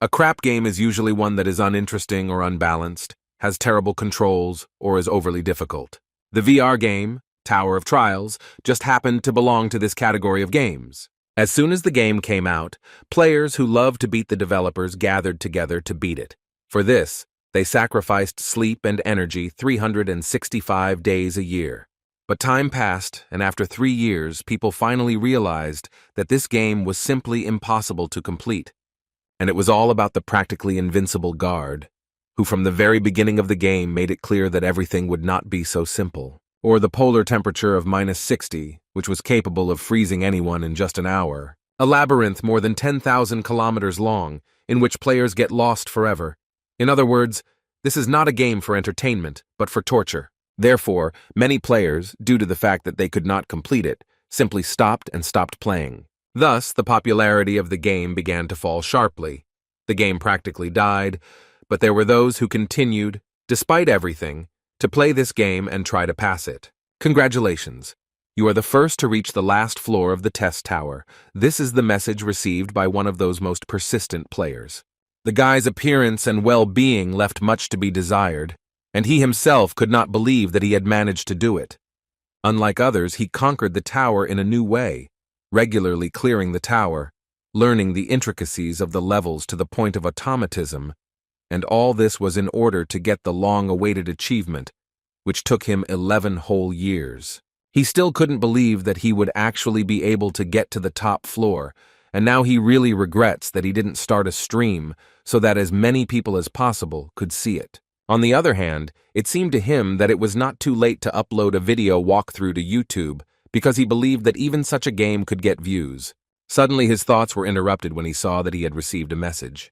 A crap game is usually one that is uninteresting or unbalanced, has terrible controls, or is overly difficult. The VR game, Tower of Trials, just happened to belong to this category of games. As soon as the game came out, players who loved to beat the developers gathered together to beat it. For this, they sacrificed sleep and energy 365 days a year. But time passed, and after 3 years, people finally realized that this game was simply impossible to complete. And it was all about the practically invincible guard, who from the very beginning of the game made it clear that everything would not be so simple. Or the polar temperature of -60, which was capable of freezing anyone in just an hour. A labyrinth more than 10,000 kilometers long, in which players get lost forever. In other words, this is not a game for entertainment, but for torture. Therefore, many players, due to the fact that they could not complete it, simply stopped playing. Thus, the popularity of the game began to fall sharply. The game practically died, but there were those who continued, despite everything, to play this game and try to pass it. Congratulations! You are the first to reach the last floor of the test tower. This is the message received by one of those most persistent players. The guy's appearance and well-being left much to be desired, and he himself could not believe that he had managed to do it. Unlike others, he conquered the tower in a new way, regularly clearing the tower, learning the intricacies of the levels to the point of automatism, and all this was in order to get the long-awaited achievement, which took him 11 whole years. He still couldn't believe that he would actually be able to get to the top floor, and now he really regrets that he didn't start a stream so that as many people as possible could see it. On the other hand, it seemed to him that it was not too late to upload a video walkthrough to YouTube because he believed that even such a game could get views. Suddenly his thoughts were interrupted when he saw that he had received a message.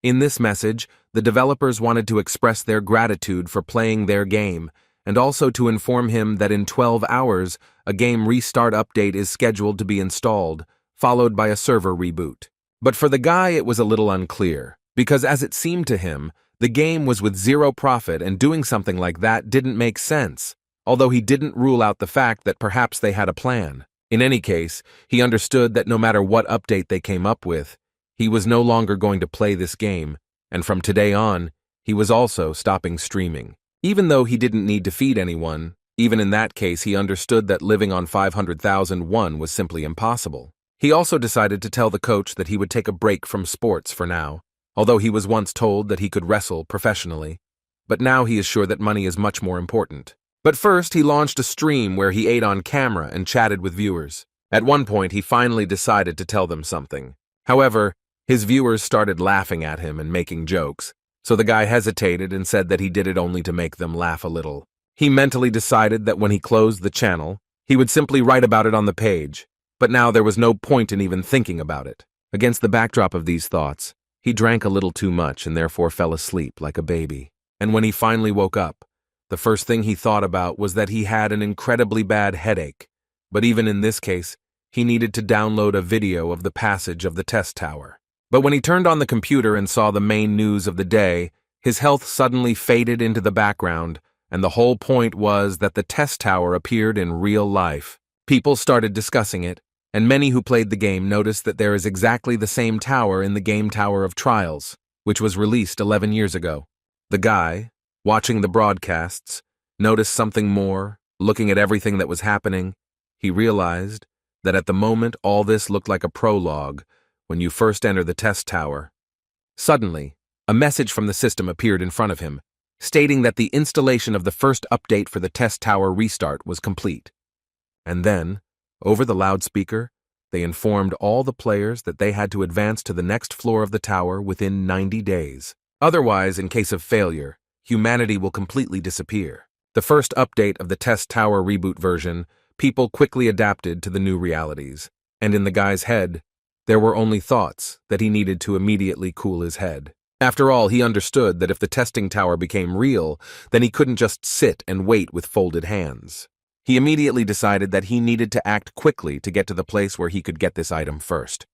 In this message, the developers wanted to express their gratitude for playing their game and also to inform him that in 12 hours, a game restart update is scheduled to be installed, followed by a server reboot. But for the guy, it was a little unclear, because as it seemed to him, the game was with zero profit and doing something like that didn't make sense, although he didn't rule out the fact that perhaps they had a plan. In any case, he understood that no matter what update they came up with, he was no longer going to play this game, and from today on, he was also stopping streaming. Even though he didn't need to feed anyone, even in that case he understood that living on 500,001 was simply impossible. He also decided to tell the coach that he would take a break from sports for now, although he was once told that he could wrestle professionally. But now he is sure that money is much more important. But first he launched a stream where he ate on camera and chatted with viewers. At one point he finally decided to tell them something. However, his viewers started laughing at him and making jokes, so the guy hesitated and said that he did it only to make them laugh a little. He mentally decided that when he closed the channel, he would simply write about it on the page, but now there was no point in even thinking about it. Against the backdrop of these thoughts, he drank a little too much and therefore fell asleep like a baby. And when he finally woke up, the first thing he thought about was that he had an incredibly bad headache. But even in this case, he needed to download a video of the passage of the test tower. But when he turned on the computer and saw the main news of the day, his health suddenly faded into the background, and the whole point was that the test tower appeared in real life. People started discussing it, and many who played the game noticed that there is exactly the same tower in the game Tower of Trials, which was released 11 years ago. The guy, watching the broadcasts, noticed something more. Looking at everything that was happening, he realized that at the moment all this looked like a prologue when you first enter the test tower. Suddenly, a message from the system appeared in front of him, stating that the installation of the first update for the test tower restart was complete. And then, over the loudspeaker, they informed all the players that they had to advance to the next floor of the tower within 90 days. Otherwise, in case of failure, humanity will completely disappear. The first update of the test tower reboot version, people quickly adapted to the new realities, and in the guy's head, there were only thoughts that he needed to immediately cool his head. After all, he understood that if the testing tower became real, then he couldn't just sit and wait with folded hands. He immediately decided that he needed to act quickly to get to the place where he could get this item first.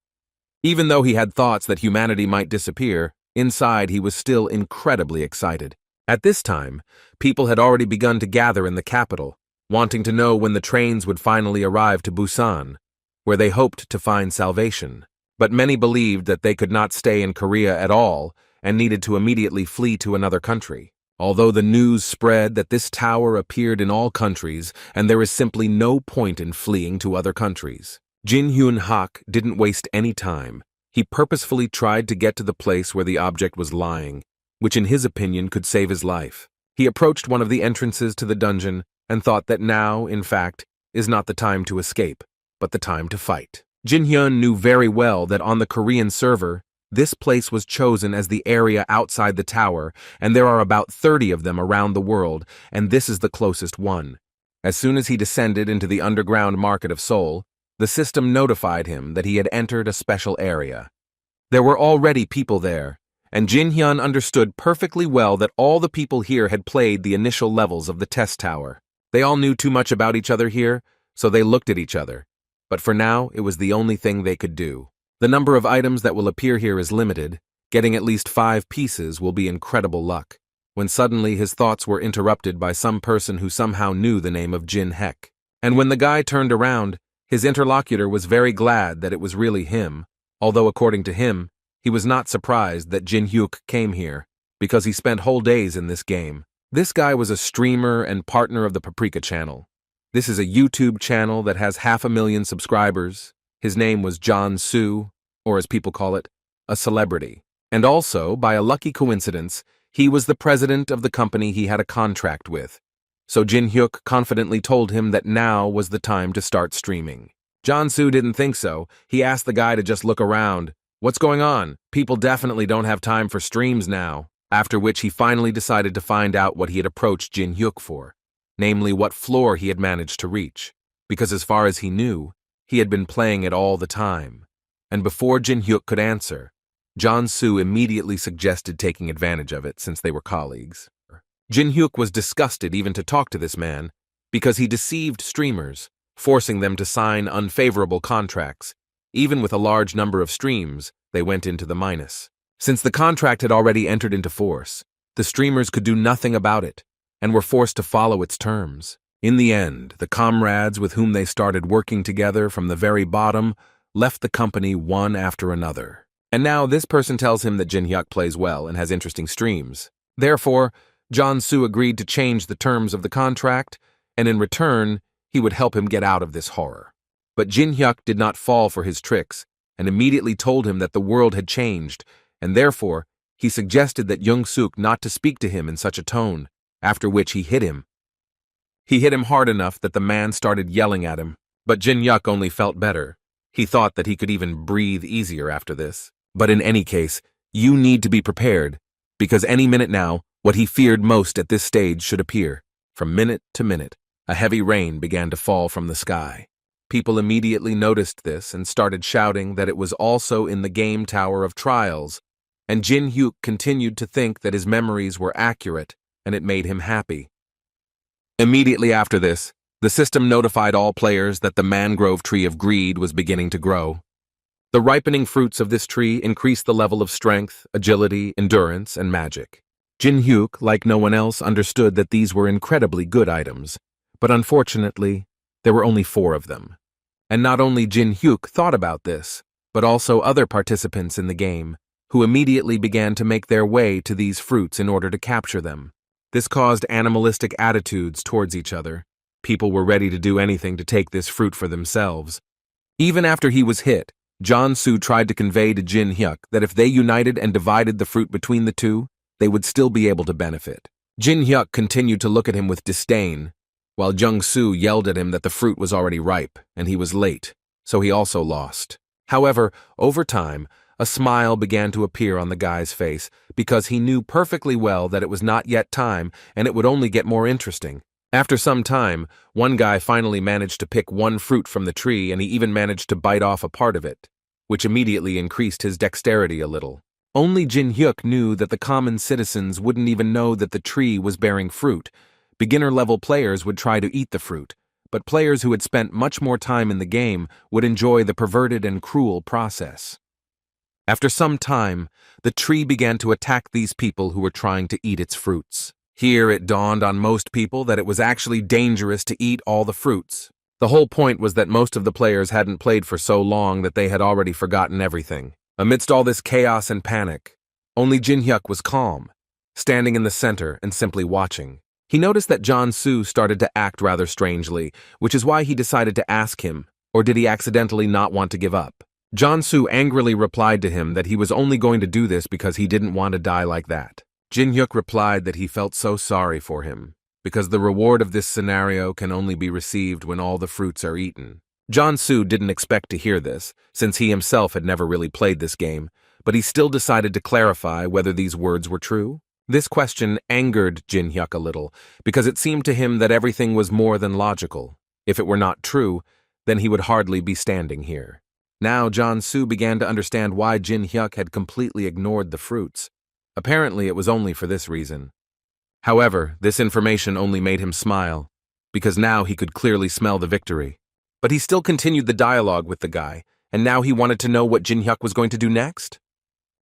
Even though he had thoughts that humanity might disappear, inside he was still incredibly excited. At this time, people had already begun to gather in the capital, wanting to know when the trains would finally arrive to Busan, where they hoped to find salvation. but many believed that they could not stay in Korea at all and needed to immediately flee to another country. Although the news spread that this tower appeared in all countries and there is simply no point in fleeing to other countries, Jin Hyun Hak didn't waste any time. He purposefully tried to get to the place where the object was lying, which in his opinion could save his life. He approached one of the entrances to the dungeon and thought that now, in fact, is not the time to escape, but the time to fight. Jin Hyun knew very well that on the Korean server, this place was chosen as the area outside the tower, and there are about 30 of them around the world, and this is the closest one. As soon as he descended into the underground market of Seoul, the system notified him that he had entered a special area. There were already people there, and Jin Hyun understood perfectly well that all the people here had played the initial levels of the test tower. They all knew too much about each other here, so they looked at each other. But for now, it was the only thing they could do. The number of items that will appear here is limited. Getting at least 5 pieces will be incredible luck. When suddenly his thoughts were interrupted by some person who somehow knew the name of Jin Hek. And when the guy turned around, his interlocutor was very glad that it was really him, although according to him, he was not surprised that Jin Hyuk came here, because he spent whole days in this game. This guy was a streamer and partner of the Paprika channel. This is a YouTube channel that has 500,000 subscribers. His name was John Soo, or as people call it, a celebrity. And also, by a lucky coincidence, he was the president of the company he had a contract with. So Jin Hyuk confidently told him that now was the time to start streaming. John Soo didn't think so. He asked the guy to just look around. What's going on? People definitely don't have time for streams now. After which he finally decided to find out what he had approached Jin Hyuk for, namely what floor he had managed to reach. Because as far as he knew, he had been playing it all the time. And before Jin Hyuk could answer, John Soo immediately suggested taking advantage of it since they were colleagues. Jin Hyuk was disgusted even to talk to this man because he deceived streamers, forcing them to sign unfavorable contracts. Even with a large number of streams, they went into the minus. Since the contract had already entered into force, the streamers could do nothing about it and were forced to follow its terms. In the end, the comrades with whom they started working together from the very bottom left the company one after another. And now this person tells him that Jin Hyuk plays well and has interesting streams. Therefore, John Soo agreed to change the terms of the contract, and in return, he would help him get out of this horror. But Jin Hyuk did not fall for his tricks and immediately told him that the world had changed, and therefore, he suggested that Jung Suk not to speak to him in such a tone, after which he hit him. He hit him hard enough that the man started yelling at him, but Jin Hyuk only felt better. He thought that he could even breathe easier after this. But in any case, you need to be prepared, because any minute now, what he feared most at this stage should appear. From minute to minute, a heavy rain began to fall from the sky. People immediately noticed this and started shouting that it was also in the game Tower of Trials, and Jin Hyuk continued to think that his memories were accurate, and it made him happy. Immediately after this, the system notified all players that the mangrove tree of greed was beginning to grow. The ripening fruits of this tree increased the level of strength, agility, endurance, and magic. Jin Hyuk, like no one else, understood that these were incredibly good items, but unfortunately, there were only 4 of them. And not only Jin Hyuk thought about this, but also other participants in the game, who immediately began to make their way to these fruits in order to capture them. This caused animalistic attitudes towards each other. People were ready to do anything to take this fruit for themselves. Even after he was hit, John Soo tried to convey to Jin Hyuk that if they united and divided the fruit between the two, they would still be able to benefit. Jin Hyuk continued to look at him with disdain, while Jung Soo yelled at him that the fruit was already ripe, and he was late, so he also lost. However, over time, a smile began to appear on the guy's face, because he knew perfectly well that it was not yet time, and it would only get more interesting. After some time, one guy finally managed to pick one fruit from the tree, and he even managed to bite off a part of it, which immediately increased his dexterity a little. Only Jin Hyuk knew that the common citizens wouldn't even know that the tree was bearing fruit. Beginner-level players would try to eat the fruit, but players who had spent much more time in the game would enjoy the perverted and cruel process. After some time, the tree began to attack these people who were trying to eat its fruits. Here it dawned on most people that it was actually dangerous to eat all the fruits, The whole point was that most of the players hadn't played for so long that they had already forgotten everything. Amidst all this chaos and panic, only Jin Hyuk was calm, standing in the center and simply watching. He noticed that Jong-soo started to act rather strangely, which is why he decided to ask him, or did he accidentally not want to give up? Jong-soo angrily replied to him that he was only going to do this because he didn't want to die like that. Jin Hyuk replied that he felt so sorry for him, because the reward of this scenario can only be received when all the fruits are eaten. Jong-soo didn't expect to hear this, since he himself had never really played this game, but he still decided to clarify whether these words were true. This question angered Jin Hyuk a little, because it seemed to him that everything was more than logical. If it were not true, then he would hardly be standing here. Now Jong-soo began to understand why Jin Hyuk had completely ignored the fruits. Apparently it was only for this reason. However, this information only made him smile, because now he could clearly smell the victory. But he still continued the dialogue with the guy, and now he wanted to know what Jin Hyuk was going to do next.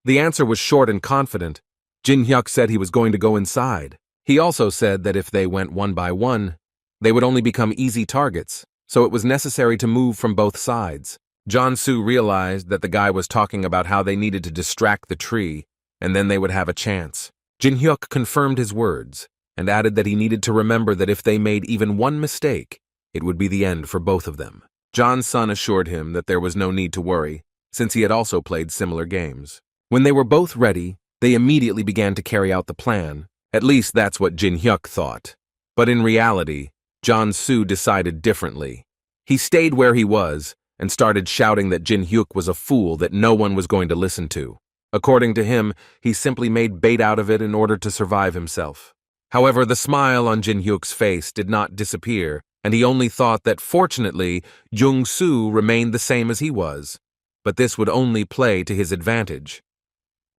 The answer was short and confident. Jin Hyuk said he was going to go inside. He also said that if they went one by one, they would only become easy targets, so it was necessary to move from both sides. Jong-soo realized that the guy was talking about how they needed to distract the tree, and then they would have a chance. Jin Hyuk confirmed his words, and added that he needed to remember that if they made even one mistake, it would be the end for both of them. Jong-sun assured him that there was no need to worry, since he had also played similar games. When they were both ready, they immediately began to carry out the plan. At least that's what Jin Hyuk thought. But in reality, Jong-soo decided differently. He stayed where he was, and started shouting that Jin Hyuk was a fool that no one was going to listen to. According to him, he simply made bait out of it in order to survive himself. However, the smile on Jin Hyuk's face did not disappear, and he only thought that fortunately, Jong-soo remained the same as he was. But this would only play to his advantage.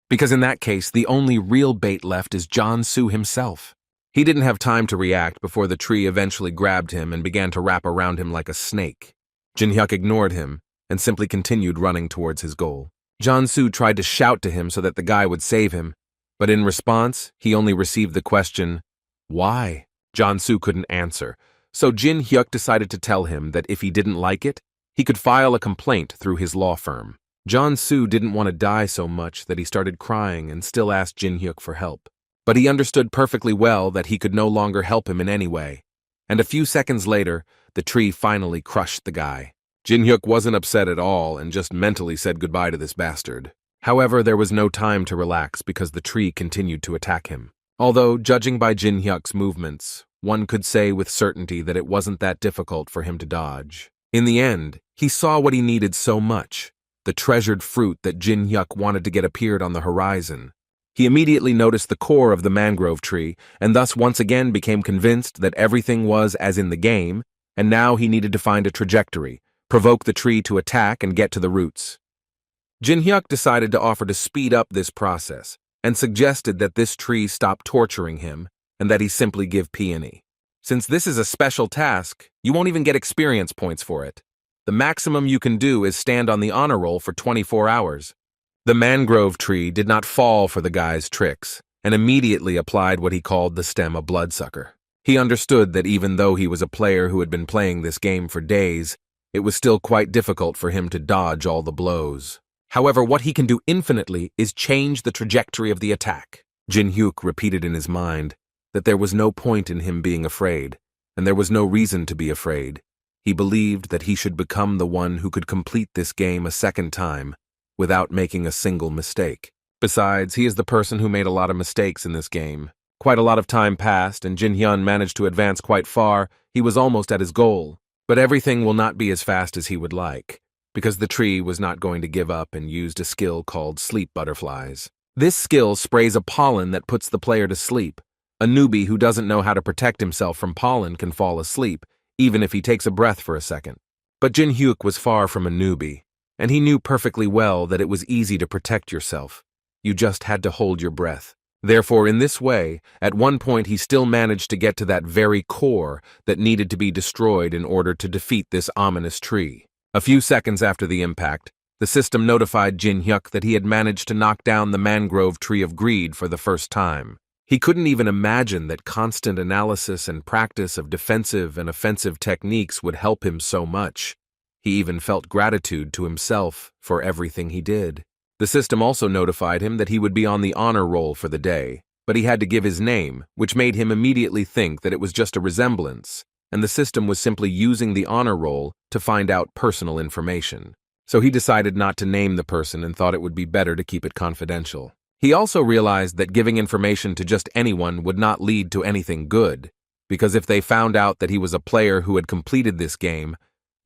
Because in that case, the only real bait left is Jong-soo himself. He didn't have time to react before the tree eventually grabbed him and began to wrap around him like a snake. Jin Hyuk ignored him and simply continued running towards his goal. Jong-soo tried to shout to him so that the guy would save him, but in response, he only received the question, "Why?" Jong-soo couldn't answer, so Jin Hyuk decided to tell him that if he didn't like it, he could file a complaint through his law firm. Jong-soo didn't want to die so much that he started crying and still asked Jin Hyuk for help. But he understood perfectly well that he could no longer help him in any way. And a few seconds later, the tree finally crushed the guy. Jin Hyuk wasn't upset at all and just mentally said goodbye to this bastard. However, there was no time to relax because the tree continued to attack him. Although, judging by Jin Hyuk's movements, one could say with certainty that it wasn't that difficult for him to dodge. In the end, he saw what he needed so much. The treasured fruit that Jin Hyuk wanted to get appeared on the horizon. He immediately noticed the core of the mangrove tree, and thus once again became convinced that everything was as in the game, and now he needed to find a trajectory, provoke the tree to attack and get to the roots. Jin Hyuk decided to offer to speed up this process, and suggested that this tree stop torturing him, and that he simply give peony. Since this is a special task, you won't even get experience points for it. The maximum you can do is stand on the honor roll for 24 hours. The mangrove tree did not fall for the guy's tricks, and immediately applied what he called the stem of bloodsucker. He understood that even though he was a player who had been playing this game for days, it was still quite difficult for him to dodge all the blows. However, what he can do infinitely is change the trajectory of the attack. Jin Hyuk repeated in his mind that there was no point in him being afraid, and there was no reason to be afraid. He believed that he should become the one who could complete this game a second time without making a single mistake. Besides, he is the person who made a lot of mistakes in this game. Quite a lot of time passed, and Jin Hyun managed to advance quite far. He was almost at his goal. But everything will not be as fast as he would like, because the tree was not going to give up and used a skill called sleep butterflies. This skill sprays a pollen that puts the player to sleep. A newbie who doesn't know how to protect himself from pollen can fall asleep, even if he takes a breath for a second. But Jin Hyuk was far from a newbie, and he knew perfectly well that it was easy to protect yourself. You just had to hold your breath. Therefore, in this way, at one point he still managed to get to that very core that needed to be destroyed in order to defeat this ominous tree. A few seconds after the impact, the system notified Jin Hyuk that he had managed to knock down the mangrove tree of greed for the first time. He couldn't even imagine that constant analysis and practice of defensive and offensive techniques would help him so much. He even felt gratitude to himself for everything he did. The system also notified him that he would be on the honor roll for the day, but he had to give his name, which made him immediately think that it was just a resemblance, and the system was simply using the honor roll to find out personal information. So he decided not to name the person and thought it would be better to keep it confidential. He also realized that giving information to just anyone would not lead to anything good, because if they found out that he was a player who had completed this game,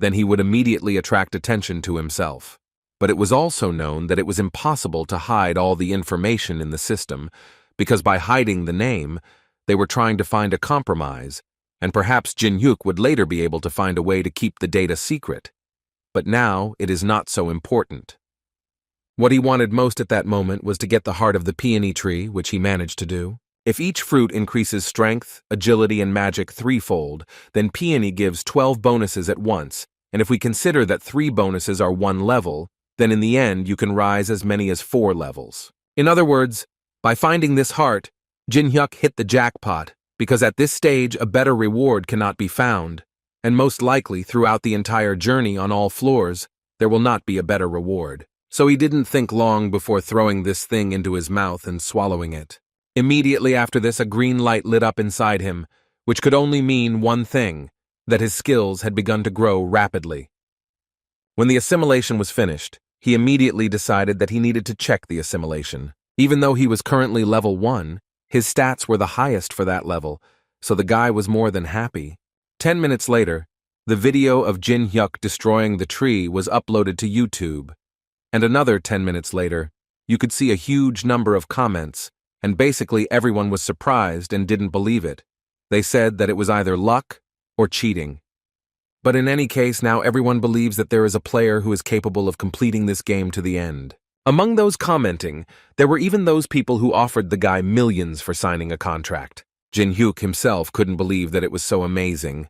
then he would immediately attract attention to himself. But it was also known that it was impossible to hide all the information in the system, because by hiding the name, they were trying to find a compromise, and perhaps Jin-hyuk would later be able to find a way to keep the data secret. But now it is not so important. What he wanted most at that moment was to get the heart of the peony tree, which he managed to do. If each fruit increases strength, agility, and magic threefold, then peony gives 12 bonuses at once, and if we consider that 3 bonuses are 1 level, then in the end you can rise as many as 4 levels. In other words, by finding this heart, Jin-hyuk hit the jackpot, because at this stage a better reward cannot be found, and most likely throughout the entire journey on all floors, there will not be a better reward. So he didn't think long before throwing this thing into his mouth and swallowing it. Immediately after this, a green light lit up inside him, which could only mean one thing, that his skills had begun to grow rapidly. When the assimilation was finished, he immediately decided that he needed to check the assimilation. Even though he was currently level 1, his stats were the highest for that level, so the guy was more than happy. 10 minutes later, the video of Jin-hyuk destroying the tree was uploaded to YouTube. And another 10 minutes later, you could see a huge number of comments, and basically everyone was surprised and didn't believe it. They said that it was either luck or cheating. But in any case, now everyone believes that there is a player who is capable of completing this game to the end. Among those commenting, there were even those people who offered the guy millions for signing a contract. Jin-hyuk himself couldn't believe that it was so amazing,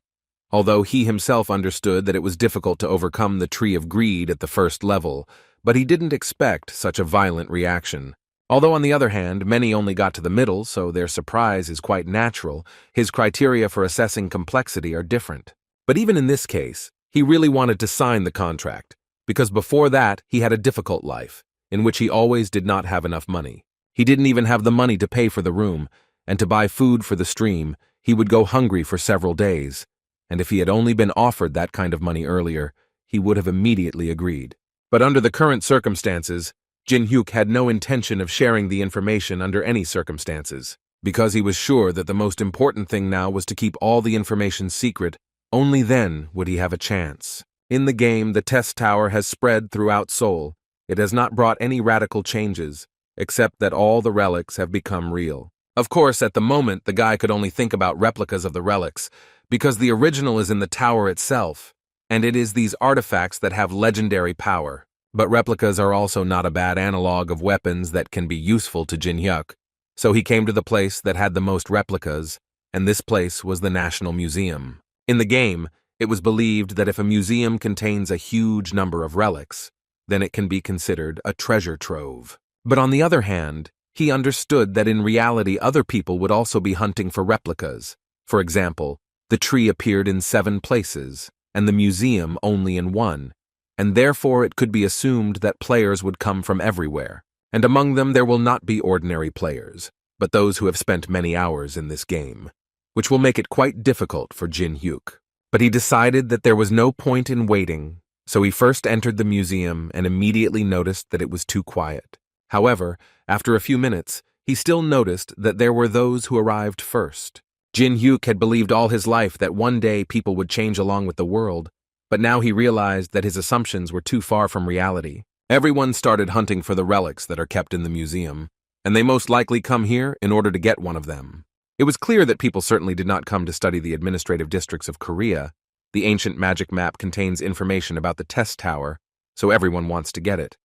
although he himself understood that it was difficult to overcome the Tree of Greed at the first level, but he didn't expect such a violent reaction. Although on the other hand, many only got to the middle, so their surprise is quite natural, his criteria for assessing complexity are different. But even in this case, he really wanted to sign the contract, because before that he had a difficult life, in which he always did not have enough money. He didn't even have the money to pay for the room, and to buy food for the stream, he would go hungry for several days, and if he had only been offered that kind of money earlier, he would have immediately agreed. But under the current circumstances, Jin-hyuk had no intention of sharing the information under any circumstances, because he was sure that the most important thing now was to keep all the information secret. Only then would he have a chance. In the game, the test tower has spread throughout Seoul. It has not brought any radical changes, except that all the relics have become real. Of course, at the moment, the guy could only think about replicas of the relics, because the original is in the tower itself, and it is these artifacts that have legendary power. But replicas are also not a bad analog of weapons that can be useful to Jin-hyuk, so he came to the place that had the most replicas, and this place was the National Museum. In the game, it was believed that if a museum contains a huge number of relics, then it can be considered a treasure trove. But on the other hand, he understood that in reality other people would also be hunting for replicas. For example, the tree appeared in 7 places, and the museum only in 1, and therefore it could be assumed that players would come from everywhere. And among them there will not be ordinary players, but those who have spent many hours in this game, which will make it quite difficult for Jin-hyuk. But he decided that there was no point in waiting, so he first entered the museum and immediately noticed that it was too quiet. However, after a few minutes, he still noticed that there were those who arrived first. Jin-hyuk had believed all his life that one day people would change along with the world, but now he realized that his assumptions were too far from reality. Everyone started hunting for the relics that are kept in the museum, and they most likely come here in order to get one of them. It was clear that people certainly did not come to study the administrative districts of Korea. The ancient magic map contains information about the test tower, so everyone wants to get it.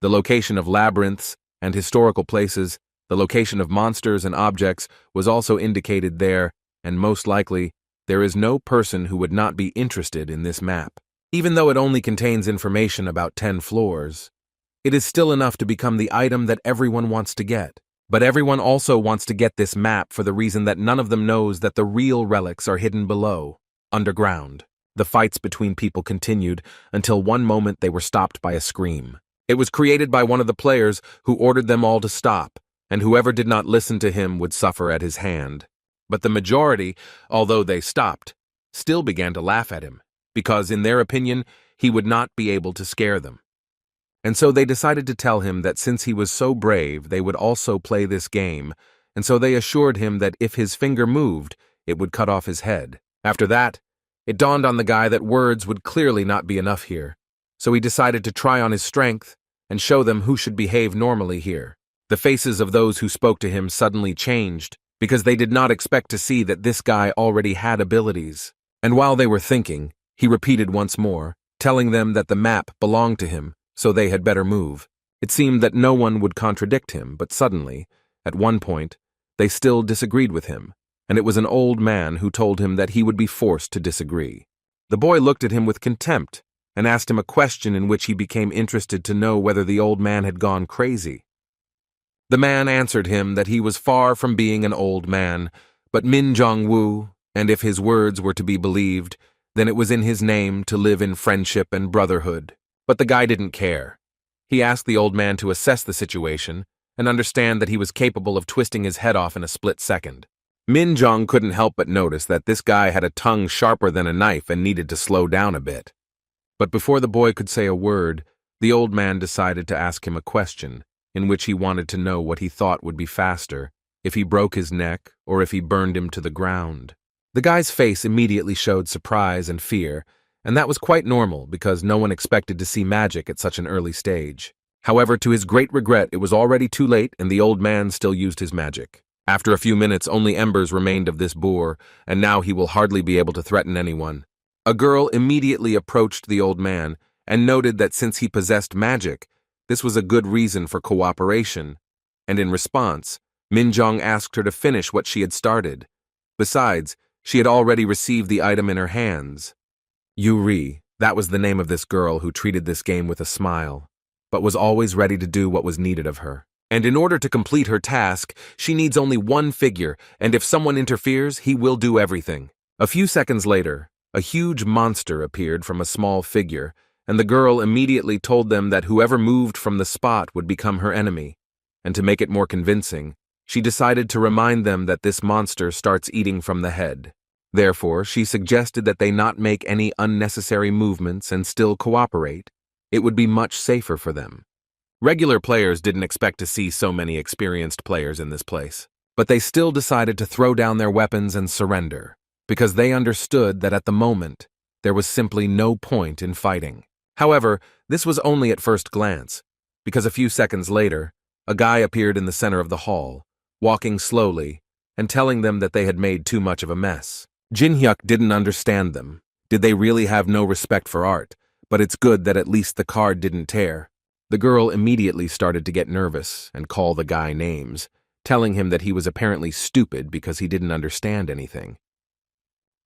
The location of labyrinths and historical places, the location of monsters and objects was also indicated there, and most likely, there is no person who would not be interested in this map. Even though it only contains information about 10 floors, it is still enough to become the item that everyone wants to get. But everyone also wants to get this map for the reason that none of them knows that the real relics are hidden below, underground. The fights between people continued until one moment they were stopped by a scream. It was created by one of the players who ordered them all to stop, and whoever did not listen to him would suffer at his hand. But the majority, although they stopped, still began to laugh at him, because in their opinion, he would not be able to scare them. And so they decided to tell him that since he was so brave, they would also play this game, and so they assured him that if his finger moved, it would cut off his head. After that, it dawned on the guy that words would clearly not be enough here, so he decided to try on his strength and show them who should behave normally here. The faces of those who spoke to him suddenly changed, because they did not expect to see that this guy already had abilities. And while they were thinking, he repeated once more, telling them that the map belonged to him, so they had better move. It seemed that no one would contradict him, but suddenly, at one point, they still disagreed with him, and it was an old man who told him that he would be forced to disagree. The boy looked at him with contempt and asked him a question in which he became interested to know whether the old man had gone crazy. The man answered him that he was far from being an old man, but Min Jong-woo, and if his words were to be believed, then it was in his name to live in friendship and brotherhood. But the guy didn't care. He asked the old man to assess the situation and understand that he was capable of twisting his head off in a split second. Min Jong couldn't help but notice that this guy had a tongue sharper than a knife and needed to slow down a bit. But before the boy could say a word, the old man decided to ask him a question, in which he wanted to know what he thought would be faster, if he broke his neck or if he burned him to the ground. The guy's face immediately showed surprise and fear, and that was quite normal because no one expected to see magic at such an early stage. However, to his great regret, it was already too late and the old man still used his magic. After a few minutes, only embers remained of this boar, and now he will hardly be able to threaten anyone. A girl immediately approached the old man and noted that since he possessed magic, this was a good reason for cooperation, and in response, Min Jong asked her to finish what she had started. Besides, she had already received the item in her hands. Yuri, that was the name of this girl who treated this game with a smile, but was always ready to do what was needed of her. And in order to complete her task, she needs only one figure, and if someone interferes, he will do everything. A few seconds later, a huge monster appeared from a small figure, and the girl immediately told them that whoever moved from the spot would become her enemy. And to make it more convincing, she decided to remind them that this monster starts eating from the head. Therefore, she suggested that they not make any unnecessary movements and still cooperate. It would be much safer for them. Regular players didn't expect to see so many experienced players in this place, but they still decided to throw down their weapons and surrender, because they understood that at the moment, there was simply no point in fighting. However, this was only at first glance, because a few seconds later, a guy appeared in the center of the hall, walking slowly, and telling them that they had made too much of a mess. Jin Hyuk didn't understand them. Did they really have no respect for art? But it's good that at least the card didn't tear. The girl immediately started to get nervous and call the guy names, telling him that he was apparently stupid because he didn't understand anything.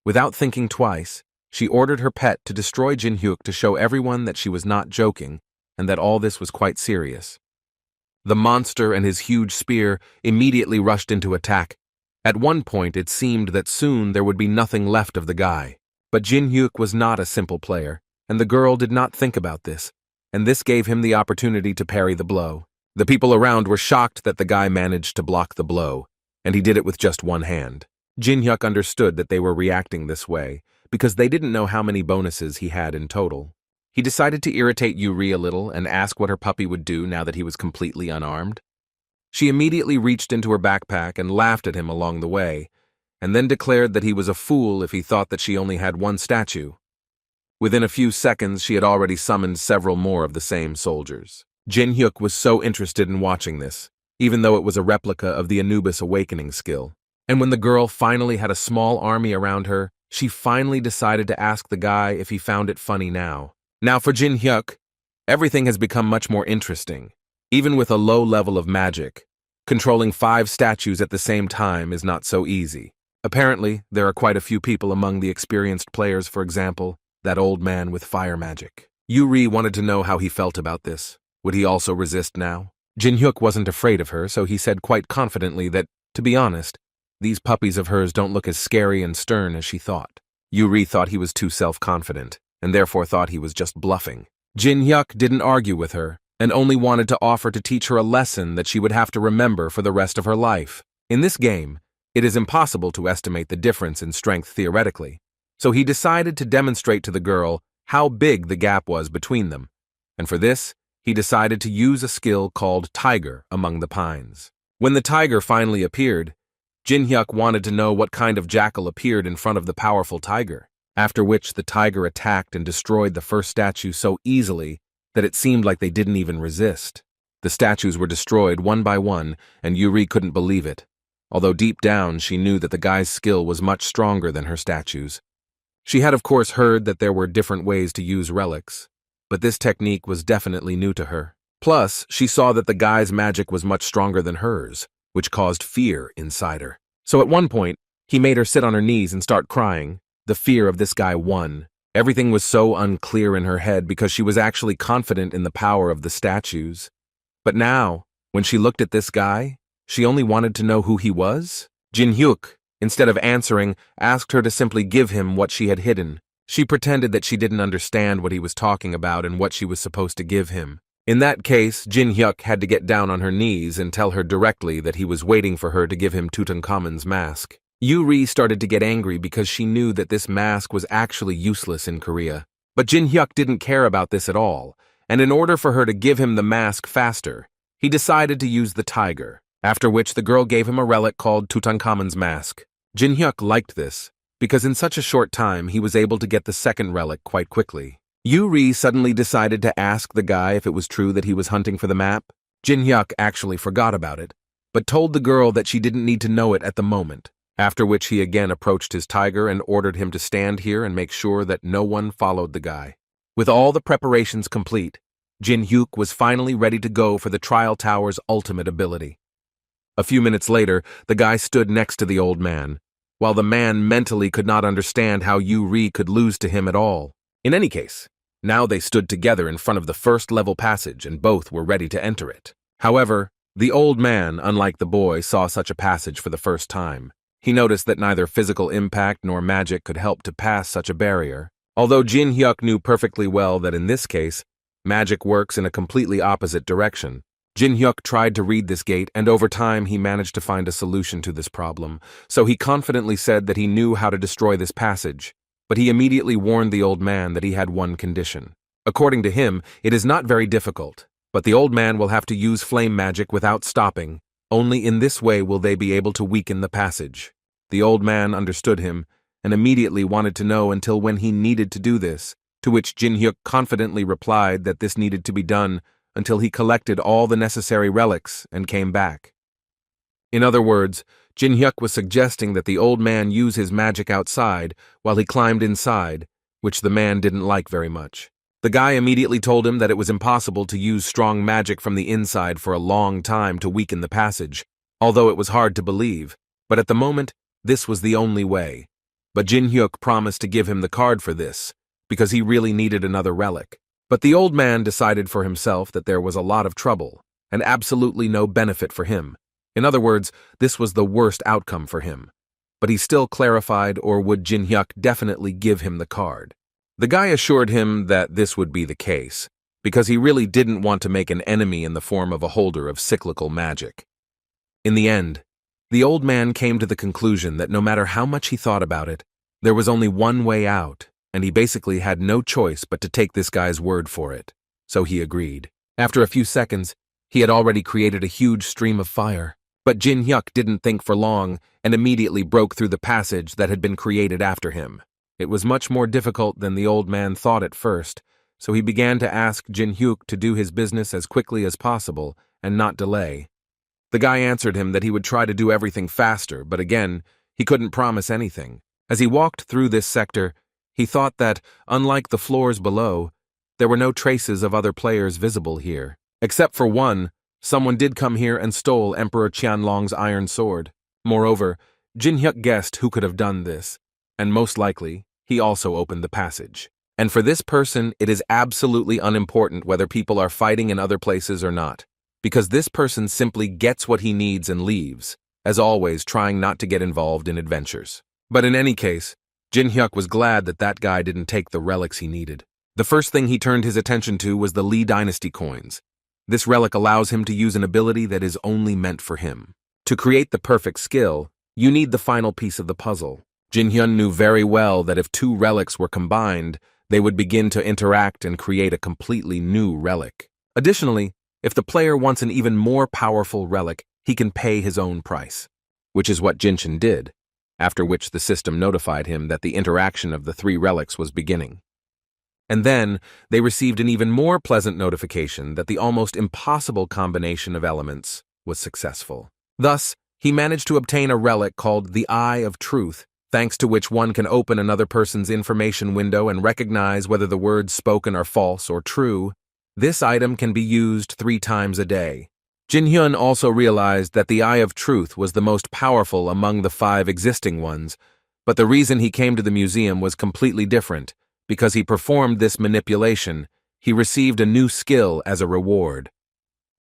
Without thinking twice, she ordered her pet to destroy Jin Hyuk to show everyone that she was not joking and that all this was quite serious. The monster and his huge spear immediately rushed into attack. At one point, it seemed that soon there would be nothing left of the guy. But Jin Hyuk was not a simple player, and the girl did not think about this, and this gave him the opportunity to parry the blow. The people around were shocked that the guy managed to block the blow, and he did it with just one hand. Jin Hyuk understood that they were reacting this way, because they didn't know how many bonuses he had in total. He decided to irritate Yuri a little and ask what her puppy would do now that he was completely unarmed. She immediately reached into her backpack and laughed at him along the way, and then declared that he was a fool if he thought that she only had one statue. Within a few seconds, she had already summoned several more of the same soldiers. Jin Hyuk was so interested in watching this, even though it was a replica of the Anubis awakening skill. And when the girl finally had a small army around her, she finally decided to ask the guy if he found it funny now. Now for Jin Hyuk, everything has become much more interesting. Even with a low level of magic, controlling 5 statues at the same time is not so easy. Apparently, there are quite a few people among the experienced players, for example, that old man with fire magic. Yuri wanted to know how he felt about this. Would he also resist now? Jin-hyuk wasn't afraid of her, so he said quite confidently that, to be honest, these puppies of hers don't look as scary and stern as she thought. Yuri thought he was too self-confident, and therefore thought he was just bluffing. Jin-hyuk didn't argue with her, and only wanted to offer to teach her a lesson that she would have to remember for the rest of her life. In this game, it is impossible to estimate the difference in strength theoretically, so he decided to demonstrate to the girl how big the gap was between them, and for this, he decided to use a skill called Tiger among the pines. When the tiger finally appeared, Jin-hyuk wanted to know what kind of jackal appeared in front of the powerful tiger, after which the tiger attacked and destroyed the first statue so easily that it seemed like they didn't even resist. The statues were destroyed one by one, and Yuri couldn't believe it, although deep down she knew that the guy's skill was much stronger than her statues. She had of course heard that there were different ways to use relics, but this technique was definitely new to her. Plus, she saw that the guy's magic was much stronger than hers, which caused fear inside her. So at one point, he made her sit on her knees and start crying. The fear of this guy won. Everything was so unclear in her head because she was actually confident in the power of the statues. But now, when she looked at this guy, she only wanted to know who he was. Jin-hyuk, instead of answering, asked her to simply give him what she had hidden. She pretended that she didn't understand what he was talking about and what she was supposed to give him. In that case, Jin-hyuk had to get down on her knees and tell her directly that he was waiting for her to give him Tutankhamun's mask. Yuri started to get angry because she knew that this mask was actually useless in Korea. But Jin-hyuk didn't care about this at all, and in order for her to give him the mask faster, he decided to use the tiger, after which the girl gave him a relic called Tutankhamun's mask. Jin-hyuk liked this, because in such a short time he was able to get the second relic quite quickly. Yuri suddenly decided to ask the guy if it was true that he was hunting for the map. Jin-hyuk actually forgot about it, but told the girl that she didn't need to know it at the moment, after which he again approached his tiger and ordered him to stand here and make sure that no one followed the guy. With all the preparations complete, Jin-hyuk was finally ready to go for the trial tower's ultimate ability. A few minutes later, the guy stood next to the old man, while the man mentally could not understand how Yuri could lose to him at all. In any case, now they stood together in front of the first-level passage and both were ready to enter it. However, the old man, unlike the boy, saw such a passage for the first time. He noticed that neither physical impact nor magic could help to pass such a barrier. Although Jin-hyuk knew perfectly well that in this case, magic works in a completely opposite direction, Jin-hyuk tried to read this gate, and over time he managed to find a solution to this problem, so he confidently said that he knew how to destroy this passage, but he immediately warned the old man that he had one condition. According to him, it is not very difficult, but the old man will have to use flame magic without stopping. Only in this way will they be able to weaken the passage. The old man understood him, and immediately wanted to know until when he needed to do this, to which Jin-hyuk confidently replied that this needed to be done until he collected all the necessary relics and came back. In other words, Jin-hyuk was suggesting that the old man use his magic outside while he climbed inside, which the man didn't like very much. The guy immediately told him that it was impossible to use strong magic from the inside for a long time to weaken the passage, although it was hard to believe, but at the moment, this was the only way. But Jin-hyuk promised to give him the card for this, because he really needed another relic. But the old man decided for himself that there was a lot of trouble, and absolutely no benefit for him. In other words, this was the worst outcome for him. But he still clarified, or would Jin-hyuk definitely give him the card. The guy assured him that this would be the case, because he really didn't want to make an enemy in the form of a holder of cyclical magic. In the end, the old man came to the conclusion that no matter how much he thought about it, there was only one way out, and he basically had no choice but to take this guy's word for it. So he agreed. After a few seconds, he had already created a huge stream of fire. But Jin-hyuk didn't think for long and immediately broke through the passage that had been created after him. It was much more difficult than the old man thought at first, so he began to ask Jin-hyuk to do his business as quickly as possible and not delay. The guy answered him that he would try to do everything faster, but again, he couldn't promise anything. As he walked through this sector, he thought that, unlike the floors below, there were no traces of other players visible here. Except for one, someone did come here and stole Emperor Qianlong's iron sword. Moreover, Jin-hyuk guessed who could have done this, and most likely, he also opened the passage. And for this person, it is absolutely unimportant whether people are fighting in other places or not, because this person simply gets what he needs and leaves, as always trying not to get involved in adventures. But in any case, Jin Hyuk was glad that that guy didn't take the relics he needed. The first thing he turned his attention to was the Lee Dynasty coins. This relic allows him to use an ability that is only meant for him. To create the perfect skill, you need the final piece of the puzzle. Jin Hyun knew very well that if two relics were combined, they would begin to interact and create a completely new relic. Additionally, if the player wants an even more powerful relic, he can pay his own price, which is what Jinshin did, after which the system notified him that the interaction of the three relics was beginning. And then, they received an even more pleasant notification that the almost impossible combination of elements was successful. Thus, he managed to obtain a relic called the Eye of Truth, thanks to which one can open another person's information window and recognize whether the words spoken are false or true. This item can be used 3 times a day. Jin Hyun also realized that the Eye of Truth was the most powerful among the 5 existing ones, but the reason he came to the museum was completely different. Because he performed this manipulation, he received a new skill as a reward.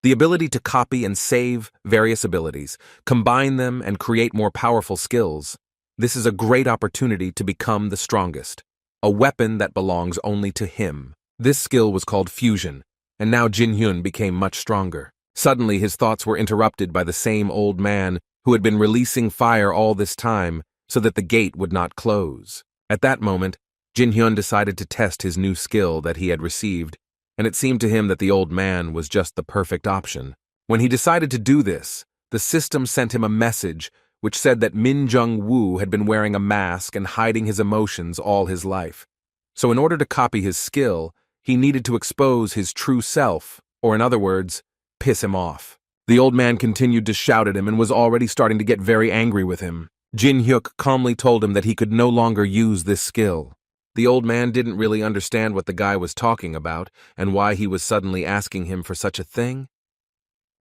The ability to copy and save various abilities, combine them and create more powerful skills. This is a great opportunity to become the strongest, a weapon that belongs only to him. This skill was called fusion, and now Jin Hyun became much stronger. Suddenly his thoughts were interrupted by the same old man who had been releasing fire all this time so that the gate would not close. At that moment, Jin Hyun decided to test his new skill that he had received, and it seemed to him that the old man was just the perfect option. When he decided to do this, the system sent him a message which said that Min Jung-woo had been wearing a mask and hiding his emotions all his life. So in order to copy his skill, he needed to expose his true self, or in other words, piss him off. The old man continued to shout at him and was already starting to get very angry with him. Jin Hyuk calmly told him that he could no longer use this skill. The old man didn't really understand what the guy was talking about and why he was suddenly asking him for such a thing.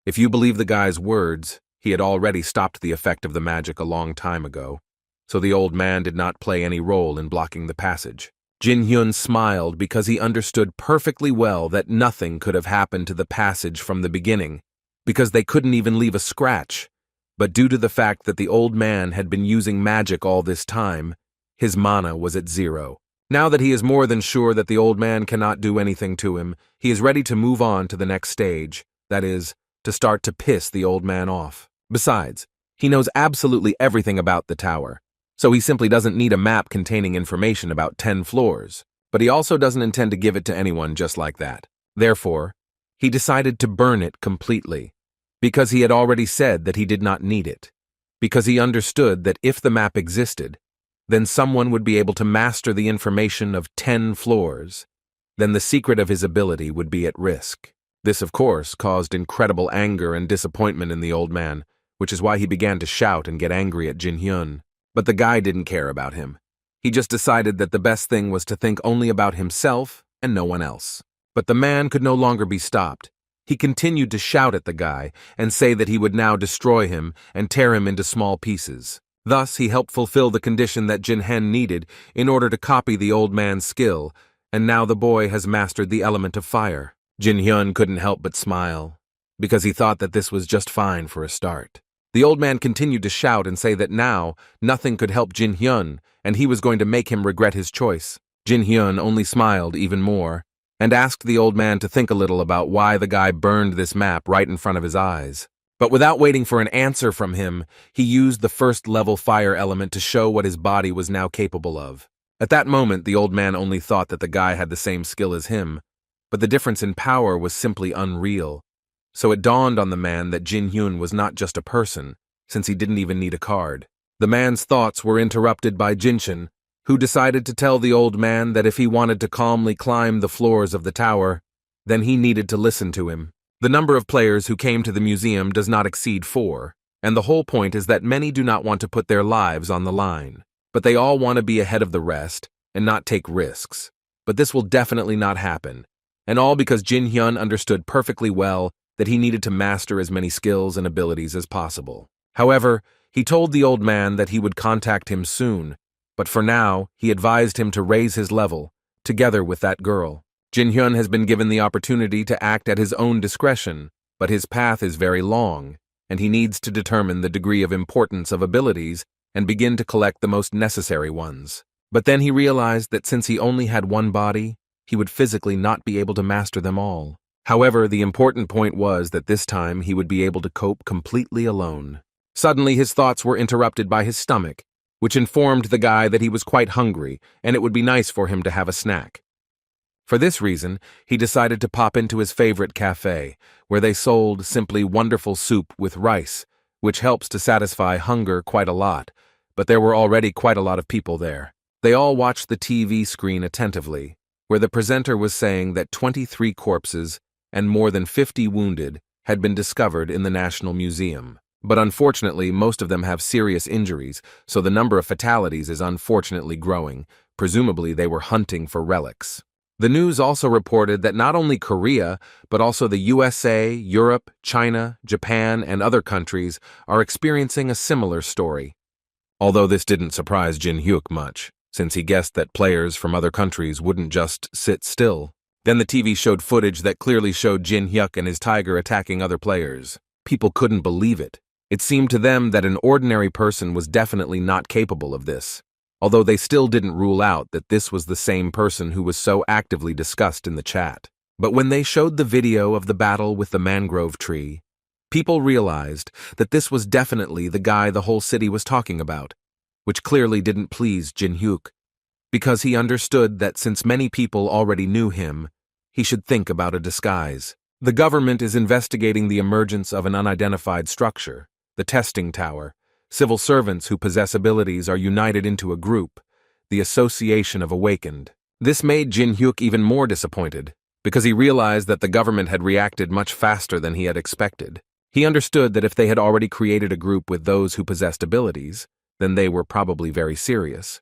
If you believe the guy's words, he had already stopped the effect of the magic a long time ago, so the old man did not play any role in blocking the passage. Jin Hyun smiled because he understood perfectly well that nothing could have happened to the passage from the beginning, because they couldn't even leave a scratch. But due to the fact that the old man had been using magic all this time, his mana was at 0. Now that he is more than sure that the old man cannot do anything to him, he is ready to move on to the next stage, that is, to start to piss the old man off. Besides, he knows absolutely everything about the tower, so he simply doesn't need a map containing information about 10 floors, but he also doesn't intend to give it to anyone just like that. Therefore, he decided to burn it completely, because he had already said that he did not need it, because he understood that if the map existed, then someone would be able to master the information of 10 floors. Then the secret of his ability would be at risk. This, of course, caused incredible anger and disappointment in the old man, which is why he began to shout and get angry at Jin Hyun. But the guy didn't care about him. He just decided that the best thing was to think only about himself and no one else. But the man could no longer be stopped. He continued to shout at the guy and say that he would now destroy him and tear him into small pieces. Thus, he helped fulfill the condition that Jin Hen needed in order to copy the old man's skill, and now the boy has mastered the element of fire. Jin Hyun couldn't help but smile, because he thought that this was just fine for a start. The old man continued to shout and say that now nothing could help Jin Hyun, and he was going to make him regret his choice. Jin Hyun only smiled even more, and asked the old man to think a little about why the guy burned this map right in front of his eyes. But without waiting for an answer from him, he used the first-level fire element to show what his body was now capable of. At that moment, the old man only thought that the guy had the same skill as him, but the difference in power was simply unreal. So it dawned on the man that Jin Hyun was not just a person, since he didn't even need a card. The man's thoughts were interrupted by Jinshin, who decided to tell the old man that if he wanted to calmly climb the floors of the tower, then he needed to listen to him. The number of players who came to the museum does not exceed 4, and the whole point is that many do not want to put their lives on the line. But they all want to be ahead of the rest and not take risks. But this will definitely not happen, and all because Jin Hyun understood perfectly well that he needed to master as many skills and abilities as possible. However, he told the old man that he would contact him soon, but for now, he advised him to raise his level, together with that girl. Jin Hyun has been given the opportunity to act at his own discretion, but his path is very long, and he needs to determine the degree of importance of abilities and begin to collect the most necessary ones. But then he realized that since he only had one body, he would physically not be able to master them all. However, the important point was that this time he would be able to cope completely alone. Suddenly, his thoughts were interrupted by his stomach, which informed the guy that he was quite hungry and it would be nice for him to have a snack. For this reason, he decided to pop into his favorite cafe, where they sold simply wonderful soup with rice, which helps to satisfy hunger quite a lot, but there were already quite a lot of people there. They all watched the TV screen attentively, where the presenter was saying that 23 corpses and more than 50 wounded had been discovered in the National Museum. But unfortunately, most of them have serious injuries, so the number of fatalities is unfortunately growing. Presumably, they were hunting for relics. The news also reported that not only Korea, but also the USA, Europe, China, Japan, and other countries are experiencing a similar story. Although this didn't surprise Jin Hyuk much, since he guessed that players from other countries wouldn't just sit still. Then the TV showed footage that clearly showed Jin Hyuk and his tiger attacking other players. People couldn't believe it. It seemed to them that an ordinary person was definitely not capable of this, although they still didn't rule out that this was the same person who was so actively discussed in the chat. But when they showed the video of the battle with the mangrove tree, people realized that this was definitely the guy the whole city was talking about, which clearly didn't please Jin Hyuk, because he understood that since many people already knew him, he should think about a disguise. The government is investigating the emergence of an unidentified structure, the testing tower. Civil servants who possess abilities are united into a group, the Association of Awakened. This made Jin Hyuk even more disappointed, because he realized that the government had reacted much faster than he had expected. He understood that if they had already created a group with those who possessed abilities, then they were probably very serious.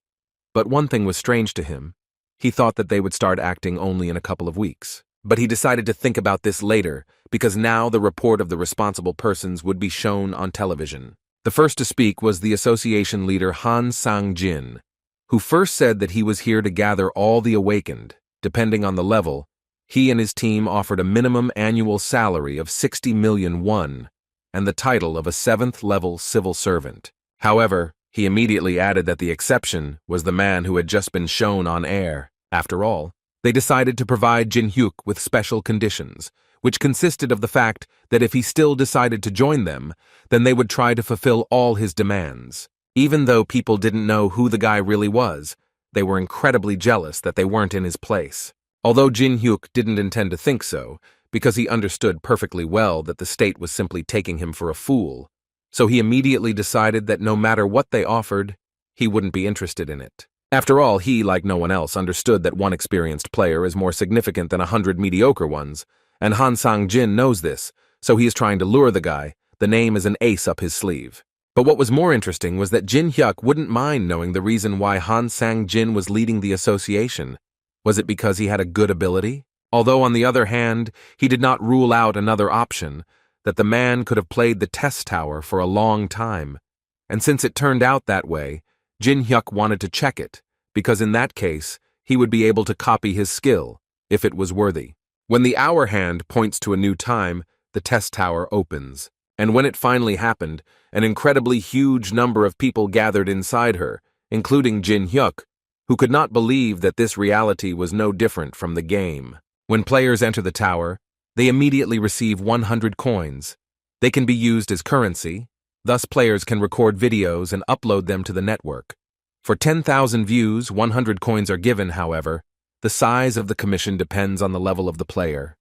But one thing was strange to him. He thought that they would start acting only in a couple of weeks. But he decided to think about this later, because now the report of the responsible persons would be shown on television. The first to speak was the association leader Han Sang-jin, who first said that he was here to gather all the awakened. Depending on the level, he and his team offered a minimum annual salary of 60 million won and the title of a 7th-level civil servant. However, he immediately added that the exception was the man who had just been shown on air. After all, they decided to provide Jin Hyuk with special conditions, which consisted of the fact that if he still decided to join them, then they would try to fulfill all his demands. Even though people didn't know who the guy really was, they were incredibly jealous that they weren't in his place. Although Jin Hyuk didn't intend to think so, because he understood perfectly well that the state was simply taking him for a fool, so he immediately decided that no matter what they offered, he wouldn't be interested in it. After all, he, like no one else, understood that one experienced player is more significant than 100 mediocre ones, and Han Sang-jin knows this, so he is trying to lure the guy. The name is an ace up his sleeve. But what was more interesting was that Jin Hyuk wouldn't mind knowing the reason why Han Sang-jin was leading the association. Was it because he had a good ability? Although, on the other hand, he did not rule out another option, that the man could have played the test tower for a long time. And since it turned out that way, Jin Hyuk wanted to check it, because in that case, he would be able to copy his skill, if it was worthy. When the hour hand points to a new time, the test tower opens. And when it finally happened, an incredibly huge number of people gathered inside her, including Jin Hyuk, who could not believe that this reality was no different from the game. When players enter the tower, they immediately receive 100 coins. They can be used as currency. Thus, players can record videos and upload them to the network. For 10,000 views, 100 coins are given, however. The size of the commission depends on the level of the player.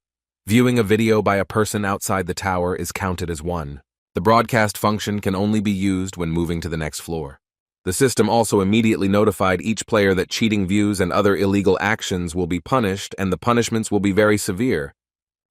Viewing a video by a person outside the tower is counted as one. The broadcast function can only be used when moving to the next floor. The system also immediately notified each player that cheating views and other illegal actions will be punished, and the punishments will be very severe.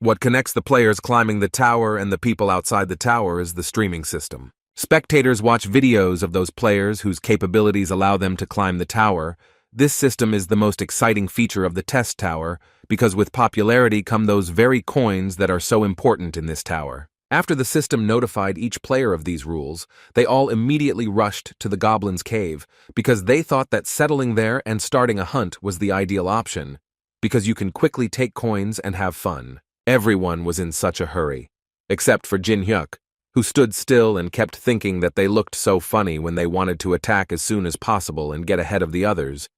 What connects the players climbing the tower and the people outside the tower is the streaming system. Spectators watch videos of those players whose capabilities allow them to climb the tower. This system is the most exciting feature of the test tower, because with popularity come those very coins that are so important in this tower. After the system notified each player of these rules, they all immediately rushed to the Goblin's Cave, because they thought that settling there and starting a hunt was the ideal option, because you can quickly take coins and have fun. Everyone was in such a hurry. except for Jin Hyuk, who stood still and kept thinking that they looked so funny when they wanted to attack as soon as possible and get ahead of the others.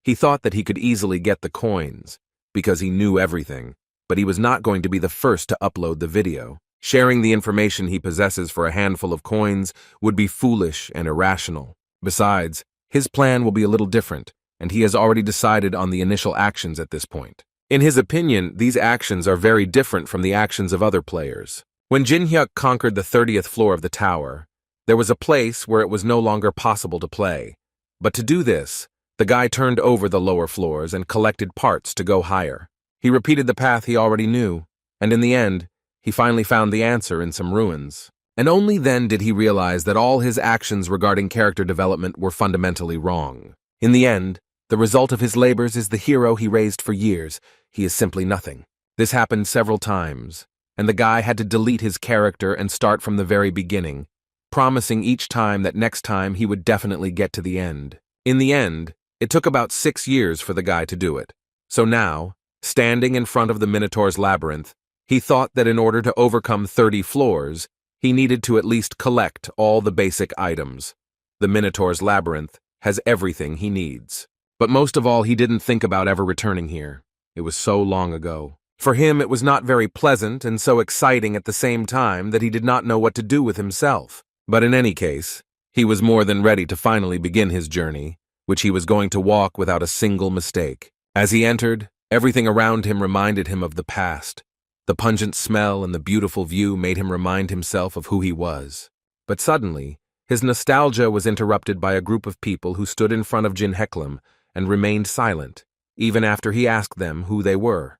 He thought that he could easily get the coins, because he knew everything, but he was not going to be the first to upload the video. Sharing the information he possesses for a handful of coins would be foolish and irrational. Besides, his plan will be a little different, and he has already decided on the initial actions at this point. In his opinion, these actions are very different from the actions of other players. When Jin Hyuk conquered the 30th floor of the tower, there was a place where it was no longer possible to play. But to do this, the guy turned over the lower floors and collected parts to go higher. He repeated the path he already knew, and in the end, he finally found the answer in some ruins. And only then did he realize that all his actions regarding character development were fundamentally wrong. In the end, the result of his labors is the hero he raised for years. He is simply nothing. This happened several times, and the guy had to delete his character and start from the very beginning, promising each time that next time he would definitely get to the end. In the end, it took about 6 years for the guy to do it. So now, standing in front of the Minotaur's labyrinth, he thought that in order to overcome 30 floors, he needed to at least collect all the basic items. The Minotaur's labyrinth has everything he needs. But most of all, he didn't think about ever returning here. It was so long ago. For him, it was not very pleasant and so exciting at the same time that he did not know what to do with himself. But in any case, he was more than ready to finally begin his journey, which he was going to walk without a single mistake. As he entered, everything around him reminded him of the past. The pungent smell and the beautiful view made him remind himself of who he was. But suddenly, his nostalgia was interrupted by a group of people who stood in front of Jin Heklim and remained silent, even after he asked them who they were.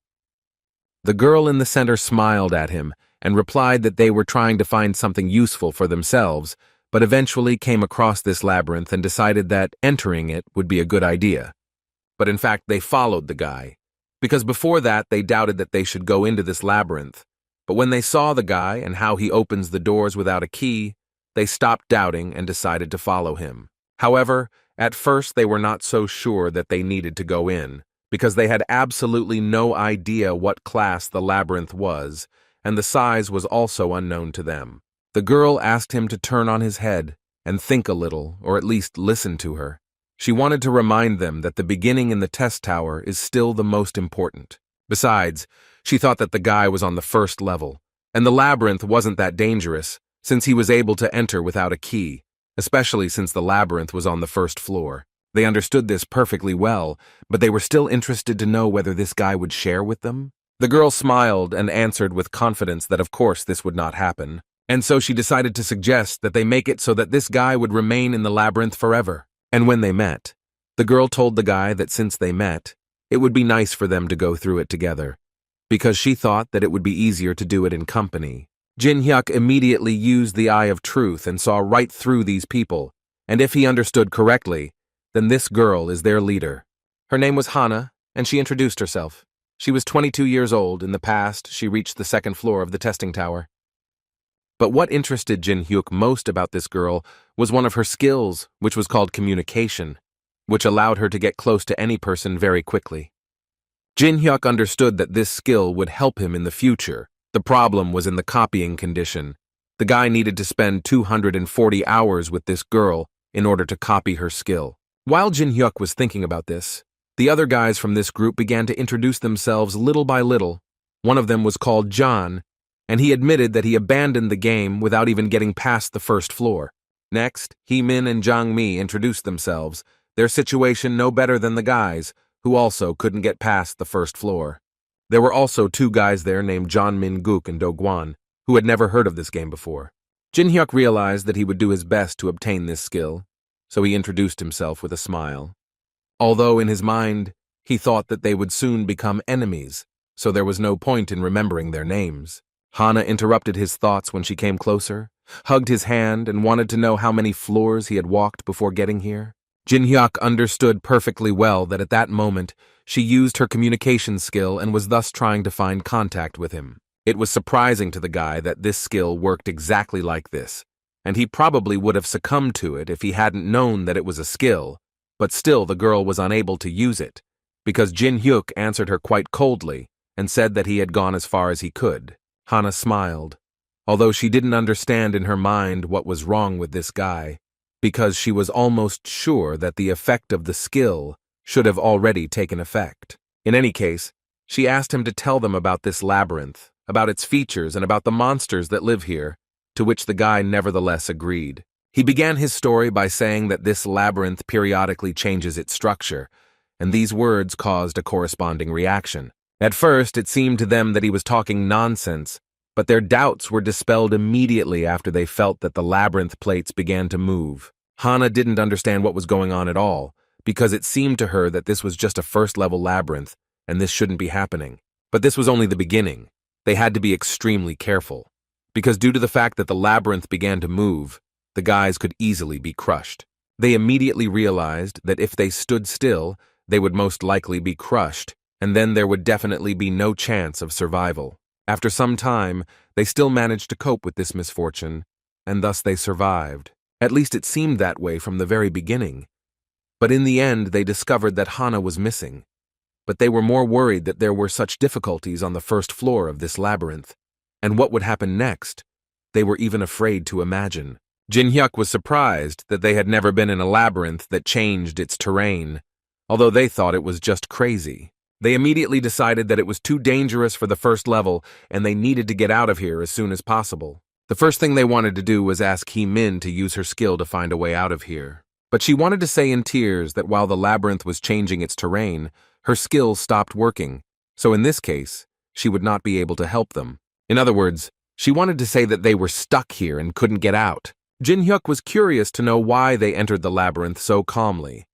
The girl in the center smiled at him and replied that they were trying to find something useful for themselves, but eventually came across this labyrinth and decided that entering it would be a good idea. But in fact, they followed the guy, because before that they doubted that they should go into this labyrinth. But when they saw the guy and how he opens the doors without a key, they stopped doubting and decided to follow him. However, at first they were not so sure that they needed to go in, because they had absolutely no idea what class the labyrinth was, and the size was also unknown to them. The girl asked him to turn on his head and think a little, or at least listen to her. She wanted to remind them that the beginning in the test tower is still the most important. Besides, she thought that the guy was on the first level, and the labyrinth wasn't that dangerous, since he was able to enter without a key, especially since the labyrinth was on the first floor. They understood this perfectly well, but they were still interested to know whether this guy would share with them. The girl smiled and answered with confidence that of course this would not happen, and so she decided to suggest that they make it so that this guy would remain in the labyrinth forever. And when they met, the girl told the guy that since they met, it would be nice for them to go through it together, because she thought that it would be easier to do it in company. Jin Hyuk immediately used the eye of truth and saw right through these people, and if he understood correctly, then this girl is their leader. Her name was Hana, and she introduced herself. She was 22 years old. In the past, she reached the second floor of the testing tower. But what interested Jin Hyuk most about this girl was one of her skills, which was called communication, which allowed her to get close to any person very quickly. Jin Hyuk understood that this skill would help him in the future. The problem was in the copying condition. The guy needed to spend 240 hours with this girl in order to copy her skill. While Jin Hyuk was thinking about this, the other guys from this group began to introduce themselves little by little. One of them was called John, and he admitted that he abandoned the game without even getting past the first floor. Next, Hee-min and Jang-mi introduced themselves, their situation no better than the guys, who also couldn't get past the first floor. There were also 2 guys there named John Min-guk and Do-gwan, who had never heard of this game before. Jin Hyuk realized that he would do his best to obtain this skill, so he introduced himself with a smile. Although in his mind, he thought that they would soon become enemies, so there was no point in remembering their names. Hana interrupted his thoughts when she came closer, hugged his hand, and wanted to know how many floors he had walked before getting here. Jin Hyuk understood perfectly well that at that moment, she used her communication skill and was thus trying to find contact with him. It was surprising to the guy that this skill worked exactly like this, and he probably would have succumbed to it if he hadn't known that it was a skill, but still the girl was unable to use it, because Jin Hyuk answered her quite coldly and said that he had gone as far as he could. Hana smiled. although she didn't understand in her mind what was wrong with this guy, because she was almost sure that the effect of the skill should have already taken effect. In any case, she asked him to tell them about this labyrinth, about its features, and about the monsters that live here, to which the guy nevertheless agreed. He began his story by saying that this labyrinth periodically changes its structure, and these words caused a corresponding reaction. At first, it seemed to them that he was talking nonsense, but their doubts were dispelled immediately after they felt that the labyrinth plates began to move. Hana didn't understand what was going on at all, because it seemed to her that this was just a first-level labyrinth, and this shouldn't be happening. But this was only the beginning. They had to be extremely careful, because due to the fact that the labyrinth began to move, the guys could easily be crushed. They immediately realized that if they stood still, they would most likely be crushed, and then there would definitely be no chance of survival. After some time, they still managed to cope with this misfortune, and thus they survived. At least it seemed that way from the very beginning. But in the end, they discovered that Hana was missing. But they were more worried that there were such difficulties on the first floor of this labyrinth. And what would happen next? They were even afraid to imagine. Jin-hyuk was surprised that they had never been in a labyrinth that changed its terrain, although they thought it was just crazy. They immediately decided that it was too dangerous for the first level and they needed to get out of here as soon as possible. The first thing they wanted to do was ask Hee-min to use her skill to find a way out of here. But she wanted to say in tears that while the labyrinth was changing its terrain, her skill stopped working, so in this case, she would not be able to help them. In other words, she wanted to say that they were stuck here and couldn't get out. Jin-hyuk was curious to know why they entered the labyrinth so calmly.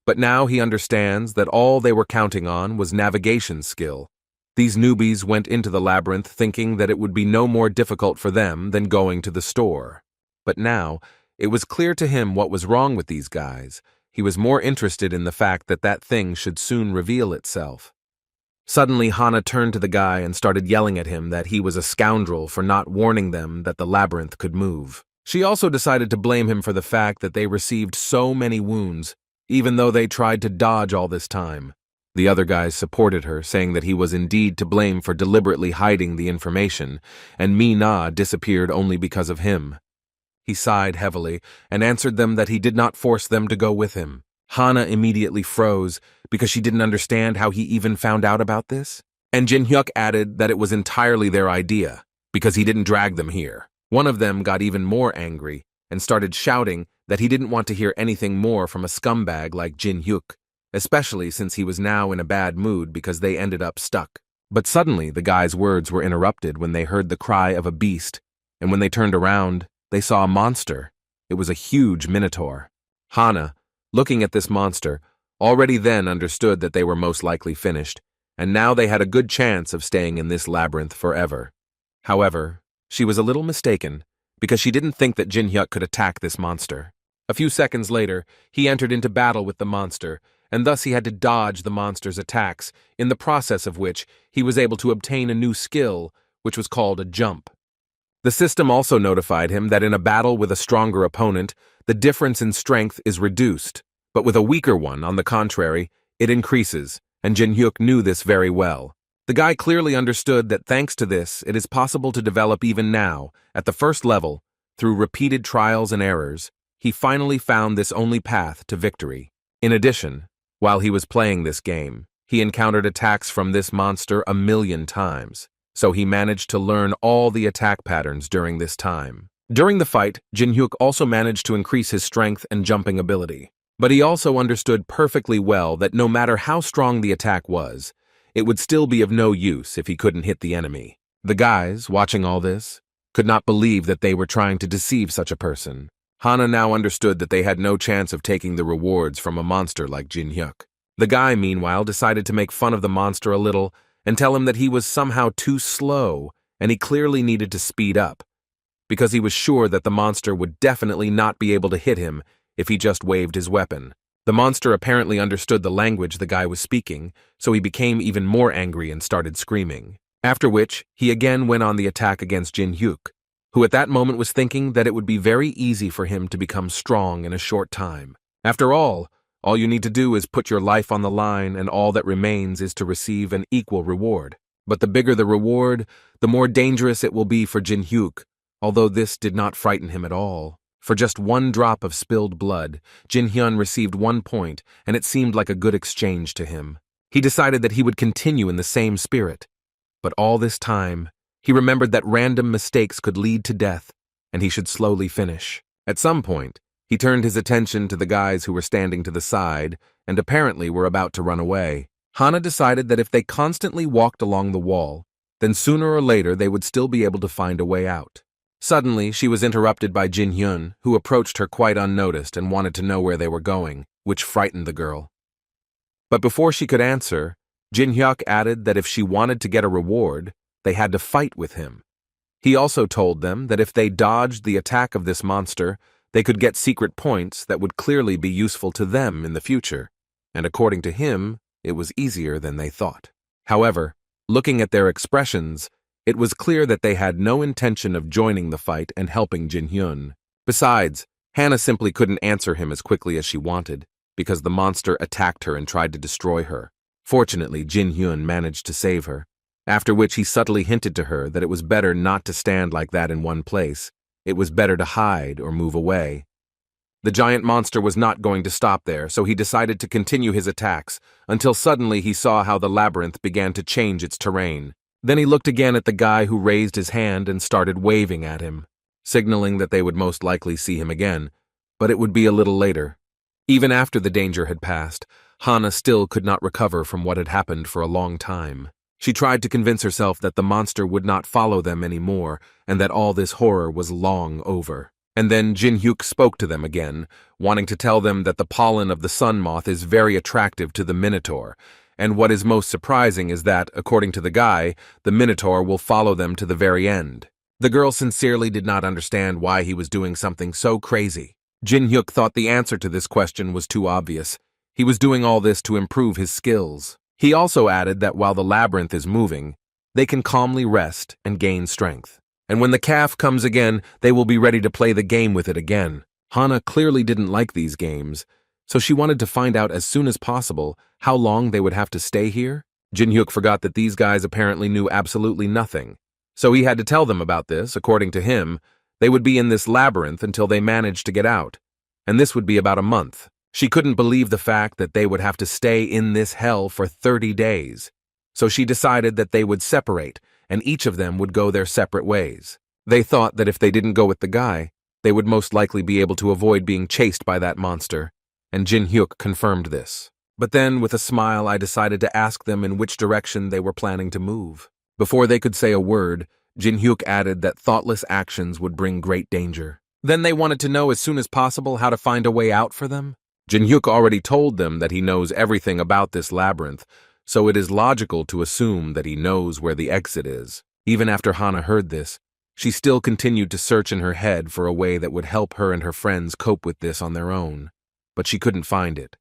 But now he understands that all they were counting on was navigation skill. These newbies went into the labyrinth thinking that it would be no more difficult for them than going to the store. But now, it was clear to him what was wrong with these guys. He was more interested in the fact that that thing should soon reveal itself. Suddenly, Hana turned to the guy and started yelling at him that he was a scoundrel for not warning them that the labyrinth could move. She also decided to blame him for the fact that they received so many wounds, even though they tried to dodge all this time. The other guys supported her, saying that he was indeed to blame for deliberately hiding the information, and Mi-na disappeared only because of him. He sighed heavily and answered them that he did not force them to go with him. Hana immediately froze because she didn't understand how he even found out about this. And Jin-hyuk added that it was entirely their idea, because he didn't drag them here. One of them got even more angry and started shouting that he didn't want to hear anything more from a scumbag like Jin-hyuk, especially since he was now in a bad mood because they ended up stuck. But suddenly the guy's words were interrupted when they heard the cry of a beast, and when they turned around, they saw a monster. It was a huge minotaur. Hana, looking at this monster, already then understood that they were most likely finished, and now they had a good chance of staying in this labyrinth forever. However, she was a little mistaken, because she didn't think that Jin-hyuk could attack this monster. A few seconds later, he entered into battle with the monster, and thus he had to dodge the monster's attacks, in the process of which he was able to obtain a new skill, which was called a jump. The system also notified him that in a battle with a stronger opponent, the difference in strength is reduced, but with a weaker one, on the contrary, it increases, and Jin-hyuk knew this very well. The guy clearly understood that thanks to this, it is possible to develop even now, at the first level, through repeated trials and errors. He finally found this only path to victory. In addition, while he was playing this game, he encountered attacks from this monster 1,000,000 times, so he managed to learn all the attack patterns during this time. During the fight, Jin-hyuk also managed to increase his strength and jumping ability. But he also understood perfectly well that no matter how strong the attack was, it would still be of no use if he couldn't hit the enemy. The guys, watching all this, could not believe that they were trying to deceive such a person. Hana now understood that they had no chance of taking the rewards from a monster like Jin-hyuk. The guy, meanwhile, decided to make fun of the monster a little and tell him that he was somehow too slow and he clearly needed to speed up, because he was sure that the monster would definitely not be able to hit him if he just waved his weapon. The monster apparently understood the language the guy was speaking, so he became even more angry and started screaming. After which, he again went on the attack against Jin-hyuk, who at that moment was thinking that it would be very easy for him to become strong in a short time. After all you need to do is put your life on the line, and all that remains is to receive an equal reward. But the bigger the reward, the more dangerous it will be for Jin-hyuk, Although this did not frighten him at all. For just one drop of spilled blood, Jin-hyun received 1 point, and it seemed like a good exchange to him. He decided that he would continue in the same spirit. But all this time, he remembered that random mistakes could lead to death, and he should slowly finish. At some point, he turned his attention to the guys who were standing to the side and apparently were about to run away. Hana decided that if they constantly walked along the wall, then sooner or later they would still be able to find a way out. Suddenly, she was interrupted by Jin-hyun, who approached her quite unnoticed and wanted to know where they were going, which frightened the girl. But before she could answer, Jin-hyuk added that if she wanted to get a reward, they had to fight with him. He also told them that if they dodged the attack of this monster, they could get secret points that would clearly be useful to them in the future, and according to him, it was easier than they thought. However, looking at their expressions, it was clear that they had no intention of joining the fight and helping Jin-hyun. Besides, Hana simply couldn't answer him as quickly as she wanted, because the monster attacked her and tried to destroy her. Fortunately, Jin-hyun managed to save her, after which he subtly hinted to her that it was better not to stand like that in one place. It was better to hide or move away. The giant monster was not going to stop there, so he decided to continue his attacks, until suddenly he saw how the labyrinth began to change its terrain. Then he looked again at the guy who raised his hand and started waving at him, signaling that they would most likely see him again, but it would be a little later. Even after the danger had passed, Hana still could not recover from what had happened for a long time. She tried to convince herself that the monster would not follow them anymore and that all this horror was long over. And then Jin-hyuk spoke to them again, wanting to tell them that the pollen of the sun moth is very attractive to the Minotaur, and what is most surprising is that, according to the guy, the Minotaur will follow them to the very end. The girl sincerely did not understand why he was doing something so crazy. Jin-hyuk thought the answer to this question was too obvious. He was doing all this to improve his skills. He also added that while the labyrinth is moving, they can calmly rest and gain strength. And when the calf comes again, they will be ready to play the game with it again. Hana clearly didn't like these games, so she wanted to find out as soon as possible how long they would have to stay here. Jin-hyuk forgot that these guys apparently knew absolutely nothing, so he had to tell them about this. According to him, they would be in this labyrinth until they managed to get out, and this would be about a month. She couldn't believe the fact that they would have to stay in this hell for 30 days, so she decided that they would separate, and each of them would go their separate ways. They thought that if they didn't go with the guy, they would most likely be able to avoid being chased by that monster, and Jin-hyuk confirmed this. But then, with a smile, I decided to ask them in which direction they were planning to move. Before they could say a word, Jin-hyuk added that thoughtless actions would bring great danger. Then they wanted to know as soon as possible how to find a way out for them. Jin-hyuk already told them that he knows everything about this labyrinth, so it is logical to assume that he knows where the exit is. Even after Hana heard this, she still continued to search in her head for a way that would help her and her friends cope with this on their own, but she couldn't find it.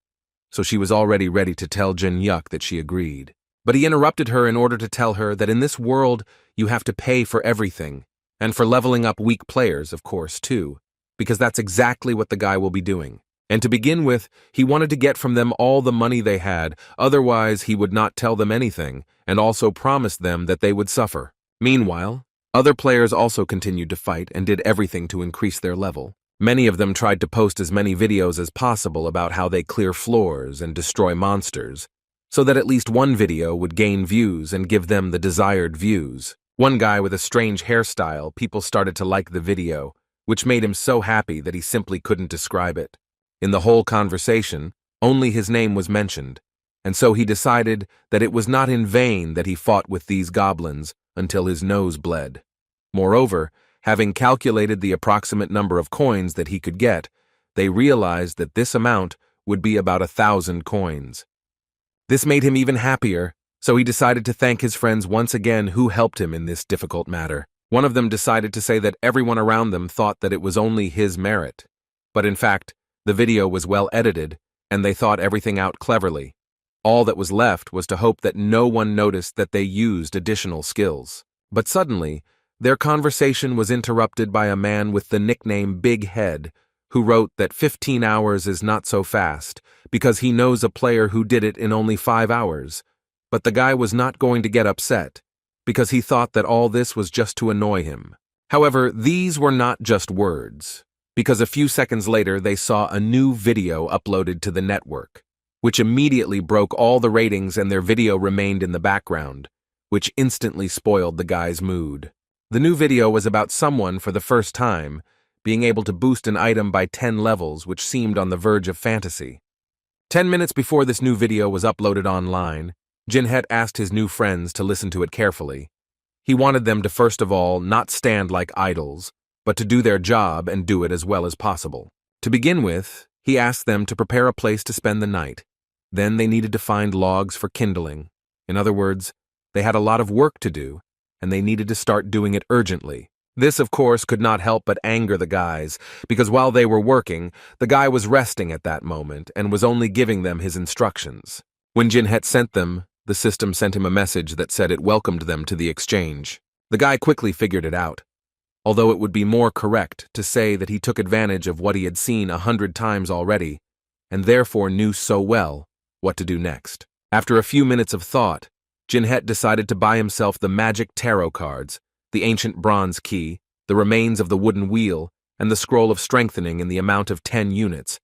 So she was already ready to tell Jin-hyuk that she agreed. But he interrupted her in order to tell her that in this world you have to pay for everything, and for leveling up weak players, of course, too, because that's exactly what the guy will be doing. And to begin with, he wanted to get from them all the money they had, otherwise he would not tell them anything, and also promised them that they would suffer. Meanwhile, other players also continued to fight and did everything to increase their level. Many of them tried to post as many videos as possible about how they clear floors and destroy monsters, so that at least one video would gain views and give them the desired views. One guy with a strange hairstyle, people started to like the video, which made him so happy that he simply couldn't describe it. In the whole conversation, only his name was mentioned, and so he decided that it was not in vain that he fought with these goblins until his nose bled. Moreover, having calculated the approximate number of coins that he could get, they realized that this amount would be about 1,000 coins. This made him even happier, so he decided to thank his friends once again who helped him in this difficult matter. One of them decided to say that everyone around them thought that it was only his merit, but in fact, the video was well edited, and they thought everything out cleverly. All that was left was to hope that no one noticed that they used additional skills. But suddenly, their conversation was interrupted by a man with the nickname Big Head, who wrote that 15 hours is not so fast, because he knows a player who did it in only 5 hours. But the guy was not going to get upset, because he thought that all this was just to annoy him. However, these were not just words, because a few seconds later they saw a new video uploaded to the network, which immediately broke all the ratings and their video remained in the background, which instantly spoiled the guy's mood. The new video was about someone, for the first time, being able to boost an item by 10 levels, which seemed on the verge of fantasy. 10 minutes before this new video was uploaded online, Jinhet asked his new friends to listen to it carefully. He wanted them to first of all not stand like idols, but to do their job and do it as well as possible. To begin with, he asked them to prepare a place to spend the night. Then they needed to find logs for kindling. In other words, they had a lot of work to do, and they needed to start doing it urgently. This, of course, could not help but anger the guys, because while they were working, the guy was resting at that moment and was only giving them his instructions. When Jinhet sent them, the system sent him a message that said it welcomed them to the exchange. The guy quickly figured it out, although it would be more correct to say that he took advantage of what he had seen 100 times already, and therefore knew so well what to do next. After a few minutes of thought, Jinhet decided to buy himself the magic tarot cards, the ancient bronze key, the remains of the wooden wheel, and the scroll of strengthening in the amount of 10 units,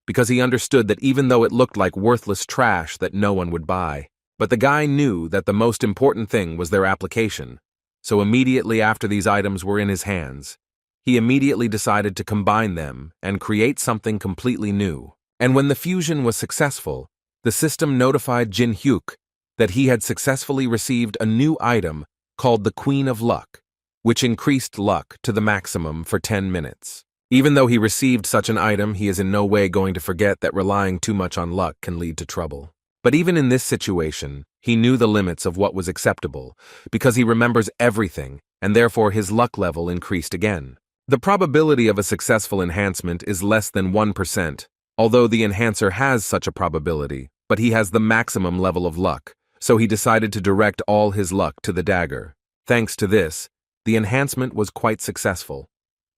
because he understood that even though it looked like worthless trash that no one would buy, but the guy knew that the most important thing was their application, so immediately after these items were in his hands, he immediately decided to combine them and create something completely new. And when the fusion was successful, the system notified Jin Hyuk that he had successfully received a new item called the Queen of Luck, which increased luck to the maximum for 10 minutes. Even though he received such an item, he is in no way going to forget that relying too much on luck can lead to trouble. But even in this situation, he knew the limits of what was acceptable, because he remembers everything, and therefore his luck level increased again. The probability of a successful enhancement is less than 1%, although the enhancer has such a probability, but he has the maximum level of luck, so he decided to direct all his luck to the dagger. Thanks to this, the enhancement was quite successful.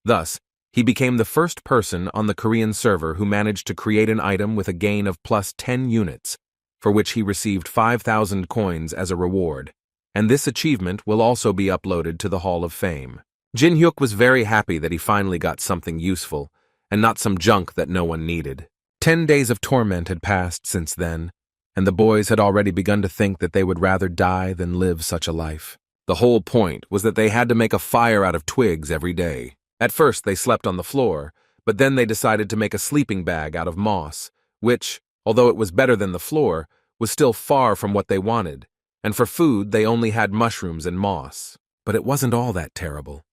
Thus, he became the first person on the Korean server who managed to create an item with a gain of plus 10 units, for which he received 5,000 coins as a reward, and this achievement will also be uploaded to the Hall of Fame. Jin Hyuk was very happy that he finally got something useful, and not some junk that no one needed. 10 days of torment had passed since then, and the boys had already begun to think that they would rather die than live such a life. The whole point was that they had to make a fire out of twigs every day. At first they slept on the floor, but then they decided to make a sleeping bag out of moss, which, although it was better than the floor, was still far from what they wanted, and for food they only had mushrooms and moss. But it wasn't all that terrible,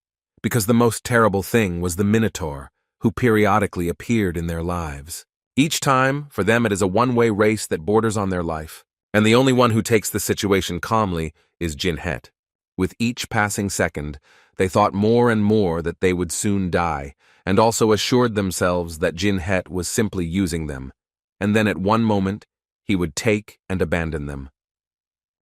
because the most terrible thing was the Minotaur, who periodically appeared in their lives. Each time, for them it is a one-way race that borders on their life, and the only one who takes the situation calmly is Jinhet. With each passing second, they thought more and more that they would soon die, and also assured themselves that Jinhet was simply using them, and then at one moment, he would take and abandon them.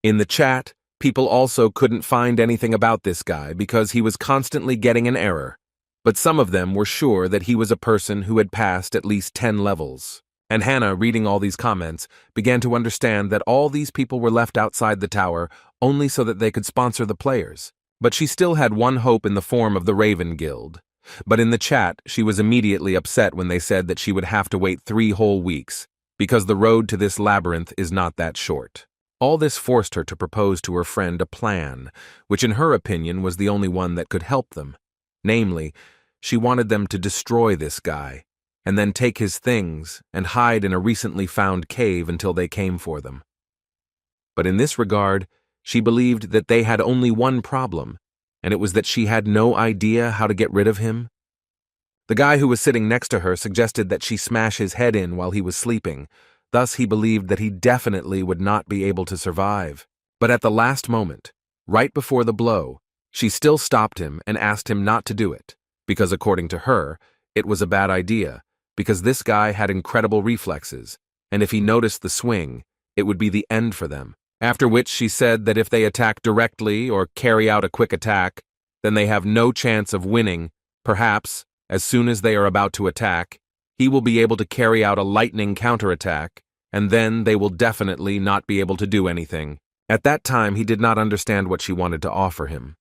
In the chat, people also couldn't find anything about this guy because he was constantly getting an error, but some of them were sure that he was a person who had passed at least 10 levels. And Hannah, reading all these comments, began to understand that all these people were left outside the tower only so that they could sponsor the players. But she still had one hope in the form of the Raven Guild. But in the chat, she was immediately upset when they said that she would have to wait 3 whole weeks, because the road to this labyrinth is not that short. All this forced her to propose to her friend a plan, which in her opinion was the only one that could help them. Namely, she wanted them to destroy this guy, and then take his things and hide in a recently found cave until they came for them. But in this regard, she believed that they had only one problem, and it was that she had no idea how to get rid of him. The guy who was sitting next to her suggested that she smash his head in while he was sleeping. Thus he believed that he definitely would not be able to survive. But at the last moment, right before the blow, she still stopped him and asked him not to do it, because according to her, it was a bad idea, because this guy had incredible reflexes, and if he noticed the swing, it would be the end for them. After which she said that if they attack directly or carry out a quick attack, then they have no chance of winning. Perhaps, as soon as they are about to attack, he will be able to carry out a lightning counterattack, and then they will definitely not be able to do anything. At that time, he did not understand what she wanted to offer him.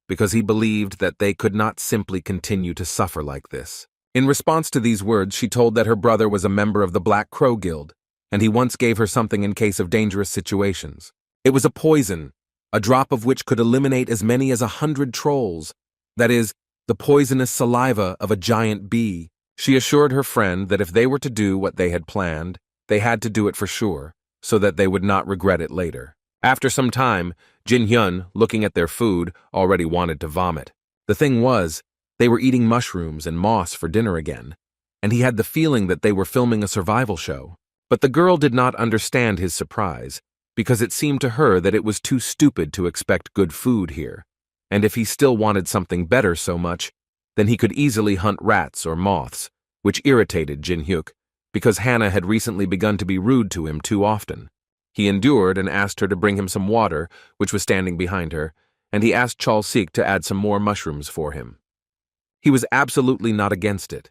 because he believed that they could not simply continue to suffer like this. In response to these words, she told that her brother was a member of the Black Crow Guild, and he once gave her something in case of dangerous situations. It was a poison, a drop of which could eliminate as many as 100 trolls, that is, the poisonous saliva of a giant bee. She assured her friend that if they were to do what they had planned, they had to do it for sure, so that they would not regret it later. After some time, Jin Hyun, looking at their food, already wanted to vomit. The thing was, they were eating mushrooms and moss for dinner again, and he had the feeling that they were filming a survival show. But the girl did not understand his surprise, because it seemed to her that it was too stupid to expect good food here, and if he still wanted something better so much, then he could easily hunt rats or moths, which irritated Jin Hyuk, because Hannah had recently begun to be rude to him too often. He endured and asked her to bring him some water, which was standing behind her, and he asked Chol Sik to add some more mushrooms for him. He was absolutely not against it,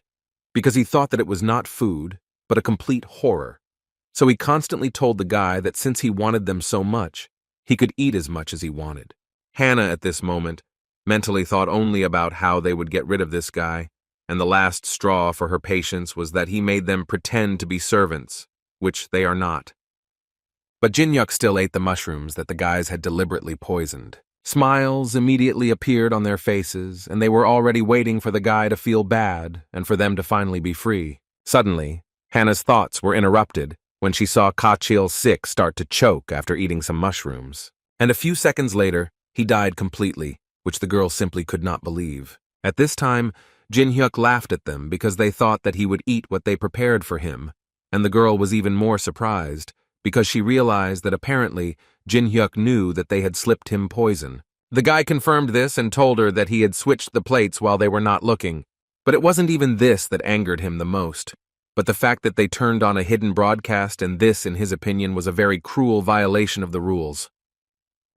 because he thought that it was not food, but a complete horror. So he constantly told the guy that since he wanted them so much, he could eat as much as he wanted. Hannah, at this moment, mentally thought only about how they would get rid of this guy, and the last straw for her patience was that he made them pretend to be servants, which they are not. But Jin Hyuk still ate the mushrooms that the guys had deliberately poisoned. Smiles immediately appeared on their faces, and they were already waiting for the guy to feel bad and for them to finally be free. Suddenly, Hannah's thoughts were interrupted when she saw Ka-chil Sik start to choke after eating some mushrooms. And a few seconds later, he died completely, which the girl simply could not believe. At this time, Jin Hyuk laughed at them because they thought that he would eat what they prepared for him, and the girl was even more surprised because she realized that apparently Jin Hyuk knew that they had slipped him poison. The guy confirmed this and told her that he had switched the plates while they were not looking, but it wasn't even this that angered him the most, but the fact that they turned on a hidden broadcast, and this, in his opinion, was a very cruel violation of the rules.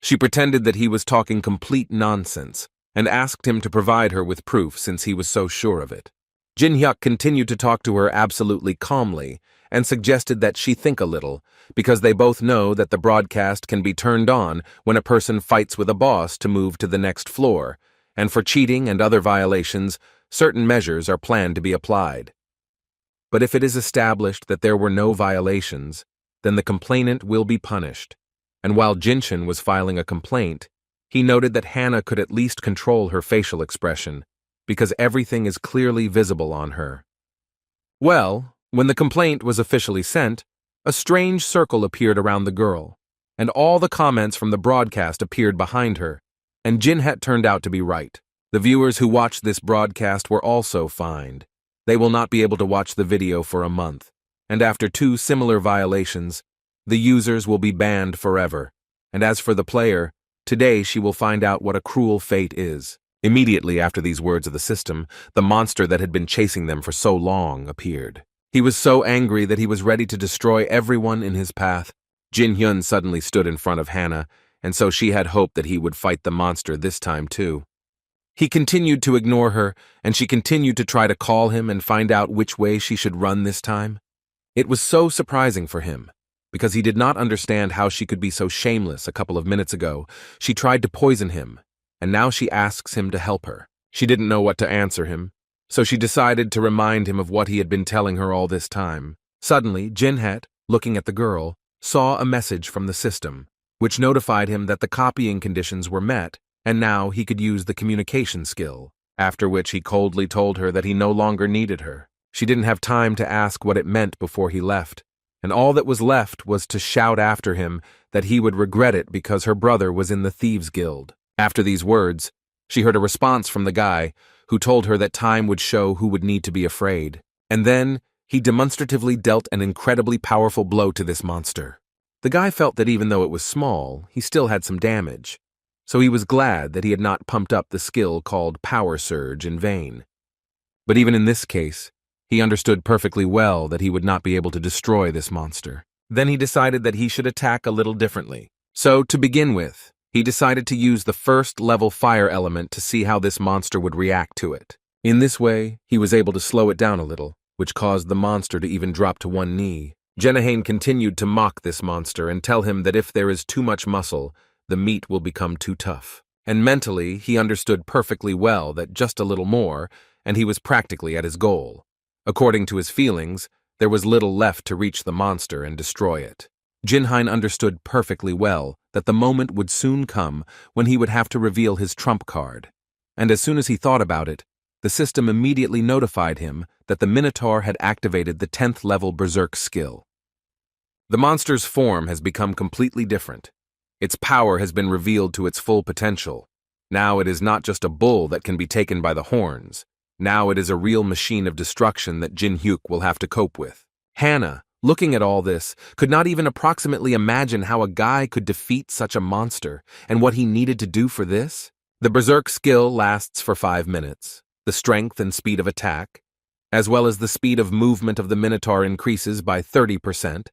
She pretended that he was talking complete nonsense and asked him to provide her with proof since he was so sure of it. Jin Hyuk continued to talk to her absolutely calmly and suggested that she think a little, because they both know that the broadcast can be turned on when a person fights with a boss to move to the next floor, and for cheating and other violations, certain measures are planned to be applied. But if it is established that there were no violations, then the complainant will be punished. And while Jinshin was filing a complaint, he noted that Hannah could at least control her facial expression, because everything is clearly visible on her. Well, when the complaint was officially sent, a strange circle appeared around the girl, and all the comments from the broadcast appeared behind her, and Jinhet turned out to be right. The viewers who watched this broadcast were also fined. They will not be able to watch the video for a month, and after 2 similar violations, the users will be banned forever. And as for the player, today she will find out what a cruel fate is. Immediately after these words of the system, the monster that had been chasing them for so long appeared. He was so angry that he was ready to destroy everyone in his path. Jin Hyun suddenly stood in front of Hannah, and so she had hoped that he would fight the monster this time too. He continued to ignore her, and she continued to try to call him and find out which way she should run this time. It was so surprising for him, because he did not understand how she could be so shameless. A couple of minutes ago, she tried to poison him, and now she asks him to help her. She didn't know what to answer him, so she decided to remind him of what he had been telling her all this time. Suddenly, Jinhet, looking at the girl, saw a message from the system, which notified him that the copying conditions were met, and now he could use the communication skill, after which he coldly told her that he no longer needed her. She didn't have time to ask what it meant before he left, and all that was left was to shout after him that he would regret it because her brother was in the Thieves' Guild. After these words, she heard a response from the guy, who told her that time would show who would need to be afraid. And then, he demonstratively dealt an incredibly powerful blow to this monster. The guy felt that even though it was small, he still had some damage, so he was glad that he had not pumped up the skill called Power Surge in vain. But even in this case, he understood perfectly well that he would not be able to destroy this monster. Then he decided that he should attack a little differently. So, to begin with, he decided to use the first-level fire element to see how this monster would react to it. In this way, he was able to slow it down a little, which caused the monster to even drop to one knee. Jenahane continued to mock this monster and tell him that if there is too much muscle, the meat will become too tough. And mentally, he understood perfectly well that just a little more, and he was practically at his goal. According to his feelings, there was little left to reach the monster and destroy it. Jinhine understood perfectly well that the moment would soon come when he would have to reveal his trump card. And as soon as he thought about it, the system immediately notified him that the Minotaur had activated the 10th level Berserk skill. The monster's form has become completely different. Its power has been revealed to its full potential. Now it is not just a bull that can be taken by the horns. Now it is a real machine of destruction that Jin Hyuk will have to cope with. Hannah, looking at all this, could not even approximately imagine how a guy could defeat such a monster and what he needed to do for this. The Berserk skill lasts for 5 minutes. The strength and speed of attack, as well as the speed of movement of the Minotaur, increases by 30%.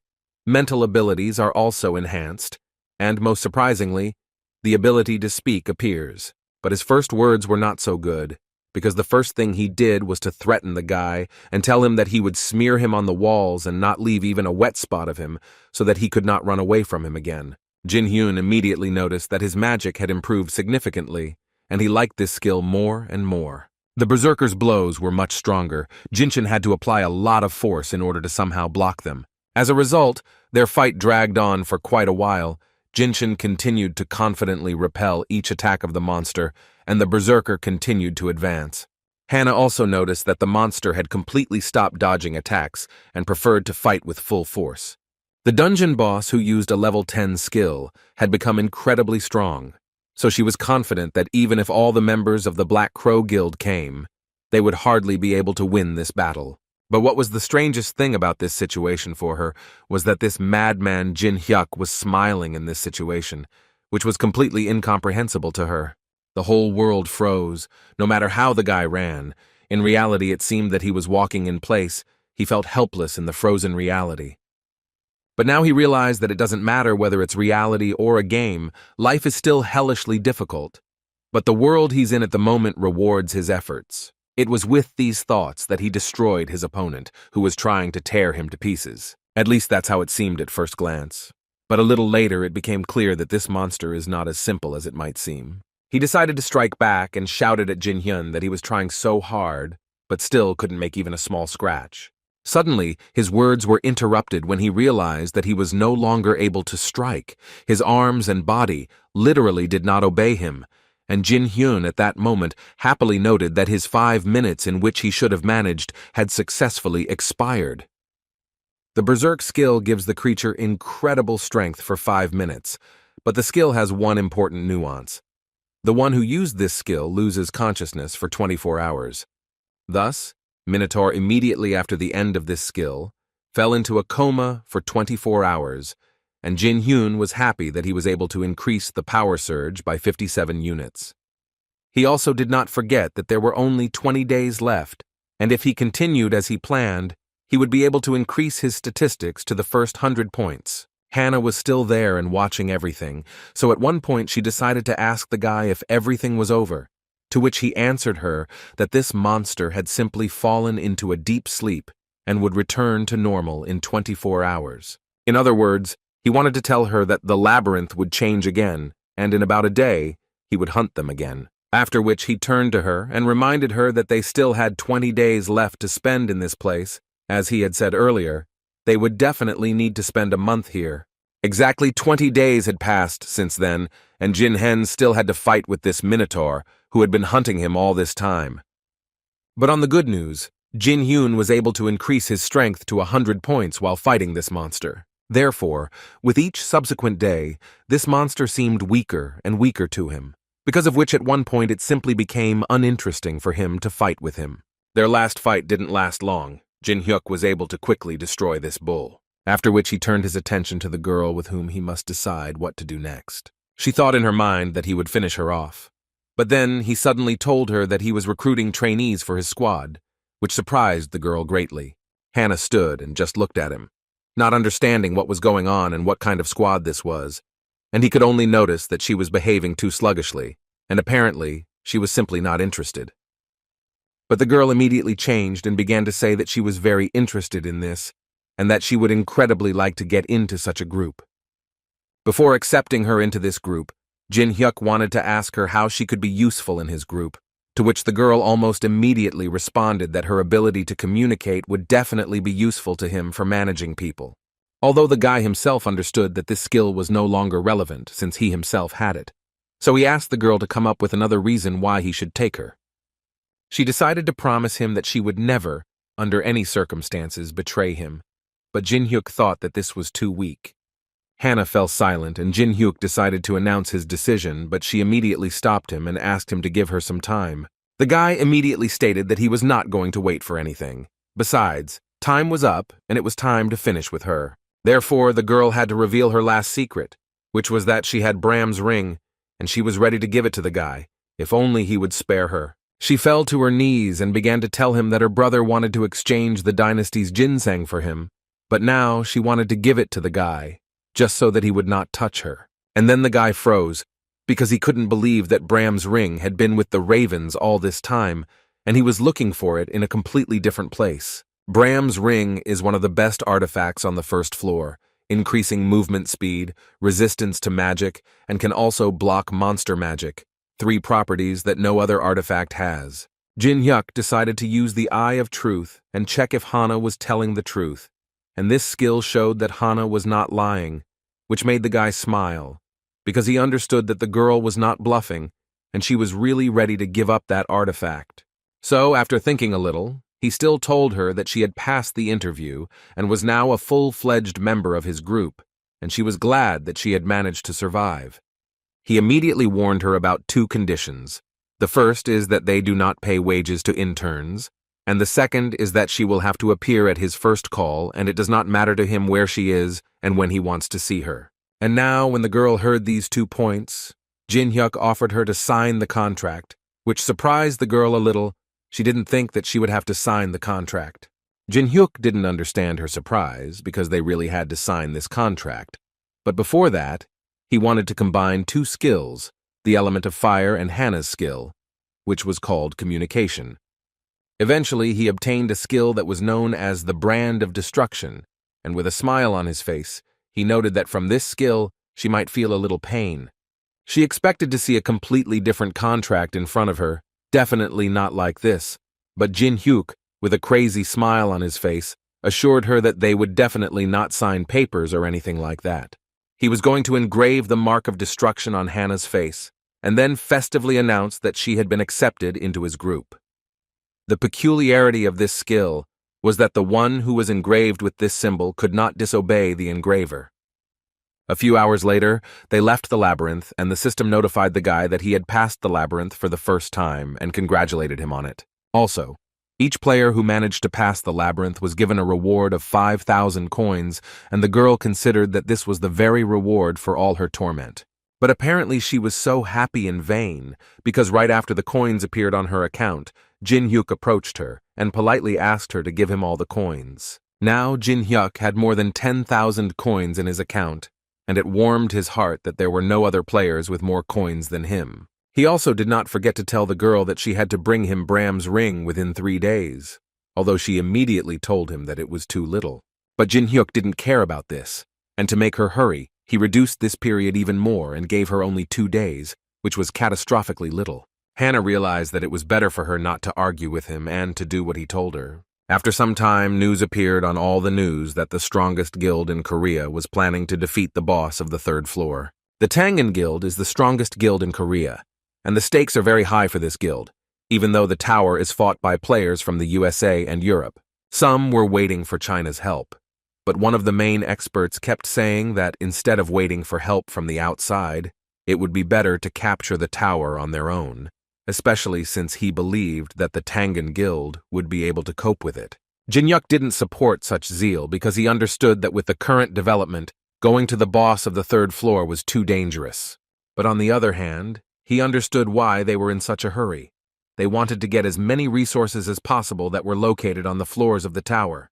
Mental abilities are also enhanced, and most surprisingly, the ability to speak appears. But his first words were not so good, because the first thing he did was to threaten the guy and tell him that he would smear him on the walls and not leave even a wet spot of him so that he could not run away from him again. Jin Hyun immediately noticed that his magic had improved significantly, and he liked this skill more and more. The Berserker's blows were much stronger. Jinshin had to apply a lot of force in order to somehow block them. As a result, their fight dragged on for quite a while. Jinshin continued to confidently repel each attack of the monster, and the Berserker continued to advance. Hannah also noticed that the monster had completely stopped dodging attacks and preferred to fight with full force. The dungeon boss, who used a level 10 skill, had become incredibly strong, so she was confident that even if all the members of the Black Crow Guild came, they would hardly be able to win this battle. But what was the strangest thing about this situation for her was that this madman Jin Hyuk was smiling in this situation, which was completely incomprehensible to her. The whole world froze, no matter how the guy ran. In reality, it seemed that he was walking in place. He felt helpless in the frozen reality. But now he realized that it doesn't matter whether it's reality or a game, life is still hellishly difficult. But the world he's in at the moment rewards his efforts. It was with these thoughts that he destroyed his opponent, who was trying to tear him to pieces. At least that's how it seemed at first glance. But a little later it became clear that this monster is not as simple as it might seem. He decided to strike back and shouted at Jin Hyun that he was trying so hard, but still couldn't make even a small scratch. Suddenly, his words were interrupted when he realized that he was no longer able to strike. His arms and body literally did not obey him, and Jin Hyun at that moment happily noted that his 5 minutes in which he should have managed had successfully expired. The Berserk skill gives the creature incredible strength for 5 minutes, but the skill has one important nuance. The one who used this skill loses consciousness for 24 hours. Thus, Minotaur immediately after the end of this skill fell into a coma for 24 hours, and Jin Hyun was happy that he was able to increase the power surge by 57 units. He also did not forget that there were only 20 days left, and if he continued as he planned, he would be able to increase his statistics to the first 100 points. Hannah was still there and watching everything, so at one point she decided to ask the guy if everything was over, to which he answered her that this monster had simply fallen into a deep sleep and would return to normal in 24 hours. In other words, he wanted to tell her that the labyrinth would change again, and in about a day, he would hunt them again. After which he turned to her and reminded her that they still had 20 days left to spend in this place. As he had said earlier, they would definitely need to spend a month here. Exactly 20 days had passed since then, and Jin Hen still had to fight with this Minotaur, who had been hunting him all this time. But on the good news, Jin Hyun was able to increase his strength to 100 points while fighting this monster. Therefore, with each subsequent day, this monster seemed weaker and weaker to him, because of which at one point it simply became uninteresting for him to fight with him. Their last fight didn't last long. Jin Hyuk was able to quickly destroy this bull, after which he turned his attention to the girl with whom he must decide what to do next. She thought in her mind that he would finish her off, but then he suddenly told her that he was recruiting trainees for his squad, which surprised the girl greatly. Hannah stood and just looked at him, not understanding what was going on and what kind of squad this was, and he could only notice that she was behaving too sluggishly, and apparently she was simply not interested. But the girl immediately changed and began to say that she was very interested in this, and that she would incredibly like to get into such a group. Before accepting her into this group, Jin Hyuk wanted to ask her how she could be useful in his group, to which the girl almost immediately responded that her ability to communicate would definitely be useful to him for managing people. Although the guy himself understood that this skill was no longer relevant since he himself had it. So he asked the girl to come up with another reason why he should take her. She decided to promise him that she would never, under any circumstances, betray him, but Jin Hyuk thought that this was too weak. Hannah fell silent, and Jin Hyuk decided to announce his decision, but she immediately stopped him and asked him to give her some time. The guy immediately stated that he was not going to wait for anything. Besides, time was up, and it was time to finish with her. Therefore, the girl had to reveal her last secret, which was that she had Bram's ring, and she was ready to give it to the guy, if only he would spare her. She fell to her knees and began to tell him that her brother wanted to exchange the dynasty's ginseng for him, but now she wanted to give it to the guy, just so that he would not touch her. And then the guy froze, because he couldn't believe that Bram's ring had been with the ravens all this time, and he was looking for it in a completely different place. Bram's ring is one of the best artifacts on the first floor, increasing movement speed, resistance to magic, and can also block monster magic, 3 properties that no other artifact has. Jin Hyuk decided to use the Eye of Truth and check if Hana was telling the truth, and this skill showed that Hana was not lying, which made the guy smile, because he understood that the girl was not bluffing, and she was really ready to give up that artifact. So, after thinking a little, he still told her that she had passed the interview and was now a full-fledged member of his group, and she was glad that she had managed to survive. He immediately warned her about 2 conditions. The first is that they do not pay wages to interns, and the second is that she will have to appear at his first call, and it does not matter to him where she is and when he wants to see her. And now, when the girl heard these 2 points, Jin Hyuk offered her to sign the contract, which surprised the girl a little. She didn't think that she would have to sign the contract. Jin Hyuk didn't understand her surprise because they really had to sign this contract. But before that, he wanted to combine 2 skills, the element of fire and Hannah's skill, which was called communication. Eventually, he obtained a skill that was known as the Brand of Destruction, and with a smile on his face, he noted that from this skill, she might feel a little pain. She expected to see a completely different contract in front of her, definitely not like this, but Jin Hyuk, with a crazy smile on his face, assured her that they would definitely not sign papers or anything like that. He was going to engrave the mark of destruction on Hannah's face, and then festively announce that she had been accepted into his group. The peculiarity of this skill was that the one who was engraved with this symbol could not disobey the engraver. A few hours later, they left the labyrinth, and the system notified the guy that he had passed the labyrinth for the first time and congratulated him on it. Also, each player who managed to pass the labyrinth was given a reward of 5,000 coins, and the girl considered that this was the very reward for all her torment. But apparently she was so happy in vain, because right after the coins appeared on her account, Jin Hyuk approached her and politely asked her to give him all the coins. Now Jin Hyuk had more than 10,000 coins in his account, and it warmed his heart that there were no other players with more coins than him. He also did not forget to tell the girl that she had to bring him Bram's ring within 3 days, although she immediately told him that it was too little. But Jin Hyuk didn't care about this, and to make her hurry, he reduced this period even more and gave her only 2 days, which was catastrophically little. Hannah realized that it was better for her not to argue with him and to do what he told her. After some time, news appeared on all the news that the strongest guild in Korea was planning to defeat the boss of the 3rd floor. The Tangan Guild is the strongest guild in Korea, and the stakes are very high for this guild, even though the tower is fought by players from the USA and Europe. Some were waiting for China's help, but one of the main experts kept saying that instead of waiting for help from the outside, it would be better to capture the tower on their own, especially since he believed that the Tangan Guild would be able to cope with it. Jin Hyuk didn't support such zeal because he understood that with the current development, going to the boss of the 3rd floor was too dangerous. But on the other hand, he understood why they were in such a hurry. They wanted to get as many resources as possible that were located on the floors of the tower.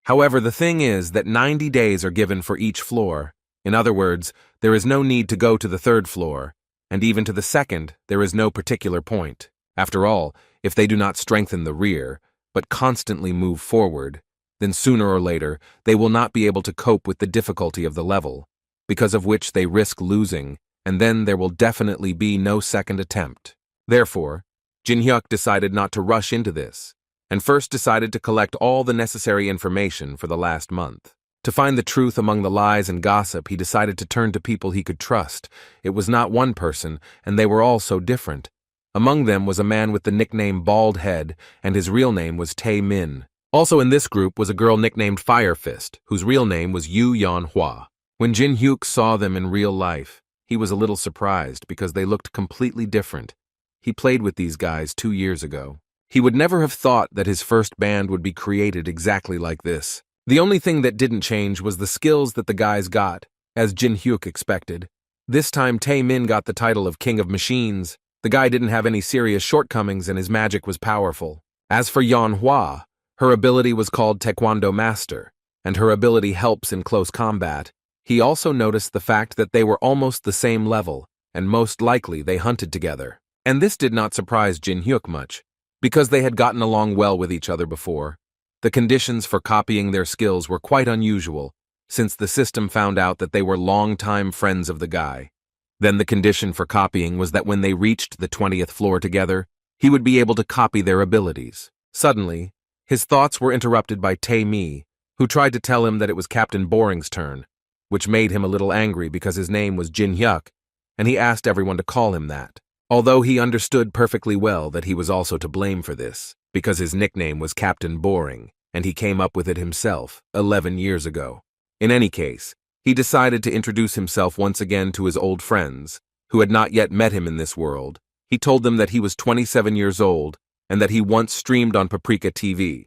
However, the thing is that 90 days are given for each floor. In other words, there is no need to go to the 3rd floor, and even to the 2nd, there is no particular point. After all, if they do not strengthen the rear, but constantly move forward, then sooner or later they will not be able to cope with the difficulty of the level, because of which they risk losing, and then there will definitely be no second attempt. Therefore, Jin Hyuk decided not to rush into this, and first decided to collect all the necessary information for the last month. To find the truth among the lies and gossip, he decided to turn to people he could trust. It was not one person, and they were all so different. Among them was a man with the nickname Bald Head, and his real name was Tae Min. Also in this group was a girl nicknamed Fire Fist, whose real name was Yu Yeon Hwa. When Jin Hyuk saw them in real life, he was a little surprised because they looked completely different. He played with these guys 2 years ago. He would never have thought that his first band would be created exactly like this. The only thing that didn't change was the skills that the guys got, as Jin Hyuk expected. This time Tae Min got the title of King of Machines. The guy didn't have any serious shortcomings and his magic was powerful. As for Yeon Hwa, her ability was called Taekwondo Master, and her ability helps in close combat. He also noticed the fact that they were almost the same level, and most likely they hunted together. And this did not surprise Jin Hyuk much, because they had gotten along well with each other before. The conditions for copying their skills were quite unusual, since the system found out that they were long-time friends of the guy. Then the condition for copying was that when they reached the 20th floor together, he would be able to copy their abilities. Suddenly, his thoughts were interrupted by Tae Mi, who tried to tell him that it was Captain Boring's turn, which made him a little angry because his name was Jin Hyuk, and he asked everyone to call him that. Although he understood perfectly well that he was also to blame for this, because his nickname was Captain Boring, and he came up with it himself 11 years ago. In any case, he decided to introduce himself once again to his old friends, who had not yet met him in this world. He told them that he was 27 years old, and that he once streamed on Paprika TV.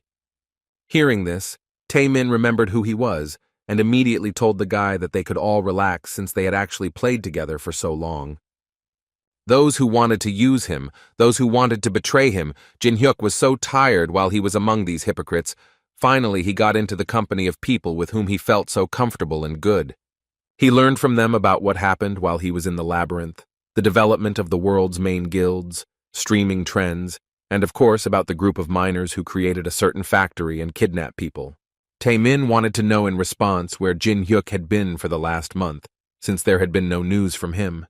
Hearing this, Tae Min remembered who he was, and immediately told the guy that they could all relax since they had actually played together for so long. Those who wanted to use him, those who wanted to betray him, Jin Hyuk was so tired while he was among these hypocrites. Finally, he got into the company of people with whom he felt so comfortable and good. He learned from them about what happened while he was in the labyrinth, the development of the world's main guilds, streaming trends, and of course about the group of miners who created a certain factory and kidnapped people. Tae Min wanted to know in response where Jin Hyuk had been for the last month, since there had been no news from him.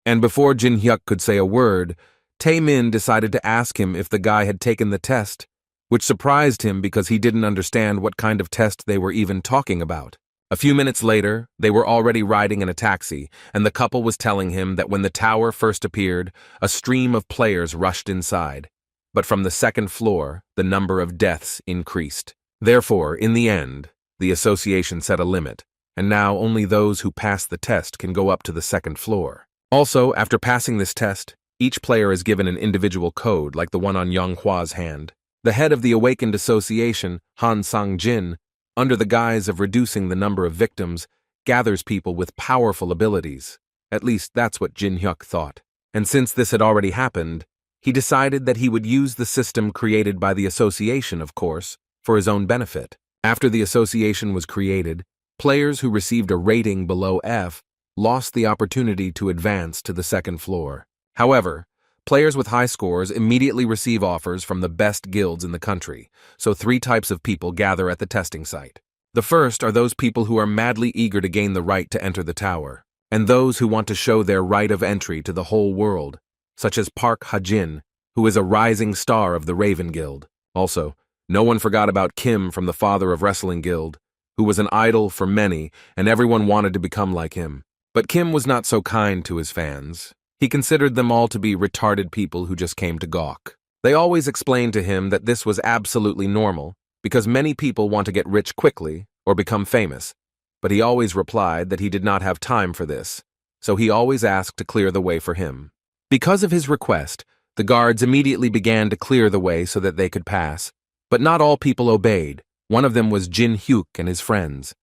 And before Jin Hyuk could say a word, Tae Min decided to ask him if the guy had taken the test, which surprised him because he didn't understand what kind of test they were even talking about. A few minutes later, they were already riding in a taxi, and the couple was telling him that when the tower first appeared, a stream of players rushed inside. But from the second floor, the number of deaths increased. Therefore, in the end, the association set a limit, and now only those who pass the test can go up to the second floor. Also, after passing this test, each player is given an individual code like the one on Yeon Hwa's hand. The head of the Awakened Association, Han Sang-jin, under the guise of reducing the number of victims, gathers people with powerful abilities. At least that's what Jin Hyuk thought. And since this had already happened, he decided that he would use the system created by the association, of course, for his own benefit. After the association was created, players who received a rating below F lost the opportunity to advance to the second floor. However, players with high scores immediately receive offers from the best guilds in the country, so 3 types of people gather at the testing site. The first are those people who are madly eager to gain the right to enter the tower, and those who want to show their right of entry to the whole world, such as Park Ha-jin, who is a rising star of the Raven Guild. Also, no one forgot about Kim from the Father of Wrestling Guild, who was an idol for many, and everyone wanted to become like him. But Kim was not so kind to his fans. He considered them all to be retarded people who just came to gawk. They always explained to him that this was absolutely normal, because many people want to get rich quickly or become famous, but he always replied that he did not have time for this, so he always asked to clear the way for him. Because of his request, the guards immediately began to clear the way so that they could pass, but not all people obeyed. One of them was Jin Hyuk and his friends.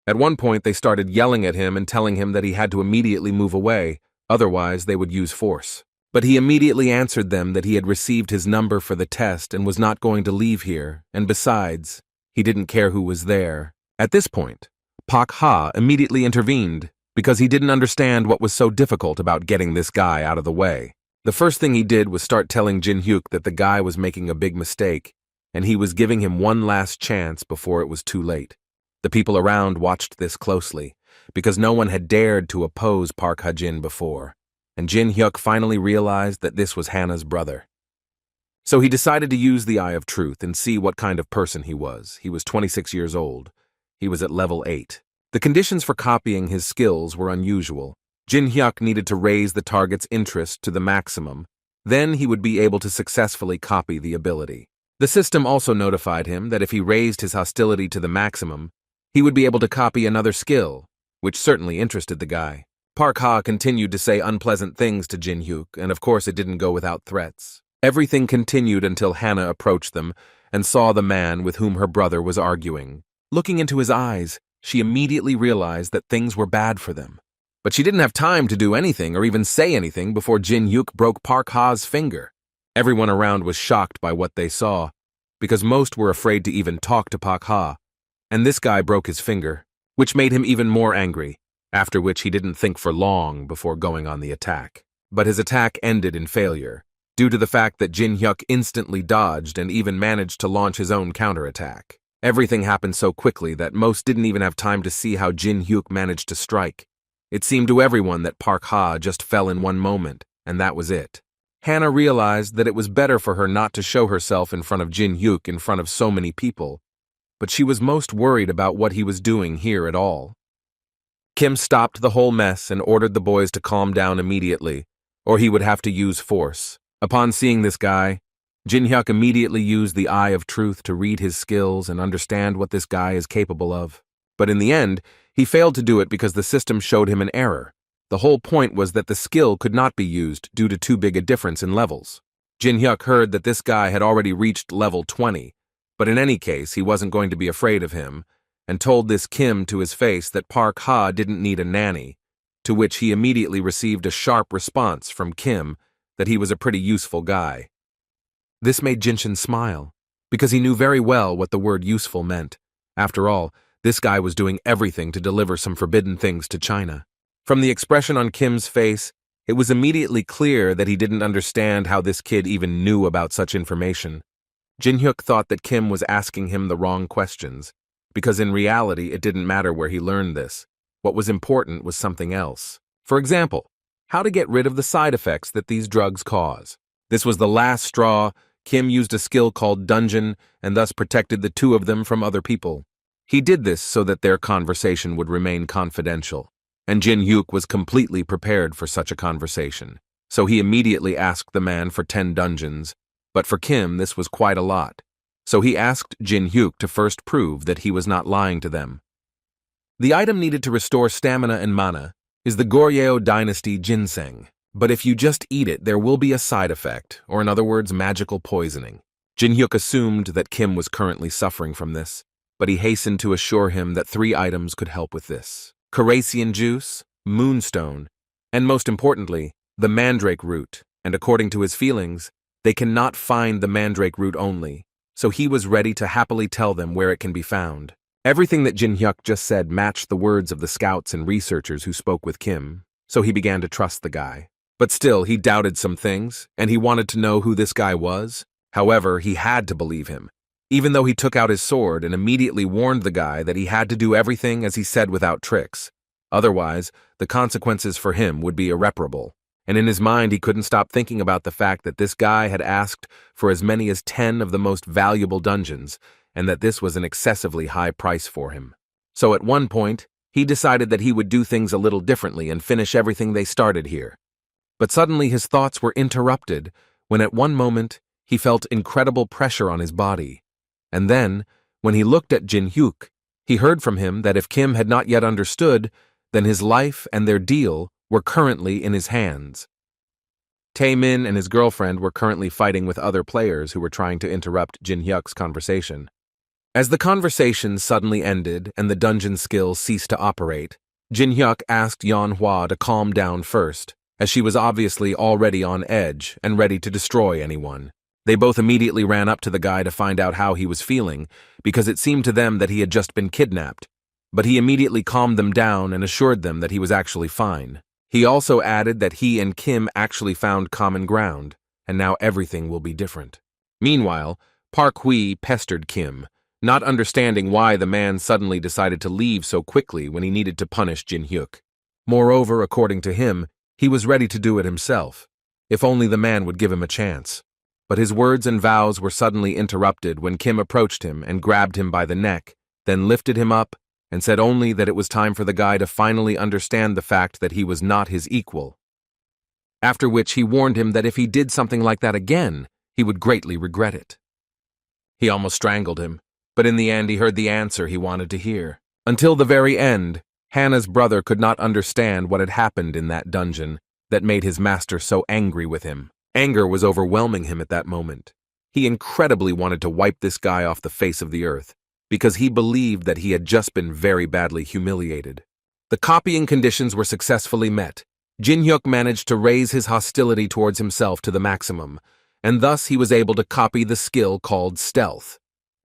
At one point, they started yelling at him and telling him that he had to immediately move away, otherwise they would use force. But he immediately answered them that he had received his number for the test and was not going to leave here, and besides, he didn't care who was there. At this point, Pak Ha immediately intervened, because he didn't understand what was so difficult about getting this guy out of the way. The first thing he did was start telling Jin Hyuk that the guy was making a big mistake, and he was giving him one last chance before it was too late. The people around watched this closely, because no one had dared to oppose Park Ha-jin before, and Jin Hyuk finally realized that this was Hannah's brother. So he decided to use the Eye of Truth and see what kind of person he was. He was 26 years old. He was at level 8. The conditions for copying his skills were unusual. Jin Hyuk needed to raise the target's interest to the maximum. Then he would be able to successfully copy the ability. The system also notified him that if he raised his hostility to the maximum, he would be able to copy another skill, which certainly interested the guy. Park Ha continued to say unpleasant things to Jin Hyuk, and of course it didn't go without threats. Everything continued until Hannah approached them and saw the man with whom her brother was arguing. Looking into his eyes, she immediately realized that things were bad for them. But she didn't have time to do anything or even say anything before Jin Hyuk broke Park Ha's finger. Everyone around was shocked by what they saw, because most were afraid to even talk to Park Ha, and this guy broke his finger, which made him even more angry, after which he didn't think for long before going on the attack. But his attack ended in failure, due to the fact that Jin Hyuk instantly dodged and even managed to launch his own counterattack. Everything happened so quickly that most didn't even have time to see how Jin Hyuk managed to strike. It seemed to everyone that Park Ha just fell in one moment, and that was it. Hannah realized that it was better for her not to show herself in front of Jin Hyuk in front of so many people, but she was most worried about what he was doing here at all. Kim stopped the whole mess and ordered the boys to calm down immediately, or he would have to use force. Upon seeing this guy, Jin Hyuk immediately used the Eye of Truth to read his skills and understand what this guy is capable of. But in the end, he failed to do it because the system showed him an error. The whole point was that the skill could not be used due to too big a difference in levels. Jin Hyuk heard that this guy had already reached level 20, but in any case, he wasn't going to be afraid of him, and told this Kim to his face that Park Ha didn't need a nanny, to which he immediately received a sharp response from Kim that he was a pretty useful guy. This made Jinshin smile, because he knew very well what the word useful meant. After all, this guy was doing everything to deliver some forbidden things to China. From the expression on Kim's face, it was immediately clear that he didn't understand how this kid even knew about such information. Jin Hyuk thought that Kim was asking him the wrong questions, because in reality it didn't matter where he learned this. What was important was something else. For example, how to get rid of the side effects that these drugs cause. This was the last straw. Kim used a skill called Dungeon and thus protected the two of them from other people. He did this so that their conversation would remain confidential, and Jin Hyuk was completely prepared for such a conversation. So he immediately asked the man for 10 dungeons, but for Kim this was quite a lot. So he asked Jin Hyuk to first prove that he was not lying to them. The item needed to restore stamina and mana is the Goryeo Dynasty Ginseng, but if you just eat it, there will be a side effect, or in other words, magical poisoning. Jin Hyuk assumed that Kim was currently suffering from this, but he hastened to assure him that 3 items could help with this: Carassian juice, moonstone, and most importantly, the mandrake root, and according to his feelings, they cannot find the mandrake root only, so he was ready to happily tell them where it can be found. Everything that Jin Hyuk just said matched the words of the scouts and researchers who spoke with Kim, so he began to trust the guy. But still, he doubted some things, and he wanted to know who this guy was. However, he had to believe him, even though he took out his sword and immediately warned the guy that he had to do everything as he said without tricks. Otherwise, the consequences for him would be irreparable. And in his mind, he couldn't stop thinking about the fact that this guy had asked for as many as 10 of the most valuable dungeons, and that this was an excessively high price for him. So at one point, he decided that he would do things a little differently and finish everything they started here. But suddenly his thoughts were interrupted when at one moment he felt incredible pressure on his body. And then, when he looked at Jin Hyuk, he heard from him that if Kim had not yet understood, then his life and their deal were currently in his hands. Tae-min and his girlfriend were currently fighting with other players who were trying to interrupt Jin Hyuk's conversation. As the conversation suddenly ended and the dungeon skill ceased to operate, Jin Hyuk asked Yeon Hwa to calm down first, as she was obviously already on edge and ready to destroy anyone. They both immediately ran up to the guy to find out how he was feeling, because it seemed to them that he had just been kidnapped. But he immediately calmed them down and assured them that he was actually fine. He also added that he and Kim actually found common ground, and now everything will be different. Meanwhile, Park Hui pestered Kim, not understanding why the man suddenly decided to leave so quickly when he needed to punish Jin-hyuk. Moreover, according to him, he was ready to do it himself, if only the man would give him a chance. But his words and vows were suddenly interrupted when Kim approached him and grabbed him by the neck, then lifted him up and said only that it was time for the guy to finally understand the fact that he was not his equal. After which he warned him that if he did something like that again, he would greatly regret it. He almost strangled him, but in the end he heard the answer he wanted to hear. Until the very end, Hannah's brother could not understand what had happened in that dungeon that made his master so angry with him. Anger was overwhelming him at that moment. He incredibly wanted to wipe this guy off the face of the earth, because he believed that he had just been very badly humiliated. The copying conditions were successfully met. Jin-hyuk managed to raise his hostility towards himself to the maximum, and thus he was able to copy the skill called stealth.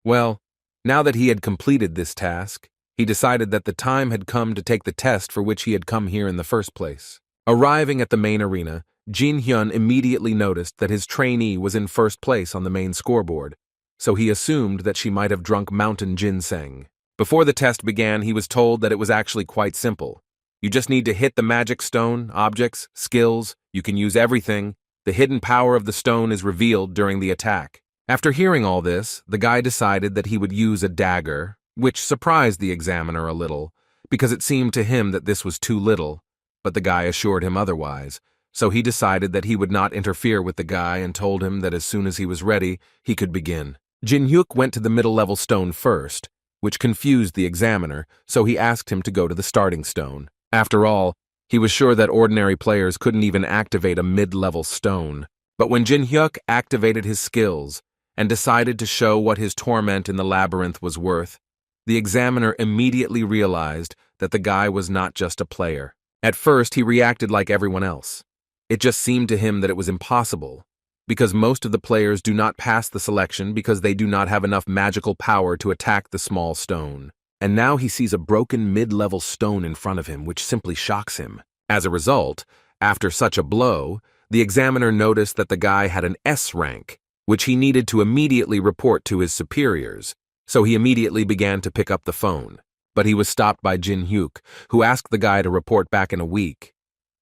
Well, now that he had completed this task, he decided that the time had come to take the test for which he had come here in the first place. Arriving at the main arena, Jin-hyun immediately noticed that his trainee was in first place on the main scoreboard, so he assumed that she might have drunk mountain ginseng. Before the test began, he was told that it was actually quite simple. You just need to hit the magic stone, objects, skills, you can use everything. The hidden power of the stone is revealed during the attack. After hearing all this, the guy decided that he would use a dagger, which surprised the examiner a little, because it seemed to him that this was too little, but the guy assured him otherwise, so he decided that he would not interfere with the guy and told him that as soon as he was ready, he could begin. Jin-hyuk went to the middle-level stone first, which confused the examiner, so he asked him to go to the starting stone. After all, he was sure that ordinary players couldn't even activate a mid-level stone. But when Jin-hyuk activated his skills and decided to show what his torment in the labyrinth was worth, the examiner immediately realized that the guy was not just a player. At first, he reacted like everyone else. It just seemed to him that it was impossible, because most of the players do not pass the selection because they do not have enough magical power to attack the small stone. And now he sees a broken mid-level stone in front of him, which simply shocks him. As a result, after such a blow, the examiner noticed that the guy had an S rank, which he needed to immediately report to his superiors, so he immediately began to pick up the phone. But he was stopped by Jin-hyuk, who asked the guy to report back in a week.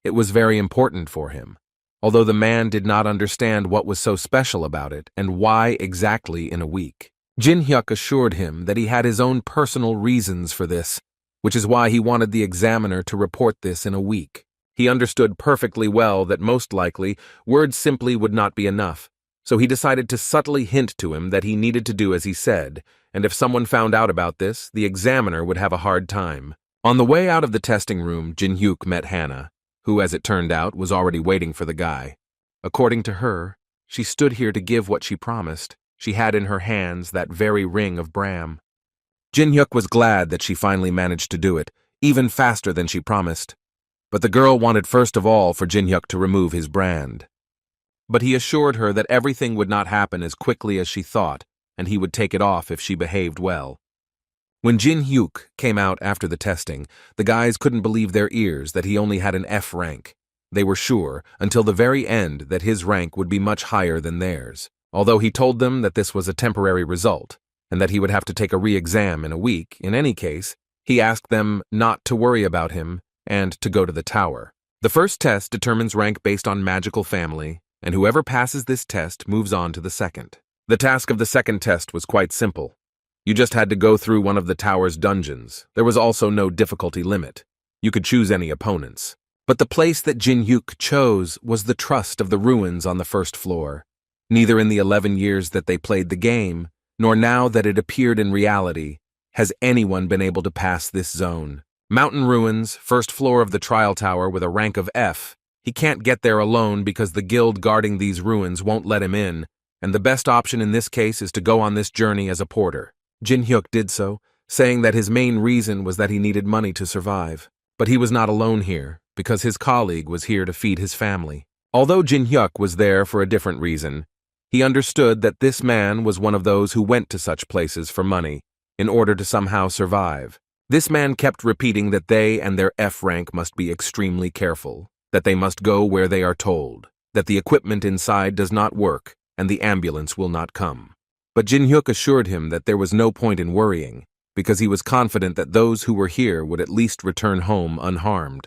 It was very important for him, although the man did not understand what was so special about it and why exactly in a week. Jin-hyuk assured him that he had his own personal reasons for this, which is why he wanted the examiner to report this in a week. He understood perfectly well that most likely words simply would not be enough, so he decided to subtly hint to him that he needed to do as he said, and if someone found out about this, the examiner would have a hard time. On the way out of the testing room, Jin-hyuk met Hannah, who, as it turned out, was already waiting for the guy. According to her, she stood here to give what she promised. She had in her hands that very ring of Bram. Jin-hyuk was glad that she finally managed to do it, even faster than she promised. But the girl wanted first of all for Jin-hyuk to remove his brand. But he assured her that everything would not happen as quickly as she thought, and he would take it off if she behaved well. When Jin-hyuk came out after the testing, the guys couldn't believe their ears that he only had an F rank. They were sure, until the very end, that his rank would be much higher than theirs. Although he told them that this was a temporary result, and that he would have to take a re-exam in a week, in any case, he asked them not to worry about him and to go to the tower. The first test determines rank based on magical family, and whoever passes this test moves on to the second. The task of the second test was quite simple. You just had to go through one of the tower's dungeons. There was also no difficulty limit. You could choose any opponents. But the place that Jin-hyuk chose was the trust of the ruins on the first floor. Neither in the 11 years that they played the game, nor now that it appeared in reality, has anyone been able to pass this zone. Mountain ruins, first floor of the trial tower with a rank of F. He can't get there alone because the guild guarding these ruins won't let him in, and the best option in this case is to go on this journey as a porter. Jin-hyuk did so, saying that his main reason was that he needed money to survive. But he was not alone here, because his colleague was here to feed his family. Although Jin-hyuk was there for a different reason, he understood that this man was one of those who went to such places for money, in order to somehow survive. This man kept repeating that they and their F rank must be extremely careful, that they must go where they are told, that the equipment inside does not work, and the ambulance will not come. But Jin Hyuk assured him that there was no point in worrying, because he was confident that those who were here would at least return home unharmed.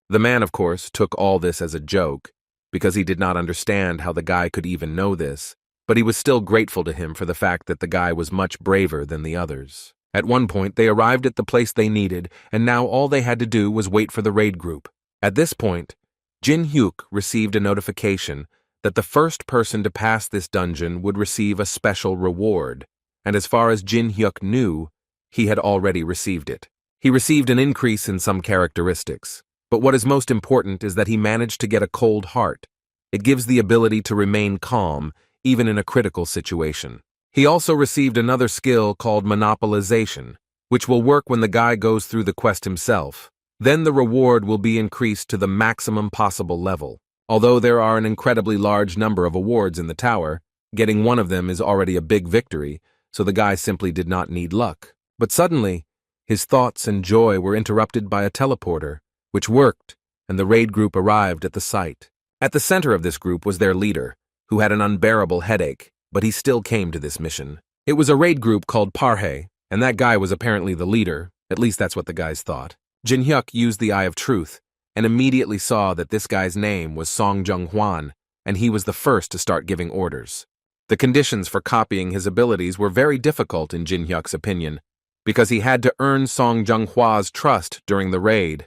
The man, of course, took all this as a joke, because he did not understand how the guy could even know this, but he was still grateful to him for the fact that the guy was much braver than the others. At one point, they arrived at the place they needed, and now all they had to do was wait for the raid group. At this point, Jin Hyuk received a notification that the first person to pass this dungeon would receive a special reward, and as far as Jin Hyuk knew, he had already received it. He received an increase in some characteristics, but what is most important is that he managed to get a cold heart. It gives the ability to remain calm, even in a critical situation. He also received another skill called monopolization, which will work when the guy goes through the quest himself. Then the reward will be increased to the maximum possible level. Although there are an incredibly large number of awards in the tower, getting one of them is already a big victory, so the guy simply did not need luck. But suddenly, his thoughts and joy were interrupted by a teleporter, which worked, and the raid group arrived at the site. At the center of this group was their leader, who had an unbearable headache, but he still came to this mission. It was a raid group called Parhe, and that guy was apparently the leader, at least that's what the guys thought. Jin Hyuk used the Eye of Truth, and immediately saw that this guy's name was Song Jung Hwan, and he was the first to start giving orders. The conditions for copying his abilities were very difficult in Jin Hyuk's opinion, because he had to earn Song Jung Hwa's trust during the raid.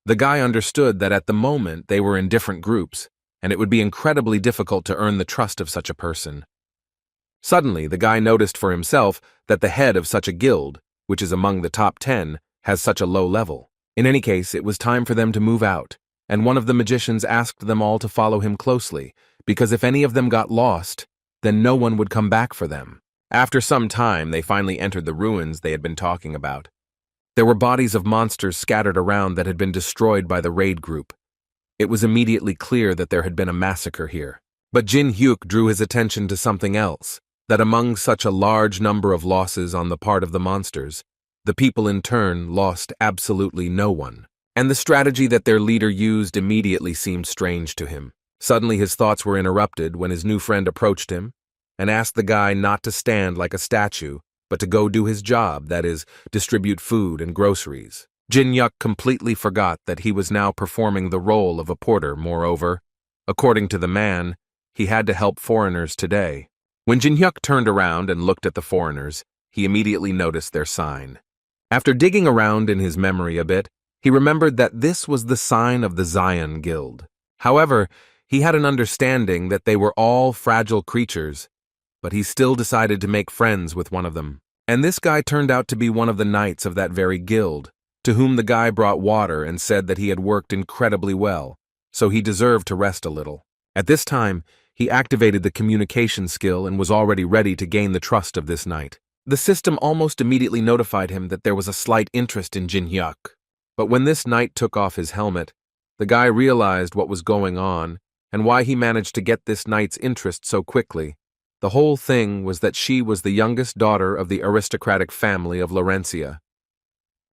The guy understood that at the moment they were in different groups, and it would be incredibly difficult to earn the trust of such a person. Suddenly, the guy noticed for himself that the head of such a guild, which is among the top 10, has such a low level. In any case, it was time for them to move out, and one of the magicians asked them all to follow him closely, because if any of them got lost, then no one would come back for them. After some time, they finally entered the ruins they had been talking about. There were bodies of monsters scattered around that had been destroyed by the raid group. It was immediately clear that there had been a massacre here. But Jin Hyuk drew his attention to something else, that among such a large number of losses on the part of the monsters, the people in turn lost absolutely no one. And the strategy that their leader used immediately seemed strange to him. Suddenly his thoughts were interrupted when his new friend approached him and asked the guy not to stand like a statue, but to go do his job, that is, distribute food and groceries. Jin Hyuk completely forgot that he was now performing the role of a porter. Moreover, according to the man, he had to help foreigners today. When Jin Hyuk turned around and looked at the foreigners, he immediately noticed their sign. After digging around in his memory a bit, he remembered that this was the sign of the Zion Guild. However, he had an understanding that they were all fragile creatures, but he still decided to make friends with one of them. And this guy turned out to be one of the knights of that very guild, to whom the guy brought water and said that he had worked incredibly well, so he deserved to rest a little. At this time, he activated the communication skill and was already ready to gain the trust of this knight. The system almost immediately notified him that there was a slight interest in Jin Hyuk. But when this knight took off his helmet, the guy realized what was going on and why he managed to get this knight's interest so quickly. The whole thing was that she was the youngest daughter of the aristocratic family of Laurentia.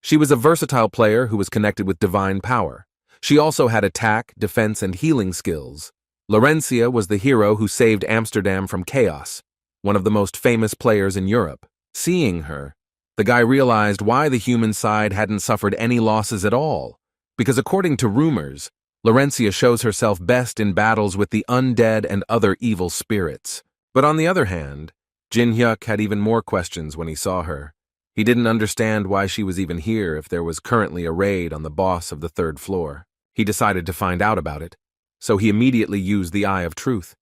She was a versatile player who was connected with divine power. She also had attack, defense, and healing skills. Laurentia was the hero who saved Amsterdam from chaos, one of the most famous players in Europe. Seeing her, the guy realized why the human side hadn't suffered any losses at all, because according to rumors, Laurentia shows herself best in battles with the undead and other evil spirits. But on the other hand, Jin Hyuk had even more questions when he saw her. He didn't understand why she was even here if there was currently a raid on the boss of the 3rd floor. He decided to find out about it, so he immediately used the Eye of Truth.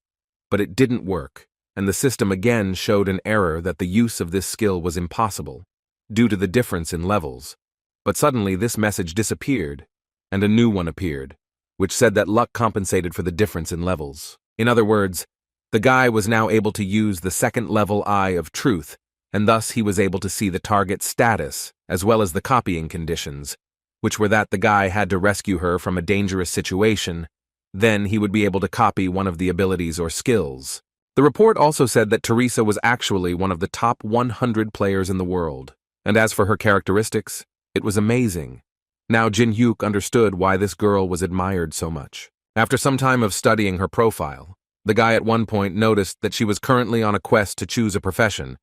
But it didn't work, and the system again showed an error that the use of this skill was impossible, due to the difference in levels. But suddenly this message disappeared, and a new one appeared, which said that luck compensated for the difference in levels. In other words, the guy was now able to use the 2nd level Eye of Truth, and thus he was able to see the target's status, as well as the copying conditions, which were that the guy had to rescue her from a dangerous situation. Then he would be able to copy one of the abilities or skills. The report also said that Teresa was actually one of the top 100 players in the world, and as for her characteristics, it was amazing. Now Jin Hyuk understood why this girl was admired so much. After some time of studying her profile, The guy at one point noticed that she was currently on a quest to choose a profession,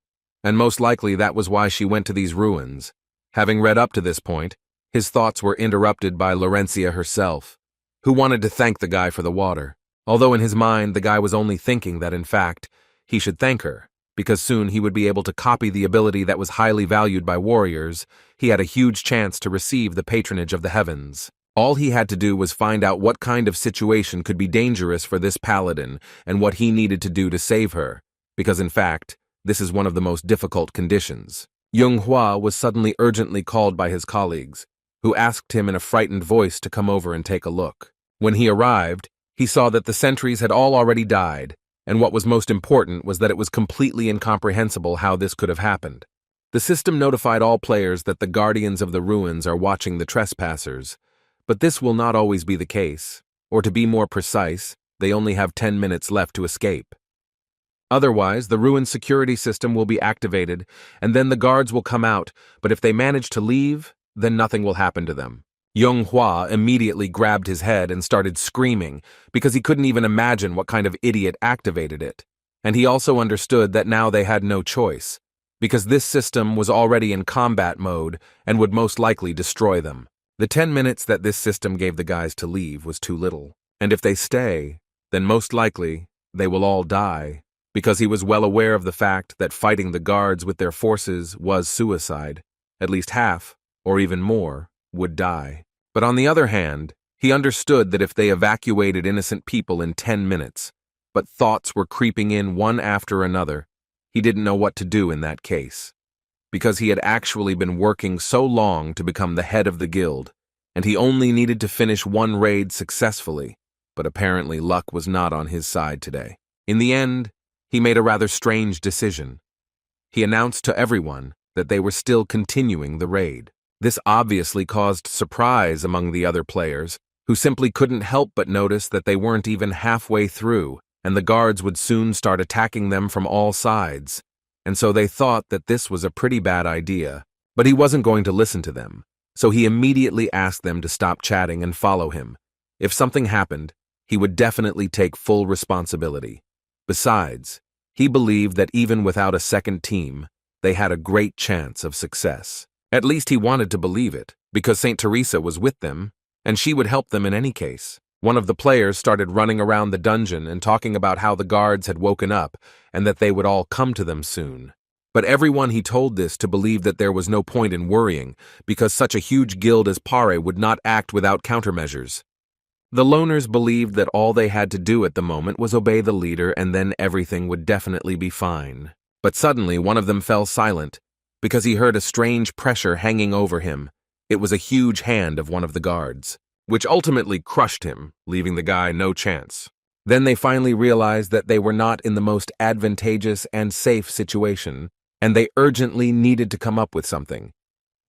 and most likely that was why she went to these ruins. Having read up to this point, his thoughts were interrupted by Laurencia herself, who wanted to thank the guy for the water, although in his mind the guy was only thinking that in fact he should thank her, because soon he would be able to copy the ability that was highly valued by warriors. He had a huge chance to receive the patronage of the heavens. All he had to do was find out what kind of situation could be dangerous for this paladin and what he needed to do to save her, because in fact, this is one of the most difficult conditions. Yonghua was suddenly urgently called by his colleagues, who asked him in a frightened voice to come over and take a look. When he arrived, he saw that the sentries had all already died, and what was most important was that it was completely incomprehensible how this could have happened. The system notified all players that the guardians of the ruins are watching the trespassers, but this will not always be the case, or to be more precise, they only have 10 minutes left to escape. Otherwise, the ruin security system will be activated, and then the guards will come out, but if they manage to leave, then nothing will happen to them. Yonghua immediately grabbed his head and started screaming, because he couldn't even imagine what kind of idiot activated it. And he also understood that now they had no choice, because this system was already in combat mode and would most likely destroy them. The 10 minutes that this system gave the guys to leave was too little, and if they stay, then most likely they will all die, because he was well aware of the fact that fighting the guards with their forces was suicide. At least half, or even more, would die. But on the other hand, he understood that if they evacuated innocent people in 10 minutes, but thoughts were creeping in one after another, he didn't know what to do in that case. Because he had actually been working so long to become the head of the guild, and he only needed to finish one raid successfully, but apparently luck was not on his side today. In the end, he made a rather strange decision. He announced to everyone that they were still continuing the raid. This obviously caused surprise among the other players, who simply couldn't help but notice that they weren't even halfway through, and the guards would soon start attacking them from all sides. And so they thought that this was a pretty bad idea, but he wasn't going to listen to them, so he immediately asked them to stop chatting and follow him. If something happened, he would definitely take full responsibility. Besides, he believed that even without a second team, they had a great chance of success. At least he wanted to believe it, because Saint Teresa was with them, and she would help them in any case. One of the players started running around the dungeon and talking about how the guards had woken up and that they would all come to them soon. But everyone he told this to believe that there was no point in worrying, because such a huge guild as Pare would not act without countermeasures. The loners believed that all they had to do at the moment was obey the leader and then everything would definitely be fine. But suddenly one of them fell silent, because he heard a strange pressure hanging over him. It was a huge hand of one of the guards, which ultimately crushed him, leaving the guy no chance. Then they finally realized that they were not in the most advantageous and safe situation, and they urgently needed to come up with something.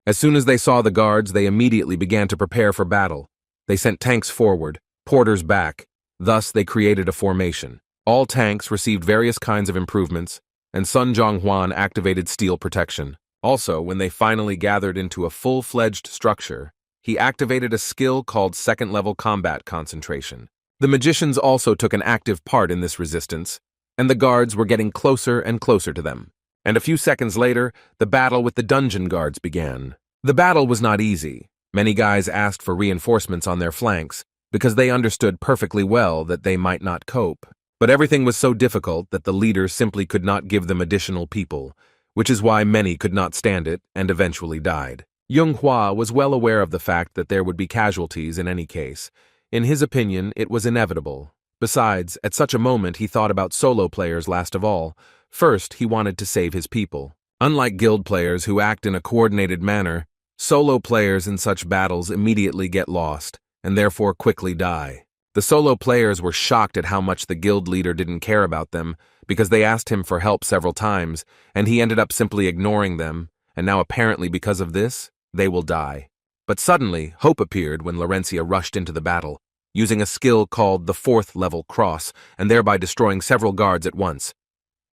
As soon as they saw the guards, they immediately began to prepare for battle. They sent tanks forward, porters back, thus they created a formation. All tanks received various kinds of improvements, and Sun Zhonghuan activated steel protection. Also, when they finally gathered into a full-fledged structure, he activated a skill called second-level combat concentration. The magicians also took an active part in this resistance, and the guards were getting closer and closer to them. And a few seconds later, the battle with the dungeon guards began. The battle was not easy. Many guys asked for reinforcements on their flanks, because they understood perfectly well that they might not cope. But everything was so difficult that the leader simply could not give them additional people, which is why many could not stand it and eventually died. Yonghua was well aware of the fact that there would be casualties in any case. In his opinion, it was inevitable. Besides, at such a moment he thought about solo players last of all. First, he wanted to save his people. Unlike guild players who act in a coordinated manner, solo players in such battles immediately get lost, and therefore quickly die. The solo players were shocked at how much the guild leader didn't care about them, because they asked him for help several times, and he ended up simply ignoring them, and now apparently because of this, they will die. But suddenly, hope appeared when Laurencia rushed into the battle, using a skill called the 4th level cross, and thereby destroying several guards at once.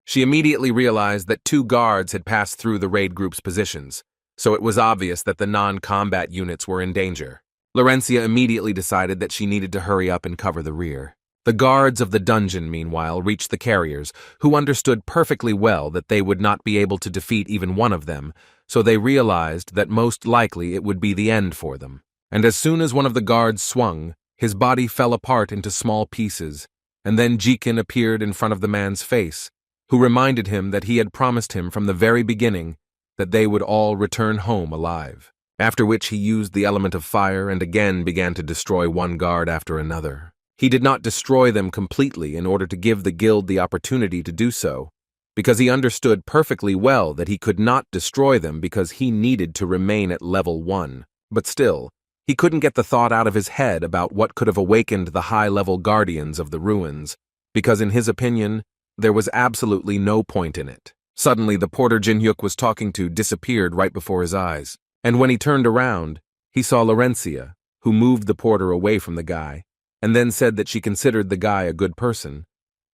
She immediately realized that 2 guards had passed through the raid group's positions, so it was obvious that the non-combat units were in danger. Laurencia immediately decided that she needed to hurry up and cover the rear. The guards of the dungeon, meanwhile, reached the carriers, who understood perfectly well that they would not be able to defeat even one of them, so they realized that most likely it would be the end for them. And as soon as one of the guards swung, his body fell apart into small pieces, and then Jikin appeared in front of the man's face, who reminded him that he had promised him from the very beginning that they would all return home alive. After which he used the element of fire and again began to destroy one guard after another. He did not destroy them completely in order to give the guild the opportunity to do so, because he understood perfectly well that he could not destroy them because he needed to remain at level 1. But still, he couldn't get the thought out of his head about what could have awakened the high-level guardians of the ruins, because in his opinion, there was absolutely no point in it. Suddenly, the porter Jin-hyuk was talking to disappeared right before his eyes, and when he turned around, he saw Laurencia, who moved the porter away from the guy, and then said that she considered the guy a good person,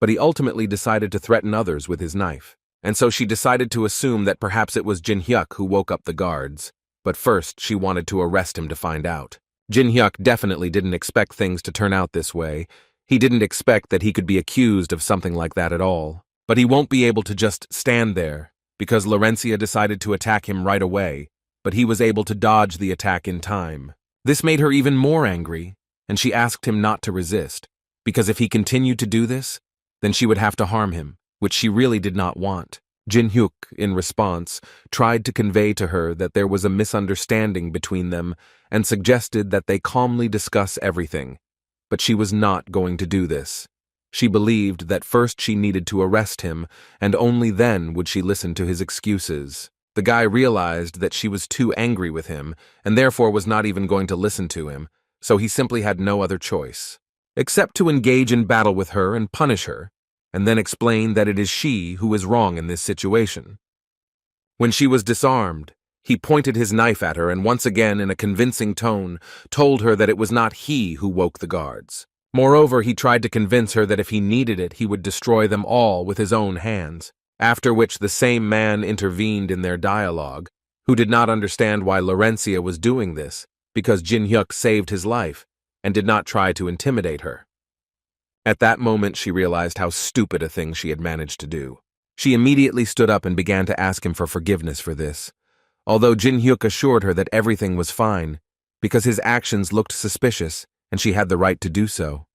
but he ultimately decided to threaten others with his knife, and so she decided to assume that perhaps it was Jin-hyuk who woke up the guards, but first she wanted to arrest him to find out. Jin-hyuk definitely didn't expect things to turn out this way. He didn't expect that he could be accused of something like that at all. But he won't be able to just stand there, because Laurencia decided to attack him right away, but he was able to dodge the attack in time. This made her even more angry, and she asked him not to resist, because if he continued to do this, then she would have to harm him, which she really did not want. Jin-hyuk, in response, tried to convey to her that there was a misunderstanding between them and suggested that they calmly discuss everything, but she was not going to do this. She believed that first she needed to arrest him, and only then would she listen to his excuses. The guy realized that she was too angry with him, and therefore was not even going to listen to him, so he simply had no other choice, except to engage in battle with her and punish her, and then explain that it is she who is wrong in this situation. When she was disarmed, he pointed his knife at her and once again, in a convincing tone, told her that it was not he who woke the guards. Moreover, he tried to convince her that if he needed it, he would destroy them all with his own hands, after which the same man intervened in their dialogue, who did not understand why Laurencia was doing this, because Jin-hyuk saved his life, and did not try to intimidate her. At that moment, she realized how stupid a thing she had managed to do. She immediately stood up and began to ask him for forgiveness for this, although Jin-hyuk assured her that everything was fine, because his actions looked suspicious, and she had the right to do so.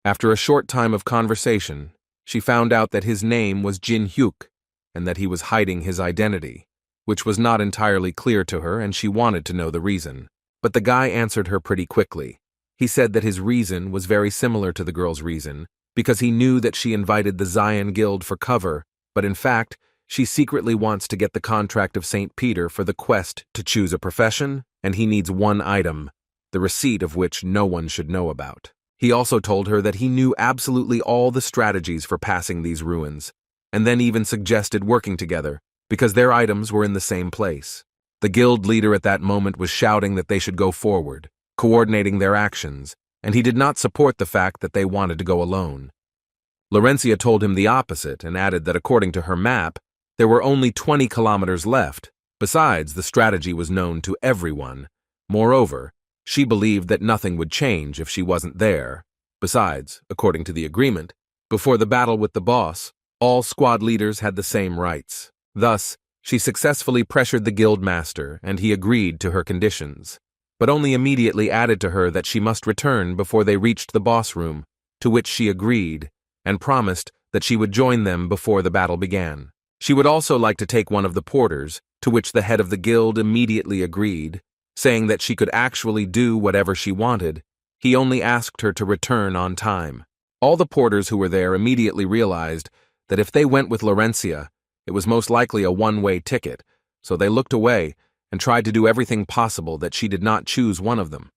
After a short time of conversation, she found out that his name was Jin-hyuk, and that he was hiding his identity, which was not entirely clear to her, and she wanted to know the reason. But the guy answered her pretty quickly. He said that his reason was very similar to the girl's reason, because he knew that she invited the Zion Guild for cover, but in fact, she secretly wants to get the contract of St. Peter for the quest to choose a profession, and he needs one item, the receipt of which no one should know about. He also told her that he knew absolutely all the strategies for passing these ruins, and then even suggested working together, because their items were in the same place. The guild leader at that moment was shouting that they should go forward, coordinating their actions, and he did not support the fact that they wanted to go alone. Laurencia told him the opposite and added that according to her map, there were only 20 kilometers left. Besides, the strategy was known to everyone. Moreover, she believed that nothing would change if she wasn't there. Besides, according to the agreement, before the battle with the boss, all squad leaders had the same rights. Thus, she successfully pressured the guild master, and he agreed to her conditions, but only immediately added to her that she must return before they reached the boss room, to which she agreed, and promised that she would join them before the battle began. She would also like to take one of the porters, to which the head of the guild immediately agreed, saying that she could actually do whatever she wanted. He only asked her to return on time. All the porters who were there immediately realized that if they went with Laurencia, it was most likely a one-way ticket, so they looked away and tried to do everything possible that she did not choose one of them.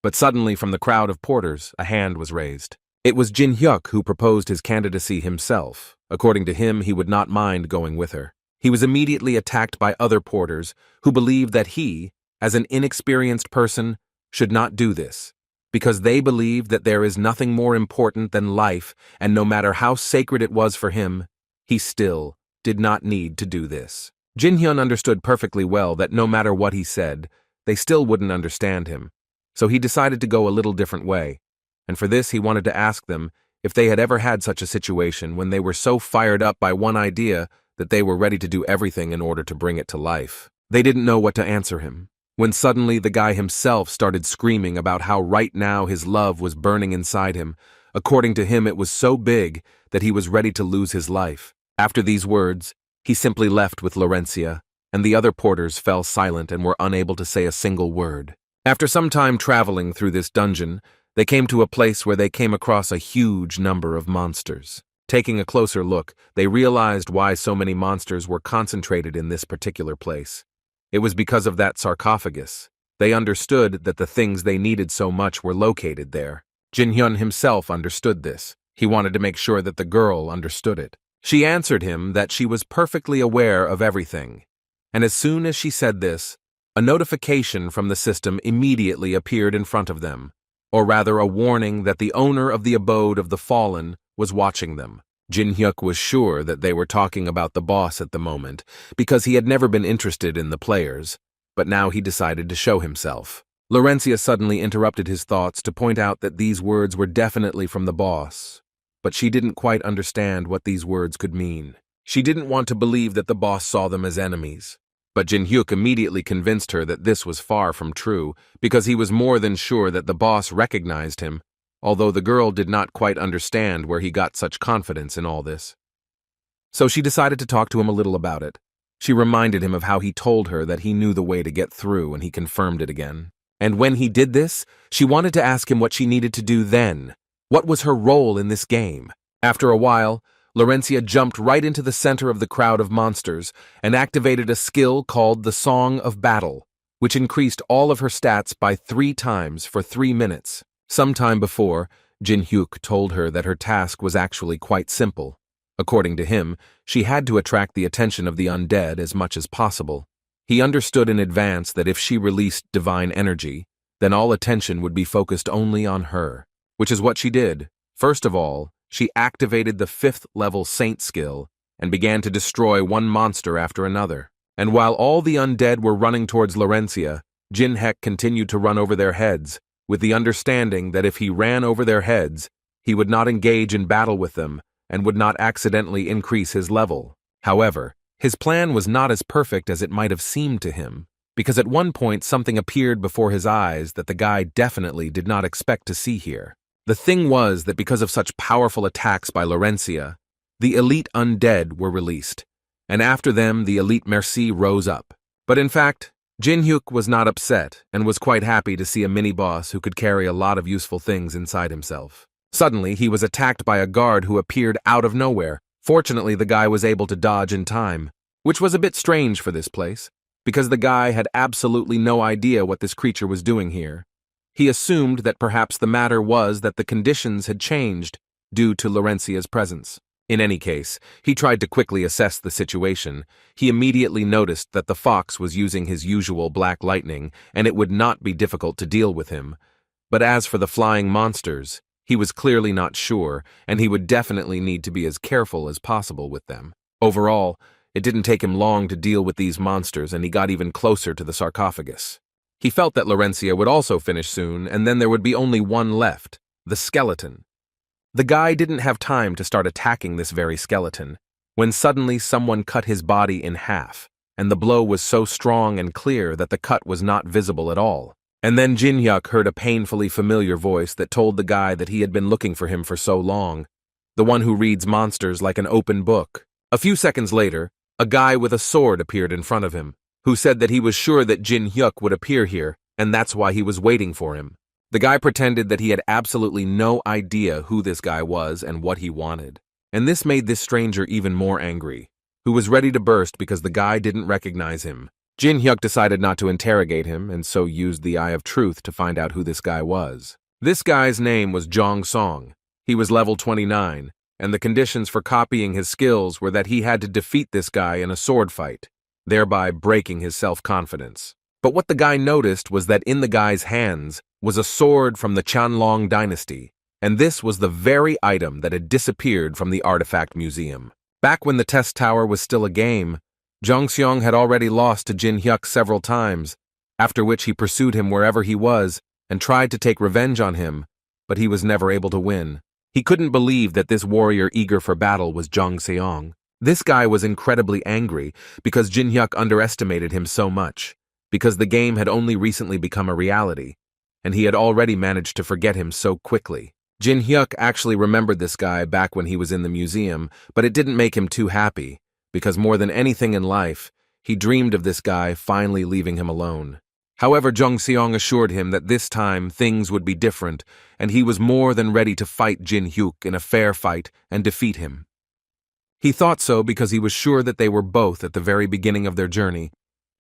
But suddenly, from the crowd of porters, a hand was raised. It was Jin-hyuk who proposed his candidacy himself. According to him, he would not mind going with her. He was immediately attacked by other porters who believed that he, as an inexperienced person, should not do this, because they believed that there is nothing more important than life, and no matter how sacred it was for him, he still did not need to do this. Jin-hyun understood perfectly well that no matter what he said, they still wouldn't understand him, so he decided to go a little different way, and for this he wanted to ask them if they had ever had such a situation when they were so fired up by one idea that they were ready to do everything in order to bring it to life. They didn't know what to answer him, when suddenly the guy himself started screaming about how right now his love was burning inside him. According to him, it was so big that he was ready to lose his life. After these words, he simply left with Laurencia, and the other porters fell silent and were unable to say a single word. After some time traveling through this dungeon, they came to a place where they came across a huge number of monsters. Taking a closer look, they realized why so many monsters were concentrated in this particular place. It was because of that sarcophagus. They understood that the things they needed so much were located there. Jin Hyun himself understood this. He wanted to make sure that the girl understood it. She answered him that she was perfectly aware of everything. And as soon as she said this, a notification from the system immediately appeared in front of them, or rather a warning that the owner of the abode of the fallen was watching them. Jin Hyuk was sure that they were talking about the boss at the moment, because he had never been interested in the players, but now he decided to show himself. Laurencia suddenly interrupted his thoughts to point out that these words were definitely from the boss, but she didn't quite understand what these words could mean. She didn't want to believe that the boss saw them as enemies, but Jin Hyuk immediately convinced her that this was far from true, because he was more than sure that the boss recognized him, although the girl did not quite understand where he got such confidence in all this. So she decided to talk to him a little about it. She reminded him of how he told her that he knew the way to get through, and he confirmed it again. And when he did this, she wanted to ask him what she needed to do then. What was her role in this game? After a while, Laurencia jumped right into the center of the crowd of monsters and activated a skill called the Song of Battle, which increased all of her stats by 3 times for 3 minutes. Sometime before, Jin Hyuk told her that her task was actually quite simple. According to him, she had to attract the attention of the undead as much as possible. He understood in advance that if she released divine energy, then all attention would be focused only on her, which is what she did. First of all, she activated the 5th level Saint skill and began to destroy one monster after another. And while all the undead were running towards Laurencia, Jin Hyuk continued to run over their heads, with the understanding that if he ran over their heads, he would not engage in battle with them and would not accidentally increase his level. However, his plan was not as perfect as it might have seemed to him, because at one point something appeared before his eyes that the guy definitely did not expect to see here. The thing was that because of such powerful attacks by Laurencia, the elite undead were released, and after them the elite merci rose up. But in fact, Jin Hyuk was not upset and was quite happy to see a mini-boss who could carry a lot of useful things inside himself. Suddenly, he was attacked by a guard who appeared out of nowhere. Fortunately, the guy was able to dodge in time, which was a bit strange for this place, because the guy had absolutely no idea what this creature was doing here. He assumed that perhaps the matter was that the conditions had changed due to Laurencia's presence. In any case, he tried to quickly assess the situation. He immediately noticed that the fox was using his usual black lightning, and it would not be difficult to deal with him. But as for the flying monsters, he was clearly not sure, and he would definitely need to be as careful as possible with them. Overall, it didn't take him long to deal with these monsters, and he got even closer to the sarcophagus. He felt that Laurencia would also finish soon, and then there would be only one left, the skeleton. The guy didn't have time to start attacking this very skeleton, when suddenly someone cut his body in half, and the blow was so strong and clear that the cut was not visible at all. And then Jin Hyuk heard a painfully familiar voice that told the guy that he had been looking for him for so long, the one who reads monsters like an open book. A few seconds later, a guy with a sword appeared in front of him, who said that he was sure that Jin Hyuk would appear here, and that's why he was waiting for him. The guy pretended that he had absolutely no idea who this guy was and what he wanted, and this made this stranger even more angry, who was ready to burst because the guy didn't recognize him. Jin Hyuk decided not to interrogate him, and so used the Eye of Truth to find out who this guy was. This guy's name was Jong Song. He was level 29, and the conditions for copying his skills were that he had to defeat this guy in a sword fight, thereby breaking his self-confidence. But what the guy noticed was that in the guy's hands was a sword from the Chanlong dynasty, and this was the very item that had disappeared from the artifact museum. Back when the test tower was still a game, Jong Seong had already lost to Jin Hyuk several times, after which he pursued him wherever he was and tried to take revenge on him, but he was never able to win. He couldn't believe that this warrior eager for battle was Jong Seong. This guy was incredibly angry because Jin Hyuk underestimated him so much, because the game had only recently become a reality, and he had already managed to forget him so quickly. Jin Hyuk actually remembered this guy back when he was in the museum, but it didn't make him too happy, because more than anything in life, he dreamed of this guy finally leaving him alone. However, Jong Seong assured him that this time things would be different, and he was more than ready to fight Jin Hyuk in a fair fight and defeat him. He thought so because he was sure that they were both at the very beginning of their journey,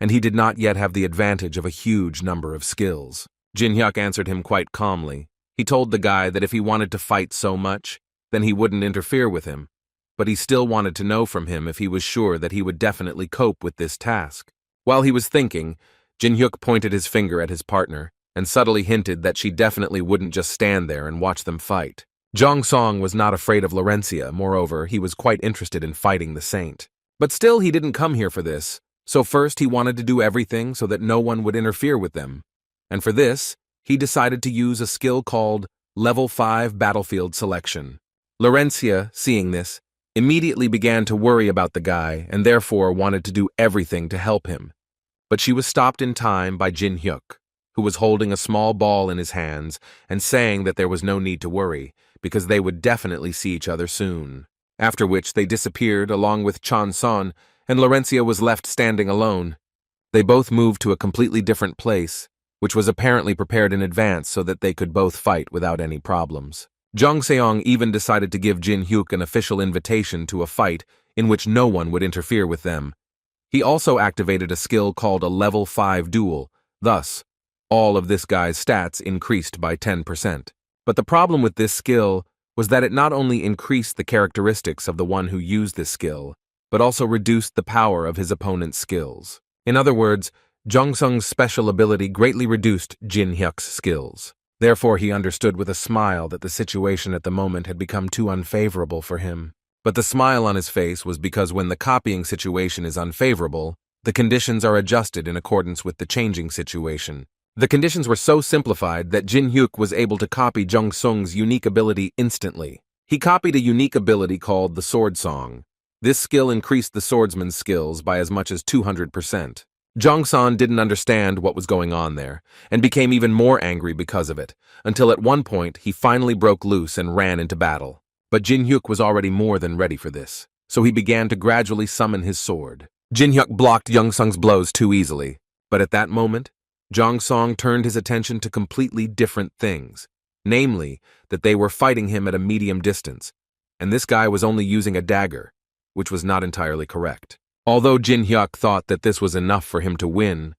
and he did not yet have the advantage of a huge number of skills. Jin Hyuk answered him quite calmly. He told the guy that if he wanted to fight so much, then he wouldn't interfere with him, but he still wanted to know from him if he was sure that he would definitely cope with this task. While he was thinking, Jin Hyuk pointed his finger at his partner and subtly hinted that she definitely wouldn't just stand there and watch them fight. Jong Song was not afraid of Laurencia. Moreover, he was quite interested in fighting the saint. But still, he didn't come here for this, so first he wanted to do everything so that no one would interfere with them. And for this, he decided to use a skill called Level 5 Battlefield Selection. Laurencia, seeing this, immediately began to worry about the guy and therefore wanted to do everything to help him. But she was stopped in time by Jin Hyuk, who was holding a small ball in his hands and saying that there was no need to worry, because they would definitely see each other soon. After which they disappeared along with Chan Son, and Laurencia was left standing alone. They both moved to a completely different place, which was apparently prepared in advance so that they could both fight without any problems. Jong Seong even decided to give Jin Hyuk an official invitation to a fight in which no one would interfere with them. He also activated a skill called a Level 5 Duel. Thus, all of this guy's stats increased by 10%. But the problem with this skill was that it not only increased the characteristics of the one who used this skill, but also reduced the power of his opponent's skills. In other words, Jong Sung's special ability greatly reduced Jin Hyuk's skills. Therefore, he understood with a smile that the situation at the moment had become too unfavorable for him. But the smile on his face was because when the copying situation is unfavorable, the conditions are adjusted in accordance with the changing situation. The conditions were so simplified that Jin Hyuk was able to copy Jong Sung's unique ability instantly. He copied a unique ability called the Sword Song. This skill increased the swordsman's skills by as much as 200%. Jong Son didn't understand what was going on there, and became even more angry because of it, until at one point he finally broke loose and ran into battle. But Jin Hyuk was already more than ready for this, so he began to gradually summon his sword. Jin Hyuk blocked Jong Sung's blows too easily, but at that moment, Jong Song turned his attention to completely different things, namely, that they were fighting him at a medium distance, and this guy was only using a dagger, which was not entirely correct. Although Jin Hyuk thought that this was enough for him to win,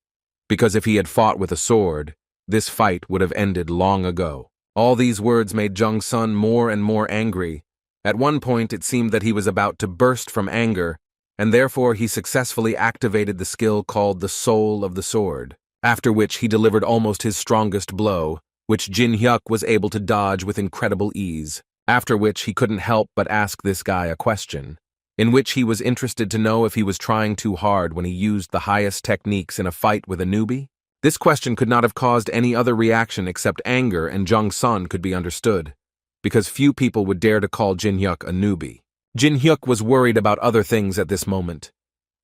because if he had fought with a sword, this fight would have ended long ago. All these words made Jong Sun more and more angry. At one point, it seemed that he was about to burst from anger, and therefore he successfully activated the skill called the Soul of the Sword, after which he delivered almost his strongest blow, which Jin Hyuk was able to dodge with incredible ease, after which he couldn't help but ask this guy a question, in which he was interested to know if he was trying too hard when he used the highest techniques in a fight with a newbie. This question could not have caused any other reaction except anger, and Jong Sun could be understood, because few people would dare to call Jin Hyuk a newbie. Jin Hyuk was worried about other things at this moment.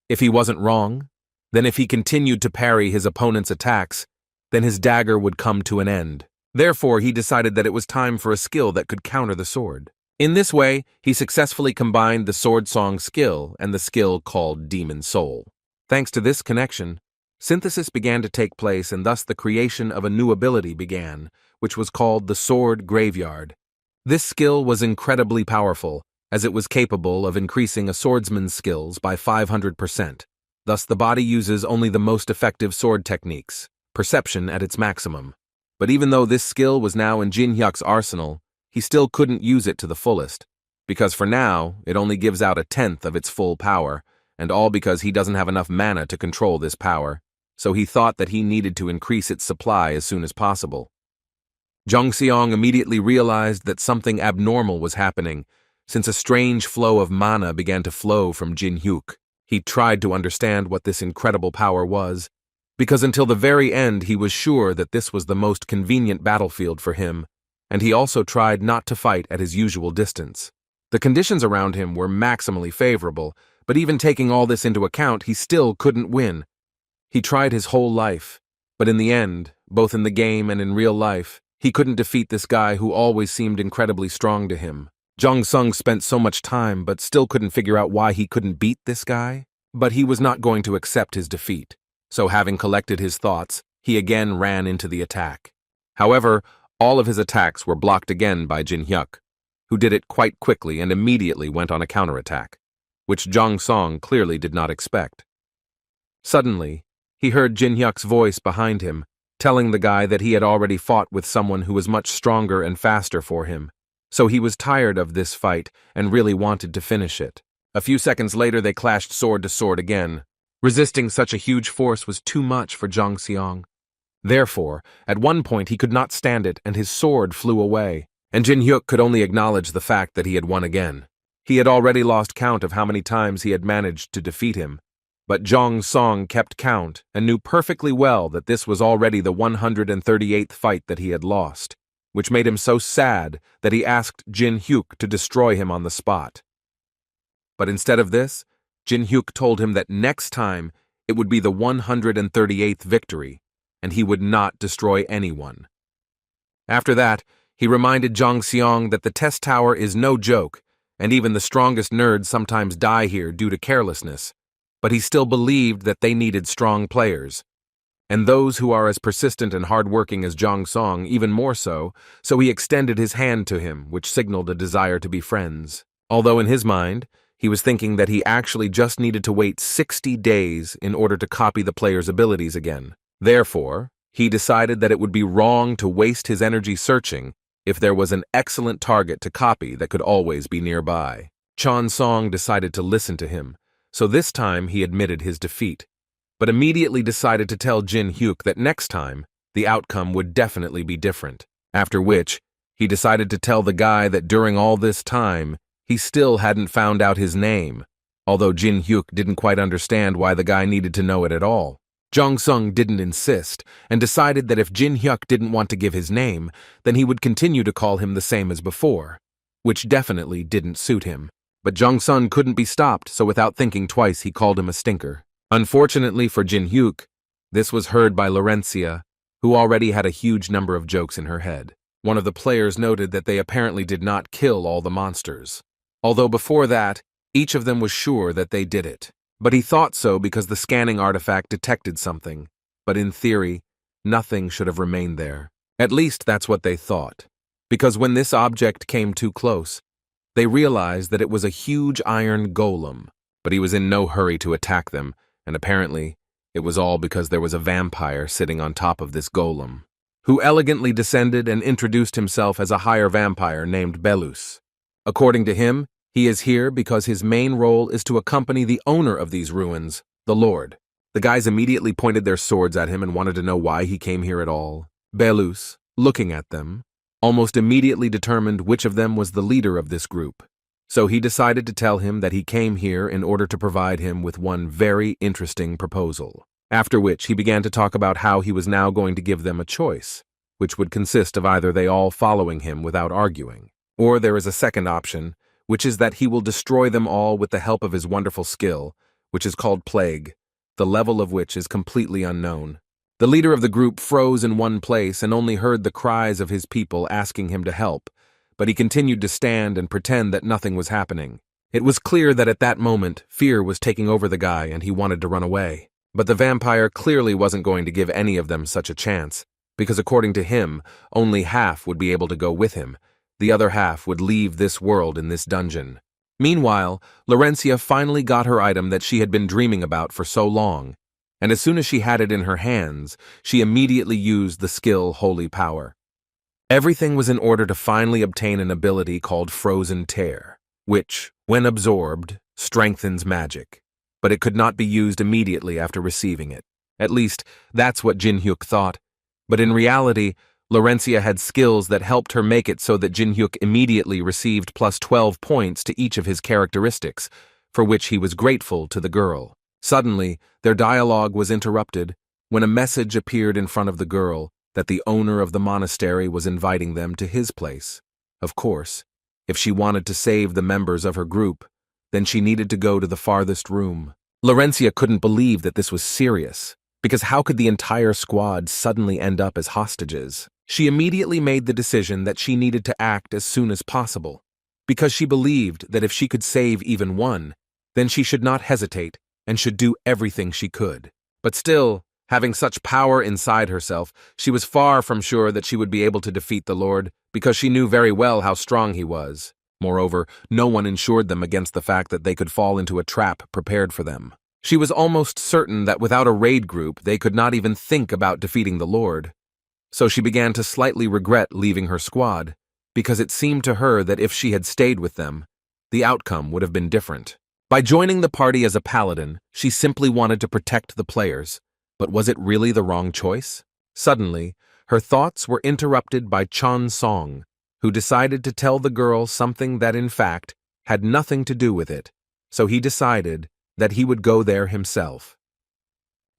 If he wasn't wrong, then if he continued to parry his opponent's attacks, then his dagger would come to an end. Therefore, he decided that it was time for a skill that could counter the sword. In this way, he successfully combined the Sword Song skill and the skill called Demon Soul. Thanks to this connection, synthesis began to take place, and thus the creation of a new ability began, which was called the Sword Graveyard. This skill was incredibly powerful, as it was capable of increasing a swordsman's skills by 500%. Thus, the body uses only the most effective sword techniques, perception at its maximum. But even though this skill was now in Jin Hyuk's arsenal, he still couldn't use it to the fullest, because for now, it only gives out 1/10 of its full power, and all because he doesn't have enough mana to control this power, so he thought that he needed to increase its supply as soon as possible. Jong Seong immediately realized that something abnormal was happening, since a strange flow of mana began to flow from Jin Hyuk. He tried to understand what this incredible power was, because until the very end he was sure that this was the most convenient battlefield for him, and he also tried not to fight at his usual distance. The conditions around him were maximally favorable, but even taking all this into account, he still couldn't win. He tried his whole life, but in the end, both in the game and in real life, he couldn't defeat this guy who always seemed incredibly strong to him. Jong Sung spent so much time but still couldn't figure out why he couldn't beat this guy. But he was not going to accept his defeat, so having collected his thoughts, he again ran into the attack. However, all of his attacks were blocked again by Jin Hyuk, who did it quite quickly and immediately went on a counterattack, which Jong Sung clearly did not expect. Suddenly, he heard Jin Hyuk's voice behind him, telling the guy that he had already fought with someone who was much stronger and faster for him, so he was tired of this fight and really wanted to finish it. A few seconds later, they clashed sword to sword again. Resisting such a huge force was too much for Jong Seong. Therefore, at one point he could not stand it and his sword flew away, and Jin Hyuk could only acknowledge the fact that he had won again. He had already lost count of how many times he had managed to defeat him, but Jong Song kept count and knew perfectly well that this was already the 138th fight that he had lost, which made him so sad that he asked Jin Hyuk to destroy him on the spot. But instead of this, Jin Hyuk told him that next time it would be the 138th victory, and he would not destroy anyone. After that, he reminded Jong Seong that the test tower is no joke, and even the strongest nerds sometimes die here due to carelessness, but he still believed that they needed strong players, and those who are as persistent and hardworking as Jong Song even more so he extended his hand to him, which signaled a desire to be friends. Although in his mind, he was thinking that he actually just needed to wait 60 days in order to copy the player's abilities again. Therefore, he decided that it would be wrong to waste his energy searching if there was an excellent target to copy that could always be nearby. Chon Song decided to listen to him, so this time he admitted his defeat, but immediately decided to tell Jin Hyuk that next time, the outcome would definitely be different. After which, he decided to tell the guy that during all this time, he still hadn't found out his name, although Jin Hyuk didn't quite understand why the guy needed to know it at all. Jong Sung didn't insist, and decided that if Jin Hyuk didn't want to give his name, then he would continue to call him the same as before, which definitely didn't suit him. But Jong Sung couldn't be stopped, so without thinking twice, he called him a stinker. Unfortunately for Jin Hyuk, this was heard by Laurencia, who already had a huge number of jokes in her head. One of the players noted that they apparently did not kill all the monsters, although before that, each of them was sure that they did it. But he thought so because the scanning artifact detected something, but in theory, nothing should have remained there. At least that's what they thought, because when this object came too close, they realized that it was a huge iron golem, but he was in no hurry to attack them, and apparently, it was all because there was a vampire sitting on top of this golem, who elegantly descended and introduced himself as a higher vampire named Belus. According to him, he is here because his main role is to accompany the owner of these ruins, the Lord. The guys immediately pointed their swords at him and wanted to know why he came here at all. Belus, looking at them, almost immediately determined which of them was the leader of this group. So he decided to tell him that he came here in order to provide him with one very interesting proposal. After which he began to talk about how he was now going to give them a choice, which would consist of either they all following him without arguing, or there is a second option, which is that he will destroy them all with the help of his wonderful skill, which is called Plague, the level of which is completely unknown. The leader of the group froze in one place and only heard the cries of his people asking him to help, but he continued to stand and pretend that nothing was happening. It was clear that at that moment, fear was taking over the guy and he wanted to run away. But the vampire clearly wasn't going to give any of them such a chance, because according to him, only half would be able to go with him. The other half would leave this world in this dungeon. Meanwhile, Laurencia finally got her item that she had been dreaming about for so long, and as soon as she had it in her hands, she immediately used the skill Holy Power. Everything was in order to finally obtain an ability called Frozen Tear, which, when absorbed, strengthens magic, but it could not be used immediately after receiving it. At least, that's what Jin Hyuk thought, but in reality, Laurencia had skills that helped her make it so that Jin Hyuk immediately received plus 12 points to each of his characteristics, for which he was grateful to the girl. Suddenly, their dialogue was interrupted when a message appeared in front of the girl that the owner of the monastery was inviting them to his place. Of course, if she wanted to save the members of her group, then she needed to go to the farthest room. Laurencia couldn't believe that this was serious, because how could the entire squad suddenly end up as hostages? She immediately made the decision that she needed to act as soon as possible, because she believed that if she could save even one, then she should not hesitate and should do everything she could. But still, having such power inside herself, she was far from sure that she would be able to defeat the Lord, because she knew very well how strong he was. Moreover, no one insured them against the fact that they could fall into a trap prepared for them. She was almost certain that without a raid group, they could not even think about defeating the Lord. So she began to slightly regret leaving her squad, because it seemed to her that if she had stayed with them, the outcome would have been different. By joining the party as a paladin, she simply wanted to protect the players, but was it really the wrong choice? Suddenly, her thoughts were interrupted by Chon Song, who decided to tell the girl something that in fact had nothing to do with it, so he decided that he would go there himself.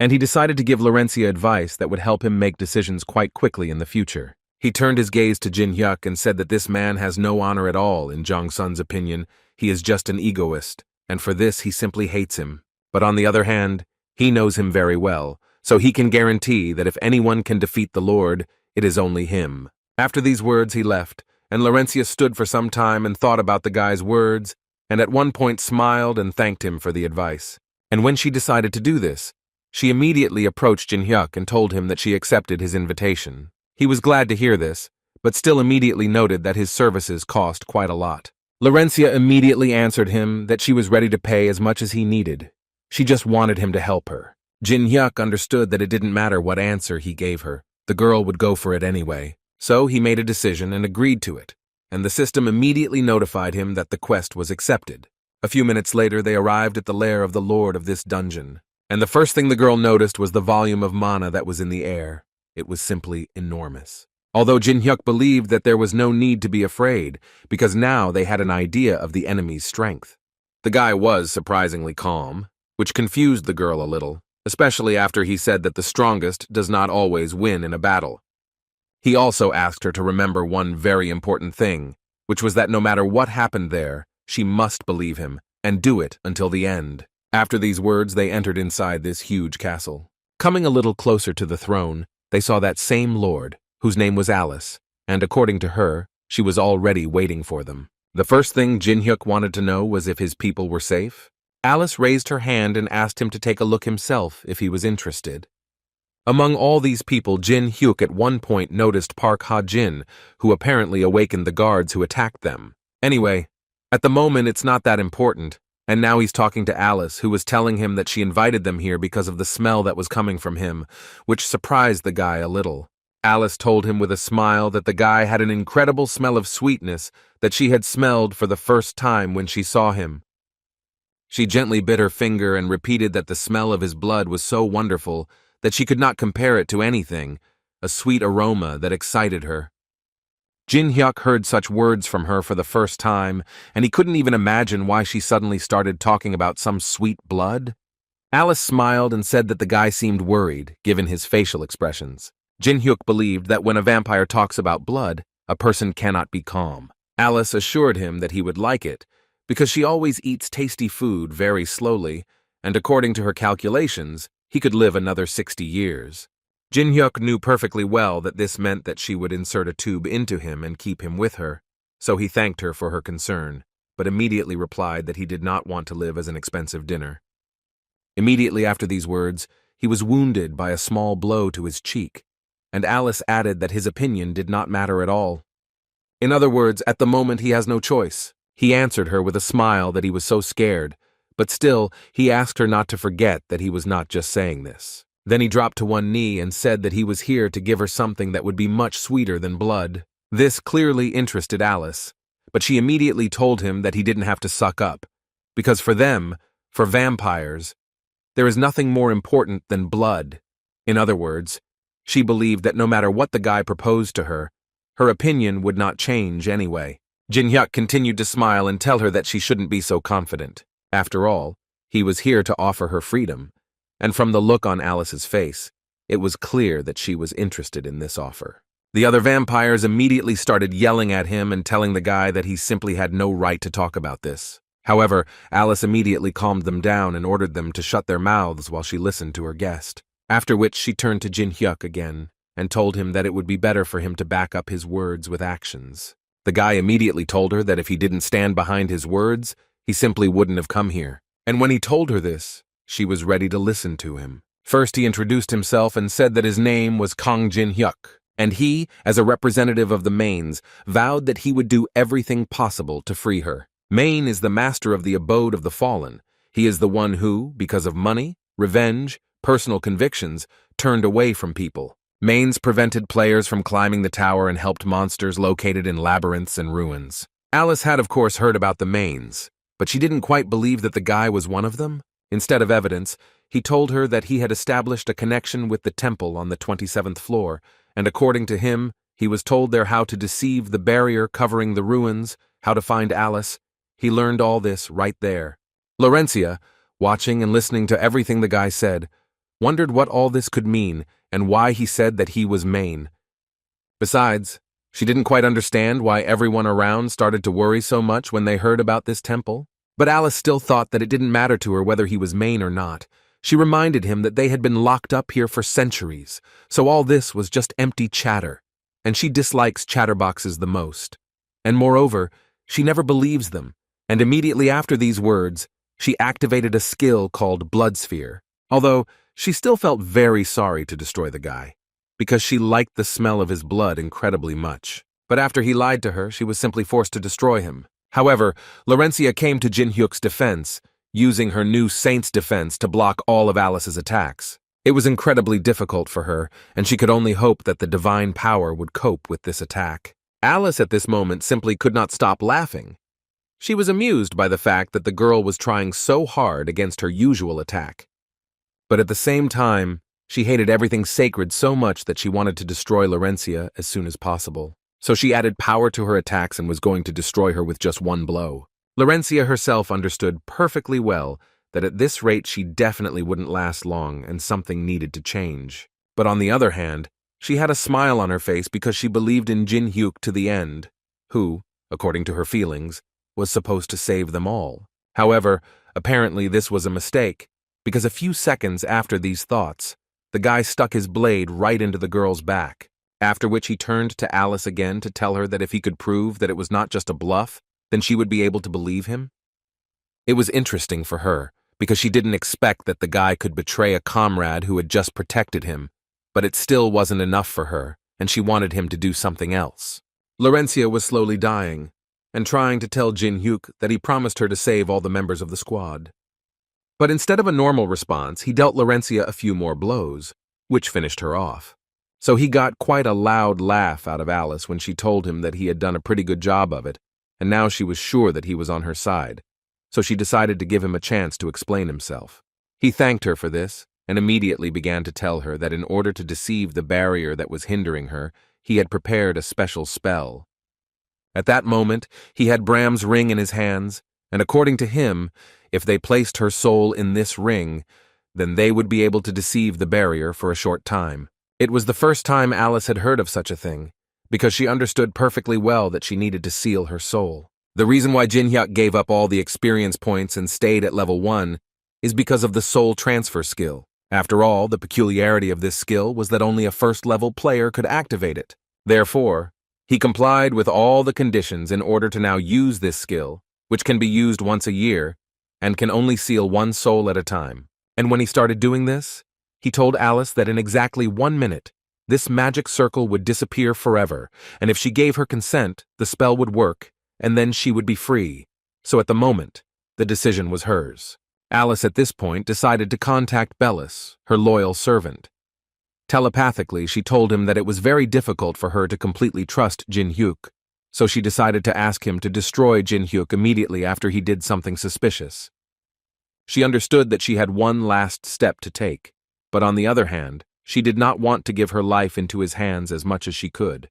And he decided to give Laurencia advice that would help him make decisions quite quickly in the future. He turned his gaze to Jin Hyuk and said that this man has no honor at all. In Jong Sun's opinion, he is just an egoist, and for this he simply hates him. But on the other hand, he knows him very well, so he can guarantee that if anyone can defeat the Lord, it is only him. After these words he left, and Laurencia stood for some time and thought about the guy's words, and at one point smiled and thanked him for the advice. And when she decided to do this, she immediately approached Jin Hyuk and told him that she accepted his invitation. He was glad to hear this, but still immediately noted that his services cost quite a lot. Laurencia immediately answered him that she was ready to pay as much as he needed. She just wanted him to help her. Jin Hyuk understood that it didn't matter what answer he gave her. The girl would go for it anyway. So he made a decision and agreed to it, and the system immediately notified him that the quest was accepted. A few minutes later, they arrived at the lair of the lord of this dungeon, and the first thing the girl noticed was the volume of mana that was in the air. It was simply enormous. Although Jin Hyuk believed that there was no need to be afraid, because now they had an idea of the enemy's strength. The guy was surprisingly calm, which confused the girl a little, especially after he said that the strongest does not always win in a battle. He also asked her to remember one very important thing, which was that no matter what happened there, she must believe him and do it until the end. After these words, they entered inside this huge castle. Coming a little closer to the throne, they saw that same lord, whose name was Alice, and according to her, she was already waiting for them. The first thing Jin Hyuk wanted to know was if his people were safe. Alice raised her hand and asked him to take a look himself if he was interested. Among all these people, Jin Hyuk at one point noticed Park Ha-jin, who apparently awakened the guards who attacked them. Anyway, at the moment it's not that important, and now he's talking to Alice, who was telling him that she invited them here because of the smell that was coming from him, which surprised the guy a little. Alice told him with a smile that the guy had an incredible smell of sweetness that she had smelled for the first time when she saw him. She gently bit her finger and repeated that the smell of his blood was so wonderful that she could not compare it to anything, a sweet aroma that excited her. Jin Hyuk heard such words from her for the first time, and he couldn't even imagine why she suddenly started talking about some sweet blood. Alice smiled and said that the guy seemed worried, given his facial expressions. Jin Hyuk believed that when a vampire talks about blood, a person cannot be calm. Alice assured him that he would like it, because she always eats tasty food very slowly, and according to her calculations, he could live another 60 years. Jin Hyuk knew perfectly well that this meant that she would insert a tube into him and keep him with her, so he thanked her for her concern, but immediately replied that he did not want to live as an expensive dinner. Immediately after these words, he was wounded by a small blow to his cheek, and Alice added that his opinion did not matter at all. In other words, at the moment he has no choice. He answered her with a smile that he was so scared, but still, he asked her not to forget that he was not just saying this. Then he dropped to one knee and said that he was here to give her something that would be much sweeter than blood. This clearly interested Alice, but she immediately told him that he didn't have to suck up, because for them, for vampires, there is nothing more important than blood. In other words, she believed that no matter what the guy proposed to her, her opinion would not change anyway. Jin Hyuk continued to smile and tell her that she shouldn't be so confident. After all, he was here to offer her freedom, and from the look on Alice's face, it was clear that she was interested in this offer. The other vampires immediately started yelling at him and telling the guy that he simply had no right to talk about this. However, Alice immediately calmed them down and ordered them to shut their mouths while she listened to her guest. After which she turned to Jin Hyuk again and told him that it would be better for him to back up his words with actions. The guy immediately told her that if he didn't stand behind his words, he simply wouldn't have come here. And when he told her this, she was ready to listen to him. First, he introduced himself and said that his name was Kang Jin Hyuk, and he, as a representative of the Manes, vowed that he would do everything possible to free her. Mane is the master of the abode of the fallen. He is the one who, because of money, revenge, personal convictions, turned away from people. Manes prevented players from climbing the tower and helped monsters located in labyrinths and ruins. Alice had of course heard about the Manes, but she didn't quite believe that the guy was one of them. Instead of evidence, he told her that he had established a connection with the temple on the 27th floor, and according to him, he was told there how to deceive the barrier covering the ruins, how to find Alice. He learned all this right there. Laurencia, watching and listening to everything the guy said, wondered what all this could mean and why he said that he was Mane. Besides, she didn't quite understand why everyone around started to worry so much when they heard about this temple. But Alice still thought that it didn't matter to her whether he was Mane or not. She reminded him that they had been locked up here for centuries, so all this was just empty chatter, and she dislikes chatterboxes the most. And moreover, she never believes them, and immediately after these words, she activated a skill called Blood Sphere, although she still felt very sorry to destroy the guy, because she liked the smell of his blood incredibly much. But after he lied to her, she was simply forced to destroy him. However, Laurencia came to Jin Hyuk's defense, using her new Saint's defense to block all of Alice's attacks. It was incredibly difficult for her, and she could only hope that the divine power would cope with this attack. Alice at this moment simply could not stop laughing. She was amused by the fact that the girl was trying so hard against her usual attack. But at the same time, she hated everything sacred so much that she wanted to destroy Laurencia as soon as possible. So she added power to her attacks and was going to destroy her with just one blow. Laurencia herself understood perfectly well that at this rate she definitely wouldn't last long and something needed to change. But on the other hand, she had a smile on her face because she believed in Jin Hyuk to the end, who, according to her feelings, was supposed to save them all. However, apparently this was a mistake, because a few seconds after these thoughts, the guy stuck his blade right into the girl's back, after which he turned to Alice again to tell her that if he could prove that it was not just a bluff, then she would be able to believe him. It was interesting for her, because she didn't expect that the guy could betray a comrade who had just protected him, but it still wasn't enough for her, and she wanted him to do something else. Laurencia was slowly dying, and trying to tell Jin Hyuk that he promised her to save all the members of the squad. But instead of a normal response, he dealt Laurencia a few more blows, which finished her off. So he got quite a loud laugh out of Alice when she told him that he had done a pretty good job of it, and now she was sure that he was on her side, so she decided to give him a chance to explain himself. He thanked her for this, and immediately began to tell her that in order to deceive the barrier that was hindering her, he had prepared a special spell. At that moment, he had Bram's ring in his hands, and according to him, if they placed her soul in this ring, then they would be able to deceive the barrier for a short time. It was the first time Alice had heard of such a thing, because she understood perfectly well that she needed to seal her soul. The reason why Jin Hyuk gave up all the experience points and stayed at level 1 is because of the soul transfer skill. After all, the peculiarity of this skill was that only a first-level player could activate it. Therefore, he complied with all the conditions in order to now use this skill, which can be used once a year, and can only seal one soul at a time. And when he started doing this, he told Alice that in exactly 1 minute, this magic circle would disappear forever, and if she gave her consent, the spell would work, and then she would be free. So at the moment, the decision was hers. Alice at this point decided to contact Bellis, her loyal servant. Telepathically, she told him that it was very difficult for her to completely trust Jin Hyuk, so she decided to ask him to destroy Jin Hyuk immediately after he did something suspicious. She understood that she had one last step to take, but on the other hand, she did not want to give her life into his hands as much as she could.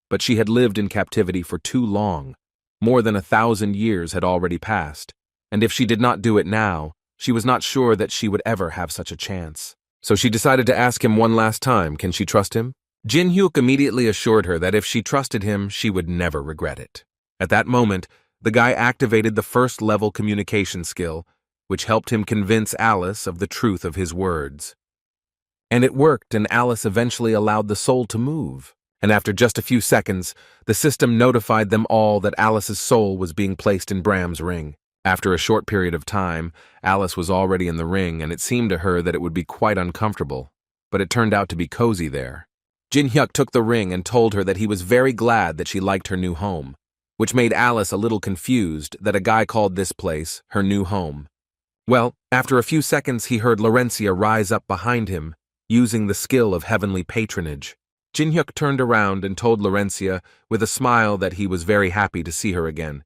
But she had lived in captivity for too long. More than 1,000 years had already passed, and if she did not do it now, she was not sure that she would ever have such a chance. So she decided to ask him one last time, can she trust him? Jin Hyuk immediately assured her that if she trusted him, she would never regret it. At that moment, the guy activated the first-level communication skill, which helped him convince Alice of the truth of his words. And it worked, and Alice eventually allowed the soul to move. And after just a few seconds, the system notified them all that Alice's soul was being placed in Bram's ring. After a short period of time, Alice was already in the ring, and it seemed to her that it would be quite uncomfortable. But it turned out to be cozy there. Jin Hyuk took the ring and told her that he was very glad that she liked her new home, which made Alice a little confused that a guy called this place her new home. Well, after a few seconds he heard Laurencia rise up behind him, using the skill of heavenly patronage. Jin Hyuk turned around and told Laurencia with a smile that he was very happy to see her again.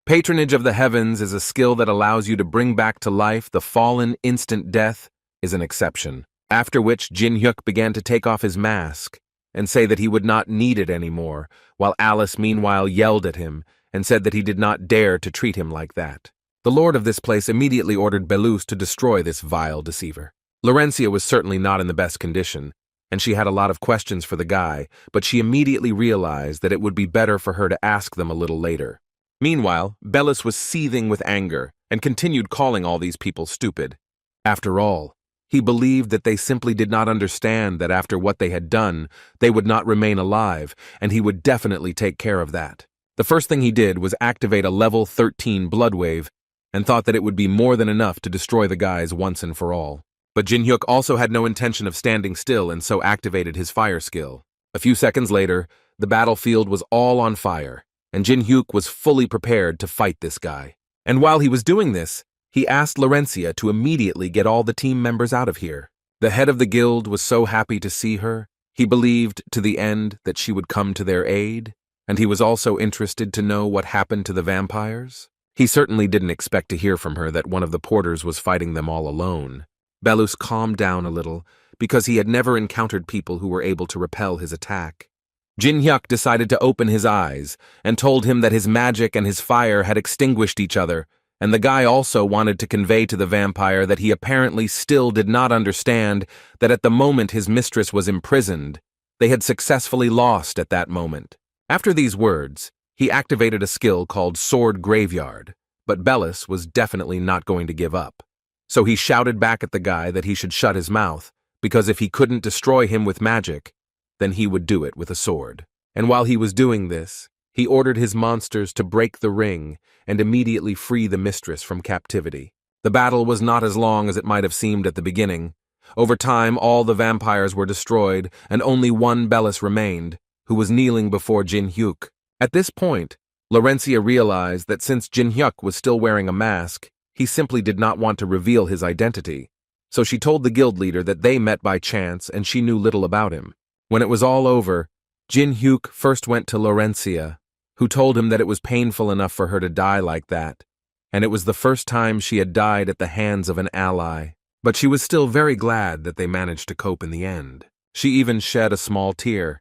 Patronage of the heavens is a skill that allows you to bring back to life the fallen. Instant death is an exception. After which Jin Hyuk began to take off his mask and say that he would not need it anymore, while Alice meanwhile yelled at him and said that he did not dare to treat him like that. The lord of this place immediately ordered Belus to destroy this vile deceiver. Laurencia was certainly not in the best condition, and she had a lot of questions for the guy, but she immediately realized that it would be better for her to ask them a little later. Meanwhile, Belus was seething with anger and continued calling all these people stupid. After all, he believed that they simply did not understand that after what they had done, they would not remain alive, and he would definitely take care of that. The first thing he did was activate a level 13 blood wave and thought that it would be more than enough to destroy the guys once and for all. But Jin Hyuk also had no intention of standing still and so activated his fire skill. A few seconds later, the battlefield was all on fire, and Jin Hyuk was fully prepared to fight this guy. And while he was doing this, he asked Laurencia to immediately get all the team members out of here. The head of the guild was so happy to see her, he believed to the end that she would come to their aid, and he was also interested to know what happened to the vampires. He certainly didn't expect to hear from her that one of the porters was fighting them all alone. Belus calmed down a little, because he had never encountered people who were able to repel his attack. Jin Hyuk decided to open his eyes, and told him that his magic and his fire had extinguished each other, and the guy also wanted to convey to the vampire that he apparently still did not understand that at the moment his mistress was imprisoned, they had successfully lost at that moment. After these words, he activated a skill called Sword Graveyard, but Belus was definitely not going to give up. So he shouted back at the guy that he should shut his mouth, because if he couldn't destroy him with magic, then he would do it with a sword. And while he was doing this, he ordered his monsters to break the ring and immediately free the mistress from captivity. The battle was not as long as it might have seemed at the beginning. Over time, all the vampires were destroyed, and only one Belus remained, who was kneeling before Jin Hyuk. At this point, Laurencia realized that since Jin Hyuk was still wearing a mask, he simply did not want to reveal his identity. So she told the guild leader that they met by chance and she knew little about him. When it was all over, Jin Hyuk first went to Laurencia, who told him that it was painful enough for her to die like that, and it was the first time she had died at the hands of an ally. But she was still very glad that they managed to cope in the end. She even shed a small tear,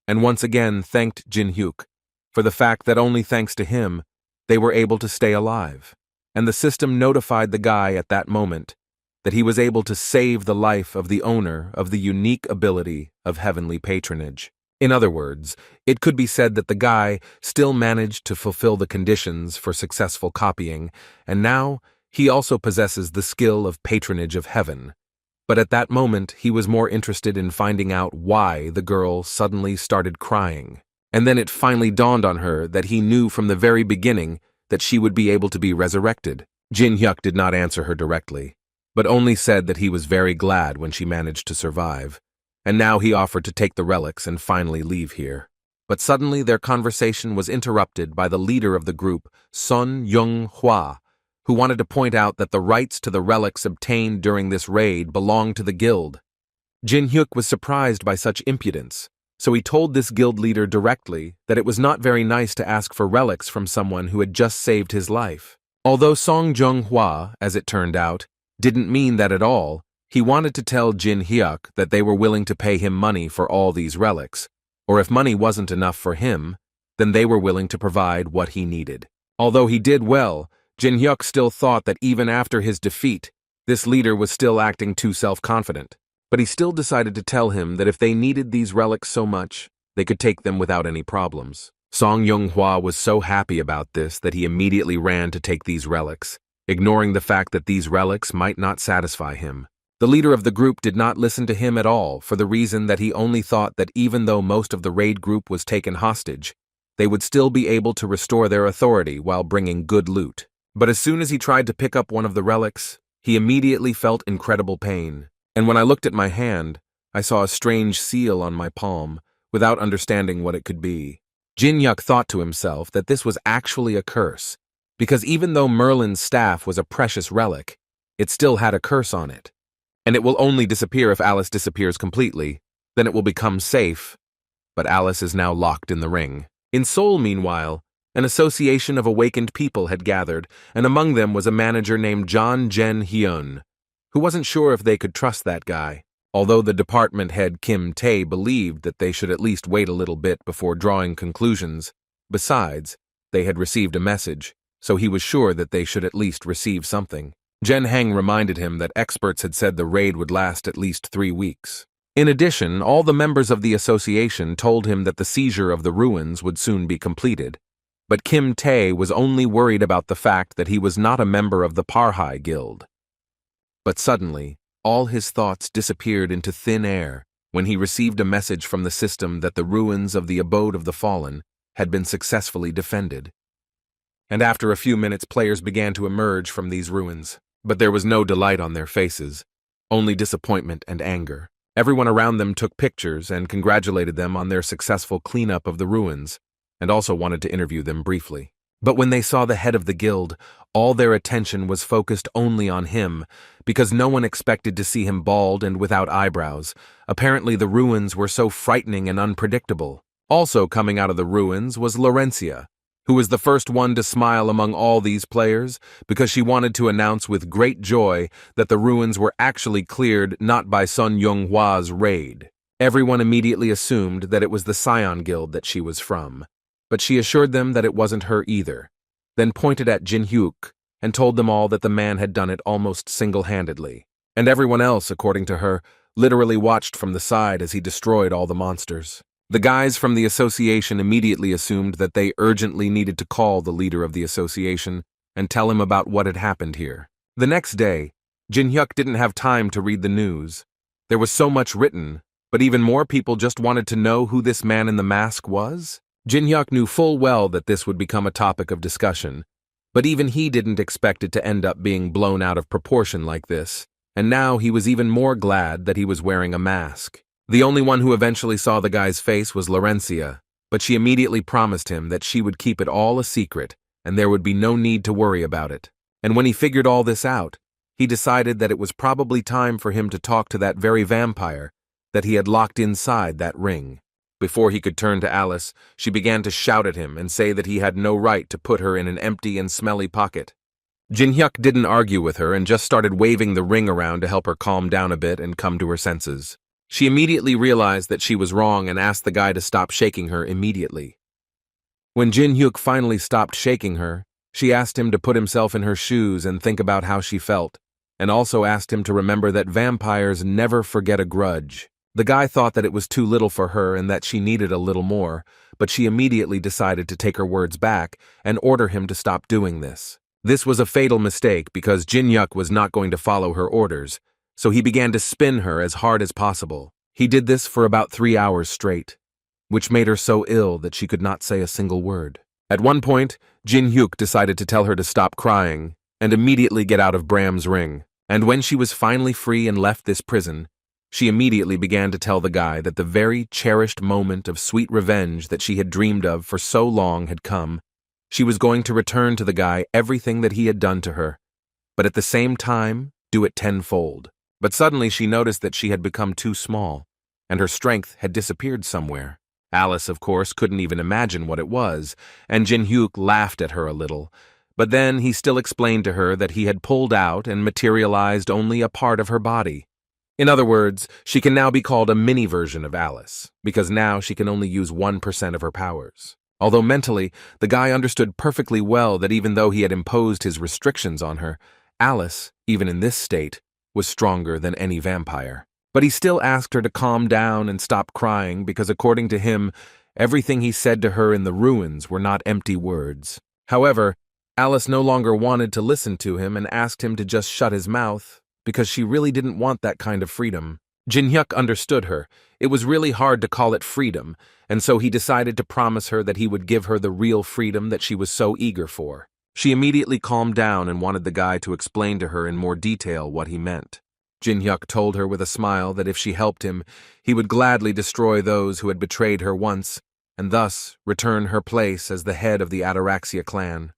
and once again thanked Jin Hyuk for the fact that only thanks to him, they were able to stay alive. And the system notified the guy at that moment that he was able to save the life of the owner of the unique ability of heavenly patronage. In other words, it could be said that the guy still managed to fulfill the conditions for successful copying, and now he also possesses the skill of patronage of heaven. But at that moment, he was more interested in finding out why the girl suddenly started crying. And then it finally dawned on her that he knew from the very beginning that she would be able to be resurrected. Jin Hyuk did not answer her directly, but only said that he was very glad when she managed to survive, and now he offered to take the relics and finally leave here. But suddenly their conversation was interrupted by the leader of the group, Sun Young-hwa, who wanted to point out that the rights to the relics obtained during this raid belonged to the guild. Jin Hyuk was surprised by such impudence, so he told this guild leader directly that it was not very nice to ask for relics from someone who had just saved his life. Although Song Jung-hwa, as it turned out, didn't mean that at all, he wanted to tell Jin Hyuk that they were willing to pay him money for all these relics, or if money wasn't enough for him, then they were willing to provide what he needed. Although he did well, Jin Hyuk still thought that even after his defeat, this leader was still acting too self-confident. but he still decided to tell him that if they needed these relics so much, they could take them without any problems. Song Yonghua was so happy about this that he immediately ran to take these relics, ignoring the fact that these relics might not satisfy him. The leader of the group did not listen to him at all for the reason that he only thought that even though most of the raid group was taken hostage, they would still be able to restore their authority while bringing good loot. But as soon as he tried to pick up one of the relics, he immediately felt incredible pain. And when I looked at my hand, I saw a strange seal on my palm, without understanding what it could be. Jin Hyuk thought to himself that this was actually a curse, because even though Merlin's staff was a precious relic, it still had a curse on it. And it will only disappear if Alice disappears completely, then it will become safe. But Alice is now locked in the ring. In Seoul, meanwhile, an association of awakened people had gathered, and among them was a manager named John Hyun, who wasn't sure if they could trust that guy, although the department head Kim Tae believed that they should at least wait a little bit before drawing conclusions. Besides, they had received a message, so he was sure that they should at least receive something. Jen Heng reminded him that experts had said the raid would last at least 3 weeks. In addition, all the members of the association told him that the seizure of the ruins would soon be completed, but Kim Tae was only worried about the fact that he was not a member of the Parhai Guild. But suddenly, all his thoughts disappeared into thin air when he received a message from the system that the ruins of the abode of the fallen had been successfully defended. And after a few minutes, players began to emerge from these ruins, but there was no delight on their faces, only disappointment and anger. Everyone around them took pictures and congratulated them on their successful cleanup of the ruins, and also wanted to interview them briefly. But when they saw the head of the guild, all their attention was focused only on him, because no one expected to see him bald and without eyebrows. Apparently the ruins were so frightening and unpredictable. Also coming out of the ruins was Laurencia, who was the first one to smile among all these players, because she wanted to announce with great joy that the ruins were actually cleared not by Sun Yonghua's raid. Everyone immediately assumed that it was the Scion Guild that she was from, but she assured them that it wasn't her either, then pointed at Jin Hyuk and told them all that the man had done it almost single-handedly. And everyone else, according to her, literally watched from the side as he destroyed all the monsters. The guys from the association immediately assumed that they urgently needed to call the leader of the association and tell him about what had happened here. The next day, Jin Hyuk didn't have time to read the news. There was so much written, but even more people just wanted to know who this man in the mask was. Jin Hyuk knew full well that this would become a topic of discussion, but even he didn't expect it to end up being blown out of proportion like this, and now he was even more glad that he was wearing a mask. The only one who eventually saw the guy's face was Laurencia, but she immediately promised him that she would keep it all a secret and there would be no need to worry about it. And when he figured all this out, he decided that it was probably time for him to talk to that very vampire that he had locked inside that ring. Before he could turn to Alice, she began to shout at him and say that he had no right to put her in an empty and smelly pocket. Jin Hyuk didn't argue with her and just started waving the ring around to help her calm down a bit and come to her senses. She immediately realized that she was wrong and asked the guy to stop shaking her immediately. When Jin Hyuk finally stopped shaking her, she asked him to put himself in her shoes and think about how she felt, and also asked him to remember that vampires never forget a grudge. The guy thought that it was too little for her and that she needed a little more, but she immediately decided to take her words back and order him to stop doing this. This was a fatal mistake because Jin Hyuk was not going to follow her orders, so he began to spin her as hard as possible. He did this for about 3 hours straight, which made her so ill that she could not say a single word. At one point, Jin Hyuk decided to tell her to stop crying and immediately get out of Bram's ring. And when she was finally free and left this prison, she immediately began to tell the guy that the very cherished moment of sweet revenge that she had dreamed of for so long had come. She was going to return to the guy everything that he had done to her, but at the same time, do it tenfold. But suddenly she noticed that she had become too small, and her strength had disappeared somewhere. Alice, of course, couldn't even imagine what it was, and Jin Hyuk laughed at her a little. But then he still explained to her that he had pulled out and materialized only a part of her body. In other words, she can now be called a mini version of Alice, because now she can only use 1% of her powers. Although mentally, the guy understood perfectly well that even though he had imposed his restrictions on her, Alice, even in this state, was stronger than any vampire. But he still asked her to calm down and stop crying because according to him, everything he said to her in the ruins were not empty words. However, Alice no longer wanted to listen to him and asked him to just shut his mouth because she really didn't want that kind of freedom. Jin-hyuk understood her. It was really hard to call it freedom, and so he decided to promise her that he would give her the real freedom that she was so eager for. She immediately calmed down and wanted the guy to explain to her in more detail what he meant. Jin-hyuk told her with a smile that if she helped him, he would gladly destroy those who had betrayed her once, and thus return her place as the head of the Ataraxia clan.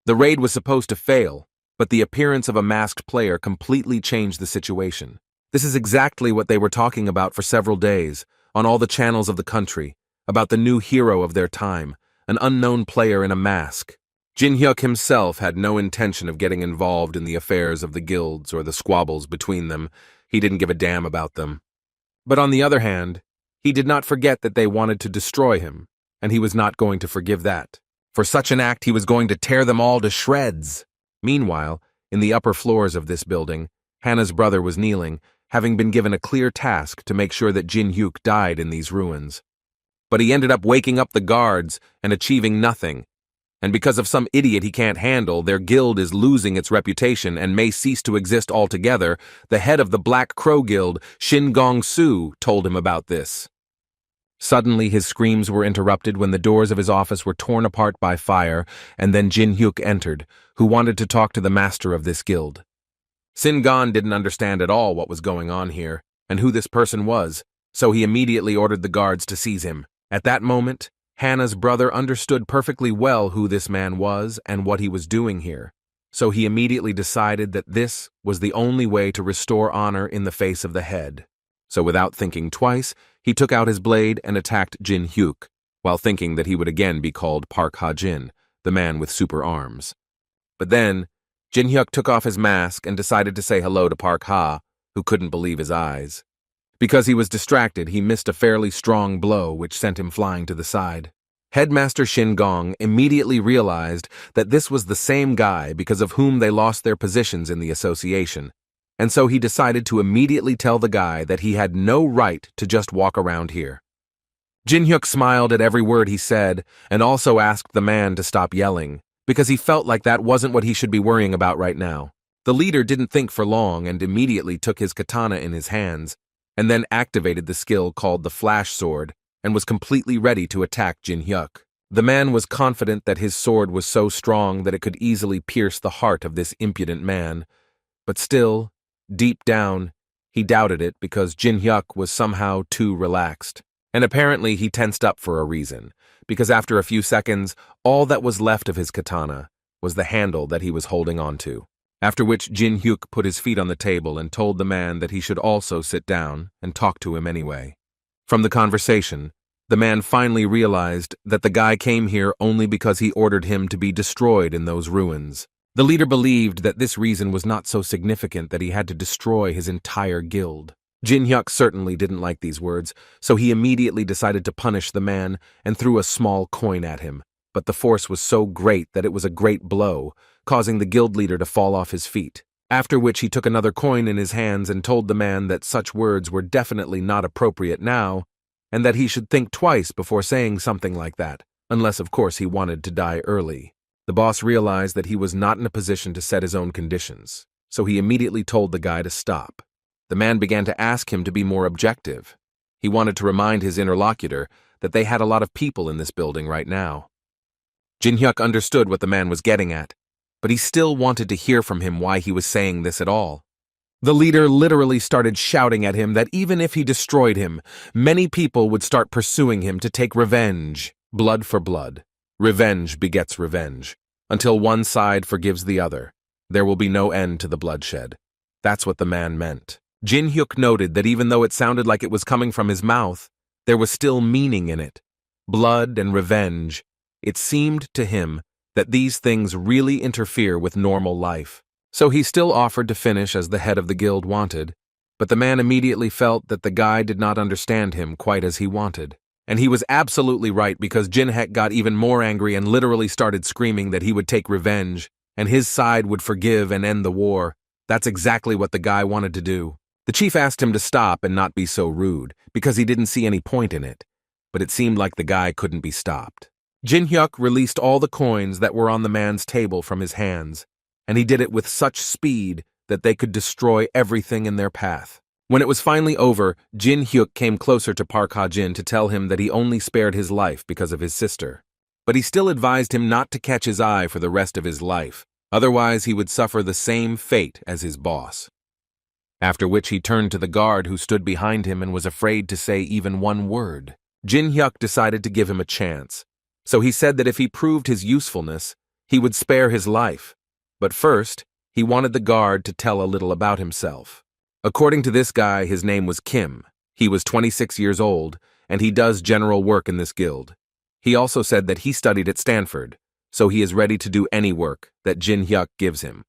The raid was supposed to fail, but the appearance of a masked player completely changed the situation. This is exactly what they were talking about for several days, on all the channels of the country, about the new hero of their time, an unknown player in a mask. Jin-hyuk himself had no intention of getting involved in the affairs of the guilds or the squabbles between them. He didn't give a damn about them. But on the other hand, he did not forget that they wanted to destroy him, and he was not going to forgive that. For such an act, he was going to tear them all to shreds. Meanwhile, in the upper floors of this building, Hannah's brother was kneeling, having been given a clear task to make sure that Jin-hyuk died in these ruins. But he ended up waking up the guards and achieving nothing. And because of some idiot he can't handle, their guild is losing its reputation and may cease to exist altogether. The head of the Black Crow Guild, Shin Gong-soo, told him about this. Suddenly his screams were interrupted when the doors of his office were torn apart by fire, and then Jin-hyuk entered, who wanted to talk to the master of this guild. Sin-gon didn't understand at all what was going on here, and who this person was, so he immediately ordered the guards to seize him. At that moment, Hannah's brother understood perfectly well who this man was and what he was doing here, so he immediately decided that this was the only way to restore honor in the face of the head. So without thinking twice, he took out his blade and attacked Jin-hyuk, while thinking that he would again be called Park Ha-jin, the man with super arms. But then, Jin-hyuk took off his mask and decided to say hello to Park Ha, who couldn't believe his eyes. Because he was distracted, he missed a fairly strong blow which sent him flying to the side. Headmaster Shin Gong immediately realized that this was the same guy because of whom they lost their positions in the association, and so he decided to immediately tell the guy that he had no right to just walk around here. Jin-hyuk smiled at every word he said and also asked the man to stop yelling, because he felt like that wasn't what he should be worrying about right now. The leader didn't think for long and immediately took his katana in his hands, and then activated the skill called the Flash Sword, and was completely ready to attack Jin-hyuk. The man was confident that his sword was so strong that it could easily pierce the heart of this impudent man, but still, deep down, he doubted it because Jin-hyuk was somehow too relaxed. And apparently he tensed up for a reason, because after a few seconds, all that was left of his katana was the handle that he was holding onto. After which Jin-hyuk put his feet on the table and told the man that he should also sit down and talk to him anyway. From the conversation, the man finally realized that the guy came here only because he ordered him to be destroyed in those ruins. The leader believed that this reason was not so significant that he had to destroy his entire guild. Jin-hyuk certainly didn't like these words, so he immediately decided to punish the man and threw a small coin at him. But the force was so great that it was a great blow, causing the guild leader to fall off his feet. After which he took another coin in his hands and told the man that such words were definitely not appropriate now, and that he should think twice before saying something like that, unless of course he wanted to die early. The boss realized that he was not in a position to set his own conditions, so he immediately told the guy to stop. The man began to ask him to be more objective. He wanted to remind his interlocutor that they had a lot of people in this building right now. Jin-hyuk understood what the man was getting at, but he still wanted to hear from him why he was saying this at all. The leader literally started shouting at him that even if he destroyed him, many people would start pursuing him to take revenge. Blood for blood. Revenge begets revenge. Until one side forgives the other, there will be no end to the bloodshed. That's what the man meant. Jin-hyuk noted that even though it sounded like it was coming from his mouth, there was still meaning in it. Blood and revenge. It seemed to him that these things really interfere with normal life. So he still offered to finish as the head of the guild wanted, but the man immediately felt that the guy did not understand him quite as he wanted. And he was absolutely right because Jin-hyuk got even more angry and literally started screaming that he would take revenge, and his side would forgive and end the war. That's exactly what the guy wanted to do. The chief asked him to stop and not be so rude, because he didn't see any point in it, but it seemed like the guy couldn't be stopped. Jin Hyuk released all the coins that were on the man's table from his hands, and he did it with such speed that they could destroy everything in their path. When it was finally over, Jin Hyuk came closer to Park Ha-jin to tell him that he only spared his life because of his sister. But he still advised him not to catch his eye for the rest of his life, otherwise he would suffer the same fate as his boss. After which he turned to the guard who stood behind him and was afraid to say even one word. Jin Hyuk decided to give him a chance, so he said that if he proved his usefulness, he would spare his life. But first, he wanted the guard to tell a little about himself. According to this guy, his name was Kim. He was 26 years old, and he does general work in this guild. He also said that he studied at Stanford, so he is ready to do any work that Jin Hyuk gives him.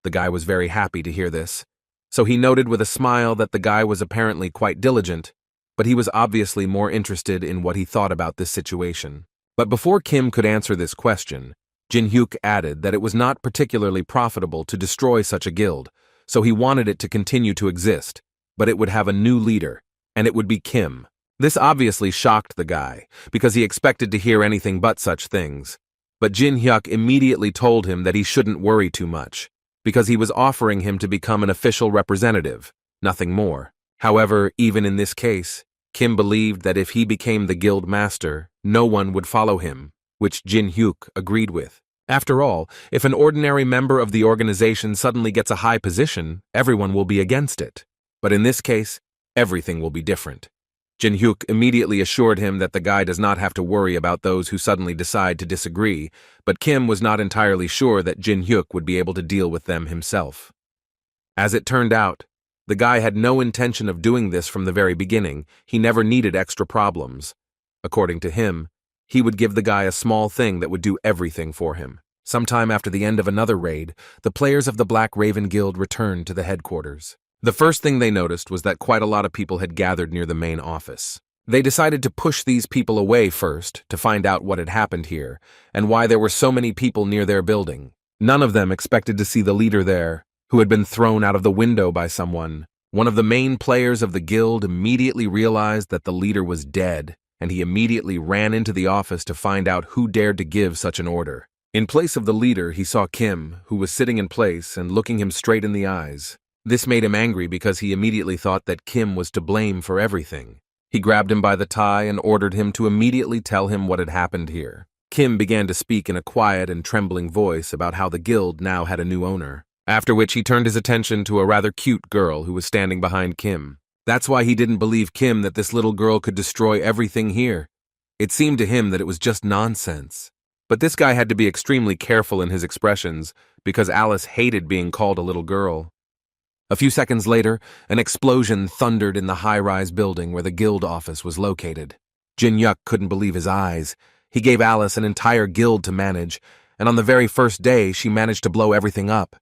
The guy was very happy to hear this, so he noted with a smile that the guy was apparently quite diligent, but he was obviously more interested in what he thought about this situation. But before Kim could answer this question, Jin Hyuk added that it was not particularly profitable to destroy such a guild, so he wanted it to continue to exist, but it would have a new leader, and it would be Kim. This obviously shocked the guy, because he expected to hear anything but such things. But Jin Hyuk immediately told him that he shouldn't worry too much, because he was offering him to become an official representative, nothing more. However, even in this case, Kim believed that if he became the guild master, no one would follow him, which Jin Hyuk agreed with. After all, if an ordinary member of the organization suddenly gets a high position, everyone will be against it. But in this case, everything will be different. Jin Hyuk immediately assured him that the guy does not have to worry about those who suddenly decide to disagree, but Kim was not entirely sure that Jin Hyuk would be able to deal with them himself. As it turned out, the guy had no intention of doing this from the very beginning. He never needed extra problems. According to him, he would give the guy a small thing that would do everything for him. Sometime after the end of another raid, the players of the Black Raven Guild returned to the headquarters. The first thing they noticed was that quite a lot of people had gathered near the main office. They decided to push these people away first to find out what had happened here and why there were so many people near their building. None of them expected to see the leader there, who had been thrown out of the window by someone. One of the main players of the guild immediately realized that the leader was dead, and he immediately ran into the office to find out who dared to give such an order. In place of the leader, he saw Kim, who was sitting in place and looking him straight in the eyes. This made him angry because he immediately thought that Kim was to blame for everything. He grabbed him by the tie and ordered him to immediately tell him what had happened here. Kim began to speak in a quiet and trembling voice about how the guild now had a new owner, after which he turned his attention to a rather cute girl who was standing behind Kim. That's why he didn't believe Kim that this little girl could destroy everything here. It seemed to him that it was just nonsense. But this guy had to be extremely careful in his expressions because Alice hated being called a little girl. A few seconds later, an explosion thundered in the high-rise building where the guild office was located. Jin Hyuk couldn't believe his eyes. He gave Alice an entire guild to manage, and on the very first day she managed to blow everything up.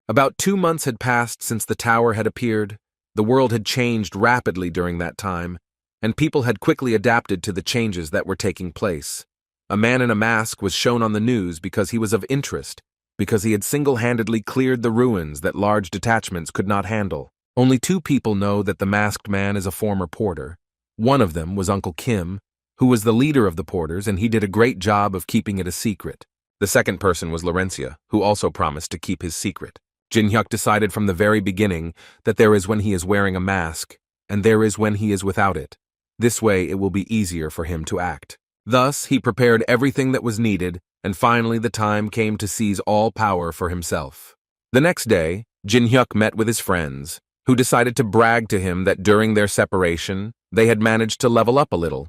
About 2 months had passed since the tower had appeared. The world had changed rapidly during that time, and people had quickly adapted to the changes that were taking place. A man in a mask was shown on the news because he was of interest, because he had single-handedly cleared the ruins that large detachments could not handle. Only 2 people know that the masked man is a former porter. One of them was Uncle Kim, who was the leader of the porters, and he did a great job of keeping it a secret. The second person was Laurencia, who also promised to keep his secret. Jin Hyuk decided from the very beginning that there is when he is wearing a mask, and there is when he is without it. This way it will be easier for him to act. Thus, he prepared everything that was needed, and finally the time came to seize all power for himself. The next day, Jin Hyuk met with his friends, who decided to brag to him that during their separation, they had managed to level up a little.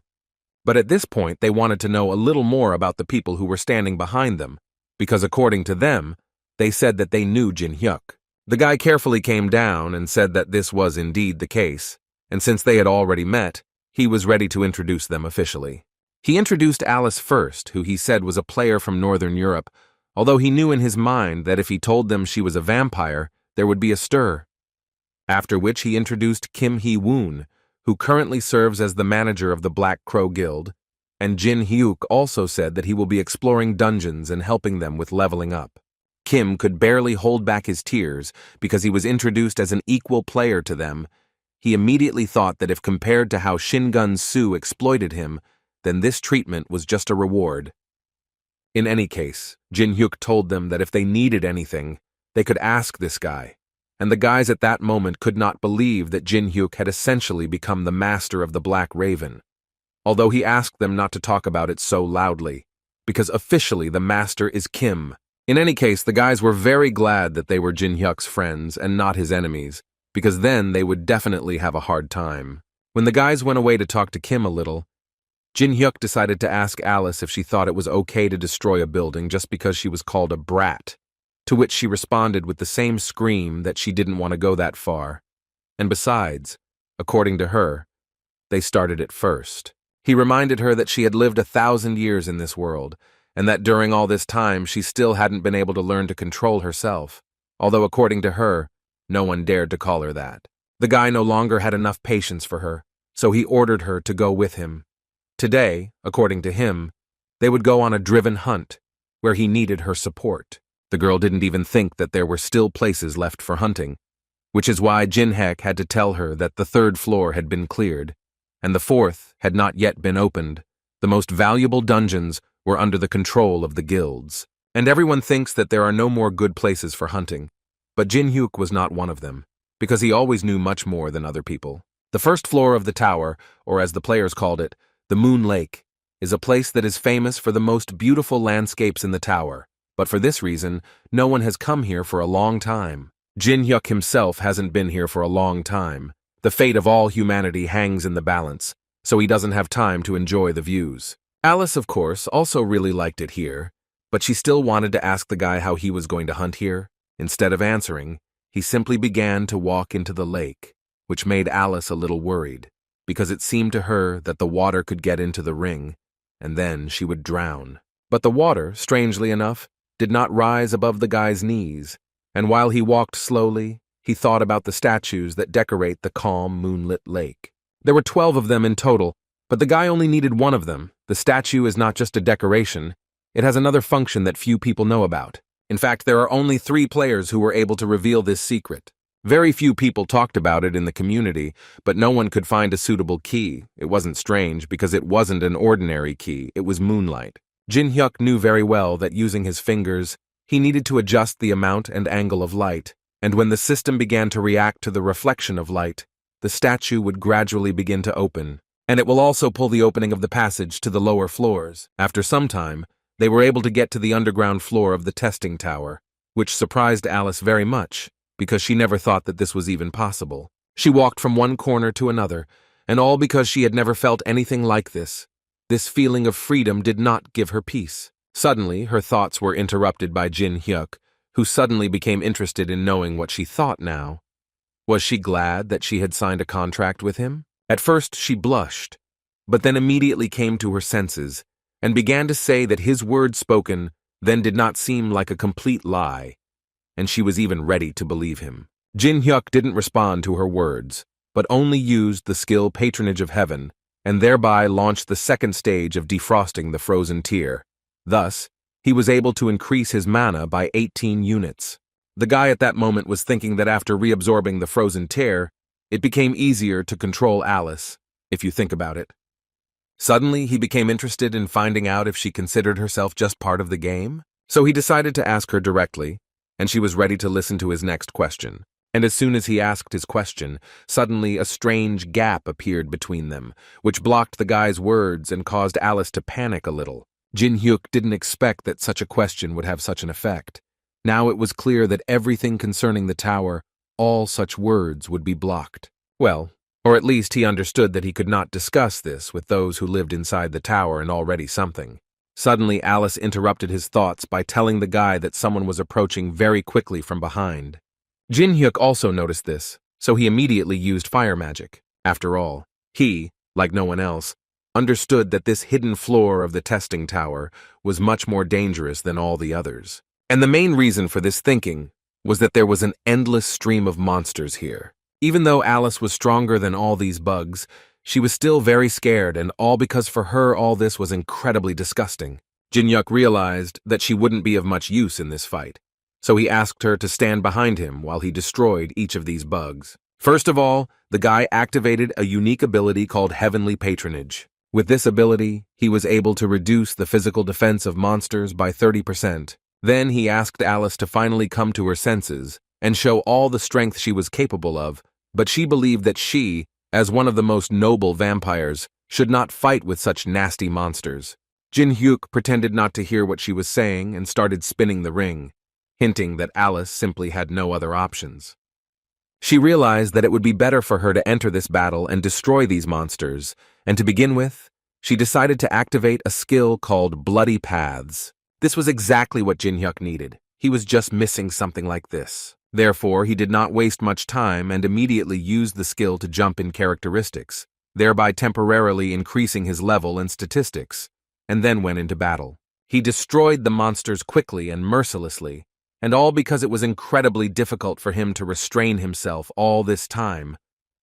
But at this point, they wanted to know a little more about the people who were standing behind them, because according to them, they said that they knew Jin Hyuk. The guy carefully came down and said that this was indeed the case, and since they had already met, he was ready to introduce them officially. He introduced Alice first, who he said was a player from Northern Europe, although he knew in his mind that if he told them she was a vampire, there would be a stir. After which he introduced Kim Hee-woon, who currently serves as the manager of the Black Crow Guild, and Jin Hyuk also said that he will be exploring dungeons and helping them with leveling up. Kim could barely hold back his tears because he was introduced as an equal player to them, he immediately thought that if compared to how Shingun Su exploited him, then this treatment was just a reward. In any case, Jin Hyuk told them that if they needed anything, they could ask this guy, and the guys at that moment could not believe that Jin Hyuk had essentially become the master of the Black Raven, although he asked them not to talk about it so loudly, because officially the master is Kim. In any case, the guys were very glad that they were Jin Hyuk's friends and not his enemies, because then they would definitely have a hard time. When the guys went away to talk to Kim a little, Jin Hyuk decided to ask Alice if she thought it was okay to destroy a building just because she was called a brat, to which she responded with the same scream that she didn't want to go that far. And besides, according to her, they started it first. He reminded her that she had lived 1,000 years in this world, and that during all this time she still hadn't been able to learn to control herself, although according to her, no one dared to call her that. The guy no longer had enough patience for her, so he ordered her to go with him. Today, according to him, they would go on a driven hunt, where he needed her support. The girl didn't even think that there were still places left for hunting, which is why Jin Hyuk had to tell her that the 3rd floor had been cleared, and the 4th had not yet been opened. The most valuable dungeons were under the control of the guilds, and everyone thinks that there are no more good places for hunting. But Jin Hyuk was not one of them, because he always knew much more than other people. The 1st floor of the tower, or as the players called it, the Moon Lake, is a place that is famous for the most beautiful landscapes in the tower, but for this reason, no one has come here for a long time. Jin Hyuk himself hasn't been here for a long time. The fate of all humanity hangs in the balance, so he doesn't have time to enjoy the views. Alice, of course, also really liked it here, but she still wanted to ask the guy how he was going to hunt here. Instead of answering, he simply began to walk into the lake, which made Alice a little worried, because it seemed to her that the water could get into the ring, and then she would drown. But the water, strangely enough, did not rise above the guy's knees, and while he walked slowly, he thought about the statues that decorate the calm, moonlit lake. There were 12 of them in total, but the guy only needed one of them. The statue is not just a decoration, it has another function that few people know about. In fact, there are only 3 players who were able to reveal this secret. Very few people talked about it in the community, but no one could find a suitable key. It wasn't strange, because it wasn't an ordinary key, it was moonlight. Jin Hyuk knew very well that using his fingers, he needed to adjust the amount and angle of light, and when the system began to react to the reflection of light, the statue would gradually begin to open, and it will also pull the opening of the passage to the lower floors. After some time, they were able to get to the underground floor of the testing tower, which surprised Alice very much, because she never thought that this was even possible. She walked from one corner to another, and all because she had never felt anything like this. This feeling of freedom did not give her peace. Suddenly, her thoughts were interrupted by Jin Hyuk, who suddenly became interested in knowing what she thought now. Was she glad that she had signed a contract with him? At first, she blushed, but then immediately came to her senses, and began to say that his words spoken then did not seem like a complete lie, and she was even ready to believe him. Jin Hyuk didn't respond to her words, but only used the skill Patronage of Heaven, and thereby launched the 2nd stage of defrosting the frozen tier. Thus, he was able to increase his mana by 18 units. The guy at that moment was thinking that after reabsorbing the frozen tear, it became easier to control Alice, if you think about it. Suddenly, he became interested in finding out if she considered herself just part of the game, so he decided to ask her directly, and she was ready to listen to his next question. And as soon as he asked his question, suddenly a strange gap appeared between them, which blocked the guy's words and caused Alice to panic a little. Jin Hyuk didn't expect that such a question would have such an effect. Now it was clear that everything concerning the tower, all such words would be blocked. Well, or at least he understood that he could not discuss this with those who lived inside the tower and already something. Suddenly, Alice interrupted his thoughts by telling the guy that someone was approaching very quickly from behind. Jin Hyuk also noticed this, so he immediately used fire magic. After all, he, like no one else, understood that this hidden floor of the testing tower was much more dangerous than all the others. And the main reason for this thinking was that there was an endless stream of monsters here. Even though Alice was stronger than all these bugs, she was still very scared, and all because for her all this was incredibly disgusting. Jin Hyuk realized that she wouldn't be of much use in this fight, so he asked her to stand behind him while he destroyed each of these bugs. First of all, the guy activated a unique ability called Heavenly Patronage. With this ability, he was able to reduce the physical defense of monsters by 30%. Then he asked Alice to finally come to her senses and show all the strength she was capable of, but she believed that she, as one of the most noble vampires, should not fight with such nasty monsters. Jin Hyuk pretended not to hear what she was saying and started spinning the ring, hinting that Alice simply had no other options. She realized that it would be better for her to enter this battle and destroy these monsters, and to begin with, she decided to activate a skill called Bloody Paths. This was exactly what Jin Hyuk needed. He was just missing something like this. Therefore, he did not waste much time and immediately used the skill to jump in characteristics, thereby temporarily increasing his level and statistics, and then went into battle. He destroyed the monsters quickly and mercilessly, and all because it was incredibly difficult for him to restrain himself all this time.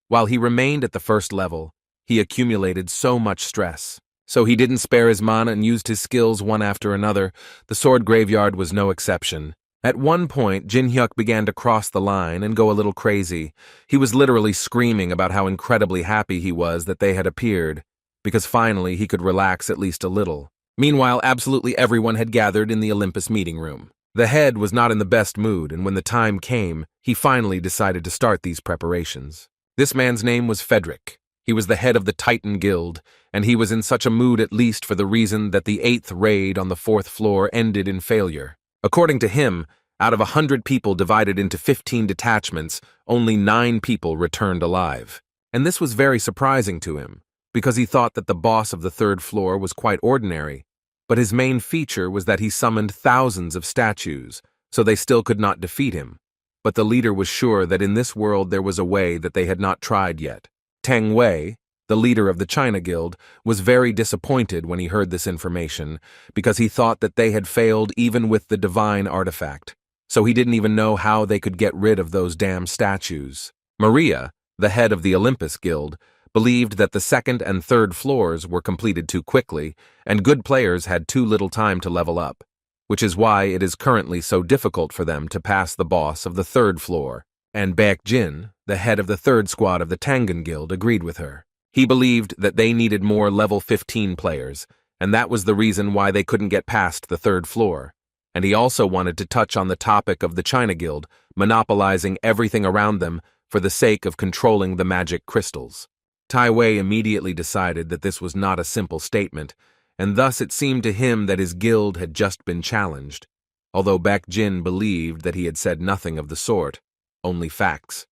While he remained at the first level, he accumulated so much stress. So he didn't spare his mana and used his skills one after another. The sword graveyard was no exception. At one point, Jin Hyuk began to cross the line and go a little crazy. He was literally screaming about how incredibly happy he was that they had appeared, because finally he could relax at least a little. Meanwhile, absolutely everyone had gathered in the Olympus meeting room. The head was not in the best mood, and when the time came, he finally decided to start these preparations. This man's name was Frederick. He was the head of the Titan Guild, and he was in such a mood at least for the reason that the 8th raid on the 4th floor ended in failure. According to him, out of 100 people divided into 15 detachments, only 9 people returned alive. And this was very surprising to him, because he thought that the boss of the 3rd floor was quite ordinary, but his main feature was that he summoned thousands of statues, so they still could not defeat him. But the leader was sure that in this world there was a way that they had not tried yet. Teng Wei, the leader of the China Guild, was very disappointed when he heard this information, because he thought that they had failed even with the divine artifact, so he didn't even know how they could get rid of those damn statues. Maria, the head of the Olympus Guild, believed that the 2nd and 3rd floors were completed too quickly, and good players had too little time to level up, which is why it is currently so difficult for them to pass the boss of the 3rd floor. And Baek Jin, the head of the 3rd squad of the Tangan Guild, agreed with her. He believed that they needed more level 15 players, and that was the reason why they couldn't get past the 3rd floor. And he also wanted to touch on the topic of the China Guild, monopolizing everything around them for the sake of controlling the magic crystals. Tai Wei immediately decided that this was not a simple statement, and thus it seemed to him that his guild had just been challenged, although Baek Jin believed that he had said nothing of the sort, only facts.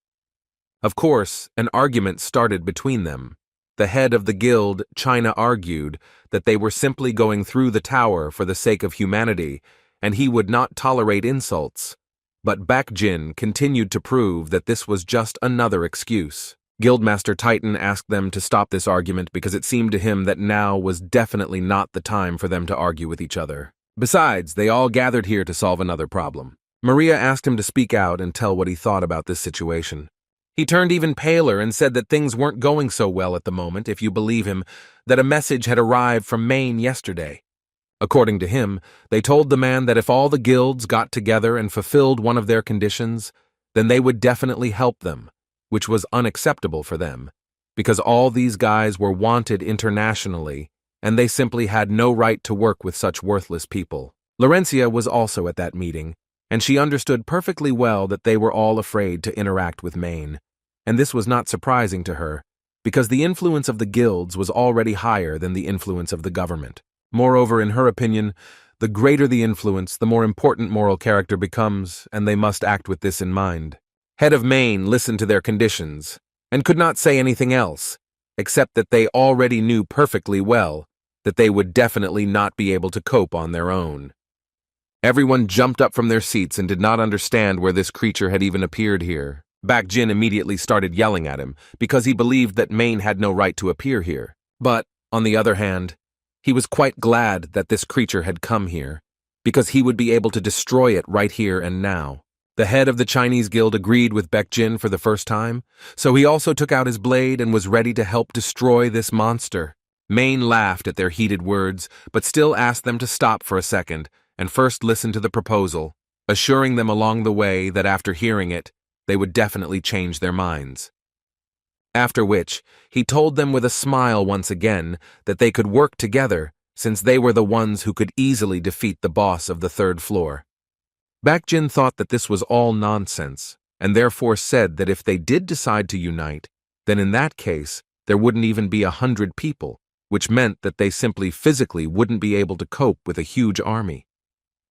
Of course, an argument started between them. The head of the guild, China, argued that they were simply going through the tower for the sake of humanity, and he would not tolerate insults. But Baek Jin continued to prove that this was just another excuse. Guildmaster Titan asked them to stop this argument because it seemed to him that now was definitely not the time for them to argue with each other. Besides, they all gathered here to solve another problem. Maria asked him to speak out and tell what he thought about this situation. He turned even paler and said that things weren't going so well at the moment, if you believe him, that a message had arrived from Maine yesterday. According to him, they told the man that if all the guilds got together and fulfilled one of their conditions, then they would definitely help them, which was unacceptable for them, because all these guys were wanted internationally, and they simply had no right to work with such worthless people. Laurencia was also at that meeting, and she understood perfectly well that they were all afraid to interact with Maine, and this was not surprising to her, because the influence of the guilds was already higher than the influence of the government. Moreover, in her opinion, the greater the influence, the more important moral character becomes, and they must act with this in mind. Head of Maine listened to their conditions, and could not say anything else, except that they already knew perfectly well that they would definitely not be able to cope on their own. Everyone jumped up from their seats and did not understand where this creature had even appeared here. Baek Jin immediately started yelling at him, because he believed that Maine had no right to appear here. But, on the other hand, he was quite glad that this creature had come here, because he would be able to destroy it right here and now. The head of the Chinese guild agreed with Baek Jin for the first time, so he also took out his blade and was ready to help destroy this monster. Maine laughed at their heated words, but still asked them to stop for a second and first listen to the proposal. assuring them along the way that after hearing it, they would definitely change their minds. After which, he told them with a smile once again that they could work together since they were the ones who could easily defeat the boss of the third floor. Baekjin thought that this was all nonsense, and therefore said that if they did decide to unite, then in that case, there wouldn't even be 100 people, which meant that they simply physically wouldn't be able to cope with a huge army.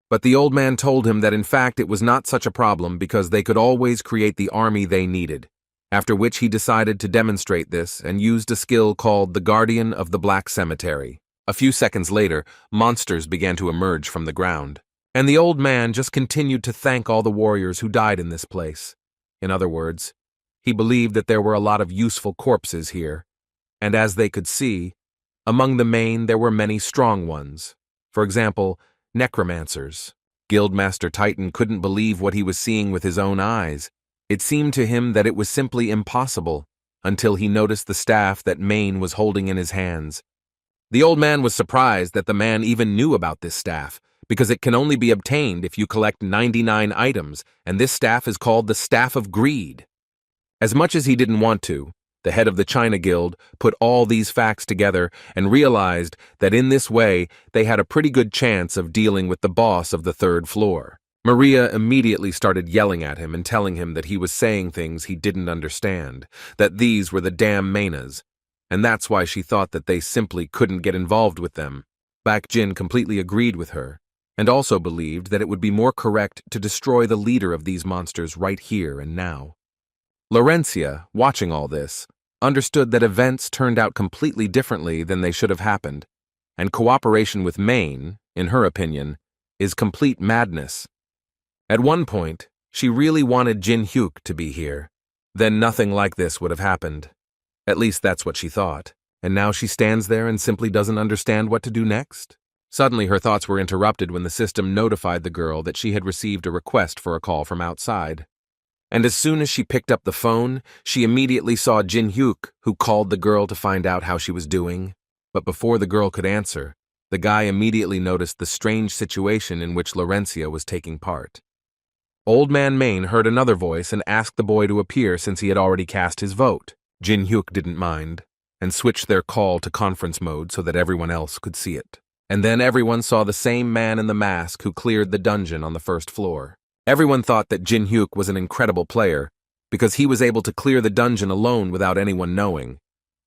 But the old man told him that in fact it was not such a problem because they could always create the army they needed, after which he decided to demonstrate this and used a skill called the Guardian of the Black Cemetery. A few seconds later, monsters began to emerge from the ground, and the old man just continued to thank all the warriors who died in this place. In other words, he believed that there were a lot of useful corpses here, and as they could see, among the main there were many strong ones. For example, necromancers. Guildmaster Titan couldn't believe what he was seeing with his own eyes. It seemed to him that it was simply impossible, until he noticed the staff that Mane was holding in his hands. The old man was surprised that the man even knew about this staff, because it can only be obtained if you collect 99 items, and this staff is called the Staff of Greed. As much as he didn't want to, the head of the China Guild put all these facts together and realized that in this way they had a pretty good chance of dealing with the boss of the third floor. Maria immediately started yelling at him and telling him that he was saying things he didn't understand, that these were the damn Mainas, and that's why she thought that they simply couldn't get involved with them. Baekjin completely agreed with her, and also believed that it would be more correct to destroy the leader of these monsters right here and now. Laurencia, watching all this, understood that events turned out completely differently than they should have happened, and cooperation with Mane, in her opinion, is complete madness. At one point, she really wanted Jin Hyuk to be here. Then nothing like this would have happened. At least that's what she thought, and now she stands there and simply doesn't understand what to do next. Suddenly her thoughts were interrupted when the system notified the girl that she had received a request for a call from outside. And as soon as she picked up the phone, she immediately saw Jin Hyuk, who called the girl to find out how she was doing. But before the girl could answer, the guy immediately noticed the strange situation in which Laurencia was taking part. Old Man Mane heard another voice and asked the boy to appear since he had already cast his vote. Jin Hyuk didn't mind, and switched their call to conference mode so that everyone else could see it. And then everyone saw the same man in the mask who cleared the dungeon on the first floor. Everyone thought that Jin Hyuk was an incredible player, because he was able to clear the dungeon alone without anyone knowing.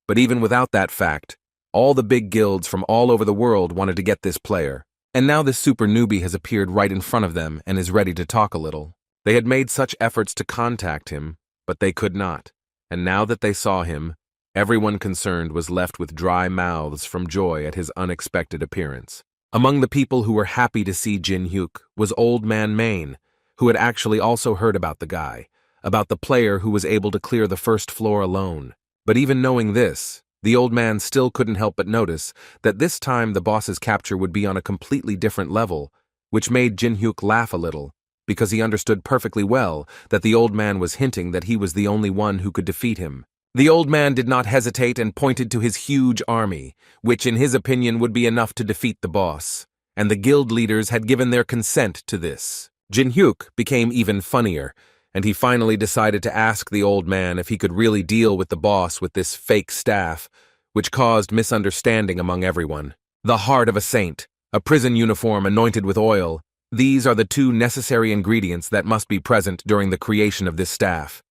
But even without that fact, all the big guilds from all over the world wanted to get this player. And now this super newbie has appeared right in front of them and is ready to talk a little. They had made such efforts to contact him, but they could not. And now that they saw him, everyone concerned was left with dry mouths from joy at his unexpected appearance. Among the people who were happy to see Jin Hyuk was Old Man Mane, who had actually also heard about the guy, about the player who was able to clear the first floor alone. But even knowing this, the old man still couldn't help but notice that this time the boss's capture would be on a completely different level, which made Jin Hyuk laugh a little, because he understood perfectly well that the old man was hinting that he was the only one who could defeat him. The old man did not hesitate and pointed to his huge army, which in his opinion would be enough to defeat the boss, and the guild leaders had given their consent to this. Jin Hyuk became even funnier, and he finally decided to ask the old man if he could really deal with the boss with this fake staff, which caused misunderstanding among everyone. The heart of a saint, a prison uniform anointed with oil, these are the two necessary ingredients that must be present during the creation of this staff.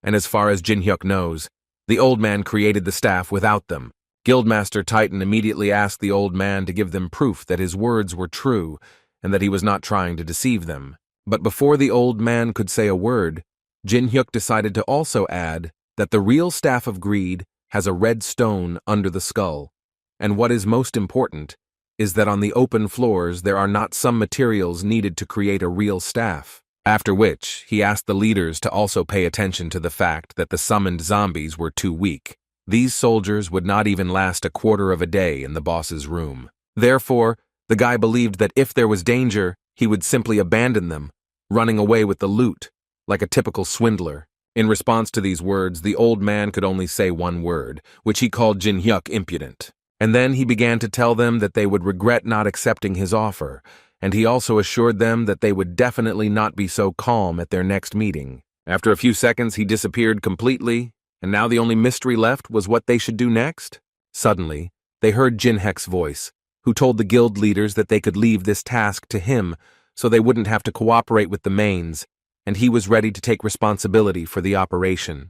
And as far as Jin Hyuk knows, the old man created the staff without them. Guildmaster Titan immediately asked the old man to give them proof that his words were true and that he was not trying to deceive them. But before the old man could say a word, Jin Hyuk decided to also add that the real Staff of Greed has a red stone under the skull, and what is most important is that on the open floors there are not some materials needed to create a real staff. After which, he asked the leaders to also pay attention to the fact that the summoned zombies were too weak. These soldiers would not even last a quarter of a day in the boss's room. Therefore, the guy believed that if there was danger, he would simply abandon them, running away with the loot, like a typical swindler. In response to these words, the old man could only say one word, which he called Jin Hyuk impudent. And then he began to tell them that they would regret not accepting his offer, and he also assured them that they would definitely not be so calm at their next meeting. After a few seconds, he disappeared completely, and now the only mystery left was what they should do next. Suddenly, they heard Jinhek's voice, who told the guild leaders that they could leave this task to him so they wouldn't have to cooperate with the mains, and he was ready to take responsibility for the operation.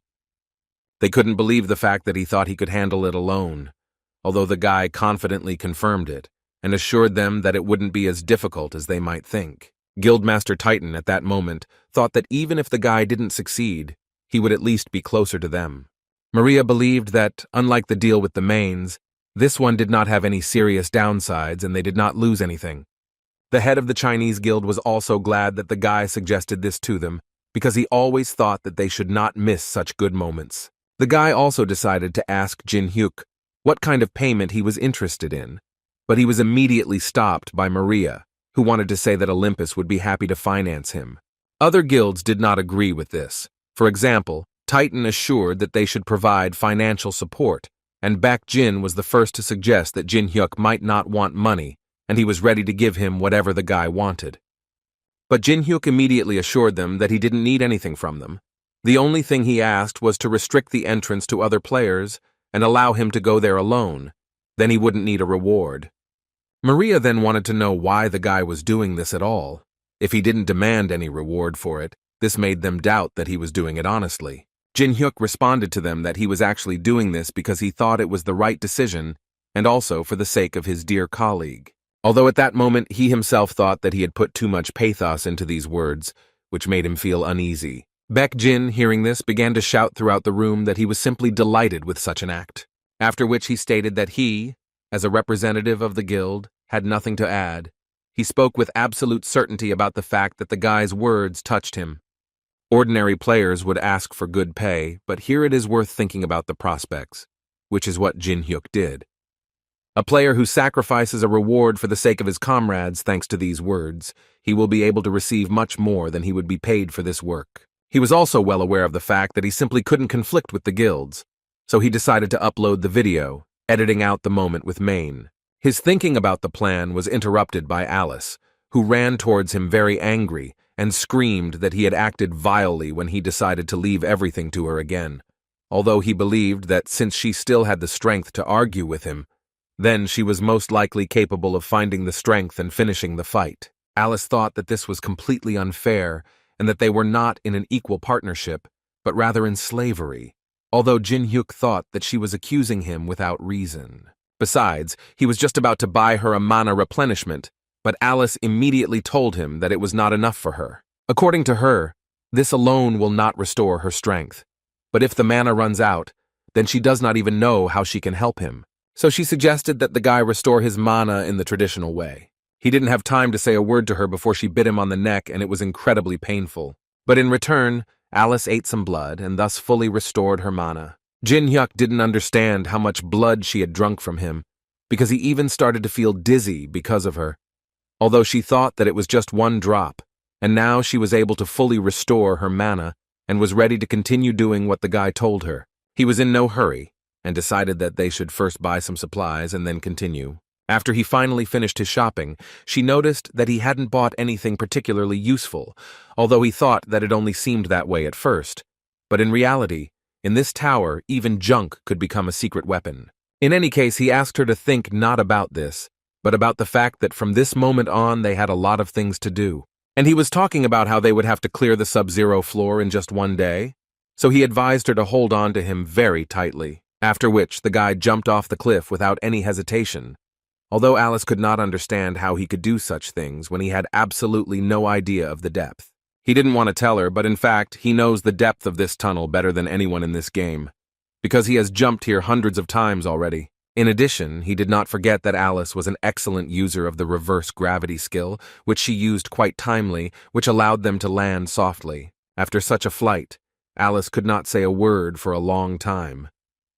They couldn't believe the fact that he thought he could handle it alone, although the guy confidently confirmed it and assured them that it wouldn't be as difficult as they might think. Guildmaster Titan at that moment thought that even if the guy didn't succeed, he would at least be closer to them. Maria believed that, unlike the deal with the mains, this one did not have any serious downsides and they did not lose anything. The head of the Chinese guild was also glad that the guy suggested this to them, because he always thought that they should not miss such good moments. The guy also decided to ask Jin Hyuk what kind of payment he was interested in, but he was immediately stopped by Maria, who wanted to say that Olympus would be happy to finance him. Other guilds did not agree with this. For example, Titan assured that they should provide financial support, and Baek Jin was the first to suggest that Jin Hyuk might not want money, and he was ready to give him whatever the guy wanted. But Jin Hyuk immediately assured them that he didn't need anything from them. The only thing he asked was to restrict the entrance to other players and allow him to go there alone. Then he wouldn't need a reward. Maria then wanted to know why the guy was doing this at all. If he didn't demand any reward for it, this made them doubt that he was doing it honestly. Jin Hyuk responded to them that he was actually doing this because he thought it was the right decision and also for the sake of his dear colleague. Although at that moment he himself thought that he had put too much pathos into these words, which made him feel uneasy. Baek Jin, hearing this, began to shout throughout the room that he was simply delighted with such an act, after which he stated that he, as a representative of the guild, had nothing to add. He spoke with absolute certainty about the fact that the guy's words touched him. Ordinary players would ask for good pay, but here it is worth thinking about the prospects, which is what Jin Hyuk did. A player who sacrifices a reward for the sake of his comrades thanks to these words, he will be able to receive much more than he would be paid for this work. He was also well aware of the fact that he simply couldn't conflict with the guilds, so he decided to upload the video, editing out the moment with Maine. His thinking about the plan was interrupted by Alice, who ran towards him very angry and screamed that he had acted vilely when he decided to leave everything to her again, although he believed that since she still had the strength to argue with him, then she was most likely capable of finding the strength and finishing the fight. Alice thought that this was completely unfair and that they were not in an equal partnership, but rather in slavery, although Jin Hyuk thought that she was accusing him without reason. Besides, he was just about to buy her a mana replenishment, but Alice immediately told him that it was not enough for her. According to her, this alone will not restore her strength, but if the mana runs out, then she does not even know how she can help him. So she suggested that the guy restore his mana in the traditional way. He didn't have time to say a word to her before she bit him on the neck, and it was incredibly painful. But in return, Alice ate some blood and thus fully restored her mana. Jin Hyuk didn't understand how much blood she had drunk from him, because he even started to feel dizzy because of her, although she thought that it was just one drop, and now she was able to fully restore her mana and was ready to continue doing what the guy told her. He was in no hurry, and decided that they should first buy some supplies and then continue. After he finally finished his shopping, she noticed that he hadn't bought anything particularly useful, although he thought that it only seemed that way at first. But in reality, in this tower, even junk could become a secret weapon. In any case, he asked her to think not about this, but about the fact that from this moment on they had a lot of things to do. And he was talking about how they would have to clear the Sub-Zero floor in just one day, so he advised her to hold on to him very tightly. After which, the guy jumped off the cliff without any hesitation, although Alice could not understand how he could do such things when he had absolutely no idea of the depth. He didn't want to tell her, but in fact, he knows the depth of this tunnel better than anyone in this game, because he has jumped here hundreds of times already. In addition, he did not forget that Alice was an excellent user of the reverse gravity skill, which she used quite timely, which allowed them to land softly. After such a flight, Alice could not say a word for a long time.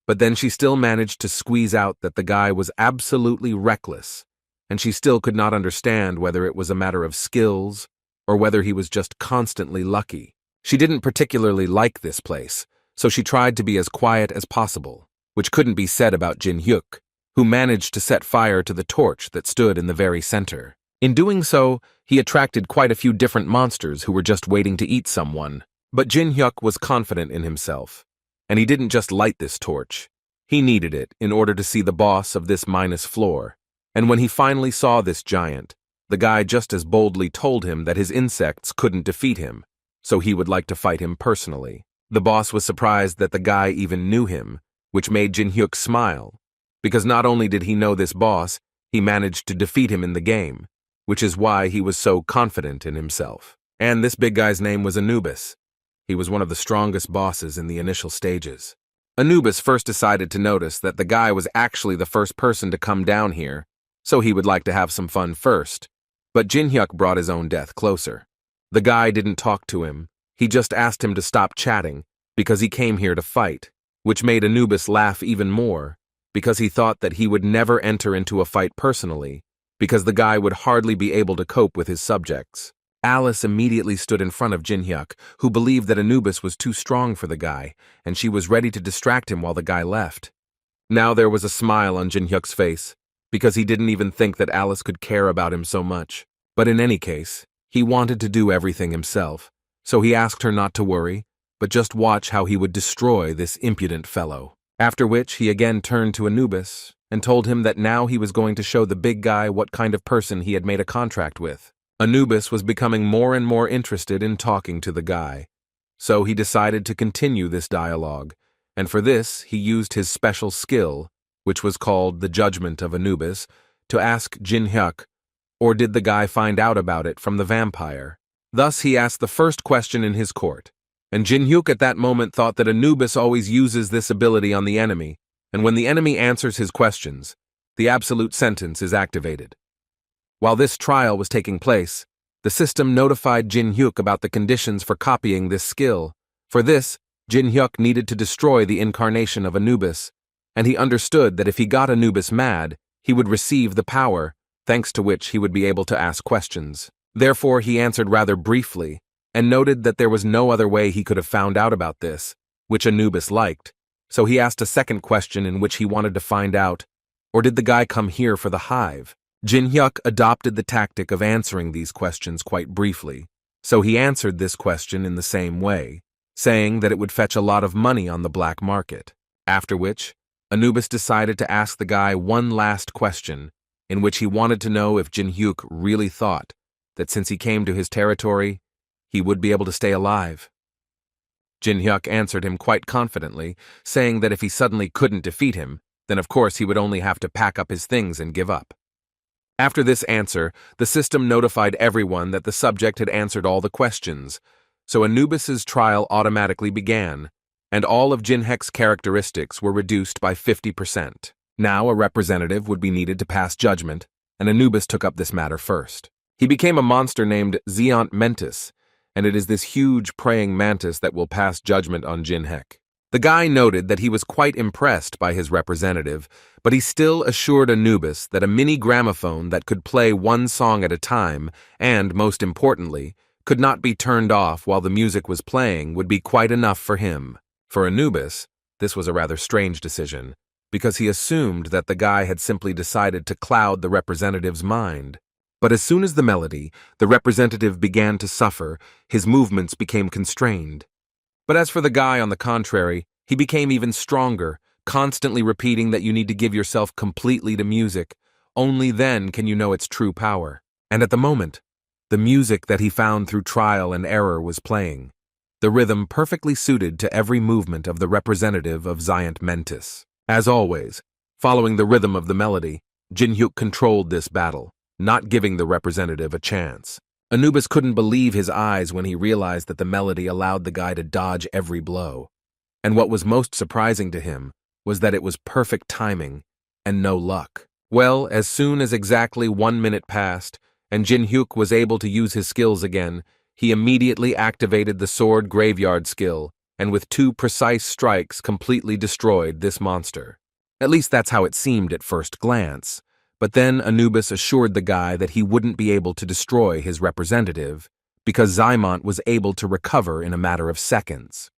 But then she still managed to squeeze out that the guy was absolutely reckless, and she still could not understand whether it was a matter of skills or whether he was just constantly lucky. She didn't particularly like this place, so she tried to be as quiet as possible, which couldn't be said about Jin Hyuk, who managed to set fire to the torch that stood in the very center. In doing so, he attracted quite a few different monsters who were just waiting to eat someone. But Jin Hyuk was confident in himself, and he didn't just light this torch. He needed it in order to see the boss of this minus floor. And when he finally saw this giant, the guy just as boldly told him that his insects couldn't defeat him, so he would like to fight him personally. The boss was surprised that the guy even knew him, which made Jin Hyuk smile, because not only did he know this boss, he managed to defeat him in the game, which is why he was so confident in himself. And this big guy's name was Anubis. He was one of the strongest bosses in the initial stages. Anubis first decided to notice that the guy was actually the first person to come down here, so he would like to have some fun first. But Jin Hyuk brought his own death closer. The guy didn't talk to him. He just asked him to stop chatting because he came here to fight, which made Anubis laugh even more because he thought that he would never enter into a fight personally because the guy would hardly be able to cope with his subjects. Alice immediately stood in front of Jin Hyuk, who believed that Anubis was too strong for the guy, and she was ready to distract him while the guy left. Now there was a smile on Jin Hyuk's face, because he didn't even think that Alice could care about him so much. But in any case, he wanted to do everything himself, so he asked her not to worry, but just watch how he would destroy this impudent fellow. After which, he again turned to Anubis and told him that now he was going to show the big guy what kind of person he had made a contract with. Anubis was becoming more and more interested in talking to the guy, so he decided to continue this dialogue, and for this he used his special skill, which was called the Judgment of Anubis, to ask Jin Hyuk, or did the guy find out about it from the vampire? Thus he asked the first question in his court, and Jin Hyuk at that moment thought that Anubis always uses this ability on the enemy, and when the enemy answers his questions, the absolute sentence is activated. While this trial was taking place, the system notified Jin Hyuk about the conditions for copying this skill. For this, Jin Hyuk needed to destroy the incarnation of Anubis, and he understood that if he got Anubis mad, he would receive the power, thanks to which he would be able to ask questions. Therefore, he answered rather briefly, and noted that there was no other way he could have found out about this, which Anubis liked. So he asked a second question in which he wanted to find out, or did the guy come here for the hive? Jin Hyuk adopted the tactic of answering these questions quite briefly, so he answered this question in the same way, saying that it would fetch a lot of money on the black market. After which, Anubis decided to ask the guy one last question, in which he wanted to know if Jin Hyuk really thought that since he came to his territory, he would be able to stay alive. Jin Hyuk answered him quite confidently, saying that if he suddenly couldn't defeat him, then of course he would only have to pack up his things and give up. After this answer, the system notified everyone that the subject had answered all the questions, so Anubis's trial automatically began, and all of Jin Hyuk's characteristics were reduced by 50%. Now a representative would be needed to pass judgment, and Anubis took up this matter first. He became a monster named Zeont Mentis, and it is this huge praying mantis that will pass judgment on Jin Hyuk. The guy noted that he was quite impressed by his representative, but he still assured Anubis that a mini gramophone that could play one song at a time and, most importantly, could not be turned off while the music was playing would be quite enough for him. For Anubis, this was a rather strange decision, because he assumed that the guy had simply decided to cloud the representative's mind. But as soon as the representative began to suffer, his movements became constrained. But as for the guy, on the contrary, he became even stronger, constantly repeating that you need to give yourself completely to music. Only then can you know its true power. And at the moment, the music that he found through trial and error was playing, the rhythm perfectly suited to every movement of the representative of Zeont Mentis. As always, following the rhythm of the melody, Jin Hyuk controlled this battle, not giving the representative a chance. Anubis couldn't believe his eyes when he realized that the melody allowed the guy to dodge every blow. And what was most surprising to him was that it was perfect timing and no luck. Well, as soon as exactly 1 minute passed, and Jin Hyuk was able to use his skills again, he immediately activated the sword graveyard skill, and with 2 precise strikes completely destroyed this monster. At least that's how it seemed at first glance. But then Anubis assured the guy that he wouldn't be able to destroy his representative, because Zeont was able to recover in a matter of seconds.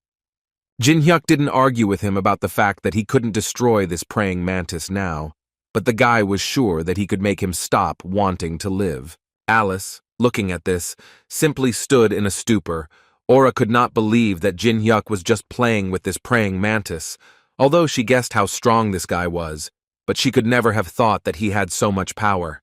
Jin Hyuk didn't argue with him about the fact that he couldn't destroy this praying mantis now, but the guy was sure that he could make him stop wanting to live. Alice, looking at this, simply stood in a stupor. Aura could not believe that Jin Hyuk was just playing with this praying mantis, although she guessed how strong this guy was, but she could never have thought that he had so much power.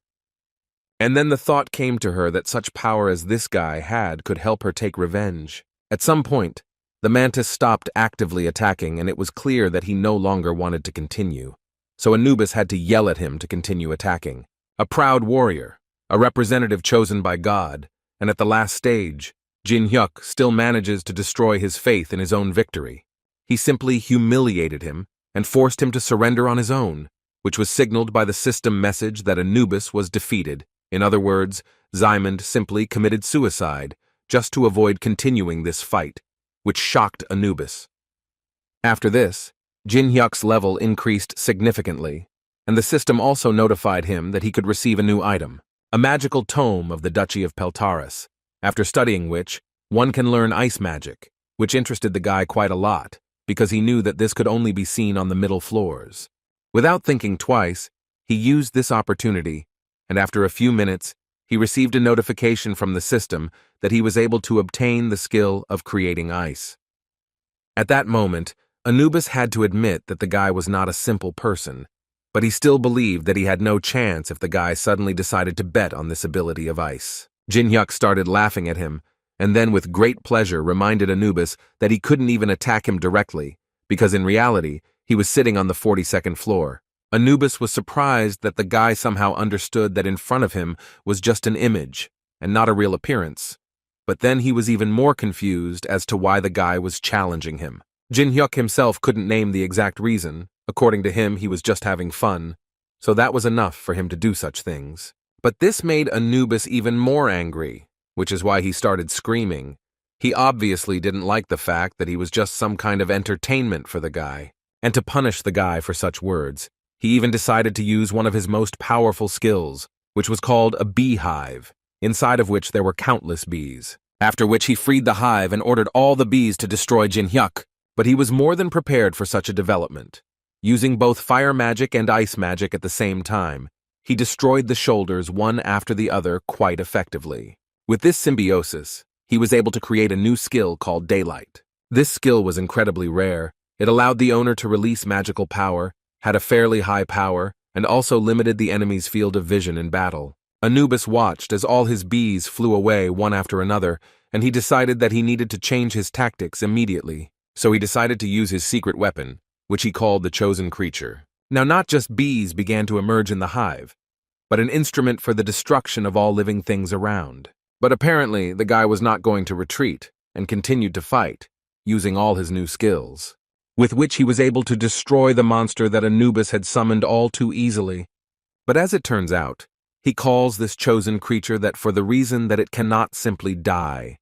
And then the thought came to her that such power as this guy had could help her take revenge. At some point, the mantis stopped actively attacking, and it was clear that he no longer wanted to continue. So Anubis had to yell at him to continue attacking. A proud warrior, a representative chosen by God, and at the last stage, Jin Hyuk still manages to destroy his faith in his own victory. He simply humiliated him and forced him to surrender on his own, which was signaled by the system message that Anubis was defeated. In other words, Ximend simply committed suicide just to avoid continuing this fight, which shocked Anubis. After this, Jin Hyuk's level increased significantly, and the system also notified him that he could receive a new item, a magical tome of the Duchy of Peltaris, after studying which, one can learn ice magic, which interested the guy quite a lot, because he knew that this could only be seen on the middle floors. Without thinking twice, he used this opportunity, and after a few minutes, he received a notification from the system that he was able to obtain the skill of creating ice. At that moment, Anubis had to admit that the guy was not a simple person, but he still believed that he had no chance if the guy suddenly decided to bet on this ability of ice. Jin Hyuk started laughing at him, and then with great pleasure reminded Anubis that he couldn't even attack him directly, because in reality, he was sitting on the 42nd floor. Anubis was surprised that the guy somehow understood that in front of him was just an image, and not a real appearance. But then he was even more confused as to why the guy was challenging him. Jin Hyuk himself couldn't name the exact reason. According to him, he was just having fun, so that was enough for him to do such things. But this made Anubis even more angry, which is why he started screaming. He obviously didn't like the fact that he was just some kind of entertainment for the guy. And to punish the guy for such words, he even decided to use one of his most powerful skills, which was called a beehive, inside of which there were countless bees. After which he freed the hive and ordered all the bees to destroy Jin Hyuk, but he was more than prepared for such a development. Using both fire magic and ice magic at the same time, he destroyed the shoulders one after the other quite effectively. With this symbiosis, he was able to create a new skill called Daylight. This skill was incredibly rare. It allowed the owner to release magical power, had a fairly high power, and also limited the enemy's field of vision in battle. Anubis watched as all his bees flew away one after another, and he decided that he needed to change his tactics immediately. So he decided to use his secret weapon, which he called the Chosen Creature. Now not just bees began to emerge in the hive, but an instrument for the destruction of all living things around. But apparently the guy was not going to retreat, and continued to fight, using all his new skills, with which he was able to destroy the monster that Anubis had summoned all too easily. But as it turns out, he calls this chosen creature that for the reason that it cannot simply die.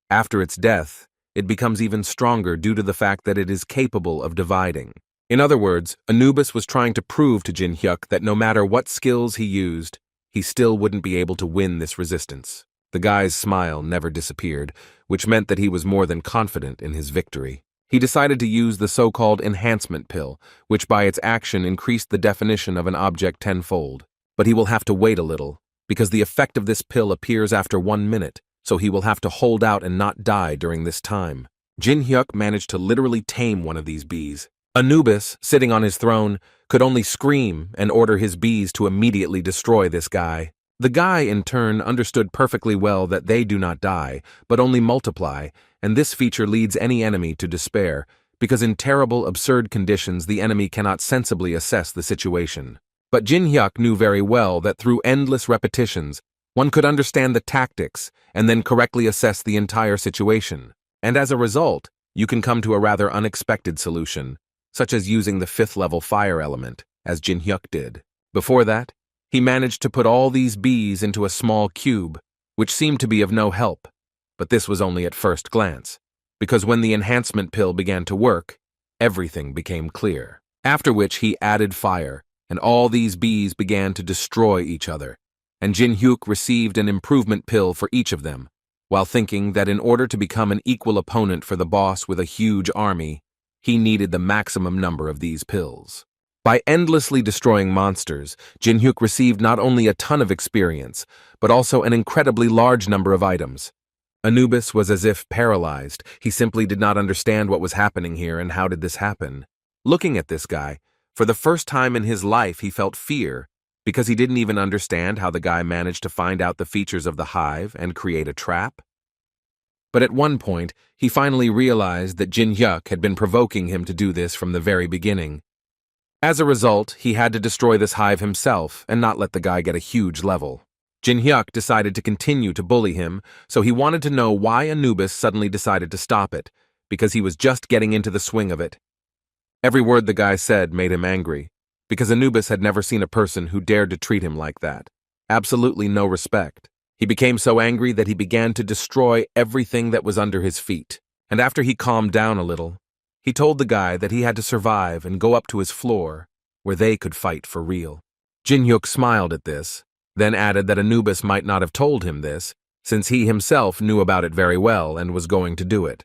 After its death, it becomes even stronger due to the fact that it is capable of dividing. In other words, Anubis was trying to prove to Jin Hyuk that no matter what skills he used, he still wouldn't be able to win this resistance. The guy's smile never disappeared, which meant that he was more than confident in his victory. He decided to use the so-called enhancement pill, which by its action increased the definition of an object tenfold. But he will have to wait a little, because the effect of this pill appears after 1 minute, so he will have to hold out and not die during this time. Jin Hyuk managed to literally tame one of these bees. Anubis, sitting on his throne, could only scream and order his bees to immediately destroy this guy. The guy, in turn, understood perfectly well that they do not die, but only multiply, and this feature leads any enemy to despair, because in terrible, absurd conditions the enemy cannot sensibly assess the situation. But Jin Hyuk knew very well that through endless repetitions, one could understand the tactics and then correctly assess the entire situation. And as a result, you can come to a rather unexpected solution, such as using the 5th level fire element, as Jin Hyuk did. Before that, he managed to put all these bees into a small cube, which seemed to be of no help, but this was only at first glance, because when the enhancement pill began to work, everything became clear. After which he added fire, and all these bees began to destroy each other, and Jin Hyuk received an improvement pill for each of them, while thinking that in order to become an equal opponent for the boss with a huge army, he needed the maximum number of these pills. By endlessly destroying monsters, Jin-hyuk received not only a ton of experience, but also an incredibly large number of items. Anubis was as if paralyzed. He simply did not understand what was happening here and how did this happen. Looking at this guy, for the first time in his life he felt fear, because he didn't even understand how the guy managed to find out the features of the hive and create a trap. But at one point, he finally realized that Jin-hyuk had been provoking him to do this from the very beginning. As a result, he had to destroy this hive himself and not let the guy get a huge level. Jin-hyuk decided to continue to bully him, so he wanted to know why Anubis suddenly decided to stop it, because he was just getting into the swing of it. Every word the guy said made him angry, because Anubis had never seen a person who dared to treat him like that. Absolutely no respect. He became so angry that he began to destroy everything that was under his feet. And after he calmed down a little, he told the guy that he had to survive and go up to his floor, where they could fight for real. Jin-hyuk smiled at this, then added that Anubis might not have told him this, since he himself knew about it very well and was going to do it.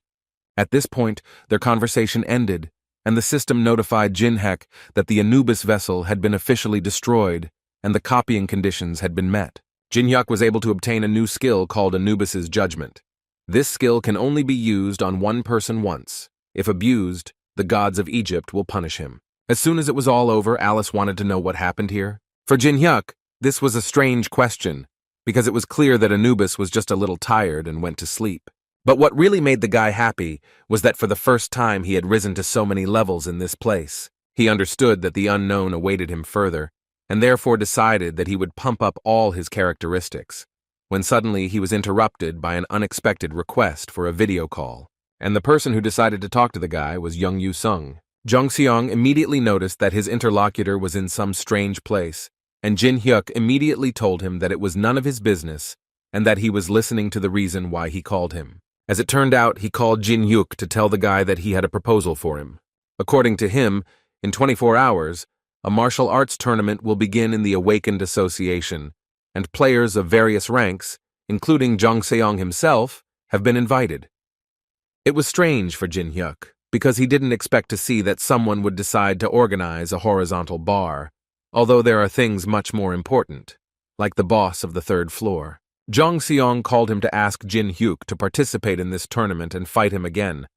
At this point, their conversation ended, and the system notified Jin-hyuk that the Anubis vessel had been officially destroyed, and the copying conditions had been met. Jin-hyuk was able to obtain a new skill called Anubis's Judgment. This skill can only be used on one person once. If abused, the gods of Egypt will punish him. As soon as it was all over, Alice wanted to know what happened here. For Jin-hyuk, this was a strange question, because it was clear that Anubis was just a little tired and went to sleep. But what really made the guy happy was that for the first time he had risen to so many levels in this place. He understood that the unknown awaited him further, and therefore decided that he would pump up all his characteristics, when suddenly he was interrupted by an unexpected request for a video call. And the person who decided to talk to the guy was Young Yu-sung. Jung Seong immediately noticed that his interlocutor was in some strange place, and Jin-hyuk immediately told him that it was none of his business and that he was listening to the reason why he called him. As it turned out, he called Jin-hyuk to tell the guy that he had a proposal for him. According to him, in 24 hours, a martial arts tournament will begin in the Awakened Association, and players of various ranks, including Jung Seong himself, have been invited. It was strange for Jin-hyuk, because he didn't expect to see that someone would decide to organize a horizontal bar, although there are things much more important, like the boss of the third floor. Jung Seong called him to ask Jin-hyuk to participate in this tournament and fight him again,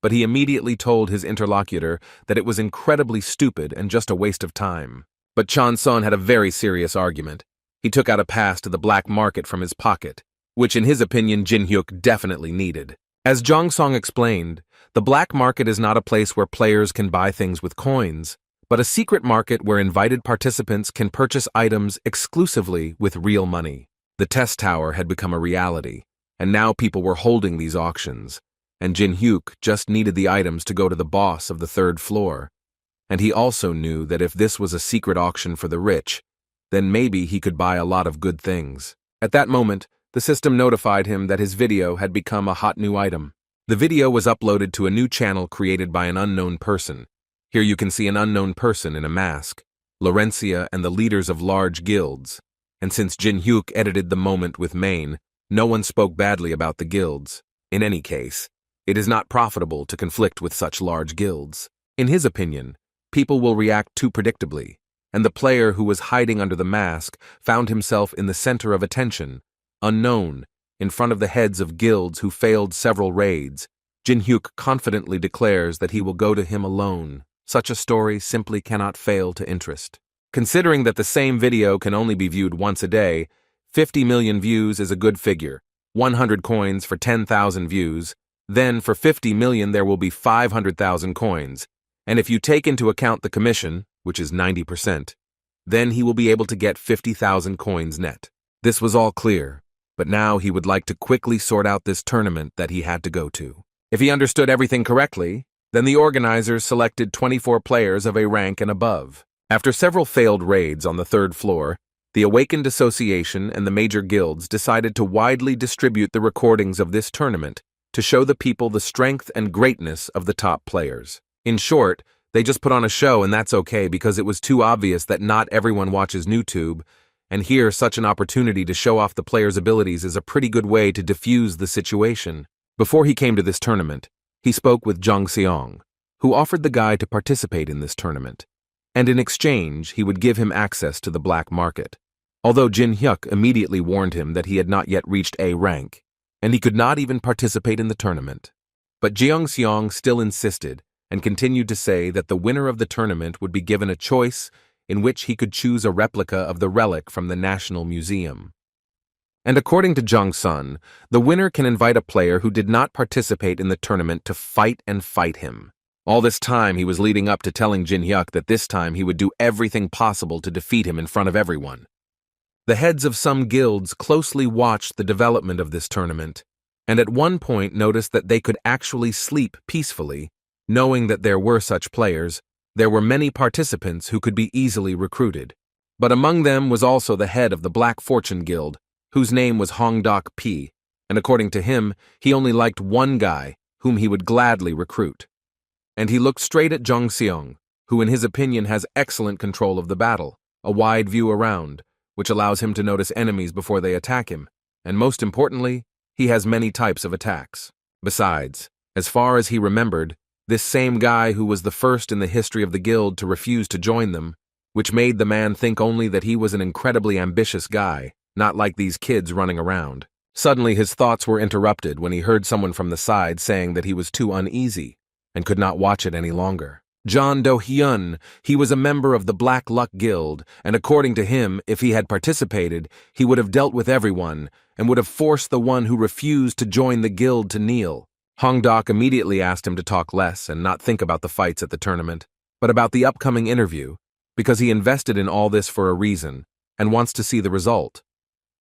but he immediately told his interlocutor that it was incredibly stupid and just a waste of time. But Chan-son had a very serious argument. He took out a pass to the black market from his pocket, which in his opinion Jin-hyuk definitely needed. As Jong Song explained, the black market is not a place where players can buy things with coins, but a secret market where invited participants can purchase items exclusively with real money. The test tower had become a reality, and now people were holding these auctions, and Jin-hyuk just needed the items to go to the boss of the third floor. And he also knew that if this was a secret auction for the rich, then maybe he could buy a lot of good things. At that moment, the system notified him that his video had become a hot new item. The video was uploaded to a new channel created by an unknown person. Here you can see an unknown person in a mask, Laurencia and the leaders of large guilds. And since Jin-hyuk edited the moment with Maine, no one spoke badly about the guilds. In any case, it is not profitable to conflict with such large guilds. In his opinion, people will react too predictably, and the player who was hiding under the mask found himself in the center of attention, unknown, in front of the heads of guilds who failed several raids. Jin-hyuk confidently declares that he will go to him alone. Such a story simply cannot fail to interest. Considering that the same video can only be viewed once a day, 50 million views is a good figure. 100 coins for 10,000 views. Then for 50 million there will be 500,000 coins. And if you take into account the commission, which is 90%, then he will be able to get 50,000 coins net. This was all clear, but now he would like to quickly sort out this tournament that he had to go to. If he understood everything correctly, then the organizers selected 24 players of a rank and above. After several failed raids on the third floor, the Awakened Association and the major guilds decided to widely distribute the recordings of this tournament to show the people the strength and greatness of the top players. In short, they just put on a show, and that's okay because it was too obvious that not everyone watches YouTube, and here such an opportunity to show off the players' abilities is a pretty good way to diffuse the situation. Before he came to this tournament, he spoke with Jung Seong, who offered the guy to participate in this tournament. and in exchange he would give him access to the black market. Although Jin Hyuk immediately warned him that he had not yet reached A rank, and he could not even participate in the tournament. But Jeong Seong still insisted and continued to say that the winner of the tournament would be given a choice in which he could choose a replica of the relic from the National Museum. And according to Jong Sun, the winner can invite a player who did not participate in the tournament to fight him. All this time he was leading up to telling Jin Hyuk that this time he would do everything possible to defeat him in front of everyone. The heads of some guilds closely watched the development of this tournament, and at one point noticed that they could actually sleep peacefully, knowing that there were such players. There were many participants who could be easily recruited. But among them was also the head of the Black Fortune Guild, whose name was Hong Dok P, and according to him, he only liked one guy, whom he would gladly recruit. And he looked straight at Jong Seong, who in his opinion has excellent control of the battle, a wide view around, which allows him to notice enemies before they attack him, and most importantly, he has many types of attacks. Besides, as far as he remembered, this same guy who was the first in the history of the guild to refuse to join them, which made the man think only that he was an incredibly ambitious guy, not like these kids running around. Suddenly his thoughts were interrupted when he heard someone from the side saying that he was too uneasy and could not watch it any longer. John Do-hyun, he was a member of the Black Luck Guild, and according to him, if he had participated, he would have dealt with everyone and would have forced the one who refused to join the guild to kneel. Hong Dok immediately asked him to talk less and not think about the fights at the tournament, but about the upcoming interview, because he invested in all this for a reason and wants to see the result.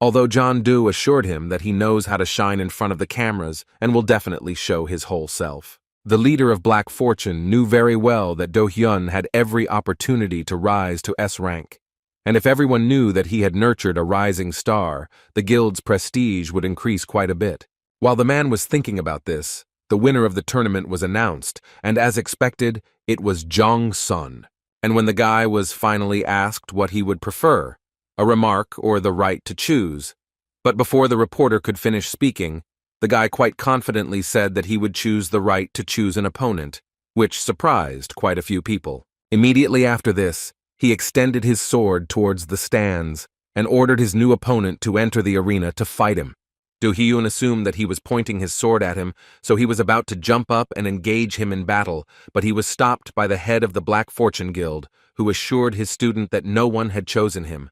Although John Do assured him that he knows how to shine in front of the cameras and will definitely show his whole self. The leader of Black Fortune knew very well that Do-hyun had every opportunity to rise to S rank, and if everyone knew that he had nurtured a rising star, the guild's prestige would increase quite a bit. While the man was thinking about this, the winner of the tournament was announced, and as expected, it was Jong Sun. And when the guy was finally asked what he would prefer, a remark or the right to choose, but before the reporter could finish speaking, the guy quite confidently said that he would choose the right to choose an opponent, which surprised quite a few people. Immediately after this, he extended his sword towards the stands and ordered his new opponent to enter the arena to fight him. Do-hyun assumed that he was pointing his sword at him, so he was about to jump up and engage him in battle, but he was stopped by the head of the Black Fortune Guild, who assured his student that no one had chosen him.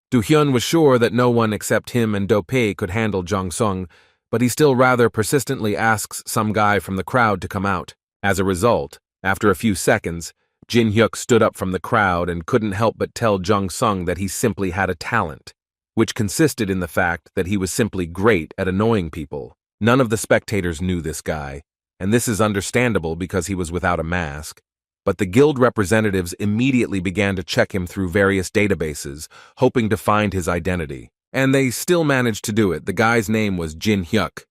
Do-hyun was sure that no one except him and Do-pei could handle Jong Sung, but he still rather persistently asks some guy from the crowd to come out. As a result, after a few seconds, Jin Hyuk stood up from the crowd and couldn't help but tell Jong Sung that he simply had a talent, which consisted in the fact that he was simply great at annoying people. None of the spectators knew this guy, and this is understandable because he was without a mask, but the guild representatives immediately began to check him through various databases, hoping to find his identity. And they still managed to do it. The guy's name was Jin Hyuk,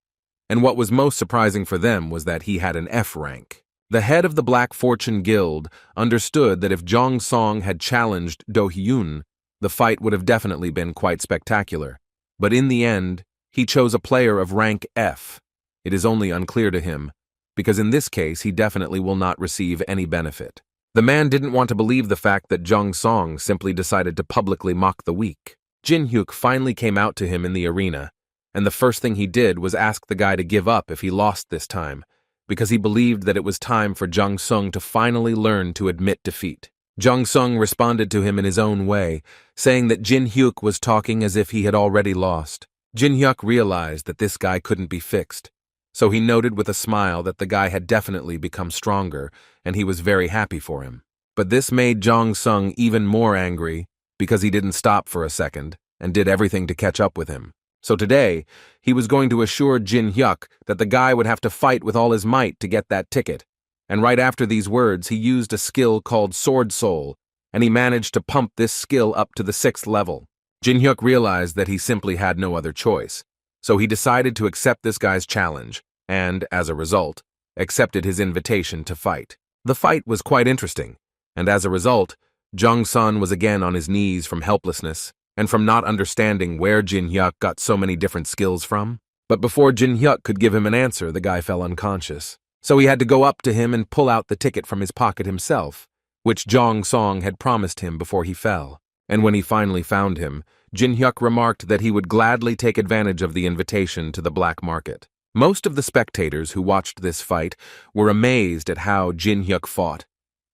and what was most surprising for them was that he had an F rank. The head of the Black Fortune Guild understood that if Jong Song had challenged Do-hyun, the fight would have definitely been quite spectacular. But in the end, he chose a player of rank F. It is only unclear to him, because in this case he definitely will not receive any benefit. The man didn't want to believe the fact that Jong Song simply decided to publicly mock the weak. Jin Hyuk finally came out to him in the arena, and the first thing he did was ask the guy to give up if he lost this time, because he believed that it was time for Jong Sung to finally learn to admit defeat. Jong Sung responded to him in his own way, saying that Jin Hyuk was talking as if he had already lost. Jin Hyuk realized that this guy couldn't be fixed, so he noted with a smile that the guy had definitely become stronger, and he was very happy for him. But this made Jong Sung even more angry, because he didn't stop for a second and did everything to catch up with him. So today, he was going to assure Jin Hyuk that the guy would have to fight with all his might to get that ticket. And right after these words, he used a skill called Sword Soul, and he managed to pump this skill up to the 6th level. Jin Hyuk realized that he simply had no other choice, so he decided to accept this guy's challenge, and, as a result, accepted his invitation to fight. The fight was quite interesting, and as a result, Jong Sun was again on his knees from helplessness and from not understanding where Jin Hyuk got so many different skills from. But before Jin Hyuk could give him an answer, the guy fell unconscious. So he had to go up to him and pull out the ticket from his pocket himself, which Jong Song had promised him before he fell. And when he finally found him, Jin Hyuk remarked that he would gladly take advantage of the invitation to the black market. Most of the spectators who watched this fight were amazed at how Jin Hyuk fought,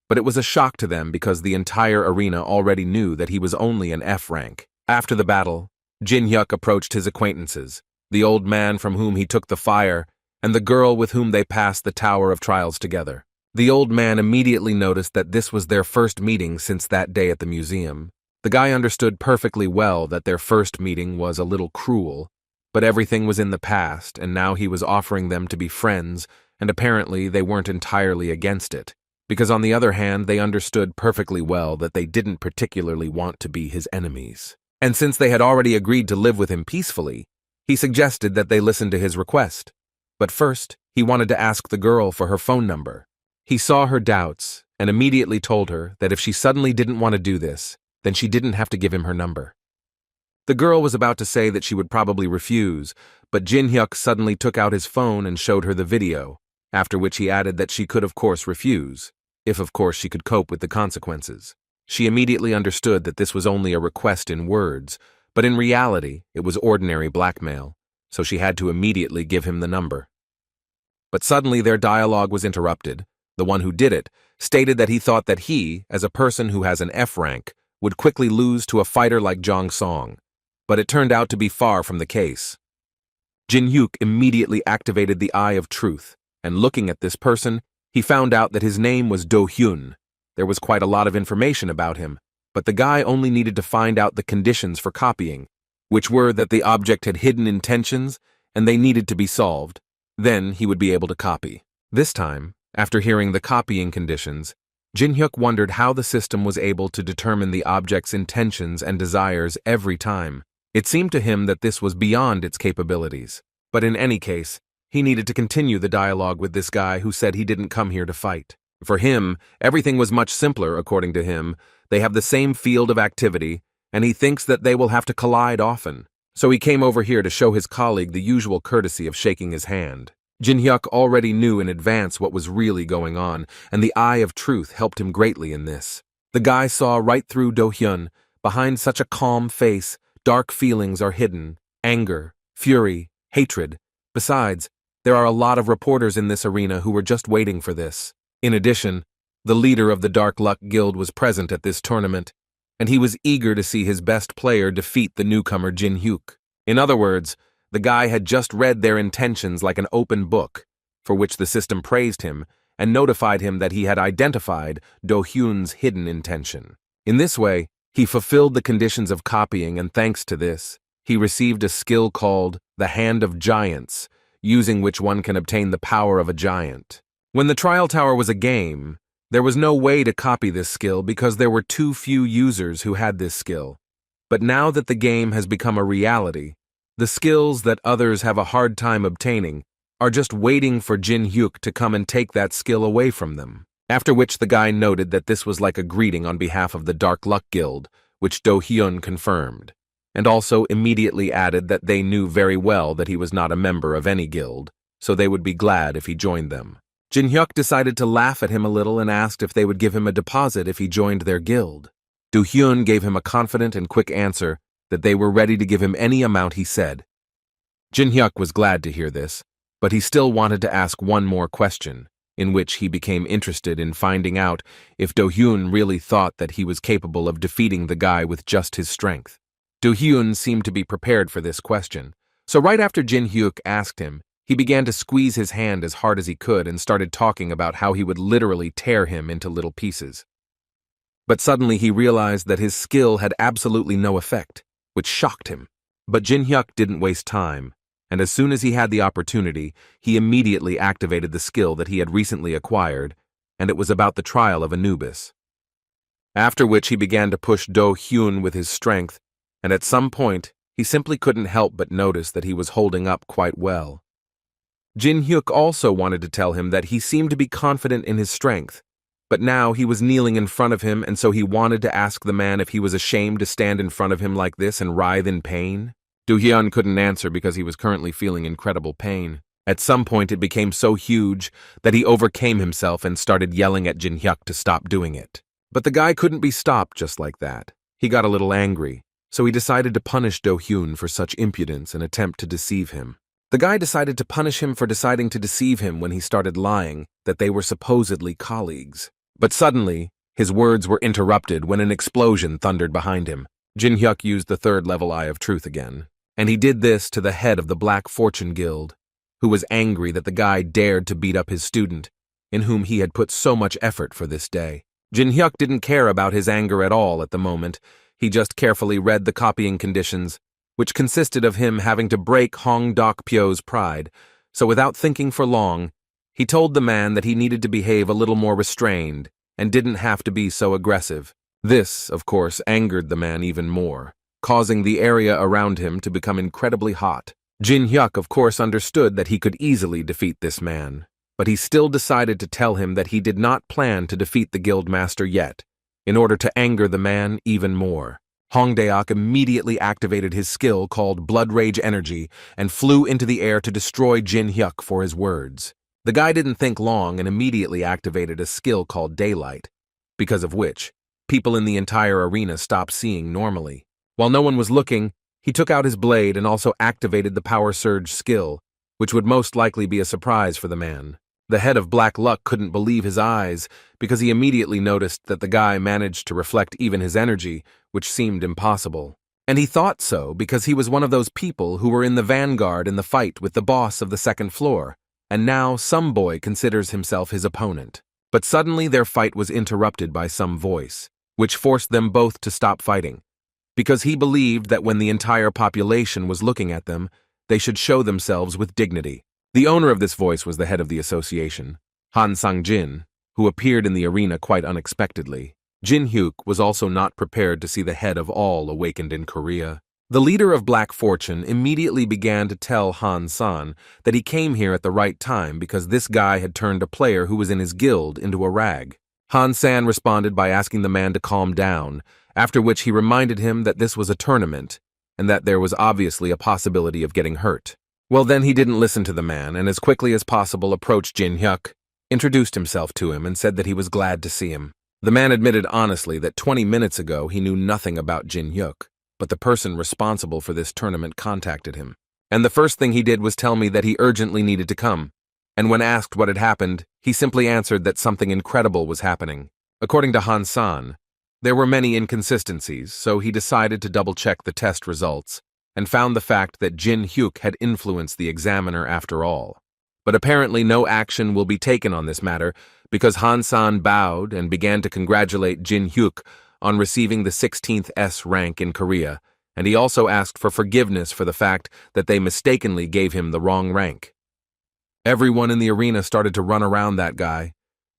but it was a shock to them because the entire arena already knew that he was only an F rank. After the battle, Jin Hyuk approached his acquaintances, the old man from whom he took the fire, and the girl with whom they passed the Tower of Trials together. The old man immediately noticed that this was their first meeting since that day at the museum. The guy understood perfectly well that their first meeting was a little cruel, but everything was in the past, and now he was offering them to be friends, and apparently they weren't entirely against it, because on the other hand, they understood perfectly well that they didn't particularly want to be his enemies. And since they had already agreed to live with him peacefully, he suggested that they listen to his request. But first, he wanted to ask the girl for her phone number. He saw her doubts and immediately told her that if she suddenly didn't want to do this, then she didn't have to give him her number. The girl was about to say that she would probably refuse, but Jin Hyuk suddenly took out his phone and showed her the video, after which he added that she could of course refuse, if of course she could cope with the consequences. She immediately understood that this was only a request in words, but in reality it was ordinary blackmail, so she had to immediately give him the number. But suddenly their dialogue was interrupted. The one who did it stated that he thought that he, as a person who has an F rank, would quickly lose to a fighter like Jong Song, but it turned out to be far from the case. Jin Hyuk immediately activated the Eye of Truth, and looking at this person, he found out that his name was Do Hyun. There was quite a lot of information about him, but the guy only needed to find out the conditions for copying, which were that the object had hidden intentions and they needed to be solved. Then he would be able to copy. This time, after hearing the copying conditions, Jin Hyuk wondered how the system was able to determine the object's intentions and desires every time. It seemed to him that this was beyond its capabilities, but in any case, he needed to continue the dialogue with this guy who said he didn't come here to fight. For him, everything was much simpler, according to him. They have the same field of activity, and he thinks that they will have to collide often. So he came over here to show his colleague the usual courtesy of shaking his hand. Jin Hyuk already knew in advance what was really going on, and the Eye of Truth helped him greatly in this. The guy saw right through Do Hyun. Behind such a calm face, dark feelings are hidden: anger, fury, hatred. Besides, there are a lot of reporters in this arena who were just waiting for this. In addition, the leader of the Dark Luck Guild was present at this tournament, and he was eager to see his best player defeat the newcomer Jin Hyuk. In other words, the guy had just read their intentions like an open book, for which the system praised him and notified him that he had identified Do Hyun's hidden intention. In this way, he fulfilled the conditions of copying, and thanks to this, he received a skill called the Hand of Giants, using which one can obtain the power of a giant. When the Trial Tower was a game, there was no way to copy this skill because there were too few users who had this skill. But now that the game has become a reality, the skills that others have a hard time obtaining are just waiting for Jin Hyuk to come and take that skill away from them. After which the guy noted that this was like a greeting on behalf of the Dark Luck Guild, which Do Hyun confirmed, and also immediately added that they knew very well that he was not a member of any guild, so they would be glad if he joined them. Jin Hyuk decided to laugh at him a little and asked if they would give him a deposit if he joined their guild. Do Hyun gave him a confident and quick answer that they were ready to give him any amount he said. Jin Hyuk was glad to hear this, but he still wanted to ask one more question, in which he became interested in finding out if Do Hyun really thought that he was capable of defeating the guy with just his strength. Do Hyun seemed to be prepared for this question, so right after Jin Hyuk asked him, he began to squeeze his hand as hard as he could and started talking about how he would literally tear him into little pieces. But suddenly he realized that his skill had absolutely no effect, which shocked him. But Jin Hyuk didn't waste time, and as soon as he had the opportunity, he immediately activated the skill that he had recently acquired, and it was about the trial of Anubis. After which he began to push Do Hyun with his strength, and at some point, he simply couldn't help but notice that he was holding up quite well. Jin Hyuk also wanted to tell him that he seemed to be confident in his strength, but now he was kneeling in front of him, and so he wanted to ask the man if he was ashamed to stand in front of him like this and writhe in pain. Do Hyun couldn't answer because he was currently feeling incredible pain. At some point it became so huge that he overcame himself and started yelling at Jin Hyuk to stop doing it. But the guy couldn't be stopped just like that. He got a little angry, so he decided to punish Do-hyun for such impudence and attempt to deceive him. The guy decided to punish him for deciding to deceive him when he started lying that they were supposedly colleagues. But suddenly, his words were interrupted when an explosion thundered behind him. Jin-hyuk used the third-level Eye of Truth again, and he did this to the head of the Black Fortune Guild, who was angry that the guy dared to beat up his student, in whom he had put so much effort for this day. Jin-hyuk didn't care about his anger at all at the moment. He just carefully read the copying conditions, which consisted of him having to break Hong Dok-pyo's pride, so without thinking for long, he told the man that he needed to behave a little more restrained and didn't have to be so aggressive. This, of course, angered the man even more, causing the area around him to become incredibly hot. Jin-hyuk, of course, understood that he could easily defeat this man, but he still decided to tell him that he did not plan to defeat the guildmaster yet, in order to anger the man even more. Hong Daok immediately activated his skill called Blood Rage Energy and flew into the air to destroy Jin-hyuk for his words. The guy didn't think long and immediately activated a skill called Daylight, because of which people in the entire arena stopped seeing normally. While no one was looking, he took out his blade and also activated the Power Surge skill, which would most likely be a surprise for the man. The head of Black Luck couldn't believe his eyes because he immediately noticed that the guy managed to reflect even his energy, which seemed impossible. And he thought so because he was one of those people who were in the vanguard in the fight with the boss of the second floor, and now some boy considers himself his opponent. But suddenly their fight was interrupted by some voice, which forced them both to stop fighting, because he believed that when the entire population was looking at them, they should show themselves with dignity. The owner of this voice was the head of the association, Han Sang-jin, who appeared in the arena quite unexpectedly. Jin-hyuk was also not prepared to see the head of all awakened in Korea. The leader of Black Fortune immediately began to tell Han San that he came here at the right time because this guy had turned a player who was in his guild into a rag. Han San responded by asking the man to calm down, after which he reminded him that this was a tournament and that there was obviously a possibility of getting hurt. Well, then he didn't listen to the man and as quickly as possible approached Jin-hyuk, introduced himself to him, and said that he was glad to see him. The man admitted honestly that 20 minutes ago he knew nothing about Jin-hyuk, but the person responsible for this tournament contacted him. And the first thing he did was tell me that he urgently needed to come, and when asked what had happened, he simply answered that something incredible was happening. According to Han San, there were many inconsistencies, so he decided to double-check the test results, and found the fact that Jin-hyuk had influenced the examiner after all. But apparently no action will be taken on this matter, because Han San bowed and began to congratulate Jin-hyuk on receiving the 16th S rank in Korea, and he also asked for forgiveness for the fact that they mistakenly gave him the wrong rank. Everyone in the arena started to run around that guy,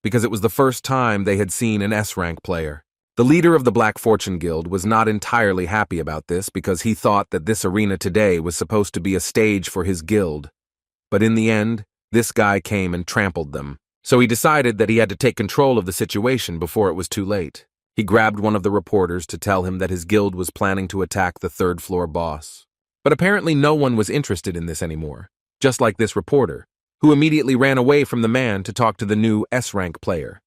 because it was the first time they had seen an S-rank player. The leader of the Black Fortune Guild was not entirely happy about this because he thought that this arena today was supposed to be a stage for his guild. But in the end, this guy came and trampled them. So he decided that he had to take control of the situation before it was too late. He grabbed one of the reporters to tell him that his guild was planning to attack the third-floor boss. But apparently no one was interested in this anymore, just like this reporter, who immediately ran away from the man to talk to the new S-rank player.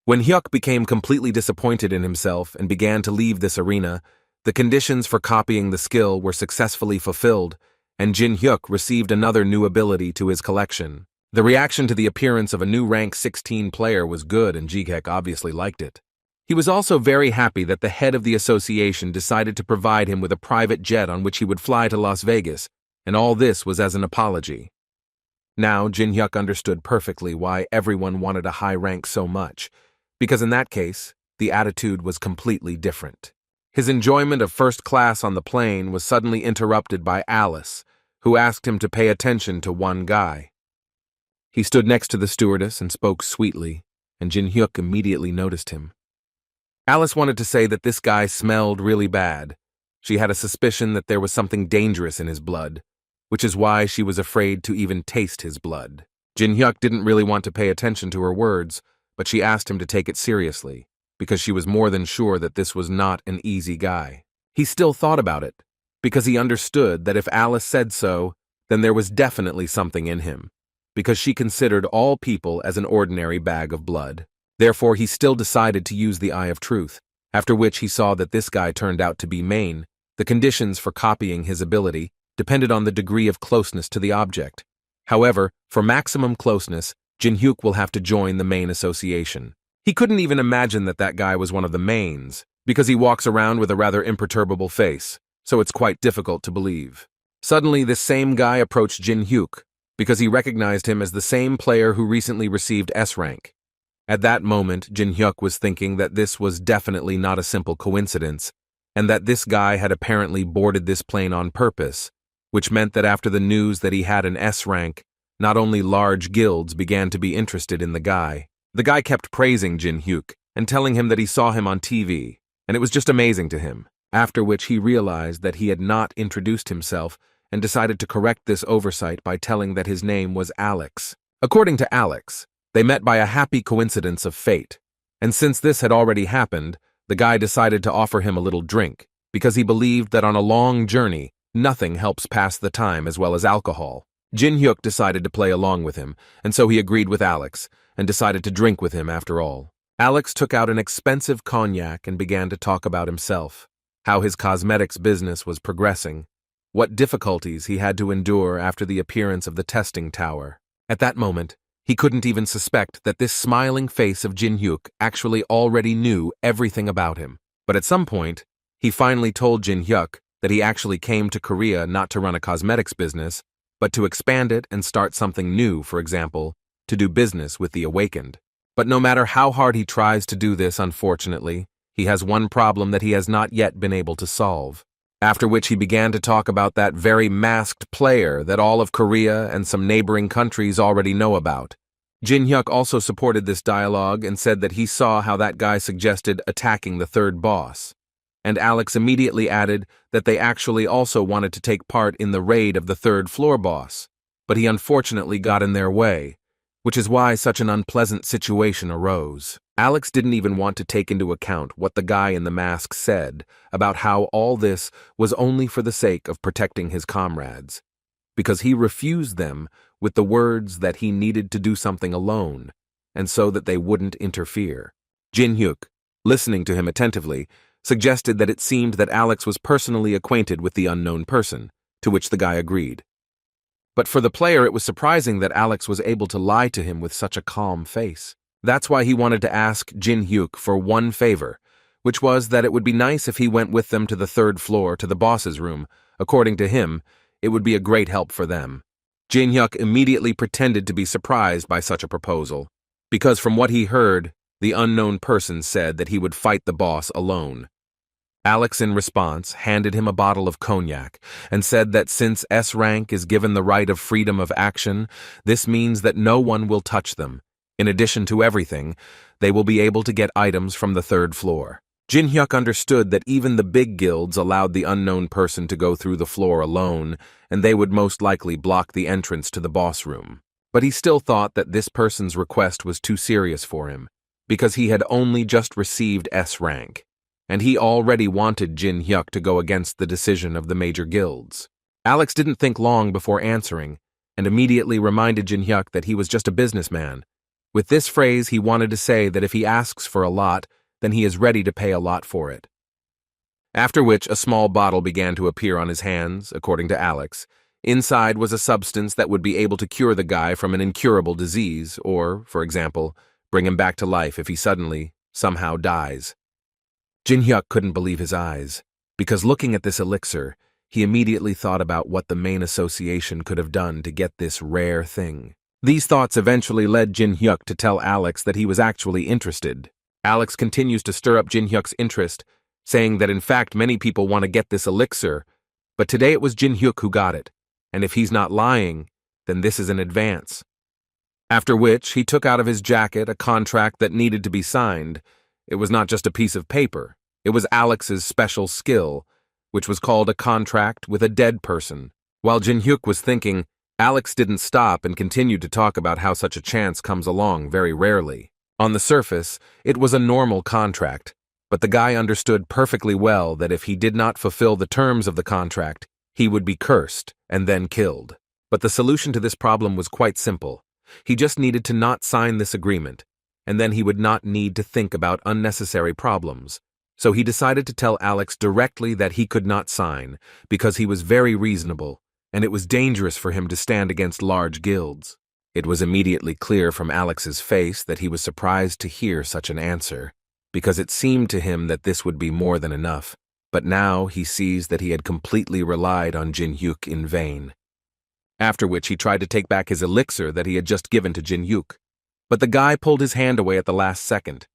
When Hyuk became completely disappointed in himself and began to leave this arena, the conditions for copying the skill were successfully fulfilled, and Jin-hyuk received another new ability to his collection. The reaction to the appearance of a new rank 16 player was good, and Jigek obviously liked it. He was also very happy that the head of the association decided to provide him with a private jet on which he would fly to Las Vegas, and all this was as an apology. Now Jin-hyuk understood perfectly why everyone wanted a high rank so much, because in that case, the attitude was completely different. His enjoyment of first class on the plane was suddenly interrupted by Alice, who asked him to pay attention to one guy. He stood next to the stewardess and spoke sweetly, and Jin-hyuk immediately noticed him. Alice wanted to say that this guy smelled really bad. She had a suspicion that there was something dangerous in his blood, which is why she was afraid to even taste his blood. Jin-hyuk didn't really want to pay attention to her words, but she asked him to take it seriously, because she was more than sure that this was not an easy guy. He still thought about it, because he understood that if Alice said so, then there was definitely something in him, because she considered all people as an ordinary bag of blood. Therefore, he still decided to use the Eye of Truth, after which he saw that this guy turned out to be Main. The conditions for copying his ability depended on the degree of closeness to the object. However, for maximum closeness, Jin-hyuk will have to join the Main association. He couldn't even imagine that that guy was one of the Mains, because he walks around with a rather imperturbable face, so it's quite difficult to believe. Suddenly, this same guy approached Jin-hyuk, because he recognized him as the same player who recently received S rank. At that moment, Jin-hyuk was thinking that this was definitely not a simple coincidence, and that this guy had apparently boarded this plane on purpose, which meant that after the news that he had an S rank, not only large guilds began to be interested in the guy. The guy kept praising Jin-hyuk and telling him that he saw him on TV, and it was just amazing to him, after which he realized that he had not introduced himself and decided to correct this oversight by telling that his name was Alex. According to Alex, they met by a happy coincidence of fate, and since this had already happened, the guy decided to offer him a little drink, because he believed that on a long journey, nothing helps pass the time as well as alcohol. Jin-hyuk decided to play along with him, and so he agreed with Alex, and decided to drink with him after all. Alex took out an expensive cognac and began to talk about himself, how his cosmetics business was progressing, what difficulties he had to endure after the appearance of the testing tower. At that moment, he couldn't even suspect that this smiling face of Jin-hyuk actually already knew everything about him. But at some point, he finally told Jin-hyuk that he actually came to Korea not to run a cosmetics business, but to expand it and start something new, for example, to do business with the Awakened. But no matter how hard he tries to do this, unfortunately, he has one problem that he has not yet been able to solve. After which he began to talk about that very masked player that all of Korea and some neighboring countries already know about. Jin-hyuk also supported this dialogue and said that he saw how that guy suggested attacking the third boss. And Alex immediately added that they actually also wanted to take part in the raid of the third floor boss, but he unfortunately got in their way, which is why such an unpleasant situation arose. Alex didn't even want to take into account what the guy in the mask said about how all this was only for the sake of protecting his comrades, because he refused them with the words that he needed to do something alone, and so that they wouldn't interfere. Jin-hyuk, listening to him attentively, suggested that it seemed that Alex was personally acquainted with the unknown person, to which the guy agreed. But for the player, it was surprising that Alex was able to lie to him with such a calm face. That's why he wanted to ask Jin-hyuk for one favor, which was that it would be nice if he went with them to the third floor to the boss's room. According to him, it would be a great help for them. Jin-hyuk immediately pretended to be surprised by such a proposal, because from what he heard, the unknown person said that he would fight the boss alone. Alex, in response, handed him a bottle of cognac and said that since S rank is given the right of freedom of action, this means that no one will touch them. In addition to everything, they will be able to get items from the third floor. Jin-hyuk understood that even the big guilds allowed the unknown person to go through the floor alone, and they would most likely block the entrance to the boss room. But he still thought that this person's request was too serious for him, because he had only just received S rank, and he already wanted Jin-hyuk to go against the decision of the major guilds. Alex didn't think long before answering, and immediately reminded Jin-hyuk that he was just a businessman. With this phrase, he wanted to say that if he asks for a lot, then he is ready to pay a lot for it. After which, a small bottle began to appear on his hands, according to Alex. Inside was a substance that would be able to cure the guy from an incurable disease, or, for example, bring him back to life if he suddenly, somehow dies. Jin-hyuk couldn't believe his eyes, because looking at this elixir, he immediately thought about what the main association could have done to get this rare thing. These thoughts eventually led Jin-hyuk to tell Alex that he was actually interested. Alex continues to stir up Jin-hyuk's interest, saying that in fact many people want to get this elixir, but today it was Jin-hyuk who got it, and if he's not lying, then this is an advance. After which, he took out of his jacket a contract that needed to be signed. It was not just a piece of paper, it was Alex's special skill, which was called a contract with a dead person. While Jin-hyuk was thinking, Alex didn't stop and continued to talk about how such a chance comes along very rarely. On the surface, it was a normal contract, but the guy understood perfectly well that if he did not fulfill the terms of the contract, he would be cursed and then killed. But the solution to this problem was quite simple. He just needed to not sign this agreement. and then he would not need to think about unnecessary problems. So he decided to tell Alex directly that he could not sign, because he was very reasonable, and it was dangerous for him to stand against large guilds. It was immediately clear from Alex's face that he was surprised to hear such an answer, because it seemed to him that this would be more than enough. But now he sees that he had completely relied on Jin-hyuk in vain. After which he tried to take back his elixir that he had just given to Jin-hyuk. But the guy pulled his hand away at the last second.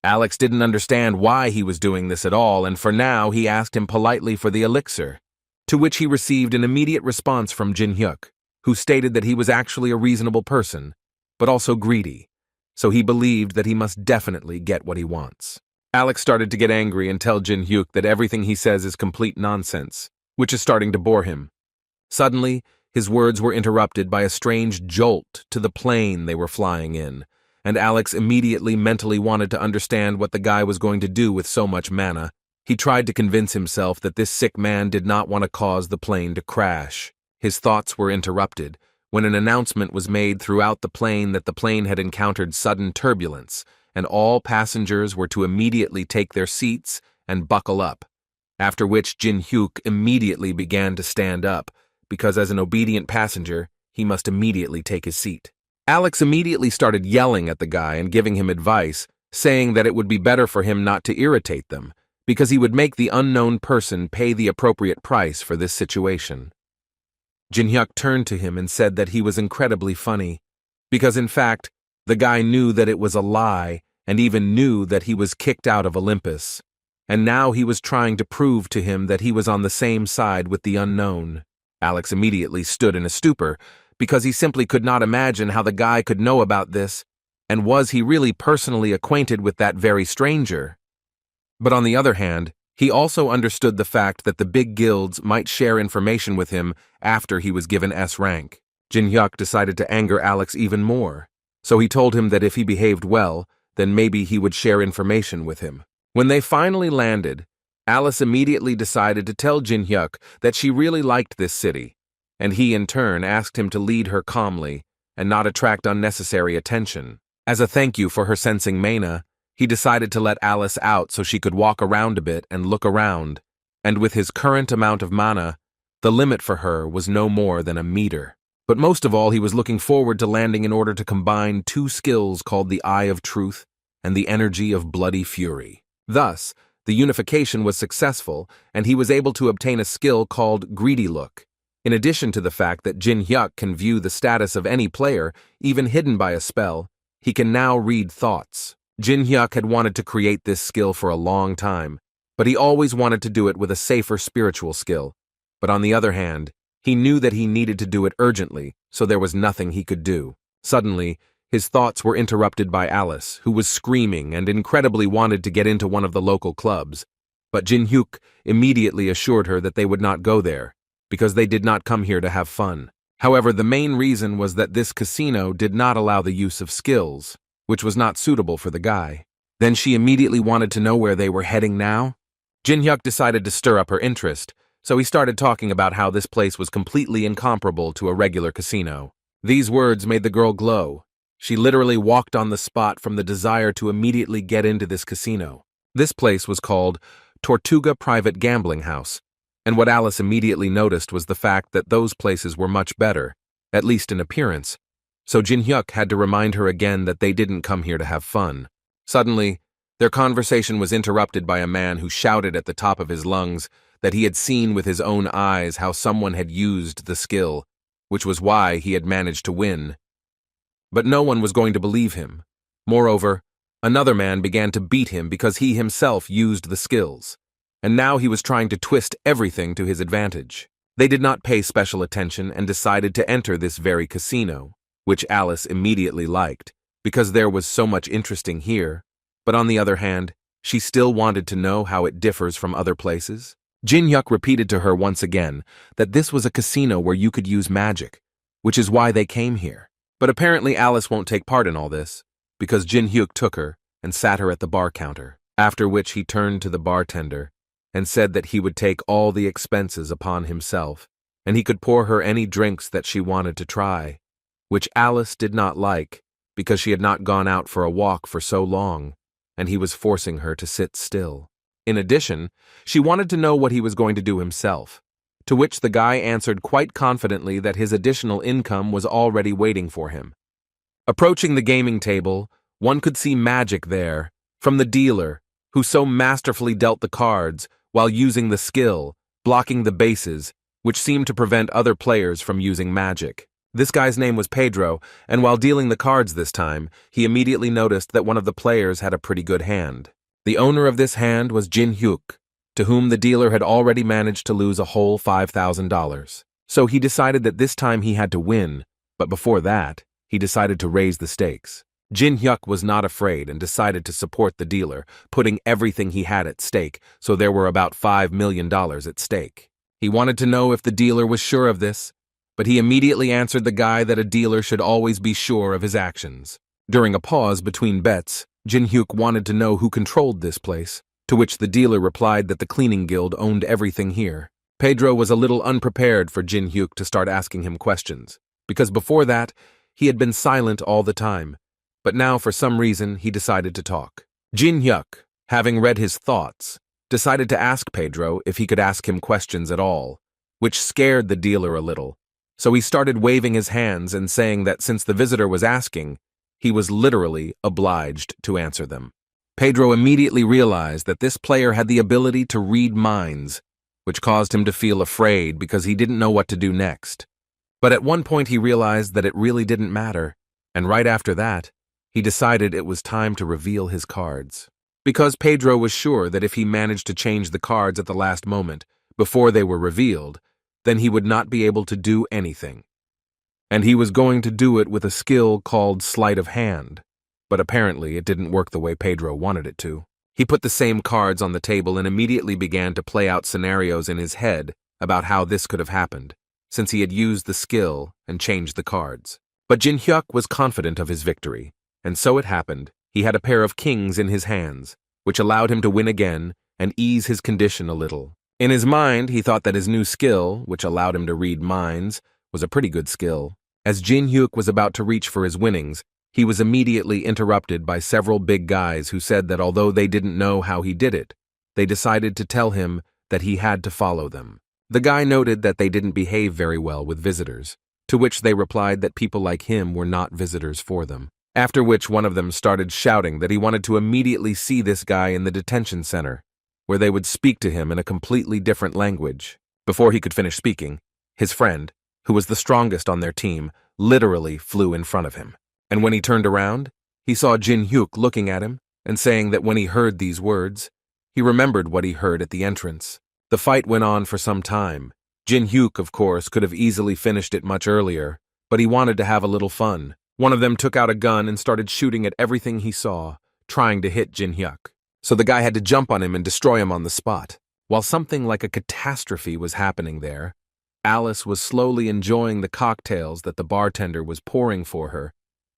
Alex didn't understand why he was doing this at all, and for now he asked him politely for the elixir, to which he received an immediate response from Jin-hyuk, who stated that he was actually a reasonable person, but also greedy, so he believed that he must definitely get what he wants. Alex started to get angry and tell Jin-hyuk that everything he says is complete nonsense, which is starting to bore him. Suddenly, his words were interrupted by a strange jolt to the plane they were flying in, and Alex immediately mentally wanted to understand what the guy was going to do with so much mana. He tried to convince himself that this sick man did not want to cause the plane to crash. His thoughts were interrupted when an announcement was made throughout the plane that the plane had encountered sudden turbulence, and all passengers were to immediately take their seats and buckle up, after which Jin-hyuk immediately began to stand up, because as an obedient passenger, he must immediately take his seat. Alex immediately started yelling at the guy and giving him advice, saying that it would be better for him not to irritate them, because he would make the unknown person pay the appropriate price for this situation. Jin-hyuk turned to him and said that he was incredibly funny, because in fact, the guy knew that it was a lie and even knew that he was kicked out of Olympus, and now he was trying to prove to him that he was on the same side with the unknown. Alex immediately stood in a stupor, because he simply could not imagine how the guy could know about this, and was he really personally acquainted with that very stranger? But on the other hand, he also understood the fact that the big guilds might share information with him after he was given S rank. Jin-hyuk decided to anger Alex even more, so he told him that if he behaved well, then maybe he would share information with him. When they finally landed, Alice immediately decided to tell Jin-hyuk that she really liked this city, and he in turn asked him to lead her calmly and not attract unnecessary attention. As a thank you for her sensing mana, he decided to let Alice out so she could walk around a bit and look around, and with his current amount of mana, the limit for her was no more than a meter. But most of all, he was looking forward to landing in order to combine two skills called the Eye of Truth and the Energy of Bloody Fury. Thus, the unification was successful, and he was able to obtain a skill called Greedy Look. In addition to the fact that Jin-hyuk can view the status of any player, even hidden by a spell, he can now read thoughts. Jin-hyuk had wanted to create this skill for a long time, but he always wanted to do it with a safer spiritual skill. But on the other hand, he knew that he needed to do it urgently, so there was nothing he could do. Suddenly, his thoughts were interrupted by Alice, who was screaming and incredibly wanted to get into one of the local clubs. But Jin-hyuk immediately assured her that they would not go there, because they did not come here to have fun. However, the main reason was that this casino did not allow the use of skills, which was not suitable for the guy. Then she immediately wanted to know where they were heading now. Jin-hyuk decided to stir up her interest, so he started talking about how this place was completely incomparable to a regular casino. These words made the girl glow. She literally walked on the spot from the desire to immediately get into this casino. This place was called Tortuga Private Gambling House, and what Alice immediately noticed was the fact that those places were much better, at least in appearance, so Jin-hyuk had to remind her again that they didn't come here to have fun. Suddenly, their conversation was interrupted by a man who shouted at the top of his lungs that he had seen with his own eyes how someone had used the skill, which was why he had managed to win. But no one was going to believe him. Moreover, another man began to beat him because he himself used the skills, and now he was trying to twist everything to his advantage. They did not pay special attention and decided to enter this very casino, which Alice immediately liked, because there was so much interesting here, but on the other hand, she still wanted to know how it differs from other places. Jin-hyuk repeated to her once again that this was a casino where you could use magic, which is why they came here. But apparently Alice won't take part in all this, because Jin-hyuk took her and sat her at the bar counter, after which he turned to the bartender and said that he would take all the expenses upon himself, and he could pour her any drinks that she wanted to try, which Alice did not like, because she had not gone out for a walk for so long, and he was forcing her to sit still. In addition, she wanted to know what he was going to do himself, to which the guy answered quite confidently that his additional income was already waiting for him. Approaching the gaming table, one could see magic there, from the dealer, who so masterfully dealt the cards while using the skill, blocking the bases, which seemed to prevent other players from using magic. This guy's name was Pedro, and while dealing the cards this time, he immediately noticed that one of the players had a pretty good hand. The owner of this hand was Jin Hyuk, to whom the dealer had already managed to lose a whole $5,000. So he decided that this time he had to win, but before that, he decided to raise the stakes. Jin Hyuk was not afraid and decided to support the dealer, putting everything he had at stake, so there were about $5 million at stake. He wanted to know if the dealer was sure of this, but he immediately answered the guy that a dealer should always be sure of his actions. During a pause between bets, Jin Hyuk wanted to know who controlled this place, to which the dealer replied that the cleaning guild owned everything here. Pedro was a little unprepared for Jin Hyuk to start asking him questions, because before that, he had been silent all the time, but now for some reason he decided to talk. Jin Hyuk, having read his thoughts, decided to ask Pedro if he could ask him questions at all, which scared the dealer a little, so he started waving his hands and saying that since the visitor was asking, he was literally obliged to answer them. Pedro immediately realized that this player had the ability to read minds, which caused him to feel afraid because he didn't know what to do next. But at one point he realized that it really didn't matter, and right after that, he decided it was time to reveal his cards. Because Pedro was sure that if he managed to change the cards at the last moment, before they were revealed, then he would not be able to do anything. And he was going to do it with a skill called sleight of hand, but apparently it didn't work the way Pedro wanted it to. He put the same cards on the table and immediately began to play out scenarios in his head about how this could have happened, since he had used the skill and changed the cards. But Jin Hyuk was confident of his victory, and so it happened. He had a pair of kings in his hands, which allowed him to win again and ease his condition a little. In his mind, he thought that his new skill, which allowed him to read minds, was a pretty good skill. As Jin Hyuk was about to reach for his winnings, he was immediately interrupted by several big guys who said that although they didn't know how he did it, they decided to tell him that he had to follow them. The guy noted that they didn't behave very well with visitors, to which they replied that people like him were not visitors for them. After which one of them started shouting that he wanted to immediately see this guy in the detention center, where they would speak to him in a completely different language. Before he could finish speaking, his friend, who was the strongest on their team, literally flew in front of him. And when he turned around, he saw Jin Hyuk looking at him and saying that when he heard these words, he remembered what he heard at the entrance. The fight went on for some time. Jin Hyuk, of course, could have easily finished it much earlier, but he wanted to have a little fun. One of them took out a gun and started shooting at everything he saw, trying to hit Jin Hyuk. So the guy had to jump on him and destroy him on the spot. While something like a catastrophe was happening there, Alice was slowly enjoying the cocktails that the bartender was pouring for her.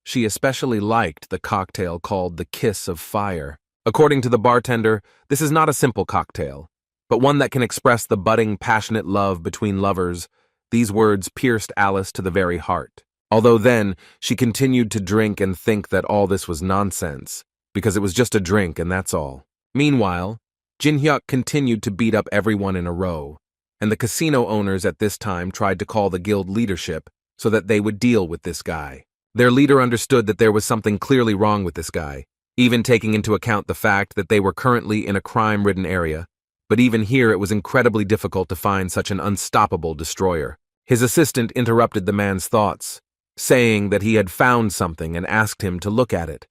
She especially liked the cocktail called the Kiss of Fire. According to the bartender, this is not a simple cocktail, but one that can express the budding, passionate love between lovers. These words pierced Alice to the very heart. Although then, she continued to drink and think that all this was nonsense, because it was just a drink and that's all. Meanwhile, Jin Hyuk continued to beat up everyone in a row, and the casino owners at this time tried to call the guild leadership so that they would deal with this guy. Their leader understood that there was something clearly wrong with this guy, even taking into account the fact that they were currently in a crime-ridden area, but even here it was incredibly difficult to find such an unstoppable destroyer. His assistant interrupted the man's thoughts, saying that he had found something and asked him to look at it,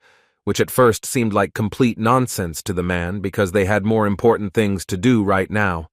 which at first seemed like complete nonsense to the man because they had more important things to do right now.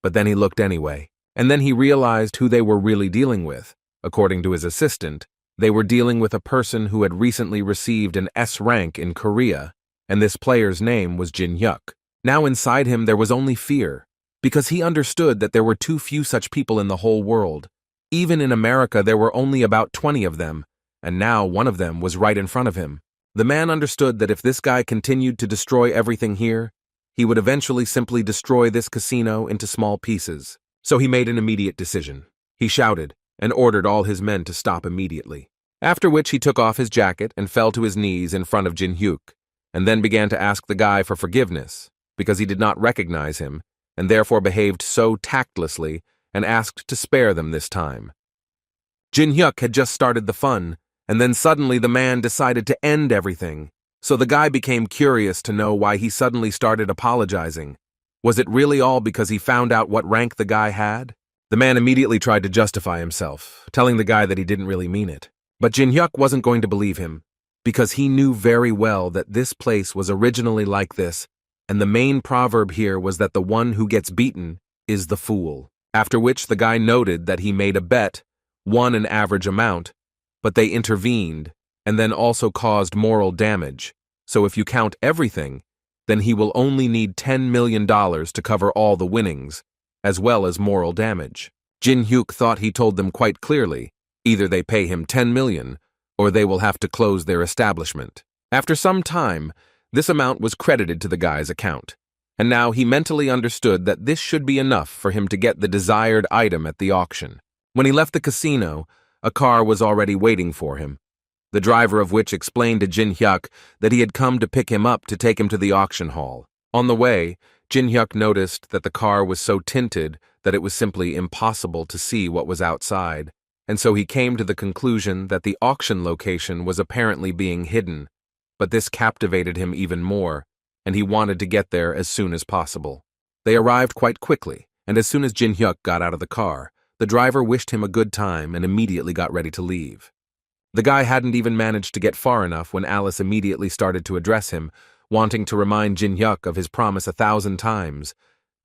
But then he looked anyway, and then he realized who they were really dealing with. According to his assistant, they were dealing with a person who had recently received an S rank in Korea, and this player's name was Jin Hyuk. Now inside him there was only fear, because he understood that there were too few such people in the whole world. Even in America there were only about 20 of them, and now one of them was right in front of him. The man understood that if this guy continued to destroy everything here, he would eventually simply destroy this casino into small pieces. So he made an immediate decision. He shouted and ordered all his men to stop immediately. After which he took off his jacket and fell to his knees in front of Jin-hyuk, and then began to ask the guy for forgiveness, because he did not recognize him, and therefore behaved so tactlessly and asked to spare them this time. Jin-hyuk had just started the fun, and then suddenly the man decided to end everything, so the guy became curious to know why he suddenly started apologizing. Was it really all because he found out what rank the guy had? The man immediately tried to justify himself, telling the guy that he didn't really mean it. But Jin-hyuk wasn't going to believe him, because he knew very well that this place was originally like this, and the main proverb here was that the one who gets beaten is the fool. After which the guy noted that he made a bet, won an average amount, but they intervened, and then also caused moral damage. So if you count everything, then he will only need $10 million to cover all the winnings, as well as moral damage. Jin-hyuk thought he told them quite clearly, either they pay him 10 million, or they will have to close their establishment. After some time, this amount was credited to the guy's account, and now he mentally understood that this should be enough for him to get the desired item at the auction. When he left the casino, a car was already waiting for him, the driver of which explained to Jin-hyuk that he had come to pick him up to take him to the auction hall. On the way, Jin-hyuk noticed that the car was so tinted that it was simply impossible to see what was outside, and so he came to the conclusion that the auction location was apparently being hidden. But this captivated him even more, and he wanted to get there as soon as possible. They arrived quite quickly, and as soon as Jin-hyuk got out of the car, the driver wished him a good time and immediately got ready to leave. The guy hadn't even managed to get far enough when Alice immediately started to address him, wanting to remind Jin-hyuk of his promise 1,000 times,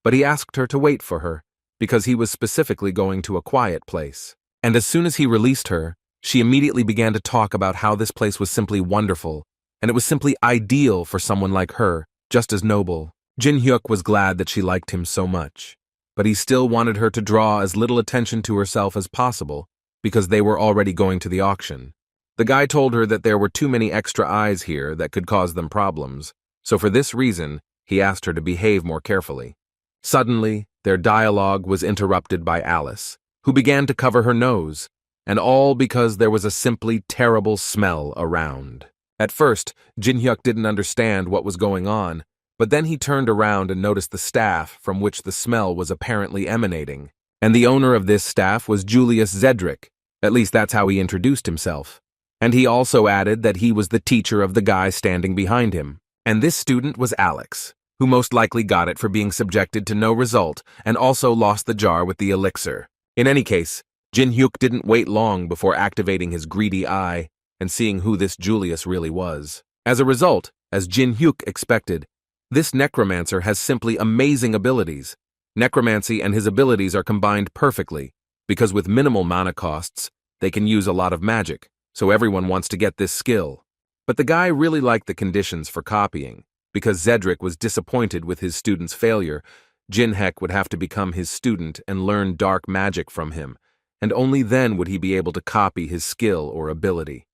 but he asked her to wait for her, because he was specifically going to a quiet place. And as soon as he released her, she immediately began to talk about how this place was simply wonderful, and it was simply ideal for someone like her, just as noble. Jin-hyuk was glad that she liked him so much, but he still wanted her to draw as little attention to herself as possible, because they were already going to the auction. The guy told her that there were too many extra eyes here that could cause them problems, so for this reason, he asked her to behave more carefully. Suddenly, their dialogue was interrupted by Alice, who began to cover her nose, and all because there was a simply terrible smell around. At first, Jin-hyuk didn't understand what was going on, but then he turned around and noticed the staff from which the smell was apparently emanating. And the owner of this staff was Julius Zedrick, at least that's how he introduced himself. And he also added that he was the teacher of the guy standing behind him. And this student was Alex, who most likely got it for being subjected to no result and also lost the jar with the elixir. In any case, Jin-hyuk didn't wait long before activating his greedy eye and seeing who this Julius really was. As a result, as Jin-hyuk expected, this necromancer has simply amazing abilities. Necromancy and his abilities are combined perfectly, because with minimal mana costs, they can use a lot of magic, so everyone wants to get this skill. But the guy really liked the conditions for copying. Because Zedrick was disappointed with his student's failure, Jin-hyuk would have to become his student and learn dark magic from him, and only then would he be able to copy his skill or ability.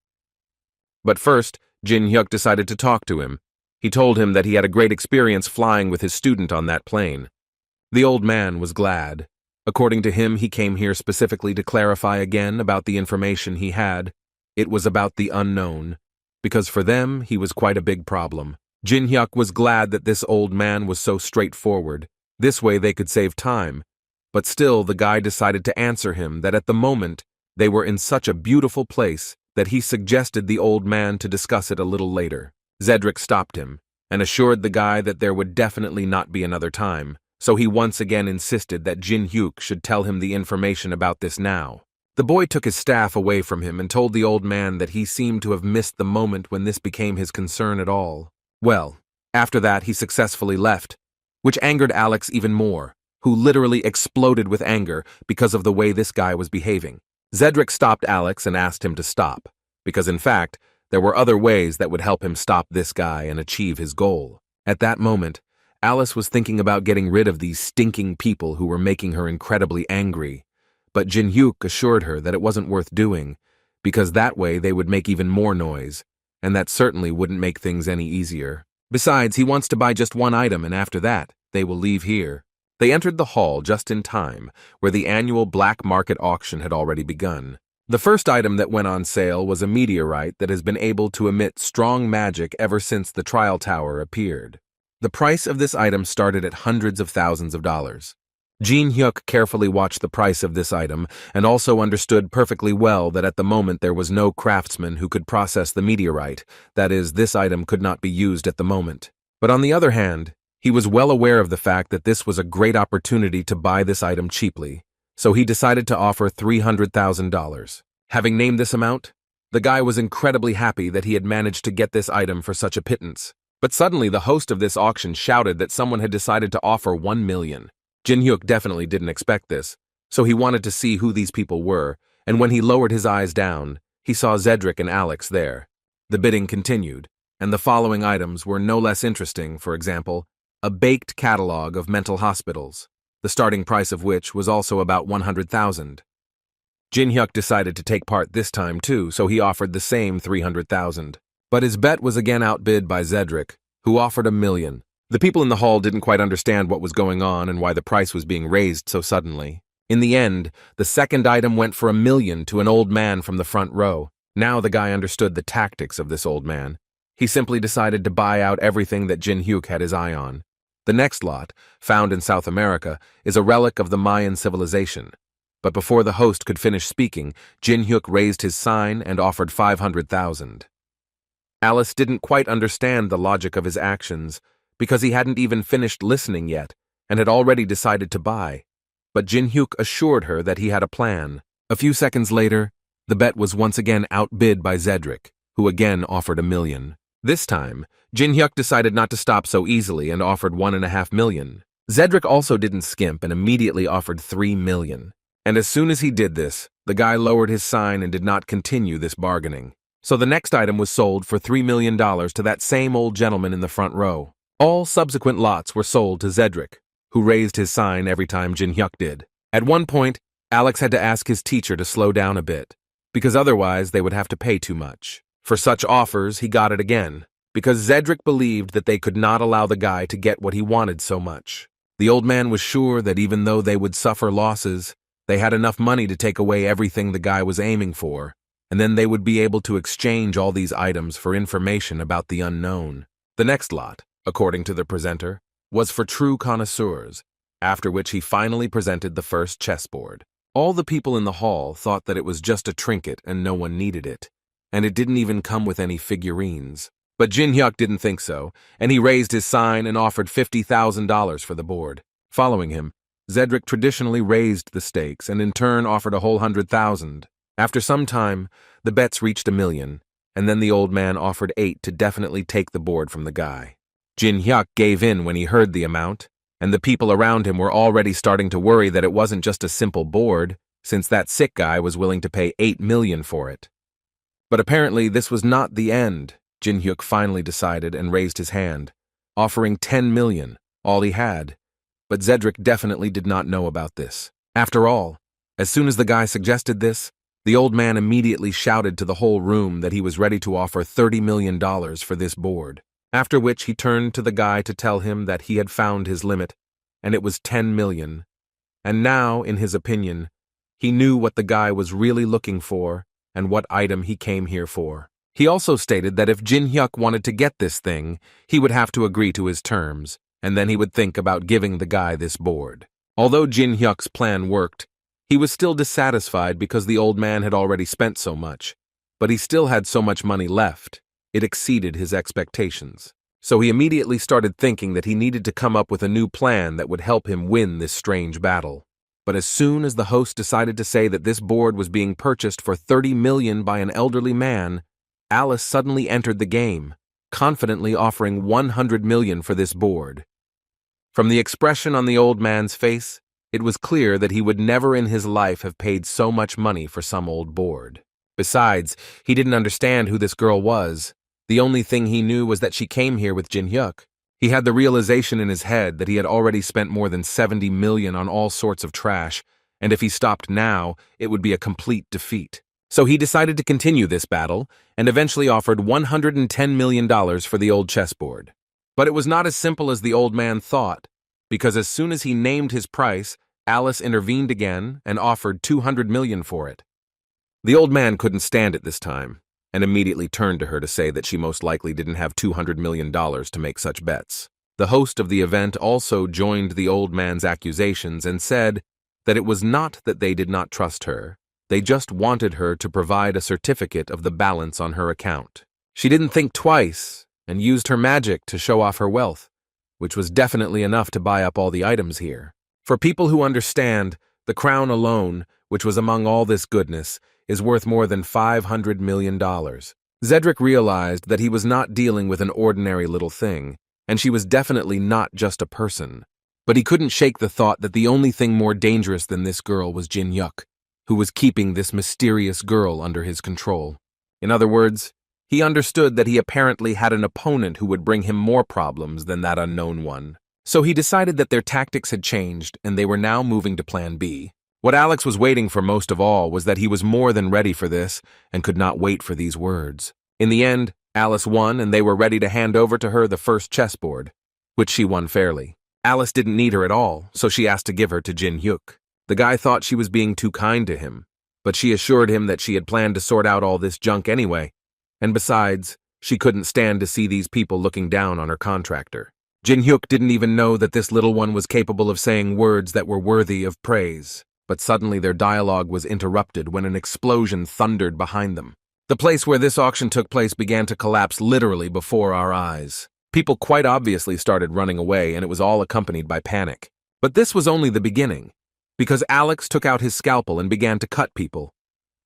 But first, Jin-hyuk decided to talk to him. He told him that he had a great experience flying with his student on that plane. The old man was glad. According to him, he came here specifically to clarify again about the information he had. It was about the unknown, because for them, he was quite a big problem. Jin-hyuk was glad that this old man was so straightforward. This way they could save time. But still, the guy decided to answer him that at the moment, they were in such a beautiful place that he suggested the old man to discuss it a little later. Zedrick stopped him and assured the guy that there would definitely not be another time, so he once again insisted that Jin-hyuk should tell him the information about this now. The boy took his staff away from him and told the old man that he seemed to have missed the moment when this became his concern at all. Well, after that he successfully left, which angered Alex even more, who literally exploded with anger because of the way this guy was behaving. Zedrick stopped Alex and asked him to stop, because in fact, there were other ways that would help him stop this guy and achieve his goal. At that moment, Alice was thinking about getting rid of these stinking people who were making her incredibly angry, but Jin-hyuk assured her that it wasn't worth doing, because that way they would make even more noise, and that certainly wouldn't make things any easier. Besides, he wants to buy just one item, and after that, they will leave here. They entered the hall just in time, where the annual black market auction had already begun. The first item that went on sale was a meteorite that has been able to emit strong magic ever since the trial tower appeared. The price of this item started at hundreds of thousands of dollars. Jin Hyuk carefully watched the price of this item and also understood perfectly well that at the moment there was no craftsman who could process the meteorite, that is, this item could not be used at the moment. But on the other hand, he was well aware of the fact that this was a great opportunity to buy this item cheaply, so he decided to offer $300,000. Having named this amount, the guy was incredibly happy that he had managed to get this item for such a pittance. But suddenly the host of this auction shouted that someone had decided to offer $1 million. Jin Hyuk definitely didn't expect this, so he wanted to see who these people were, and when he lowered his eyes down, he saw Zedric and Alex there. The bidding continued, and the following items were no less interesting. For example, a baked catalog of mental hospitals, the starting price of which was also about $100,000. Jin Hyuk decided to take part this time too, so he offered the same $300,000. But his bet was again outbid by Zedric, who offered $1 million. The people in the hall didn't quite understand what was going on and why the price was being raised so suddenly. In the end, the second item went for $1 million to an old man from the front row. Now the guy understood the tactics of this old man. He simply decided to buy out everything that Jin Hyuk had his eye on. The next lot, found in South America, is a relic of the Mayan civilization. But before the host could finish speaking, Jin Hyuk raised his sign and offered $500,000. Alice didn't quite understand the logic of his actions, because he hadn't even finished listening yet and had already decided to buy. But Jin Hyuk assured her that he had a plan. A few seconds later, the bet was once again outbid by Zedric, who again offered $1 million. This time, Jin Hyuk decided not to stop so easily and offered $1.5 million. Zedric also didn't skimp and immediately offered $3 million. And as soon as he did this, the guy lowered his sign and did not continue this bargaining. So the next item was sold for $3 million to that same old gentleman in the front row. All subsequent lots were sold to Zedric, who raised his sign every time Jin Hyuk did. At one point, Alex had to ask his teacher to slow down a bit, because otherwise they would have to pay too much. For such offers, he got it again, because Zedric believed that they could not allow the guy to get what he wanted so much. The old man was sure that even though they would suffer losses, they had enough money to take away everything the guy was aiming for, and then they would be able to exchange all these items for information about the unknown. The next lot, according to the presenter, was for true connoisseurs, after which he finally presented the first chessboard. All the people in the hall thought that it was just a trinket and no one needed it, and it didn't even come with any figurines. But Jin Hyuk didn't think so, and he raised his sign and offered $50,000 for the board. Following him, Zedric traditionally raised the stakes and in turn offered a whole $100,000. After some time, the bets reached $1 million, and then the old man offered $8 million to definitely take the board from the guy. Jin Hyuk gave in when he heard the amount, and the people around him were already starting to worry that it wasn't just a simple board, since that sick guy was willing to pay $8 million for it. But apparently this was not the end. Jin Hyuk finally decided and raised his hand, offering $10 million, all he had. But Zedric definitely did not know about this. After all, as soon as the guy suggested this, the old man immediately shouted to the whole room that he was ready to offer $30 million for this board, after which he turned to the guy to tell him that he had found his limit, and it was $10 million. And now, in his opinion, he knew what the guy was really looking for and what item he came here for. He also stated that if Jin Hyuk wanted to get this thing, he would have to agree to his terms, and then he would think about giving the guy this board. Although Jin Hyuk's plan worked, he was still dissatisfied because the old man had already spent so much, but he still had so much money left. It exceeded his expectations. So he immediately started thinking that he needed to come up with a new plan that would help him win this strange battle. But as soon as the host decided to say that this board was being purchased for $30 million by an elderly man, Alice suddenly entered the game, confidently offering $100 million for this board. From the expression on the old man's face, it was clear that he would never in his life have paid so much money for some old board. Besides, he didn't understand who this girl was. The only thing he knew was that she came here with Jin Hyuk. He had the realization in his head that he had already spent more than $70 million on all sorts of trash, and if he stopped now, it would be a complete defeat. So he decided to continue this battle, and eventually offered $110 million for the old chessboard. But it was not as simple as the old man thought, because as soon as he named his price, Alice intervened again and offered $200 million for it. The old man couldn't stand it this time, and immediately turned to her to say that she most likely didn't have $200 million to make such bets. The host of the event also joined the old man's accusations and said that it was not that they did not trust her, they just wanted her to provide a certificate of the balance on her account. She didn't think twice and used her magic to show off her wealth, which was definitely enough to buy up all the items here. For people who understand, the crown alone, which was among all this goodness, is worth more than $500 million. Zedric realized that he was not dealing with an ordinary little thing, and she was definitely not just a person. But he couldn't shake the thought that the only thing more dangerous than this girl was Jin Hyuk, who was keeping this mysterious girl under his control. In other words, he understood that he apparently had an opponent who would bring him more problems than that unknown one. So he decided that their tactics had changed and they were now moving to Plan B. What Alex was waiting for most of all was that he was more than ready for this and could not wait for these words. In the end, Alice won and they were ready to hand over to her the first chessboard, which she won fairly. Alice didn't need her at all, so she asked to give her to Jin Hyuk. The guy thought she was being too kind to him, but she assured him that she had planned to sort out all this junk anyway, and besides, she couldn't stand to see these people looking down on her contractor. Jin Hyuk didn't even know that this little one was capable of saying words that were worthy of praise, but suddenly their dialogue was interrupted when an explosion thundered behind them. The place where this auction took place began to collapse literally before our eyes. People quite obviously started running away, and it was all accompanied by panic. But this was only the beginning, because Alex took out his scalpel and began to cut people,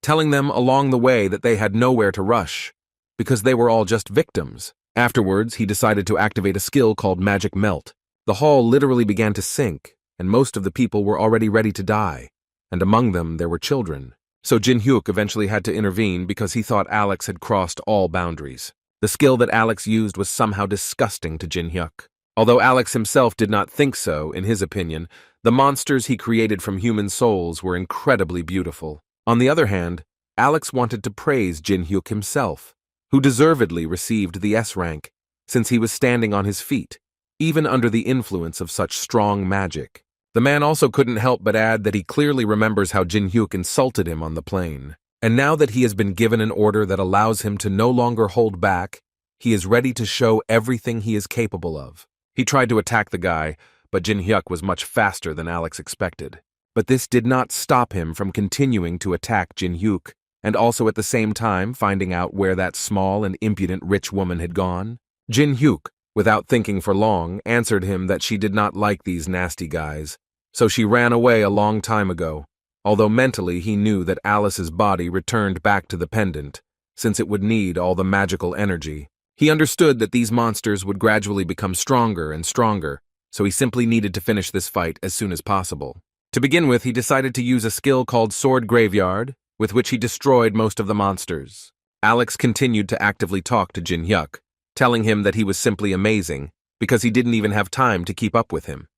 telling them along the way that they had nowhere to rush, because they were all just victims. Afterwards, he decided to activate a skill called Magic Melt. The hall literally began to sink, and most of the people were already ready to die, and among them there were children. So Jin Hyuk eventually had to intervene because he thought Alex had crossed all boundaries. The skill that Alex used was somehow disgusting to Jin Hyuk. Although Alex himself did not think so, in his opinion, the monsters he created from human souls were incredibly beautiful. On the other hand, Alex wanted to praise Jin Hyuk himself, who deservedly received the S rank, since he was standing on his feet, even under the influence of such strong magic. The man also couldn't help but add that he clearly remembers how Jin Hyuk insulted him on the plane. And now that he has been given an order that allows him to no longer hold back, he is ready to show everything he is capable of. He tried to attack the guy, but Jin Hyuk was much faster than Alex expected. But this did not stop him from continuing to attack Jin Hyuk, and also at the same time finding out where that small and impudent rich woman had gone. Jin Hyuk, without thinking for long, answered him that she did not like these nasty guys, so she ran away a long time ago, although mentally he knew that Alice's body returned back to the pendant, since it would need all the magical energy. He understood that these monsters would gradually become stronger and stronger, so he simply needed to finish this fight as soon as possible. To begin with, he decided to use a skill called Sword Graveyard, with which he destroyed most of the monsters. Alex continued to actively talk to Jin Hyuk, telling him that he was simply amazing, because he didn't even have time to keep up with him.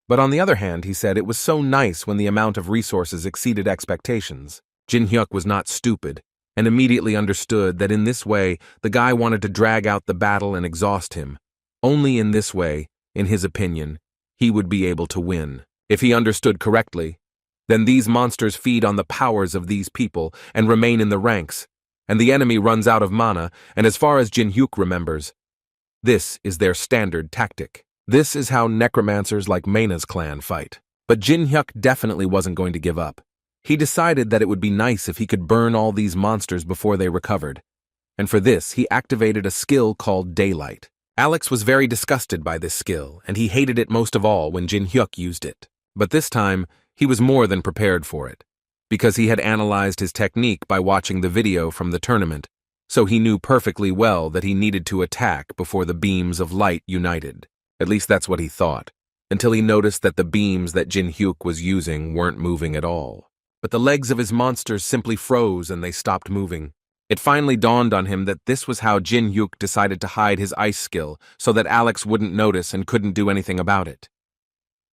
But on the other hand, he said it was so nice when the amount of resources exceeded expectations. Jin Hyuk was not stupid, and immediately understood that in this way, the guy wanted to drag out the battle and exhaust him. Only in this way, in his opinion, he would be able to win. If he understood correctly, then these monsters feed on the powers of these people and remain in the ranks, and the enemy runs out of mana, and as far as Jin Hyuk remembers, this is their standard tactic. This is how necromancers like Mayna's clan fight. But Jin Hyuk definitely wasn't going to give up. He decided that it would be nice if he could burn all these monsters before they recovered, and for this he activated a skill called Daylight. Alex was very disgusted by this skill, and he hated it most of all when Jin Hyuk used it. But this time, he was more than prepared for it, because he had analyzed his technique by watching the video from the tournament, so he knew perfectly well that he needed to attack before the beams of light united. At least that's what he thought, until he noticed that the beams that Jin Hyuk was using weren't moving at all. But the legs of his monsters simply froze and they stopped moving. It finally dawned on him that this was how Jin Hyuk decided to hide his ice skill so that Alex wouldn't notice and couldn't do anything about it.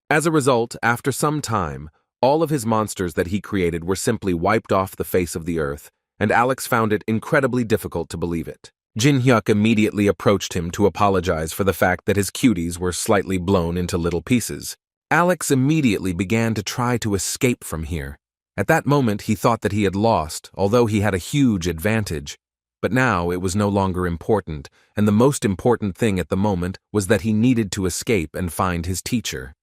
As a result, after some time, all of his monsters that he created were simply wiped off the face of the earth, and Alex found it incredibly difficult to believe it. Jin Hyuk immediately approached him to apologize for the fact that his cuties were slightly blown into little pieces. Alex immediately began to try to escape from here, At that moment, he thought that he had lost, although he had a huge advantage. But now it was no longer important, and the most important thing at the moment was that he needed to escape and find his teacher.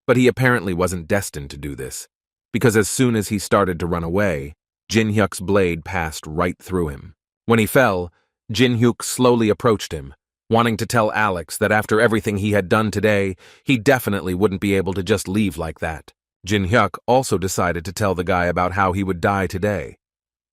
But he apparently wasn't destined to do this, because as soon as he started to run away, Jin Hyuk's blade passed right through him. When he fell, Jin Hyuk slowly approached him, wanting to tell Alex that after everything he had done today, he definitely wouldn't be able to just leave like that. Jin Hyuk also decided to tell the guy about how he would die today,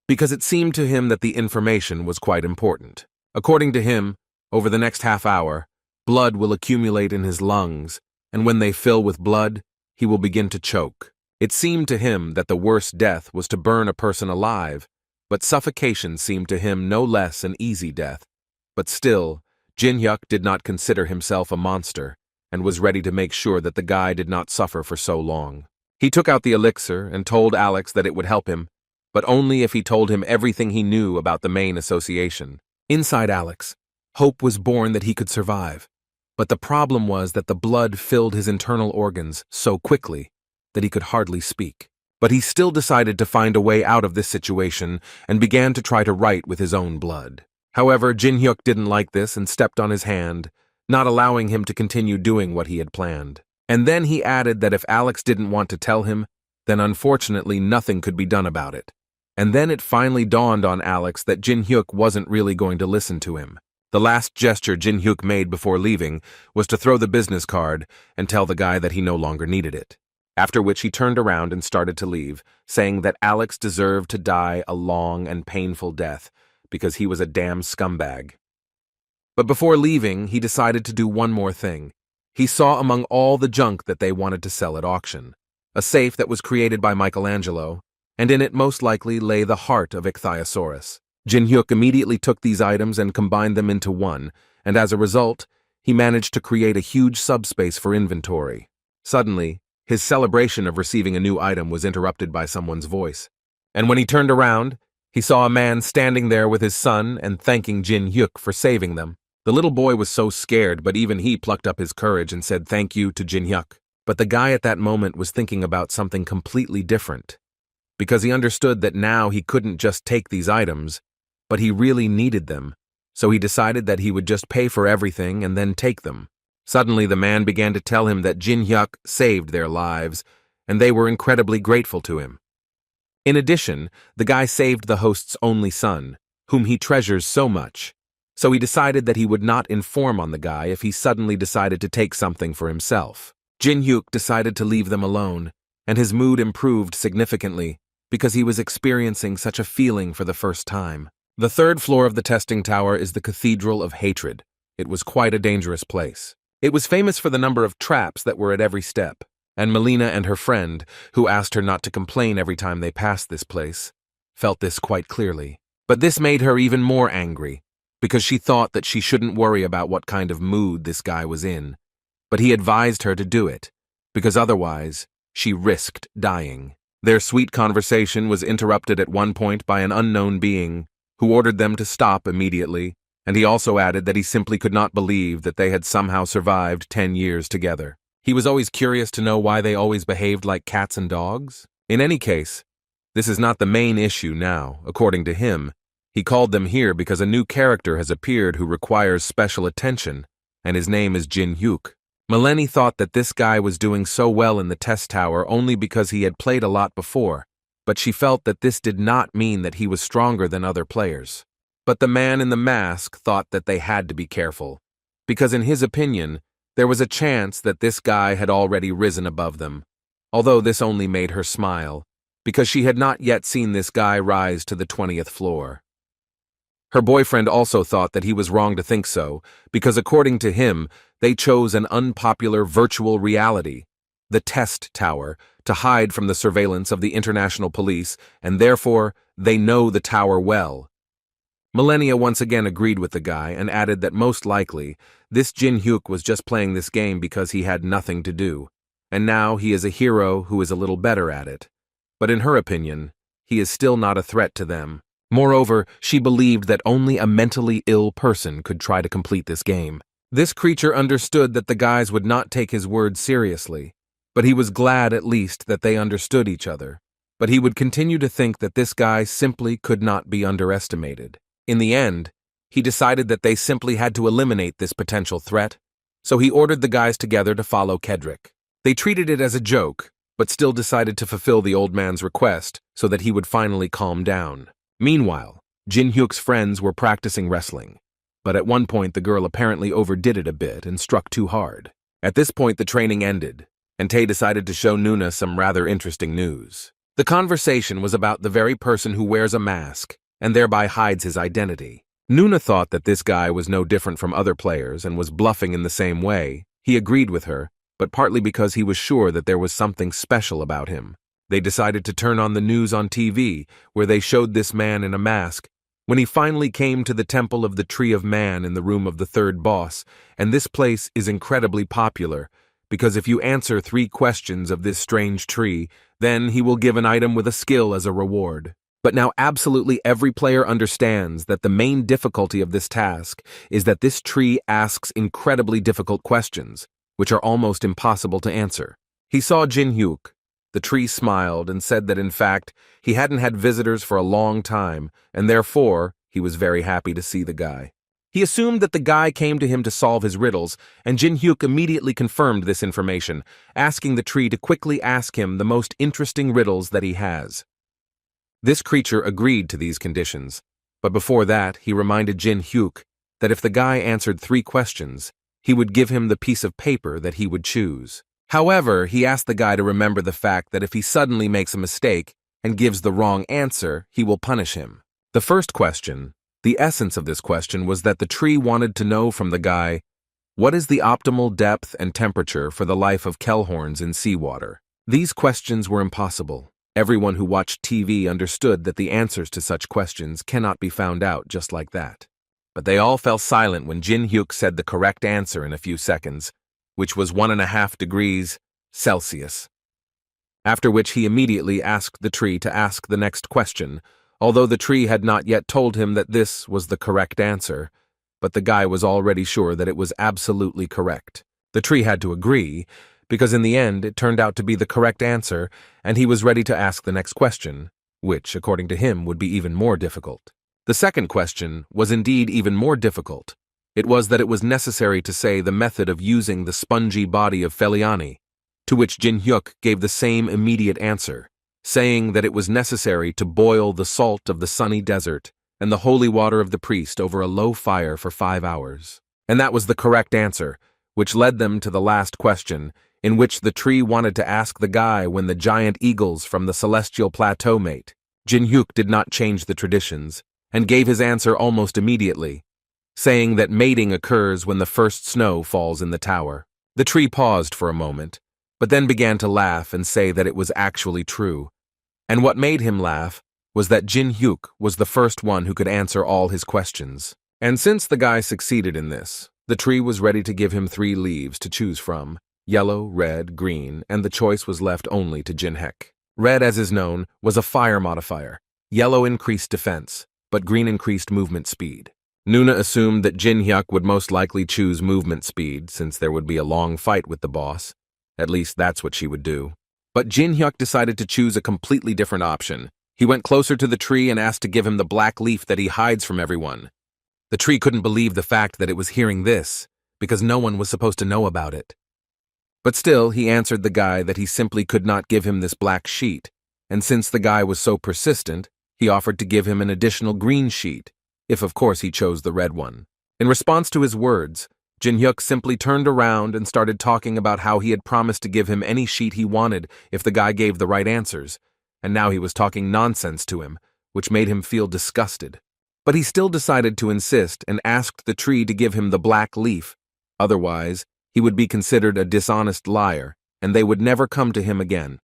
because it seemed to him that the information was quite important. According to him, over the next half hour, blood will accumulate in his lungs, and when they fill with blood, he will begin to choke. It seemed to him that the worst death was to burn a person alive, but suffocation seemed to him no less an easy death. But still, Jin Hyuk did not consider himself a monster, and was ready to make sure that the guy did not suffer for so long. He took out the elixir and told Alex that it would help him, but only if he told him everything he knew about the main association. Inside Alex, hope was born that he could survive. But the problem was that the blood filled his internal organs so quickly that he could hardly speak. But he still decided to find a way out of this situation and began to try to write with his own blood. However, Jin Hyuk didn't like this and stepped on his hand, not allowing him to continue doing what he had planned. And then he added that if Alex didn't want to tell him, then unfortunately nothing could be done about it. And then it finally dawned on Alex that Jin Hyuk wasn't really going to listen to him. The last gesture Jin Hyuk made before leaving was to throw the business card and tell the guy that he no longer needed it. After which he turned around and started to leave, saying that Alex deserved to die a long and painful death because he was a damn scumbag. But before leaving, he decided to do one more thing. He saw among all the junk that they wanted to sell at auction a safe that was created by Michelangelo, and in it most likely lay the heart of Ichthyosaurus. Jin Hyuk immediately took these items and combined them into one, and as a result, he managed to create a huge subspace for inventory. Suddenly, his celebration of receiving a new item was interrupted by someone's voice, and when he turned around, he saw a man standing there with his son and thanking Jin Hyuk for saving them. The little boy was so scared, but even he plucked up his courage and said thank you to Jin Hyuk. But the guy at that moment was thinking about something completely different, because he understood that now he couldn't just take these items, but he really needed them, so he decided that he would just pay for everything and then take them. Suddenly, the man began to tell him that Jin Hyuk saved their lives, and they were incredibly grateful to him. In addition, the guy saved the host's only son, whom he treasures so much, so he decided that he would not inform on the guy if he suddenly decided to take something for himself. Jin Hyuk decided to leave them alone, and his mood improved significantly because he was experiencing such a feeling for the first time. The third floor of the testing tower is the Cathedral of Hatred. It was quite a dangerous place. It was famous for the number of traps that were at every step, and Melina and her friend, who asked her not to complain every time they passed this place, felt this quite clearly. But this made her even more angry, because she thought that she shouldn't worry about what kind of mood this guy was in. But he advised her to do it, because otherwise, she risked dying. Their sweet conversation was interrupted at one point by an unknown being, who ordered them to stop immediately, and he also added that he simply could not believe that they had somehow survived 10 years together. He was always curious to know why they always behaved like cats and dogs. In any case, this is not the main issue now. According to him, he called them here because a new character has appeared who requires special attention, and his name is Jin Hyuk. Melanie thought that this guy was doing so well in the test tower only because he had played a lot before, but she felt that this did not mean that he was stronger than other players. But the man in the mask thought that they had to be careful, because in his opinion, there was a chance that this guy had already risen above them, although this only made her smile, because she had not yet seen this guy rise to the 20th floor. Her boyfriend also thought that he was wrong to think so, because according to him, they chose an unpopular virtual reality, the test tower, to hide from the surveillance of the international police, and therefore, they know the tower well. Millennia once again agreed with the guy and added that most likely, this Jin Hyuk was just playing this game because he had nothing to do, and now he is a hero who is a little better at it. But in her opinion, he is still not a threat to them. Moreover, she believed that only a mentally ill person could try to complete this game. This creature understood that the guys would not take his words seriously, but he was glad at least that they understood each other, but he would continue to think that this guy simply could not be underestimated. In the end, he decided that they simply had to eliminate this potential threat, so he ordered the guys together to follow Kedrick. They treated it as a joke, but still decided to fulfill the old man's request so that he would finally calm down. Meanwhile, Jin Hyuk's friends were practicing wrestling, but at one point the girl apparently overdid it a bit and struck too hard. At this point the training ended, and Tae decided to show Nuna some rather interesting news. The conversation was about the very person who wears a mask and thereby hides his identity. Nuna thought that this guy was no different from other players and was bluffing in the same way. He agreed with her, but partly because he was sure that there was something special about him. They decided to turn on the news on TV, where they showed this man in a mask when he finally came to the Temple of the Tree of Man in the room of the third boss, and this place is incredibly popular, because if you answer 3 questions of this strange tree, then he will give an item with a skill as a reward. But now absolutely every player understands that the main difficulty of this task is that this tree asks incredibly difficult questions, which are almost impossible to answer. He saw Jin Hyuk. The tree smiled and said that in fact, he hadn't had visitors for a long time, and therefore, he was very happy to see the guy. He assumed that the guy came to him to solve his riddles, and Jin Hyuk immediately confirmed this information, asking the tree to quickly ask him the most interesting riddles that he has. This creature agreed to these conditions, but before that, he reminded Jin Hyuk that if the guy answered 3 questions, he would give him the piece of paper that he would choose. However, he asked the guy to remember the fact that if he suddenly makes a mistake and gives the wrong answer, he will punish him. The first question, the essence of this question was that the tree wanted to know from the guy, what is the optimal depth and temperature for the life of kellhorns in seawater? These questions were impossible. Everyone who watched TV understood that the answers to such questions cannot be found out just like that. But they all fell silent when Jin Hyuk said the correct answer in a few seconds, which was 1.5 degrees Celsius. After which he immediately asked the tree to ask the next question, although the tree had not yet told him that this was the correct answer, but the guy was already sure that it was absolutely correct. The tree had to agree, because in the end it turned out to be the correct answer, and he was ready to ask the next question, which, according to him, would be even more difficult. The second question was indeed even more difficult. It was that it was necessary to say the method of using the spongy body of Feliani, to which Jin Hyuk gave the same immediate answer, saying that it was necessary to boil the salt of the sunny desert and the holy water of the priest over a low fire for 5 hours. And that was the correct answer, which led them to the last question, in which the tree wanted to ask the guy when the giant eagles from the celestial plateau mate. Jin Hyuk did not change the traditions, and gave his answer almost immediately, saying that mating occurs when the first snow falls in the tower. The tree paused for a moment, but then began to laugh and say that it was actually true. And what made him laugh was that Jin Hyuk was the first one who could answer all his questions. And since the guy succeeded in this, the tree was ready to give him 3 leaves to choose from, yellow, red, green, and the choice was left only to Jin Hyuk. Red, as is known, was a fire modifier. Yellow increased defense, but green increased movement speed. Nuna assumed that Jin Hyuk would most likely choose movement speed since there would be a long fight with the boss. At least that's what she would do. But Jin Hyuk decided to choose a completely different option. He went closer to the tree and asked to give him the black leaf that he hides from everyone. The tree couldn't believe the fact that it was hearing this, because no one was supposed to know about it. But still, he answered the guy that he simply could not give him this black sheet, and since the guy was so persistent, he offered to give him an additional green sheet, if of course he chose the red one. In response to his words, Jin Hyuk simply turned around and started talking about how he had promised to give him any sheet he wanted if the guy gave the right answers, and now he was talking nonsense to him, which made him feel disgusted. But he still decided to insist and asked the tree to give him the black leaf. Otherwise, he would be considered a dishonest liar, and they would never come to him again.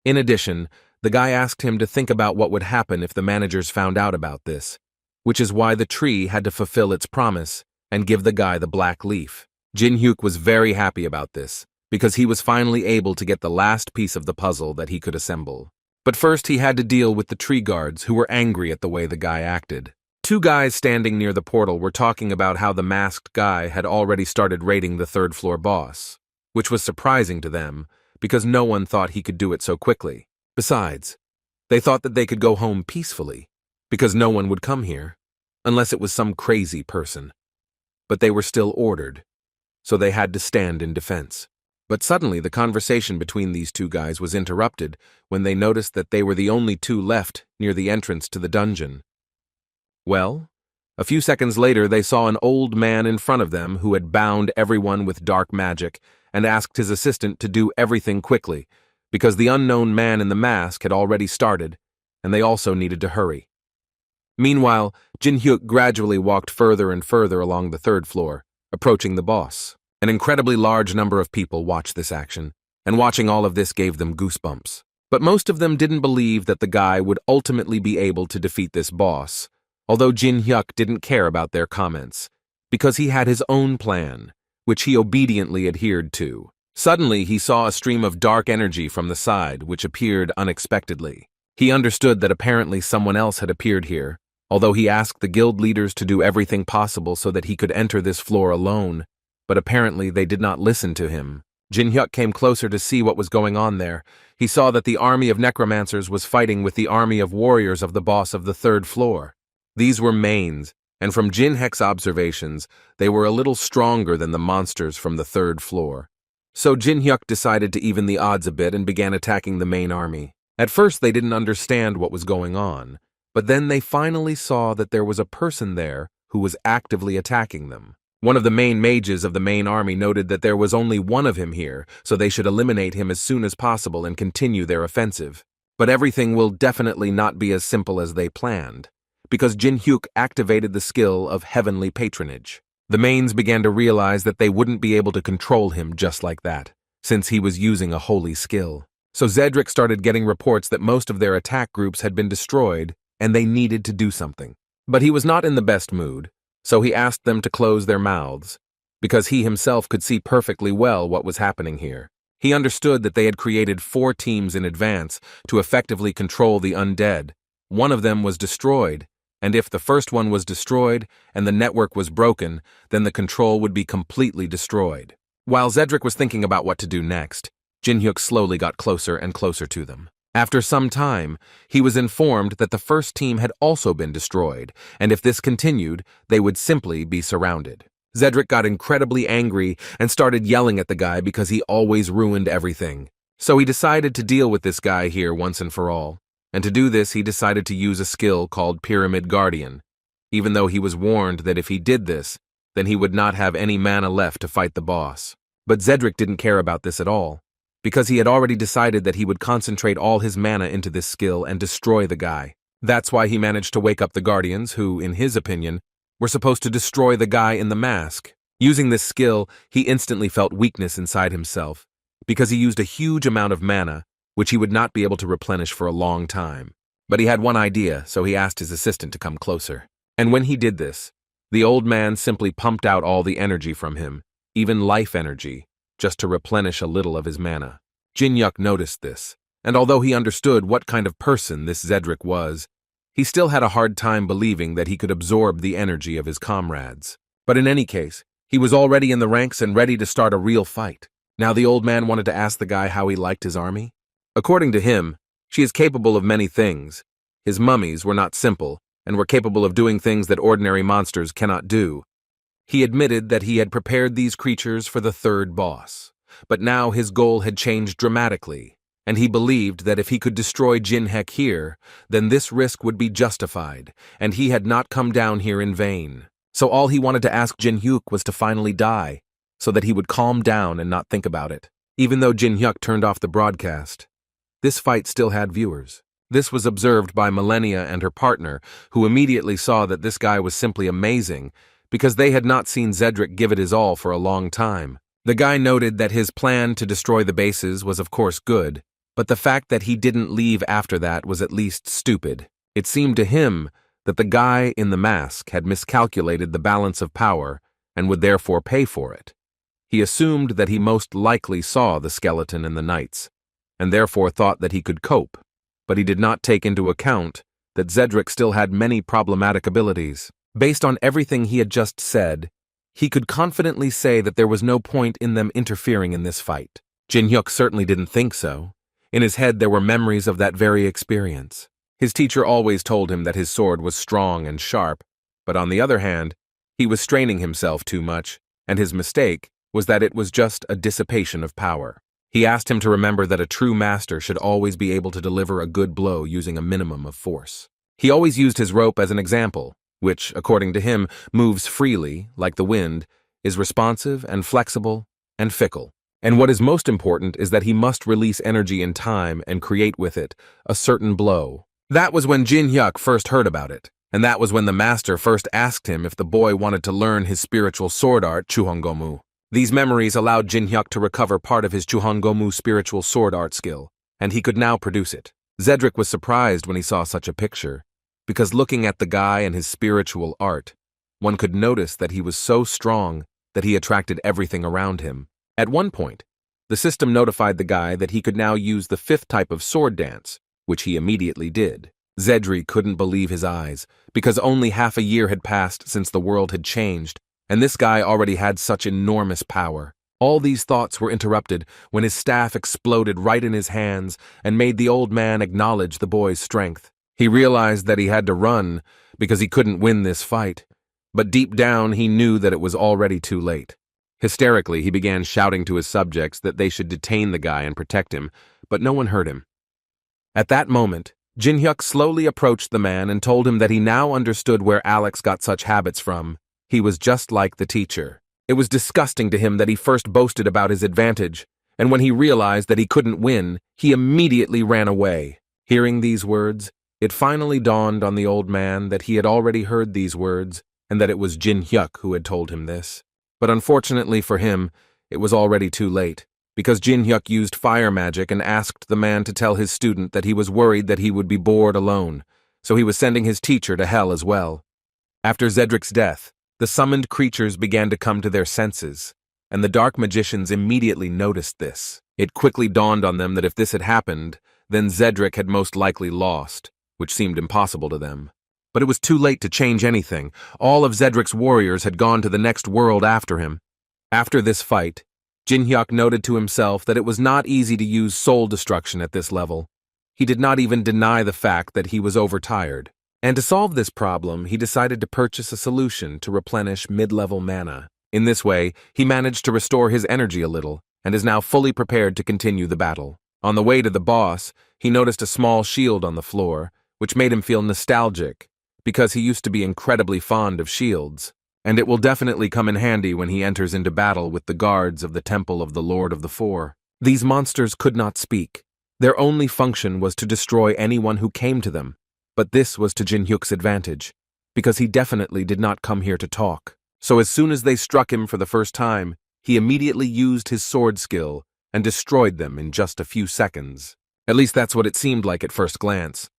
In addition, the guy asked him to think about what would happen if the managers found out about this, which is why the tree had to fulfill its promise and give the guy the black leaf. Jin Hyuk was very happy about this, because he was finally able to get the last piece of the puzzle that he could assemble. But first he had to deal with the tree guards who were angry at the way the guy acted. 2 guys standing near the portal were talking about how the masked guy had already started raiding the 3rd floor boss, which was surprising to them because no one thought he could do it so quickly. Besides, they thought that they could go home peacefully, because no one would come here, unless it was some crazy person. But they were still ordered, so they had to stand in defense. But suddenly the conversation between these two guys was interrupted when they noticed that they were the only two left near the entrance to the dungeon. Well, a few seconds later they saw an old man in front of them who had bound everyone with dark magic and asked his assistant to do everything quickly, because the unknown man in the mask had already started, and they also needed to hurry. Meanwhile, Jin Hyuk gradually walked further and further along the third floor, approaching the boss. An incredibly large number of people watched this action, and watching all of this gave them goosebumps. But most of them didn't believe that the guy would ultimately be able to defeat this boss, although Jin Hyuk didn't care about their comments, because he had his own plan, which he obediently adhered to. Suddenly, he saw a stream of dark energy from the side, which appeared unexpectedly. He understood that apparently someone else had appeared here, although he asked the guild leaders to do everything possible so that he could enter this floor alone, but apparently they did not listen to him. Jin Hyuk came closer to see what was going on there. He saw that the army of necromancers was fighting with the army of warriors of the boss of the third floor. These were mains, and from Jin Hyuk's observations, they were a little stronger than the monsters from the third floor. So Jin Hyuk decided to even the odds a bit and began attacking the main army. At first they didn't understand what was going on, but then they finally saw that there was a person there who was actively attacking them. One of the main mages of the main army noted that there was only one of him here, so they should eliminate him as soon as possible and continue their offensive. But everything will definitely not be as simple as they planned, because Jin Hyuk activated the skill of heavenly patronage. The mains began to realize that they wouldn't be able to control him just like that, since he was using a holy skill. So Zedric started getting reports that most of their attack groups had been destroyed, and they needed to do something. But he was not in the best mood, so he asked them to close their mouths, because he himself could see perfectly well what was happening here. He understood that they had created 4 teams in advance to effectively control the undead. One of them was destroyed, and if the first one was destroyed and the network was broken, then the control would be completely destroyed. While Zedric was thinking about what to do next, Jin Hyuk slowly got closer and closer to them. After some time, he was informed that the first team had also been destroyed, and if this continued, they would simply be surrounded. Zedric got incredibly angry and started yelling at the guy because he always ruined everything. So he decided to deal with this guy here once and for all. And to do this, he decided to use a skill called Pyramid Guardian, even though he was warned that if he did this, then he would not have any mana left to fight the boss. But Zedric didn't care about this at all, because he had already decided that he would concentrate all his mana into this skill and destroy the guy. That's why he managed to wake up the Guardians, who, in his opinion, were supposed to destroy the guy in the mask. Using this skill, he instantly felt weakness inside himself, because he used a huge amount of mana, which he would not be able to replenish for a long time. But he had one idea, so he asked his assistant to come closer. And when he did this, the old man simply pumped out all the energy from him, even life energy, just to replenish a little of his mana. Jin Hyuk noticed this, and although he understood what kind of person this Zedric was, he still had a hard time believing that he could absorb the energy of his comrades. But in any case, he was already in the ranks and ready to start a real fight. Now the old man wanted to ask the guy how he liked his army. According to him, she is capable of many things. His mummies were not simple, and were capable of doing things that ordinary monsters cannot do. He admitted that he had prepared these creatures for the third boss, but now his goal had changed dramatically, and he believed that if he could destroy Jin Hyuk here, then this risk would be justified, and he had not come down here in vain. So all he wanted to ask Jin Hyuk was to finally die, so that he would calm down and not think about it. Even though Jin Hyuk turned off the broadcast, this fight still had viewers. This was observed by Millennia and her partner, who immediately saw that this guy was simply amazing, because they had not seen Zedric give it his all for a long time. The guy noted that his plan to destroy the bases was of course good, but the fact that he didn't leave after that was at least stupid. It seemed to him that the guy in the mask had miscalculated the balance of power and would therefore pay for it. He assumed that he most likely saw the skeleton and the knights, and therefore thought that he could cope, but he did not take into account that Zedric still had many problematic abilities. Based on everything he had just said, he could confidently say that there was no point in them interfering in this fight. Jin Hyuk certainly didn't think so. In his head there were memories of that very experience. His teacher always told him that his sword was strong and sharp, but on the other hand, he was straining himself too much, and his mistake was that it was just a dissipation of power. He asked him to remember that a true master should always be able to deliver a good blow using a minimum of force. He always used his rope as an example, which, according to him, moves freely, like the wind, is responsive and flexible and fickle. And what is most important is that he must release energy in time and create with it a certain blow. That was when Jin Hyuk first heard about it, and that was when the master first asked him if the boy wanted to learn his spiritual sword art, Chuhongomu. These memories allowed Jin Hyuk to recover part of his Chuhongomu spiritual sword art skill, and he could now produce it. Zedric was surprised when he saw such a picture, because looking at the guy and his spiritual art, one could notice that he was so strong that he attracted everything around him. At one point, the system notified the guy that he could now use the 5th type of sword dance, which he immediately did. Zedri couldn't believe his eyes, because only half a year had passed since the world had changed, and this guy already had such enormous power. All these thoughts were interrupted when his staff exploded right in his hands and made the old man acknowledge the boy's strength. He realized that he had to run because he couldn't win this fight, but deep down he knew that it was already too late. Hysterically, he began shouting to his subjects that they should detain the guy and protect him, but no one heard him. At that moment, Jin Hyuk slowly approached the man and told him that he now understood where Alex got such habits from. He was just like the teacher. It was disgusting to him that he first boasted about his advantage, and when he realized that he couldn't win, he immediately ran away. Hearing these words, it finally dawned on the old man that he had already heard these words and that it was Jin Hyuk who had told him this. But unfortunately for him, it was already too late, because Jin Hyuk used fire magic and asked the man to tell his student that he was worried that he would be bored alone, so he was sending his teacher to hell as well. After Zedric's death, the summoned creatures began to come to their senses, and the dark magicians immediately noticed this. It quickly dawned on them that if this had happened, then Zedric had most likely lost, which seemed impossible to them. But it was too late to change anything. All of Zedric's warriors had gone to the next world after him. After this fight, Jin Hyuk noted to himself that it was not easy to use soul destruction at this level. He did not even deny the fact that he was overtired. And to solve this problem, he decided to purchase a solution to replenish mid-level mana. In this way, he managed to restore his energy a little, and is now fully prepared to continue the battle. On the way to the boss, he noticed a small shield on the floor, which made him feel nostalgic, because he used to be incredibly fond of shields, and it will definitely come in handy when he enters into battle with the guards of the Temple of the Lord of the Four. These monsters could not speak. Their only function was to destroy anyone who came to them. But this was to Jin Hyuk's advantage, because he definitely did not come here to talk. So as soon as they struck him for the first time, he immediately used his sword skill and destroyed them in just a few seconds. At least that's what it seemed like at first glance.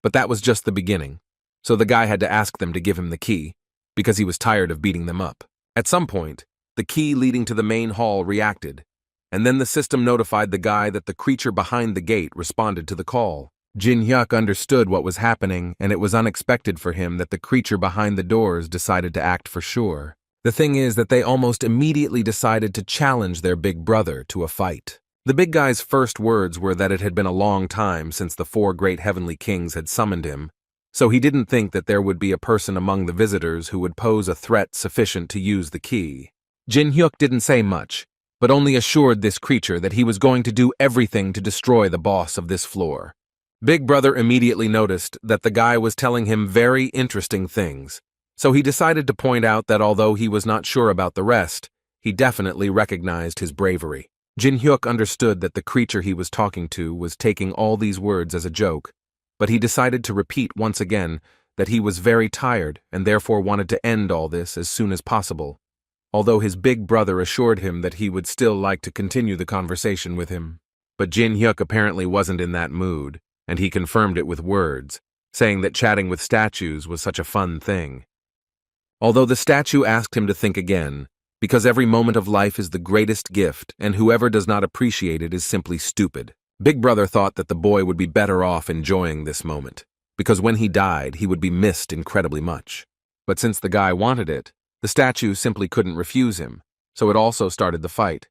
But that was just the beginning, so the guy had to ask them to give him the key, because he was tired of beating them up. At some point, the key leading to the main hall reacted, and then the system notified the guy that the creature behind the gate responded to the call. Jin Hyuk understood what was happening, and it was unexpected for him that the creature behind the doors decided to act for sure. The thing is that they almost immediately decided to challenge their big brother to a fight. The big guy's first words were that it had been a long time since the 4 great heavenly kings had summoned him, so he didn't think that there would be a person among the visitors who would pose a threat sufficient to use the key. Jin Hyuk didn't say much, but only assured this creature that he was going to do everything to destroy the boss of this floor. Big Brother immediately noticed that the guy was telling him very interesting things, so he decided to point out that although he was not sure about the rest, he definitely recognized his bravery. Jin Hyuk understood that the creature he was talking to was taking all these words as a joke, but he decided to repeat once again that he was very tired and therefore wanted to end all this as soon as possible, although his big brother assured him that he would still like to continue the conversation with him. But Jin Hyuk apparently wasn't in that mood, and he confirmed it with words, saying that chatting with statues was such a fun thing. Although the statue asked him to think again, because every moment of life is the greatest gift, and whoever does not appreciate it is simply stupid. Big Brother thought that the boy would be better off enjoying this moment, because when he died, he would be missed incredibly much. But since the guy wanted it, the statue simply couldn't refuse him, so it also started the fight.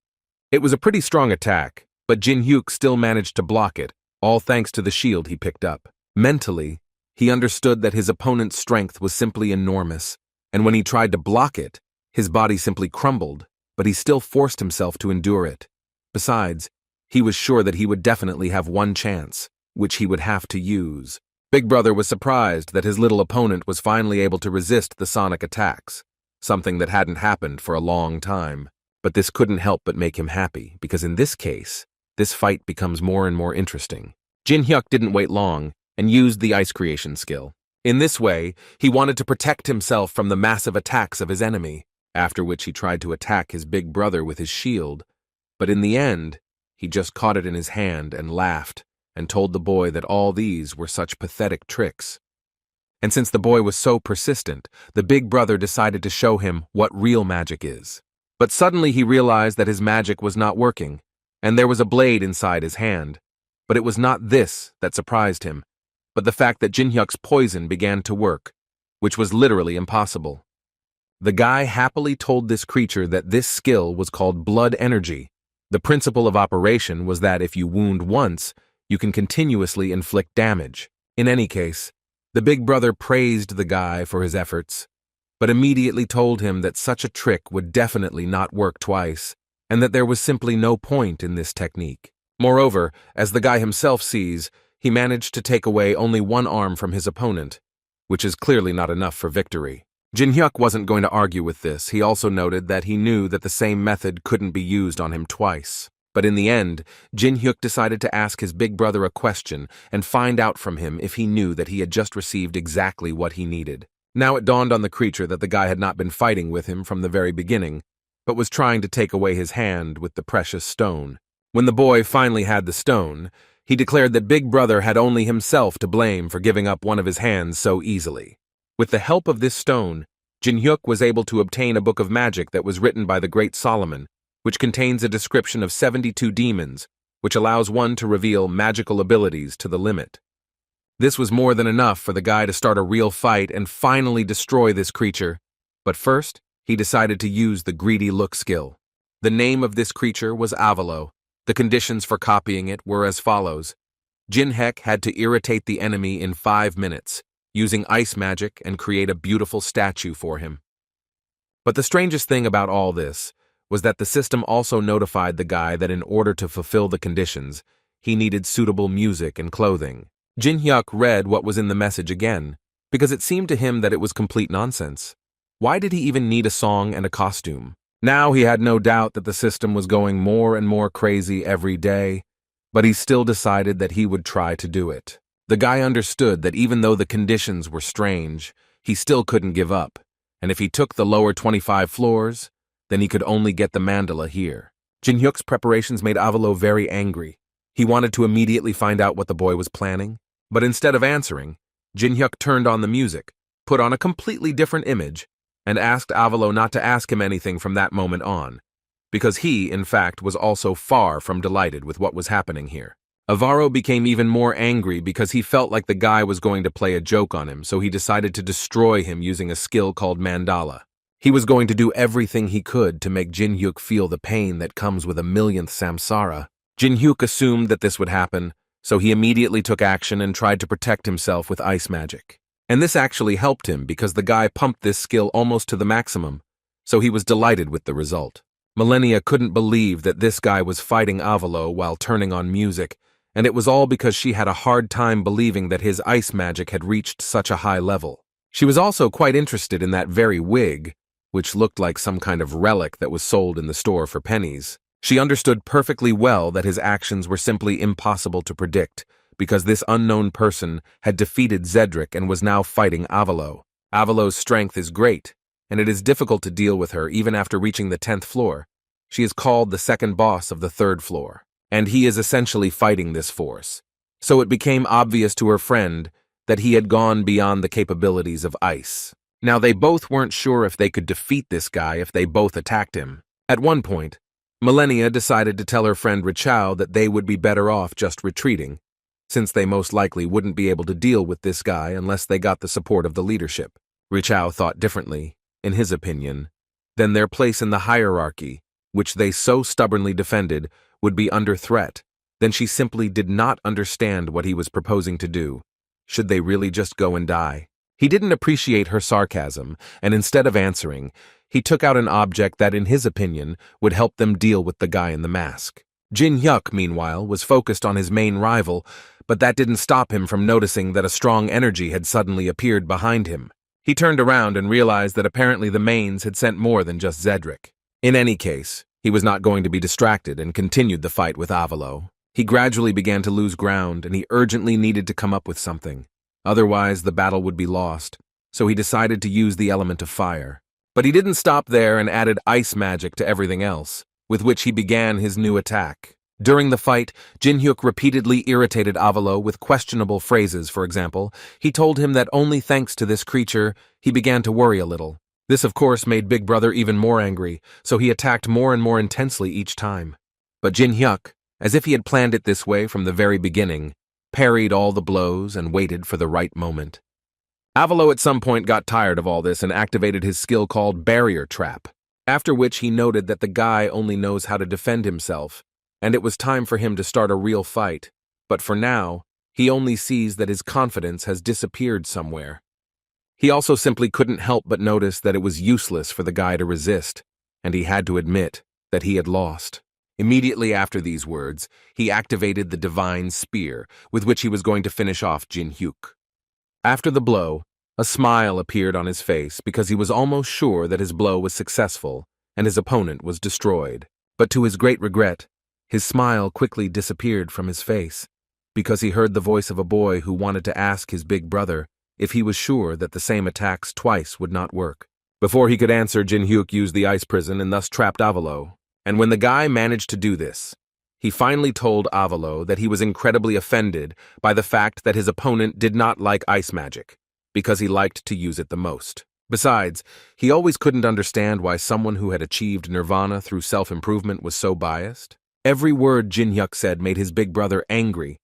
It was a pretty strong attack, but Jin Hyuk still managed to block it, all thanks to the shield he picked up. Mentally, he understood that his opponent's strength was simply enormous, and when he tried to block it, his body simply crumbled, but he still forced himself to endure it. Besides, he was sure that he would definitely have one chance, which he would have to use. Big Brother was surprised that his little opponent was finally able to resist the sonic attacks, something that hadn't happened for a long time. But this couldn't help but make him happy, because in this case, this fight becomes more and more interesting. Jin Hyuk didn't wait long and used the ice creation skill. In this way, he wanted to protect himself from the massive attacks of his enemy, after which he tried to attack his big brother with his shield. But in the end, he just caught it in his hand and laughed, and told the boy that all these were such pathetic tricks. And since the boy was so persistent, the big brother decided to show him what real magic is. But suddenly he realized that his magic was not working, and there was a blade inside his hand. But it was not this that surprised him, but the fact that Jin Hyuk's poison began to work, which was literally impossible. The guy happily told this creature that this skill was called blood energy. The principle of operation was that if you wound once, you can continuously inflict damage. In any case, the big brother praised the guy for his efforts, but immediately told him that such a trick would definitely not work twice, and that there was simply no point in this technique. Moreover, as the guy himself sees, he managed to take away only one arm from his opponent, which is clearly not enough for victory. Jin Hyuk wasn't going to argue with this. He also noted that he knew that the same method couldn't be used on him twice. But in the end, Jin Hyuk decided to ask his big brother a question and find out from him if he knew that he had just received exactly what he needed. Now it dawned on the creature that the guy had not been fighting with him from the very beginning, but was trying to take away his hand with the precious stone. When the boy finally had the stone, he declared that Big Brother had only himself to blame for giving up one of his hands so easily. With the help of this stone, Jin Hyuk was able to obtain a book of magic that was written by the great Solomon, which contains a description of 72 demons, which allows one to reveal magical abilities to the limit. This was more than enough for the guy to start a real fight and finally destroy this creature. But first, he decided to use the greedy look skill. The name of this creature was Avalo. The conditions for copying it were as follows. Jin Hyuk had to irritate the enemy in 5 minutes, using ice magic and create a beautiful statue for him. But the strangest thing about all this was that the system also notified the guy that in order to fulfill the conditions, he needed suitable music and clothing. Jin Hyuk read what was in the message again, because it seemed to him that it was complete nonsense. Why did he even need a song and a costume? Now he had no doubt that the system was going more and more crazy every day, but he still decided that he would try to do it. The guy understood that even though the conditions were strange, he still couldn't give up, and if he took the lower 25 floors, then he could only get the mandala here. Jin Hyuk's preparations made Avalo very angry. He wanted to immediately find out what the boy was planning, but instead of answering, Jin Hyuk turned on the music, put on a completely different image, and asked Avalo not to ask him anything from that moment on, because he, in fact, was also far from delighted with what was happening here. Avaro became even more angry because he felt like the guy was going to play a joke on him, so he decided to destroy him using a skill called mandala. He was going to do everything he could to make Jin Hyuk feel the pain that comes with a millionth samsara. Jin Hyuk assumed that this would happen, so he immediately took action and tried to protect himself with ice magic. And this actually helped him because the guy pumped this skill almost to the maximum, so he was delighted with the result. Millennia couldn't believe that this guy was fighting Avalo while turning on music, and it was all because she had a hard time believing that his ice magic had reached such a high level. She was also quite interested in that very wig, which looked like some kind of relic that was sold in the store for pennies. She understood perfectly well that his actions were simply impossible to predict, because this unknown person had defeated Zedric and was now fighting Avalo. Avalo's strength is great, and it is difficult to deal with her even after reaching the 10th floor. She is called the second boss of the 3rd floor, and he is essentially fighting this force. So it became obvious to her friend that he had gone beyond the capabilities of ice. Now they both weren't sure if they could defeat this guy if they both attacked him. At one point, Millennia decided to tell her friend Richao that they would be better off just retreating, since they most likely wouldn't be able to deal with this guy unless they got the support of the leadership. Richao thought differently, in his opinion, than their place in the hierarchy which they so stubbornly defended, would be under threat, then she simply did not understand what he was proposing to do. Should they really just go and die? He didn't appreciate her sarcasm, and instead of answering, he took out an object that, in his opinion, would help them deal with the guy in the mask. Jin Hyuk, meanwhile, was focused on his main rival, but that didn't stop him from noticing that a strong energy had suddenly appeared behind him. He turned around and realized that apparently the mains had sent more than just Zedric. In any case, he was not going to be distracted and continued the fight with Avalo. He gradually began to lose ground, and he urgently needed to come up with something. Otherwise, the battle would be lost, so he decided to use the element of fire. But he didn't stop there and added ice magic to everything else, with which he began his new attack. During the fight, Jin Hyuk repeatedly irritated Avalo with questionable phrases. For example, he told him that only thanks to this creature, he began to worry a little. This, of course, made Big Brother even more angry, so he attacked more and more intensely each time. But Jin Hyuk, as if he had planned it this way from the very beginning, parried all the blows and waited for the right moment. Avalo at some point got tired of all this and activated his skill called Barrier Trap, after which he noted that the guy only knows how to defend himself, and it was time for him to start a real fight. But for now, he only sees that his confidence has disappeared somewhere. He also simply couldn't help but notice that it was useless for the guy to resist, and he had to admit that he had lost. Immediately after these words, he activated the Divine Spear, with which he was going to finish off Jin Hyuk. After the blow, a smile appeared on his face because he was almost sure that his blow was successful and his opponent was destroyed. But to his great regret, his smile quickly disappeared from his face because he heard the voice of a boy who wanted to ask his big brother if he was sure that the same attacks twice would not work. Before he could answer, Jin Hyuk used the ice prison and thus trapped Avalo. And when the guy managed to do this, he finally told Avalo that he was incredibly offended by the fact that his opponent did not like ice magic, because he liked to use it the most. Besides, he always couldn't understand why someone who had achieved nirvana through self-improvement was so biased. Every word Jin Hyuk said made his big brother angry,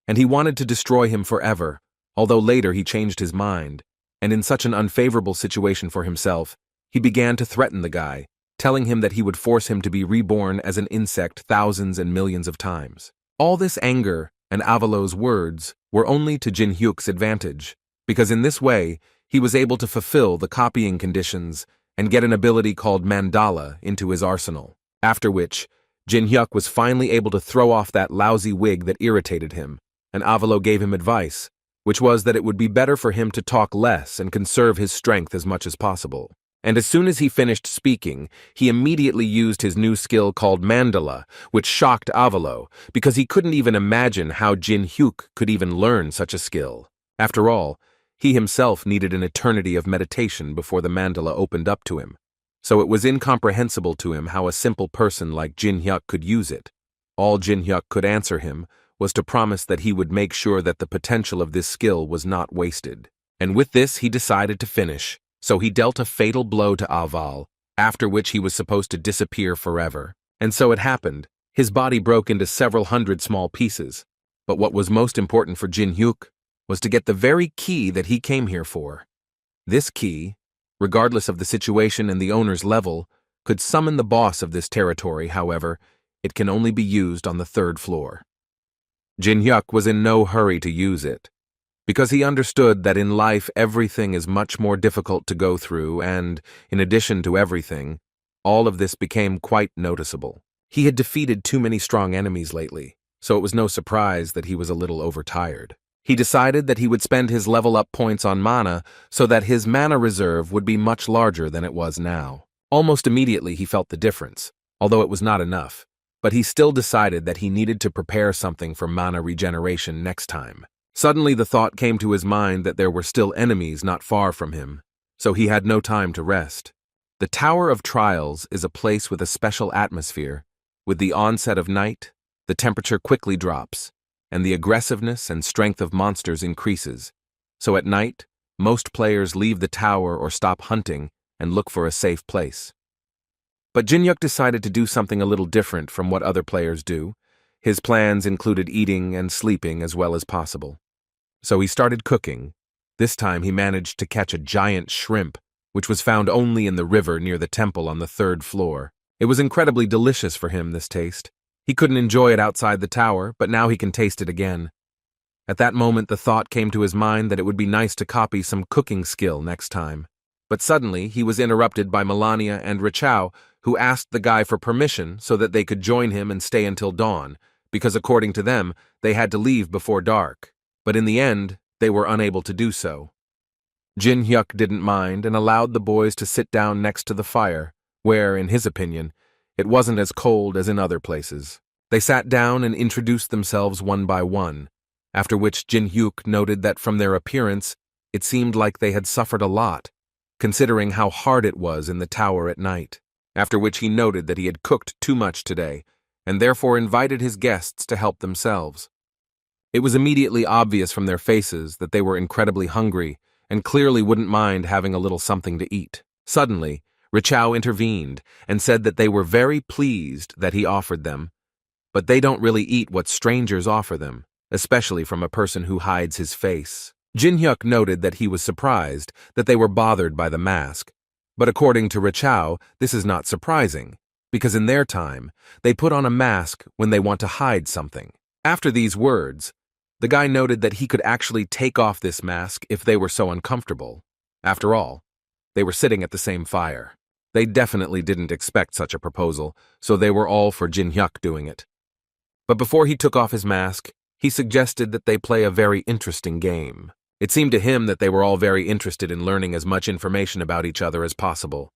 and he wanted to destroy him forever, although later he changed his mind, and in such an unfavorable situation for himself, he began to threaten the guy, telling him that he would force him to be reborn as an insect thousands and millions of times. All this anger and Avalo's words were only to Jin Hyuk's advantage, because in this way, he was able to fulfill the copying conditions and get an ability called Mandala into his arsenal. After which, Jin Hyuk was finally able to throw off that lousy wig that irritated him, and Avalo gave him advice, which was that it would be better for him to talk less and conserve his strength as much as possible. And as soon as he finished speaking, he immediately used his new skill called Mandala, which shocked Avalo, because he couldn't even imagine how Jin Hyuk could even learn such a skill. After all, he himself needed an eternity of meditation before the Mandala opened up to him, so it was incomprehensible to him how a simple person like Jin Hyuk could use it. All Jin Hyuk could answer him was to promise that he would make sure that the potential of this skill was not wasted. And with this, he decided to finish. So he dealt a fatal blow to Aval, after which he was supposed to disappear forever. And so it happened. His body broke into several hundred small pieces. But what was most important for Jin Hyuk was to get the very key that he came here for. This key, regardless of the situation and the owner's level, could summon the boss of this territory. However, it can only be used on the 3rd floor. Jin Hyuk was in no hurry to use it, because he understood that in life everything is much more difficult to go through and, in addition to everything, all of this became quite noticeable. He had defeated too many strong enemies lately, so it was no surprise that he was a little overtired. He decided that he would spend his level-up points on mana so that his mana reserve would be much larger than it was now. Almost immediately he felt the difference, although it was not enough, but he still decided that he needed to prepare something for mana regeneration next time. Suddenly the thought came to his mind that there were still enemies not far from him, so he had no time to rest. The Tower of Trials is a place with a special atmosphere. With the onset of night, the temperature quickly drops, and the aggressiveness and strength of monsters increases. So at night, most players leave the tower or stop hunting and look for a safe place. But Jin Hyuk decided to do something a little different from what other players do. His plans included eating and sleeping as well as possible. So he started cooking. This time he managed to catch a giant shrimp, which was found only in the river near the temple on the 3rd floor. It was incredibly delicious for him, this taste. He couldn't enjoy it outside the tower, but now he can taste it again. At that moment, the thought came to his mind that it would be nice to copy some cooking skill next time. But suddenly, he was interrupted by Melania and Richao, who asked the guy for permission so that they could join him and stay until dawn, because according to them, they had to leave before dark. But in the end, they were unable to do so. Jin Hyuk didn't mind and allowed the boys to sit down next to the fire, where, in his opinion, it wasn't as cold as in other places. They sat down and introduced themselves one by one, after which Jin Hyuk noted that from their appearance, it seemed like they had suffered a lot, considering how hard it was in the tower at night, after which he noted that he had cooked too much today, and therefore invited his guests to help themselves. It was immediately obvious from their faces that they were incredibly hungry and clearly wouldn't mind having a little something to eat. Suddenly, Richao intervened and said that they were very pleased that he offered them, but they don't really eat what strangers offer them, especially from a person who hides his face. Jin Hyuk noted that he was surprised that they were bothered by the mask, but according to Richao, this is not surprising, because in their time, they put on a mask when they want to hide something. After these words, the guy noted that he could actually take off this mask if they were so uncomfortable. After all, they were sitting at the same fire. They definitely didn't expect such a proposal, so they were all for Jin Hyuk doing it. But before he took off his mask, he suggested that they play a very interesting game. It seemed to him that they were all very interested in learning as much information about each other as possible.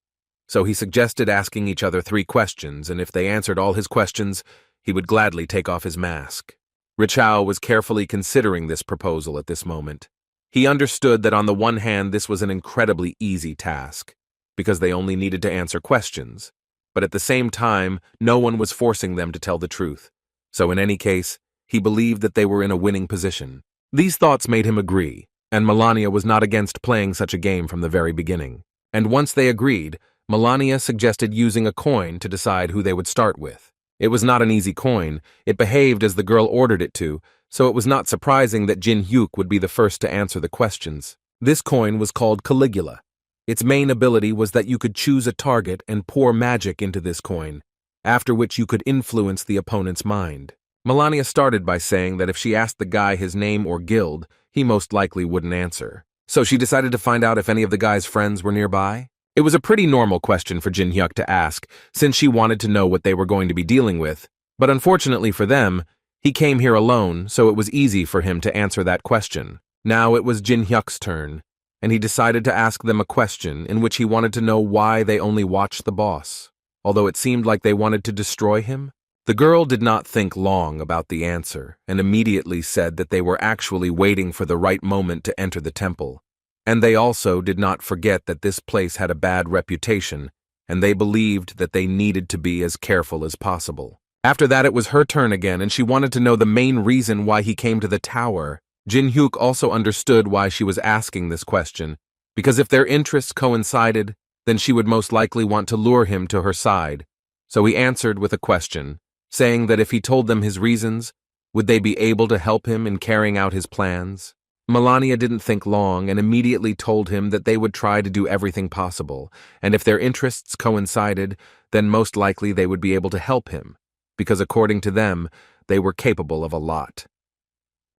So he suggested asking each other 3 questions, and if they answered all his questions, he would gladly take off his mask. Richao was carefully considering this proposal at this moment. He understood that on the one hand this was an incredibly easy task, because they only needed to answer questions, but at the same time no one was forcing them to tell the truth, so in any case, he believed that they were in a winning position. These thoughts made him agree, and Melania was not against playing such a game from the very beginning. And once they agreed, Melania suggested using a coin to decide who they would start with. It was not an easy coin, it behaved as the girl ordered it to, so it was not surprising that Jin Hyuk would be the first to answer the questions. This coin was called Caligula. Its main ability was that you could choose a target and pour magic into this coin, after which you could influence the opponent's mind. Melania started by saying that if she asked the guy his name or guild, he most likely wouldn't answer. So she decided to find out if any of the guy's friends were nearby. It was a pretty normal question for Jin Hyuk to ask, since she wanted to know what they were going to be dealing with, but unfortunately for them, he came here alone, so it was easy for him to answer that question. Now it was Jin Hyuk's turn, and he decided to ask them a question in which he wanted to know why they only watched the boss, although it seemed like they wanted to destroy him. The girl did not think long about the answer, and immediately said that they were actually waiting for the right moment to enter the temple. And they also did not forget that this place had a bad reputation, and they believed that they needed to be as careful as possible. After that, it was her turn again, and she wanted to know the main reason why he came to the tower. Jin Hyuk also understood why she was asking this question, because if their interests coincided, then she would most likely want to lure him to her side. So he answered with a question, saying that if he told them his reasons, would they be able to help him in carrying out his plans? Melania didn't think long and immediately told him that they would try to do everything possible, and if their interests coincided, then most likely they would be able to help him, because according to them, they were capable of a lot.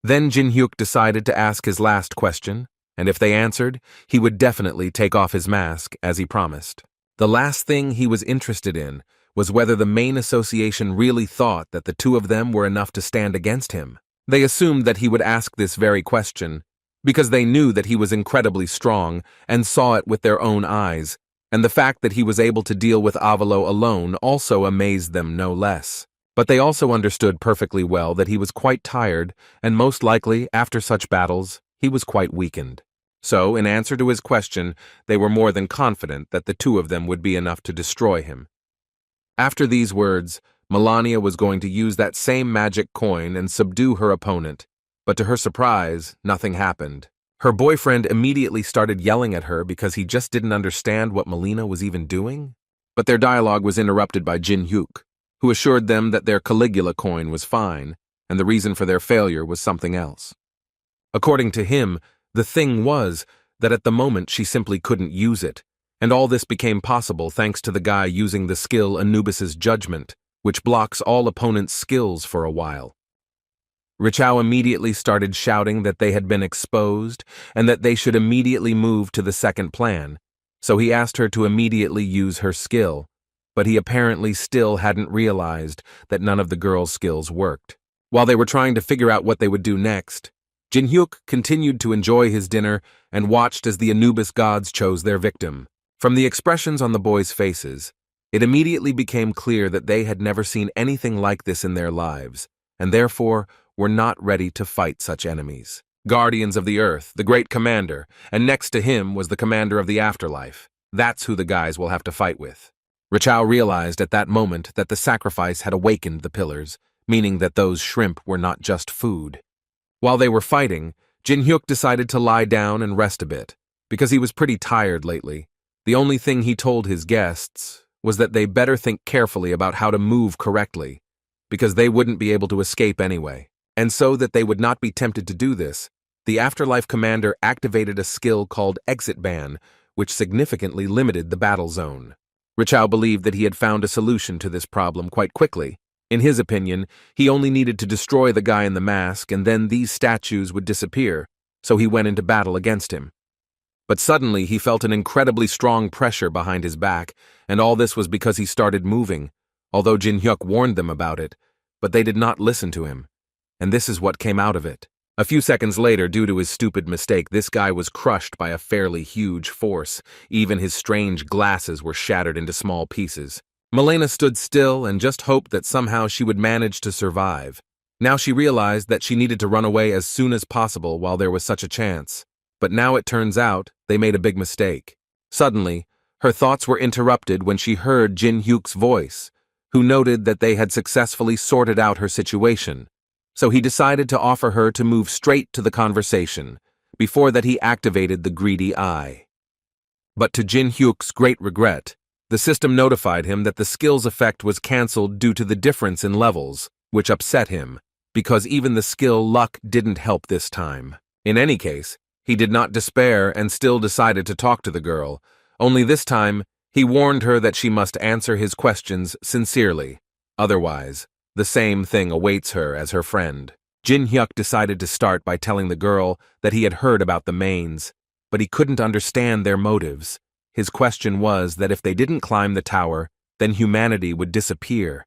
Then Jin Hyuk decided to ask his last question, and if they answered, he would definitely take off his mask, as he promised. The last thing he was interested in was whether the main association really thought that the 2 of them were enough to stand against him. They assumed that he would ask this very question, because they knew that he was incredibly strong and saw it with their own eyes, and the fact that he was able to deal with Avalo alone also amazed them no less. But they also understood perfectly well that he was quite tired, and most likely, after such battles, he was quite weakened. So, in answer to his question, they were more than confident that the 2 of them would be enough to destroy him. After these words, Melania was going to use that same magic coin and subdue her opponent, but to her surprise, nothing happened. Her boyfriend immediately started yelling at her because he just didn't understand what Melina was even doing. But their dialogue was interrupted by Jin Hyuk, who assured them that their Caligula coin was fine, and the reason for their failure was something else. According to him, the thing was that at the moment she simply couldn't use it, And all this became possible thanks to the guy using the skill Anubis's Judgment, which blocks all opponents' skills for a while. Richao immediately started shouting that they had been exposed and that they should immediately move to the second plan, so he asked her to immediately use her skill, but he apparently still hadn't realized that none of the girl's skills worked. While they were trying to figure out what they would do next, Jin-hyuk continued to enjoy his dinner and watched as the Anubis gods chose their victim. From the expressions on the boys' faces, it immediately became clear that they had never seen anything like this in their lives, and therefore were not ready to fight such enemies. Guardians of the Earth, the great commander, and next to him was the commander of the afterlife. That's who the guys will have to fight with. Richao realized at that moment that the sacrifice had awakened the pillars, meaning that those shrimp were not just food. While they were fighting, Jin-hyuk decided to lie down and rest a bit, because he was pretty tired lately. The only thing he told his guests was that they better think carefully about how to move correctly, because they wouldn't be able to escape anyway. And so that they would not be tempted to do this, the Afterlife commander activated a skill called Exit Ban, which significantly limited the battle zone. Richao believed that he had found a solution to this problem quite quickly. In his opinion, he only needed to destroy the guy in the mask and then these statues would disappear, so he went into battle against him. But suddenly he felt an incredibly strong pressure behind his back, and all this was because he started moving, although Jin-hyuk warned them about it, but they did not listen to him. And this is what came out of it. A few seconds later, due to his stupid mistake, this guy was crushed by a fairly huge force. Even his strange glasses were shattered into small pieces. Milena stood still and just hoped that somehow she would manage to survive. Now she realized that she needed to run away as soon as possible while there was such a chance. But now it turns out they made a big mistake. Suddenly, her thoughts were interrupted when she heard Jin-hyuk's voice, who noted that they had successfully sorted out her situation. So he decided to offer her to move straight to the conversation. Before that, he activated the greedy eye. But to Jin-hyuk's great regret, the system notified him that the skill's effect was cancelled due to the difference in levels, which upset him, because even the skill luck didn't help this time. In any case, he did not despair and still decided to talk to the girl, only this time he warned her that she must answer his questions sincerely. Otherwise, the same thing awaits her as her friend. Jin-hyuk decided to start by telling the girl that he had heard about the mains, but he couldn't understand their motives. His question was that if they didn't climb the tower, then humanity would disappear.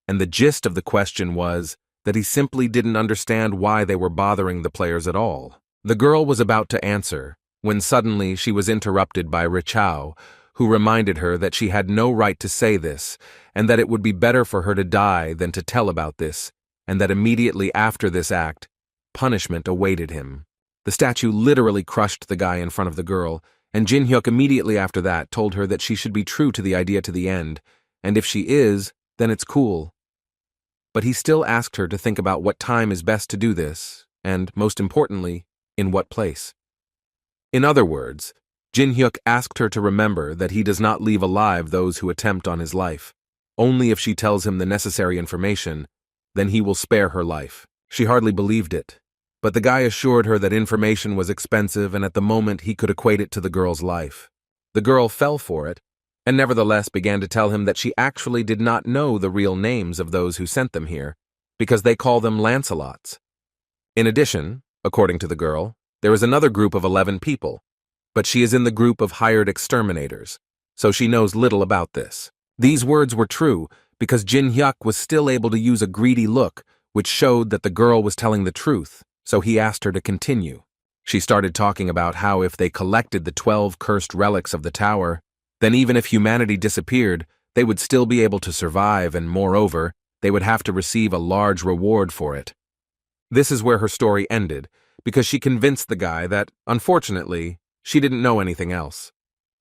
And the gist of the question was that he simply didn't understand why they were bothering the players at all. The girl was about to answer, when suddenly she was interrupted by Richao, who reminded her that she had no right to say this, and that it would be better for her to die than to tell about this, and that immediately after this act, punishment awaited him. The statue literally crushed the guy in front of the girl, and Jin-hyuk immediately after that told her that she should be true to the idea to the end, and if she is, then it's cool. But he still asked her to think about what time is best to do this, and, most importantly, in what place. In other words, Jin-hyuk asked her to remember that he does not leave alive those who attempt on his life. Only if she tells him the necessary information, then he will spare her life. She hardly believed it, but the guy assured her that information was expensive and at the moment he could equate it to the girl's life. The girl fell for it, and nevertheless began to tell him that she actually did not know the real names of those who sent them here, because they call them Lancelots. In addition, according to the girl, there is another group of 11 people, but she is in the group of hired exterminators, so she knows little about this. These words were true because Jin-hyuk was still able to use a greedy look, which showed that the girl was telling the truth, so he asked her to continue. She started talking about how if they collected the 12 cursed relics of the tower, then even if humanity disappeared, they would still be able to survive and, moreover, they would have to receive a large reward for it. This is where her story ended, because she convinced the guy that, unfortunately, she didn't know anything else.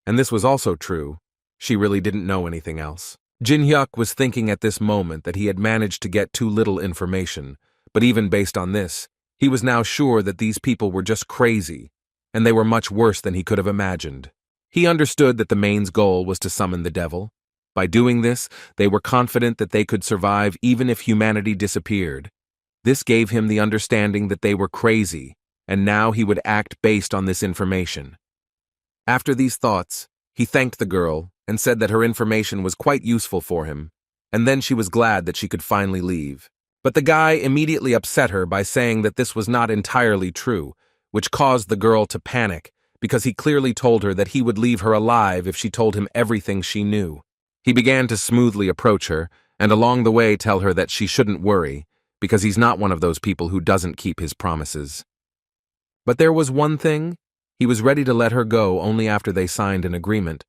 And this was also true. She really didn't know anything else. Jin-hyuk was thinking at this moment that he had managed to get too little information, but even based on this, he was now sure that these people were just crazy, and they were much worse than he could have imagined. He understood that the main's goal was to summon the devil. By doing this, they were confident that they could survive even if humanity disappeared. This gave him the understanding that they were crazy, and now he would act based on this information. After these thoughts, He thanked the girl and said that her information was quite useful for him, and then she was glad that she could finally leave. But the guy immediately upset her by saying that this was not entirely true, which caused the girl to panic because he clearly told her that he would leave her alive if she told him everything she knew. He began to smoothly approach her and along the way tell her that she shouldn't worry because he's not one of those people who doesn't keep his promises. But there was one thing: he was ready to let her go only after they signed an agreement,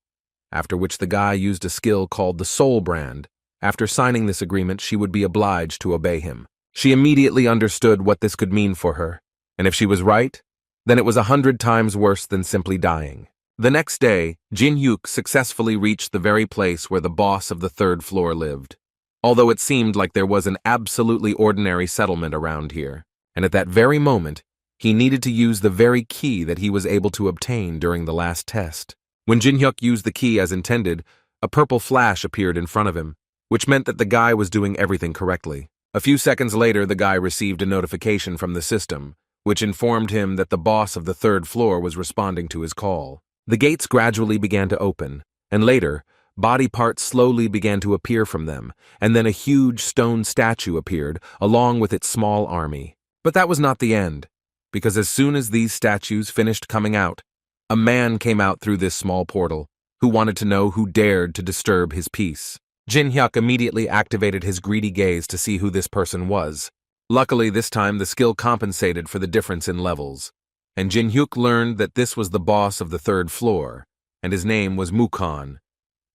after which the guy used a skill called the Soul Brand. After signing this agreement, she would be obliged to obey him. She immediately understood what this could mean for her, and if she was right, then it was 100 times worse than simply dying. The next day, Jin-hyuk successfully reached the very place where the boss of the third floor lived, although it seemed like there was an absolutely ordinary settlement around here, and at that very moment, he needed to use the very key that he was able to obtain during the last test. When Jin-hyuk used the key as intended, a purple flash appeared in front of him, which meant that the guy was doing everything correctly. A few seconds later, the guy received a notification from the system, which informed him that the boss of the third floor was responding to his call. The gates gradually began to open, and later, body parts slowly began to appear from them, and then a huge stone statue appeared, along with its small army. But that was not the end, because as soon as these statues finished coming out, a man came out through this small portal, who wanted to know who dared to disturb his peace. Jin-hyuk immediately activated his greedy gaze to see who this person was. Luckily, this time the skill compensated for the difference in levels, and Jin-hyuk learned that this was the boss of the third floor, and his name was Mukon.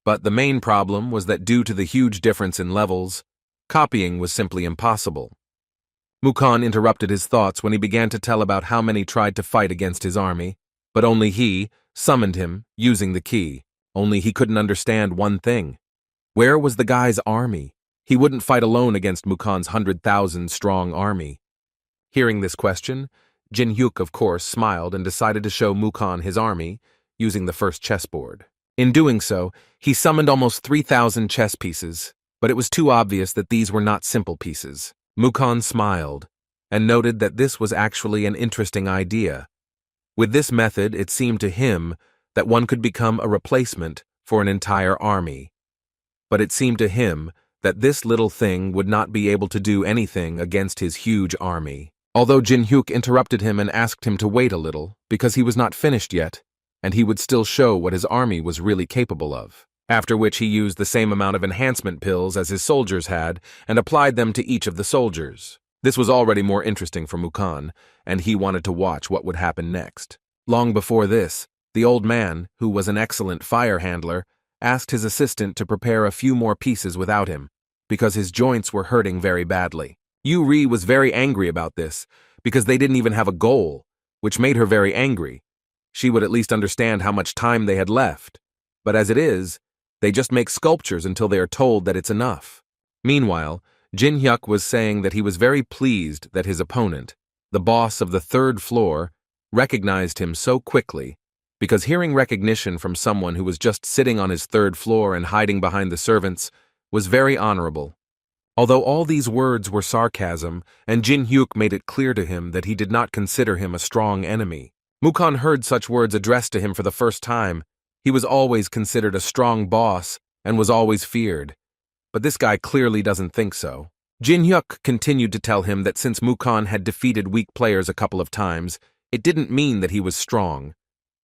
But the main problem was that due to the huge difference in levels, copying was simply impossible. Mukon interrupted his thoughts when he began to tell about how many tried to fight against his army, but only he summoned him using the key. Only he couldn't understand one thing. Where was the guy's army? He wouldn't fight alone against Mukon's 100,000-strong army. Hearing this question, Jin-hyuk, of course, smiled and decided to show Mukon his army using the first chessboard. In doing so, he summoned almost 3,000 chess pieces, but it was too obvious that these were not simple pieces. Mukon smiled and noted that this was actually an interesting idea. With this method, it seemed to him that one could become a replacement for an entire army. But it seemed to him that this little thing would not be able to do anything against his huge army. Although Jin-hyuk interrupted him and asked him to wait a little, because he was not finished yet, and he would still show what his army was really capable of. After which he used the same amount of enhancement pills as his soldiers had and applied them to each of the soldiers. This was already more interesting for Mukon, and he wanted to watch what would happen next. Long before this, the old man, who was an excellent fire handler, asked his assistant to prepare a few more pieces without him, because his joints were hurting very badly. Yu-ri was very angry about this, because they didn't even have a goal, which made her very angry. She would at least understand how much time they had left, but as it is, they just make sculptures until they are told that it's enough. Meanwhile, Jin-hyuk was saying that he was very pleased that his opponent, the boss of the third floor, recognized him so quickly, because hearing recognition from someone who was just sitting on his third floor and hiding behind the servants was very honorable. Although all these words were sarcasm, and Jin-hyuk made it clear to him that he did not consider him a strong enemy. Mukon heard such words addressed to him for the first time. He was always considered a strong boss and was always feared. But this guy clearly doesn't think so. Jin-hyuk continued to tell him that since Mukon had defeated weak players a couple of times, it didn't mean that he was strong.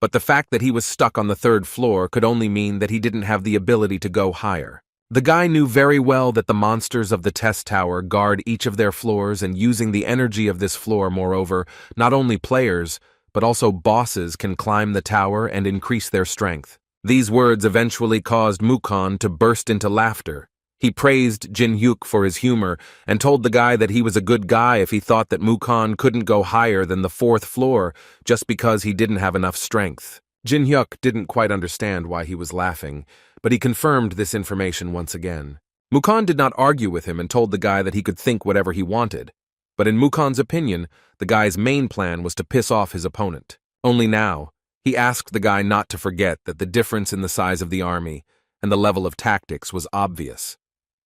But the fact that he was stuck on the third floor could only mean that he didn't have the ability to go higher. The guy knew very well that the monsters of the test tower guard each of their floors, and using the energy of this floor, moreover, not only players, but also bosses can climb the tower and increase their strength. These words eventually caused Mukon to burst into laughter. He praised Jin-hyuk for his humor and told the guy that he was a good guy if he thought that Mukon couldn't go higher than the fourth floor just because he didn't have enough strength. Jin-hyuk didn't quite understand why he was laughing, but he confirmed this information once again. Mukon did not argue with him and told the guy that he could think whatever he wanted. But in Mukon's opinion, the guy's main plan was to piss off his opponent. Only now, he asked the guy not to forget that the difference in the size of the army and the level of tactics was obvious.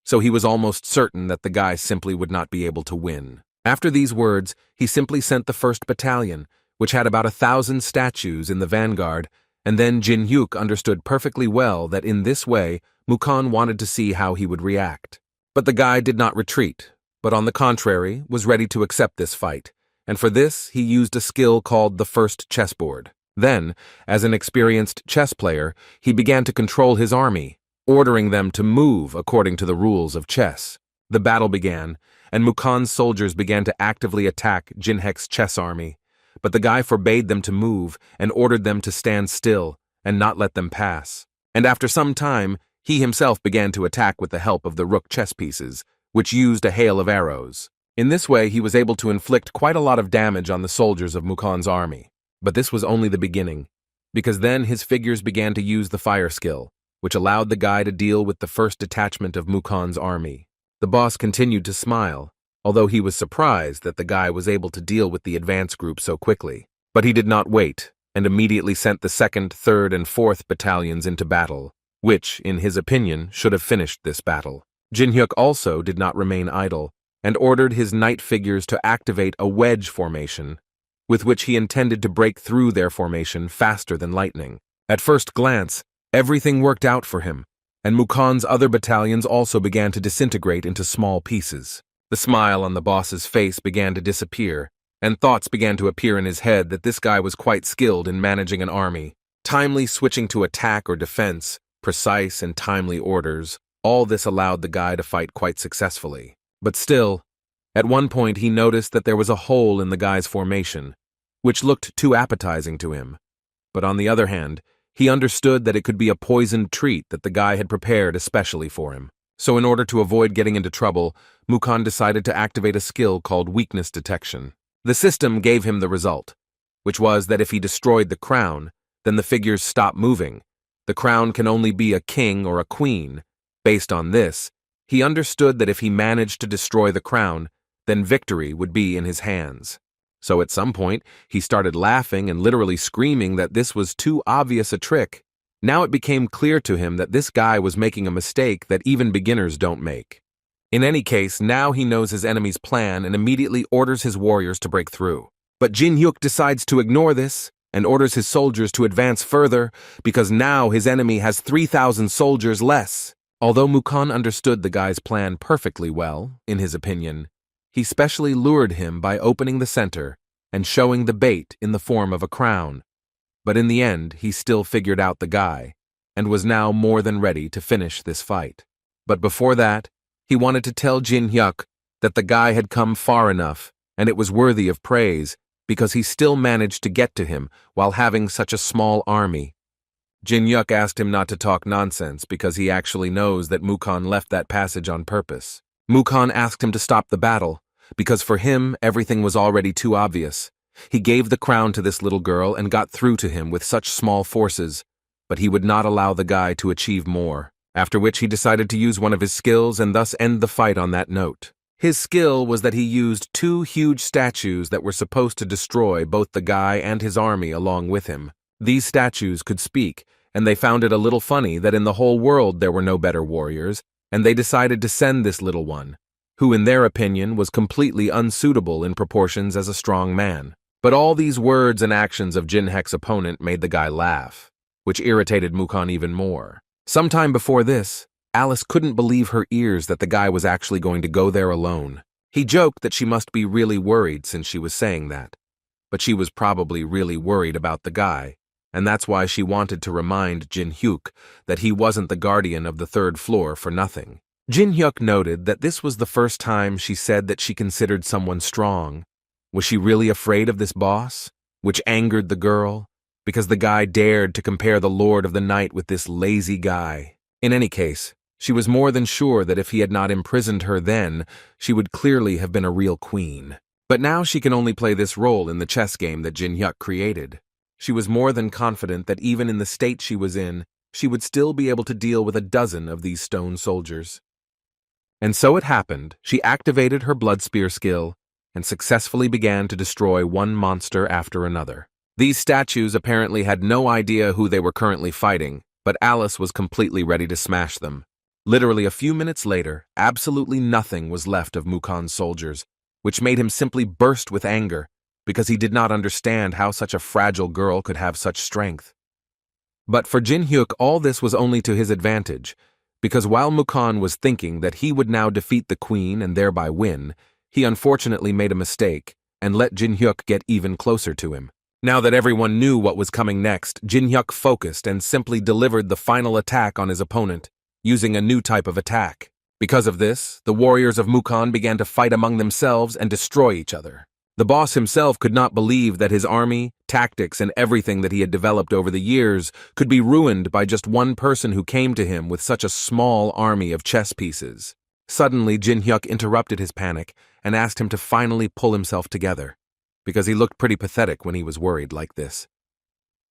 So he was almost certain that the guy simply would not be able to win. After these words, he simply sent the 1st Battalion, which had about 1,000 statues in the vanguard, And then Jin Hyuk understood perfectly well that in this way, Mukon wanted to see how he would react. But the guy did not retreat, but on the contrary, was ready to accept this fight, and for this he used a skill called the first chessboard. Then, as an experienced chess player, he began to control his army, ordering them to move according to the rules of chess. The battle began, and Mukon's soldiers began to actively attack Jin Hyuk's chess army, but the guy forbade them to move and ordered them to stand still and not let them pass. And after some time, he himself began to attack with the help of the rook chess pieces, which used a hail of arrows. In this way, he was able to inflict quite a lot of damage on the soldiers of Mukon's army. But this was only the beginning, because then his figures began to use the fire skill, which allowed the guy to deal with the first detachment of Mukon's army. The boss continued to smile, although he was surprised that the guy was able to deal with the advance group so quickly. But he did not wait, and immediately sent the 2nd, 3rd, and 4th battalions into battle, which, in his opinion, should have finished this battle. Jin Hyuk also did not remain idle, and ordered his knight figures to activate a wedge formation, with which he intended to break through their formation faster than lightning. At first glance, everything worked out for him, and Mukon's other battalions also began to disintegrate into small pieces. The smile on the boss's face began to disappear, and thoughts began to appear in his head that this guy was quite skilled in managing an army, timely switching to attack or defense, precise and timely orders. All this allowed the guy to fight quite successfully. But still, at one point he noticed that there was a hole in the guy's formation, which looked too appetizing to him. But on the other hand, he understood that it could be a poisoned treat that the guy had prepared especially for him. So in order to avoid getting into trouble, Mukon decided to activate a skill called weakness detection. The system gave him the result, which was that if he destroyed the crown, then the figures stop moving. The crown can only be a king or a queen. Based on this, he understood that if he managed to destroy the crown, then victory would be in his hands. So at some point, he started laughing and literally screaming that this was too obvious a trick. Now it became clear to him that this guy was making a mistake that even beginners don't make. In any case, now he knows his enemy's plan and immediately orders his warriors to break through. But Jin Hyuk decides to ignore this and orders his soldiers to advance further because now his enemy has 3,000 soldiers less. Although Mukon understood the guy's plan perfectly well, in his opinion, he specially lured him by opening the center and showing the bait in the form of a crown. But in the end, he still figured out the guy, and was now more than ready to finish this fight. But before that, he wanted to tell Jin Hyuk that the guy had come far enough, and it was worthy of praise, because he still managed to get to him while having such a small army. Jin Hyuk asked him not to talk nonsense because he actually knows that Mukon left that passage on purpose. Mukon asked him to stop the battle, because for him everything was already too obvious. He gave the crown to this little girl and got through to him with such small forces, but he would not allow the guy to achieve more, after which he decided to use one of his skills and thus end the fight on that note. His skill was that he used 2 huge statues that were supposed to destroy both the guy and his army along with him. These statues could speak, and they found it a little funny that in the whole world there were no better warriors, and they decided to send this little one, who in their opinion was completely unsuitable in proportions as a strong man. But all these words and actions of Jin Hyuk's opponent made the guy laugh, which irritated Mukon even more. Sometime before this, Alice couldn't believe her ears that the guy was actually going to go there alone. He joked that she must be really worried since she was saying that, but she was probably really worried about the guy, and that's why she wanted to remind Jin Hyuk that he wasn't the guardian of the 3rd floor for nothing. Jin Hyuk noted that this was the first time she said that she considered someone strong. Was she really afraid of this boss? Which angered the girl, because the guy dared to compare the Lord of the Night with this lazy guy. In any case, she was more than sure that if he had not imprisoned her then, she would clearly have been a real queen. But now she can only play this role in the chess game that Jin Hyuk created. She was more than confident that even in the state she was in, she would still be able to deal with a dozen of these stone soldiers. And so it happened, she activated her blood spear skill and successfully began to destroy one monster after another. These statues apparently had no idea who they were currently fighting, but Alice was completely ready to smash them. Literally a few minutes later, absolutely nothing was left of Mukon's soldiers, which made him simply burst with anger, because he did not understand how such a fragile girl could have such strength. But for Jin Hyuk, all this was only to his advantage, because while Mukon was thinking that he would now defeat the queen and thereby win, he unfortunately made a mistake and let Jin Hyuk get even closer to him. Now that everyone knew what was coming next, Jin Hyuk focused and simply delivered the final attack on his opponent, using a new type of attack. Because of this, the warriors of Mukon began to fight among themselves and destroy each other. The boss himself could not believe that his army, tactics, and everything that he had developed over the years could be ruined by just one person who came to him with such a small army of chess pieces. Suddenly, Jin Hyuk interrupted his panic and asked him to finally pull himself together, because he looked pretty pathetic when he was worried like this.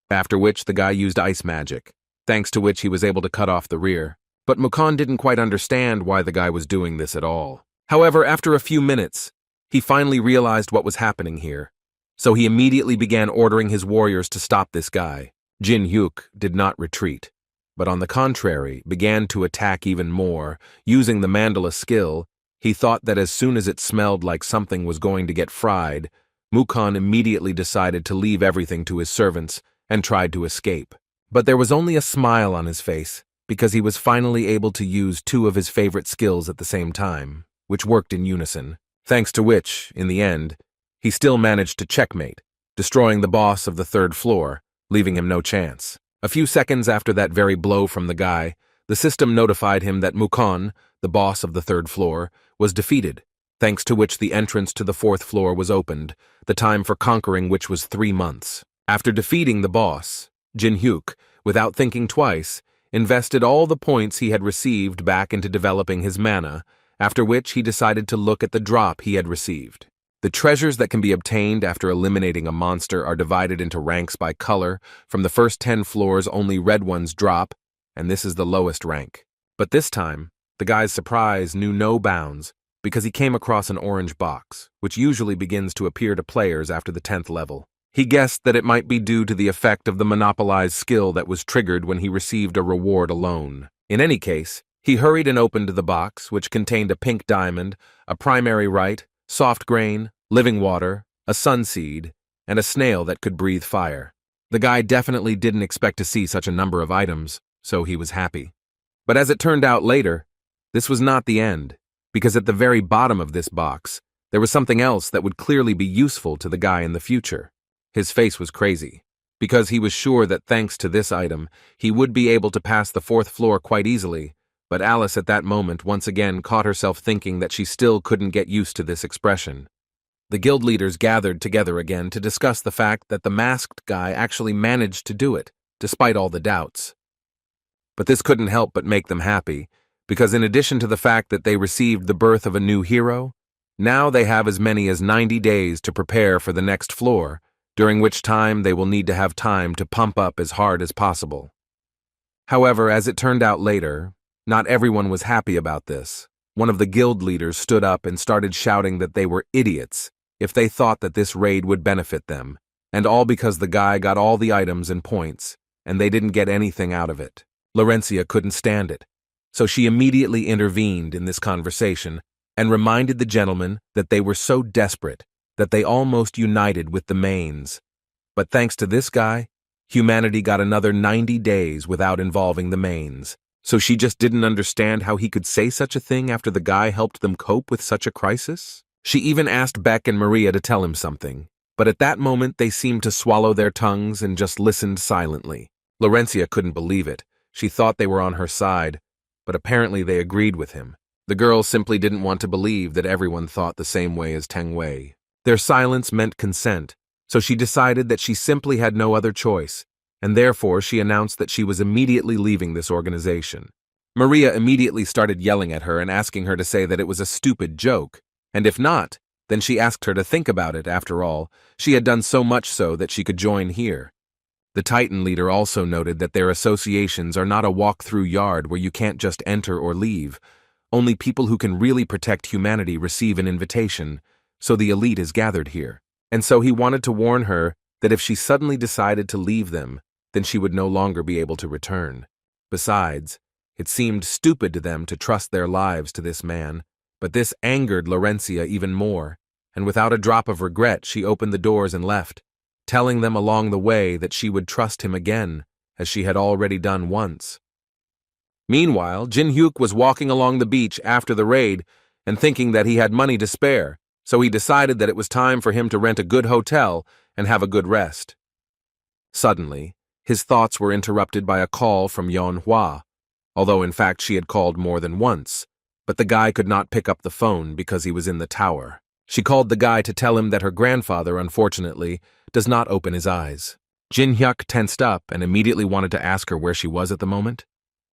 After which, the guy used ice magic, thanks to which he was able to cut off the rear. But Mukon didn't quite understand why the guy was doing this at all. However, after a few minutes, he finally realized what was happening here, so he immediately began ordering his warriors to stop this guy. Jin Hyuk did not retreat, but on the contrary, began to attack even more. Using the mandala skill, he thought that as soon as it smelled like something was going to get fried, Mukon immediately decided to leave everything to his servants and tried to escape. But there was only a smile on his face, because he was finally able to use two of his favorite skills at the same time, which worked in unison. Thanks to which, in the end, he still managed to checkmate, destroying the boss of the third floor, leaving him no chance. A few seconds after that very blow from the guy, the system notified him that Mukon, the boss of the third floor, was defeated, thanks to which the entrance to the fourth floor was opened, the time for conquering which was 3 months. After defeating the boss, Jin Hyuk, without thinking twice, invested all the points he had received back into developing his mana, after which he decided to look at the drop he had received. The treasures that can be obtained after eliminating a monster are divided into ranks by color. From the first 10 floors, only red ones drop, and this is the lowest rank. But this time, the guy's surprise knew no bounds, because he came across an orange box, which usually begins to appear to players after the 10th level. He guessed that it might be due to the effect of the monopolized skill that was triggered when he received a reward alone. In any case, he hurried and opened the box, which contained a pink diamond, a primary right, soft grain, living water, a sunseed, and a snail that could breathe fire. The guy definitely didn't expect to see such a number of items, so he was happy. But as it turned out later, this was not the end, because at the very bottom of this box, there was something else that would clearly be useful to the guy in the future. His face was crazy, because he was sure that thanks to this item, he would be able to pass the 4th floor quite easily. But Alice at that moment once again caught herself thinking that she still couldn't get used to this expression. The guild leaders gathered together again to discuss the fact that the masked guy actually managed to do it, despite all the doubts. But this couldn't help but make them happy, because in addition to the fact that they received the birth of a new hero, now they have as many as 90 days to prepare for the next floor, during which time they will need to have time to pump up as hard as possible. However, as it turned out later, not everyone was happy about this. One of the guild leaders stood up and started shouting that they were idiots if they thought that this raid would benefit them, and all because the guy got all the items and points, and they didn't get anything out of it. Laurencia couldn't stand it, so she immediately intervened in this conversation and reminded the gentlemen that they were so desperate that they almost united with the Manes. But thanks to this guy, humanity got another 90 days without involving the Manes. So she just didn't understand how he could say such a thing after the guy helped them cope with such a crisis. She even asked Beck and Maria to tell him something, but at that moment they seemed to swallow their tongues and just listened silently. Laurencia couldn't believe it. She thought they were on her side, but apparently they agreed with him. The girls simply didn't want to believe that everyone thought the same way as Teng Wei. Their silence meant consent, so she decided that she simply had no other choice, and therefore she announced that she was immediately leaving this organization. Maria immediately started yelling at her and asking her to say that it was a stupid joke, and if not, then she asked her to think about it. After all, she had done so much so that she could join here. The Titan leader also noted that their associations are not a walk-through yard where you can't just enter or leave. Only people who can really protect humanity receive an invitation, so the elite is gathered here. And so he wanted to warn her that if she suddenly decided to leave them, then she would no longer be able to return. Besides, it seemed stupid to them to trust their lives to this man, but this angered Laurencia even more, and without a drop of regret she opened the doors and left, telling them along the way that she would trust him again, as she had already done once. Meanwhile, Jin-hyuk was walking along the beach after the raid and thinking that he had money to spare, so he decided that it was time for him to rent a good hotel and have a good rest. Suddenly, his thoughts were interrupted by a call from Yeon-hwa, although in fact she had called more than once, but the guy could not pick up the phone because he was in the tower. She called the guy to tell him that her grandfather, unfortunately, does not open his eyes. Jin-hyuk tensed up and immediately wanted to ask her where she was at the moment.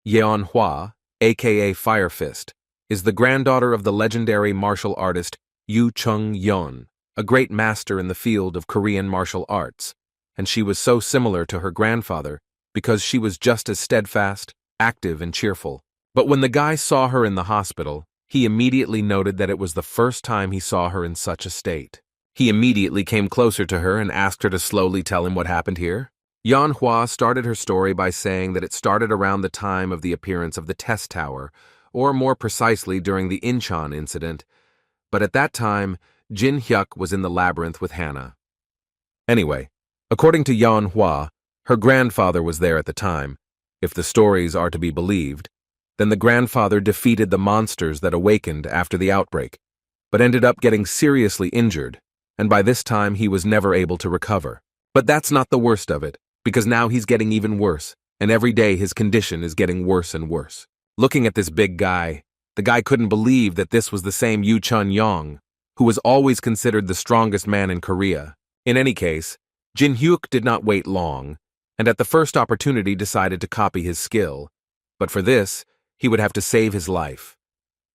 Yeon-hwa, aka Fire Fist, is the granddaughter of the legendary martial artist Yoo Chung-yeon, a great master in the field of Korean martial arts, and she was so similar to her grandfather because she was just as steadfast, active, and cheerful. But when the guy saw her in the hospital, he immediately noted that it was the first time he saw her in such a state. He immediately came closer to her and asked her to slowly tell him what happened here. Yeon-hwa started her story by saying that it started around the time of the appearance of the test tower, or more precisely during the Incheon incident, but at that time, Jin-hyuk was in the labyrinth with Hannah. Anyway, according to Yeon-hwa, her grandfather was there at the time. If the stories are to be believed, then the grandfather defeated the monsters that awakened after the outbreak, but ended up getting seriously injured, and by this time he was never able to recover. But that's not the worst of it, because now he's getting even worse, and every day his condition is getting worse and worse. Looking at this big guy, the guy couldn't believe that this was the same Yoo Chun-yeon, who was always considered the strongest man in Korea. In any case, Jin-hyuk did not wait long, and at the first opportunity decided to copy his skill. But for this, he would have to save his life.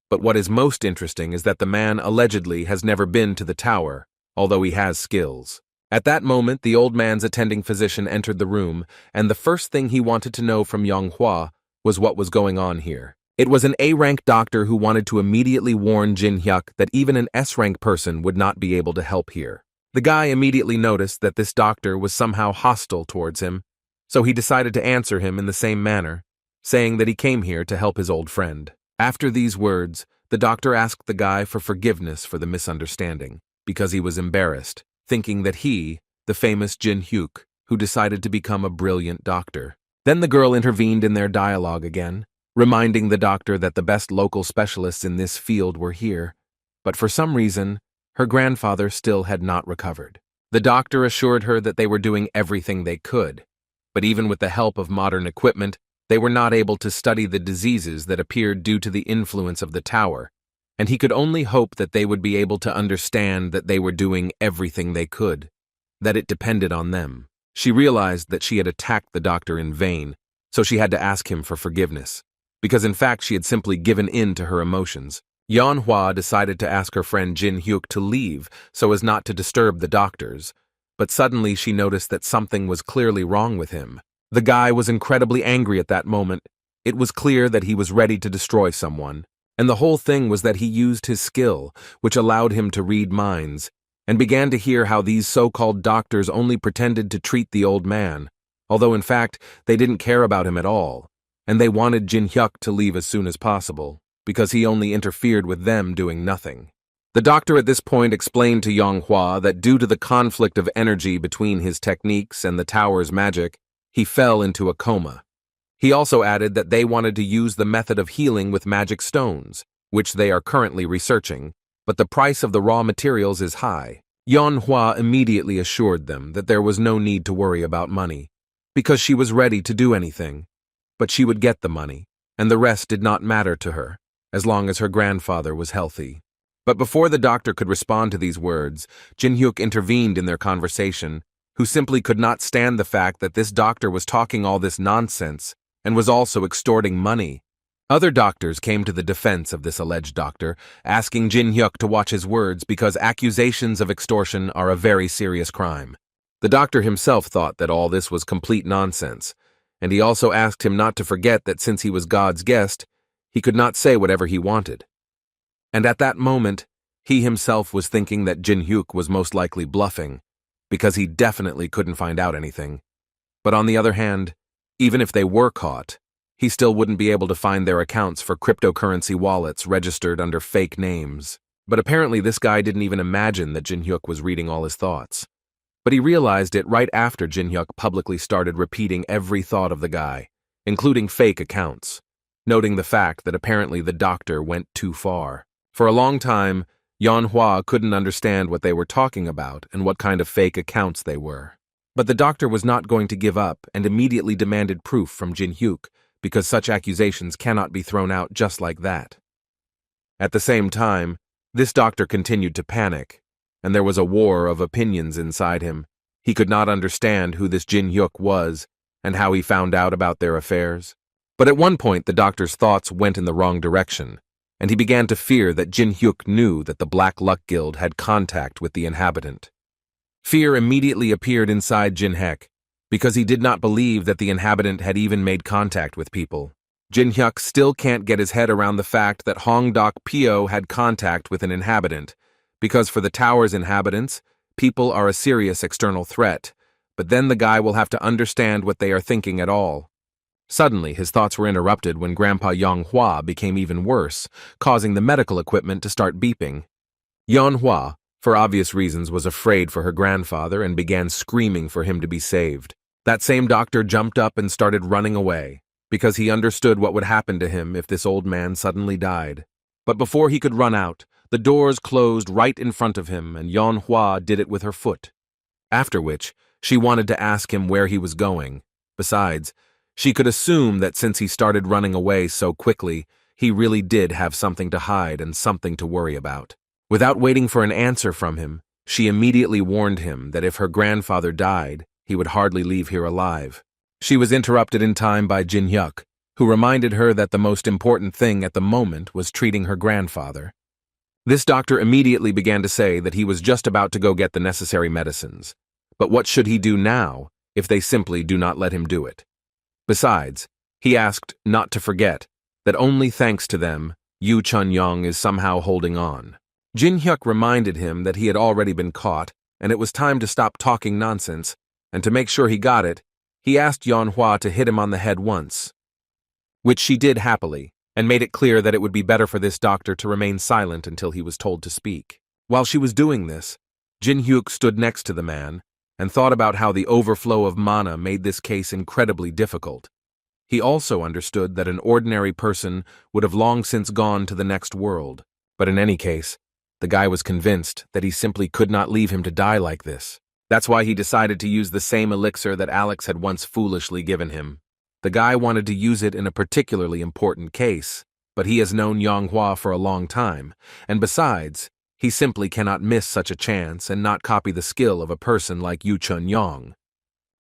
But what is most interesting is that the man allegedly has never been to the tower, although he has skills. At that moment, the old man's attending physician entered the room, and the first thing he wanted to know from Yeon-hwa was what was going on here. It was an A-rank doctor who wanted to immediately warn Jin-hyuk that even an S-rank person would not be able to help here. The guy immediately noticed that this doctor was somehow hostile towards him, so he decided to answer him in the same manner, saying that he came here to help his old friend. After these words, the doctor asked the guy for forgiveness for the misunderstanding, because he was embarrassed, thinking that he, the famous Jin-hyuk, who decided to become a brilliant doctor. Then the girl intervened in their dialogue again, reminding the doctor that the best local specialists in this field were here, but for some reason, her grandfather still had not recovered. The doctor assured her that they were doing everything they could, but even with the help of modern equipment, they were not able to study the diseases that appeared due to the influence of the tower, and he could only hope that they would be able to understand that they were doing everything they could, that it depended on them. She realized that she had attacked the doctor in vain, so she had to ask him for forgiveness, because in fact she had simply given in to her emotions. Yeon-hwa decided to ask her friend Jin-hyuk to leave so as not to disturb the doctors, but suddenly she noticed that something was clearly wrong with him. The guy was incredibly angry at that moment. It was clear that he was ready to destroy someone, and the whole thing was that he used his skill, which allowed him to read minds, and began to hear how these so-called doctors only pretended to treat the old man, although in fact they didn't care about him at all, and they wanted Jin-hyuk to leave as soon as possible, because he only interfered with them doing nothing. The doctor at this point explained to Yeon-hwa that due to the conflict of energy between his techniques and the tower's magic, he fell into a coma. He also added that they wanted to use the method of healing with magic stones, which they are currently researching, but the price of the raw materials is high. Yeon-hwa immediately assured them that there was no need to worry about money, because she was ready to do anything, but she would get the money, and the rest did not matter to her, as long as her grandfather was healthy. But before the doctor could respond to these words, Jin-hyuk intervened in their conversation, who simply could not stand the fact that this doctor was talking all this nonsense and was also extorting money. Other doctors came to the defense of this alleged doctor, asking Jin-hyuk to watch his words because accusations of extortion are a very serious crime. The doctor himself thought that all this was complete nonsense, and he also asked him not to forget that since he was God's guest, he could not say whatever he wanted. And at that moment, he himself was thinking that Jin-hyuk was most likely bluffing, because he definitely couldn't find out anything. But on the other hand, even if they were caught, he still wouldn't be able to find their accounts for cryptocurrency wallets registered under fake names. But apparently this guy didn't even imagine that Jin-hyuk was reading all his thoughts. But he realized it right after Jin Hyuk publicly started repeating every thought of the guy, including fake accounts, noting the fact that apparently the doctor went too far. For a long time, Yeonhwa couldn't understand what they were talking about and what kind of fake accounts they were. But the doctor was not going to give up and immediately demanded proof from Jin Hyuk, because such accusations cannot be thrown out just like that. At the same time, this doctor continued to panic, and there was a war of opinions inside him. He could not understand who this Jin Hyuk was and how he found out about their affairs. But at one point, the doctor's thoughts went in the wrong direction, and he began to fear that Jin Hyuk knew that the Black Luck Guild had contact with the inhabitant. Fear immediately appeared inside Jin Hyuk, because he did not believe that the inhabitant had even made contact with people. Jin Hyuk still can't get his head around the fact that Hong Dok Pyo had contact with an inhabitant, because for the tower's inhabitants, people are a serious external threat, but then the guy will have to understand what they are thinking at all. Suddenly, his thoughts were interrupted when Grandpa Yeonhwa became even worse, causing the medical equipment to start beeping. Yeonhwa, for obvious reasons, was afraid for her grandfather and began screaming for him to be saved. That same doctor jumped up and started running away, because he understood what would happen to him if this old man suddenly died. But before he could run out, the doors closed right in front of him, and Yeonhwa did it with her foot. After which, she wanted to ask him where he was going. Besides, she could assume that since he started running away so quickly, he really did have something to hide and something to worry about. Without waiting for an answer from him, she immediately warned him that if her grandfather died, he would hardly leave here alive. She was interrupted in time by Jin Hyuk, who reminded her that the most important thing at the moment was treating her grandfather. This doctor immediately began to say that he was just about to go get the necessary medicines. But what should he do now if they simply do not let him do it? Besides, he asked not to forget that only thanks to them, Yu Chun-yong is somehow holding on. Jin Hyuk reminded him that he had already been caught, and it was time to stop talking nonsense, and to make sure he got it, he asked Yeonhwa to hit him on the head once, which she did happily, and made it clear that it would be better for this doctor to remain silent until he was told to speak. While she was doing this, Jin Hyuk stood next to the man and thought about how the overflow of mana made this case incredibly difficult. He also understood that an ordinary person would have long since gone to the next world, but in any case, the guy was convinced that he simply could not leave him to die like this. That's why he decided to use the same elixir that Alex had once foolishly given him. The guy wanted to use it in a particularly important case, but he has known Yeonhwa for a long time, and besides, he simply cannot miss such a chance and not copy the skill of a person like Yu Chun-yong.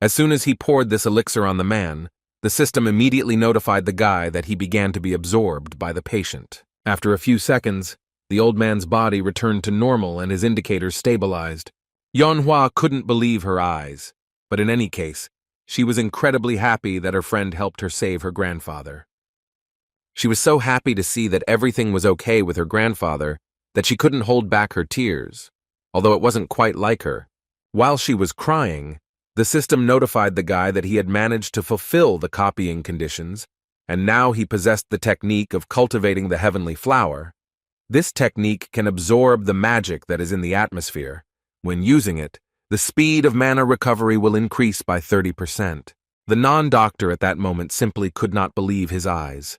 As soon as he poured this elixir on the man, the system immediately notified the guy that he began to be absorbed by the patient. After a few seconds, the old man's body returned to normal and his indicators stabilized. Yeonhwa couldn't believe her eyes, but in any case, she was incredibly happy that her friend helped her save her grandfather. She was so happy to see that everything was okay with her grandfather that she couldn't hold back her tears, although it wasn't quite like her. While she was crying, the system notified the guy that he had managed to fulfill the copying conditions, and now he possessed the technique of cultivating the heavenly flower. This technique can absorb the magic that is in the atmosphere. When using it, the speed of mana recovery will increase by 30%. The non-doctor at that moment simply could not believe his eyes.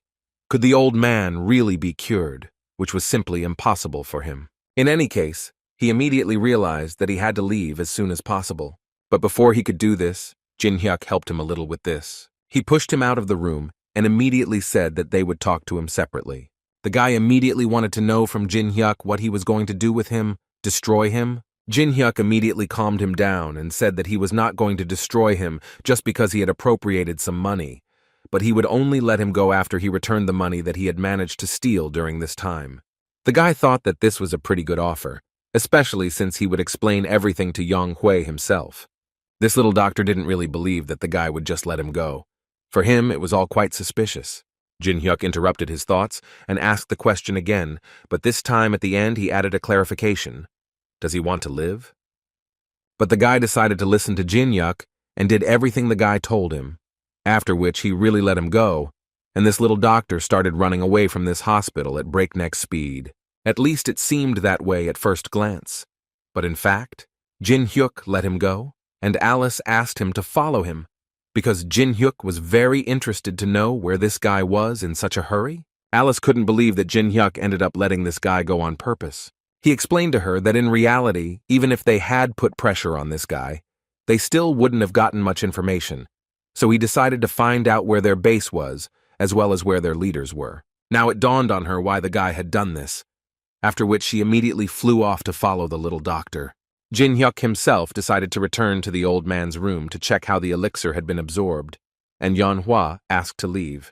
Could the old man really be cured, which was simply impossible for him? In any case, he immediately realized that he had to leave as soon as possible. But before he could do this, Jin Hyuk helped him a little with this. He pushed him out of the room and immediately said that they would talk to him separately. The guy immediately wanted to know from Jin Hyuk what he was going to do with him, destroy him. Jin Hyuk immediately calmed him down and said that he was not going to destroy him just because he had appropriated some money, but he would only let him go after he returned the money that he had managed to steal during this time. The guy thought that this was a pretty good offer, especially since he would explain everything to Yong Hui himself. This little doctor didn't really believe that the guy would just let him go. For him, it was all quite suspicious. Jin Hyuk interrupted his thoughts and asked the question again, but this time at the end he added a clarification. Does he want to live? But the guy decided to listen to Jin Hyuk and did everything the guy told him, after which he really let him go, and this little doctor started running away from this hospital at breakneck speed. At least it seemed that way at first glance. But in fact, Jin Hyuk let him go. and Alice asked him to follow him because Jin-hyuk was very interested to know where this guy was in such a hurry. Alice couldn't believe that Jin-hyuk ended up letting this guy go on purpose. He explained to her that in reality, even if they had put pressure on this guy, they still wouldn't have gotten much information, so he decided to find out where their base was, as well as where their leaders were. Now it dawned on her why the guy had done this, after which she immediately flew off to follow the little doctor. Jin-hyuk himself decided to return to the old man's room to check how the elixir had been absorbed, and Yeonhwa asked to leave.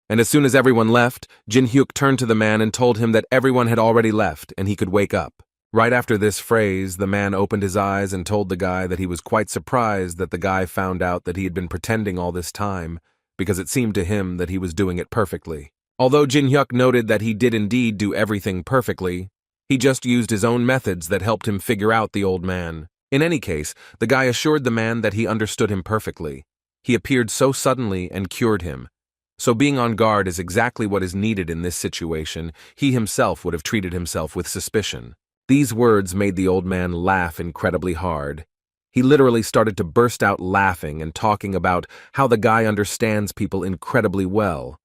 And as soon as everyone left, Jin-hyuk turned to the man and told him that everyone had already left and he could wake up. Right after this phrase, the man opened his eyes and told the guy that he was quite surprised that the guy found out that he had been pretending all this time, because it seemed to him that he was doing it perfectly. Although Jin-hyuk noted that he did indeed do everything perfectly, he just used his own methods that helped him figure out the old man. In any case, the guy assured the man that he understood him perfectly. He appeared so suddenly and cured him. So being on guard is exactly what is needed in this situation. He himself would have treated himself with suspicion. These words made the old man laugh incredibly hard. He literally started to burst out laughing and talking about how the guy understands people incredibly well.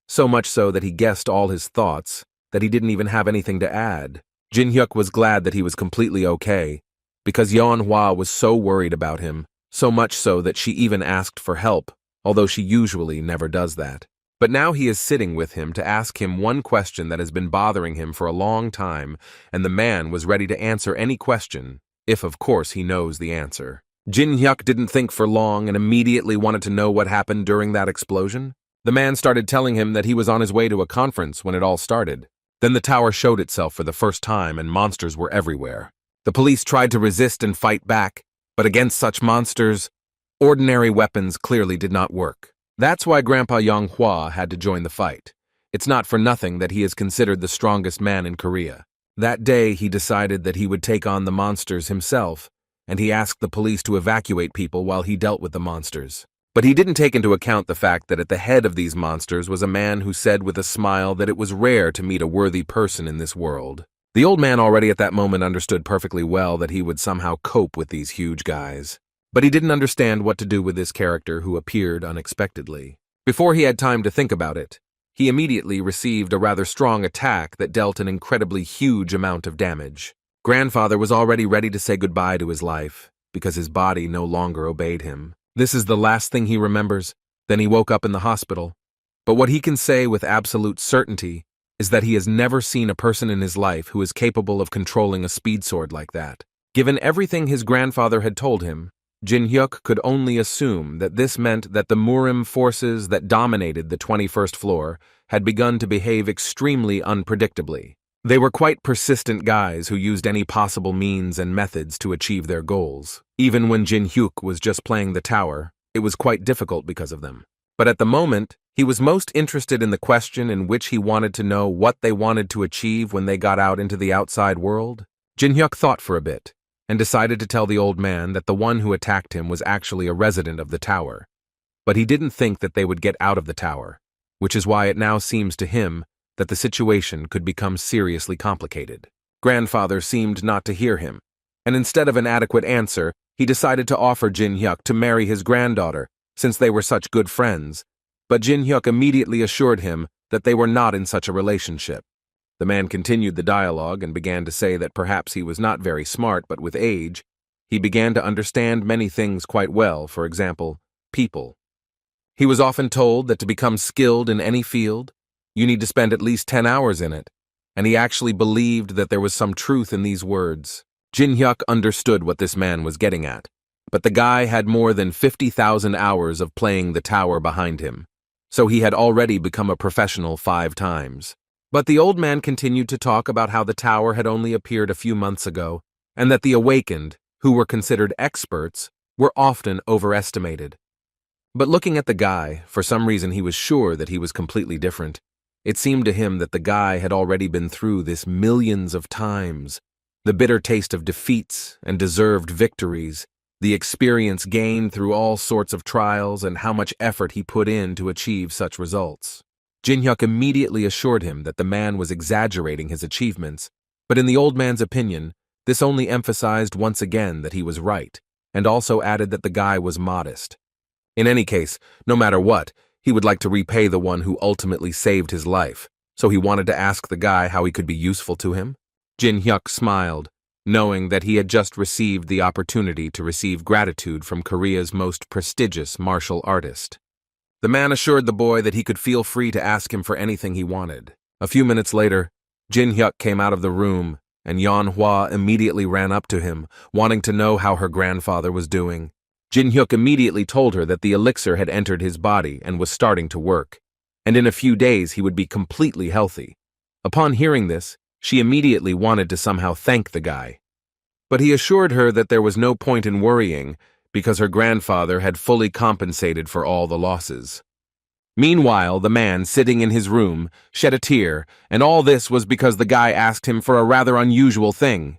So much so that he guessed all his thoughts, that he didn't even have anything to add. Jin-hyuk was glad that he was completely okay, because Yeonhwa was so worried about him, so much so that she even asked for help, although she usually never does that. But now he is sitting with him to ask him one question that has been bothering him for a long time, and the man was ready to answer any question, if of course he knows the answer. Jin-hyuk didn't think for long and immediately wanted to know what happened during that explosion. The man started telling him that he was on his way to a conference when it all started. Then the tower showed itself for the first time and monsters were everywhere. The police tried to resist and fight back, but against such monsters, ordinary weapons clearly did not work. That's why Grandpa Yeonhwa had to join the fight. It's not for nothing that he is considered the strongest man in Korea. That day, he decided that he would take on the monsters himself, and he asked the police to evacuate people while he dealt with the monsters. But he didn't take into account the fact that at the head of these monsters was a man who said with a smile that it was rare to meet a worthy person in this world. The old man already at that moment understood perfectly well that he would somehow cope with these huge guys. But he didn't understand what to do with this character who appeared unexpectedly. Before he had time to think about it, he immediately received a rather strong attack that dealt an incredibly huge amount of damage. Grandfather was already ready to say goodbye to his life, because his body no longer obeyed him. This is the last thing he remembers. Then he woke up in the hospital. But what he can say with absolute certainty is that he has never seen a person in his life who is capable of controlling a speed sword like that. Given everything his grandfather had told him, Jin-hyuk could only assume that this meant that the Murim forces that dominated the 21st floor had begun to behave extremely unpredictably. They were quite persistent guys who used any possible means and methods to achieve their goals. Even when Jin-hyuk was just playing the tower, it was quite difficult because of them. But at the moment, he was most interested in the question in which he wanted to know what they wanted to achieve when they got out into the outside world. Jin-hyuk thought for a bit, and decided to tell the old man that the one who attacked him was actually a resident of the tower. But he didn't think that they would get out of the tower, which is why it now seems to him that the situation could become seriously complicated. Grandfather seemed not to hear him, and instead of an adequate answer, he decided to offer Jin-hyuk to marry his granddaughter, since they were such good friends. But Jin-hyuk immediately assured him that they were not in such a relationship. The man continued the dialogue and began to say that perhaps he was not very smart, but with age, he began to understand many things quite well, for example, people. He was often told that to become skilled in any field, you need to spend at least 10 hours in it, and he actually believed that there was some truth in these words. Jin-hyuk understood what this man was getting at, but the guy had more than 50,000 hours of playing the tower behind him, so he had already become a professional 5 times. But the old man continued to talk about how the tower had only appeared a few months ago, and that the awakened, who were considered experts, were often overestimated. But looking at the guy, for some reason he was sure that he was completely different. It seemed to him that the guy had already been through this millions of times. The bitter taste of defeats and deserved victories, the experience gained through all sorts of trials, and how much effort he put in to achieve such results. Jin-hyuk immediately assured him that the man was exaggerating his achievements, but in the old man's opinion, this only emphasized once again that he was right. and also added that the guy was modest. In any case, no matter what, he would like to repay the one who ultimately saved his life, so he wanted to ask the guy how he could be useful to him. Jin Hyuk smiled, knowing that he had just received the opportunity to receive gratitude from Korea's most prestigious martial artist. The man assured the boy that he could feel free to ask him for anything he wanted. A few minutes later, Jin Hyuk came out of the room, and Yeon Hwa immediately ran up to him, wanting to know how her grandfather was doing. Jin Hyuk immediately told her that the elixir had entered his body and was starting to work, and in a few days he would be completely healthy. Upon hearing this, she immediately wanted to somehow thank the guy. But he assured her that there was no point in worrying because her grandfather had fully compensated for all the losses. Meanwhile, the man sitting in his room shed a tear, and all this was because the guy asked him for a rather unusual thing.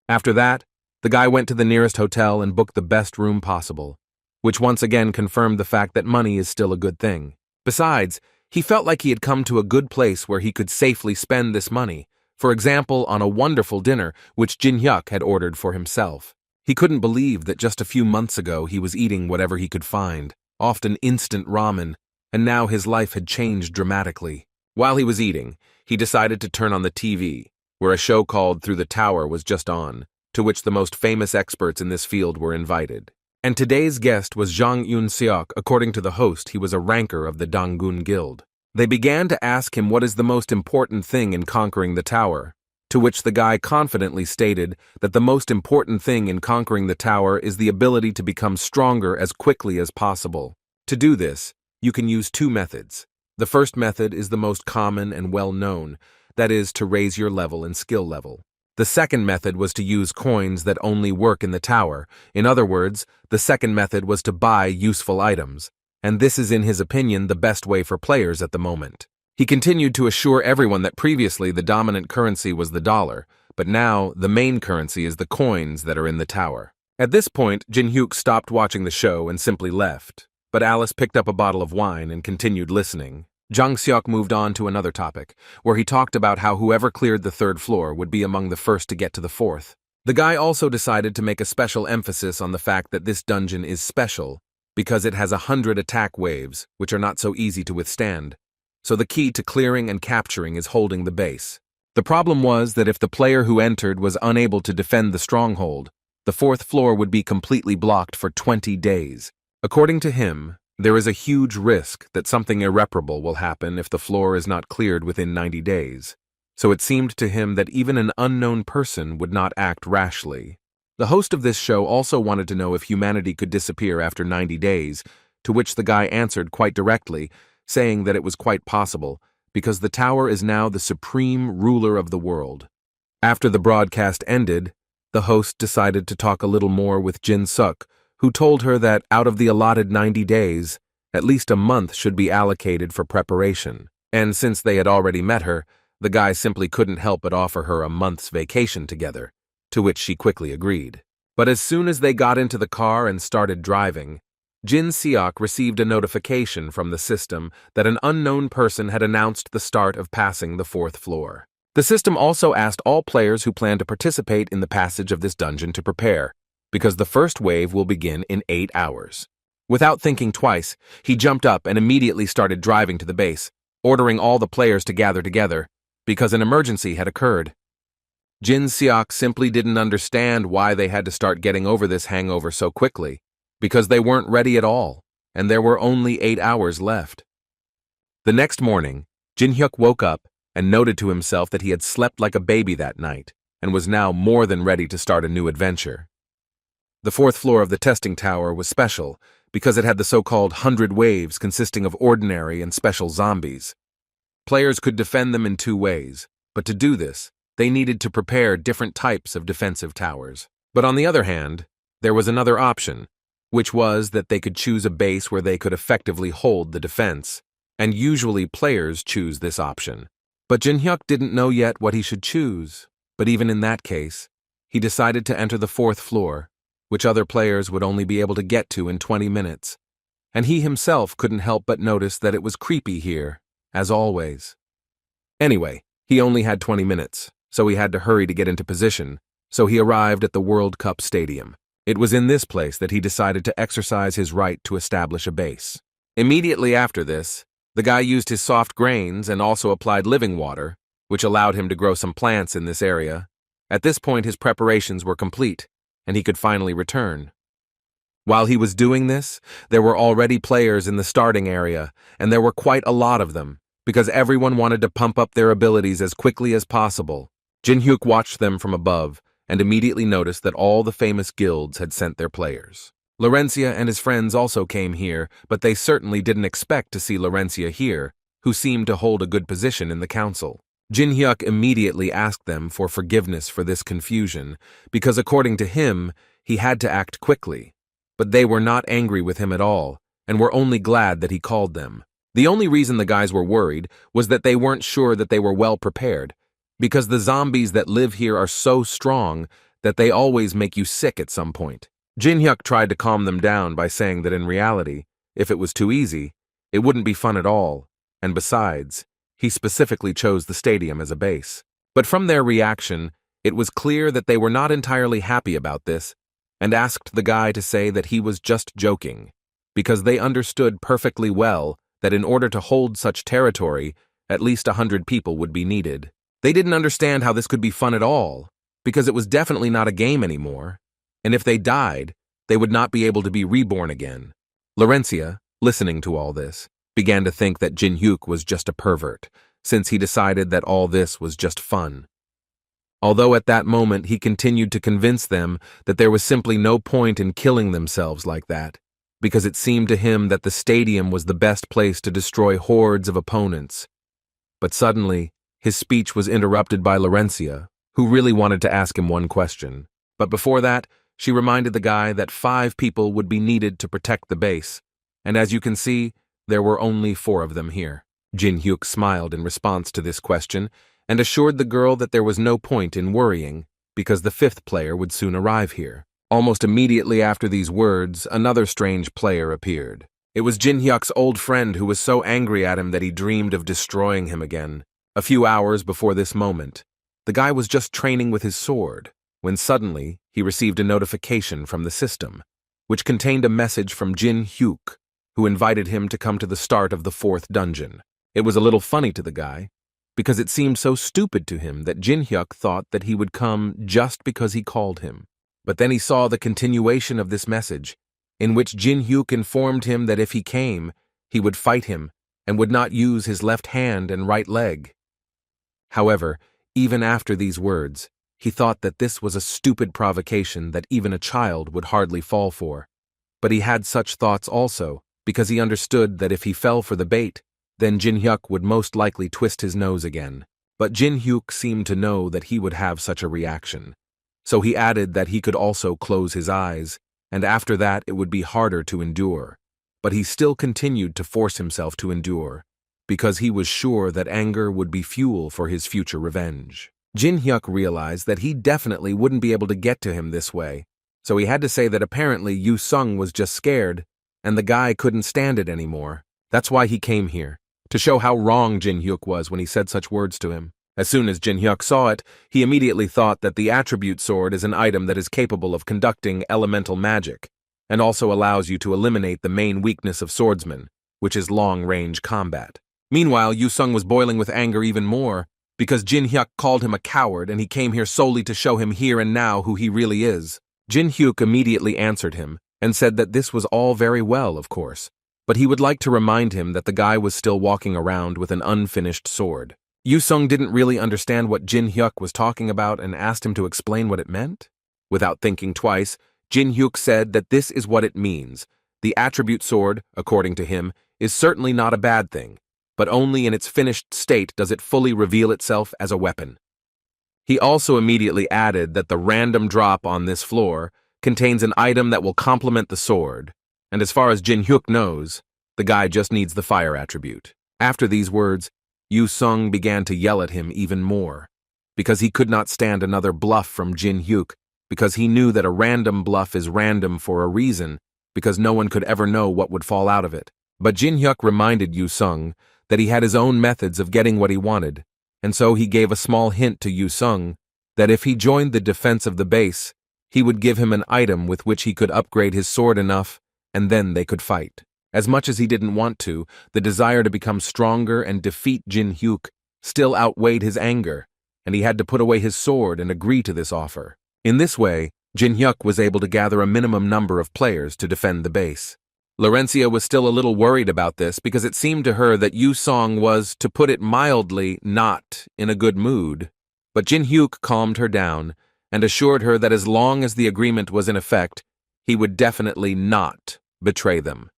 After that, the guy went to the nearest hotel and booked the best room possible, which once again confirmed the fact that money is still a good thing. Besides, he felt like he had come to a good place where he could safely spend this money, for example, on a wonderful dinner which Jin Hyuk had ordered for himself. He couldn't believe that just a few months ago he was eating whatever he could find, often instant ramen, and now his life had changed dramatically. While he was eating, he decided to turn on the TV, where a show called Through the Tower was just on, to which the most famous experts in this field were invited. And today's guest was Jang Yoon-seok. According to the host, he was a ranker of the Danggun Guild. They began to ask him what is the most important thing in conquering the tower, to which the guy confidently stated that the most important thing in conquering the tower is the ability to become stronger as quickly as possible. To do this, you can use two methods. The first method is the most common and well-known, that is, to raise your level and skill level. The second method was to use coins that only work in the tower. In other words, the second method was to buy useful items, and this is, in his opinion, the best way for players at the moment. He continued to assure everyone that previously the dominant currency was the dollar, but now the main currency is the coins that are in the tower. At this point, Jin Hyuk stopped watching the show and simply left, but Alice picked up a bottle of wine and continued listening. Jang Seok moved on to another topic, where he talked about how whoever cleared the third floor would be among the first to get to the fourth. The guy also decided to make a special emphasis on the fact that this dungeon is special, because it has 100 attack waves, which are not so easy to withstand. So the key to clearing and capturing is holding the base. The problem was that if the player who entered was unable to defend the stronghold, the fourth floor would be completely blocked for 20 days. According to him, there is a huge risk that something irreparable will happen if the floor is not cleared within 90 days. So it seemed to him that even an unknown person would not act rashly. The host of this show also wanted to know if humanity could disappear after 90 days, to which the guy answered quite directly, saying that it was quite possible, because the tower is now the supreme ruler of the world. After the broadcast ended, the host decided to talk a little more with Jin Suk, who told her that out of the allotted 90 days, at least a month should be allocated for preparation. And since they had already met her, the guy simply couldn't help but offer her a month's vacation together, to which she quickly agreed. But as soon as they got into the car and started driving, Jin Seok received a notification from the system that an unknown person had announced the start of passing the fourth floor. The system also asked all players who plan to participate in the passage of this dungeon to prepare, because the first wave will begin in 8 hours. Without thinking twice, he jumped up and immediately started driving to the base, ordering all the players to gather together, because an emergency had occurred. Jin Seok simply didn't understand why they had to start getting over this hangover so quickly, because they weren't ready at all, and there were only 8 hours left. The next morning, Jin Hyuk woke up and noted to himself that he had slept like a baby that night, and was now more than ready to start a new adventure. The fourth floor of the testing tower was special because it had the so-called 100 waves consisting of ordinary and special zombies. Players could defend them in 2 ways, but to do this, they needed to prepare different types of defensive towers. But on the other hand, there was another option, which was that they could choose a base where they could effectively hold the defense, and usually players choose this option. But Jin Hyuk didn't know yet what he should choose, but even in that case, he decided to enter the fourth floor, which other players would only be able to get to in 20 minutes, and he himself couldn't help but notice that it was creepy here, as always. Anyway, he only had 20 minutes, so he had to hurry to get into position, so he arrived at the World Cup Stadium. It was in this place that he decided to exercise his right to establish a base. Immediately after this, the guy used his soft grains and also applied living water, which allowed him to grow some plants in this area. At this point, his preparations were complete, and he could finally return. While he was doing this, there were already players in the starting area, and there were quite a lot of them, because everyone wanted to pump up their abilities as quickly as possible. Jin-hyuk watched them from above, and immediately noticed that all the famous guilds had sent their players. Laurencia and his friends also came here, but they certainly didn't expect to see Laurencia here, who seemed to hold a good position in the council. Jin-hyuk immediately asked them for forgiveness for this confusion, because according to him, he had to act quickly. But they were not angry with him at all, and were only glad that he called them. The only reason the guys were worried was that they weren't sure that they were well prepared, because the zombies that live here are so strong that they always make you sick at some point. Jin-hyuk tried to calm them down by saying that in reality, if it was too easy, it wouldn't be fun at all, and besides, he specifically chose the stadium as a base. But from their reaction, it was clear that they were not entirely happy about this, and asked the guy to say that he was just joking, because they understood perfectly well that in order to hold such territory, at least 100 people would be needed. They didn't understand how this could be fun at all, because it was definitely not a game anymore, and if they died, they would not be able to be reborn again. Laurencia, listening to all this, began to think that Jin-hyuk was just a pervert, since he decided that all this was just fun. Although at that moment he continued to convince them that there was simply no point in killing themselves like that, because it seemed to him that the stadium was the best place to destroy hordes of opponents. But suddenly, his speech was interrupted by Laurencia, who really wanted to ask him one question. But before that, she reminded the guy that 5 people would be needed to protect the base, and as you can see, there were only 4 of them here. Jin-hyuk smiled in response to this question and assured the girl that there was no point in worrying, because the 5th player would soon arrive here. Almost immediately after these words, another strange player appeared. It was Jin-hyuk's old friend who was so angry at him that he dreamed of destroying him again. A few hours before this moment, the guy was just training with his sword, when suddenly he received a notification from the system, which contained a message from Jin-hyuk, who invited him to come to the start of the 4th dungeon. It was a little funny to the guy, because it seemed so stupid to him that Jin-hyuk thought that he would come just because he called him. But then he saw the continuation of this message, in which Jin-hyuk informed him that if he came, he would fight him and would not use his left hand and right leg. However, even after these words, he thought that this was a stupid provocation that even a child would hardly fall for. But he had such thoughts also, because he understood that if he fell for the bait, then Jin-hyuk would most likely twist his nose again. But Jin-hyuk seemed to know that he would have such a reaction. So he added that he could also close his eyes, and after that it would be harder to endure. But he still continued to force himself to endure, because he was sure that anger would be fuel for his future revenge. Jin-hyuk realized that he definitely wouldn't be able to get to him this way, so he had to say that apparently Yu-sung was just scared, and the guy couldn't stand it anymore. That's why he came here, to show how wrong Jin-hyuk was when he said such words to him. As soon as Jin-hyuk saw it, he immediately thought that the attribute sword is an item that is capable of conducting elemental magic, and also allows you to eliminate the main weakness of swordsmen, which is long-range combat. Meanwhile, Yu-sung was boiling with anger even more, because Jin-hyuk called him a coward and he came here solely to show him here and now who he really is. Jin-hyuk immediately answered him and said that this was all very well, of course, but he would like to remind him that the guy was still walking around with an unfinished sword. Yu-sung didn't really understand what Jin-hyuk was talking about and asked him to explain what it meant. Without thinking twice, Jin-hyuk said that this is what it means. The attribute sword, according to him, is certainly not a bad thing, but only in its finished state does it fully reveal itself as a weapon. He also immediately added that the random drop on this floor contains an item that will complement the sword, and as far as Jin-hyuk knows, the guy just needs the fire attribute. After these words, Yu-sung began to yell at him even more, because he could not stand another bluff from Jin-hyuk, because he knew that a random bluff is random for a reason, because no one could ever know what would fall out of it. But Jin-hyuk reminded Yu-sung that he had his own methods of getting what he wanted, and so he gave a small hint to Yu-sung that if he joined the defense of the base, He would give him an item with which he could upgrade his sword enough, and then they could fight. As much as he didn't want to, the desire to become stronger and defeat Jin Hyuk still outweighed his anger, and he had to put away his sword and agree to this offer. In this way, Jin Hyuk was able to gather a minimum number of players to defend the base. Laurencia was still a little worried about this because it seemed to her that Yu Song was, to put it mildly, not in a good mood. But Jin Hyuk calmed her down and assured her that as long as the agreement was in effect, he would definitely not betray them.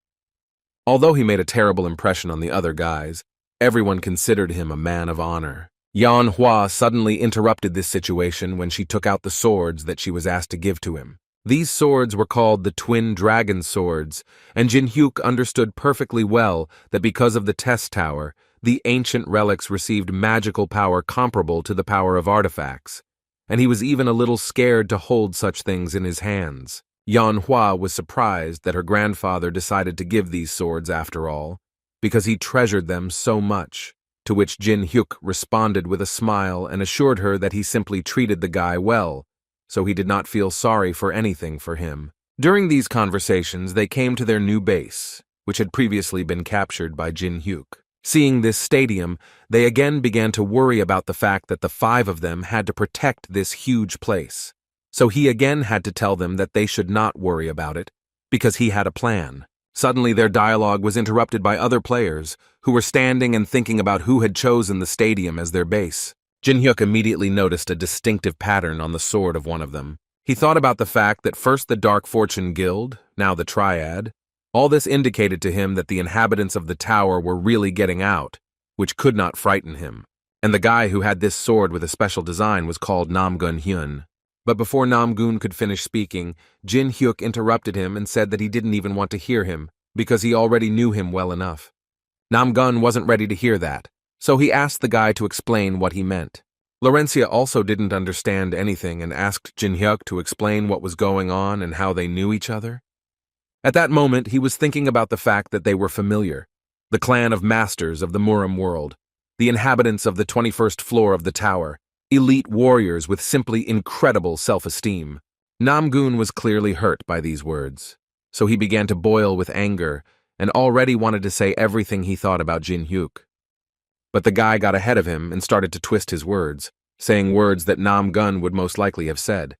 Although he made a terrible impression on the other guys, everyone considered him a man of honor. Yan Hua suddenly interrupted this situation when she took out the swords that she was asked to give to him. These swords were called the Twin Dragon Swords, and Jin Hyuk understood perfectly well that because of the test tower, the ancient relics received magical power comparable to the power of artifacts, and he was even a little scared to hold such things in his hands. Yan Hua was surprised that her grandfather decided to give these swords after all, because he treasured them so much, to which Jin Hyuk responded with a smile and assured her that he simply treated the guy well, so he did not feel sorry for anything for him. During these conversations, they came to their new base, which had previously been captured by Jin Hyuk. Seeing this stadium, they again began to worry about the fact that the 5 of them had to protect this huge place. So he again had to tell them that they should not worry about it, because he had a plan. Suddenly their dialogue was interrupted by other players, who were standing and thinking about who had chosen the stadium as their base. Jin Hyuk immediately noticed a distinctive pattern on the sword of one of them. He thought about the fact that first the Dark Fortune Guild, now the Triad. All this indicated to him that the inhabitants of the tower were really getting out, which could not frighten him. And the guy who had this sword with a special design was called Namgun Hyun. But before Namgun could finish speaking, Jin Hyuk interrupted him and said that he didn't even want to hear him, because he already knew him well enough. Namgun wasn't ready to hear that, so he asked the guy to explain what he meant. Laurencia also didn't understand anything and asked Jin Hyuk to explain what was going on and how they knew each other. At that moment, he was thinking about the fact that they were familiar, the clan of masters of the Murim world, the inhabitants of the 21st floor of the tower, elite warriors with simply incredible self-esteem. Namgun was clearly hurt by these words, so he began to boil with anger and already wanted to say everything he thought about Jin Hyuk. But the guy got ahead of him and started to twist his words, saying words that Namgun would most likely have said,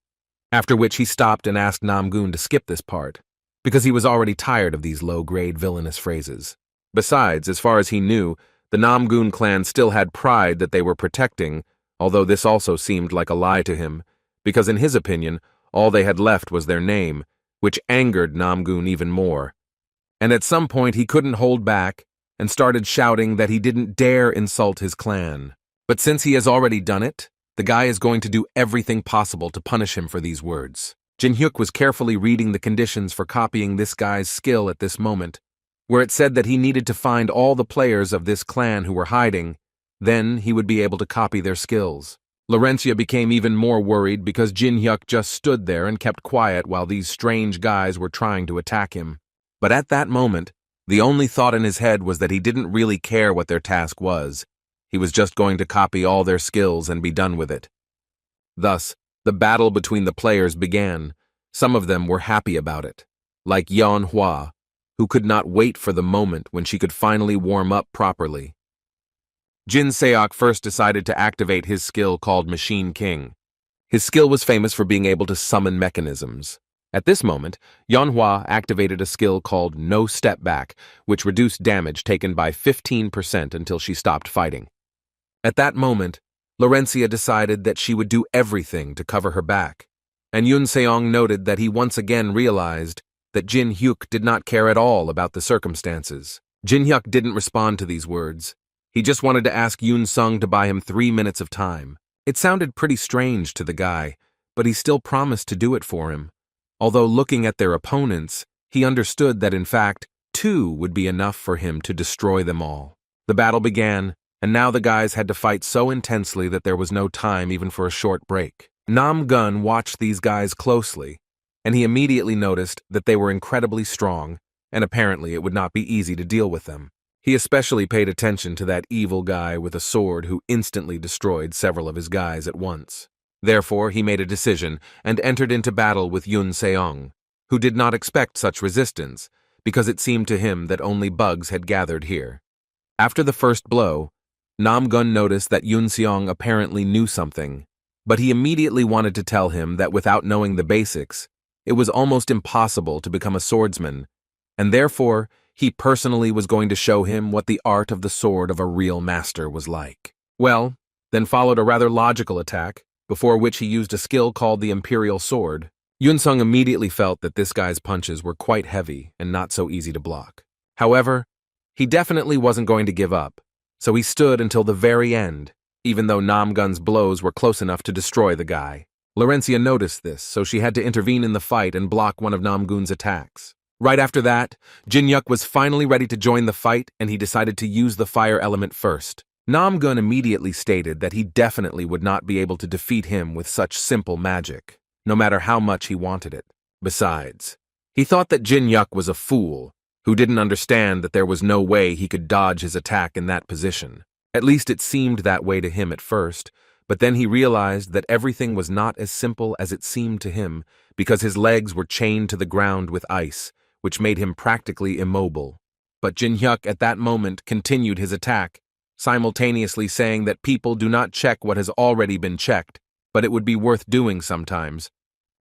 after which he stopped and asked Namgun to skip this part, because he was already tired of these low-grade villainous phrases. Besides, as far as he knew, the Namgun clan still had pride that they were protecting, although this also seemed like a lie to him, because in his opinion, all they had left was their name, which angered Namgun even more. And at some point he couldn't hold back and started shouting that he didn't dare insult his clan. But since he has already done it, the guy is going to do everything possible to punish him for these words. Jin Hyuk was carefully reading the conditions for copying this guy's skill at this moment, where it said that he needed to find all the players of this clan who were hiding, then he would be able to copy their skills. Laurencia became even more worried because Jin Hyuk just stood there and kept quiet while these strange guys were trying to attack him. But at that moment, the only thought in his head was that he didn't really care what their task was. He was just going to copy all their skills and be done with it. Thus, the battle between the players began. Some of them were happy about it, like Yan Hua, who could not wait for the moment when she could finally warm up properly. Jin Seok first decided to activate his skill called Machine King. His skill was famous for being able to summon mechanisms. At this moment, Yanhua activated a skill called No Step Back, which reduced damage taken by 15% until she stopped fighting. At that moment, Laurencia decided that she would do everything to cover her back, and Yun Seong noted that he once again realized that Jin Hyuk did not care at all about the circumstances. Jin Hyuk didn't respond to these words. He just wanted to ask Yun Sung to buy him 3 minutes of time. It sounded pretty strange to the guy, but he still promised to do it for him. Although looking at their opponents, he understood that in fact, 2 would be enough for him to destroy them all. The battle began, and now the guys had to fight so intensely that there was no time even for a short break. Nam Gun watched these guys closely, and he immediately noticed that they were incredibly strong, and apparently it would not be easy to deal with them. He especially paid attention to that evil guy with a sword who instantly destroyed several of his guys at once. Therefore, he made a decision and entered into battle with Yun Seong, who did not expect such resistance, because it seemed to him that only bugs had gathered here. After the first blow, Namgun noticed that Yun Seong apparently knew something, but he immediately wanted to tell him that without knowing the basics, it was almost impossible to become a swordsman, and therefore he personally was going to show him what the art of the sword of a real master was like. Well, then followed a rather logical attack, before which he used a skill called the Imperial Sword. Yun Seong immediately felt that this guy's punches were quite heavy and not so easy to block. However, he definitely wasn't going to give up, so he stood until the very end, even though Namgun's blows were close enough to destroy the guy. Laurencia noticed this, so she had to intervene in the fight and block one of Namgun's attacks. Right after that, Jin-Hyuk was finally ready to join the fight, and he decided to use the fire element first. Namgun immediately stated that he definitely would not be able to defeat him with such simple magic, no matter how much he wanted it. Besides, he thought that Jin-Hyuk was a fool, who didn't understand that there was no way he could dodge his attack in that position. At least it seemed that way to him at first, but then he realized that everything was not as simple as it seemed to him, because his legs were chained to the ground with ice, which made him practically immobile. But Jin-Hyuk at that moment continued his attack, simultaneously saying that people do not check what has already been checked, but it would be worth doing sometimes.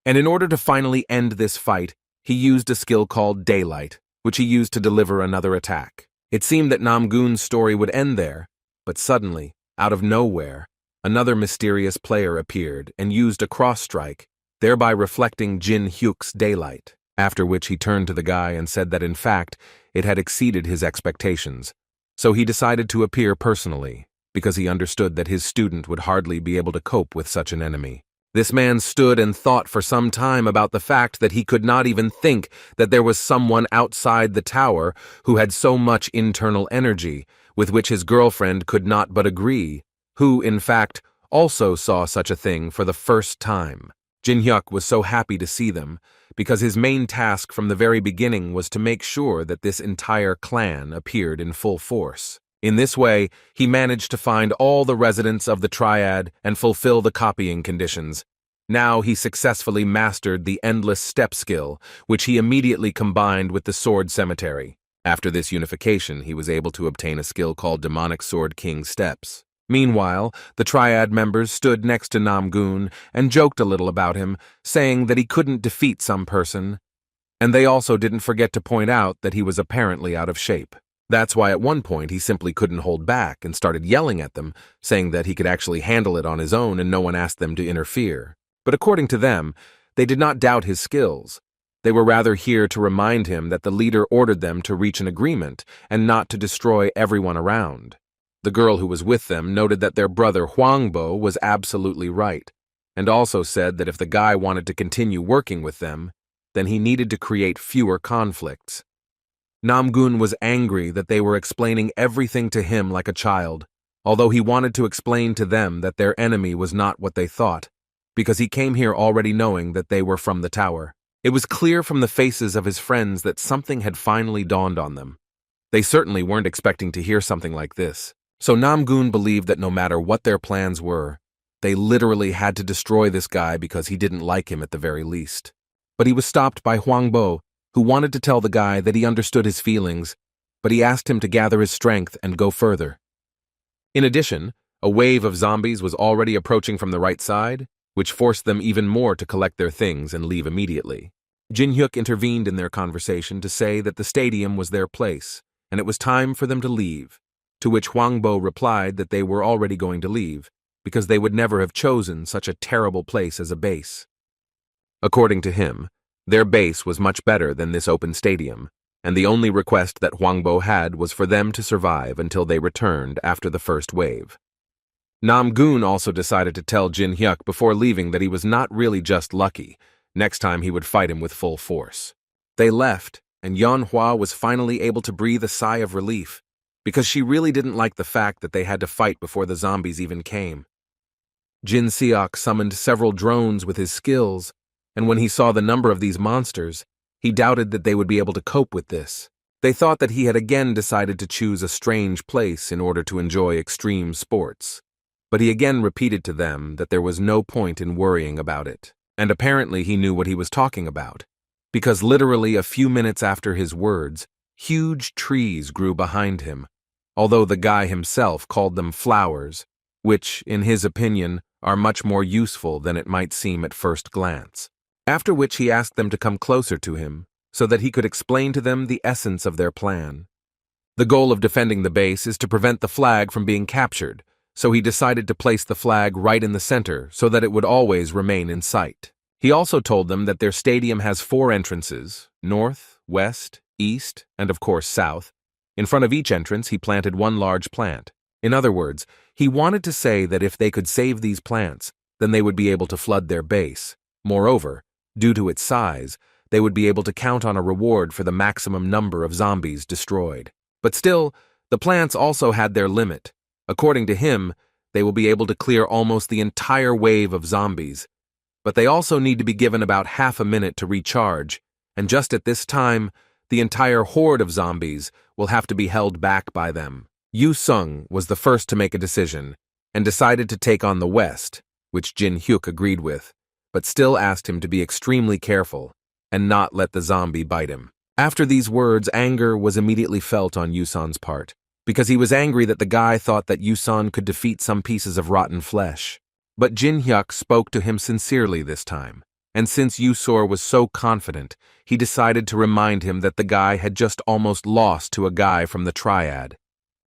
And in order to finally end this fight, he used a skill called Daylight, which he used to deliver another attack. It seemed that Namgun's story would end there, but suddenly, out of nowhere, another mysterious player appeared and used a cross-strike, thereby reflecting Jin-Hyuk's Daylight, after which he turned to the guy and said that in fact, it had exceeded his expectations. So he decided to appear personally, because he understood that his student would hardly be able to cope with such an enemy. This man stood and thought for some time about the fact that he could not even think that there was someone outside the tower who had so much internal energy, with which his girlfriend could not but agree, who, in fact, also saw such a thing for the first time. Jin-Hyuk was so happy to see them, because his main task from the very beginning was to make sure that this entire clan appeared in full force. In this way, he managed to find all the residents of the Triad and fulfill the copying conditions. Now he successfully mastered the Endless Step skill, which he immediately combined with the Sword Cemetery. After this unification, he was able to obtain a skill called Demonic Sword King Steps. Meanwhile, the Triad members stood next to Namgun and joked a little about him, saying that he couldn't defeat some person, and they also didn't forget to point out that he was apparently out of shape. That's why at one point he simply couldn't hold back and started yelling at them, saying that he could actually handle it on his own and no one asked them to interfere. But according to them, they did not doubt his skills. They were rather here to remind him that the leader ordered them to reach an agreement and not to destroy everyone around. The girl who was with them noted that their brother Huangbo was absolutely right, and also said that if the guy wanted to continue working with them, then he needed to create fewer conflicts. Namgun was angry that they were explaining everything to him like a child, although he wanted to explain to them that their enemy was not what they thought, because he came here already knowing that they were from the tower. It was clear from the faces of his friends that something had finally dawned on them. They certainly weren't expecting to hear something like this. So Namgun believed that no matter what their plans were, they literally had to destroy this guy because he didn't like him at the very least. But he was stopped by Huangbo, who wanted to tell the guy that he understood his feelings, but he asked him to gather his strength and go further. In addition, a wave of zombies was already approaching from the right side, which forced them even more to collect their things and leave immediately. Jin-Hyuk intervened in their conversation to say that the stadium was their place, and it was time for them to leave. To which Huangbo replied that they were already going to leave, because they would never have chosen such a terrible place as a base. According to him, their base was much better than this open stadium, and the only request that Huangbo had was for them to survive until they returned after the first wave. Namgun also decided to tell Jin-Hyuk before leaving that he was not really just lucky. Next time he would fight him with full force. They left, and Yeonhwa was finally able to breathe a sigh of relief, because she really didn't like the fact that they had to fight before the zombies even came. Jin Seok summoned several drones with his skills, and when he saw the number of these monsters, he doubted that they would be able to cope with this. They thought that he had again decided to choose a strange place in order to enjoy extreme sports. but he again repeated to them that there was no point in worrying about it. And apparently he knew what he was talking about, because literally a few minutes after his words, huge trees grew behind him, although the guy himself called them flowers, which, in his opinion, are much more useful than it might seem at first glance. After which he asked them to come closer to him, so that he could explain to them the essence of their plan. The goal of defending the base is to prevent the flag from being captured, so he decided to place the flag right in the center so that it would always remain in sight. He also told them that their stadium has 4 entrances, north, west, east, and of course south. In front of each entrance he planted 1 large plant. In other words, he wanted to say that if they could save these plants, then they would be able to flood their base. Moreover, due to its size, they would be able to count on a reward for the maximum number of zombies destroyed. But still, the plants also had their limit. According to him, they will be able to clear almost the entire wave of zombies, but they also need to be given about half a minute to recharge, and just at this time, the entire horde of zombies will have to be held back by them. Yu Sung was the first to make a decision, and decided to take on the West, which Jin Hyuk agreed with, but still asked him to be extremely careful and not let the zombie bite him. After these words, anger was immediately felt on Yusan's part, because he was angry that the guy thought that Yusan could defeat some pieces of rotten flesh. But Jin Hyuk spoke to him sincerely this time, and since Yusor was so confident, he decided to remind him that the guy had just almost lost to a guy from the Triad.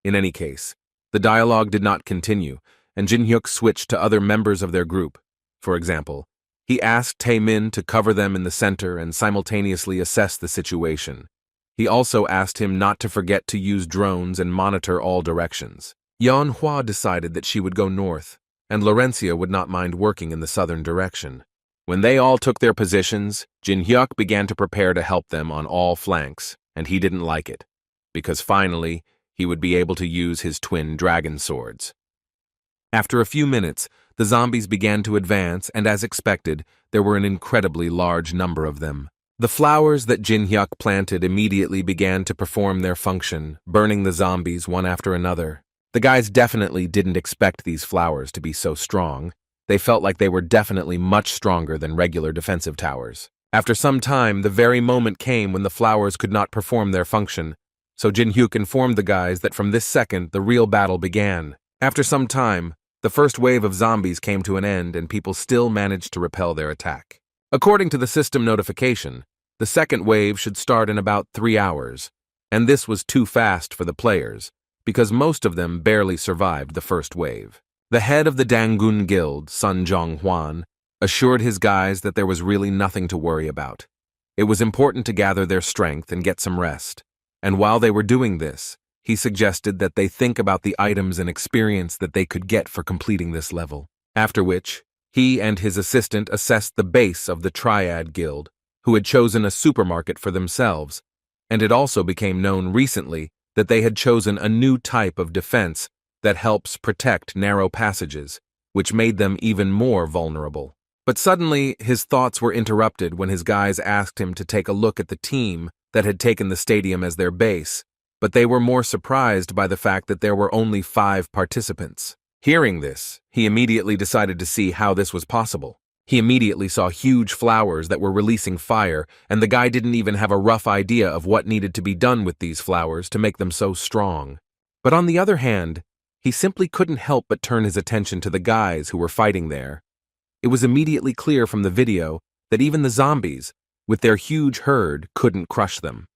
In any case, the dialogue did not continue, and Jin Hyuk switched to other members of their group. For example, he asked Tae-min to cover them in the center and simultaneously assess the situation. He also asked him not to forget to use drones and monitor all directions. Yeonhwa decided that she would go north, and Laurencia would not mind working in the southern direction. When they all took their positions, Jin Hyuk began to prepare to help them on all flanks, and he didn't like it, because finally, he would be able to use his twin dragon swords. After a few minutes, the zombies began to advance, and as expected, there were an incredibly large number of them. The flowers that Jin Hyuk planted immediately began to perform their function, burning the zombies one after another. The guys definitely didn't expect these flowers to be so strong. They felt like they were definitely much stronger than regular defensive towers. After some time, the very moment came when the flowers could not perform their function, so Jin Hyuk informed the guys that from this second the real battle began. After some time, the first wave of zombies came to an end and people still managed to repel their attack. According to the system notification, the second wave should start in about 3 hours, and this was too fast for the players, because most of them barely survived the first wave. The head of the Dangun Guild, Sun Jong-hwan, assured his guys that there was really nothing to worry about. It was important to gather their strength and get some rest, and while they were doing this, he suggested that they think about the items and experience that they could get for completing this level. After which, he and his assistant assessed the base of the Triad Guild, who had chosen a supermarket for themselves, and it also became known recently that they had chosen a new type of defense that helps protect narrow passages, which made them even more vulnerable. But suddenly, his thoughts were interrupted when his guys asked him to take a look at the team that had taken the stadium as their base, but they were more surprised by the fact that there were only 5 participants. Hearing this, he immediately decided to see how this was possible. He immediately saw huge flowers that were releasing fire, and the guy didn't even have a rough idea of what needed to be done with these flowers to make them so strong. But on the other hand, he simply couldn't help but turn his attention to the guys who were fighting there. It was immediately clear from the video that even the zombies, with their huge herd, couldn't crush them.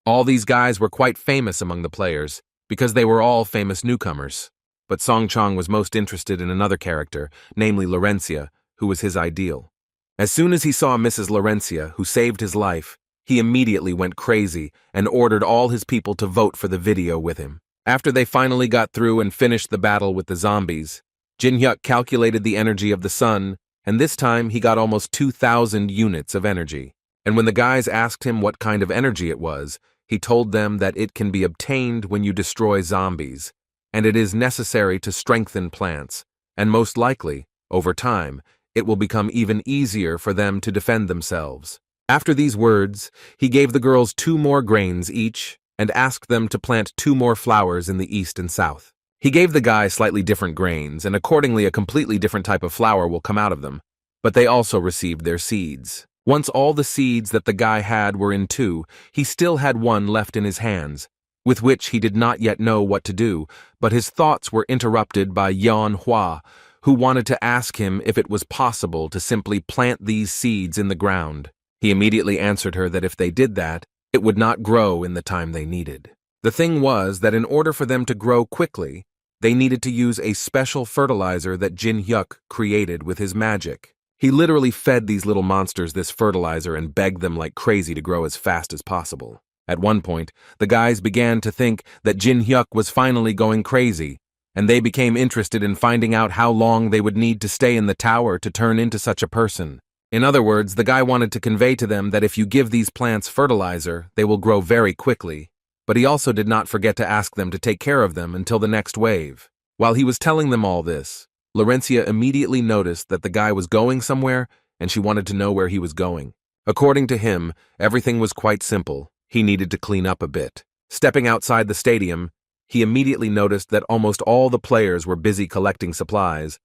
All these guys were quite famous among the players, because they were all famous newcomers. But Song Chong was most interested in another character, namely Laurencia, who was his ideal. As soon as he saw Mrs. Laurencia, who saved his life, he immediately went crazy and ordered all his people to vote for the video with him. After they finally got through and finished the battle with the zombies, Jin Hyuk calculated the energy of the sun, and this time he got almost 2,000 units of energy. And when the guys asked him what kind of energy it was, he told them that it can be obtained when you destroy zombies, and it is necessary to strengthen plants, and most likely, over time, it will become even easier for them to defend themselves. After these words, he gave the girls 2 more grains each and asked them to plant 2 more flowers in the east and south. He gave the guy slightly different grains, and accordingly a completely different type of flower will come out of them, but they also received their seeds. Once all the seeds that the guy had were in two, he still had one left in his hands, with which he did not yet know what to do, but his thoughts were interrupted by Yan Hua, who wanted to ask him if it was possible to simply plant these seeds in the ground. He immediately answered her that if they did that, it would not grow in the time they needed. The thing was that in order for them to grow quickly, they needed to use a special fertilizer that Jin Hyuk created with his magic. He literally fed these little monsters this fertilizer and begged them like crazy to grow as fast as possible. At one point, the guys began to think that Jin Hyuk was finally going crazy, and they became interested in finding out how long they would need to stay in the tower to turn into such a person. In other words, the guy wanted to convey to them that if you give these plants fertilizer, they will grow very quickly, but he also did not forget to ask them to take care of them until the next wave. While he was telling them all this, Laurencia immediately noticed that the guy was going somewhere, and she wanted to know where he was going. According to him, everything was quite simple. He needed to clean up a bit. Stepping outside the stadium, he immediately noticed that almost all the players were busy collecting supplies,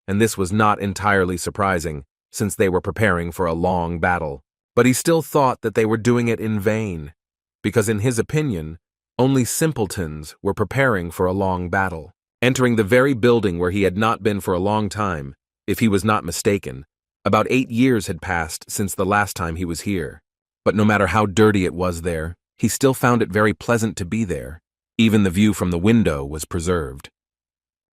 and this was not entirely surprising, since they were preparing for a long battle. But he still thought that they were doing it in vain, because in his opinion, only simpletons were preparing for a long battle. Entering the very building where he had not been for a long time, if he was not mistaken, about 8 years had passed since the last time he was here. But no matter how dirty it was there, he still found it very pleasant to be there. Even the view from the window was preserved.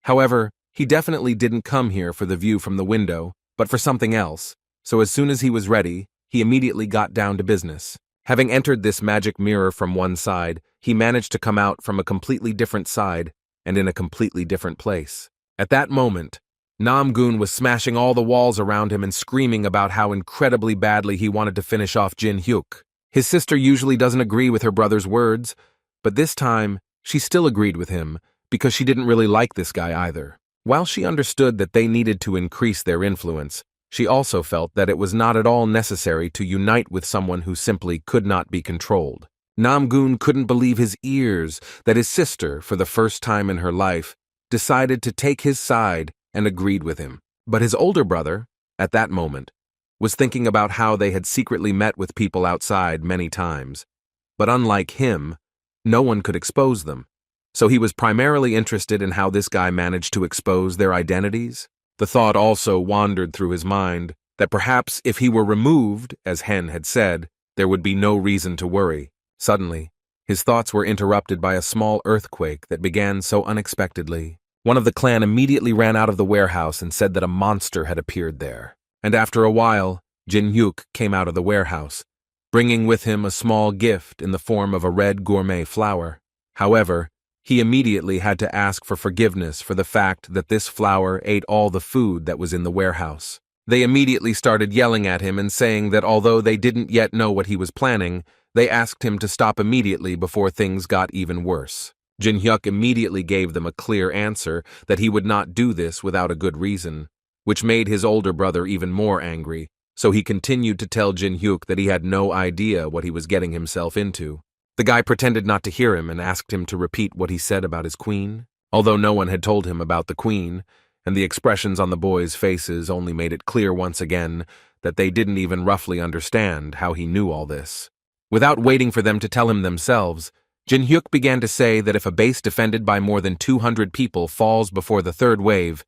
However, he definitely didn't come here for the view from the window, but for something else, so as soon as he was ready, he immediately got down to business. Having entered this magic mirror from one side, he managed to come out from a completely different side and in a completely different place. At that moment, Namgoon was smashing all the walls around him and screaming about how incredibly badly he wanted to finish off Jin Hyuk. His sister usually doesn't agree with her brother's words, but this time, she still agreed with him because she didn't really like this guy either. While she understood that they needed to increase their influence, she also felt that it was not at all necessary to unite with someone who simply could not be controlled. Namgoon couldn't believe his ears that his sister, for the first time in her life, decided to take his side and agreed with him. But his older brother, at that moment, was thinking about how they had secretly met with people outside many times. But unlike him, no one could expose them. So he was primarily interested in how this guy managed to expose their identities. The thought also wandered through his mind that perhaps if he were removed, as Hen had said, there would be no reason to worry. Suddenly, his thoughts were interrupted by a small earthquake that began so unexpectedly. One of the clan immediately ran out of the warehouse and said that a monster had appeared there. And after a while, Jin Hyuk came out of the warehouse, bringing with him a small gift in the form of a red gourmet flower. However, he immediately had to ask for forgiveness for the fact that this flower ate all the food that was in the warehouse. They immediately started yelling at him and saying that although they didn't yet know what he was planning, they asked him to stop immediately before things got even worse. Jin Hyuk immediately gave them a clear answer that he would not do this without a good reason, which made his older brother even more angry, so he continued to tell Jin Hyuk that he had no idea what he was getting himself into. The guy pretended not to hear him and asked him to repeat what he said about his queen, although no one had told him about the queen, and the expressions on the boys' faces only made it clear once again that they didn't even roughly understand how he knew all this. Without waiting for them to tell him themselves, Jin Hyuk began to say that if a base defended by more than 200 people falls before the third wave,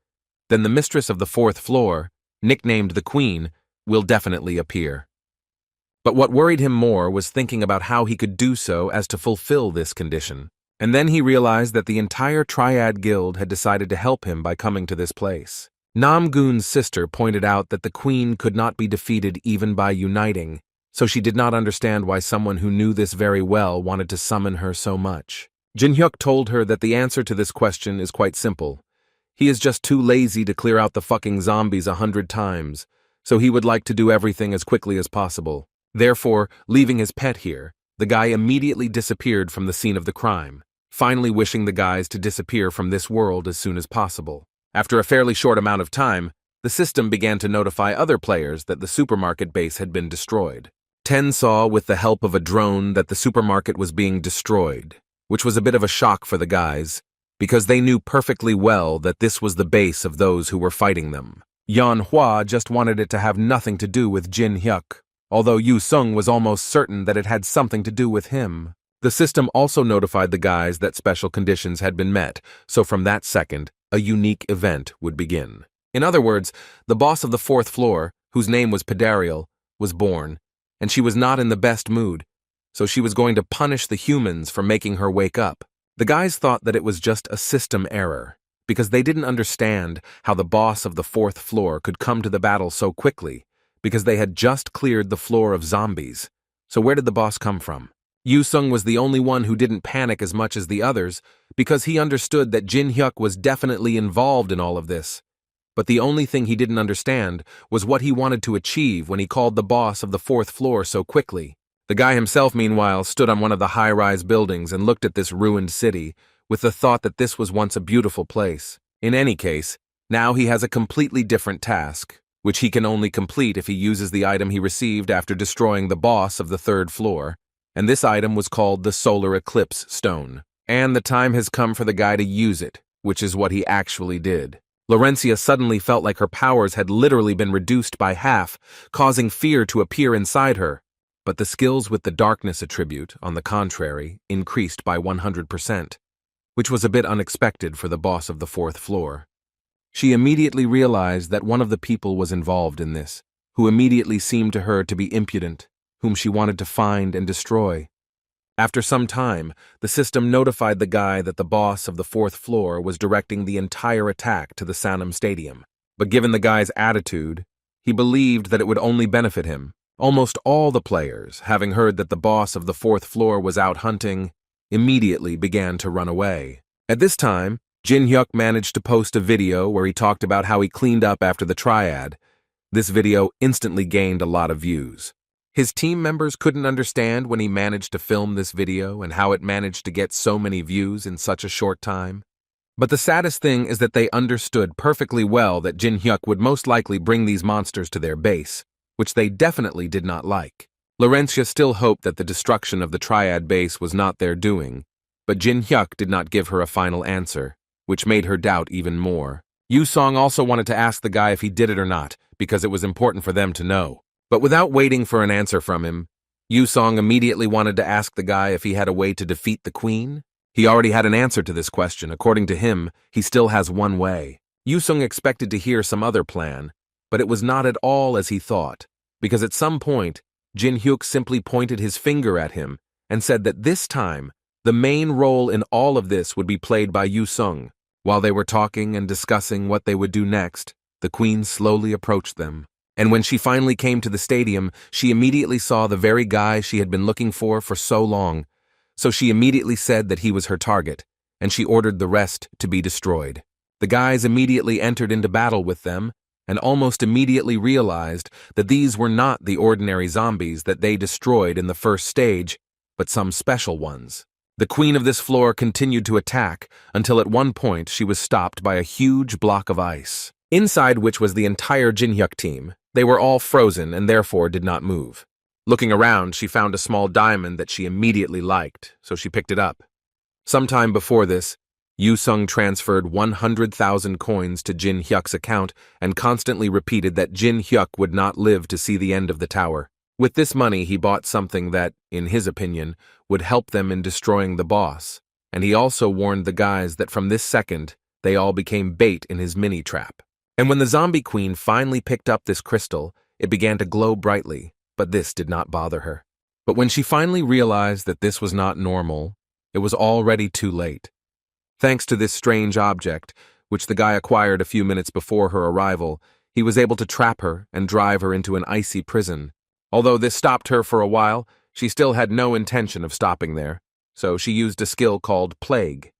then the mistress of the fourth floor, nicknamed the Queen, will definitely appear. But what worried him more was thinking about how he could do so as to fulfill this condition. And then he realized that the entire Triad Guild had decided to help him by coming to this place. Namgoon's sister pointed out that the Queen could not be defeated even by uniting, so she did not understand why someone who knew this very well wanted to summon her so much. Jin Hyuk told her that the answer to this question is quite simple. He is just too lazy to clear out the fucking zombies 100 times, so he would like to do everything as quickly as possible. Therefore, leaving his pet here, the guy immediately disappeared from the scene of the crime, finally wishing the guys to disappear from this world as soon as possible. After a fairly short amount of time, the system began to notify other players that the supermarket base had been destroyed. Ten saw with the help of a drone that the supermarket was being destroyed, which was a bit of a shock for the guys, because they knew perfectly well that this was the base of those who were fighting them. Yan Hua just wanted it to have nothing to do with Jin Hyuk, although Yu Sung was almost certain that it had something to do with him. The system also notified the guys that special conditions had been met, so from that second, a unique event would begin. In other words, the boss of the fourth floor, whose name was Pedarial, was born, and she was not in the best mood, so she was going to punish the humans for making her wake up. The guys thought that it was just a system error, because they didn't understand how the boss of the fourth floor could come to the battle so quickly, because they had just cleared the floor of zombies. So where did the boss come from? Yu Sung was the only one who didn't panic as much as the others, because he understood that Jin Hyuk was definitely involved in all of this. But the only thing he didn't understand was what he wanted to achieve when he called the boss of the fourth floor so quickly. The guy himself, meanwhile, stood on one of the high-rise buildings and looked at this ruined city, with the thought that this was once a beautiful place. In any case, now he has a completely different task, which he can only complete if he uses the item he received after destroying the boss of the third floor, and this item was called the Solar Eclipse Stone. And the time has come for the guy to use it, which is what he actually did. Laurencia suddenly felt like her powers had literally been reduced by half, causing fear to appear inside her. But the skills with the darkness attribute, on the contrary, increased by 100%, which was a bit unexpected for the boss of the fourth floor. She immediately realized that one of the people was involved in this, who immediately seemed to her to be impudent, whom she wanted to find and destroy. After some time, the system notified the guy that the boss of the fourth floor was directing the entire attack to the Sanam Stadium. But given the guy's attitude, he believed that it would only benefit him. Almost all the players, having heard that the boss of the fourth floor was out hunting, immediately began to run away. At this time, Jin Hyuk managed to post a video where he talked about how he cleaned up after the triad. This video instantly gained a lot of views. His team members couldn't understand when he managed to film this video and how it managed to get so many views in such a short time. But the saddest thing is that they understood perfectly well that Jin Hyuk would most likely bring these monsters to their base, which they definitely did not like. Laurencia still hoped that the destruction of the Triad base was not their doing, but Jin Hyuk did not give her a final answer, which made her doubt even more. Yu Song also wanted to ask the guy if he did it or not, because it was important for them to know. But without waiting for an answer from him, Yu Song immediately wanted to ask the guy if he had a way to defeat the queen. He already had an answer to this question. According to him, he still has one way. Yu Song expected to hear some other plan, but it was not at all as he thought, because at some point, Jin Hyuk simply pointed his finger at him and said that this time, the main role in all of this would be played by Yu Sung. While they were talking and discussing what they would do next, the queen slowly approached them. And when she finally came to the stadium, she immediately saw the very guy she had been looking for so long. So she immediately said that he was her target, and she ordered the rest to be destroyed. The guys immediately entered into battle with them, and almost immediately realized that these were not the ordinary zombies that they destroyed in the first stage, but some special ones. The queen of this floor continued to attack until at one point she was stopped by a huge block of ice, inside which was the entire Jin Hyuk team. They were all frozen and therefore did not move. Looking around, she found a small diamond that she immediately liked, so she picked it up. Sometime before this, Yu Sung transferred 100,000 coins to Jin Hyuk's account and constantly repeated that Jin Hyuk would not live to see the end of the tower. With this money, he bought something that, in his opinion, would help them in destroying the boss, and he also warned the guys that from this second, they all became bait in his mini-trap. And when the zombie queen finally picked up this crystal, it began to glow brightly, but this did not bother her. But when she finally realized that this was not normal, it was already too late. Thanks to this strange object, which the guy acquired a few minutes before her arrival, he was able to trap her and drive her into an icy prison. Although this stopped her for a while, she still had no intention of stopping there, so she used a skill called Plague.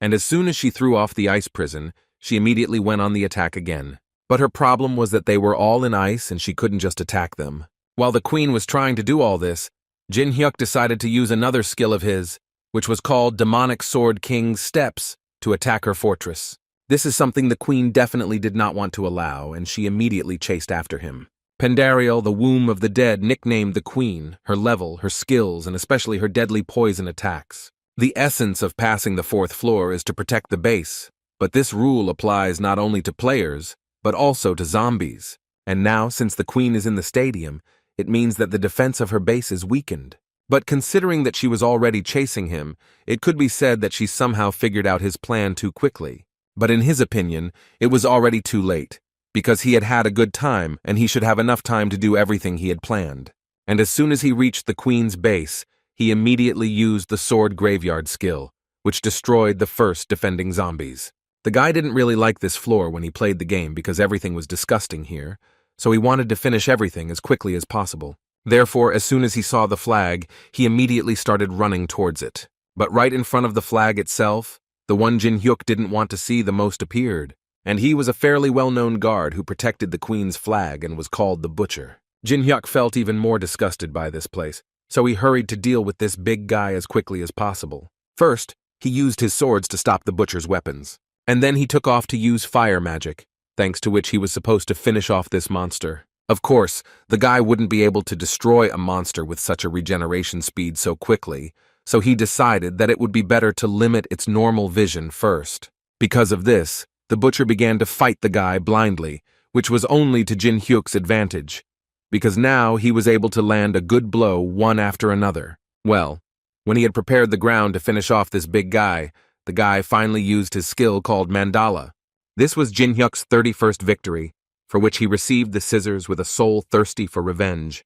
And as soon as she threw off the ice prison, she immediately went on the attack again. But her problem was that they were all in ice and she couldn't just attack them. While the queen was trying to do all this, Jin Hyuk decided to use another skill of his, which was called Demonic Sword King's Steps, to attack her fortress. This is something the queen definitely did not want to allow, and she immediately chased after him. Pendarial, the womb of the dead, nicknamed the queen, her level, her skills, and especially her deadly poison attacks. The essence of passing the fourth floor is to protect the base, but this rule applies not only to players, but also to zombies. And now, since the queen is in the stadium, it means that the defense of her base is weakened. But considering that she was already chasing him, it could be said that she somehow figured out his plan too quickly. But in his opinion, it was already too late, because he had had a good time and he should have enough time to do everything he had planned. And as soon as he reached the queen's base, he immediately used the sword graveyard skill, which destroyed the first defending zombies. The guy didn't really like this floor when he played the game because everything was disgusting here, so he wanted to finish everything as quickly as possible. Therefore, as soon as he saw the flag, he immediately started running towards it. But right in front of the flag itself, the one Jin Hyuk didn't want to see the most appeared, and he was a fairly well-known guard who protected the queen's flag and was called the Butcher. Jin Hyuk felt even more disgusted by this place, so he hurried to deal with this big guy as quickly as possible. First, he used his swords to stop the Butcher's weapons, and then he took off to use fire magic, thanks to which he was supposed to finish off this monster. Of course, the guy wouldn't be able to destroy a monster with such a regeneration speed so quickly, so he decided that it would be better to limit its normal vision first. Because of this, the Butcher began to fight the guy blindly, which was only to Jin Hyuk's advantage, because now he was able to land a good blow one after another. Well, when he had prepared the ground to finish off this big guy, the guy finally used his skill called Mandala. This was Jin Hyuk's 31st victory, for which he received the scissors with a soul thirsty for revenge.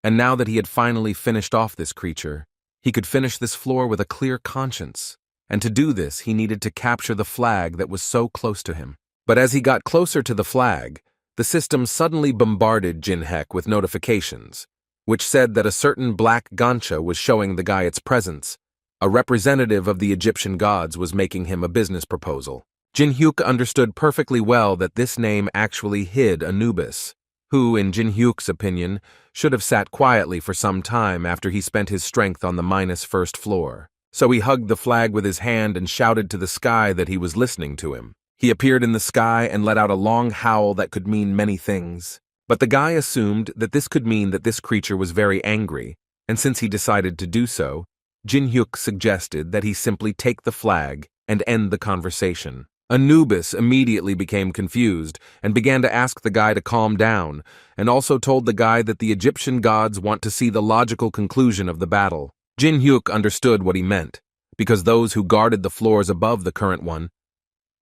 And now that he had finally finished off this creature, he could finish this floor with a clear conscience, and to do this he needed to capture the flag that was so close to him. But as he got closer to the flag, the system suddenly bombarded Jin Hyuk with notifications, which said that a certain black gancha was showing the guy its presence. A representative of the Egyptian gods was making him a business proposal. Jin Hyuk understood perfectly well that this name actually hid Anubis, who, in Jin Hyuk's opinion, should have sat quietly for some time after he spent his strength on the -1st floor. So he hugged the flag with his hand and shouted to the sky that he was listening to him. He appeared in the sky and let out a long howl that could mean many things. But the guy assumed that this could mean that this creature was very angry, and since he decided to do so, Jin Hyuk suggested that he simply take the flag and end the conversation. Anubis immediately became confused and began to ask the guy to calm down, and also told the guy that the Egyptian gods want to see the logical conclusion of the battle. Jin Hyuk understood what he meant, because those who guarded the floors above the current one,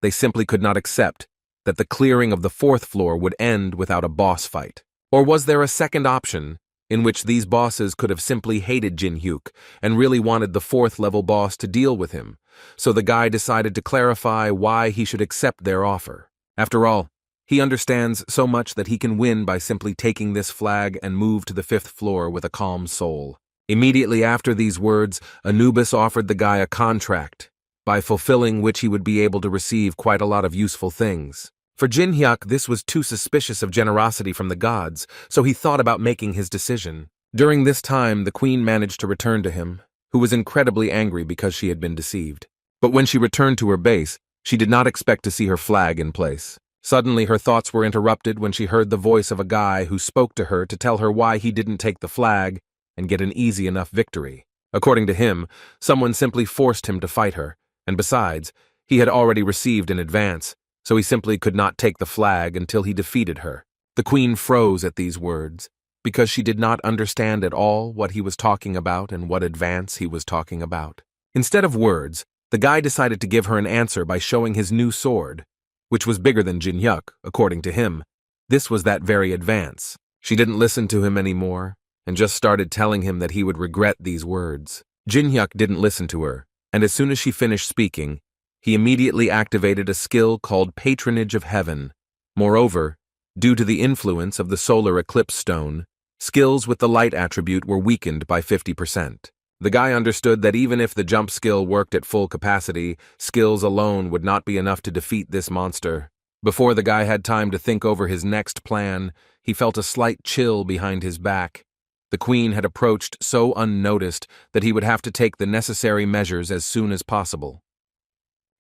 they simply could not accept that the clearing of the 4th floor would end without a boss fight. Or was there a second option, in which these bosses could have simply hated Jin Hyuk and really wanted the 4th level boss to deal with him? So the guy decided to clarify why he should accept their offer. After all, he understands so much that he can win by simply taking this flag and move to the 5th floor with a calm soul. Immediately after these words, Anubis offered the guy a contract, by fulfilling which he would be able to receive quite a lot of useful things. For Jin Hyuk, this was too suspicious of generosity from the gods, so he thought about making his decision. During this time, the queen managed to return to him, who was incredibly angry because she had been deceived. But when she returned to her base, she did not expect to see her flag in place. Suddenly, her thoughts were interrupted when she heard the voice of a guy who spoke to her to tell her why he didn't take the flag and get an easy enough victory. According to him, someone simply forced him to fight her, and besides, he had already received an advance, so he simply could not take the flag until he defeated her. The queen froze at these words, because she did not understand at all what he was talking about and what advance he was talking about. Instead of words, the guy decided to give her an answer by showing his new sword, which was bigger than Jin Hyuk, according to him. This was that very advance. She didn't listen to him anymore, and just started telling him that he would regret these words. Jin Hyuk didn't listen to her, and as soon as she finished speaking, he immediately activated a skill called Patronage of Heaven. Moreover, due to the influence of the solar eclipse stone, skills with the light attribute were weakened by 50%. The guy understood that even if the jump skill worked at full capacity, skills alone would not be enough to defeat this monster. Before the guy had time to think over his next plan, he felt a slight chill behind his back. The queen had approached so unnoticed that he would have to take the necessary measures as soon as possible.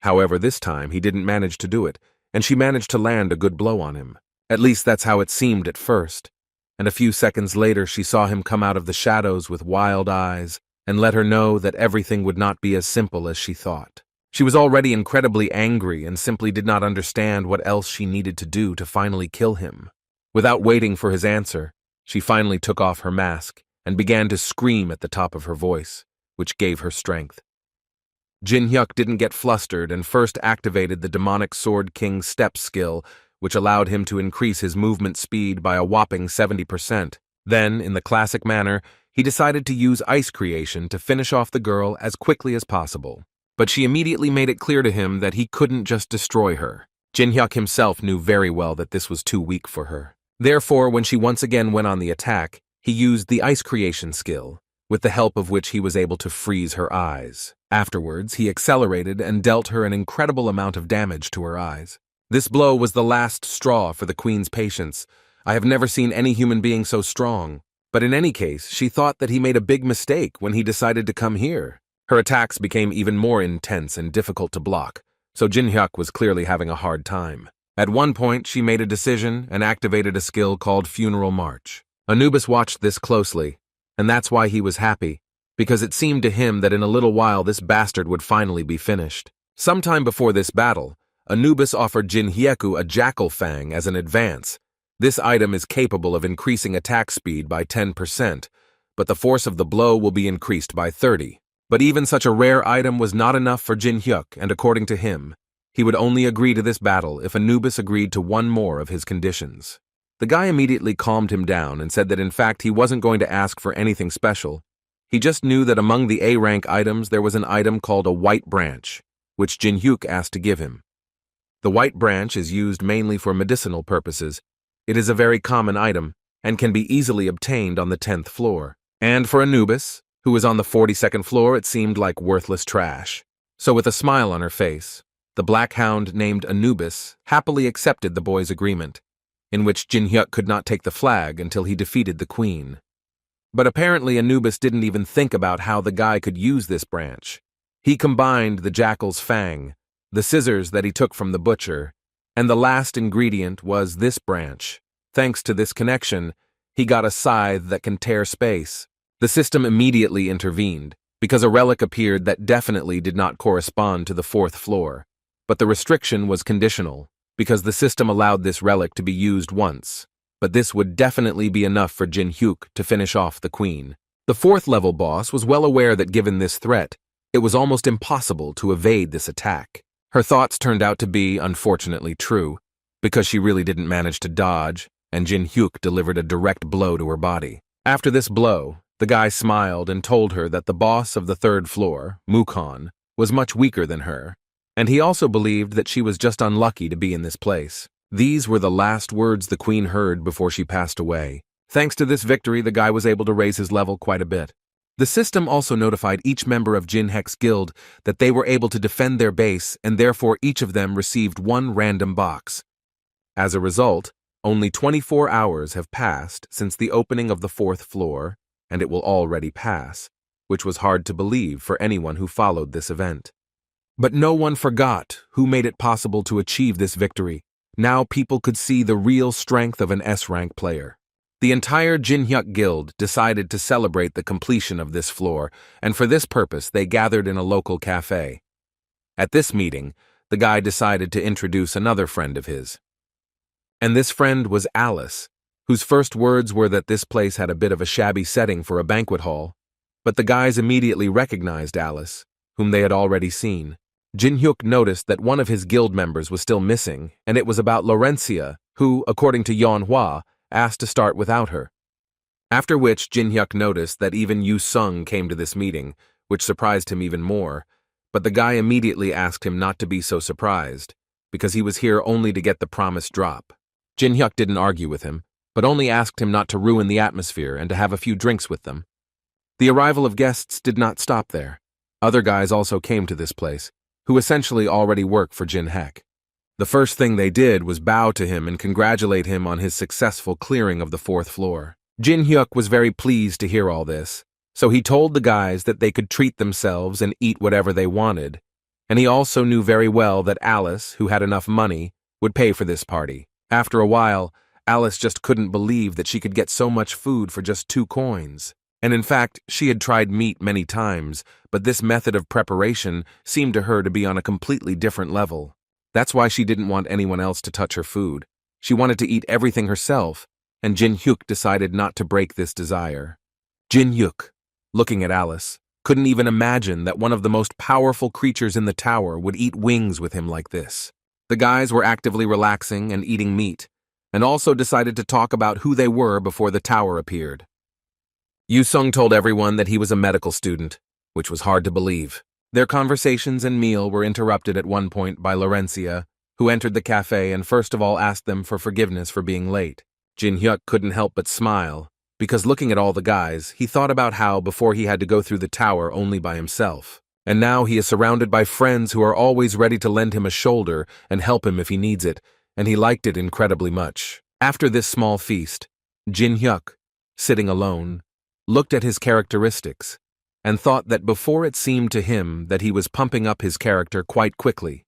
However, this time he didn't manage to do it, and she managed to land a good blow on him. At least that's how it seemed at first. And a few seconds later she saw him come out of the shadows with wild eyes and let her know that everything would not be as simple as she thought. She was already incredibly angry and simply did not understand what else she needed to do to finally kill him. Without waiting for his answer, she finally took off her mask and began to scream at the top of her voice, which gave her strength. Jin Hyuk didn't get flustered and first activated the demonic Sword King step skill, which allowed him to increase his movement speed by a whopping 70%. Then, in the classic manner, he decided to use ice creation to finish off the girl as quickly as possible. But she immediately made it clear to him that he couldn't just destroy her. Jin Hyuk himself knew very well that this was too weak for her. Therefore, when she once again went on the attack, he used the ice creation skill, with the help of which he was able to freeze her eyes. Afterwards, he accelerated and dealt her an incredible amount of damage to her eyes. This blow was the last straw for the queen's patience. I have never seen any human being so strong. But in any case, she thought that he made a big mistake when he decided to come here. Her attacks became even more intense and difficult to block, so Jin Hyuk was clearly having a hard time. At one point, she made a decision and activated a skill called Funeral March. Anubis watched this closely, and that's why he was happy, because it seemed to him that in a little while this bastard would finally be finished. Sometime before this battle, Anubis offered Jin Hyeku a Jackal Fang as an advance. This item is capable of increasing attack speed by 10%, but the force of the blow will be increased by 30%. But even such a rare item was not enough for Jin Hyuk, and according to him, he would only agree to this battle if Anubis agreed to one more of his conditions. The guy immediately calmed him down and said that in fact he wasn't going to ask for anything special. He just knew that among the A-rank items there was an item called a White Branch, which Jin Hyuk asked to give him. The White Branch is used mainly for medicinal purposes. It is a very common item and can be easily obtained on the 10th floor. And for Anubis, who was on the 42nd floor, it seemed like worthless trash. So with a smile on her face, the Black Hound named Anubis happily accepted the boy's agreement, in which Jin Hyuk could not take the flag until he defeated the queen. But apparently Anubis didn't even think about how the guy could use this branch. He combined the Jackal's Fang, the scissors that he took from the butcher, and the last ingredient was this branch. Thanks to this connection, he got a scythe that can tear space. The system immediately intervened, because a relic appeared that definitely did not correspond to the 4th floor. But the restriction was conditional, because the system allowed this relic to be used once. But this would definitely be enough for Jin Hyuk to finish off the queen. The 4th level boss was well aware that given this threat, it was almost impossible to evade this attack. Her thoughts turned out to be, unfortunately, true, because she really didn't manage to dodge, and Jin Hyuk delivered a direct blow to her body. After this blow, the guy smiled and told her that the boss of the 3rd floor, Mukon, was much weaker than her, and he also believed that she was just unlucky to be in this place. These were the last words the queen heard before she passed away. Thanks to this victory, the guy was able to raise his level quite a bit. The system also notified each member of Jin Hyuk's guild that they were able to defend their base, and therefore each of them received one random box. As a result, only 24 hours have passed since the opening of the 4th floor, and it will already pass, which was hard to believe for anyone who followed this event. But no one forgot who made it possible to achieve this victory. Now people could see the real strength of an S-rank player. The entire Jin Hyuk guild decided to celebrate the completion of this floor, and for this purpose they gathered in a local cafe. At this meeting, the guy decided to introduce another friend of his. And this friend was Alice, whose first words were that this place had a bit of a shabby setting for a banquet hall, but the guys immediately recognized Alice, whom they had already seen. Jin Hyuk noticed that one of his guild members was still missing, and it was about Laurencia, who, according to Yeonhwa, asked to start without her. After which, Jin Hyuk noticed that even Yu Sung came to this meeting, which surprised him even more, but the guy immediately asked him not to be so surprised, because he was here only to get the promised drop. Jin Hyuk didn't argue with him, but only asked him not to ruin the atmosphere and to have a few drinks with them. The arrival of guests did not stop there. Other guys also came to this place, who essentially already work for Jin Hyuk. The first thing they did was bow to him and congratulate him on his successful clearing of the 4th floor. Jin Hyuk was very pleased to hear all this, so he told the guys that they could treat themselves and eat whatever they wanted, and he also knew very well that Alice, who had enough money, would pay for this party. After a while, Alice just couldn't believe that she could get so much food for just 2 coins. And in fact, she had tried meat many times, but this method of preparation seemed to her to be on a completely different level. That's why she didn't want anyone else to touch her food. She wanted to eat everything herself, and Jin Hyuk decided not to break this desire. Jin Hyuk, looking at Alice, couldn't even imagine that one of the most powerful creatures in the tower would eat wings with him like this. The guys were actively relaxing and eating meat, and also decided to talk about who they were before the tower appeared. Yu-sung told everyone that he was a medical student, which was hard to believe. Their conversations and meal were interrupted at one point by Laurencia, who entered the cafe and first of all asked them for forgiveness for being late. Jin Hyuk couldn't help but smile, because looking at all the guys, he thought about how before he had to go through the tower only by himself. And now he is surrounded by friends who are always ready to lend him a shoulder and help him if he needs it, and he liked it incredibly much. After this small feast, Jin Hyuk, sitting alone, looked at his characteristics, and thought that before it seemed to him that he was pumping up his character quite quickly.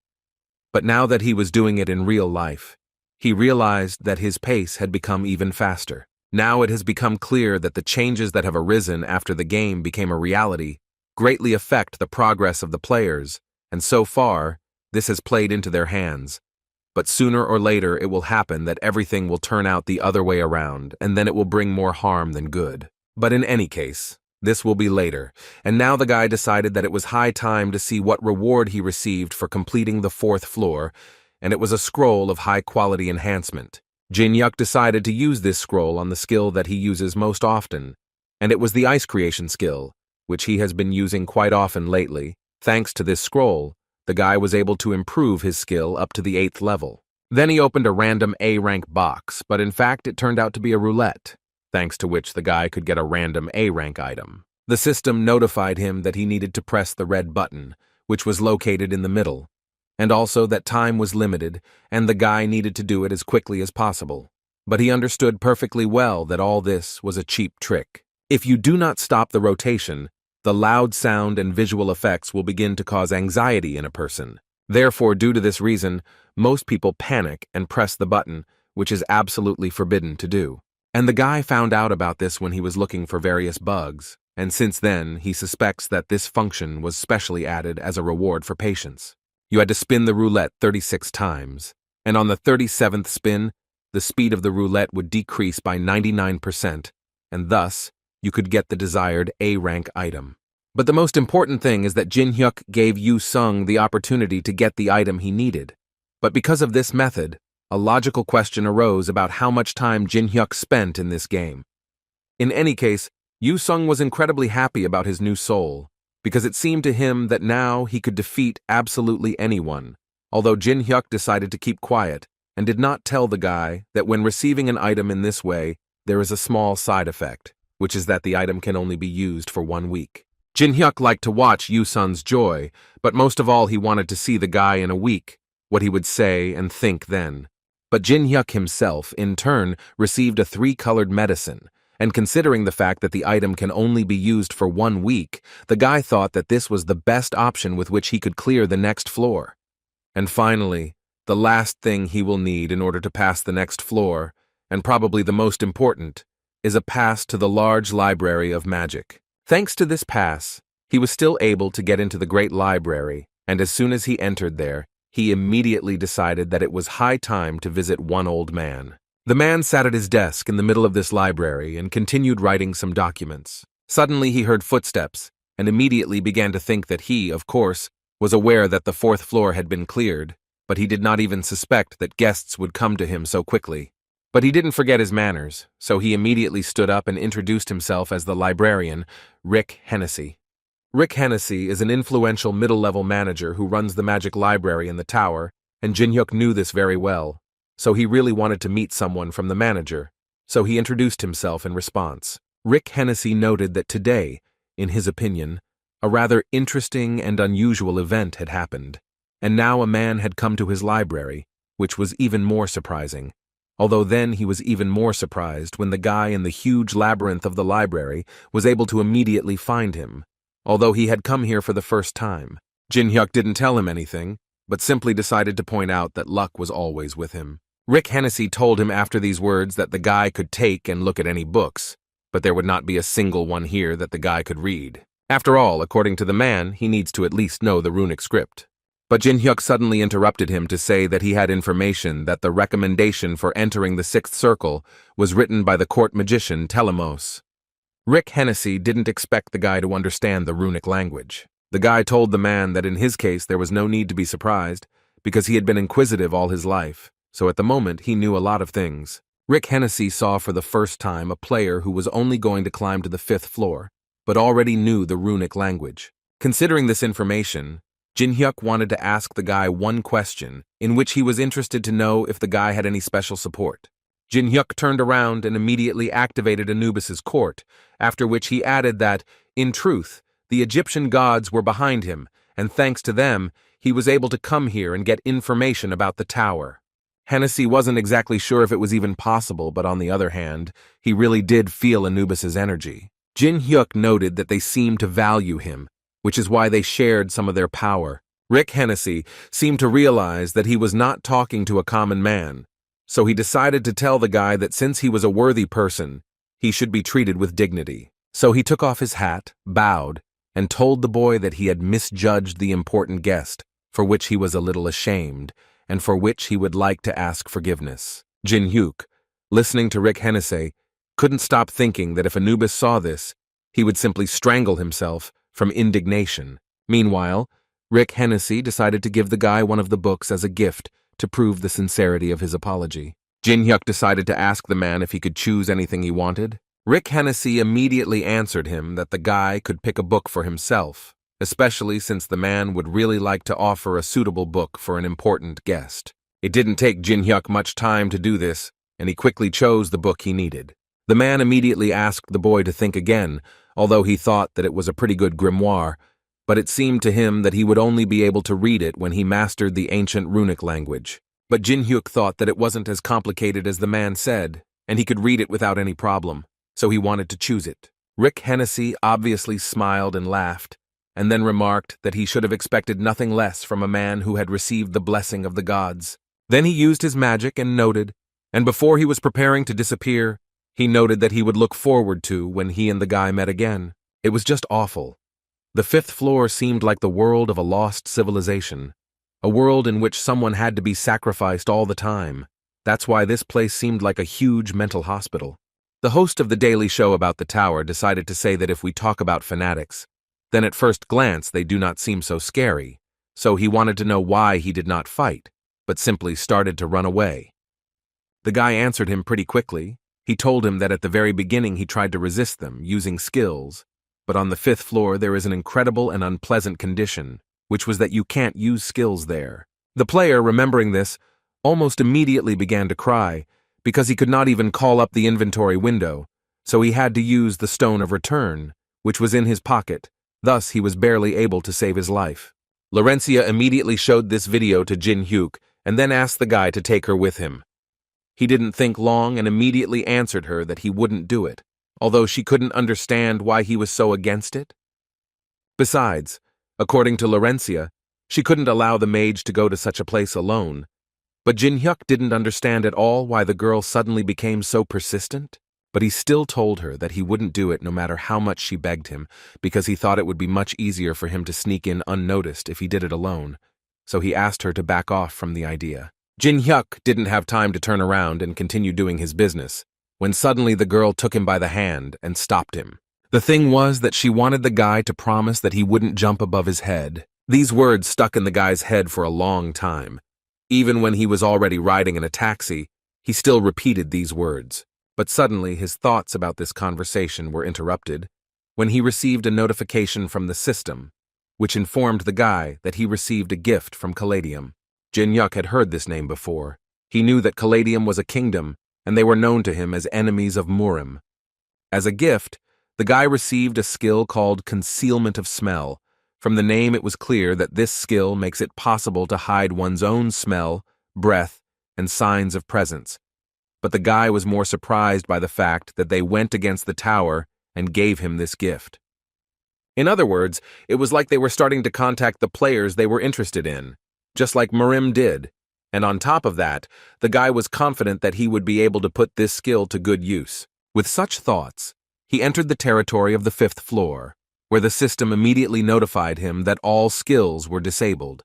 But now that he was doing it in real life, he realized that his pace had become even faster. Now it has become clear that the changes that have arisen after the game became a reality greatly affect the progress of the players, and so far, this has played into their hands. But sooner or later it will happen that everything will turn out the other way around, and then it will bring more harm than good. But in any case, this will be later, and now the guy decided that it was high time to see what reward he received for completing the 4th floor, and it was a scroll of high-quality enhancement. Jin Hyuk decided to use this scroll on the skill that he uses most often, and it was the ice creation skill, which he has been using quite often lately. Thanks to this scroll, the guy was able to improve his skill up to the 8th level. Then he opened a random A-rank box, but in fact it turned out to be a roulette, thanks to which the guy could get a random A-rank item. The system notified him that he needed to press the red button, which was located in the middle, and also that time was limited, and the guy needed to do it as quickly as possible. But he understood perfectly well that all this was a cheap trick. If you do not stop the rotation, the loud sound and visual effects will begin to cause anxiety in a person. Therefore, due to this reason, most people panic and press the button, which is absolutely forbidden to do. And the guy found out about this when he was looking for various bugs, and since then he suspects that this function was specially added as a reward for patience. You had to spin the roulette 36 times, and on the 37th spin, the speed of the roulette would decrease by 99%, and thus, you could get the desired A-rank item. But the most important thing is that Jin Hyuk gave Yu-sung the opportunity to get the item he needed. But because of this method, a logical question arose about how much time Jin Hyuk spent in this game. In any case, Yu-sung was incredibly happy about his new soul, because it seemed to him that now he could defeat absolutely anyone, although Jin Hyuk decided to keep quiet and did not tell the guy that when receiving an item in this way, there is a small side effect, which is that the item can only be used for 1 week. Jin Hyuk liked to watch Yu-sung's joy, but most of all he wanted to see the guy in a week, what he would say and think then. But Jin Hyuk himself, in turn, received a 3-colored medicine, and considering the fact that the item can only be used for 1 week, the guy thought that this was the best option with which he could clear the next floor. And finally, the last thing he will need in order to pass the next floor, and probably the most important, is a pass to the large library of magic. Thanks to this pass, he was still able to get into the great library, and as soon as he entered there, he immediately decided that it was high time to visit one old man. The man sat at his desk in the middle of this library and continued writing some documents. Suddenly he heard footsteps, and immediately began to think that he, of course, was aware that the 4th floor had been cleared, but he did not even suspect that guests would come to him so quickly. But he didn't forget his manners, so he immediately stood up and introduced himself as the librarian, Rick Hennessy. Rick Hennessy is an influential middle-level manager who runs the magic library in the tower, and Jin Hyuk knew this very well, so he really wanted to meet someone from the manager, so he introduced himself in response. Rick Hennessy noted that today, in his opinion, a rather interesting and unusual event had happened, and now a man had come to his library, which was even more surprising. Although then he was even more surprised when the guy in the huge labyrinth of the library was able to immediately find him, although he had come here for the first time. Jin Hyuk didn't tell him anything, but simply decided to point out that luck was always with him. Rick Hennessy told him after these words that the guy could take and look at any books, but there would not be a single one here that the guy could read. After all, according to the man, he needs to at least know the runic script. But Jin-hyuk suddenly interrupted him to say that he had information that the recommendation for entering the sixth circle was written by the court magician Telemos. Rick Hennessy didn't expect the guy to understand the runic language. The guy told the man that in his case there was no need to be surprised, because he had been inquisitive all his life, so at the moment he knew a lot of things. Rick Hennessy saw for the first time a player who was only going to climb to the 5th floor, but already knew the runic language. Considering this information, Jin-hyuk wanted to ask the guy one question, in which he was interested to know if the guy had any special support. Jin-hyuk turned around and immediately activated Anubis's court, after which he added that, in truth, the Egyptian gods were behind him, and thanks to them, he was able to come here and get information about the tower. Hennessy wasn't exactly sure if it was even possible, but on the other hand, he really did feel Anubis's energy. Jin-hyuk noted that they seemed to value him, which is why they shared some of their power. Rick Hennessy seemed to realize that he was not talking to a common man, so he decided to tell the guy that since he was a worthy person, he should be treated with dignity. So he took off his hat, bowed, and told the boy that he had misjudged the important guest, for which he was a little ashamed, and for which he would like to ask forgiveness. Jin-hyuk, listening to Rick Hennessy, couldn't stop thinking that if Anubis saw this, he would simply strangle himself from indignation. Meanwhile, Rick Hennessy decided to give the guy one of the books as a gift to prove the sincerity of his apology. Jin-hyuk decided to ask the man if he could choose anything he wanted. Rick Hennessy immediately answered him that the guy could pick a book for himself, especially since the man would really like to offer a suitable book for an important guest. It didn't take Jin-hyuk much time to do this, and he quickly chose the book he needed. The man immediately asked the boy to think again, although he thought that it was a pretty good grimoire, but it seemed to him that he would only be able to read it when he mastered the ancient runic language. But Jin-hyuk thought that it wasn't as complicated as the man said, and he could read it without any problem, so he wanted to choose it. Rick Hennessy obviously smiled and laughed, and then remarked that he should have expected nothing less from a man who had received the blessing of the gods. Then he used his magic and noted, and before he was preparing to disappear, he noted that he would look forward to when he and the guy met again. It was just awful. The 5th floor seemed like the world of a lost civilization, a world in which someone had to be sacrificed all the time. That's why this place seemed like a huge mental hospital. The host of the daily show about the tower decided to say that if we talk about fanatics, then at first glance they do not seem so scary, so he wanted to know why he did not fight, but simply started to run away. The guy answered him pretty quickly. He told him that at the very beginning he tried to resist them, using skills, but on the 5th floor there is an incredible and unpleasant condition, which was that you can't use skills there. The player, remembering this, almost immediately began to cry, because he could not even call up the inventory window, so he had to use the stone of return, which was in his pocket. Thus he was barely able to save his life. Laurencia immediately showed this video to Jin-hyuk and then asked the guy to take her with him. He didn't think long and immediately answered her that he wouldn't do it, although she couldn't understand why he was so against it. Besides, according to Laurencia, she couldn't allow the mage to go to such a place alone, but Jin-hyuk didn't understand at all why the girl suddenly became so persistent, but he still told her that he wouldn't do it no matter how much she begged him, because he thought it would be much easier for him to sneak in unnoticed if he did it alone, so he asked her to back off from the idea. Jin-hyuk didn't have time to turn around and continue doing his business, when suddenly the girl took him by the hand and stopped him. The thing was that she wanted the guy to promise that he wouldn't jump above his head. These words stuck in the guy's head for a long time. Even when he was already riding in a taxi, he still repeated these words. But suddenly his thoughts about this conversation were interrupted when he received a notification from the system, which informed the guy that he received a gift from Caladium. Jin-hyuk had heard this name before. He knew that Caladium was a kingdom, and they were known to him as enemies of Murim. As a gift, the guy received a skill called Concealment of Smell. From the name it was clear that this skill makes it possible to hide one's own smell, breath, and signs of presence. But the guy was more surprised by the fact that they went against the tower and gave him this gift. In other words, it was like they were starting to contact the players they were interested in, just like Murim did, and on top of that, the guy was confident that he would be able to put this skill to good use. With such thoughts, he entered the territory of the 5th floor, where the system immediately notified him that all skills were disabled.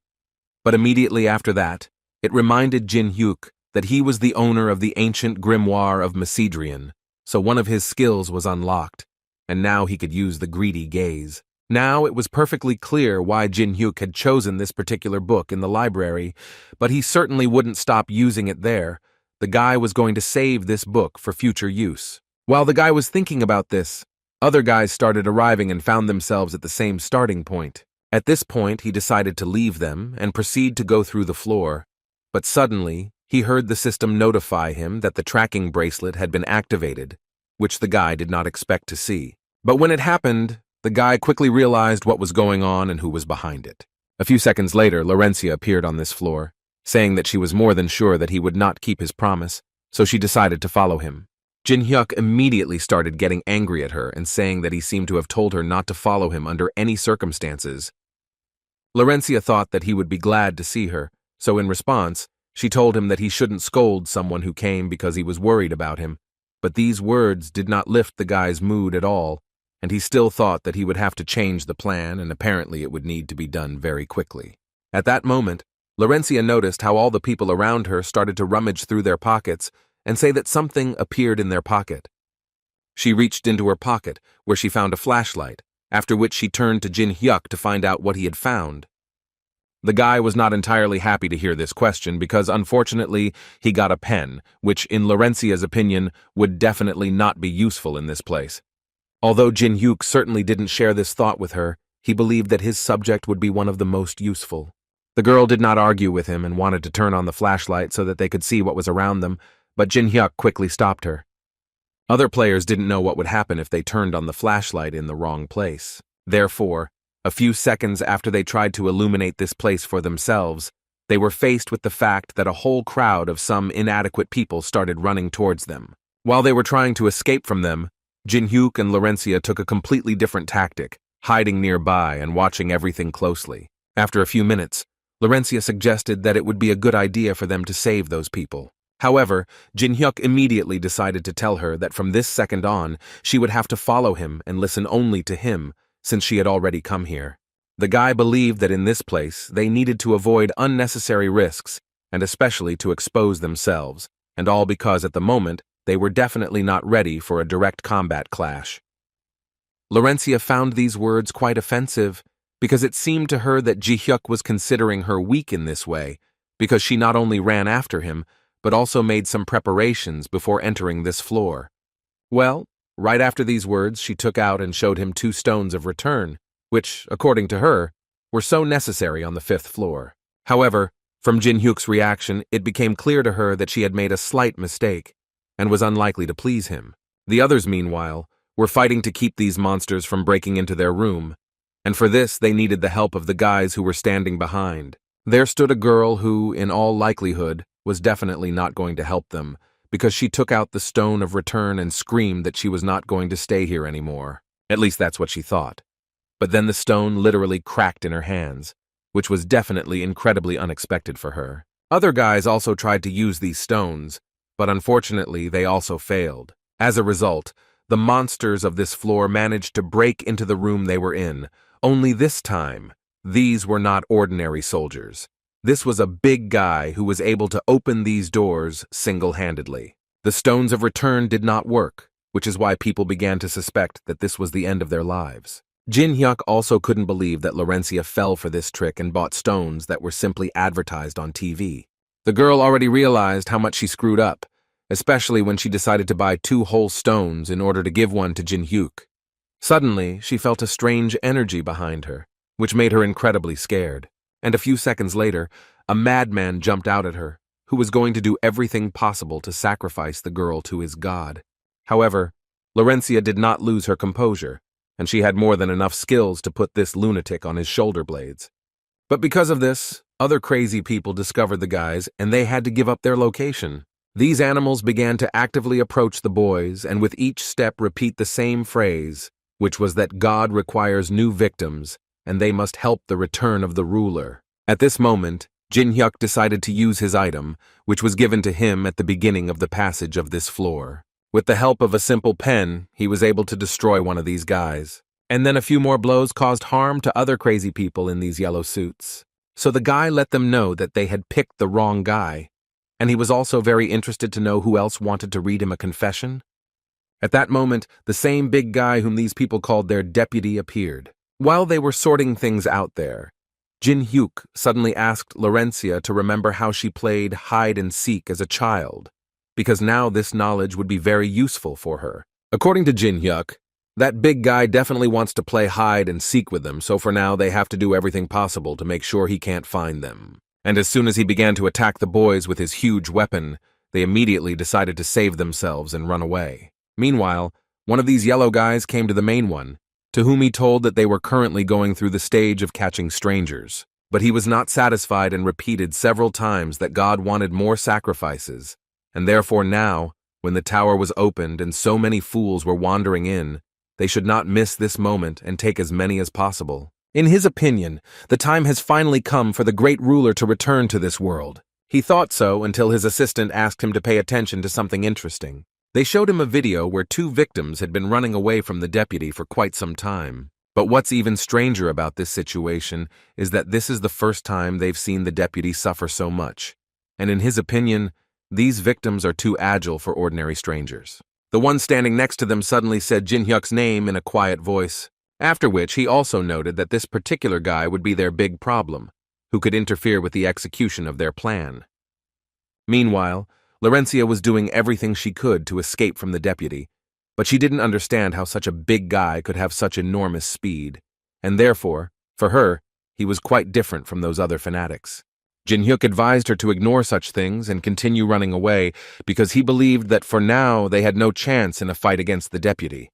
But immediately after that, it reminded Jin Hyuk that he was the owner of the ancient grimoire of Macedrian, so one of his skills was unlocked, and now he could use the greedy gaze. Now it was perfectly clear why Jin Hyuk had chosen this particular book in the library, but he certainly wouldn't stop using it there. The guy was going to save this book for future use. While the guy was thinking about this, other guys started arriving and found themselves at the same starting point. At this point, he decided to leave them and proceed to go through the floor. But suddenly, he heard the system notify him that the tracking bracelet had been activated, which the guy did not expect to see. But when it happened, the guy quickly realized what was going on and who was behind it. A few seconds later, Laurencia appeared on this floor, saying that she was more than sure that he would not keep his promise, so she decided to follow him. Jin Hyuk immediately started getting angry at her and saying that he seemed to have told her not to follow him under any circumstances. Laurencia thought that he would be glad to see her, so in response, she told him that he shouldn't scold someone who came because he was worried about him. But these words did not lift the guy's mood at all, and he still thought that he would have to change the plan, and apparently it would need to be done very quickly. At that moment, Laurencia noticed how all the people around her started to rummage through their pockets and say that something appeared in their pocket. She reached into her pocket, where she found a flashlight, after which she turned to Jin Hyuk to find out what he had found. The guy was not entirely happy to hear this question because, unfortunately, he got a pen, which, in Laurencia's opinion, would definitely not be useful in this place. Although Jin Hyuk certainly didn't share this thought with her, he believed that his subject would be one of the most useful. The girl did not argue with him and wanted to turn on the flashlight so that they could see what was around them, but Jin Hyuk quickly stopped her. Other players didn't know what would happen if they turned on the flashlight in the wrong place. Therefore, a few seconds after they tried to illuminate this place for themselves, they were faced with the fact that a whole crowd of some inadequate people started running towards them. While they were trying to escape from them, Jin Hyuk and Laurencia took a completely different tactic, hiding nearby and watching everything closely. After a few minutes, Laurencia suggested that it would be a good idea for them to save those people. However, Jin Hyuk immediately decided to tell her that from this second on, she would have to follow him and listen only to him, since she had already come here. The guy believed that in this place, they needed to avoid unnecessary risks, and especially to expose themselves, and all because at the moment, they were definitely not ready for a direct combat clash. Laurencia found these words quite offensive, because it seemed to her that Ji Hyuk was considering her weak in this way, because she not only ran after him, but also made some preparations before entering this floor. Well, right after these words, she took out and showed him 2 stones of return, which, according to her, were so necessary on the 5th floor. However, from Jin Hyuk's reaction, it became clear to her that she had made a slight mistake, and was unlikely to please him. The others, meanwhile, were fighting to keep these monsters from breaking into their room, and for this they needed the help of the guys who were standing behind. There stood a girl who, in all likelihood, was definitely not going to help them, because she took out the stone of return and screamed that she was not going to stay here anymore. At least that's what she thought. But then the stone literally cracked in her hands, which was definitely incredibly unexpected for her. Other guys also tried to use these stones, but unfortunately they also failed. As a result, the monsters of this floor managed to break into the room they were in, only this time, these were not ordinary soldiers. This was a big guy who was able to open these doors single-handedly. The stones of return did not work, which is why people began to suspect that this was the end of their lives. Jin Hyuk also couldn't believe that Laurencia fell for this trick and bought stones that were simply advertised on TV. The girl already realized how much she screwed up, especially when she decided to buy 2 whole stones in order to give one to Jin Hyuk. Suddenly, she felt a strange energy behind her, which made her incredibly scared. And a few seconds later, a madman jumped out at her, who was going to do everything possible to sacrifice the girl to his god. However, Laurencia did not lose her composure, and she had more than enough skills to put this lunatic on his shoulder blades. But because of this, other crazy people discovered the guys, and they had to give up their location. These animals began to actively approach the boys, and with each step repeat the same phrase, which was that God requires new victims, and they must help the return of the ruler. At this moment, Jin Hyuk decided to use his item, which was given to him at the beginning of the passage of this floor, With the help of a simple pen, he was able to destroy one of these guys. And then a few more blows caused harm to other crazy people in these yellow suits. So the guy let them know that they had picked the wrong guy, and he was also very interested to know who else wanted to read him a confession. At that moment, the same big guy whom these people called their deputy appeared. While they were sorting things out there, Jin Hyuk suddenly asked Laurencia to remember how she played hide and seek as a child, because now this knowledge would be very useful for her. According to Jin Hyuk, that big guy definitely wants to play hide and seek with them, so for now they have to do everything possible to make sure he can't find them. And as soon as he began to attack the boys with his huge weapon, they immediately decided to save themselves and run away. Meanwhile, one of these yellow guys came to the main one, to whom he told that they were currently going through the stage of catching strangers. But he was not satisfied and repeated several times that God wanted more sacrifices, and therefore now, when the tower was opened and so many fools were wandering in, they should not miss this moment and take as many as possible. In his opinion, the time has finally come for the great ruler to return to this world. He thought so until his assistant asked him to pay attention to something interesting. They showed him a video where two victims had been running away from the deputy for quite some time. But what's even stranger about this situation is that this is the first time they've seen the deputy suffer so much. And in his opinion, these victims are too agile for ordinary strangers. The one standing next to them suddenly said Jin Hyuk's name in a quiet voice, after which he also noted that this particular guy would be their big problem, who could interfere with the execution of their plan. Meanwhile, Laurencia was doing everything she could to escape from the deputy, but she didn't understand how such a big guy could have such enormous speed, and therefore, for her, he was quite different from those other fanatics. Jin Hyuk advised her to ignore such things and continue running away because he believed that for now they had no chance in a fight against the deputy.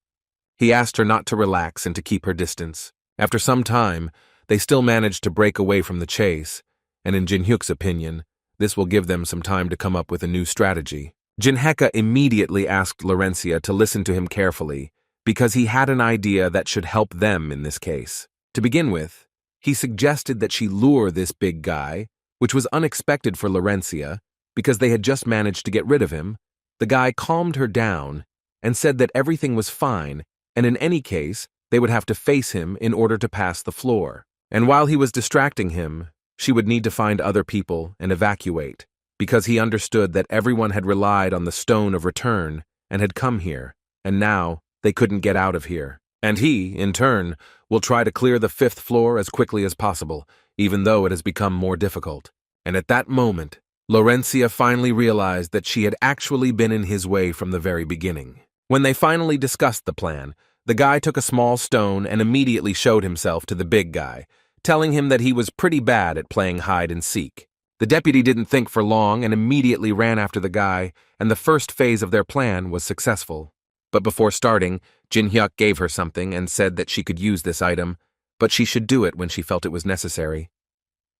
He asked her not to relax and to keep her distance. After some time, they still managed to break away from the chase, and in Jin Hyuk's opinion, this will give them some time to come up with a new strategy. Jin Heka immediately asked Laurencia to listen to him carefully because he had an idea that should help them in this case. To begin with, he suggested that she lure this big guy, which was unexpected for Laurencia because they had just managed to get rid of him. The guy calmed her down and said that everything was fine, and in any case, they would have to face him in order to pass the floor. And while he was distracting him, she would need to find other people and evacuate, because he understood that everyone had relied on the stone of return and had come here, and now they couldn't get out of here. And he, in turn, will try to clear the 5th floor as quickly as possible, even though it has become more difficult. And at that moment, Laurencia finally realized that she had actually been in his way from the very beginning. When they finally discussed the plan, the guy took a small stone and immediately showed himself to the big guy, telling him that he was pretty bad at playing hide and seek. The deputy didn't think for long and immediately ran after the guy, and the first phase of their plan was successful. But before starting, Jin Hyuk gave her something and said that she could use this item, but she should do it when she felt it was necessary.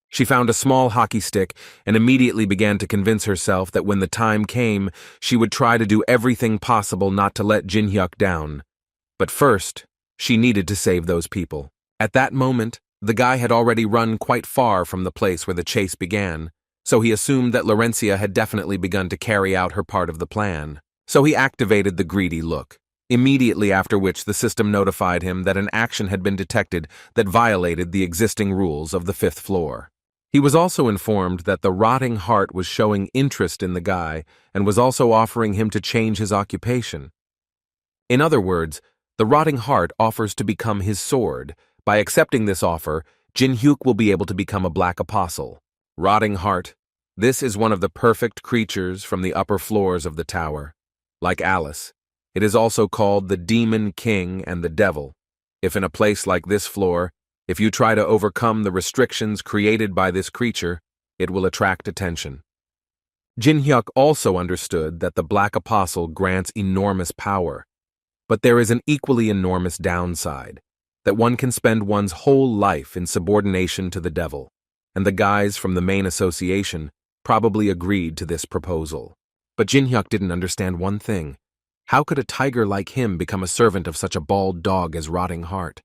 She found a small hockey stick and immediately began to convince herself that when the time came, she would try to do everything possible not to let Jin Hyuk down. But first, she needed to save those people. At that moment, the guy had already run quite far from the place where the chase began, so he assumed that Laurencia had definitely begun to carry out her part of the plan. So he activated the greedy look, immediately after which the system notified him that an action had been detected that violated the existing rules of the 5th floor. He was also informed that the rotting heart was showing interest in the guy and was also offering him to change his occupation. In other words, the rotting heart offers to become his sword. By accepting this offer, Jin Hyuk will be able to become a black apostle. Rotting heart. This is one of the perfect creatures from the upper floors of the tower. Like Alice, it is also called the Demon King and the Devil. If in a place like this floor, if you try to overcome the restrictions created by this creature, it will attract attention. Jin Hyuk also understood that the Black Apostle grants enormous power, but there is an equally enormous downside, that one can spend one's whole life in subordination to the devil, and the guys from the main association probably agreed to this proposal. But Jin Hyuk didn't understand one thing. How could a tiger like him become a servant of such a bald dog as Rotting Heart?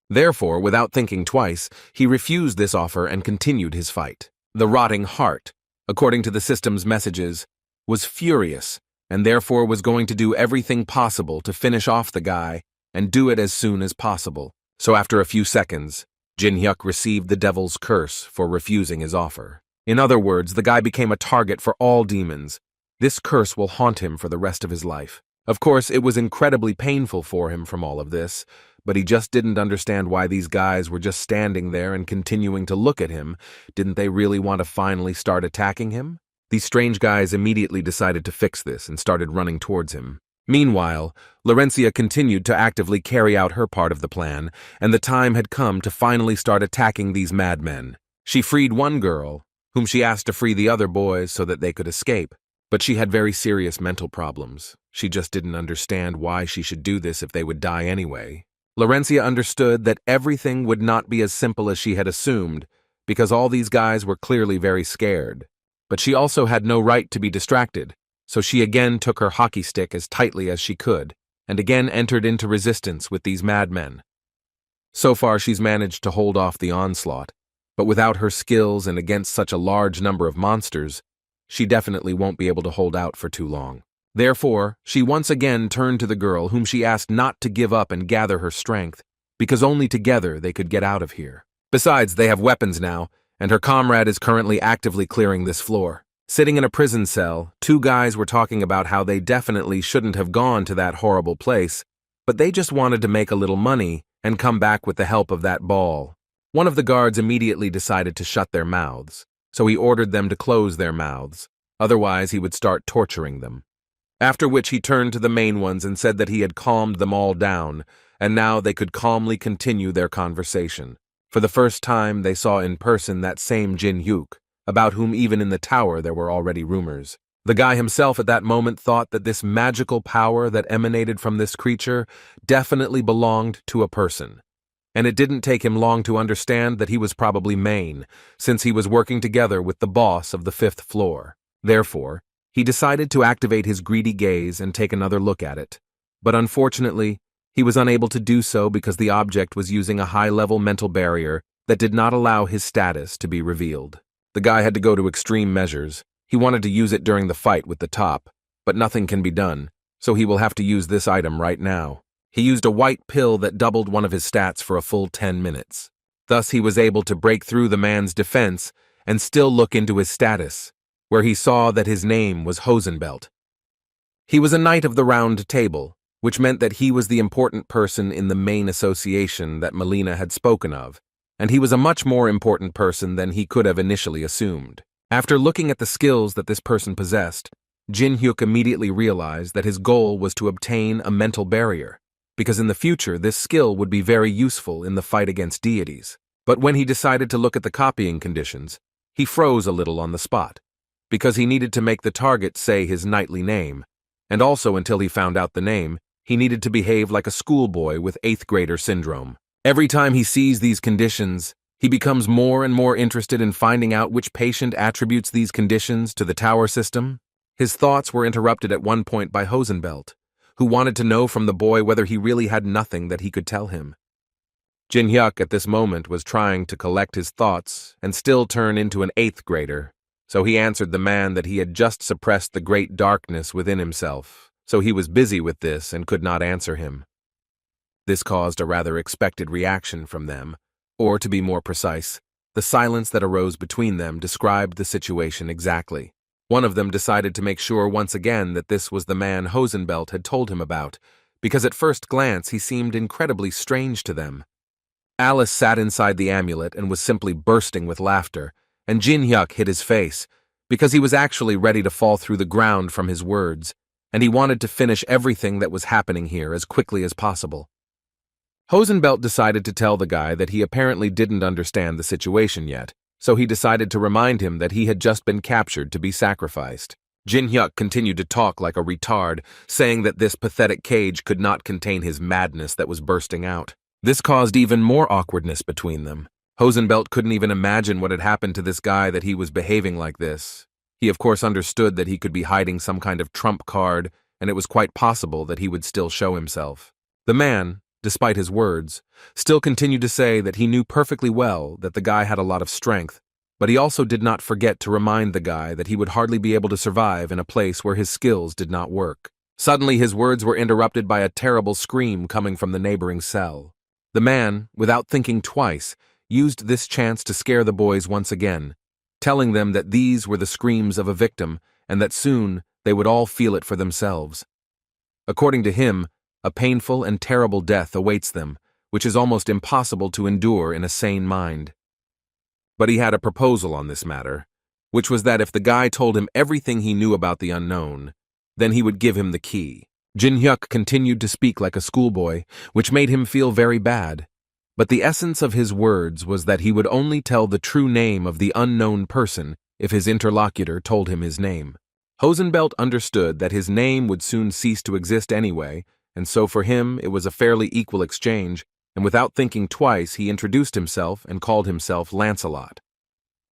Therefore, without thinking twice, he refused this offer and continued his fight. The Rotting Heart, according to the system's messages, was furious and therefore was going to do everything possible to finish off the guy and do it as soon as possible. So after a few seconds, Jin-hyuk received the devil's curse for refusing his offer. In other words, the guy became a target for all demons. This curse will haunt him for the rest of his life. Of course, it was incredibly painful for him from all of this, but he just didn't understand why these guys were just standing there and continuing to look at him. Didn't they really want to finally start attacking him? These strange guys immediately decided to fix this and started running towards him. Meanwhile, Laurencia continued to actively carry out her part of the plan, and the time had come to finally start attacking these madmen. She freed one girl, whom she asked to free the other boys so that they could escape. But she had very serious mental problems. She just didn't understand why she should do this if they would die anyway. Laurencia understood that everything would not be as simple as she had assumed, because all these guys were clearly very scared. But she also had no right to be distracted, so she again took her hockey stick as tightly as she could, and again entered into resistance with these madmen. So far she's managed to hold off the onslaught, but without her skills and against such a large number of monsters, she definitely won't be able to hold out for too long. Therefore, she once again turned to the girl whom she asked not to give up and gather her strength, because only together they could get out of here. Besides, they have weapons now, and her comrade is currently actively clearing this floor. Sitting in a prison cell, two guys were talking about how they definitely shouldn't have gone to that horrible place, but they just wanted to make a little money and come back with the help of that ball. One of the guards immediately decided to shut their mouths, so he ordered them to close their mouths, otherwise he would start torturing them. After which he turned to the main ones and said that he had calmed them all down, and now they could calmly continue their conversation. For the first time, they saw in person that same Jin-hyuk, about whom even in the tower there were already rumors. The guy himself at that moment thought that this magical power that emanated from this creature definitely belonged to a person. And it didn't take him long to understand that he was probably Maine, since he was working together with the boss of the 5th floor. Therefore, he decided to activate his greedy gaze and take another look at it. But unfortunately, he was unable to do so because the object was using a high-level mental barrier that did not allow his status to be revealed. The guy had to go to extreme measures. He wanted to use it during the fight with the top, but nothing can be done, so he will have to use this item right now. He used a white pill that doubled one of his stats for a full 10 minutes. Thus, he was able to break through the man's defense and still look into his status, where he saw that his name was Hosenbelt. He was a Knight of the Round Table, which meant that he was the important person in the main association that Melina had spoken of, and he was a much more important person than he could have initially assumed. After looking at the skills that this person possessed, Jin-hyuk immediately realized that his goal was to obtain a mental barrier, because in the future this skill would be very useful in the fight against deities. But when he decided to look at the copying conditions, he froze a little on the spot, because he needed to make the target say his knightly name, and also until he found out the name, he needed to behave like a schoolboy with 8th grader syndrome. Every time he sees these conditions, he becomes more and more interested in finding out which patient attributes these conditions to the tower system. His thoughts were interrupted at one point by Hosenbelt, who wanted to know from the boy whether he really had nothing that he could tell him. Jin-hyuk at this moment was trying to collect his thoughts and still turn into an 8th grader, so he answered the man that he had just suppressed the great darkness within himself, so he was busy with this and could not answer him. This caused a rather expected reaction from them, or to be more precise, the silence that arose between them described the situation exactly. One of them decided to make sure once again that this was the man Hosenbelt had told him about, because at first glance he seemed incredibly strange to them. Alice sat inside the amulet and was simply bursting with laughter, and Jin-hyuk hid his face, because he was actually ready to fall through the ground from his words, and he wanted to finish everything that was happening here as quickly as possible. Hosenbelt decided to tell the guy that he apparently didn't understand the situation yet, so he decided to remind him that he had just been captured to be sacrificed. Jin-hyuk continued to talk like a retard, saying that this pathetic cage could not contain his madness that was bursting out. This caused even more awkwardness between them. Hosenbelt couldn't even imagine what had happened to this guy that he was behaving like this. He of course understood that he could be hiding some kind of trump card, and it was quite possible that he would still show himself. The man, despite his words, still continued to say that he knew perfectly well that the guy had a lot of strength, But he also did not forget to remind the guy that he would hardly be able to survive in a place where his skills did not work. Suddenly, his words were interrupted by a terrible scream coming from the neighboring cell. The man, without thinking twice, used this chance to scare the boys once again, telling them that these were the screams of a victim and that soon they would all feel it for themselves. According to him, a painful and terrible death awaits them, which is almost impossible to endure in a sane mind. But he had a proposal on this matter, which was that if the guy told him everything he knew about the unknown, then he would give him the key. Jin Hyuk continued to speak like a schoolboy, which made him feel very bad. But the essence of his words was that he would only tell the true name of the unknown person if his interlocutor told him his name. Hosenbelt understood that his name would soon cease to exist anyway, and so for him it was a fairly equal exchange, and without thinking twice he introduced himself and called himself Lancelot.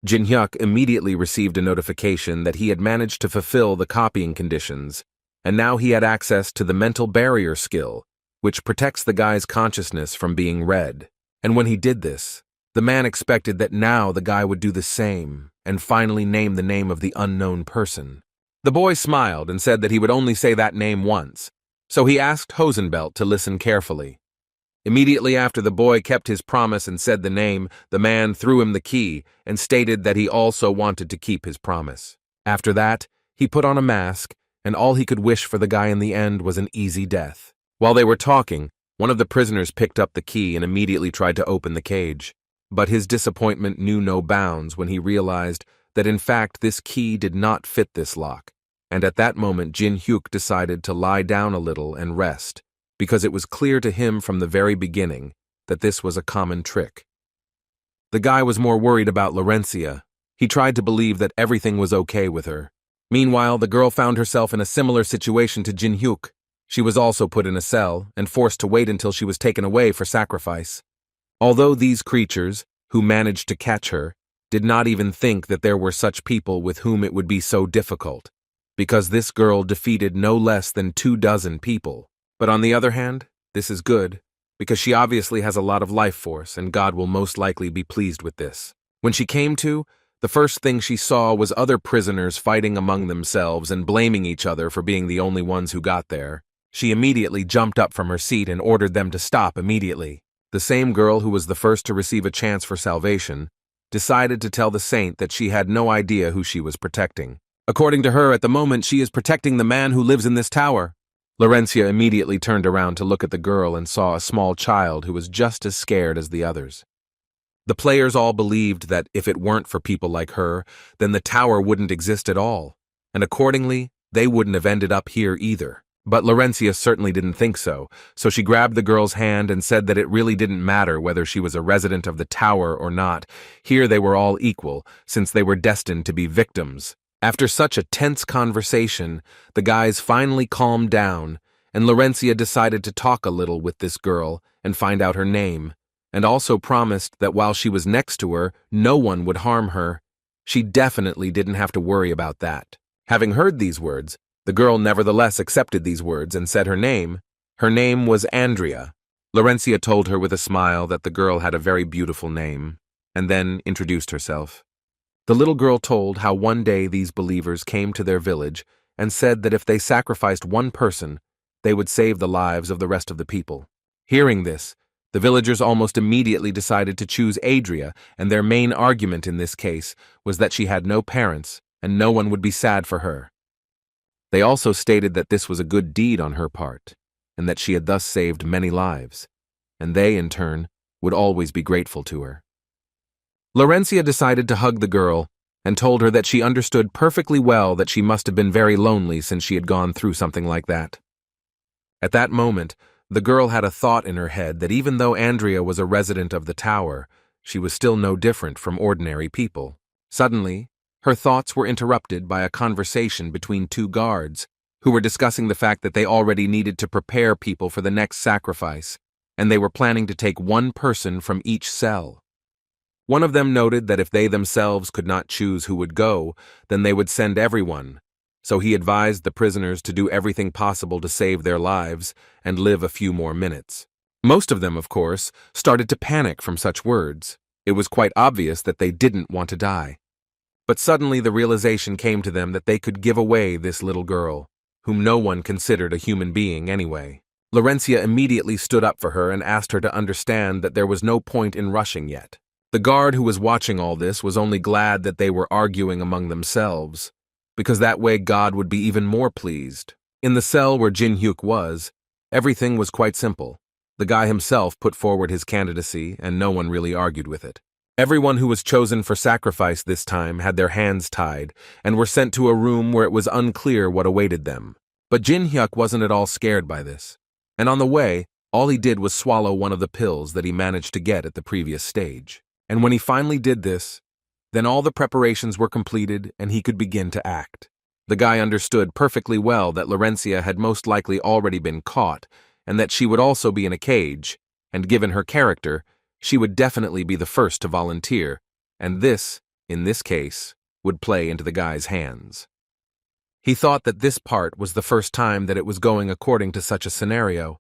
Jin Hyuk immediately received a notification that he had managed to fulfill the copying conditions, and now he had access to the mental barrier skill, which protects the guy's consciousness from being read. And when he did this, the man expected that now the guy would do the same and finally name the name of the unknown person. The boy smiled and said that he would only say that name once, so he asked Hosenbelt to listen carefully. Immediately after the boy kept his promise and said the name, the man threw him the key and stated that he also wanted to keep his promise. After that, he put on a mask, and all he could wish for the guy in the end was an easy death. While they were talking, one of the prisoners picked up the key and immediately tried to open the cage. But his disappointment knew no bounds when he realized that in fact this key did not fit this lock. And at that moment Jin Hyuk decided to lie down a little and rest, because it was clear to him from the very beginning that this was a common trick. The guy was more worried about Laurencia. He tried to believe that everything was okay with her. Meanwhile, the girl found herself in a similar situation to Jin Hyuk. She was also put in a cell and forced to wait until she was taken away for sacrifice. Although these creatures, who managed to catch her, did not even think that there were such people with whom it would be so difficult, because this girl defeated no less than 24 people. But on the other hand, this is good, because she obviously has a lot of life force, and God will most likely be pleased with this. When she came to, the first thing she saw was other prisoners fighting among themselves and blaming each other for being the only ones who got there. She immediately jumped up from her seat and ordered them to stop immediately. The same girl who was the first to receive a chance for salvation decided to tell the saint that she had no idea who she was protecting. According to her, at the moment, she is protecting the man who lives in this tower. Laurencia immediately turned around to look at the girl and saw a small child who was just as scared as the others. The players all believed that if it weren't for people like her, then the tower wouldn't exist at all, and accordingly, they wouldn't have ended up here either. But Laurencia certainly didn't think so, so she grabbed the girl's hand and said that it really didn't matter whether she was a resident of the tower or not. Here they were all equal, since they were destined to be victims. After such a tense conversation, the guys finally calmed down, and Laurencia decided to talk a little with this girl and find out her name, and also promised that while she was next to her, no one would harm her. She definitely didn't have to worry about that. Having heard these words, the girl nevertheless accepted these words and said her name. Her name was Andrea. Laurencia told her with a smile that the girl had a very beautiful name, and then introduced herself. The little girl told how one day these believers came to their village and said that if they sacrificed one person, they would save the lives of the rest of the people. Hearing this, the villagers almost immediately decided to choose Adria, and their main argument in this case was that she had no parents and no one would be sad for her. They also stated that this was a good deed on her part, and that she had thus saved many lives, and they, in turn, would always be grateful to her. Laurencia decided to hug the girl and told her that she understood perfectly well that she must have been very lonely since she had gone through something like that. At that moment, the girl had a thought in her head that even though Andrea was a resident of the tower, she was still no different from ordinary people. Suddenly, her thoughts were interrupted by a conversation between two guards, who were discussing the fact that they already needed to prepare people for the next sacrifice, and they were planning to take one person from each cell. One of them noted that if they themselves could not choose who would go, then they would send everyone, so he advised the prisoners to do everything possible to save their lives and live a few more minutes. Most of them, of course, started to panic from such words. It was quite obvious that they didn't want to die. But suddenly the realization came to them that they could give away this little girl, whom no one considered a human being anyway. Laurencia immediately stood up for her and asked her to understand that there was no point in rushing yet. The guard who was watching all this was only glad that they were arguing among themselves, because that way God would be even more pleased. In the cell where Jin Hyuk was, everything was quite simple. The guy himself put forward his candidacy, and no one really argued with it. Everyone who was chosen for sacrifice this time had their hands tied and were sent to a room where it was unclear what awaited them. But Jin Hyuk wasn't at all scared by this, and on the way, all he did was swallow one of the pills that he managed to get at the previous stage. And when he finally did this, then all the preparations were completed and he could begin to act. The guy understood perfectly well that Laurencia had most likely already been caught, and that she would also be in a cage, and given her character, she would definitely be the first to volunteer, and this, in this case, would play into the guy's hands. He thought that this part was the first time that it was going according to such a scenario,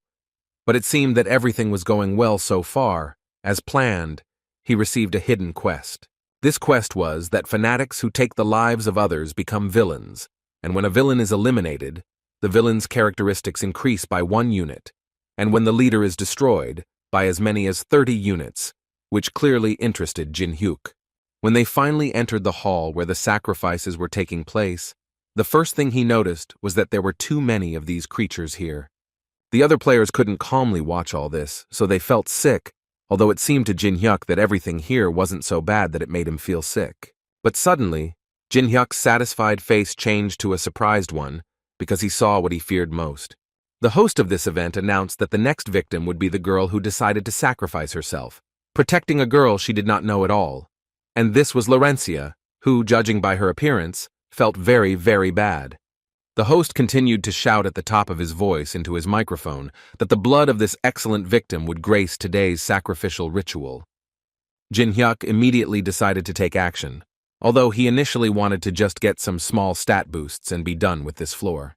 but it seemed that everything was going well so far. As planned, he received a hidden quest. This quest was that fanatics who take the lives of others become villains, and when a villain is eliminated, the villain's characteristics increase by 1 unit, and when the leader is destroyed, by as many as 30 units, which clearly interested Jin Hyuk. When they finally entered the hall where the sacrifices were taking place, the first thing he noticed was that there were too many of these creatures here. The other players couldn't calmly watch all this, so they felt sick, although it seemed to Jin Hyuk that everything here wasn't so bad that it made him feel sick. But suddenly, Jin Hyuk's satisfied face changed to a surprised one, because he saw what he feared most. The host of this event announced that the next victim would be the girl who decided to sacrifice herself, protecting a girl she did not know at all. And this was Laurencia, who, judging by her appearance, felt very, very bad. The host continued to shout at the top of his voice into his microphone that the blood of this excellent victim would grace today's sacrificial ritual. Jin Hyuk immediately decided to take action, although he initially wanted to just get some small stat boosts and be done with this floor.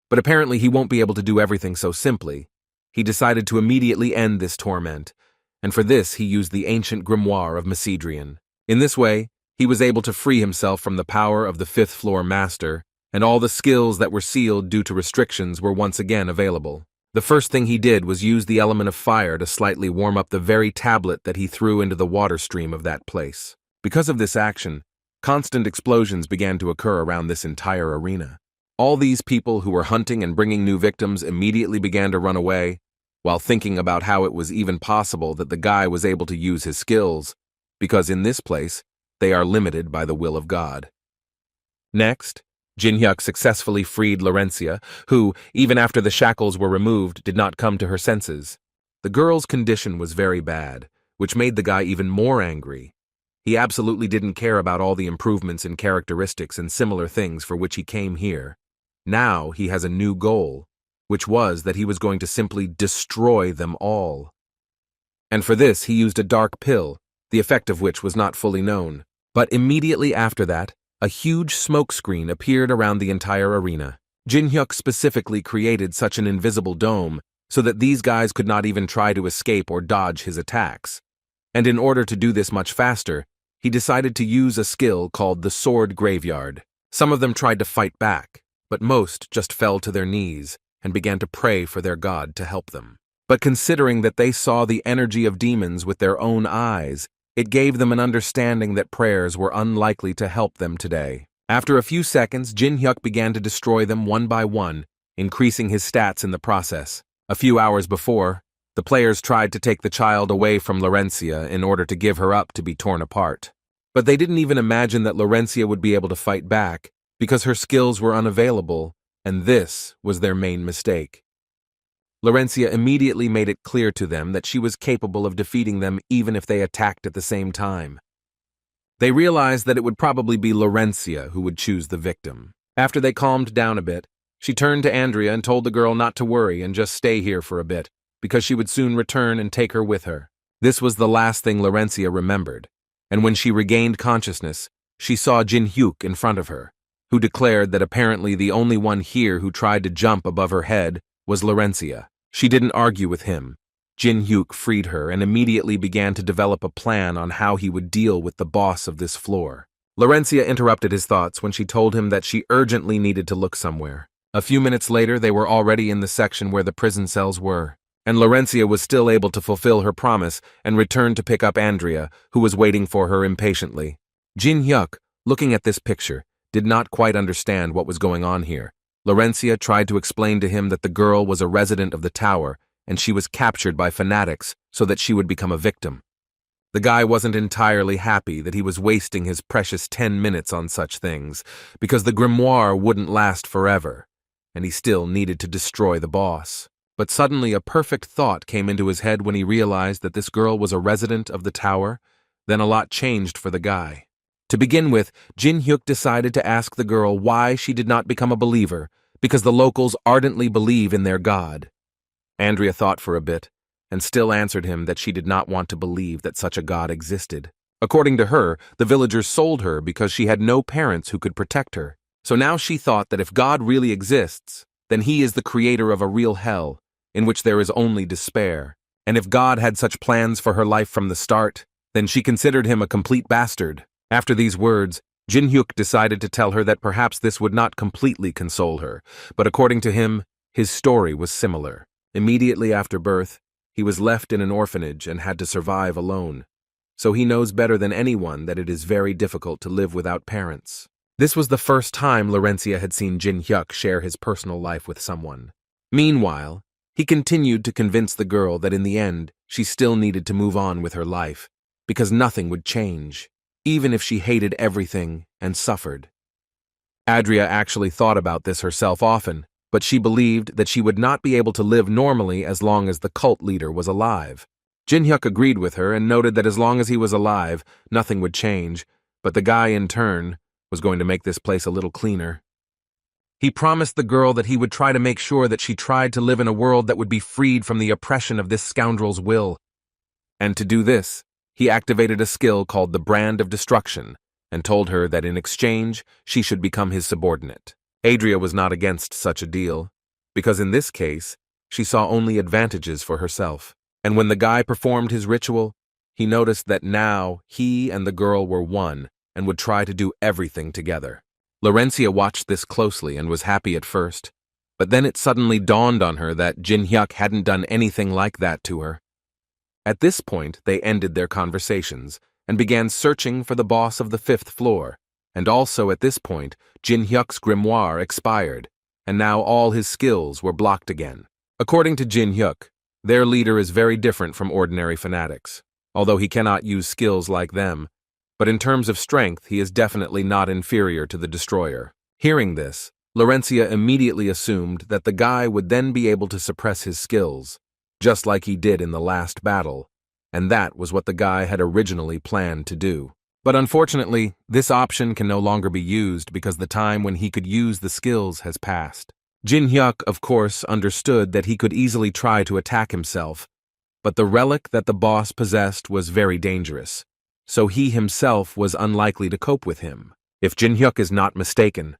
But apparently he won't be able to do everything so simply. He decided to immediately end this torment, and for this he used the ancient grimoire of Macedrian. In this way, he was able to free himself from the power of the 5th floor master, and all the skills that were sealed due to restrictions were once again available. The first thing he did was use the element of fire to slightly warm up the very tablet that he threw into the water stream of that place. Because of this action, constant explosions began to occur around this entire arena. All these people who were hunting and bringing new victims immediately began to run away, while thinking about how it was even possible that the guy was able to use his skills, because in this place, they are limited by the will of God. Next, Jin Hyuk successfully freed Laurencia, who, even after the shackles were removed, did not come to her senses. The girl's condition was very bad, which made the guy even more angry. He absolutely didn't care about all the improvements in characteristics and similar things for which he came here. Now he has a new goal, which was that he was going to simply destroy them all. And for this he used a dark pill, the effect of which was not fully known. But immediately after that, a huge smoke screen appeared around the entire arena. Jin Hyuk specifically created such an invisible dome so that these guys could not even try to escape or dodge his attacks. And in order to do this much faster, he decided to use a skill called the Sword Graveyard. Some of them tried to fight back, but most just fell to their knees and began to pray for their god to help them. But considering that they saw the energy of demons with their own eyes, it gave them an understanding that prayers were unlikely to help them today. After a few seconds, Jin Hyuk began to destroy them one by one, increasing his stats in the process. A few hours before, the players tried to take the child away from Laurencia in order to give her up to be torn apart. But they didn't even imagine that Laurencia would be able to fight back, because her skills were unavailable, and this was their main mistake. Laurencia immediately made it clear to them that she was capable of defeating them even if they attacked at the same time. They realized that it would probably be Laurencia who would choose the victim. After they calmed down a bit, she turned to Andrea and told the girl not to worry and just stay here for a bit, because she would soon return and take her with her. This was the last thing Laurencia remembered, and when she regained consciousness, she saw Jin Hyuk in front of her, who declared that apparently the only one here who tried to jump above her head was Laurencia. She didn't argue with him, Jin Hyuk freed her and immediately began to develop a plan on how he would deal with the boss of this floor. Laurencia interrupted his thoughts when she told him that she urgently needed to look somewhere. A few minutes later, they were already in the section where the prison cells were, and Laurencia was still able to fulfill her promise and return to pick up Andrea, who was waiting for her impatiently. Jin Hyuk, looking at this picture, did not quite understand what was going on here. Laurencia tried to explain to him that the girl was a resident of the tower and she was captured by fanatics so that she would become a victim. The guy wasn't entirely happy that he was wasting his precious 10 minutes on such things, because the grimoire wouldn't last forever, and he still needed to destroy the boss. But suddenly a perfect thought came into his head when he realized that this girl was a resident of the tower. Then a lot changed for the guy. To begin with, Jin Hyuk decided to ask the girl why she did not become a believer, because the locals ardently believe in their god. Andrea thought for a bit, and still answered him that she did not want to believe that such a god existed. According to her, the villagers sold her because she had no parents who could protect her. So now she thought that if God really exists, then he is the creator of a real hell, in which there is only despair. And if God had such plans for her life from the start, then she considered him a complete bastard. After these words, Jin Hyuk decided to tell her that perhaps this would not completely console her, but according to him, his story was similar. Immediately after birth, he was left in an orphanage and had to survive alone. So he knows better than anyone that it is very difficult to live without parents. This was the first time Laurencia had seen Jin Hyuk share his personal life with someone. Meanwhile, he continued to convince the girl that in the end, she still needed to move on with her life, because nothing would change, even if she hated everything and suffered. Andrea actually thought about this herself often, but she believed that she would not be able to live normally as long as the cult leader was alive. Jin Hyuk agreed with her and noted that as long as he was alive, nothing would change, but the guy in turn was going to make this place a little cleaner. He promised the girl that he would try to make sure that she tried to live in a world that would be freed from the oppression of this scoundrel's will. And to do this, he activated a skill called the Brand of Destruction and told her that in exchange, she should become his subordinate. Andrea was not against such a deal, because in this case, she saw only advantages for herself. And when the guy performed his ritual, he noticed that now he and the girl were one and would try to do everything together. Laurencia watched this closely and was happy at first, but then it suddenly dawned on her that Jin Hyuk hadn't done anything like that to her. At this point, they ended their conversations and began searching for the boss of the 5th floor. And also at this point, Jin Hyuk's grimoire expired, and now all his skills were blocked again. According to Jin Hyuk, their leader is very different from ordinary fanatics, although he cannot use skills like them, but in terms of strength, he is definitely not inferior to the destroyer. Hearing this, Laurencia immediately assumed that the guy would then be able to suppress his skills, just like he did in the last battle, and that was what the guy had originally planned to do. But unfortunately, this option can no longer be used because the time when he could use the skills has passed. Jin Hyuk, of course, understood that he could easily try to attack himself, but the relic that the boss possessed was very dangerous, so he himself was unlikely to cope with him. If Jin Hyuk is not mistaken,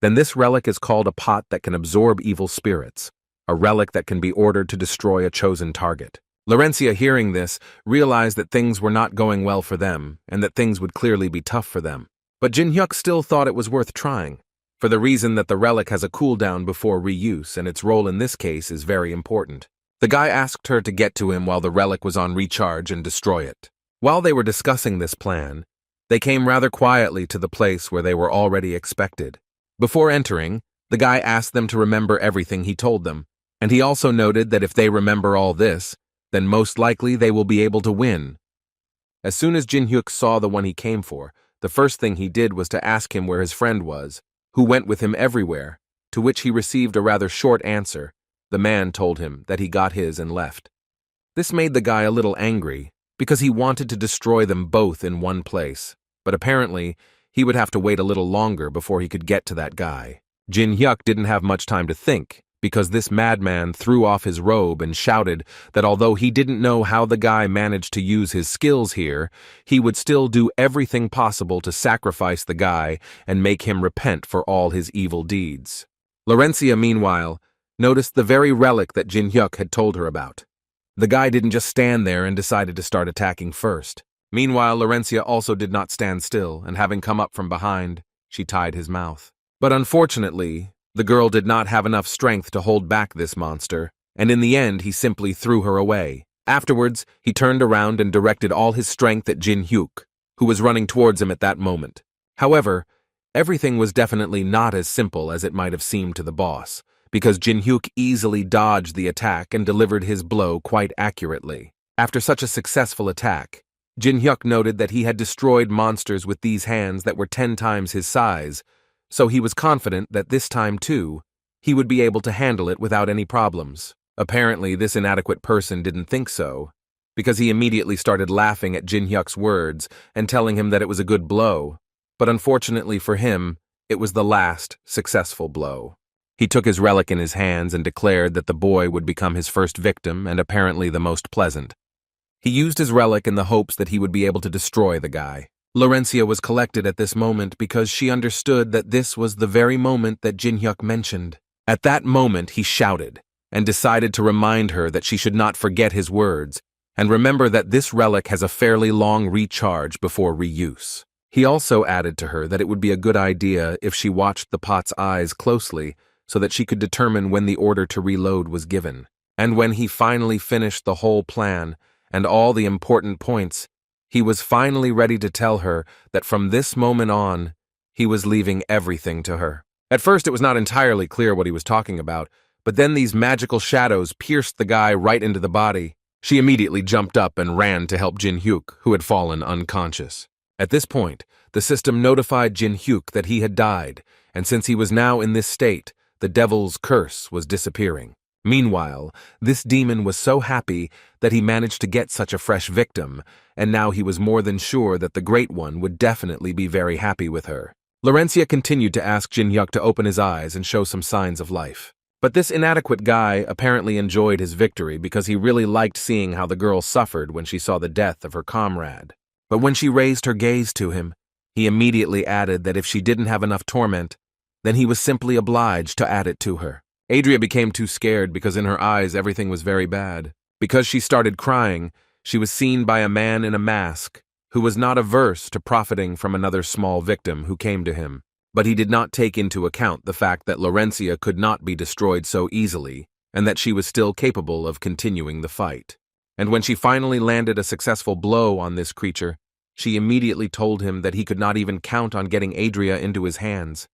then this relic is called a pot that can absorb evil spirits, a relic that can be ordered to destroy a chosen target. Laurencia, hearing this, realized that things were not going well for them and that things would clearly be tough for them. But Jin Hyuk still thought it was worth trying, for the reason that the relic has a cooldown before reuse and its role in this case is very important. The guy asked her to get to him while the relic was on recharge and destroy it. While they were discussing this plan, they came rather quietly to the place where they were already expected. Before entering, the guy asked them to remember everything he told them, and he also noted that if they remember all this, then most likely they will be able to win. As soon as Jin Hyuk saw the one he came for, the first thing he did was to ask him where his friend was, who went with him everywhere, to which he received a rather short answer. The man told him that he got his and left. This made the guy a little angry, because he wanted to destroy them both in one place, but apparently he would have to wait a little longer before he could get to that guy. Jin Hyuk didn't have much time to think, because this madman threw off his robe and shouted that although he didn't know how the guy managed to use his skills here, he would still do everything possible to sacrifice the guy and make him repent for all his evil deeds. Laurencia, meanwhile, noticed the very relic that Jin Hyuk had told her about. The guy didn't just stand there and decided to start attacking first. Meanwhile, Laurencia also did not stand still, and having come up from behind, she tied his mouth. But unfortunately, the girl did not have enough strength to hold back this monster, and in the end he simply threw her away. Afterwards, he turned around and directed all his strength at Jin Hyuk, who was running towards him at that moment. However, everything was definitely not as simple as it might have seemed to the boss, because Jin Hyuk easily dodged the attack and delivered his blow quite accurately. After such a successful attack, Jin Hyuk noted that he had destroyed monsters with these hands that were 10 times his size, so he was confident that this time too, he would be able to handle it without any problems. Apparently, this inadequate person didn't think so, because he immediately started laughing at Jin Hyuk's words and telling him that it was a good blow, but unfortunately for him, it was the last successful blow. He took his relic in his hands and declared that the boy would become his first victim and apparently the most pleasant. He used his relic in the hopes that he would be able to destroy the guy. Laurencia was collected at this moment because she understood that this was the very moment that Jin Hyuk mentioned. At that moment, he shouted and decided to remind her that she should not forget his words and remember that this relic has a fairly long recharge before reuse. He also added to her that it would be a good idea if she watched the pot's eyes closely so that she could determine when the order to reload was given. And when he finally finished the whole plan and all the important points, he was finally ready to tell her that from this moment on, he was leaving everything to her. At first, it was not entirely clear what he was talking about, but then these magical shadows pierced the guy right into the body. She immediately jumped up and ran to help Jin Hyuk, who had fallen unconscious. At this point, the system notified Jin Hyuk that he had died, and since he was now in this state, the devil's curse was disappearing. Meanwhile, this demon was so happy that he managed to get such a fresh victim, and now he was more than sure that the Great One would definitely be very happy with her. Laurencia continued to ask Jin Hyuk to open his eyes and show some signs of life. But this inadequate guy apparently enjoyed his victory because he really liked seeing how the girl suffered when she saw the death of her comrade. But when she raised her gaze to him, he immediately added that if she didn't have enough torment, then he was simply obliged to add it to her. Adria became too scared because in her eyes everything was very bad. Because she started crying, she was seen by a man in a mask who was not averse to profiting from another small victim who came to him. But he did not take into account the fact that Laurencia could not be destroyed so easily and that she was still capable of continuing the fight. And when she finally landed a successful blow on this creature, she immediately told him that he could not even count on getting Adria into his hands.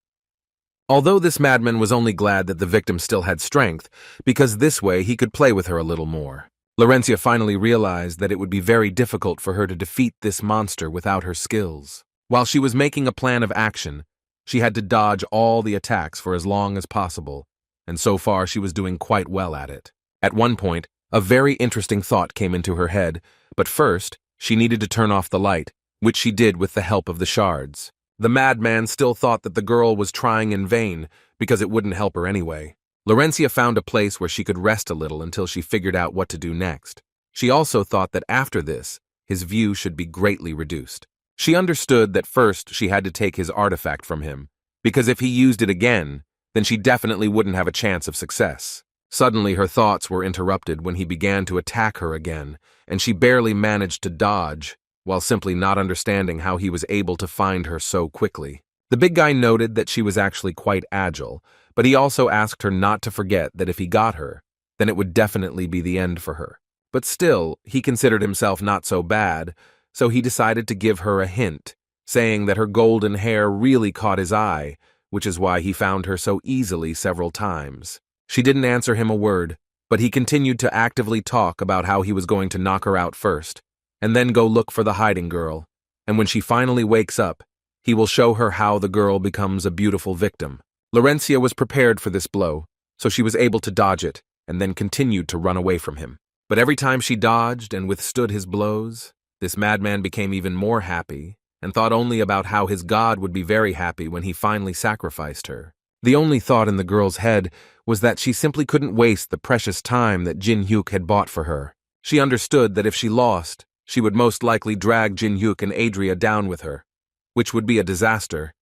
Although this madman was only glad that the victim still had strength, because this way he could play with her a little more. Laurencia finally realized that it would be very difficult for her to defeat this monster without her skills. While she was making a plan of action, she had to dodge all the attacks for as long as possible, and so far she was doing quite well at it. At one point, a very interesting thought came into her head, but first, she needed to turn off the light, which she did with the help of the shards. The madman still thought that the girl was trying in vain, because it wouldn't help her anyway. Laurencia found a place where she could rest a little until she figured out what to do next. She also thought that after this, his view should be greatly reduced. She understood that first she had to take his artifact from him, because if he used it again, then she definitely wouldn't have a chance of success. Suddenly her thoughts were interrupted when he began to attack her again, and she barely managed to dodge, while simply not understanding how he was able to find her so quickly. The big guy noted that she was actually quite agile, but he also asked her not to forget that if he got her, then it would definitely be the end for her. But still, he considered himself not so bad, so he decided to give her a hint, saying that her golden hair really caught his eye, which is why he found her so easily several times. She didn't answer him a word, but he continued to actively talk about how he was going to knock her out first, and then go look for the hiding girl, and when she finally wakes up, he will show her how the girl becomes a beautiful victim. Laurencia was prepared for this blow, so she was able to dodge it, and then continued to run away from him. But every time she dodged and withstood his blows, this madman became even more happy, and thought only about how his god would be very happy when he finally sacrificed her. The only thought in the girl's head was that she simply couldn't waste the precious time that Jin Hyuk had bought for her. She understood that if she lost, she would most likely drag Jin Hyuk and Adria down with her, which would be a disaster.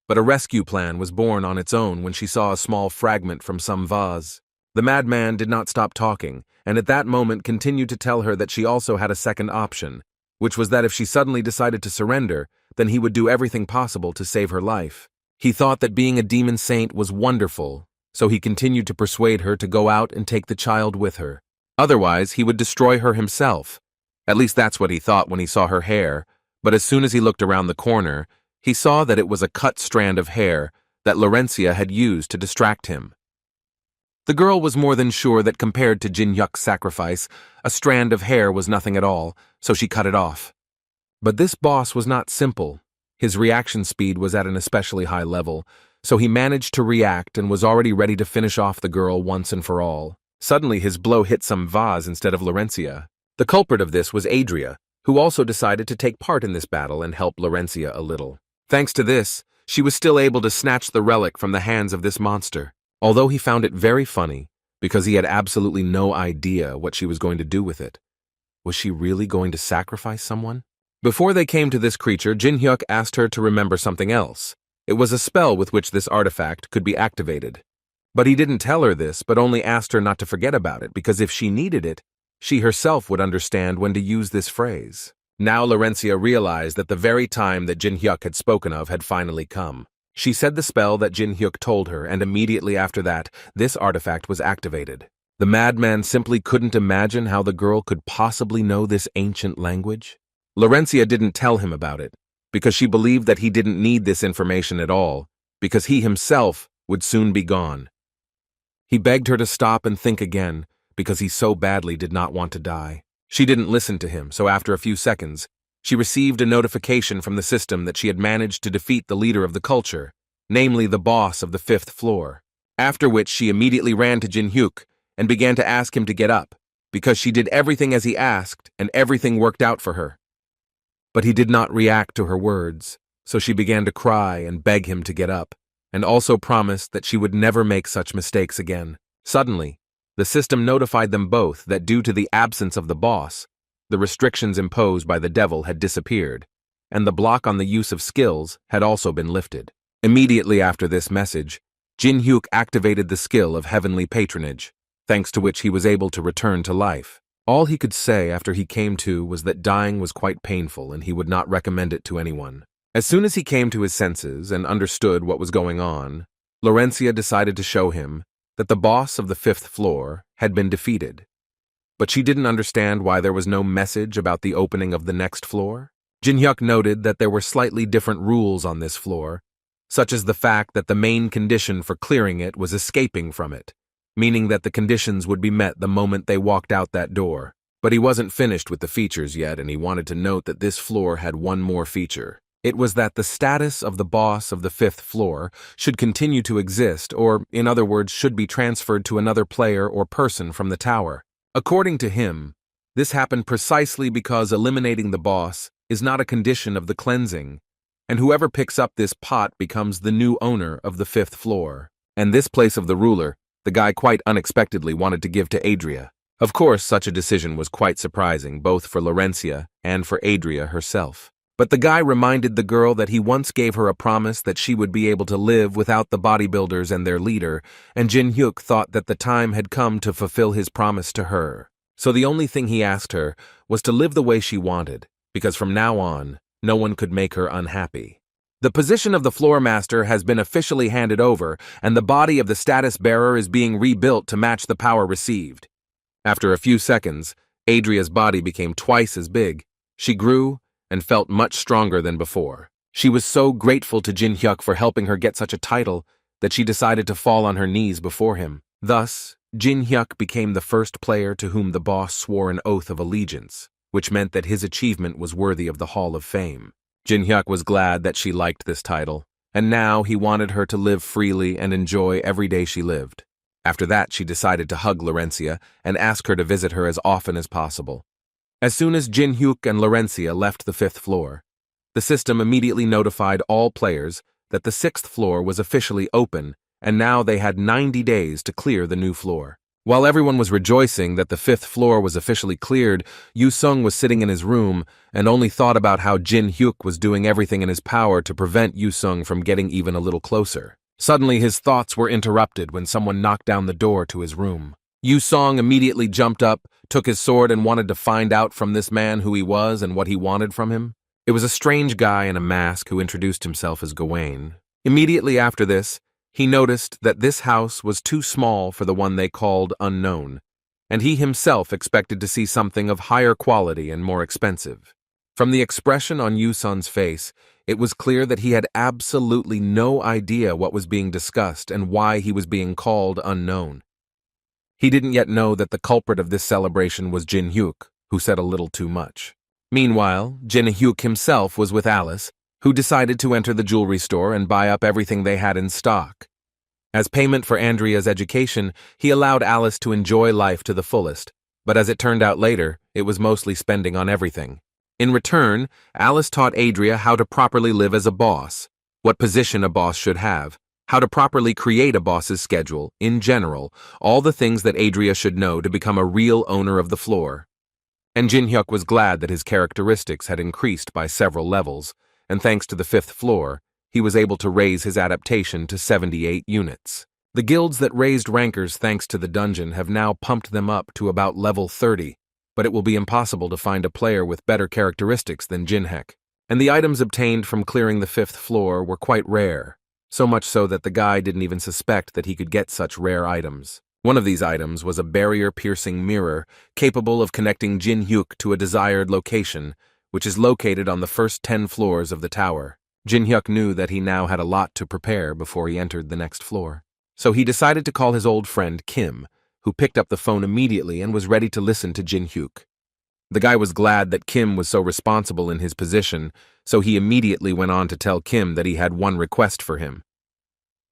But a rescue plan was born on its own when she saw a small fragment from some vase. The madman did not stop talking, and at that moment continued to tell her that she also had a second option, which was that if she suddenly decided to surrender, then he would do everything possible to save her life. He thought that being a demon saint was wonderful, so he continued to persuade her to go out and take the child with her. Otherwise, he would destroy her himself. At least that's what he thought when he saw her hair, but as soon as he looked around the corner, he saw that it was a cut strand of hair that Laurencia had used to distract him. The girl was more than sure that compared to Jin Hyuk's sacrifice, a strand of hair was nothing at all, so she cut it off. But this boss was not simple. His reaction speed was at an especially high level, so he managed to react and was already ready to finish off the girl once and for all. Suddenly his blow hit some vase instead of Laurencia. The culprit of this was Adria, who also decided to take part in this battle and help Laurencia a little. Thanks to this, she was still able to snatch the relic from the hands of this monster, although he found it very funny because he had absolutely no idea what she was going to do with it. Was she really going to sacrifice someone? Before they came to this creature, Jin Hyuk asked her to remember something else. It was a spell with which this artifact could be activated. But he didn't tell her this, but only asked her not to forget about it, because if she needed it, she herself would understand when to use this phrase. Now Laurencia realized that the very time that Jin Hyuk had spoken of had finally come. She said the spell that Jin Hyuk told her, and immediately after that, this artifact was activated. The madman simply couldn't imagine how the girl could possibly know this ancient language. Laurencia didn't tell him about it, because she believed that he didn't need this information at all, because he himself would soon be gone. He begged her to stop and think again, because he so badly did not want to die. She didn't listen to him, so after a few seconds, she received a notification from the system that she had managed to defeat the leader of the culture, namely the boss of the 5th floor. After which she immediately ran to Jin Hyuk and began to ask him to get up, because she did everything as he asked and everything worked out for her. But he did not react to her words, so she began to cry and beg him to get up, and also promised that she would never make such mistakes again. Suddenly, the system notified them both that due to the absence of the boss, the restrictions imposed by the devil had disappeared, and the block on the use of skills had also been lifted. Immediately after this message, Jin Hyuk activated the skill of heavenly patronage, thanks to which he was able to return to life. All he could say after he came to was that dying was quite painful and he would not recommend it to anyone. As soon as he came to his senses and understood what was going on, Laurencia decided to show him that the boss of the 5th floor had been defeated. But she didn't understand why there was no message about the opening of the next floor. Jin Hyuk noted that there were slightly different rules on this floor, such as the fact that the main condition for clearing it was escaping from it, meaning that the conditions would be met the moment they walked out that door. But he wasn't finished with the features yet, and he wanted to note that this floor had one more feature. It was that the status of the boss of the 5th floor should continue to exist, or, in other words, should be transferred to another player or person from the tower. According to him, this happened precisely because eliminating the boss is not a condition of the cleansing, and whoever picks up this pot becomes the new owner of the 5th floor. And this place of the ruler, the guy quite unexpectedly wanted to give to Adria. Of course, such a decision was quite surprising, both for Laurencia and for Adria herself. But the guy reminded the girl that he once gave her a promise that she would be able to live without the bodybuilders and their leader, and Jin Hyuk thought that the time had come to fulfill his promise to her. So the only thing he asked her was to live the way she wanted, because from now on, no one could make her unhappy. The position of the floor master has been officially handed over, and the body of the status bearer is being rebuilt to match the power received. After a few seconds, Adria's body became twice as big. She grew and felt much stronger than before. She was so grateful to Jin Hyuk for helping her get such a title that she decided to fall on her knees before him. Thus, Jin Hyuk became the first player to whom the boss swore an oath of allegiance, which meant that his achievement was worthy of the Hall of Fame. Jin Hyuk was glad that she liked this title, and now he wanted her to live freely and enjoy every day she lived. After that, she decided to hug Laurencia and ask her to visit her as often as possible. As soon as Jin Hyuk and Laurencia left the 5th floor, the system immediately notified all players that the 6th floor was officially open, and now they had 90 days to clear the new floor. While everyone was rejoicing that the 5th floor was officially cleared, Yu Sung was sitting in his room and only thought about how Jin Hyuk was doing everything in his power to prevent Yu Sung from getting even a little closer. Suddenly his thoughts were interrupted when someone knocked down the door to his room. Yu Song immediately jumped up, took his sword and wanted to find out from this man who he was and what he wanted from him. It was a strange guy in a mask who introduced himself as Gawain. Immediately after this, he noticed that this house was too small for the one they called Unknown, and he himself expected to see something of higher quality and more expensive. From the expression on Yu Sun's face, it was clear that he had absolutely no idea what was being discussed and why he was being called Unknown. He didn't yet know that the culprit of this celebration was Jin Hyuk, who said a little too much. Meanwhile, Jin Hyuk himself was with Alice, who decided to enter the jewelry store and buy up everything they had in stock. As payment for Andrea's education, he allowed Alice to enjoy life to the fullest, but as it turned out later, it was mostly spending on everything. In return, Alice taught Adria how to properly live as a boss, what position a boss should have, how to properly create a boss's schedule, in general, all the things that Adria should know to become a real owner of the floor. And Jin Hyuk was glad that his characteristics had increased by several levels, and thanks to the 5th floor, he was able to raise his adaptation to 78 units. The guilds that raised rankers thanks to the dungeon have now pumped them up to about level 30, but it will be impossible to find a player with better characteristics than Jin Hyuk. And the items obtained from clearing the 5th floor were quite rare, so much so that the guy didn't even suspect that he could get such rare items. One of these items was a barrier-piercing mirror capable of connecting Jin Hyuk to a desired location, which is located on the first 10 floors of the tower. Jin Hyuk knew that he now had a lot to prepare before he entered the next floor. So he decided to call his old friend Kim, who picked up the phone immediately and was ready to listen to Jin Hyuk. The guy was glad that Kim was so responsible in his position, so he immediately went on to tell Kim that he had one request for him.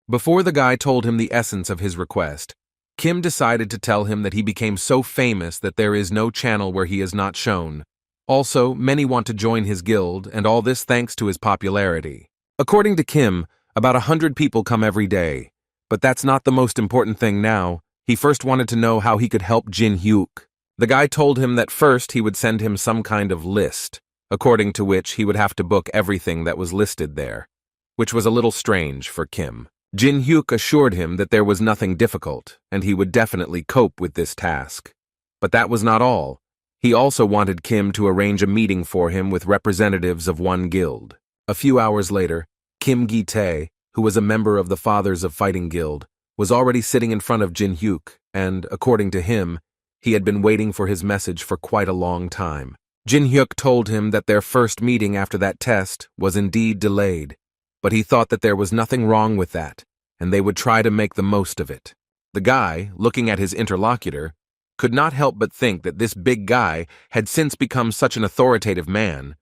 Before the guy told him the essence of his request, Kim decided to tell him that he became so famous that there is no channel where he is not shown. Also, many want to join his guild, and all this thanks to his popularity. According to Kim, about 100 people come every day. But that's not the most important thing now. He first wanted to know how he could help Jin Hyuk. The guy told him that first he would send him some kind of list, according to which he would have to book everything that was listed there, which was a little strange for Kim. Jin Hyuk assured him that there was nothing difficult, and he would definitely cope with this task. But that was not all. He also wanted Kim to arrange a meeting for him with representatives of one guild. A few hours later, Kim Gi-tae, who was a member of the Fathers of Fighting Guild, was already sitting in front of Jin Hyuk, and, according to him, he had been waiting for his message for quite a long time. Jin Hyuk told him that their first meeting after that test was indeed delayed, but he thought that there was nothing wrong with that, and they would try to make the most of it. The guy, looking at his interlocutor, could not help but think that this big guy had since become such an authoritative man,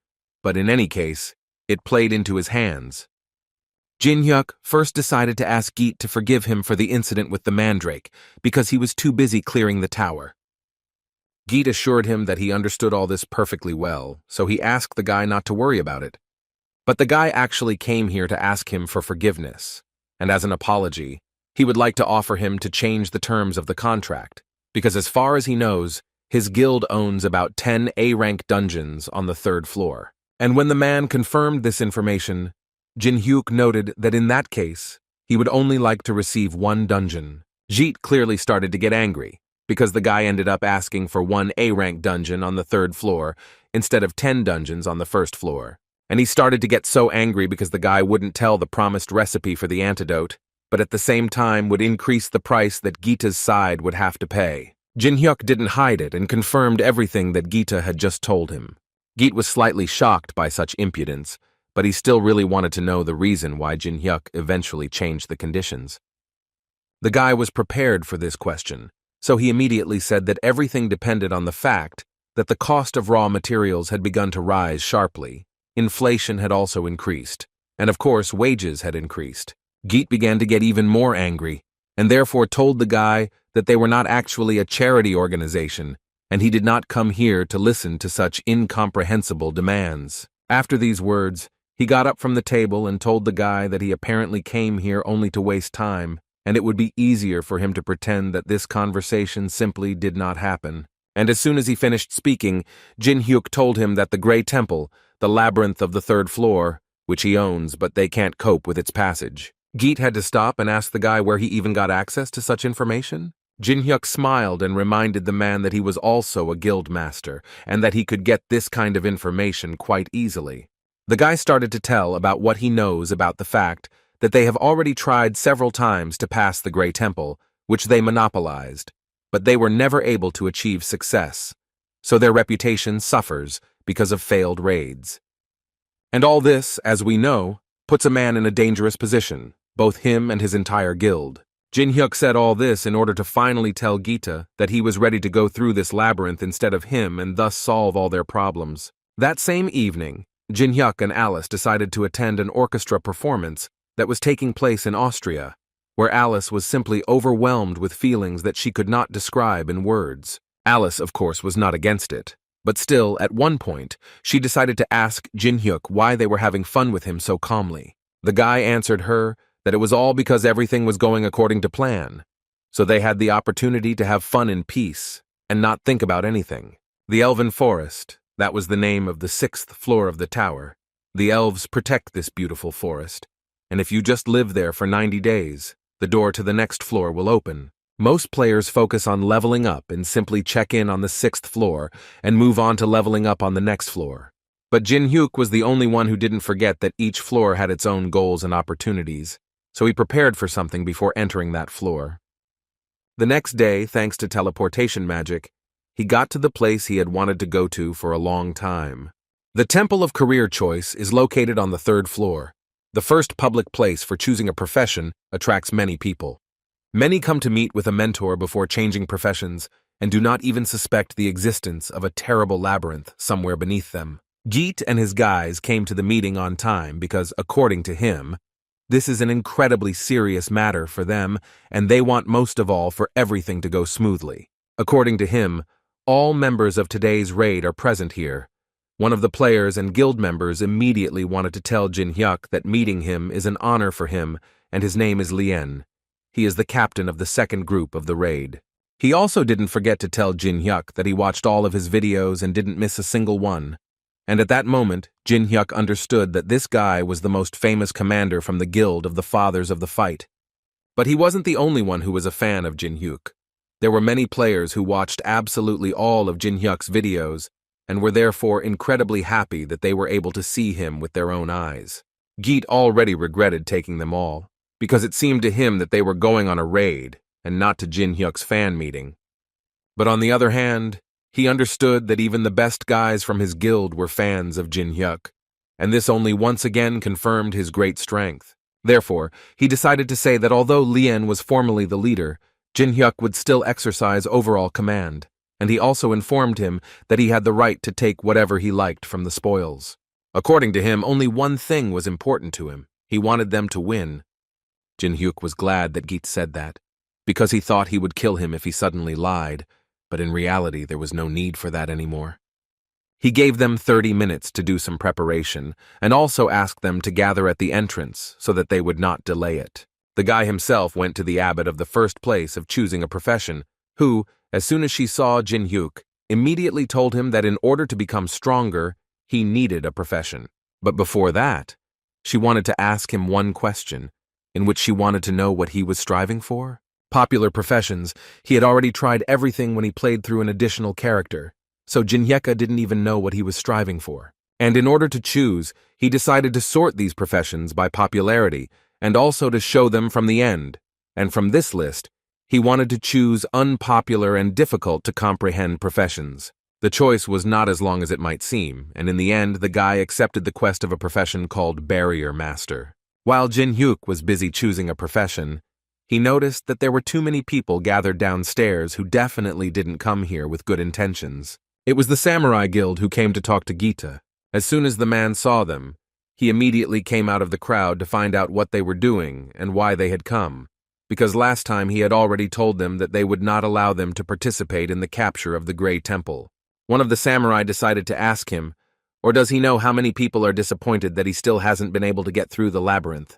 but in any case, it played into his hands. Jin Hyuk first decided to ask Geet to forgive him for the incident with the mandrake, because he was too busy clearing the tower. Geet assured him that he understood all this perfectly well, so he asked the guy not to worry about it. But the guy actually came here to ask him for forgiveness, and as an apology, he would like to offer him to change the terms of the contract, because as far as he knows, his guild owns about 10 A-rank dungeons on the 3rd floor. And when the man confirmed this information, Jin Hyuk noted that in that case, he would only like to receive 1 dungeon. Jeet clearly started to get angry, because the guy ended up asking for 1 A-rank dungeon on the 3rd floor instead of 10 dungeons on the 1st floor. And he started to get so angry because the guy wouldn't tell the promised recipe for the antidote, but at the same time would increase the price that Gita's side would have to pay. Jin Hyuk didn't hide it and confirmed everything that Gita had just told him. Geet was slightly shocked by such impudence, but he still really wanted to know the reason why Jin Hyuk eventually changed the conditions. The guy was prepared for this question, so he immediately said that everything depended on the fact that the cost of raw materials had begun to rise sharply. Inflation had also increased, and of course wages had increased. Geet began to get even more angry, and therefore told the guy that they were not actually a charity organization, and he did not come here to listen to such incomprehensible demands. After these words, he got up from the table and told the guy that he apparently came here only to waste time, and it would be easier for him to pretend that this conversation simply did not happen. And as soon as he finished speaking, Jin Hyuk told him that the Grey Temple, the labyrinth of the 3rd floor, which he owns but they can't cope with its passage, Geet had to stop and ask the guy where he even got access to such information. Jin-hyuk smiled and reminded the man that he was also a guild master and that he could get this kind of information quite easily. The guy started to tell about what he knows about the fact that they have already tried several times to pass the Grey Temple, which they monopolized, but they were never able to achieve success, so their reputation suffers because of failed raids. And all this, as we know, puts a man in a dangerous position, both him and his entire guild. Jin-hyuk said all this in order to finally tell Gita that he was ready to go through this labyrinth instead of him and thus solve all their problems. That same evening, Jin-hyuk and Alice decided to attend an orchestra performance that was taking place in Austria, where Alice was simply overwhelmed with feelings that she could not describe in words. Alice, of course, was not against it, but still, at one point, she decided to ask Jin-hyuk why they were having fun with him so calmly. The guy answered her that it was all because everything was going according to plan, so they had the opportunity to have fun in peace and not think about anything. The Elven Forest, that was the name of the 6th floor of the tower. The elves protect this beautiful forest, and if you just live there for 90 days, the door to the next floor will open. Most players focus on leveling up and simply check in on the 6th floor and move on to leveling up on the next floor. But Jin-hyuk was the only one who didn't forget that each floor had its own goals and opportunities, so he prepared for something before entering that floor. The next day, thanks to teleportation magic, he got to the place he had wanted to go to for a long time. The Temple of Career Choice is located on the 3rd floor. The first public place for choosing a profession attracts many people. Many come to meet with a mentor before changing professions and do not even suspect the existence of a terrible labyrinth somewhere beneath them. Geet and his guys came to the meeting on time because, according to him, this is an incredibly serious matter for them, and they want most of all for everything to go smoothly. According to him, all members of today's raid are present here. One of the players and guild members immediately wanted to tell Jin-hyuk that meeting him is an honor for him, and his name is Lien. He is the captain of the 2nd group of the raid. He also didn't forget to tell Jin-hyuk that he watched all of his videos and didn't miss a single one. And at that moment, Jin-hyuk understood that this guy was the most famous commander from the guild of the Fathers of the Fight. But he wasn't the only one who was a fan of Jin-hyuk. There were many players who watched absolutely all of Jin-hyuk's videos and were therefore incredibly happy that they were able to see him with their own eyes. Geet already regretted taking them all, because it seemed to him that they were going on a raid and not to Jin-hyuk's fan meeting. But on the other hand, he understood that even the best guys from his guild were fans of Jin-hyuk, and this only once again confirmed his great strength. Therefore, he decided to say that although Lien was formally the leader, Jin-hyuk would still exercise overall command, and he also informed him that he had the right to take whatever he liked from the spoils. According to him, only one thing was important to him. He wanted them to win. Jin-hyuk was glad that Geet said that, because he thought he would kill him if he suddenly lied, but in reality there was no need for that anymore. He gave them 30 minutes to do some preparation, and also asked them to gather at the entrance so that they would not delay it. The guy himself went to the abbot of the first place of choosing a profession, who, as soon as she saw Jin-hyuk, immediately told him that in order to become stronger, he needed a profession. But before that, she wanted to ask him one question, in which she wanted to know what he was striving for. Popular professions, he had already tried everything when he played through an additional character, so Jin-hyuk didn't even know what he was striving for. And in order to choose, he decided to sort these professions by popularity, and also to show them from the end. And from this list, he wanted to choose unpopular and difficult to comprehend professions. The choice was not as long as it might seem, and in the end the guy accepted the quest of a profession called Barrier Master. While Jin-hyuk was busy choosing a profession, he noticed that there were too many people gathered downstairs who definitely didn't come here with good intentions. It was the Samurai Guild who came to talk to Gita. As soon as the man saw them, he immediately came out of the crowd to find out what they were doing and why they had come, because last time he had already told them that they would not allow them to participate in the capture of the Grey Temple. One of the samurai decided to ask him, or does he know how many people are disappointed that he still hasn't been able to get through the labyrinth?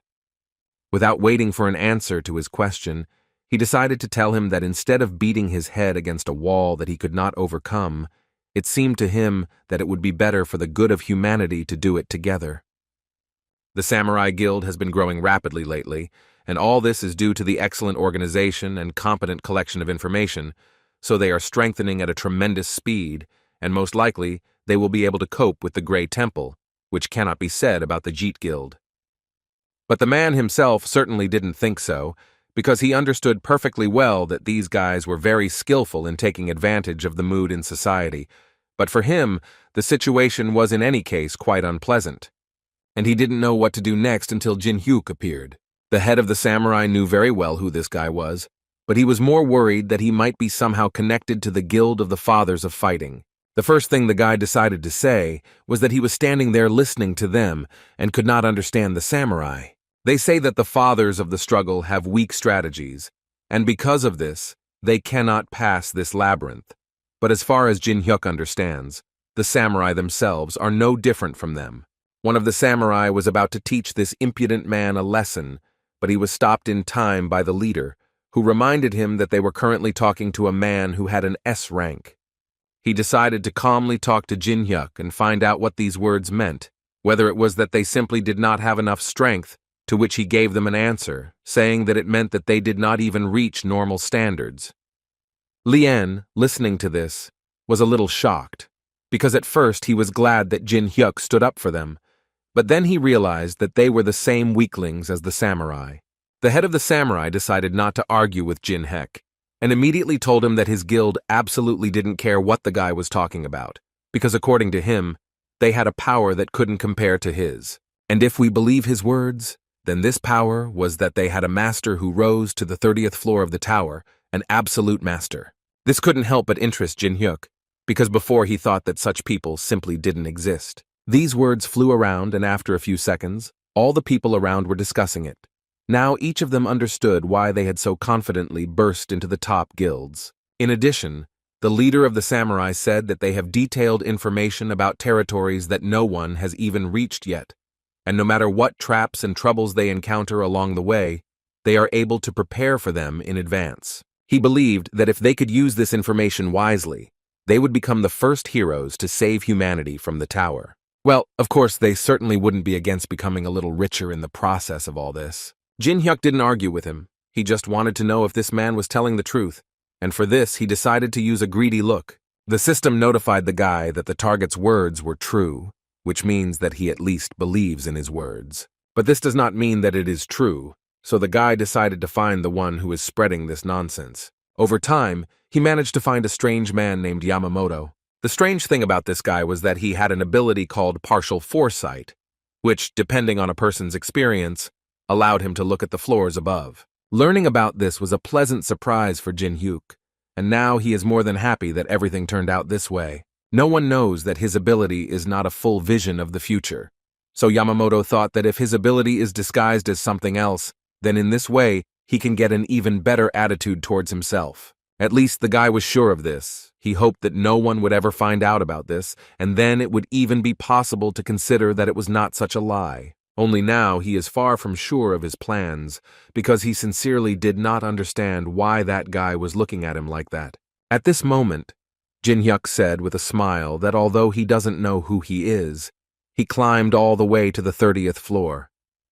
Without waiting for an answer to his question, he decided to tell him that instead of beating his head against a wall that he could not overcome, it seemed to him that it would be better for the good of humanity to do it together. The Samurai Guild has been growing rapidly lately, and all this is due to the excellent organization and competent collection of information, so they are strengthening at a tremendous speed, and most likely they will be able to cope with the Grey Temple, which cannot be said about the Jeet Guild. But the man himself certainly didn't think so, because he understood perfectly well that these guys were very skillful in taking advantage of the mood in society, but for him, the situation was in any case quite unpleasant. And he didn't know what to do next until Jin Hyuk appeared. The head of the samurai knew very well who this guy was, but he was more worried that he might be somehow connected to the Guild of the Fathers of Fighting. The first thing the guy decided to say was that he was standing there listening to them and could not understand the samurai. They say that the fathers of the struggle have weak strategies, and because of this, they cannot pass this labyrinth. But as far as Jin Hyuk understands, the samurai themselves are no different from them. One of the samurai was about to teach this impudent man a lesson, but he was stopped in time by the leader, who reminded him that they were currently talking to a man who had an S rank. He decided to calmly talk to Jin Hyuk and find out what these words meant, whether it was that they simply did not have enough strength, to which he gave them an answer, saying that it meant that they did not even reach normal standards. Lien, listening to this, was a little shocked, because at first he was glad that Jin Hyuk stood up for them, but then he realized that they were the same weaklings as the samurai. The head of the samurai decided not to argue with Jin Hyuk, and immediately told him that his guild absolutely didn't care what the guy was talking about, because according to him, they had a power that couldn't compare to his. And if we believe his words, then this power was that they had a master who rose to the 30th floor of the tower, an absolute master. This couldn't help but interest Jin Hyuk, because before he thought that such people simply didn't exist. These words flew around, and after a few seconds, all the people around were discussing it. Now each of them understood why they had so confidently burst into the top guilds. In addition, the leader of the samurai said that they have detailed information about territories that no one has even reached yet, and no matter what traps and troubles they encounter along the way, they are able to prepare for them in advance. He believed that if they could use this information wisely, they would become the first heroes to save humanity from the tower. Well, of course, they certainly wouldn't be against becoming a little richer in the process of all this. Jin Hyuk didn't argue with him. He just wanted to know if this man was telling the truth, and for this he decided to use a greedy look. The system notified the guy that the target's words were true, which means that he at least believes in his words. But this does not mean that it is true, so the guy decided to find the one who is spreading this nonsense. Over time, he managed to find a strange man named Yamamoto. The strange thing about this guy was that he had an ability called partial foresight, which, depending on a person's experience, allowed him to look at the floors above. Learning about this was a pleasant surprise for Jin Hyuk, and now he is more than happy that everything turned out this way. No one knows that his ability is not a full vision of the future, so Yamamoto thought that if his ability is disguised as something else, then in this way he can get an even better attitude towards himself. At least the guy was sure of this. He hoped that no one would ever find out about this, and then it would even be possible to consider that it was not such a lie. Only now he is far from sure of his plans, because he sincerely did not understand why that guy was looking at him like that. At this moment, Jin Hyuk said with a smile that although he doesn't know who he is, he climbed all the way to the 30th floor.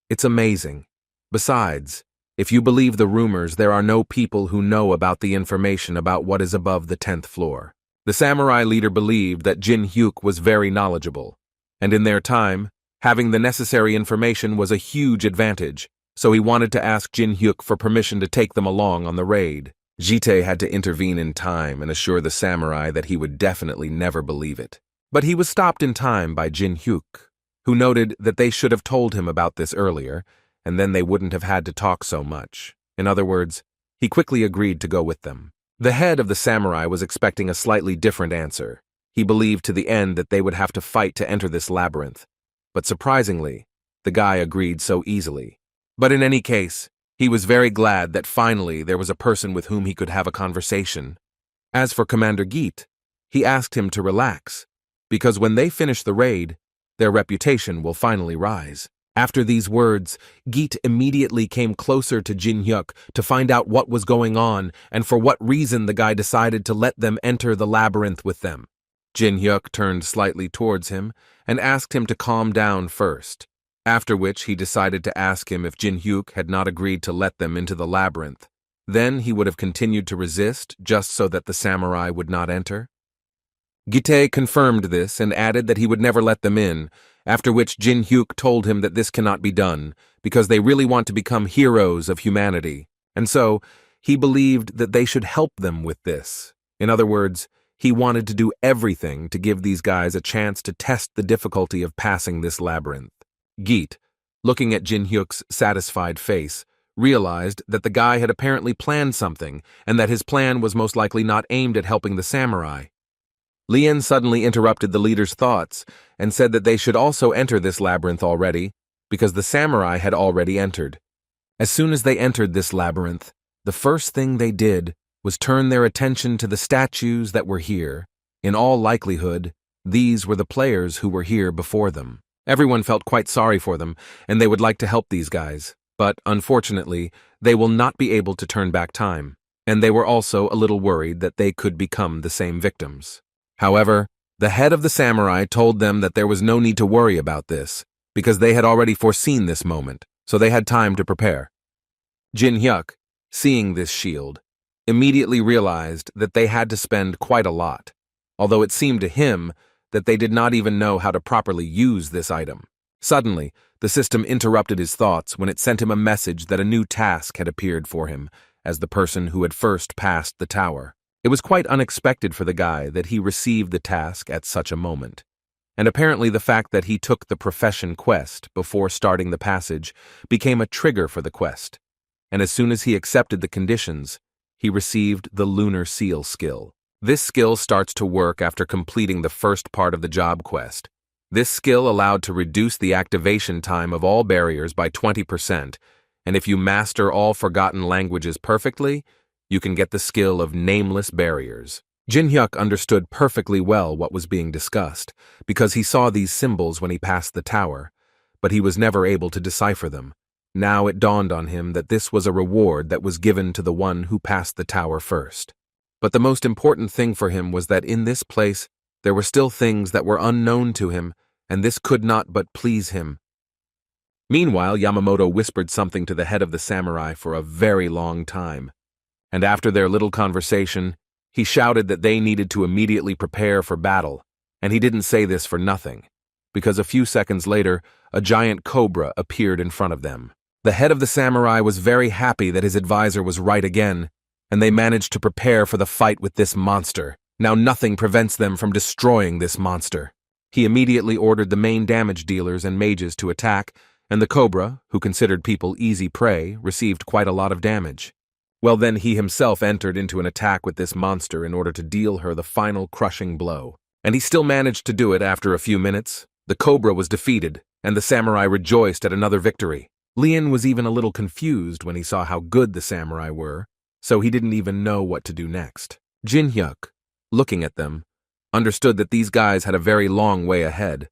It's amazing. Besides, if you believe the rumors, there are no people who know about the information about what is above the 10th floor. The samurai leader believed that Jin Hyuk was very knowledgeable, and in their time, having the necessary information was a huge advantage, so he wanted to ask Jin Hyuk for permission to take them along on the raid. Jite had to intervene in time and assure the samurai that he would definitely never believe it. But he was stopped in time by Jin Hyuk, who noted that they should have told him about this earlier, and then they wouldn't have had to talk so much. In other words, he quickly agreed to go with them. The head of the samurai was expecting a slightly different answer. He believed to the end that they would have to fight to enter this labyrinth. But surprisingly, the guy agreed so easily. But in any case, he was very glad that finally there was a person with whom he could have a conversation. As for Commander Geet, he asked him to relax, because when they finish the raid, their reputation will finally rise. After these words, Geet immediately came closer to Jin Hyuk to find out what was going on and for what reason the guy decided to let them enter the labyrinth with them. Jin Hyuk turned slightly towards him and asked him to calm down first, after which he decided to ask him if Jin-hyuk had not agreed to let them into the labyrinth. Then he would have continued to resist just so that the samurai would not enter. Gite confirmed this and added that he would never let them in, after which Jin-hyuk told him that this cannot be done because they really want to become heroes of humanity, and so he believed that they should help them with this. In other words, he wanted to do everything to give these guys a chance to test the difficulty of passing this labyrinth. Geet, looking at Jin-hyuk's satisfied face, realized that the guy had apparently planned something and that his plan was most likely not aimed at helping the samurai. Lien suddenly interrupted the leader's thoughts and said that they should also enter this labyrinth already because the samurai had already entered. As soon as they entered this labyrinth, the first thing they did was turn their attention to the statues that were here. In all likelihood, these were the players who were here before them. Everyone felt quite sorry for them, and they would like to help these guys, but unfortunately, they will not be able to turn back time, and they were also a little worried that they could become the same victims. However, the head of the samurai told them that there was no need to worry about this, because they had already foreseen this moment, so they had time to prepare. Jin-hyuk, seeing this shield, immediately realized that they had to spend quite a lot, although it seemed to him that they did not even know how to properly use this item. Suddenly, the system interrupted his thoughts when it sent him a message that a new task had appeared for him as the person who had first passed the tower. It was quite unexpected for the guy that he received the task at such a moment, and apparently the fact that he took the profession quest before starting the passage became a trigger for the quest, and as soon as he accepted the conditions, he received the Lunar Seal skill. This skill starts to work after completing the first part of the job quest. This skill allowed to reduce the activation time of all barriers by 20%, and if you master all forgotten languages perfectly, you can get the skill of nameless barriers. Jin-hyuk understood perfectly well what was being discussed, because he saw these symbols when he passed the tower, but he was never able to decipher them. Now it dawned on him that this was a reward that was given to the one who passed the tower first. But the most important thing for him was that in this place there were still things that were unknown to him, and this could not but please him. Meanwhile, Yamamoto whispered something to the head of the samurai for a very long time, and after their little conversation, he shouted that they needed to immediately prepare for battle, and he didn't say this for nothing, because a few seconds later, a giant cobra appeared in front of them. The head of the samurai was very happy that his advisor was right again, and they managed to prepare for the fight with this monster. Now nothing prevents them from destroying this monster. He immediately ordered the main damage dealers and mages to attack, and the cobra, who considered people easy prey, received quite a lot of damage. Well, then he himself entered into an attack with this monster in order to deal her the final crushing blow. And he still managed to do it after a few minutes. The cobra was defeated, and the samurai rejoiced at another victory. Lien was even a little confused when he saw how good the samurai were, so he didn't even know what to do next. Jin-hyuk, looking at them, understood that these guys had a very long way ahead,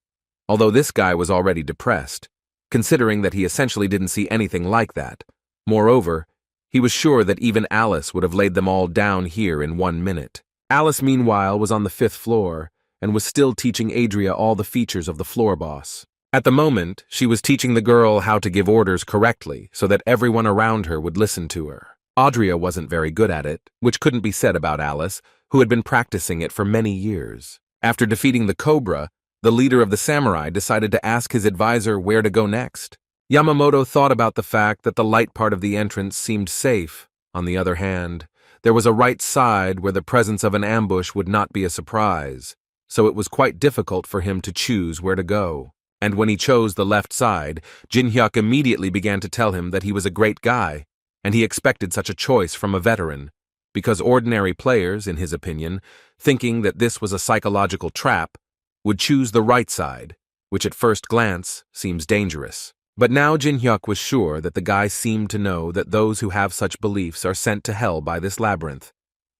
although this guy was already depressed, considering that he essentially didn't see anything like that. Moreover, he was sure that even Alice would have laid them all down here in 1 minute. Alice, meanwhile, was on the 5th floor and was still teaching Adria all the features of the floor boss. At the moment, she was teaching the girl how to give orders correctly so that everyone around her would listen to her. Adria wasn't very good at it, which couldn't be said about Alice, who had been practicing it for many years. After defeating the cobra, the leader of the samurai decided to ask his advisor where to go next. Yamamoto thought about the fact that the light part of the entrance seemed safe. On the other hand, there was a right side where the presence of an ambush would not be a surprise, so it was quite difficult for him to choose where to go. And when he chose the left side, Jin-hyuk immediately began to tell him that he was a great guy, and he expected such a choice from a veteran, because ordinary players, in his opinion, thinking that this was a psychological trap, would choose the right side, which at first glance seems dangerous. But now Jin-hyuk was sure that the guy seemed to know that those who have such beliefs are sent to hell by this labyrinth.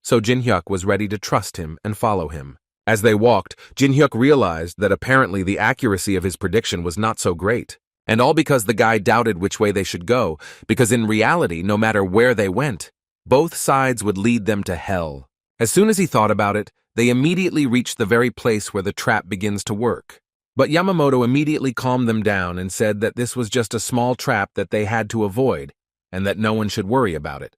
So Jin-hyuk was ready to trust him and follow him. As they walked, Jin-hyuk realized that apparently the accuracy of his prediction was not so great. And all because the guy doubted which way they should go, because in reality, no matter where they went, both sides would lead them to hell. As soon as he thought about it, they immediately reached the very place where the trap begins to work. But Yamamoto immediately calmed them down and said that this was just a small trap that they had to avoid, and that no one should worry about it.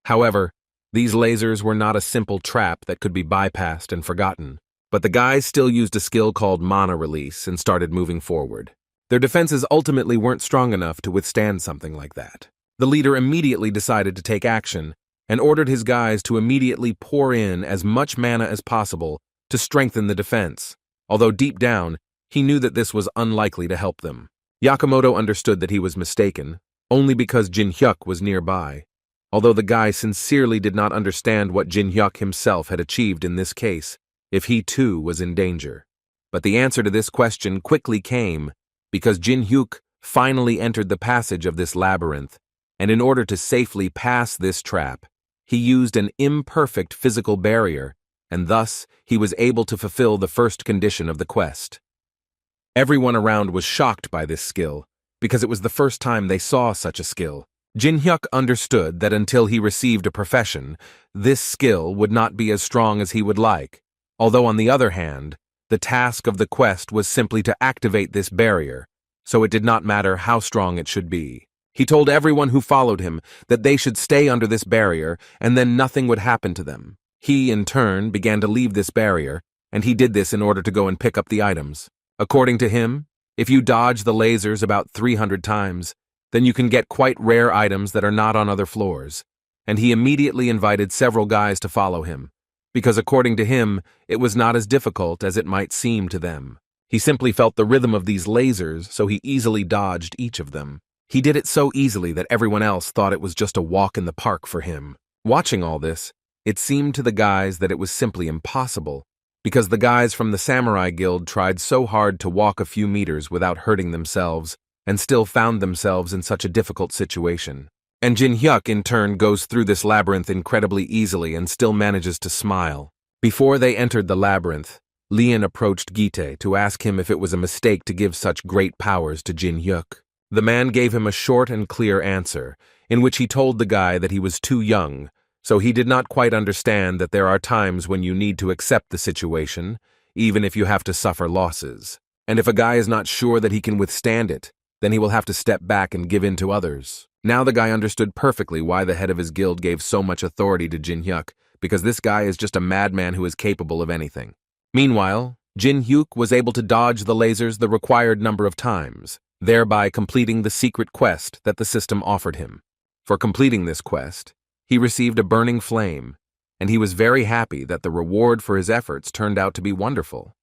However, these lasers were not a simple trap that could be bypassed and forgotten, but the guys still used a skill called mana release and started moving forward. Their defenses ultimately weren't strong enough to withstand something like that. The leader immediately decided to take action and ordered his guys to immediately pour in as much mana as possible to strengthen the defense, although deep down, he knew that this was unlikely to help them. Yamamoto understood that he was mistaken, only because Jin Hyuk was nearby, although the guy sincerely did not understand what Jin Hyuk himself had achieved in this case, if he too was in danger. But the answer to this question quickly came, because Jin Hyuk finally entered the passage of this labyrinth, and in order to safely pass this trap, he used an imperfect physical barrier, and thus he was able to fulfill the first condition of the quest. Everyone around was shocked by this skill, because it was the first time they saw such a skill. Jin Hyuk understood that until he received a profession, this skill would not be as strong as he would like, although on the other hand, the task of the quest was simply to activate this barrier, so it did not matter how strong it should be. He told everyone who followed him that they should stay under this barrier and then nothing would happen to them. He, in turn, began to leave this barrier, and he did this in order to go and pick up the items. According to him, if you dodge the lasers about 300 times, then you can get quite rare items that are not on other floors, and he immediately invited several guys to follow him, because according to him, it was not as difficult as it might seem to them. He simply felt the rhythm of these lasers, so he easily dodged each of them. He did it so easily that everyone else thought it was just a walk in the park for him. Watching all this, it seemed to the guys that it was simply impossible, because the guys from the Samurai Guild tried so hard to walk a few meters without hurting themselves, and still found themselves in such a difficult situation. And Jin Hyuk, in turn, goes through this labyrinth incredibly easily and still manages to smile. Before they entered the labyrinth, Lian approached Gite to ask him if it was a mistake to give such great powers to Jin Hyuk. The man gave him a short and clear answer, in which he told the guy that he was too young, so he did not quite understand that there are times when you need to accept the situation, even if you have to suffer losses. And if a guy is not sure that he can withstand it, then he will have to step back and give in to others. Now the guy understood perfectly why the head of his guild gave so much authority to Jin Hyuk, because this guy is just a madman who is capable of anything. Meanwhile, Jin Hyuk was able to dodge the lasers the required number of times, thereby completing the secret quest that the system offered him. For completing this quest, he received a burning flame, and he was very happy that the reward for his efforts turned out to be wonderful.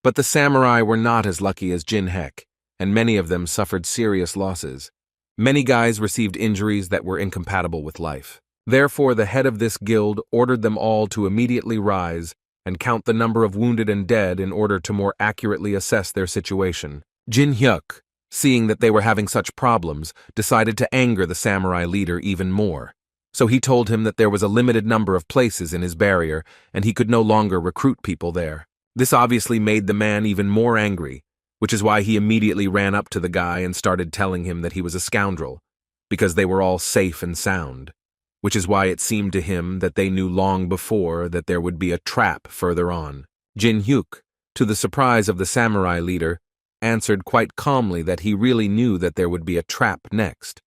But the samurai were not as lucky as Jin Hyuk, and many of them suffered serious losses. Many guys received injuries that were incompatible with life. Therefore, the head of this guild ordered them all to immediately rise and count the number of wounded and dead in order to more accurately assess their situation. Jin Hyuk, seeing that they were having such problems, decided to anger the samurai leader even more. So he told him that there was a limited number of places in his barrier and he could no longer recruit people there. This obviously made the man even more angry, which is why he immediately ran up to the guy and started telling him that he was a scoundrel, because they were all safe and sound, which is why it seemed to him that they knew long before that there would be a trap further on. Jin Hyuk, to the surprise of the samurai leader, answered quite calmly that he really knew that there would be a trap next,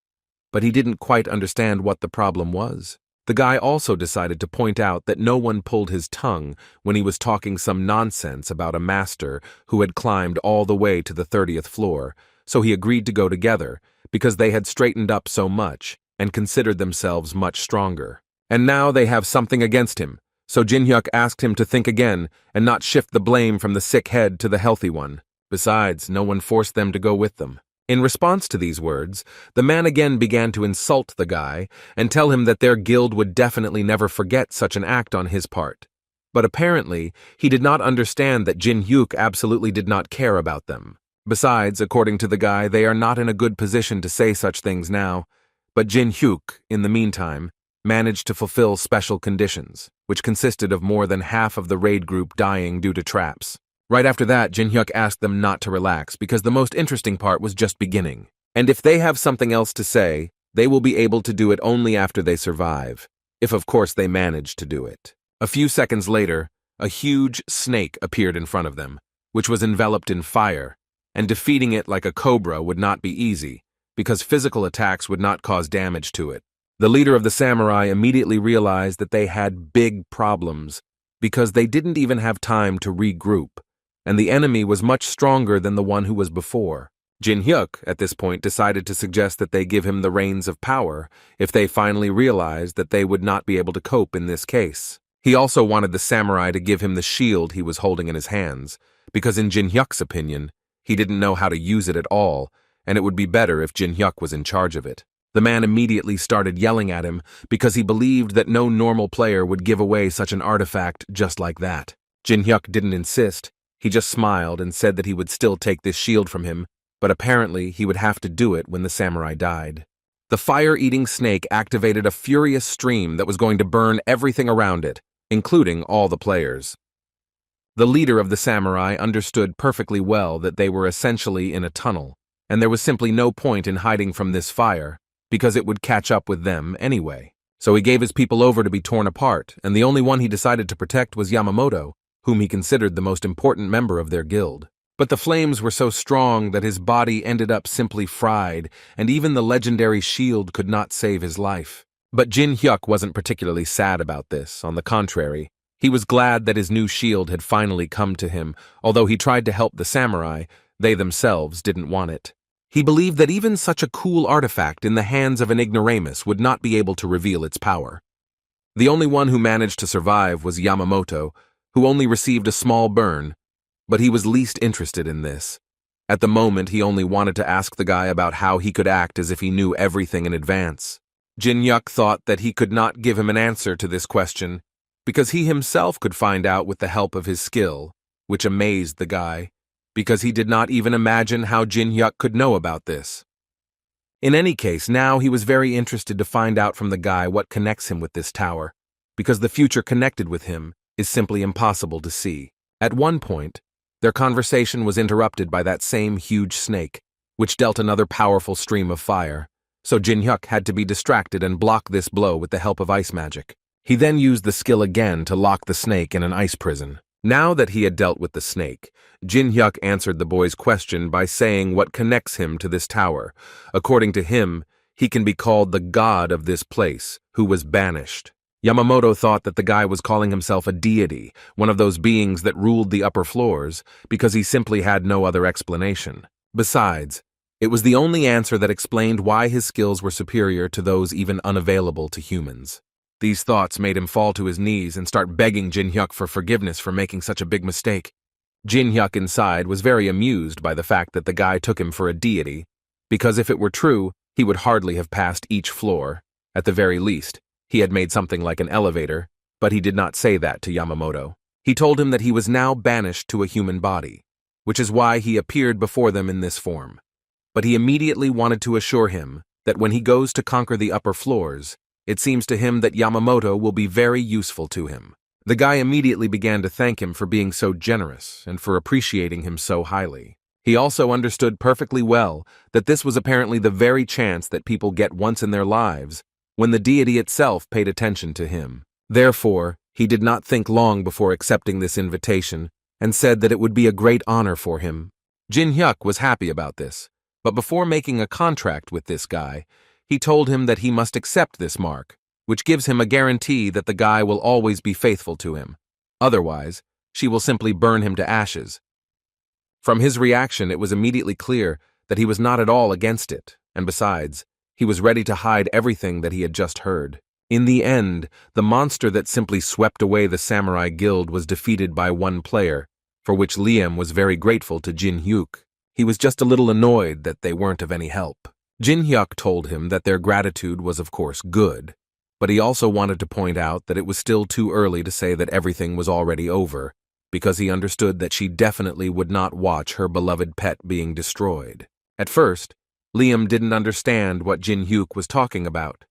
but he didn't quite understand what the problem was. The guy also decided to point out that no one pulled his tongue when he was talking some nonsense about a master who had climbed all the way to the 30th floor, so he agreed to go together because they had straightened up so much and considered themselves much stronger. And now they have something against him, so Jin Hyuk asked him to think again and not shift the blame from the sick head to the healthy one. Besides, no one forced them to go with them. In response to these words, the man again began to insult the guy and tell him that their guild would definitely never forget such an act on his part. But apparently, he did not understand that Jin Hyuk absolutely did not care about them. Besides, according to the guy, they are not in a good position to say such things now, but Jin Hyuk, in the meantime, managed to fulfill special conditions, which consisted of more than half of the raid group dying due to traps. Right after that, Jin Hyuk asked them not to relax because the most interesting part was just beginning. And if they have something else to say, they will be able to do it only after they survive, if of course they manage to do it. A few seconds later, a huge snake appeared in front of them, which was enveloped in fire, and defeating it like a cobra would not be easy, because physical attacks would not cause damage to it. The leader of the samurai immediately realized that they had big problems, because they didn't even have time to regroup, and the enemy was much stronger than the one who was before. Jin Hyuk, at this point, decided to suggest that they give him the reins of power if they finally realized that they would not be able to cope in this case. He also wanted the samurai to give him the shield he was holding in his hands, because in Jin Hyuk's opinion, he didn't know how to use it at all, and it would be better if Jin Hyuk was in charge of it. The man immediately started yelling at him because he believed that no normal player would give away such an artifact just like that. Jin Hyuk didn't insist. He just smiled and said that he would still take this shield from him, but apparently he would have to do it when the samurai died. The fire-eating snake activated a furious stream that was going to burn everything around it, including all the players. The leader of the samurai understood perfectly well that they were essentially in a tunnel, and there was simply no point in hiding from this fire, because it would catch up with them anyway. So he gave his people over to be torn apart, and the only one he decided to protect was Yamamoto, whom he considered the most important member of their guild. But the flames were so strong that his body ended up simply fried, and even the legendary shield could not save his life. But Jin Hyuk wasn't particularly sad about this. On the contrary, he was glad that his new shield had finally come to him. Although he tried to help the samurai, they themselves didn't want it. He believed that even such a cool artifact in the hands of an ignoramus would not be able to reveal its power. The only one who managed to survive was Yamamoto, who only received a small burn, but he was least interested in this. At the moment, he only wanted to ask the guy about how he could act as if he knew everything in advance. Jin Hyuk thought that he could not give him an answer to this question, because he himself could find out with the help of his skill, which amazed the guy, because he did not even imagine how Jin Hyuk could know about this. In any case, now he was very interested to find out from the guy what connects him with this tower, because the future connected with him is simply impossible to see. At one point, their conversation was interrupted by that same huge snake, which dealt another powerful stream of fire, so Jin Hyuk had to be distracted and block this blow with the help of ice magic. He then used the skill again to lock the snake in an ice prison. Now that he had dealt with the snake, Jin Hyuk answered the boy's question by saying what connects him to this tower. According to him, he can be called the god of this place, who was banished. Yamamoto thought that the guy was calling himself a deity, one of those beings that ruled the upper floors, because he simply had no other explanation. Besides, it was the only answer that explained why his skills were superior to those even unavailable to humans. These thoughts made him fall to his knees and start begging Jin Hyuk for forgiveness for making such a big mistake. Jin Hyuk inside was very amused by the fact that the guy took him for a deity, because if it were true, he would hardly have passed each floor. At the very least, he had made something like an elevator, but he did not say that to Yamamoto. He told him that he was now banished to a human body, which is why he appeared before them in this form. But he immediately wanted to assure him that when he goes to conquer the upper floors, it seems to him that Yamamoto will be very useful to him. The guy immediately began to thank him for being so generous and for appreciating him so highly. He also understood perfectly well that this was apparently the very chance that people get once in their lives when the deity itself paid attention to him. Therefore, he did not think long before accepting this invitation and said that it would be a great honor for him. Jin Hyuk was happy about this, but before making a contract with this guy, he told him that he must accept this mark, which gives him a guarantee that the guy will always be faithful to him. Otherwise, she will simply burn him to ashes. From his reaction, it was immediately clear that he was not at all against it, and besides, he was ready to hide everything that he had just heard. In the end, the monster that simply swept away the samurai guild was defeated by one player, for which Liam was very grateful to Jin Hyuk. He was just a little annoyed that they weren't of any help. Jin Hyuk told him that their gratitude was of course good, but he also wanted to point out that it was still too early to say that everything was already over, because he understood that she definitely would not watch her beloved pet being destroyed. At first, Liam didn't understand what Jin Hyuk was talking about,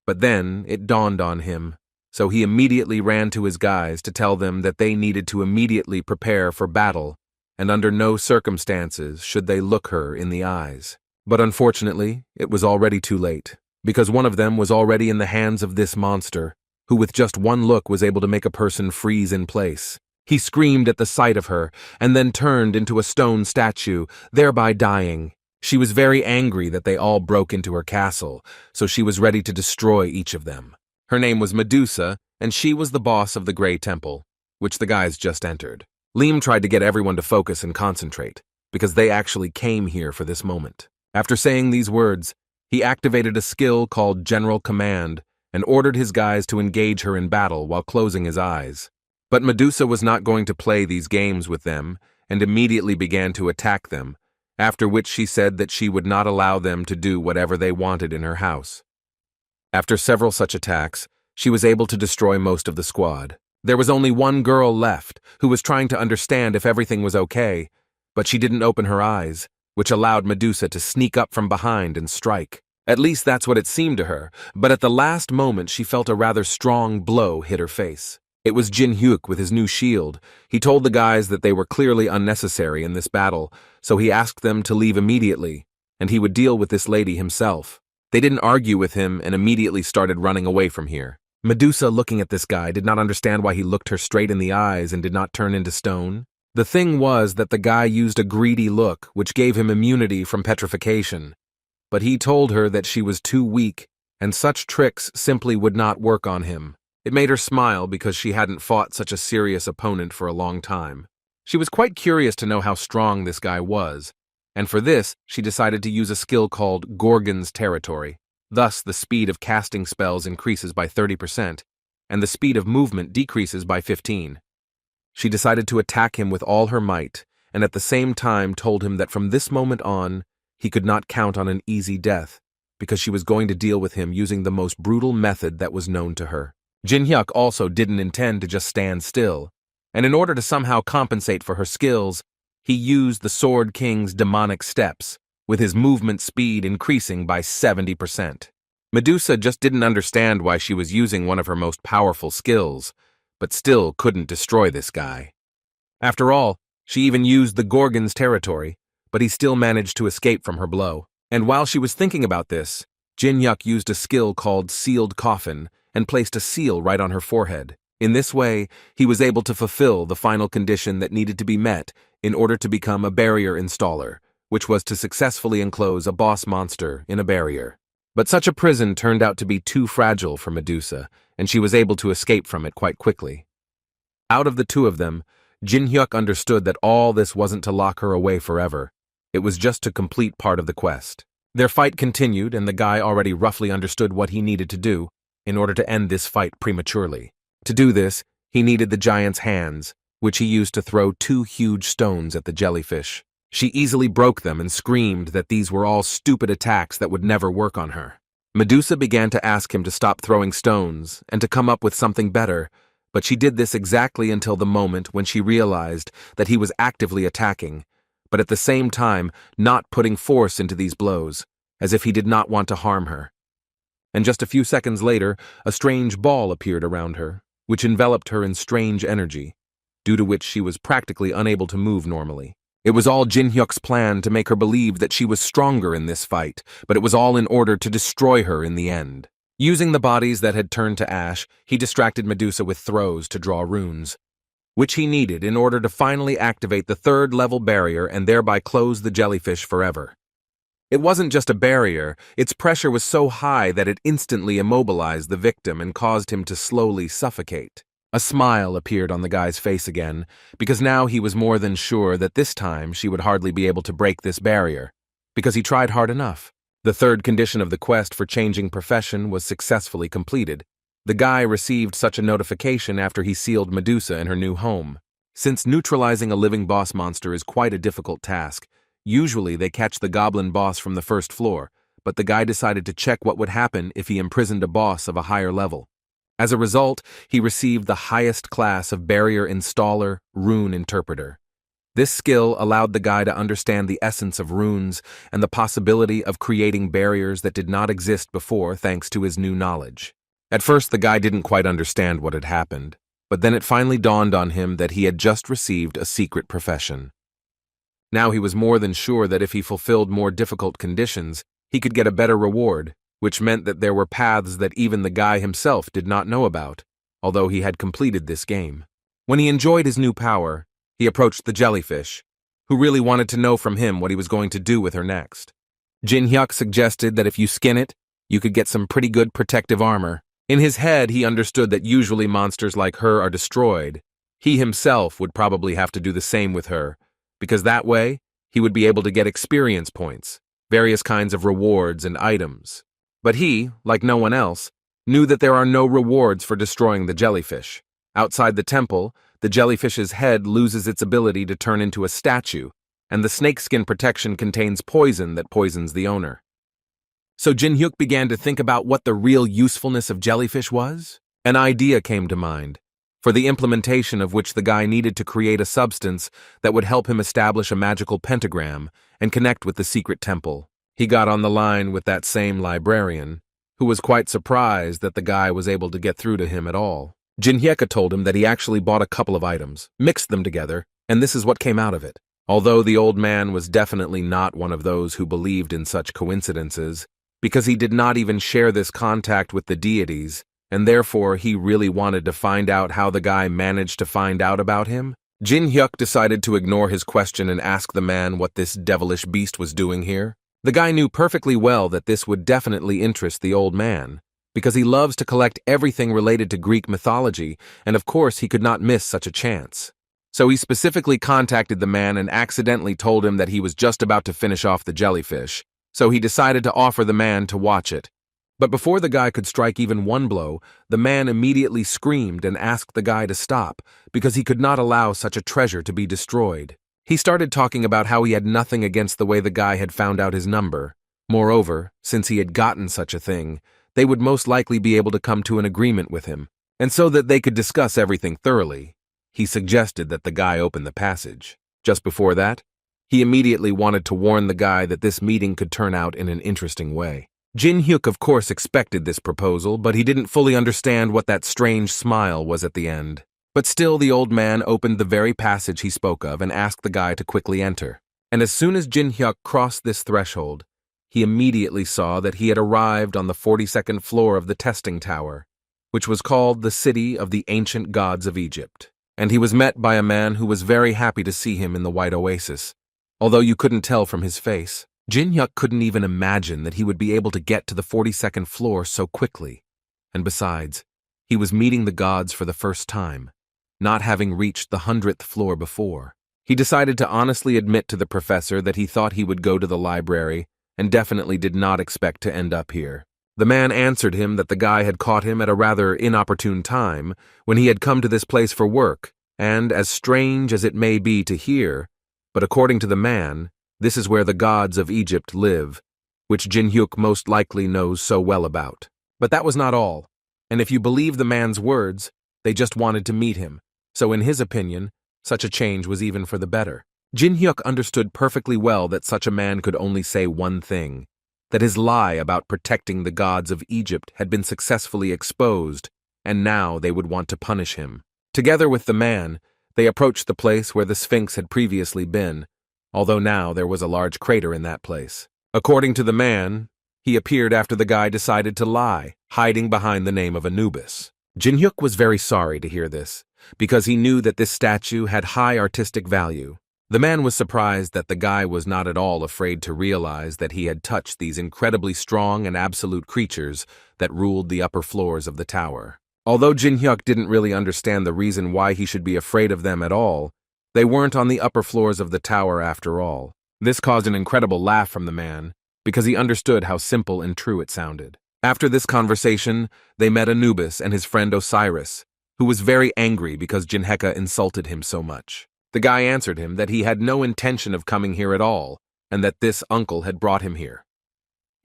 but then it dawned on him, so he immediately ran to his guys to tell them that they needed to immediately prepare for battle, and under no circumstances should they look her in the eyes. But unfortunately, it was already too late, because one of them was already in the hands of this monster, who with just one look was able to make a person freeze in place. He screamed at the sight of her, and then turned into a stone statue, thereby dying. She was very angry that they all broke into her castle, so she was ready to destroy each of them. Her name was Medusa, and she was the boss of the Grey Temple, which the guys just entered. Liam tried to get everyone to focus and concentrate, because they actually came here for this moment. After saying these words, he activated a skill called General Command and ordered his guys to engage her in battle while closing his eyes. But Medusa was not going to play these games with them and immediately began to attack them, after which she said that she would not allow them to do whatever they wanted in her house. After several such attacks, she was able to destroy most of the squad. There was only one girl left who was trying to understand if everything was okay, but she didn't open her eyes, which allowed Medusa to sneak up from behind and strike. At least that's what it seemed to her, but at the last moment she felt a rather strong blow hit her face. It was Jin Hyuk with his new shield. He told the guys that they were clearly unnecessary in this battle, so he asked them to leave immediately, and he would deal with this lady himself. They didn't argue with him and immediately started running away from here. Medusa, looking at this guy, did not understand why he looked her straight in the eyes and did not turn into stone. The thing was that the guy used a greedy look, which gave him immunity from petrification. But he told her that she was too weak, and such tricks simply would not work on him. It made her smile because she hadn't fought such a serious opponent for a long time. She was quite curious to know how strong this guy was, and for this, she decided to use a skill called Gorgon's Territory. Thus, the speed of casting spells increases by 30%, and the speed of movement decreases by 15%. She decided to attack him with all her might, and at the same time told him that from this moment on, he could not count on an easy death, because she was going to deal with him using the most brutal method that was known to her. Jin Hyuk also didn't intend to just stand still, and in order to somehow compensate for her skills, he used the Sword King's demonic steps, with his movement speed increasing by 70%. Medusa just didn't understand why she was using one of her most powerful skills, but still couldn't destroy this guy. After all, she even used the Gorgon's Territory, but he still managed to escape from her blow. And while she was thinking about this, Jin Hyuk used a skill called Sealed Coffin and placed a seal right on her forehead. In this way, he was able to fulfill the final condition that needed to be met in order to become a barrier installer, which was to successfully enclose a boss monster in a barrier. But such a prison turned out to be too fragile for Medusa, and she was able to escape from it quite quickly. Out of the two of them, Jin Hyuk understood that all this wasn't to lock her away forever. It was just to complete part of the quest. Their fight continued, and the guy already roughly understood what he needed to do in order to end this fight prematurely. To do this, he needed the giant's hands, which he used to throw 2 huge stones at the jellyfish. She easily broke them and screamed that these were all stupid attacks that would never work on her. Medusa began to ask him to stop throwing stones and to come up with something better, but she did this exactly until the moment when she realized that he was actively attacking, but at the same time not putting force into these blows, as if he did not want to harm her. And just a few seconds later, a strange ball appeared around her, which enveloped her in strange energy, due to which she was practically unable to move normally. It was all Jin Hyuk's plan to make her believe that she was stronger in this fight, but it was all in order to destroy her in the end. Using the bodies that had turned to ash, he distracted Medusa with throws to draw runes, which he needed in order to finally activate the 3rd level barrier and thereby close the jellyfish forever. It wasn't just a barrier, its pressure was so high that it instantly immobilized the victim and caused him to slowly suffocate. A smile appeared on the guy's face again, because now he was more than sure that this time she would hardly be able to break this barrier, because he tried hard enough. The 3rd condition of the quest for changing profession was successfully completed. The guy received such a notification after he sealed Medusa in her new home. Since neutralizing a living boss monster is quite a difficult task, usually they catch the goblin boss from the 1st floor, but the guy decided to check what would happen if he imprisoned a boss of a higher level. As a result, he received the highest class of Barrier Installer, Rune Interpreter. This skill allowed the guy to understand the essence of runes and the possibility of creating barriers that did not exist before thanks to his new knowledge. At first, the guy didn't quite understand what had happened, but then it finally dawned on him that he had just received a secret profession. Now he was more than sure that if he fulfilled more difficult conditions, he could get a better reward, which meant that there were paths that even the guy himself did not know about, although he had completed this game. When he enjoyed his new power, he approached the jellyfish, who really wanted to know from him what he was going to do with her next. Jin Hyuk suggested that if you skin it, you could get some pretty good protective armor. In his head, he understood that usually monsters like her are destroyed. He himself would probably have to do the same with her, because that way, he would be able to get experience points, various kinds of rewards and items. But he, like no one else, knew that there are no rewards for destroying the jellyfish. Outside the temple, the jellyfish's head loses its ability to turn into a statue, and the snakeskin protection contains poison that poisons the owner. So Jin Hyuk began to think about what the real usefulness of jellyfish was. An idea came to mind, for the implementation of which the guy needed to create a substance that would help him establish a magical pentagram and connect with the secret temple. He got on the line with that same librarian, who was quite surprised that the guy was able to get through to him at all. Jin Hyuk told him that he actually bought a couple of items, mixed them together, and this is what came out of it. Although the old man was definitely not one of those who believed in such coincidences, because he did not even share this contact with the deities, and therefore he really wanted to find out how the guy managed to find out about him, Jin Hyuk decided to ignore his question and ask the man what this devilish beast was doing here. The guy knew perfectly well that this would definitely interest the old man, because he loves to collect everything related to Greek mythology, and of course he could not miss such a chance. So he specifically contacted the man and accidentally told him that he was just about to finish off the jellyfish, so he decided to offer the man to watch it. But before the guy could strike even one blow, the man immediately screamed and asked the guy to stop, because he could not allow such a treasure to be destroyed. He started talking about how he had nothing against the way the guy had found out his number. Moreover, since he had gotten such a thing, they would most likely be able to come to an agreement with him, and so that they could discuss everything thoroughly. He suggested that the guy open the passage. Just before that, he immediately wanted to warn the guy that this meeting could turn out in an interesting way. Jin Hyuk of course expected this proposal, but he didn't fully understand what that strange smile was at the end. But still the old man opened the very passage he spoke of and asked the guy to quickly enter. And as soon as Jin Hyuk crossed this threshold, he immediately saw that he had arrived on the 42nd floor of the testing tower, which was called the City of the Ancient Gods of Egypt. And he was met by a man who was very happy to see him in the white oasis, although you couldn't tell from his face. Jin Hyuk couldn't even imagine that he would be able to get to the 42nd floor so quickly. And besides, he was meeting the gods for the first time, not having reached the 100th floor before. He decided to honestly admit to the professor that he thought he would go to the library and definitely did not expect to end up here. The man answered him that the guy had caught him at a rather inopportune time when he had come to this place for work, and as strange as it may be to hear, but according to the man, this is where the gods of Egypt live, which Jin Hyuk most likely knows so well about. But that was not all, and if you believe the man's words, they just wanted to meet him, so in his opinion, such a change was even for the better. Jin Hyuk understood perfectly well that such a man could only say one thing, that his lie about protecting the gods of Egypt had been successfully exposed, and now they would want to punish him. Together with the man, they approached the place where the Sphinx had previously been, although now there was a large crater in that place. According to the man, he appeared after the guy decided to lie, hiding behind the name of Anubis. Jin Hyuk was very sorry to hear this, because he knew that this statue had high artistic value. The man was surprised that the guy was not at all afraid to realize that he had touched these incredibly strong and absolute creatures that ruled the upper floors of the tower. Although Jin Hyuk didn't really understand the reason why he should be afraid of them at all, they weren't on the upper floors of the tower after all. This caused an incredible laugh from the man, because he understood how simple and true it sounded. After this conversation, they met Anubis and his friend Osiris, who was very angry because Jin Hyuk insulted him so much. The guy answered him that he had no intention of coming here at all, and that this uncle had brought him here.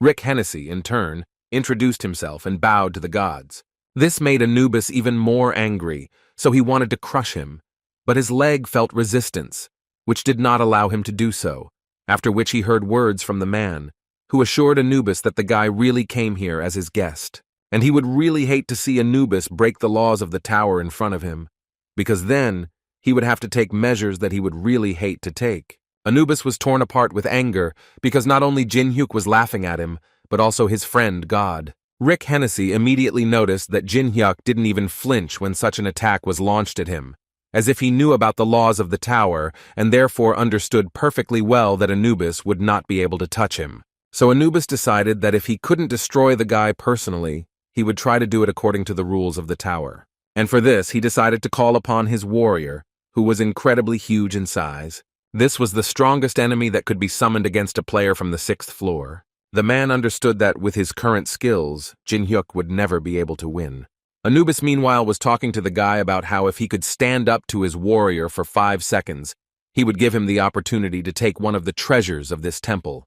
Rick Hennessy, in turn, introduced himself and bowed to the gods. This made Anubis even more angry, so he wanted to crush him, but his leg felt resistance, which did not allow him to do so, after which he heard words from the man, who assured Anubis that the guy really came here as his guest, and he would really hate to see Anubis break the laws of the tower in front of him, because then he would have to take measures that he would really hate to take. Anubis was torn apart with anger because not only Jin Hyuk was laughing at him, but also his friend God. Rick Hennessy immediately noticed that Jin Hyuk didn't even flinch when such an attack was launched at him, as if he knew about the laws of the tower and therefore understood perfectly well that Anubis would not be able to touch him. So Anubis decided that if he couldn't destroy the guy personally, he would try to do it according to the rules of the tower. And for this, he decided to call upon his warrior, who was incredibly huge in size. This was the strongest enemy that could be summoned against a player from the 6th floor. The man understood that with his current skills, Jin-hyuk would never be able to win. Anubis, meanwhile, was talking to the guy about how if he could stand up to his warrior for 5 seconds, he would give him the opportunity to take one of the treasures of this temple.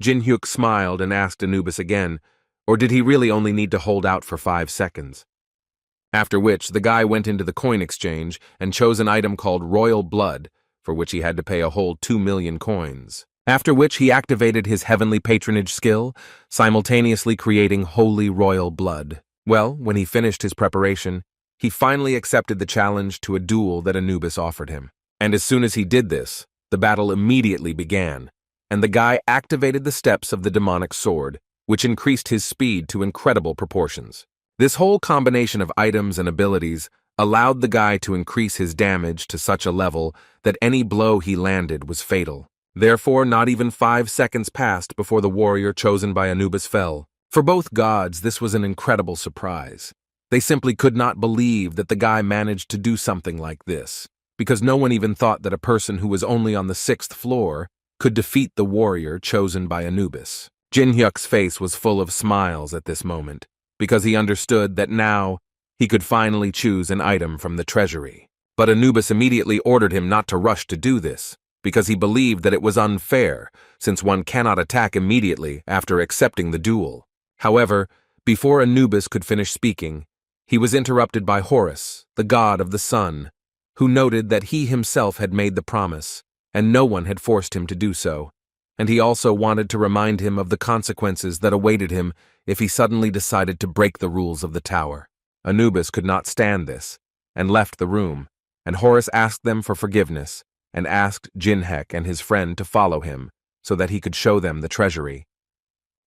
Jin-hyuk smiled and asked Anubis again, or did he really only need to hold out for 5 seconds? After which, the guy went into the coin exchange and chose an item called Royal Blood, for which he had to pay a whole 2 million coins. After which, he activated his Heavenly Patronage skill, simultaneously creating Holy Royal Blood. Well, when he finished his preparation, he finally accepted the challenge to a duel that Anubis offered him. And as soon as he did this, the battle immediately began, and the guy activated the steps of the demonic sword, which increased his speed to incredible proportions. This whole combination of items and abilities allowed the guy to increase his damage to such a level that any blow he landed was fatal. Therefore, not even 5 seconds passed before the warrior chosen by Anubis fell. For both gods, this was an incredible surprise. They simply could not believe that the guy managed to do something like this, because no one even thought that a person who was only on the 6th floor could defeat the warrior chosen by Anubis. Jin-hyuk's face was full of smiles at this moment, because he understood that now he could finally choose an item from the treasury. But Anubis immediately ordered him not to rush to do this, because he believed that it was unfair, since one cannot attack immediately after accepting the duel. However, before Anubis could finish speaking, he was interrupted by Horus, the god of the sun, who noted that he himself had made the promise, and no one had forced him to do so, and he also wanted to remind him of the consequences that awaited him if he suddenly decided to break the rules of the tower. Anubis could not stand this, and left the room, and Horus asked them for forgiveness, and asked Jin-hyuk and his friend to follow him, so that he could show them the treasury.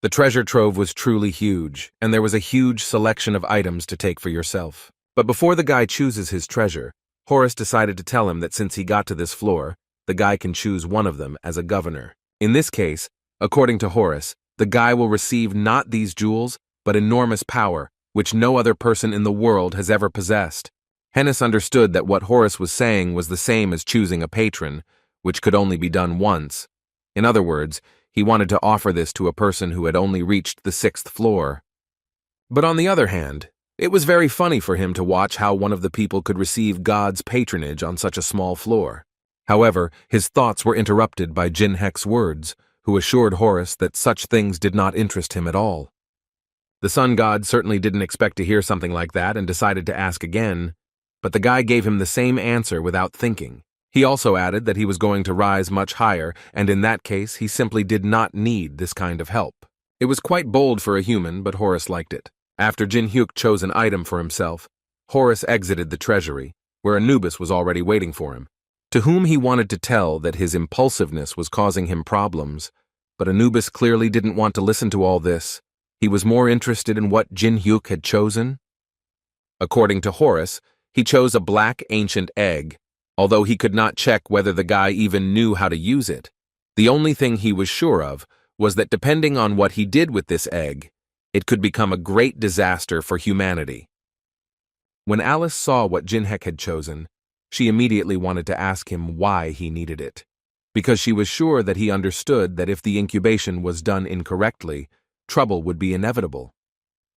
The treasure trove was truly huge, and there was a huge selection of items to take for yourself. But before the guy chooses his treasure, Horus decided to tell him that since he got to this floor, the guy can choose one of them as a governor. In this case, according to Horus, the guy will receive not these jewels, but enormous power, which no other person in the world has ever possessed. Hennis understood that what Horus was saying was the same as choosing a patron, which could only be done once. In other words, he wanted to offer this to a person who had only reached the 6th floor. But on the other hand, it was very funny for him to watch how one of the people could receive God's patronage on such a small floor. However, his thoughts were interrupted by Jin-hyuk's words, who assured Horus that such things did not interest him at all. The sun god certainly didn't expect to hear something like that and decided to ask again, but the guy gave him the same answer without thinking. He also added that he was going to rise much higher, and in that case, he simply did not need this kind of help. It was quite bold for a human, but Horus liked it. After Jin-hyuk chose an item for himself, Horus exited the treasury, where Anubis was already waiting for him, to whom he wanted to tell that his impulsiveness was causing him problems, but Anubis clearly didn't want to listen to all this. He was more interested in what Jin-hyuk had chosen. According to Horus, he chose a black ancient egg, although he could not check whether the guy even knew how to use it. The only thing he was sure of was that depending on what he did with this egg, it could become a great disaster for humanity. When Alice saw what Jin-hyuk had chosen, she immediately wanted to ask him why he needed it, because she was sure that he understood that if the incubation was done incorrectly, trouble would be inevitable.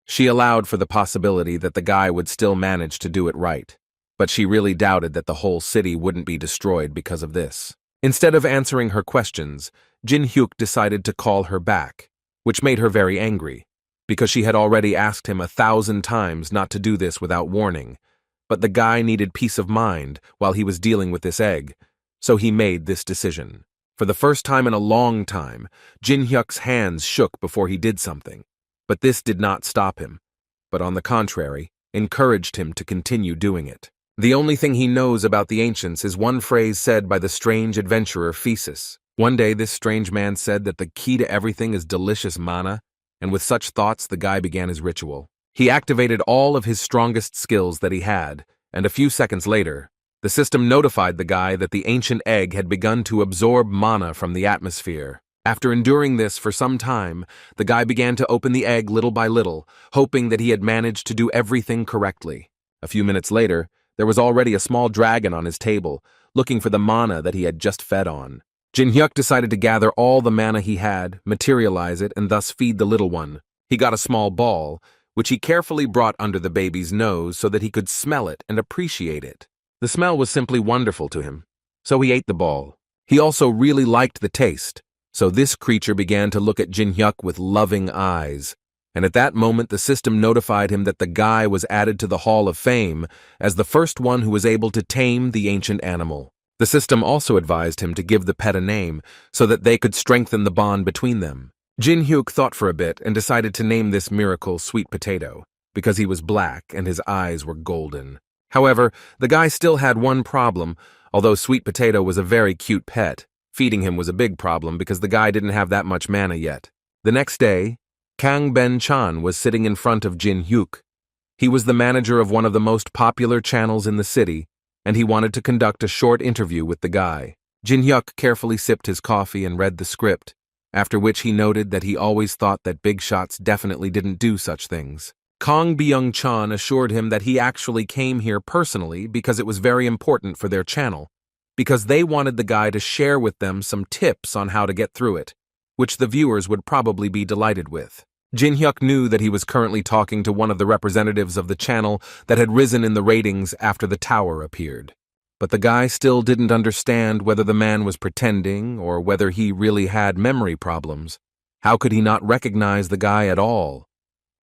She allowed for the possibility that the guy would still manage to do it right, but she really doubted that the whole city wouldn't be destroyed because of this. Instead of answering her questions, Jin-hyuk decided to call her back, which made her very angry, because she had already asked him 1,000 times not to do this without warning, but the guy needed peace of mind while he was dealing with this egg, so he made this decision. For the first time in a long time, Jin-hyuk's hands shook before he did something. But this did not stop him, but on the contrary, encouraged him to continue doing it. The only thing he knows about the ancients is one phrase said by the strange adventurer Thesis. One day this strange man said that the key to everything is delicious mana, and with such thoughts the guy began his ritual. He activated all of his strongest skills that he had, and a few seconds later, The system notified the guy that the ancient egg had begun to absorb mana from the atmosphere. After enduring this for some time, the guy began to open the egg little by little, hoping that he had managed to do everything correctly. A few minutes later, there was already a small dragon on his table, looking for the mana that he had just fed on. Jin-hyuk decided to gather all the mana he had, materialize it, and thus feed the little one. He got a small ball, which he carefully brought under the baby's nose so that he could smell it and appreciate it. The smell was simply wonderful to him, so he ate the ball. He also really liked the taste, so this creature began to look at Jin-hyuk with loving eyes. And at that moment the system notified him that the guy was added to the Hall of Fame as the first one who was able to tame the ancient animal. The system also advised him to give the pet a name so that they could strengthen the bond between them. Jin-hyuk thought for a bit and decided to name this miracle Sweet Potato, because he was black and his eyes were golden. However, the guy still had one problem. Although Sweet Potato was a very cute pet, feeding him was a big problem because the guy didn't have that much mana yet. The next day, Kang Ben-chan was sitting in front of Jin-hyuk. He was the manager of one of the most popular channels in the city, and he wanted to conduct a short interview with the guy. Jin-hyuk carefully sipped his coffee and read the script, after which he noted that he always thought that big shots definitely didn't do such things. Kang Byung-chan assured him that he actually came here personally because it was very important for their channel, because they wanted the guy to share with them some tips on how to get through it, which the viewers would probably be delighted with. Jin-hyuk knew that he was currently talking to one of the representatives of the channel that had risen in the ratings after the tower appeared. But the guy still didn't understand whether the man was pretending or whether he really had memory problems. How could he not recognize the guy at all?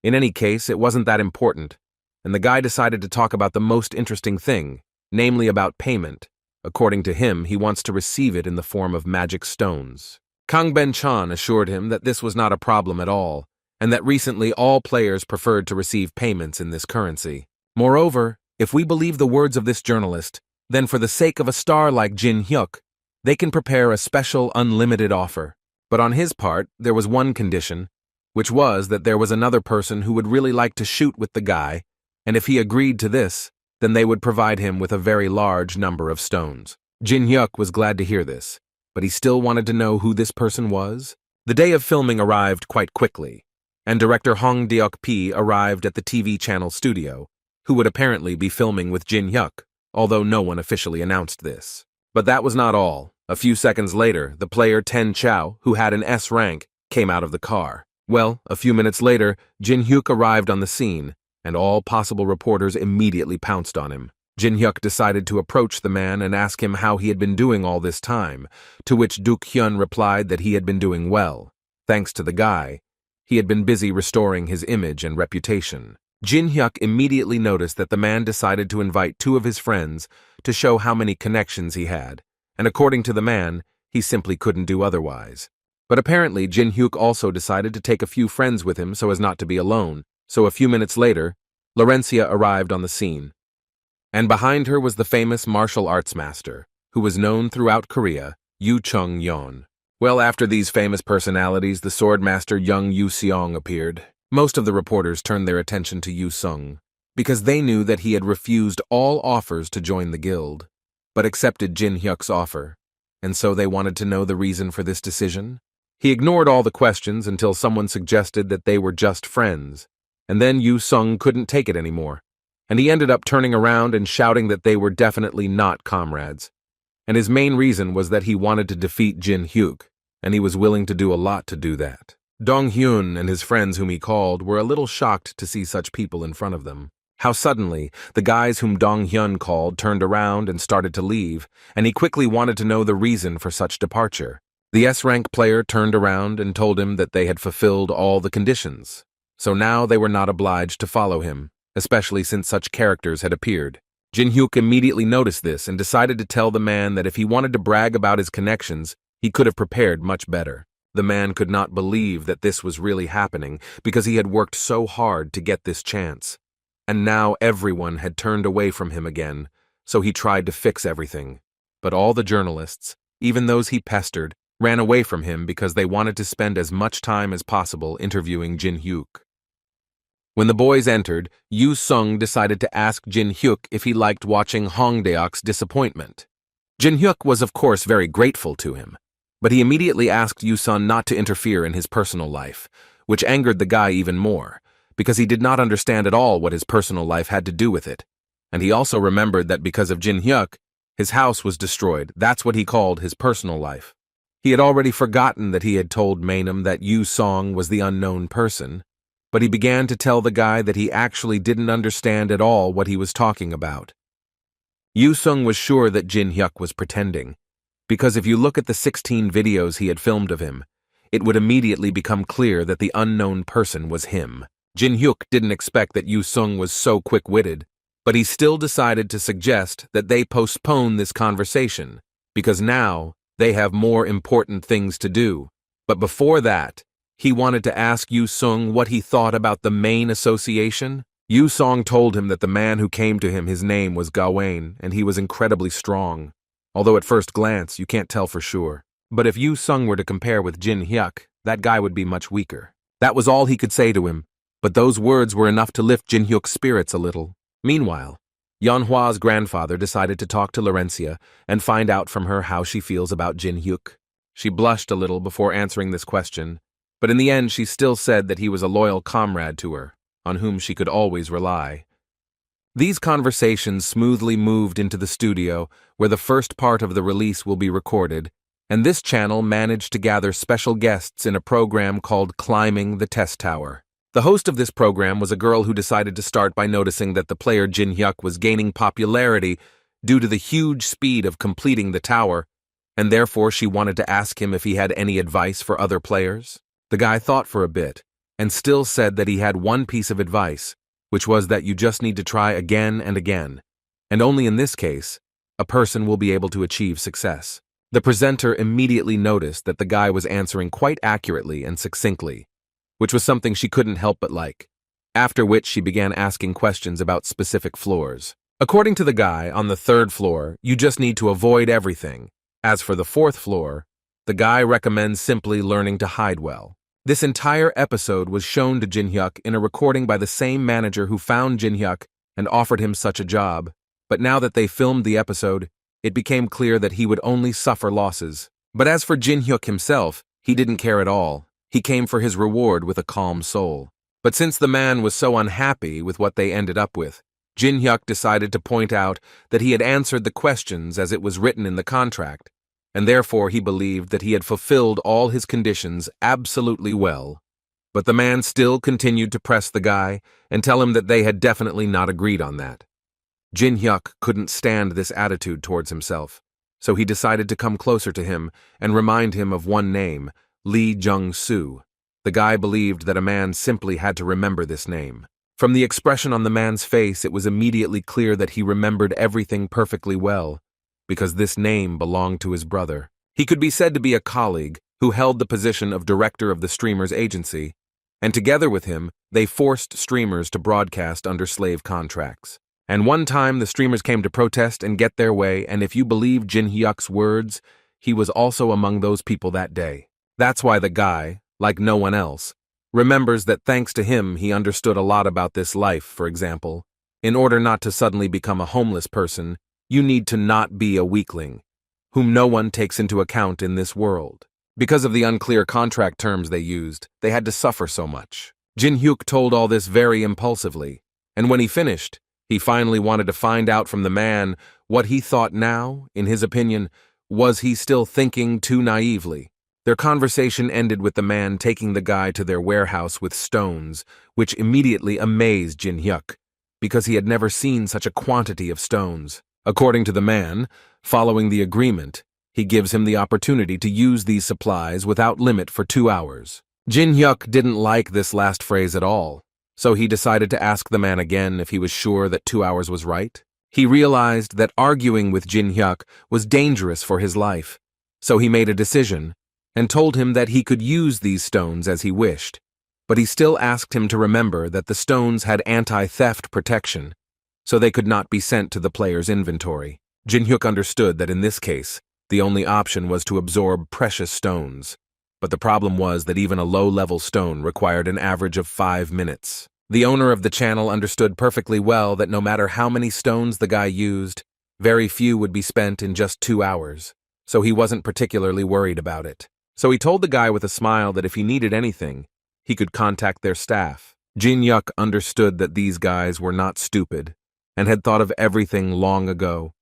In any case, it wasn't that important, and the guy decided to talk about the most interesting thing, namely about payment. According to him, he wants to receive it in the form of magic stones. Kang Ben-chan assured him that this was not a problem at all, and that recently all players preferred to receive payments in this currency. Moreover, if we believe the words of this journalist, then for the sake of a star like Jin-hyuk, they can prepare a special unlimited offer. But on his part, there was one condition, which was that there was another person who would really like to shoot with the guy, and if he agreed to this, then they would provide him with a very large number of stones. Jin-hyuk was glad to hear this, but he still wanted to know who this person was. The day of filming arrived quite quickly, and director Hong Deok-pi arrived at the TV channel studio, who would apparently be filming with Jin-hyuk, although no one officially announced this. But that was not all. A few seconds later, the player Ten Chao, who had an S rank, came out of the car. Well, a few minutes later, Jin-hyuk arrived on the scene, and all possible reporters immediately pounced on him. Jin-hyuk decided to approach the man and ask him how he had been doing all this time, to which Duk-hyun replied that he had been doing well. Thanks to the guy, he had been busy restoring his image and reputation. Jin-hyuk immediately noticed that the man decided to invite two of his friends to show how many connections he had, and according to the man, he simply couldn't do otherwise. But apparently, Jin-hyuk also decided to take a few friends with him so as not to be alone, so a few minutes later, Laurencia arrived on the scene. And behind her was the famous martial arts master, who was known throughout Korea, Yu Chung-yeon. Well, after these famous personalities, the sword master Young Yu-seong appeared. Most of the reporters turned their attention to Yu-sung, because they knew that he had refused all offers to join the guild, but accepted Jin-hyuk's offer, and so they wanted to know the reason for this decision. He ignored all the questions until someone suggested that they were just friends, and then Yu-sung couldn't take it anymore, and he ended up turning around and shouting that they were definitely not comrades. And his main reason was that he wanted to defeat Jin-hyuk, and he was willing to do a lot to do that. Dong-hyun and his friends whom he called were a little shocked to see such people in front of them. How suddenly, the guys whom Dong-hyun called turned around and started to leave, and he quickly wanted to know the reason for such departure. The S-rank player turned around and told him that they had fulfilled all the conditions, so now they were not obliged to follow him, especially since such characters had appeared. Jin-hyuk immediately noticed this and decided to tell the man that if he wanted to brag about his connections, he could have prepared much better. The man could not believe that this was really happening because he had worked so hard to get this chance. And now everyone had turned away from him again, so he tried to fix everything. But all the journalists, even those he pestered, ran away from him because they wanted to spend as much time as possible interviewing Jin-hyuk. When the boys entered, Yu Sung decided to ask Jin Hyuk if he liked watching Hong Deok's disappointment. Jin Hyuk was of course very grateful to him, but he immediately asked Yu Sun not to interfere in his personal life, which angered the guy even more, because he did not understand at all what his personal life had to do with it. And he also remembered that because of Jin Hyuk, his house was destroyed. That's what he called his personal life. He had already forgotten that he had told Mainam that Yu Song was the unknown person, but he began to tell the guy that he actually didn't understand at all what he was talking about. Yu Sung was sure that Jin Hyuk was pretending, because if you look at the 16 videos he had filmed of him, it would immediately become clear that the unknown person was him. Jin Hyuk didn't expect that Yu Sung was so quick-witted, but he still decided to suggest that they postpone this conversation, because now they have more important things to do. But before that, he wanted to ask Yu Sung what he thought about the main association. Yu Song told him that the man who came to him, his name was Gawain, and he was incredibly strong. Although at first glance, you can't tell for sure. But if Yu Sung were to compare with Jin Hyuk, that guy would be much weaker. That was all he could say to him, but those words were enough to lift Jin Hyuk's spirits a little. Meanwhile, Yeonhwa's grandfather decided to talk to Laurencia and find out from her how she feels about Jin Hyuk. She blushed a little before answering this question, but in the end she still said that he was a loyal comrade to her, on whom she could always rely. These conversations smoothly moved into the studio, where the first part of the release will be recorded, and this channel managed to gather special guests in a program called Climbing the Test Tower. The host of this program was a girl who decided to start by noticing that the player Jin Hyuk was gaining popularity due to the huge speed of completing the tower, and therefore she wanted to ask him if he had any advice for other players. The guy thought for a bit, and still said that he had one piece of advice, which was that you just need to try again and again, and only in this case, a person will be able to achieve success. The presenter immediately noticed that the guy was answering quite accurately and succinctly, which was something she couldn't help but like, after which she began asking questions about specific floors. According to the guy, on the 3rd floor, you just need to avoid everything. As for the 4th floor, the guy recommends simply learning to hide well. This entire episode was shown to Jin Hyuk in a recording by the same manager who found Jin Hyuk and offered him such a job, but now that they filmed the episode, it became clear that he would only suffer losses. But as for Jin Hyuk himself, he didn't care at all. He came for his reward with a calm soul. But since the man was so unhappy with what they ended up with, Jin Hyuk decided to point out that he had answered the questions as it was written in the contract, and therefore he believed that he had fulfilled all his conditions absolutely well. But the man still continued to press the guy and tell him that they had definitely not agreed on that. Jin Hyuk couldn't stand this attitude towards himself, so he decided to come closer to him and remind him of one name, Lee Jung-soo. The guy believed that a man simply had to remember this name. From the expression on the man's face, it was immediately clear that he remembered everything perfectly well, because this name belonged to his brother. He could be said to be a colleague who held the position of director of the streamer's agency, and together with him, they forced streamers to broadcast under slave contracts. And one time, the streamers came to protest and get their way, and if you believe Jin Hyuk's words, he was also among those people that day. That's why the guy, like no one else, remembers that thanks to him he understood a lot about this life. For example, in order not to suddenly become a homeless person, you need to not be a weakling, whom no one takes into account in this world. Because of the unclear contract terms they used, they had to suffer so much. Jin Hyuk told all this very impulsively, and when he finished, he finally wanted to find out from the man what he thought now, in his opinion, was he still thinking too naively. Their conversation ended with the man taking the guy to their warehouse with stones, which immediately amazed Jin Hyuk, because he had never seen such a quantity of stones. According to the man, following the agreement, he gives him the opportunity to use these supplies without limit for 2 hours. Jin Hyuk didn't like this last phrase at all, so he decided to ask the man again if he was sure that 2 hours was right. He realized that arguing with Jin Hyuk was dangerous for his life, so he made a decision and told him that he could use these stones as he wished, but he still asked him to remember that the stones had anti-theft protection, so they could not be sent to the player's inventory. Jin Hyuk understood that in this case, the only option was to absorb precious stones, but the problem was that even a low-level stone required an average of 5 minutes. The owner of the channel understood perfectly well that no matter how many stones the guy used, very few would be spent in just 2 hours, so he wasn't particularly worried about it. So he told the guy with a smile that if he needed anything, he could contact their staff. Jin Hyuk understood that these guys were not stupid and had thought of everything long ago,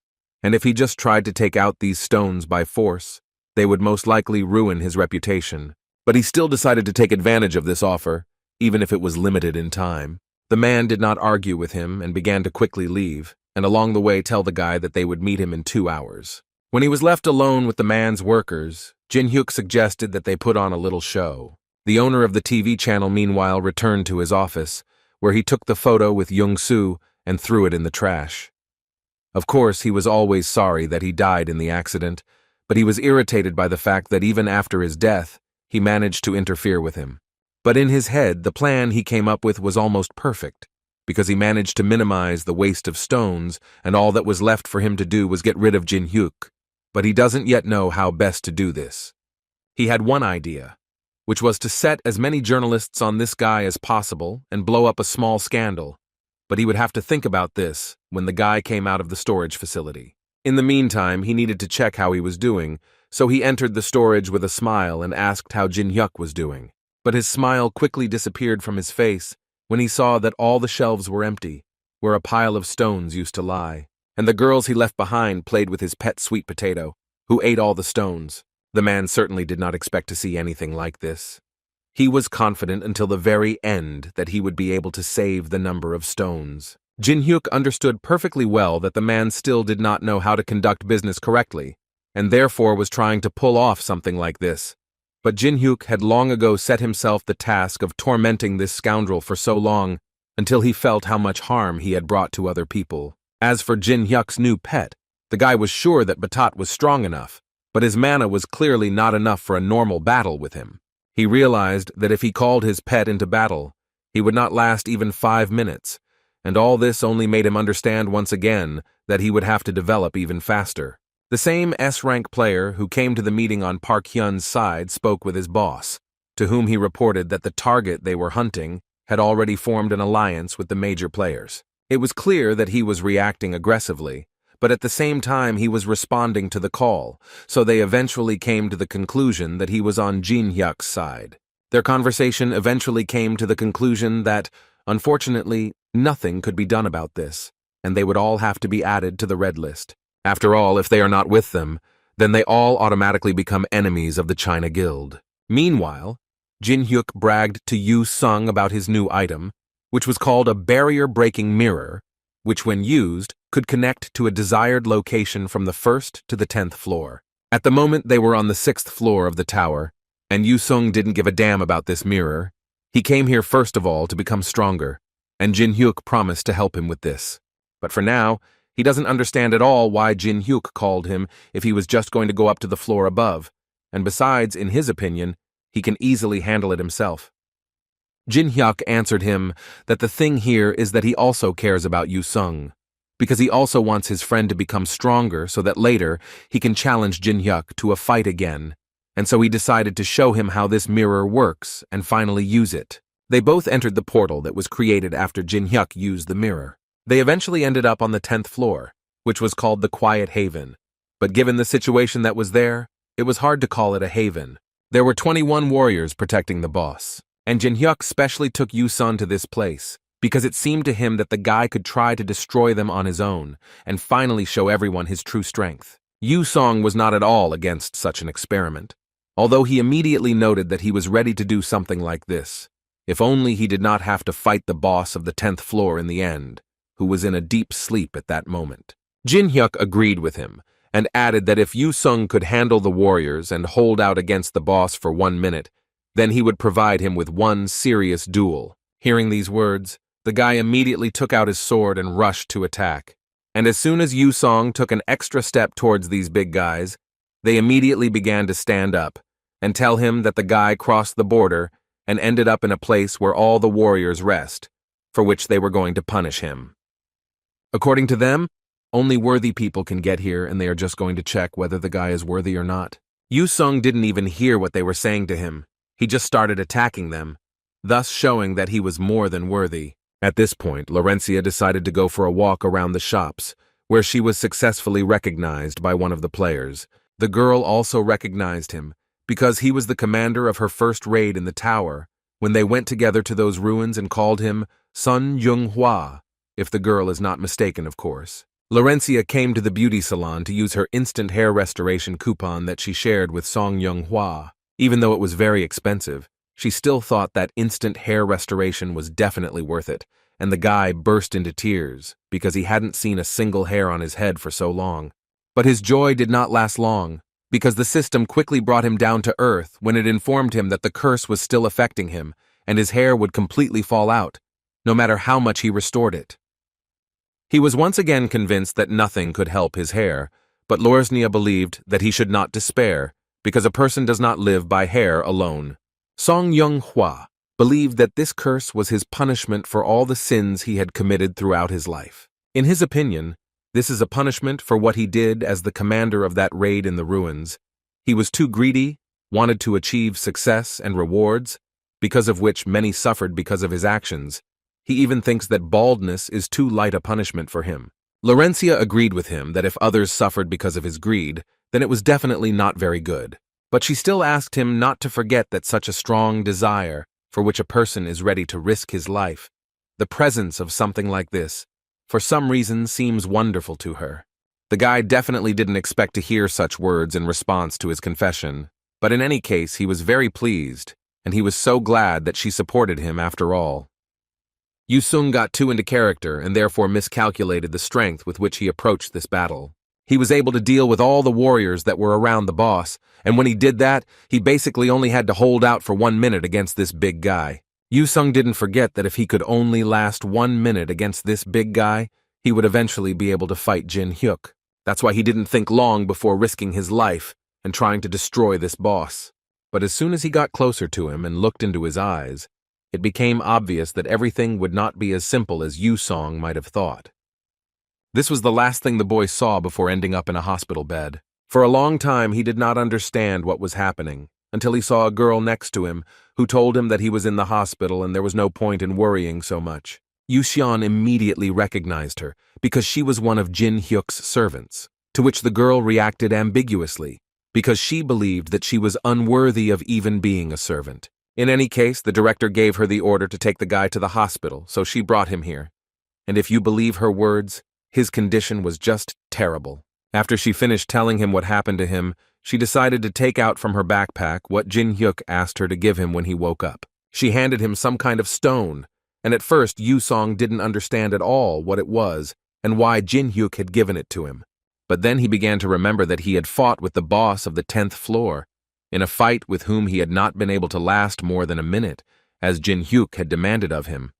and if he just tried to take out these stones by force, they would most likely ruin his reputation. But he still decided to take advantage of this offer, even if it was limited in time. The man did not argue with him and began to quickly leave, and along the way tell the guy that they would meet him in 2 hours. When he was left alone with the man's workers, Jin Hyuk suggested that they put on a little show. The owner of the TV channel, meanwhile, returned to his office, where he took the photo with Young-soo and threw it in the trash. Of course, he was always sorry that he died in the accident, but he was irritated by the fact that even after his death, he managed to interfere with him. But in his head, the plan he came up with was almost perfect, because he managed to minimize the waste of stones, and all that was left for him to do was get rid of Jin Hyuk. But he doesn't yet know how best to do this. He had one idea, which was to set as many journalists on this guy as possible and blow up a small scandal. But he would have to think about this when the guy came out of the storage facility. In the meantime, he needed to check how he was doing, so he entered the storage with a smile and asked how Jin Hyuk was doing. But his smile quickly disappeared from his face when he saw that all the shelves were empty, where a pile of stones used to lie, and the girls he left behind played with his pet sweet potato, who ate all the stones. The man certainly did not expect to see anything like this. He was confident until the very end that he would be able to save the number of stones. Jin Hyuk understood perfectly well that the man still did not know how to conduct business correctly, and therefore was trying to pull off something like this. But Jin Hyuk had long ago set himself the task of tormenting this scoundrel for so long until he felt how much harm he had brought to other people. As for Jin Hyuk's new pet, the guy was sure that Batat was strong enough, but his mana was clearly not enough for a normal battle with him. He realized that if he called his pet into battle, he would not last even 5 minutes, and all this only made him understand once again that he would have to develop even faster. The same S-rank player who came to the meeting on Park Hyun's side spoke with his boss, to whom he reported that the target they were hunting had already formed an alliance with the major players. It was clear that he was reacting aggressively, but at the same time he was responding to the call, so they eventually came to the conclusion that he was on Jin Hyuk's side. Their conversation eventually came to the conclusion that, unfortunately, nothing could be done about this, and they would all have to be added to the red list. After all, if they are not with them, then they all automatically become enemies of the China Guild. Meanwhile, Jin Hyuk bragged to Yu Sung about his new item, which was called a barrier-breaking mirror, which when used, could connect to a desired location from the 1st to the 10th floor. At the moment, they were on the 6th floor of the tower, and Yu Sung didn't give a damn about this mirror. He came here first of all to become stronger, and Jin Hyuk promised to help him with this. But for now, he doesn't understand at all why Jin Hyuk called him if he was just going to go up to the floor above, and besides, in his opinion, he can easily handle it himself. Jin Hyuk answered him that the thing here is that he also cares about Yu Sung, because he also wants his friend to become stronger so that later he can challenge Jin Hyuk to a fight again, and so he decided to show him how this mirror works and finally use it. They both entered the portal that was created after Jin Hyuk used the mirror. They eventually ended up on the 10th floor, which was called the Quiet Haven, but given the situation that was there, it was hard to call it a haven. There were 21 warriors protecting the boss, and Jin Hyuk specially took Yu Sun to this place, because it seemed to him that the guy could try to destroy them on his own and finally show everyone his true strength. Yu Song was not at all against such an experiment, although he immediately noted that he was ready to do something like this, if only he did not have to fight the boss of the 10th floor in the end, who was in a deep sleep at that moment. Jin Hyuk agreed with him, and added that if Yu Sung could handle the warriors and hold out against the boss for 1 minute, then he would provide him with one serious duel. Hearing these words, the guy immediately took out his sword and rushed to attack. And as soon as Yu Song took an extra step towards these big guys, they immediately began to stand up and tell him that the guy crossed the border and ended up in a place where all the warriors rest, for which they were going to punish him. According to them, only worthy people can get here, and they are just going to check whether the guy is worthy or not. Yu Sung didn't even hear what they were saying to him. He just started attacking them, thus showing that he was more than worthy. At this point, Laurencia decided to go for a walk around the shops, where she was successfully recognized by one of the players. The girl also recognized him, because he was the commander of her first raid in the tower, when they went together to those ruins and called him Sun Yung-hwa, if the girl is not mistaken, of course. Laurencia came to the beauty salon to use her instant hair restoration coupon that she shared with Song Yung-hwa. Even though it was very expensive, she still thought that instant hair restoration was definitely worth it, and the guy burst into tears because he hadn't seen a single hair on his head for so long. But his joy did not last long, because the system quickly brought him down to earth when it informed him that the curse was still affecting him, and his hair would completely fall out, no matter how much he restored it. He was once again convinced that nothing could help his hair, but Laurencia believed that he should not despair, because a person does not live by hair alone. Song Yung-hwa believed that this curse was his punishment for all the sins he had committed throughout his life. In his opinion, this is a punishment for what he did as the commander of that raid in the ruins. He was too greedy, wanted to achieve success and rewards, because of which many suffered because of his actions. He even thinks that baldness is too light a punishment for him. Laurencia agreed with him that if others suffered because of his greed, then it was definitely not very good. But she still asked him not to forget that such a strong desire, for which a person is ready to risk his life, the presence of something like this, for some reason seems wonderful to her. The guy definitely didn't expect to hear such words in response to his confession, but in any case he was very pleased, and he was so glad that she supported him after all. Yu Sung got too into character and therefore miscalculated the strength with which he approached this battle. He was able to deal with all the warriors that were around the boss, and when he did that, he basically only had to hold out for 1 minute against this big guy. Yu Sung didn't forget that if he could only last 1 minute against this big guy, he would eventually be able to fight Jin Hyuk. That's why he didn't think long before risking his life and trying to destroy this boss. But as soon as he got closer to him and looked into his eyes, it became obvious that everything would not be as simple as Yu Sung might have thought. This was the last thing the boy saw before ending up in a hospital bed. For a long time he did not understand what was happening, until he saw a girl next to him who told him that he was in the hospital and there was no point in worrying so much. Yu Xian immediately recognized her, because she was one of Jin Hyuk's servants, to which the girl reacted ambiguously, because she believed that she was unworthy of even being a servant. In any case, the director gave her the order to take the guy to the hospital, so she brought him here. And if you believe her words, his condition was just terrible. After she finished telling him what happened to him, she decided to take out from her backpack what Jin Hyuk asked her to give him when he woke up. She handed him some kind of stone, and at first Yu Sung didn't understand at all what it was and why Jin Hyuk had given it to him. But then he began to remember that he had fought with the boss of the 10th floor, in a fight with whom he had not been able to last more than a minute, as Jin Hyuk had demanded of him.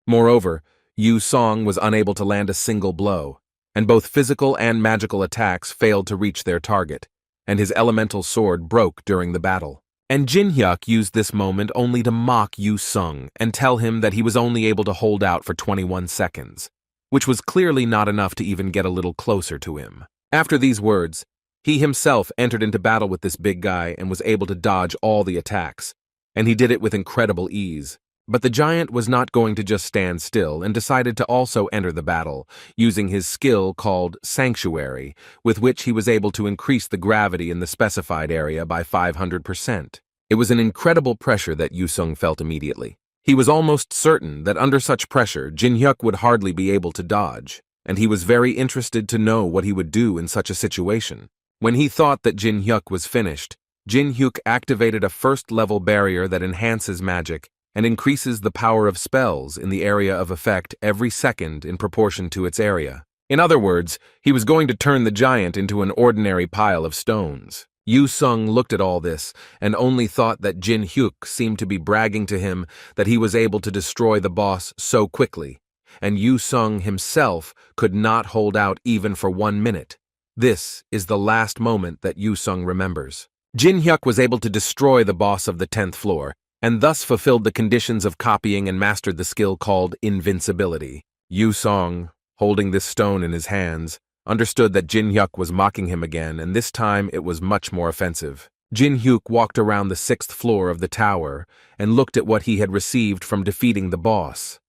Moreover, Yu Sung was unable to land a single blow, and both physical and magical attacks failed to reach their target, and his elemental sword broke during the battle. And Jin Hyuk used this moment only to mock Yu Sung and tell him that he was only able to hold out for 21 seconds, which was clearly not enough to even get a little closer to him. After these words, he himself entered into battle with this big guy and was able to dodge all the attacks, and he did it with incredible ease. But the giant was not going to just stand still and decided to also enter the battle, using his skill called Sanctuary, with which he was able to increase the gravity in the specified area by 500%. It was an incredible pressure that Yu Sung felt immediately. He was almost certain that under such pressure, Jin Hyuk would hardly be able to dodge, and he was very interested to know what he would do in such a situation. When he thought that Jin Hyuk was finished, Jin Hyuk activated a first-level barrier that enhances magic and increases the power of spells in the area of effect every second in proportion to its area. In other words, he was going to turn the giant into an ordinary pile of stones. Yu Sung looked at all this and only thought that Jin Hyuk seemed to be bragging to him that he was able to destroy the boss so quickly, and Yu Sung himself could not hold out even for 1 minute. This is the last moment that Yu Sung remembers. Jin Hyuk was able to destroy the boss of the 10th floor, and thus fulfilled the conditions of copying and mastered the skill called invincibility. Yu Sung, holding this stone in his hands, understood that Jin Hyuk was mocking him again, and this time it was much more offensive. Jin Hyuk walked around the 6th floor of the tower and looked at what he had received from defeating the boss.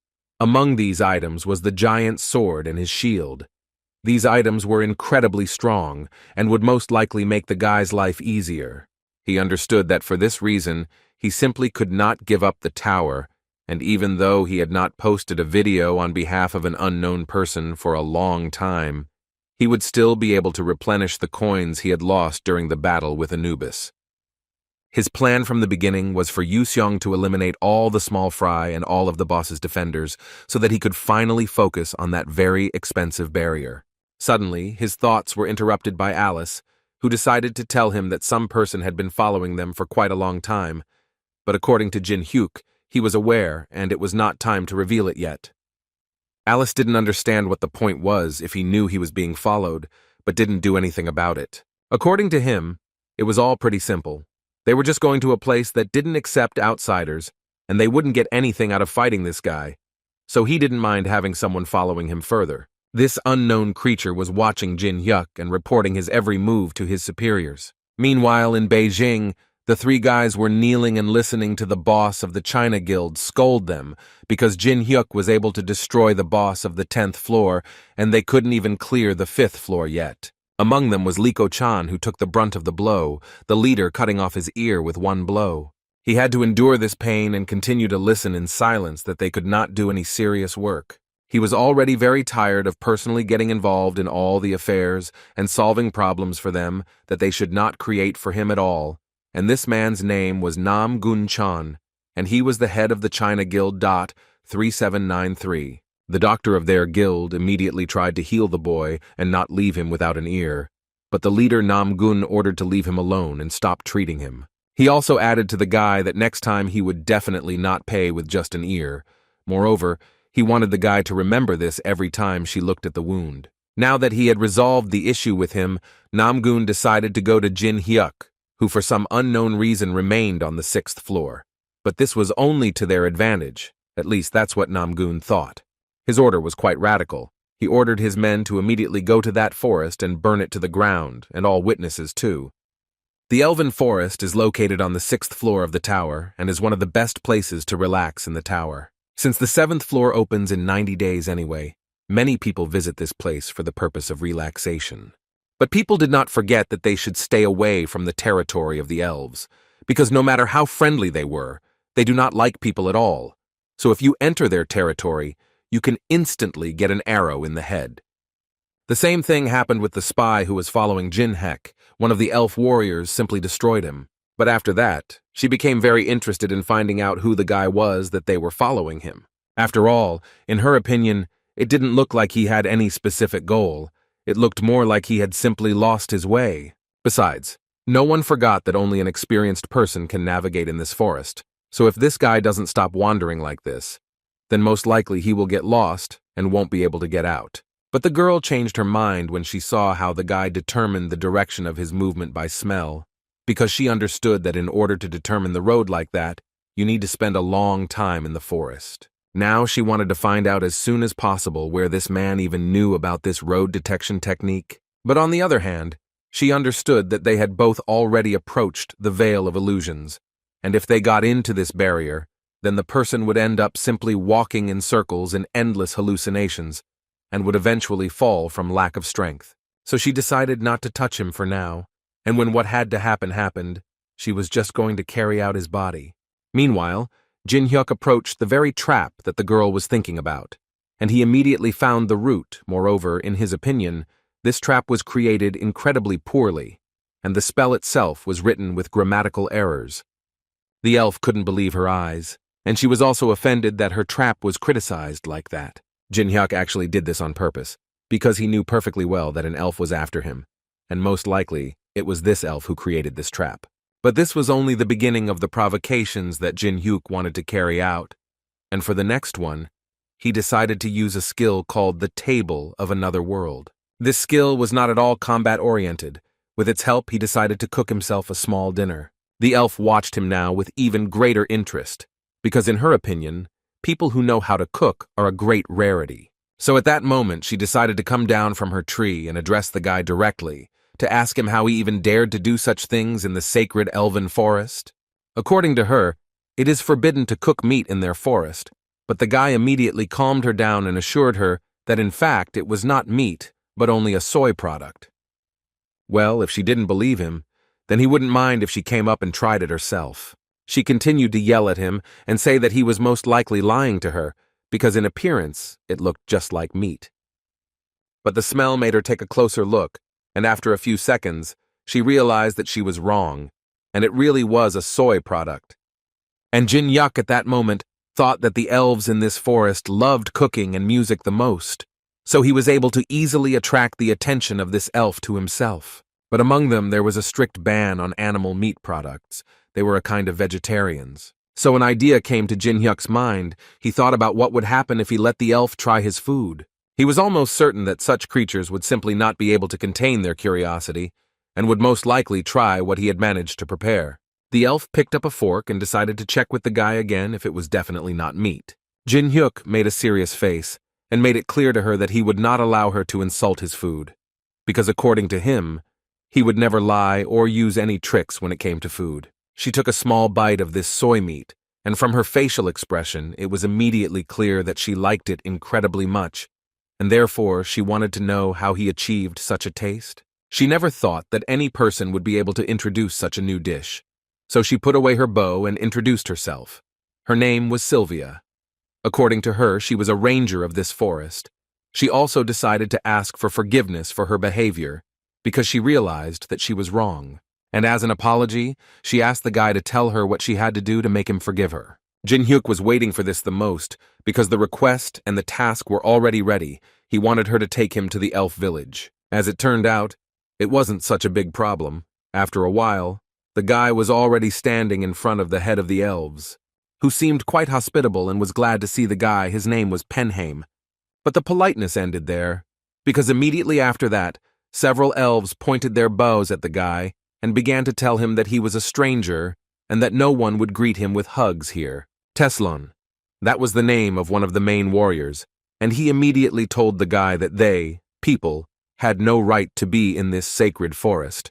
Among these items was the giant sword and his shield. These items were incredibly strong and would most likely make the guy's life easier. He understood that for this reason, he simply could not give up the tower, and even though he had not posted a video on behalf of an unknown person for a long time, he would still be able to replenish the coins he had lost during the battle with Anubis. His plan from the beginning was for Yu Xiong to eliminate all the small fry and all of the boss's defenders so that he could finally focus on that very expensive barrier. Suddenly, his thoughts were interrupted by Alice, who decided to tell him that some person had been following them for quite a long time. But according to Jin Hyuk, he was aware and it was not time to reveal it yet. Alice didn't understand what the point was if he knew he was being followed, but didn't do anything about it. According to him, it was all pretty simple. They were just going to a place that didn't accept outsiders, and they wouldn't get anything out of fighting this guy, so he didn't mind having someone following him further. This unknown creature was watching Jin Hyuk and reporting his every move to his superiors. Meanwhile, in Beijing, the three guys were kneeling and listening to the boss of the China Guild scold them because Jin Hyuk was able to destroy the boss of the 10th floor and they couldn't even clear the 5th floor yet. Among them was Liko Chan, who took the brunt of the blow, the leader cutting off his ear with one blow. He had to endure this pain and continue to listen in silence that they could not do any serious work. He was already very tired of personally getting involved in all the affairs and solving problems for them that they should not create for him at all, and this man's name was Nam Gun Chan, and he was the head of the China Guild. 3793. The doctor of their guild immediately tried to heal the boy and not leave him without an ear, but the leader Nam Gun ordered to leave him alone and stop treating him. He also added to the guy that next time he would definitely not pay with just an ear. Moreover, he wanted the guy to remember this every time she looked at the wound. Now that he had resolved the issue with him, Nam Gun decided to go to Jin Hyuk, who for some unknown reason remained on the 6th floor. But this was only to their advantage. At least that's what Nam Gun thought. His order was quite radical. He ordered his men to immediately go to that forest and burn it to the ground, and all witnesses too. The Elven Forest is located on the 6th floor of the tower and is one of the best places to relax in the tower. Since the 7th floor opens in 90 days anyway, many people visit this place for the purpose of relaxation. But people did not forget that they should stay away from the territory of the elves, because no matter how friendly they were, they do not like people at all. So if you enter their territory, you can instantly get an arrow in the head. The same thing happened with the spy who was following Jin Hek. One of the elf warriors simply destroyed him. But after that, she became very interested in finding out who the guy was that they were following him. After all, in her opinion, it didn't look like he had any specific goal. It looked more like he had simply lost his way. Besides, no one forgot that only an experienced person can navigate in this forest. So if this guy doesn't stop wandering like this, then most likely he will get lost and won't be able to get out. But the girl changed her mind when she saw how the guy determined the direction of his movement by smell, because she understood that in order to determine the road like that, you need to spend a long time in the forest. Now she wanted to find out as soon as possible where this man even knew about this road detection technique. But on the other hand, she understood that they had both already approached the Veil of Illusions, and if they got into this barrier, then the person would end up simply walking in circles in endless hallucinations and would eventually fall from lack of strength. So she decided not to touch him for now, and when what had to happen happened, she was just going to carry out his body. Meanwhile, Jin Hyuk approached the very trap that the girl was thinking about, and he immediately found the root. Moreover, in his opinion, this trap was created incredibly poorly, and the spell itself was written with grammatical errors. The elf couldn't believe her eyes, and she was also offended that her trap was criticized like that. Jin Hyuk actually did this on purpose, because he knew perfectly well that an elf was after him, and most likely it was this elf who created this trap. But this was only the beginning of the provocations that Jin Hyuk wanted to carry out, and for the next one, he decided to use a skill called the Table of Another World. This skill was not at all combat-oriented. With its help, he decided to cook himself a small dinner. The elf watched him now with even greater interest, because in her opinion, people who know how to cook are a great rarity. So at that moment, she decided to come down from her tree and address the guy directly, to ask him how he even dared to do such things in the sacred elven forest. According to her, it is forbidden to cook meat in their forest, but the guy immediately calmed her down and assured her that in fact it was not meat, but only a soy product. Well, if she didn't believe him, then he wouldn't mind if she came up and tried it herself. She continued to yell at him and say that he was most likely lying to her, because in appearance it looked just like meat. But the smell made her take a closer look, and after a few seconds, she realized that she was wrong, and it really was a soy product. And Jin Hyuk at that moment thought that the elves in this forest loved cooking and music the most, so he was able to easily attract the attention of this elf to himself. But among them there was a strict ban on animal meat products. They were a kind of vegetarians. So an idea came to Jin Hyuk's mind. He thought about what would happen if he let the elf try his food. He was almost certain that such creatures would simply not be able to contain their curiosity, and would most likely try what he had managed to prepare. The elf picked up a fork and decided to check with the guy again if it was definitely not meat. Jin Hyuk made a serious face, and made it clear to her that he would not allow her to insult his food, because according to him, he would never lie or use any tricks when it came to food. She took a small bite of this soy meat, and from her facial expression, it was immediately clear that she liked it incredibly much, and therefore she wanted to know how he achieved such a taste. She never thought that any person would be able to introduce such a new dish, so she put away her bow and introduced herself. Her name was Sylvia. According to her, she was a ranger of this forest. She also decided to ask for forgiveness for her behavior, because she realized that she was wrong. And as an apology, she asked the guy to tell her what she had to do to make him forgive her. Jin Hyuk was waiting for this the most, because the request and the task were already ready. He wanted her to take him to the elf village. As it turned out, it wasn't such a big problem. After a while, the guy was already standing in front of the head of the elves, who seemed quite hospitable and was glad to see the guy. His name was Penheim. But the politeness ended there, because immediately after that, several elves pointed their bows at the guy and began to tell him that he was a stranger and that no one would greet him with hugs here. Teslon, that was the name of one of the main warriors, and he immediately told the guy that they, people, had no right to be in this sacred forest.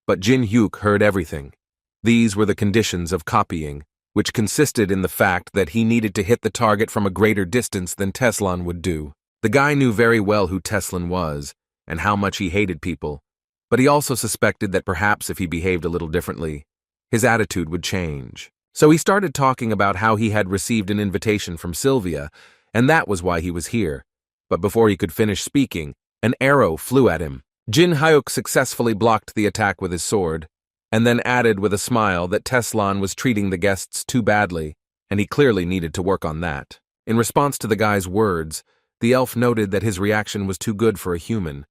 But Jin Hyuk heard everything. These were the conditions of copying, which consisted in the fact that he needed to hit the target from a greater distance than Teslon would do. The guy knew very well who Teslon was, and how much he hated people, but he also suspected that perhaps if he behaved a little differently, his attitude would change. So he started talking about how he had received an invitation from Sylvia, and that was why he was here. But before he could finish speaking, an arrow flew at him. Jin Hyuk successfully blocked the attack with his sword, and then added with a smile that Teslon was treating the guests too badly, and he clearly needed to work on that. In response to the guy's words, the elf noted that his reaction was too good for a human,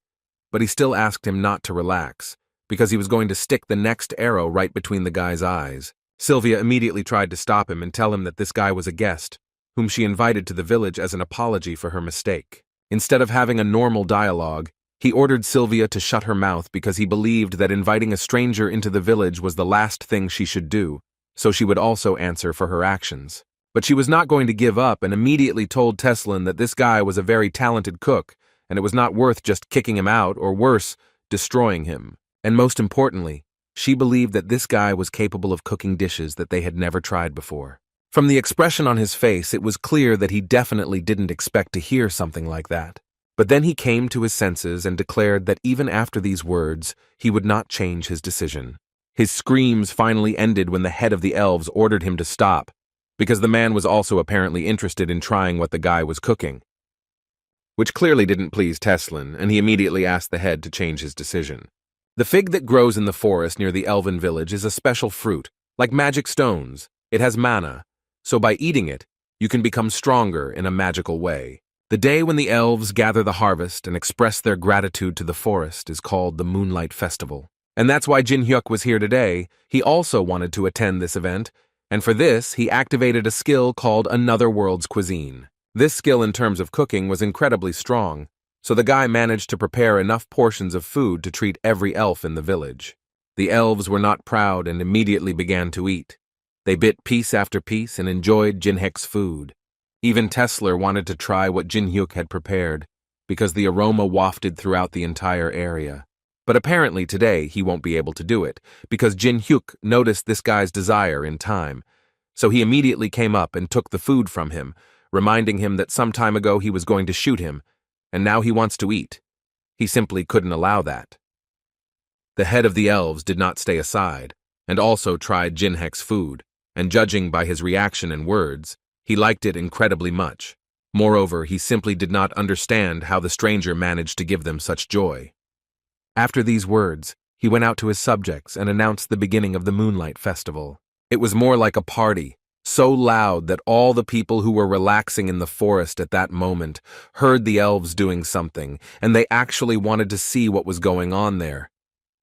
but he still asked him not to relax, because he was going to stick the next arrow right between the guy's eyes. Sylvia immediately tried to stop him and tell him that this guy was a guest, whom she invited to the village as an apology for her mistake. Instead of having a normal dialogue, he ordered Sylvia to shut her mouth because he believed that inviting a stranger into the village was the last thing she should do, so she would also answer for her actions. But she was not going to give up and immediately told Teslon that this guy was a very talented cook, and it was not worth just kicking him out or worse, destroying him. And most importantly, she believed that this guy was capable of cooking dishes that they had never tried before. From the expression on his face, it was clear that he definitely didn't expect to hear something like that. But then he came to his senses and declared that even after these words, he would not change his decision. His screams finally ended when the head of the elves ordered him to stop, because the man was also apparently interested in trying what the guy was cooking, which clearly didn't please Teslon, and he immediately asked the head to change his decision. The fig that grows in the forest near the elven village is a special fruit, like magic stones. It has mana, so by eating it, you can become stronger in a magical way. The day when the elves gather the harvest and express their gratitude to the forest is called the Moonlight Festival. And that's why Jin Hyuk was here today. He also wanted to attend this event, and for this, he activated a skill called Another World's Cuisine. This skill in terms of cooking was incredibly strong, so the guy managed to prepare enough portions of food to treat every elf in the village. The elves were not proud and immediately began to eat. They bit piece after piece and enjoyed Jin Hyuk's food. Even Tesler wanted to try what Jin Hyuk had prepared, because the aroma wafted throughout the entire area. But apparently today he won't be able to do it, because Jin Hyuk noticed this guy's desire in time, so he immediately came up and took the food from him, reminding him that some time ago he was going to shoot him, and now he wants to eat. He simply couldn't allow that. The head of the elves did not stay aside, and also tried Jinhek's food, and judging by his reaction and words, he liked it incredibly much. Moreover, he simply did not understand how the stranger managed to give them such joy. After these words, he went out to his subjects and announced the beginning of the Moonlight Festival. It was more like a party, so loud that all the people who were relaxing in the forest at that moment heard the elves doing something, and they actually wanted to see what was going on there.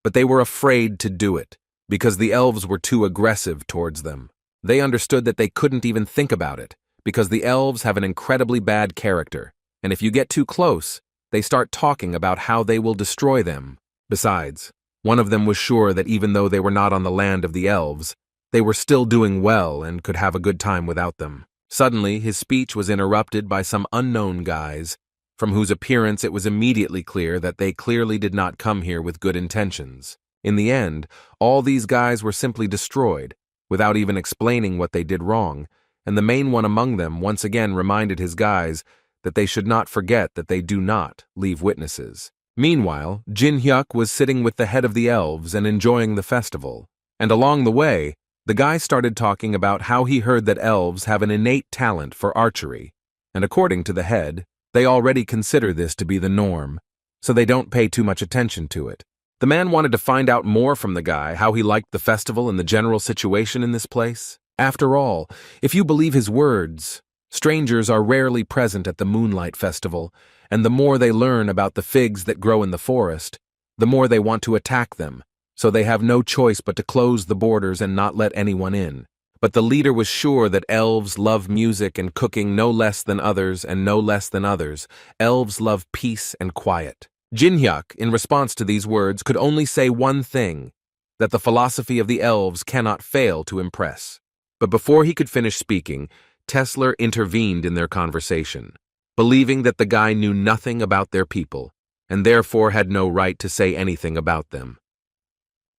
But they were afraid to do it, because the elves were too aggressive towards them. They understood that they couldn't even think about it, because the elves have an incredibly bad character, and if you get too close, they start talking about how they will destroy them. Besides, one of them was sure that even though they were not on the land of the elves, they were still doing well and could have a good time without them. Suddenly, his speech was interrupted by some unknown guys, from whose appearance it was immediately clear that they clearly did not come here with good intentions. In the end, all these guys were simply destroyed, without even explaining what they did wrong, and the main one among them once again reminded his guys that they should not forget that they do not leave witnesses. Meanwhile, Jin Hyuk was sitting with the head of the elves and enjoying the festival, and along the way, the guy started talking about how he heard that elves have an innate talent for archery, and according to the head, they already consider this to be the norm, so they don't pay too much attention to it. The man wanted to find out more from the guy, how he liked the festival and the general situation in this place. After all, if you believe his words, strangers are rarely present at the Moonlight Festival, and the more they learn about the figs that grow in the forest, the more they want to attack them, so they have no choice but to close the borders and not let anyone in. But the leader was sure that elves love music and cooking no less than others, and no less than others, elves love peace and quiet. Jin Hyuk, in response to these words, could only say one thing, that the philosophy of the elves cannot fail to impress. But before he could finish speaking, Tesler intervened in their conversation, believing that the guy knew nothing about their people, and therefore had no right to say anything about them.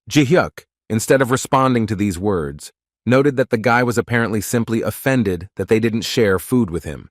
Ji Hyuk, instead of responding to these words, noted that the guy was apparently simply offended that they didn't share food with him.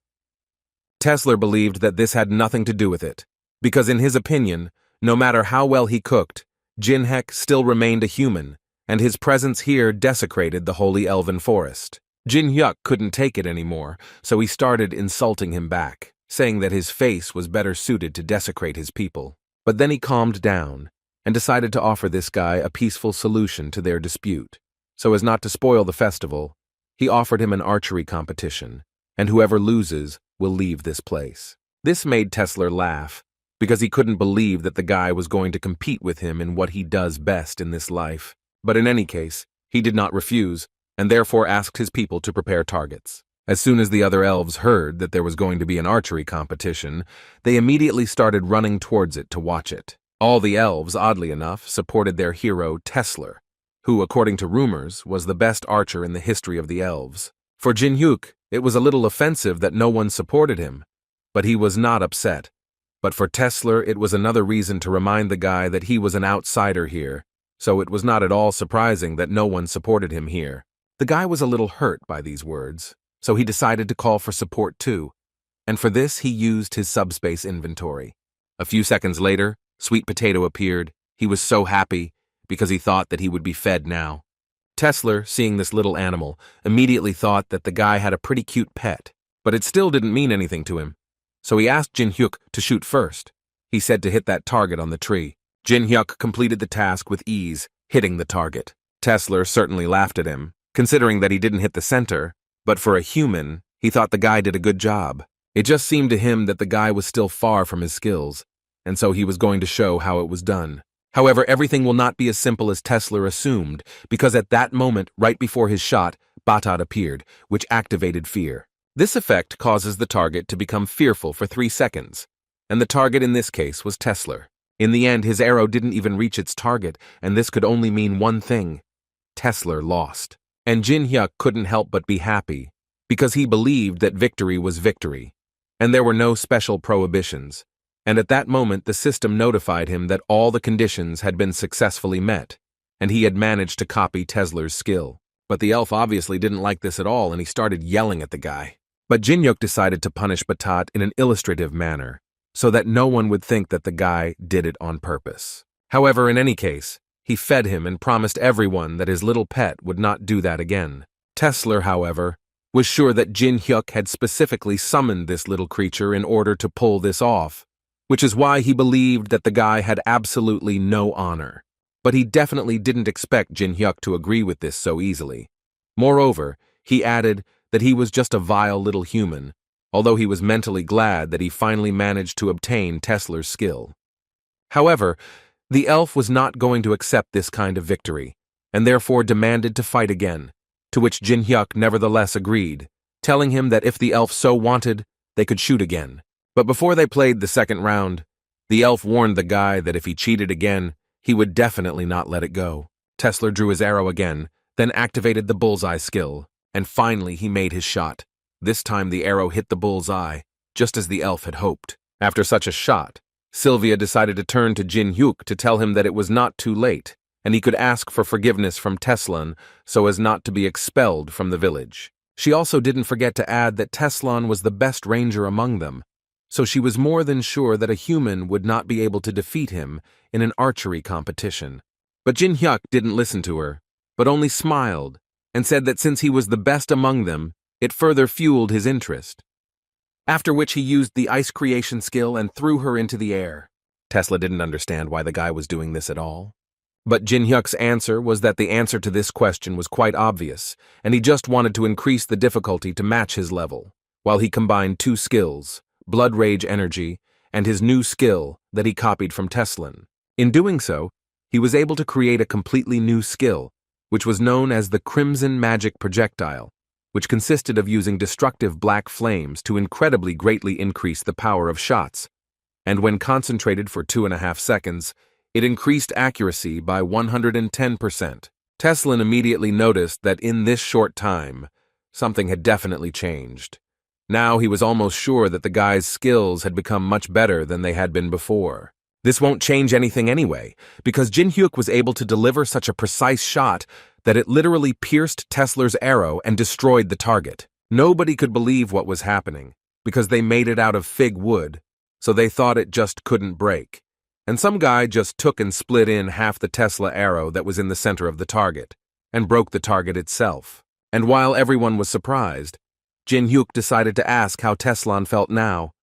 Tesler believed that this had nothing to do with it, because in his opinion, no matter how well he cooked, Jinhek still remained a human, and his presence here desecrated the holy elven forest. Jin Hyuk couldn't take it anymore, so he started insulting him back, saying that his face was better suited to desecrate his people. But then he calmed down and decided to offer this guy a peaceful solution to their dispute. So as not to spoil the festival, he offered him an archery competition, and whoever loses will leave this place. This made Tesler laugh, because he couldn't believe that the guy was going to compete with him in what he does best in this life. But in any case, he did not refuse, and therefore asked his people to prepare targets. As soon as the other elves heard that there was going to be an archery competition, they immediately started running towards it to watch it. All the elves, oddly enough, supported their hero Tesler, who, according to rumors, was the best archer in the history of the elves. For Jin Hyuk, it was a little offensive that no one supported him, but he was not upset. But for Tesler, it was another reason to remind the guy that he was an outsider here, so it was not at all surprising that no one supported him here. The guy was a little hurt by these words, so he decided to call for support too, and for this he used his subspace inventory. A few seconds later, Sweet Potato appeared. He was so happy, because he thought that he would be fed now. Tesler, seeing this little animal, immediately thought that the guy had a pretty cute pet, but it still didn't mean anything to him. So he asked Jin Hyuk to shoot first. He said to hit that target on the tree. Jin Hyuk completed the task with ease, hitting the target. Tesler certainly laughed at him, considering that he didn't hit the center, but for a human, he thought the guy did a good job. It just seemed to him that the guy was still far from his skills, and so he was going to show how it was done. However, everything will not be as simple as Tesler assumed, because at that moment, right before his shot, Batat appeared, which activated fear. This effect causes the target to become fearful for 3 seconds, and the target in this case was Tesler. In the end, his arrow didn't even reach its target, and this could only mean one thing. Tesler lost. And Jin Hyuk couldn't help but be happy, because he believed that victory was victory, and there were no special prohibitions. And at that moment, the system notified him that all the conditions had been successfully met, and he had managed to copy Tesler's skill. But the elf obviously didn't like this at all, and he started yelling at the guy. But Jin-hyuk decided to punish Batat in an illustrative manner, so that no one would think that the guy did it on purpose. However, in any case, he fed him and promised everyone that his little pet would not do that again. Tesla, however, was sure that Jin-hyuk had specifically summoned this little creature in order to pull this off, which is why he believed that the guy had absolutely no honor. But he definitely didn't expect Jin-hyuk to agree with this so easily. Moreover, he added that he was just a vile little human, although he was mentally glad that he finally managed to obtain Tesla's skill. However, the elf was not going to accept this kind of victory, and therefore demanded to fight again, to which Jin-hyuk nevertheless agreed, telling him that if the elf so wanted, they could shoot again. But before they played the second round, the elf warned the guy that if he cheated again, he would definitely not let it go. Tesla drew his arrow again, then activated the bullseye skill, and finally he made his shot. This time the arrow hit the bullseye, just as the elf had hoped. After such a shot, Sylvia decided to turn to Jin-hyuk to tell him that it was not too late, and he could ask for forgiveness from Teslan so as not to be expelled from the village. She also didn't forget to add that Teslan was the best ranger among them, so she was more than sure that a human would not be able to defeat him in an archery competition. But Jin-hyuk didn't listen to her, but only smiled and said that since he was the best among them, it further fueled his interest. After which he used the ice creation skill and threw her into the air. Tesla didn't understand why the guy was doing this at all. But Jin-hyuk's answer was that the answer to this question was quite obvious, and he just wanted to increase the difficulty to match his level, while he combined two skills, Blood Rage Energy and his new skill that he copied from Teslan. In doing so, he was able to create a completely new skill, which was known as the Crimson Magic Projectile, which consisted of using destructive black flames to incredibly greatly increase the power of shots, and when concentrated for 2.5 seconds, it increased accuracy by 110%. Teslan immediately noticed that in this short time, something had definitely changed. Now he was almost sure that the guy's skills had become much better than they had been before. This won't change anything anyway, because Jin-hyuk was able to deliver such a precise shot that it literally pierced Tesla's arrow and destroyed the target. Nobody could believe what was happening, because they made it out of fig wood, so they thought it just couldn't break. And some guy just took and split in half the Tesla arrow that was in the center of the target, and broke the target itself. And while everyone was surprised, Jin-hyuk decided to ask how Teslan felt now.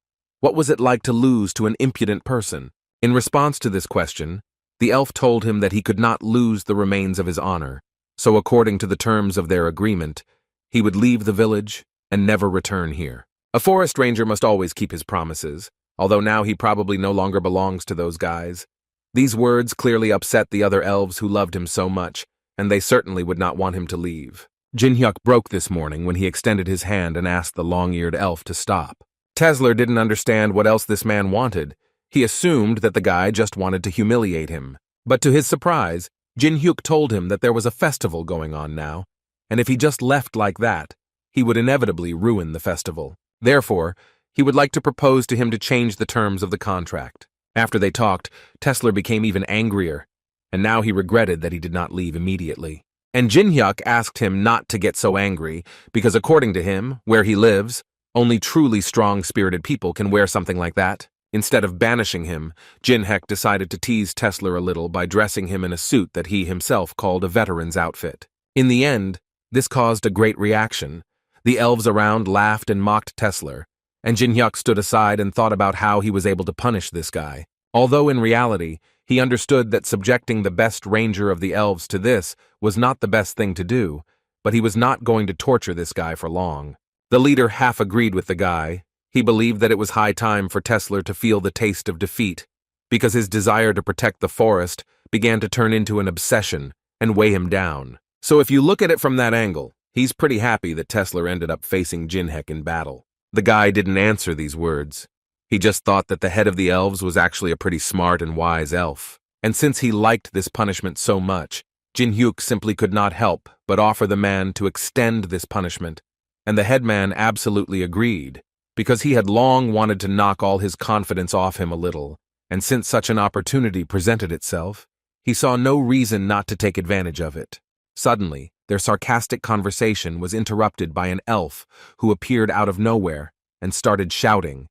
What was it like to lose to an impudent person? In response to this question, the elf told him that he could not lose the remains of his honor, so according to the terms of their agreement, he would leave the village and never return here. A forest ranger must always keep his promises, although now he probably no longer belongs to those guys. These words clearly upset the other elves who loved him so much, and they certainly would not want him to leave. Jin-hyuk broke this morning when he extended his hand and asked the long-eared elf to stop. Tesla didn't understand what else this man wanted. He assumed that the guy just wanted to humiliate him. But to his surprise, Jin-hyuk told him that there was a festival going on now, and if he just left like that, he would inevitably ruin the festival. Therefore, he would like to propose to him to change the terms of the contract. After they talked, Tesla became even angrier, and now he regretted that he did not leave immediately. And Jin-hyuk asked him not to get so angry, because according to him, where he lives, only truly strong-spirited people can wear something like that. Instead of banishing him, Jin-hyuk decided to tease Tesla a little by dressing him in a suit that he himself called a veteran's outfit. In the end, this caused a great reaction. The elves around laughed and mocked Tesla, and Jin-hyuk stood aside and thought about how he was able to punish this guy. Although in reality, he understood that subjecting the best ranger of the elves to this was not the best thing to do, but he was not going to torture this guy for long. The leader half agreed with the guy. He believed that it was high time for Tesla to feel the taste of defeat, because his desire to protect the forest began to turn into an obsession and weigh him down. So if you look at it from that angle, he's pretty happy that Tesla ended up facing Jin-hyuk in battle. The guy didn't answer these words. He just thought that the head of the elves was actually a pretty smart and wise elf. And since he liked this punishment so much, Jin-hyuk simply could not help but offer the man to extend this punishment, and the headman absolutely agreed, because he had long wanted to knock all his confidence off him a little, and since such an opportunity presented itself, he saw no reason not to take advantage of it. Suddenly, their sarcastic conversation was interrupted by an elf who appeared out of nowhere and started shouting,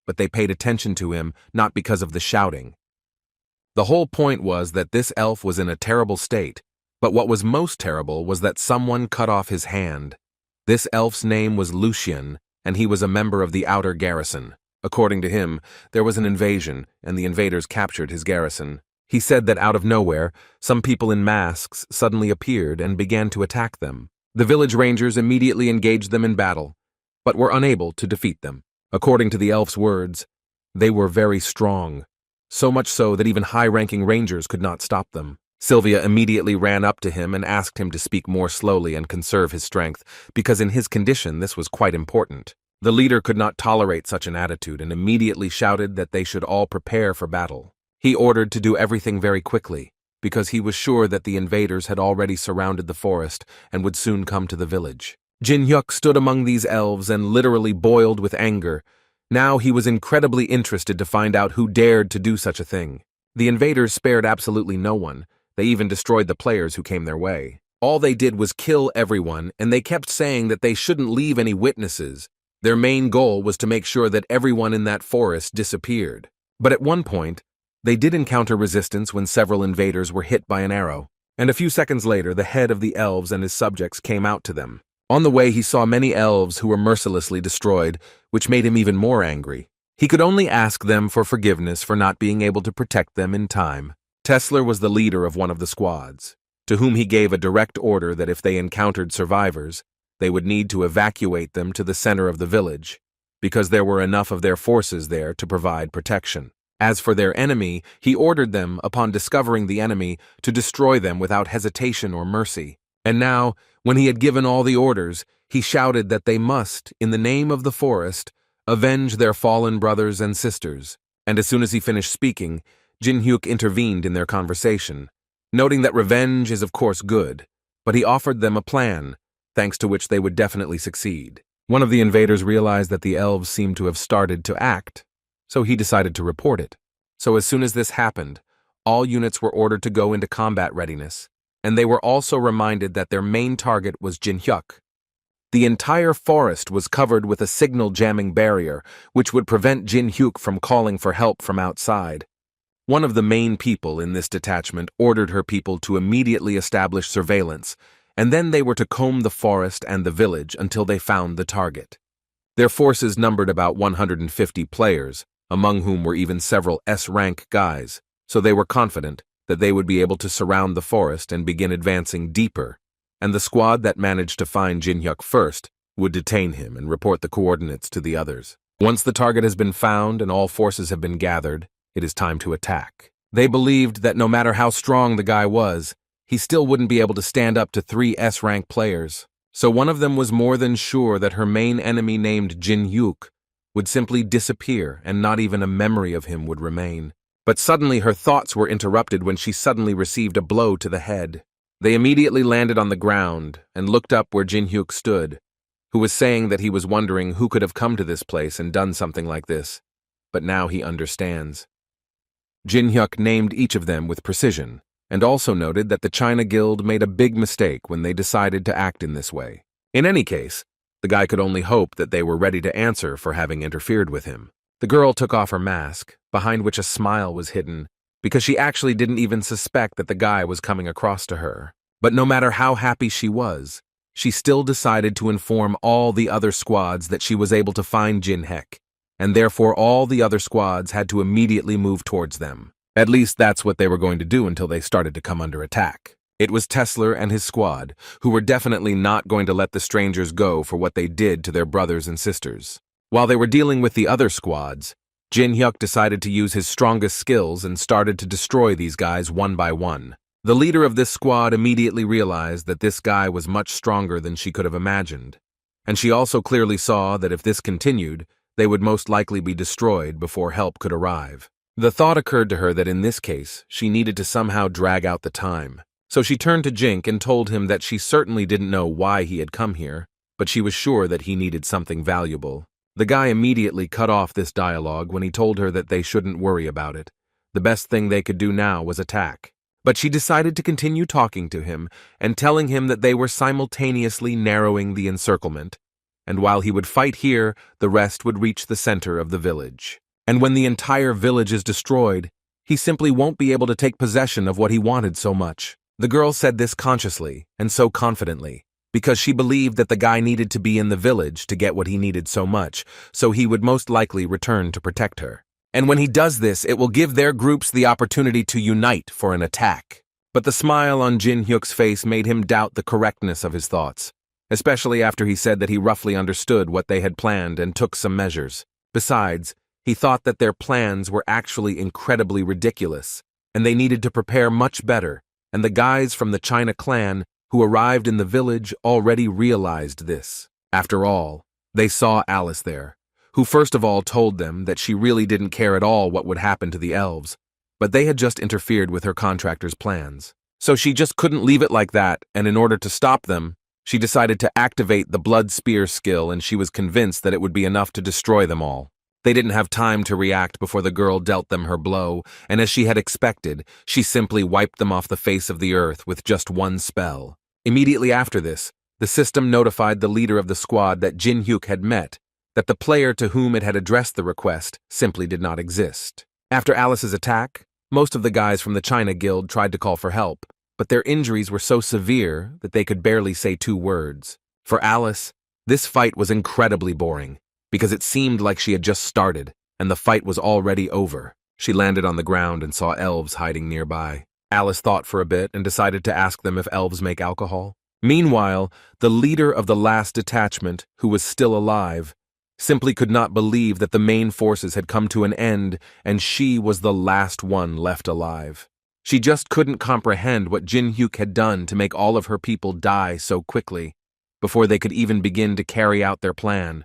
but they paid attention to him not because of the shouting. The whole point was that this elf was in a terrible state, but what was most terrible was that someone cut off his hand. This elf's name was Lucian, and he was a member of the outer garrison. According to him, there was an invasion, and the invaders captured his garrison. He said that out of nowhere, some people in masks suddenly appeared and began to attack them. The village rangers immediately engaged them in battle, but were unable to defeat them. According to the elf's words, they were very strong, so much so that even high-ranking rangers could not stop them. Sylvia immediately ran up to him and asked him to speak more slowly and conserve his strength, because in his condition this was quite important. The leader could not tolerate such an attitude and immediately shouted that they should all prepare for battle. He ordered to do everything very quickly, because he was sure that the invaders had already surrounded the forest and would soon come to the village. Jin Hyuk stood among these elves and literally boiled with anger. Now he was incredibly interested to find out who dared to do such a thing. The invaders spared absolutely no one. They even destroyed the players who came their way. All they did was kill everyone, and they kept saying that they shouldn't leave any witnesses. Their main goal was to make sure that everyone in that forest disappeared. But at one point, they did encounter resistance when several invaders were hit by an arrow, and a few seconds later the head of the elves and his subjects came out to them. On the way he saw many elves who were mercilessly destroyed, which made him even more angry. He could only ask them for forgiveness for not being able to protect them in time. Tesler was the leader of one of the squads, to whom he gave a direct order that if they encountered survivors, they would need to evacuate them to the center of the village, because there were enough of their forces there to provide protection. As for their enemy, he ordered them, upon discovering the enemy, to destroy them without hesitation or mercy. And now, when he had given all the orders, he shouted that they must, in the name of the forest, avenge their fallen brothers and sisters. And as soon as he finished speaking, Jin Hyuk intervened in their conversation, noting that revenge is of course good, but he offered them a plan, thanks to which they would definitely succeed. One of the invaders realized that the elves seemed to have started to act, so he decided to report it. So as soon as this happened, all units were ordered to go into combat readiness, and they were also reminded that their main target was Jin Hyuk. The entire forest was covered with a signal jamming barrier, which would prevent Jin Hyuk from calling for help from outside. One of the main people in this detachment ordered her people to immediately establish surveillance, and then they were to comb the forest and the village until they found the target. Their forces numbered about 150 players, among whom were even several S-rank guys, so they were confident that they would be able to surround the forest and begin advancing deeper, and the squad that managed to find Jin Hyuk first would detain him and report the coordinates to the others. Once the target has been found and all forces have been gathered, it is time to attack. They believed that no matter how strong the guy was, he still wouldn't be able to stand up to 3 S-rank players. So one of them was more than sure that her main enemy named Jin Hyuk would simply disappear and not even a memory of him would remain. But suddenly her thoughts were interrupted when she suddenly received a blow to the head. They immediately landed on the ground and looked up where Jin Hyuk stood, who was saying that he was wondering who could have come to this place and done something like this. But now he understands. Jin Hyuk named each of them with precision, and also noted that the China Guild made a big mistake when they decided to act in this way. In any case, the guy could only hope that they were ready to answer for having interfered with him. The girl took off her mask, behind which a smile was hidden, because she actually didn't even suspect that the guy was coming across to her. But no matter how happy she was, she still decided to inform all the other squads that she was able to find Jin Hyuk, and therefore all the other squads had to immediately move towards them. At least that's what they were going to do until they started to come under attack. It was Tesler and his squad, who were definitely not going to let the strangers go for what they did to their brothers and sisters. While they were dealing with the other squads, Jin Hyuk decided to use his strongest skills and started to destroy these guys one by one. The leader of this squad immediately realized that this guy was much stronger than she could have imagined, and she also clearly saw that if this continued, they would most likely be destroyed before help could arrive. The thought occurred to her that in this case, she needed to somehow drag out the time. So she turned to Jink and told him that she certainly didn't know why he had come here, but she was sure that he needed something valuable. The guy immediately cut off this dialogue when he told her that they shouldn't worry about it. The best thing they could do now was attack. But she decided to continue talking to him and telling him that they were simultaneously narrowing the encirclement, and while he would fight here, the rest would reach the center of the village. And when the entire village is destroyed, he simply won't be able to take possession of what he wanted so much. The girl said this consciously and so confidently, because she believed that the guy needed to be in the village to get what he needed so much, so he would most likely return to protect her. And when he does this, it will give their groups the opportunity to unite for an attack. But the smile on Jin Hyuk's face made him doubt the correctness of his thoughts, especially after he said that he roughly understood what they had planned and took some measures. Besides, he thought that their plans were actually incredibly ridiculous, and they needed to prepare much better, and the guys from the China clan who arrived in the village already realized this. After all, they saw Alice there, who first of all told them that she really didn't care at all what would happen to the elves, but they had just interfered with her contractor's plans. So she just couldn't leave it like that, and in order to stop them, she decided to activate the blood spear skill, and she was convinced that it would be enough to destroy them all. They didn't have time to react before the girl dealt them her blow, and as she had expected, she simply wiped them off the face of the earth with just one spell. Immediately after this, the system notified the leader of the squad that Jin Hyuk had met, that the player to whom it had addressed the request simply did not exist. After Alice's attack, most of the guys from the China Guild tried to call for help, but their injuries were so severe that they could barely say 2 words. For Alice, this fight was incredibly boring, because it seemed like she had just started, and the fight was already over. She landed on the ground and saw elves hiding nearby. Alice thought for a bit and decided to ask them if elves make alcohol. Meanwhile, the leader of the last detachment, who was still alive, simply could not believe that the main forces had come to an end and she was the last one left alive. She just couldn't comprehend what Jin Hyuk had done to make all of her people die so quickly, before they could even begin to carry out their plan.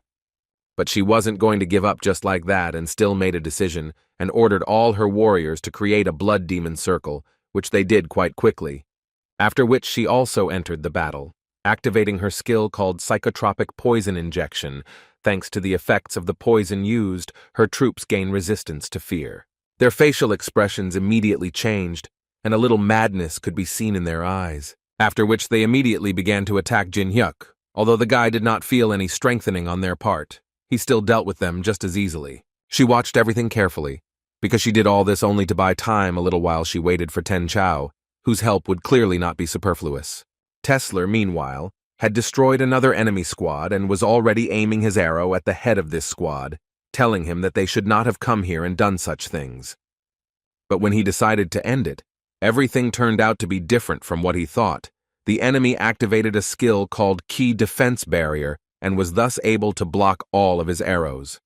But she wasn't going to give up just like that and still made a decision and ordered all her warriors to create a blood demon circle, which they did quite quickly, after which she also entered the battle, activating her skill called psychotropic poison injection. Thanks to the effects of the poison used, her troops gain resistance to fear. Their facial expressions immediately changed, and a little madness could be seen in their eyes, after which they immediately began to attack Jin Hyuk. Although the guy did not feel any strengthening on their part, he still dealt with them just as easily. She watched everything carefully, because she did all this only to buy time a little while she waited for Ten Chao, whose help would clearly not be superfluous. Tesler, meanwhile, had destroyed another enemy squad and was already aiming his arrow at the head of this squad, telling him that they should not have come here and done such things. But when he decided to end it, everything turned out to be different from what he thought. The enemy activated a skill called Key Defense Barrier and was thus able to block all of his arrows.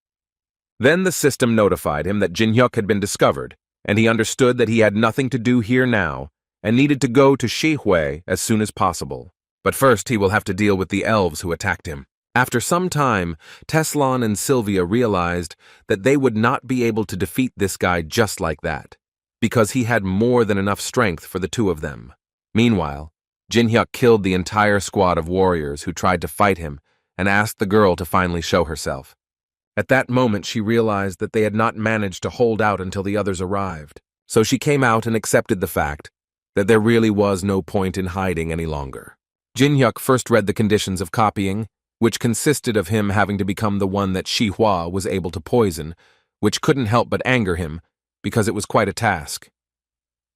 Then the system notified him that Jin Hyuk had been discovered, and he understood that he had nothing to do here now and needed to go to Shihui as soon as possible. But first he will have to deal with the elves who attacked him. After some time, Teslon and Sylvia realized that they would not be able to defeat this guy just like that, because he had more than enough strength for the 2 of them. Meanwhile, Jin Hyuk killed the entire squad of warriors who tried to fight him and asked the girl to finally show herself. At that moment, she realized that they had not managed to hold out until the others arrived, so she came out and accepted the fact that there really was no point in hiding any longer. Jin Hyuk first read the conditions of copying, which consisted of him having to become the one that Shi Hua was able to poison, which couldn't help but anger him, because it was quite a task.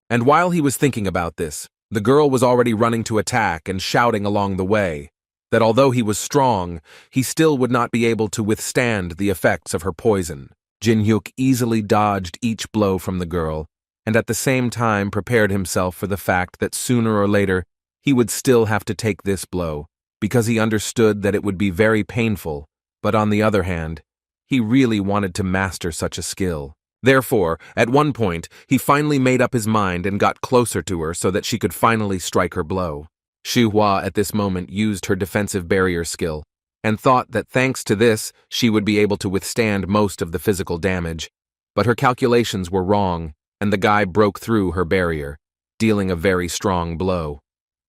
And while he was thinking about this, the girl was already running to attack and shouting along the way that although he was strong, he still would not be able to withstand the effects of her poison. Jin Hyuk easily dodged each blow from the girl, and at the same time prepared himself for the fact that sooner or later he would still have to take this blow, because he understood that it would be very painful, but on the other hand, he really wanted to master such a skill. Therefore, at one point, he finally made up his mind and got closer to her so that she could finally strike her blow. Shi Hua at this moment used her defensive barrier skill, and thought that thanks to this, she would be able to withstand most of the physical damage, but her calculations were wrong, and the guy broke through her barrier, dealing a very strong blow.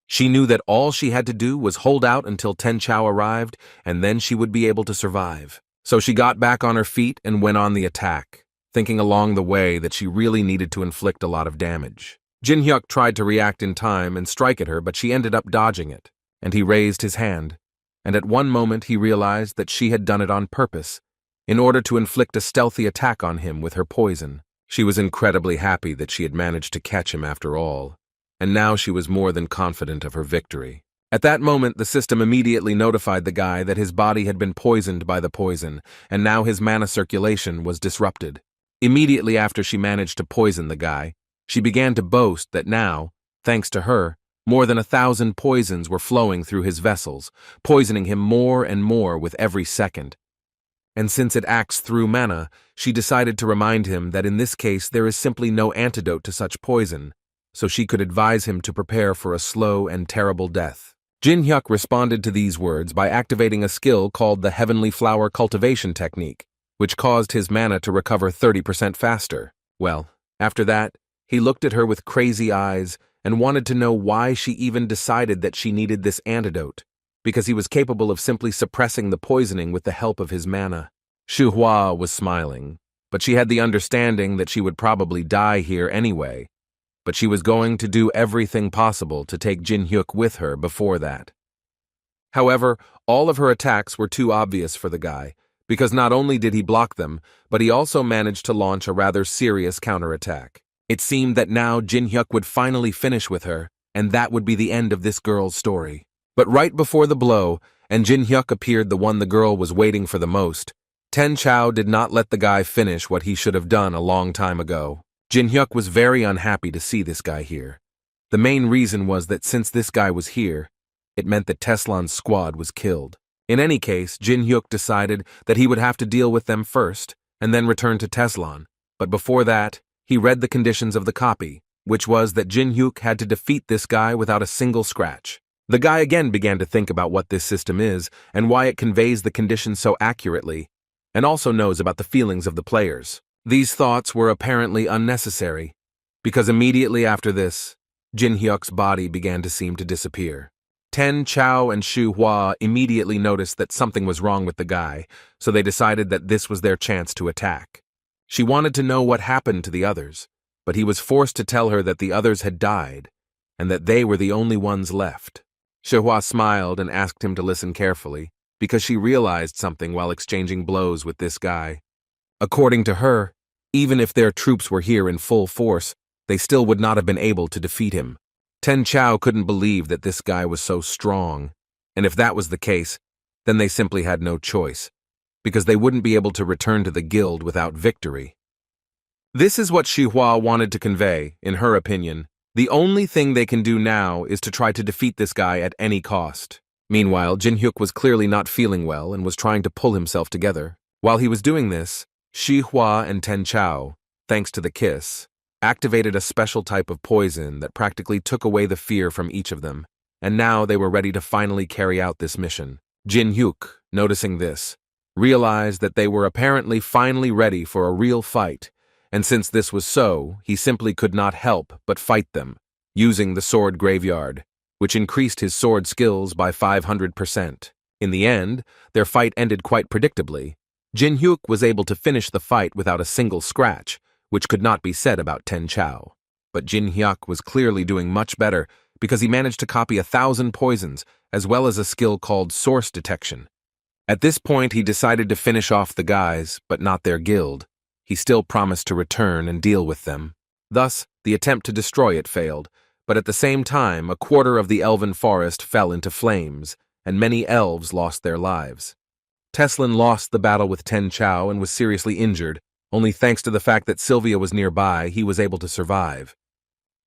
She knew that all she had to do was hold out until Ten Chao arrived, and then she would be able to survive. So she got back on her feet and went on the attack, thinking along the way that she really needed to inflict a lot of damage. Jin Hyuk tried to react in time and strike at her, but she ended up dodging it, and he raised his hand. And at one moment he realized that she had done it on purpose, in order to inflict a stealthy attack on him with her poison. She was incredibly happy that she had managed to catch him after all, and now she was more than confident of her victory. At that moment, the system immediately notified the guy that his body had been poisoned by the poison, and now his mana circulation was disrupted. Immediately after she managed to poison the guy, she began to boast that now, thanks to her, more than 1,000 poisons were flowing through his vessels, poisoning him more and more with every second. And since it acts through mana, she decided to remind him that in this case there is simply no antidote to such poison, so she could advise him to prepare for a slow and terrible death. Jin Hyuk responded to these words by activating a skill called the Heavenly Flower Cultivation Technique, which caused his mana to recover 30% faster. Well, after that, he looked at her with crazy eyes and wanted to know why she even decided that she needed this antidote, because he was capable of simply suppressing the poisoning with the help of his mana. Shu Hua was smiling, but she had the understanding that she would probably die here anyway, but she was going to do everything possible to take Jin Hyuk with her before that. However, all of her attacks were too obvious for the guy, because not only did he block them, but he also managed to launch a rather serious counterattack. It seemed that now Jin Hyuk would finally finish with her, and that would be the end of this girl's story. But right before the blow, and Jin Hyuk appeared the one the girl was waiting for the most, Ten Chao did not let the guy finish what he should have done a long time ago. Jin Hyuk was very unhappy to see this guy here. The main reason was that since this guy was here, it meant that Teslan's squad was killed. In any case, Jin Hyuk decided that he would have to deal with them first, and then return to Teslan. But before that, he read the conditions of the copy, which was that Jin Hyuk had to defeat this guy without a single scratch. The guy again began to think about what this system is and why it conveys the conditions so accurately, and also knows about the feelings of the players. These thoughts were apparently unnecessary, because immediately after this, Jin Hyuk's body began to seem to disappear. Ten Chao and Shu Hua immediately noticed that something was wrong with the guy, so they decided that this was their chance to attack. She wanted to know what happened to the others, but he was forced to tell her that the others had died, and that they were the only ones left. Shu Hua smiled and asked him to listen carefully, because she realized something while exchanging blows with this guy. According to her, even if their troops were here in full force, they still would not have been able to defeat him. Ten Chao couldn't believe that this guy was so strong, and if that was the case, then they simply had no choice, because they wouldn't be able to return to the guild without victory. This is what Shu Hua wanted to convey, in her opinion. The only thing they can do now is to try to defeat this guy at any cost. Meanwhile, Jin Hyuk was clearly not feeling well and was trying to pull himself together. While he was doing this, Shu Hua and Ten Chao, thanks to the kiss, activated a special type of poison that practically took away the fear from each of them, and now they were ready to finally carry out this mission. Jin Hyuk, noticing this, realized that they were apparently finally ready for a real fight, and since this was so, he simply could not help but fight them, using the sword graveyard, which increased his sword skills by 500%. In the end, their fight ended quite predictably. Jin Hyuk was able to finish the fight without a single scratch, which could not be said about Ten Chao. But Jin Hyuk was clearly doing much better because he managed to copy 1,000 poisons, as well as a skill called source detection. At this point, he decided to finish off the guys, but not their guild. He still promised to return and deal with them. Thus, the attempt to destroy it failed, but at the same time, a quarter of the elven forest fell into flames, and many elves lost their lives. Teslan lost the battle with Ten Chao and was seriously injured. Only thanks to the fact that Sylvia was nearby, he was able to survive.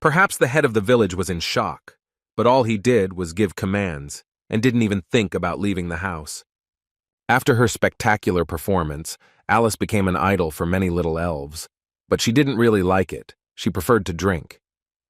Perhaps the head of the village was in shock, but all he did was give commands, and didn't even think about leaving the house. After her spectacular performance, Alice became an idol for many little elves, but she didn't really like it. She preferred to drink.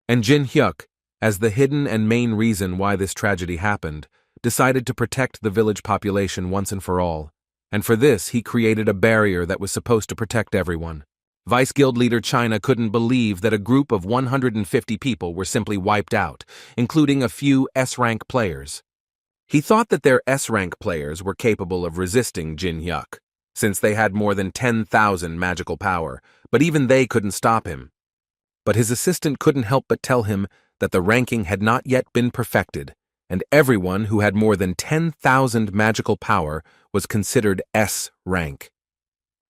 And Jin Hyuk, as the hidden and main reason why this tragedy happened, decided to protect the village population once and for all, and for this he created a barrier that was supposed to protect everyone. Vice Guild leader China couldn't believe that a group of 150 people were simply wiped out, including a few S-rank players. He thought that their S-rank players were capable of resisting Jin Hyuk, since they had more than 10,000 magical power, but even they couldn't stop him. but his assistant couldn't help but tell him that the ranking had not yet been perfected, and everyone who had more than 10,000 magical power was considered S rank.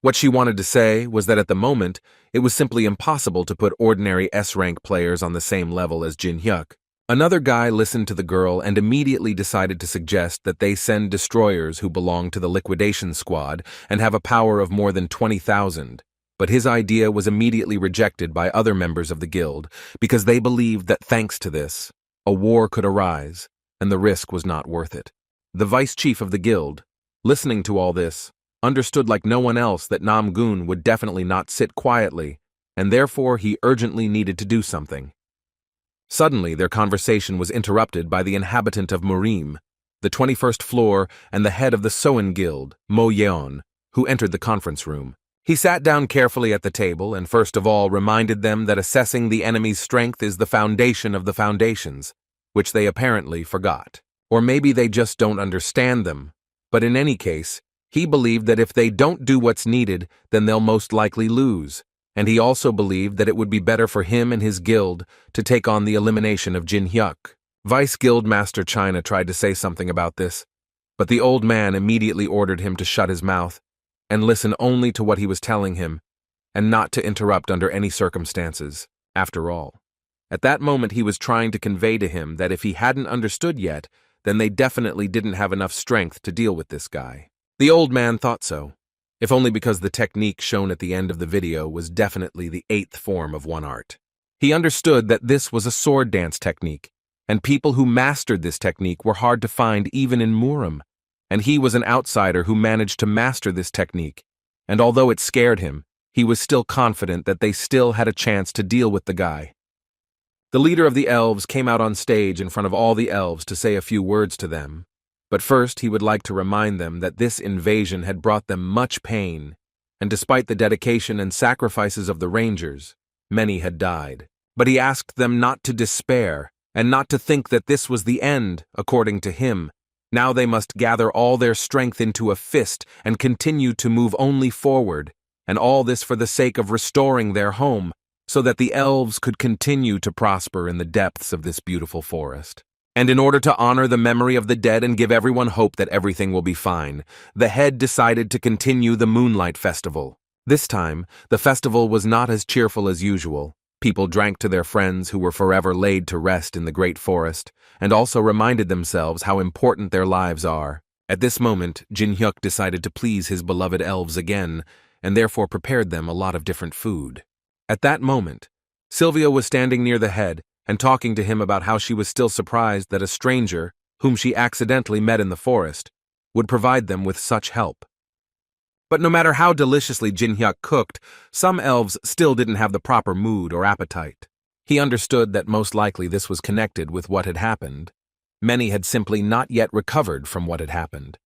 What she wanted to say was that at the moment, it was simply impossible to put ordinary S-rank players on the same level as Jin Hyuk. Another guy listened to the girl and immediately decided to suggest that they send destroyers who belong to the liquidation squad and have a power of more than 20,000. But his idea was immediately rejected by other members of the guild because they believed that thanks to this, a war could arise, and the risk was not worth it. The vice chief of the guild, listening to all this, understood like no one else that Namgun would definitely not sit quietly, and therefore he urgently needed to do something. Suddenly, their conversation was interrupted by the inhabitant of Murim, the 21st floor, and the head of the Soin Guild, Mo Yeon, who entered the conference room. He sat down carefully at the table and first of all reminded them that assessing the enemy's strength is the foundation of the foundations, which they apparently forgot. Or maybe they just don't understand them. But in any case, he believed that if they don't do what's needed, then they'll most likely lose, and he also believed that it would be better for him and his guild to take on the elimination of Jin Hyuk. Vice Guild Master China tried to say something about this, but the old man immediately ordered him to shut his mouth and listen only to what he was telling him, and not to interrupt under any circumstances, after all. At that moment he was trying to convey to him that if he hadn't understood yet, then they definitely didn't have enough strength to deal with this guy. The old man thought so, if only because the technique shown at the end of the video was definitely the 8th form of one art. He understood that this was a sword dance technique, and people who mastered this technique were hard to find even in Murim, and he was an outsider who managed to master this technique, and although it scared him, he was still confident that they still had a chance to deal with the guy. The leader of the elves came out on stage in front of all the elves to say a few words to them. But first, he would like to remind them that this invasion had brought them much pain, and despite the dedication and sacrifices of the Rangers, many had died. But he asked them not to despair, and not to think that this was the end, according to him. Now they must gather all their strength into a fist and continue to move only forward, and all this for the sake of restoring their home, so that the elves could continue to prosper in the depths of this beautiful forest. And in order to honor the memory of the dead and give everyone hope that everything will be fine, the head decided to continue the Moonlight Festival. This time, the festival was not as cheerful as usual. People drank to their friends who were forever laid to rest in the great forest, and also reminded themselves how important their lives are. At this moment, Jin Hyuk decided to please his beloved elves again, and therefore prepared them a lot of different food. At that moment, Sylvia was standing near the head, and talking to him about how she was still surprised that a stranger, whom she accidentally met in the forest, would provide them with such help. But no matter how deliciously Jin Hyuk cooked, some elves still didn't have the proper mood or appetite. He understood that most likely this was connected with what had happened. Many had simply not yet recovered from what had happened.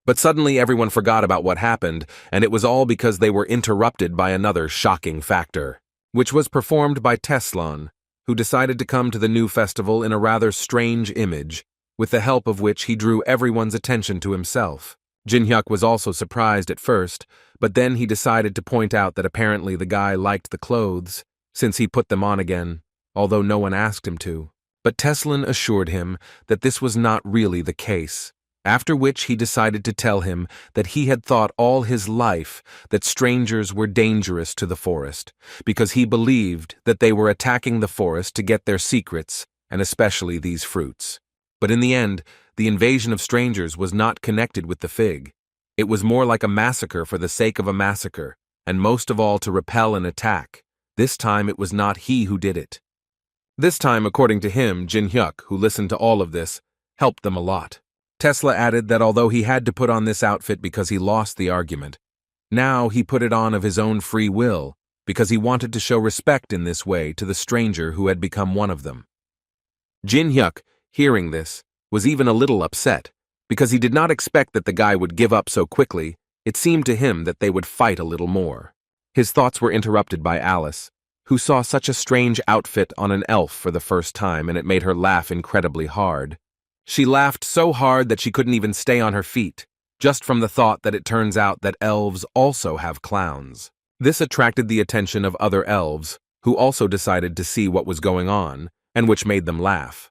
But suddenly everyone forgot about what happened, and it was all because they were interrupted by another shocking factor, which was performed by Teslan, who decided to come to the new festival in a rather strange image, with the help of which he drew everyone's attention to himself. Jin Hyuk was also surprised at first, but then he decided to point out that apparently the guy liked the clothes, since he put them on again, although no one asked him to. But Teslan assured him that this was not really the case, after which he decided to tell him that he had thought all his life that strangers were dangerous to the forest, because he believed that they were attacking the forest to get their secrets, and especially these fruits. But in the end, the invasion of strangers was not connected with the fig. It was more like a massacre for the sake of a massacre, and most of all to repel an attack. This time it was not he who did it. This time, according to him, Jin Hyuk, who listened to all of this, helped them a lot. Tesla added that although he had to put on this outfit because he lost the argument, now he put it on of his own free will because he wanted to show respect in this way to the stranger who had become one of them. Jin Hyuk, hearing this, was even a little upset because he did not expect that the guy would give up so quickly. It seemed to him that they would fight a little more. His thoughts were interrupted by Alice, who saw such a strange outfit on an elf for the first time, and it made her laugh incredibly hard. She laughed so hard that she couldn't even stay on her feet, just from the thought that it turns out that elves also have clowns. This attracted the attention of other elves, who also decided to see what was going on, and which made them laugh.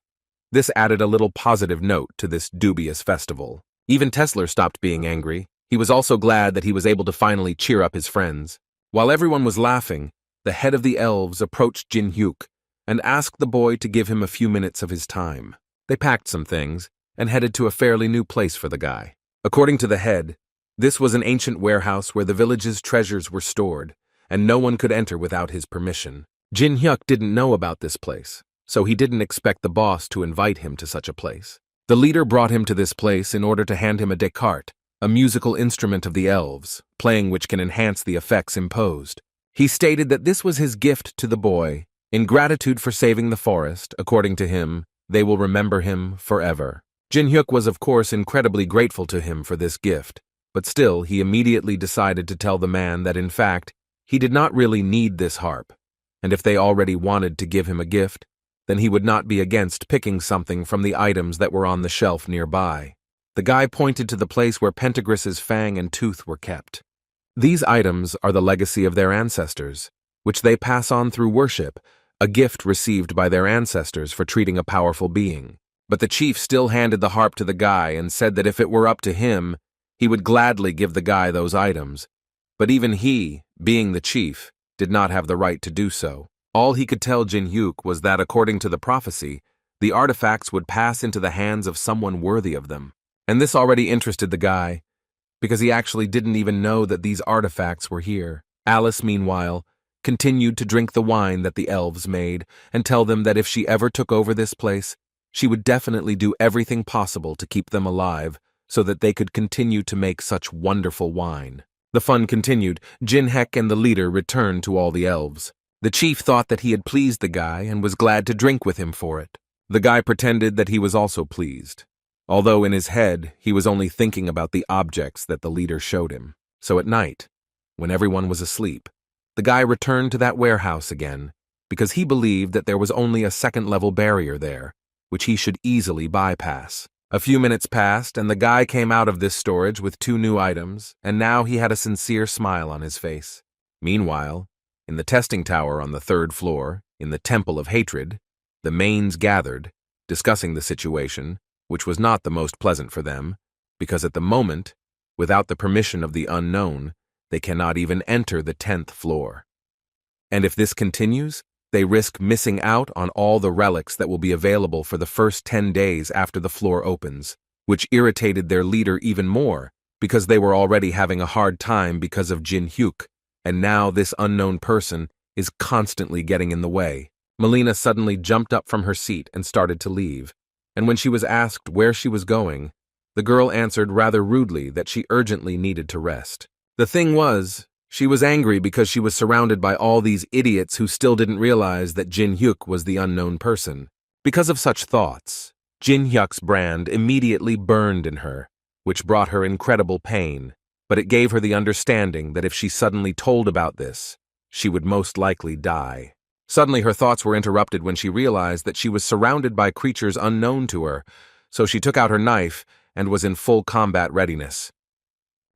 This added a little positive note to this dubious festival. Even Tesler stopped being angry. He was also glad that he was able to finally cheer up his friends. While everyone was laughing, the head of the elves approached Jin Hyuk and asked the boy to give him a few minutes of his time. They packed some things and headed to a fairly new place for the guy. According to the head, this was an ancient warehouse where the village's treasures were stored, and no one could enter without his permission. Jin Hyuk didn't know about this place, so he didn't expect the boss to invite him to such a place. The leader brought him to this place in order to hand him a Descartes, a musical instrument of the elves, playing which can enhance the effects imposed. He stated that this was his gift to the boy. In gratitude for saving the forest, according to him, they will remember him forever. Jin Hyuk was of course incredibly grateful to him for this gift, but still he immediately decided to tell the man that in fact, he did not really need this harp, and if they already wanted to give him a gift, then he would not be against picking something from the items that were on the shelf nearby. The guy pointed to the place where Pentagris's fang and tooth were kept. These items are the legacy of their ancestors, which they pass on through worship, a gift received by their ancestors for treating a powerful being. But the chief still handed the harp to the guy and said that if it were up to him, he would gladly give the guy those items. But even he, being the chief, did not have the right to do so. All he could tell Jin Hyuk was that according to the prophecy, the artifacts would pass into the hands of someone worthy of them. And this already interested the guy, because he actually didn't even know that these artifacts were here. Alice, meanwhile, continued to drink the wine that the elves made and tell them that if she ever took over this place, she would definitely do everything possible to keep them alive so that they could continue to make such wonderful wine. The fun continued. Jin Hyuk and the leader returned to all the elves. The chief thought that he had pleased the guy and was glad to drink with him for it. The guy pretended that he was also pleased, although in his head he was only thinking about the objects that the leader showed him. So at night, when everyone was asleep, the guy returned to that warehouse again because he believed that there was only a second-level barrier there, which he should easily bypass. A few minutes passed, and the guy came out of this storage with 2 new items, and now he had a sincere smile on his face. Meanwhile, in the testing tower on the 3rd floor, in the Temple of Hatred, the mains gathered, discussing the situation, which was not the most pleasant for them, because at the moment, without the permission of the unknown, they cannot even enter the 10th floor. And if this continues, they risk missing out on all the relics that will be available for the first 10 days after the floor opens, which irritated their leader even more, because they were already having a hard time because of Jin Hyuk, and now this unknown person is constantly getting in the way. Melina suddenly jumped up from her seat and started to leave, and when she was asked where she was going, the girl answered rather rudely that she urgently needed to rest. The thing was, she was angry because she was surrounded by all these idiots who still didn't realize that Jin Hyuk was the unknown person. Because of such thoughts, Jin Hyuk's brand immediately burned in her, which brought her incredible pain, but it gave her the understanding that if she suddenly told about this, she would most likely die. Suddenly her thoughts were interrupted when she realized that she was surrounded by creatures unknown to her, so she took out her knife and was in full combat readiness.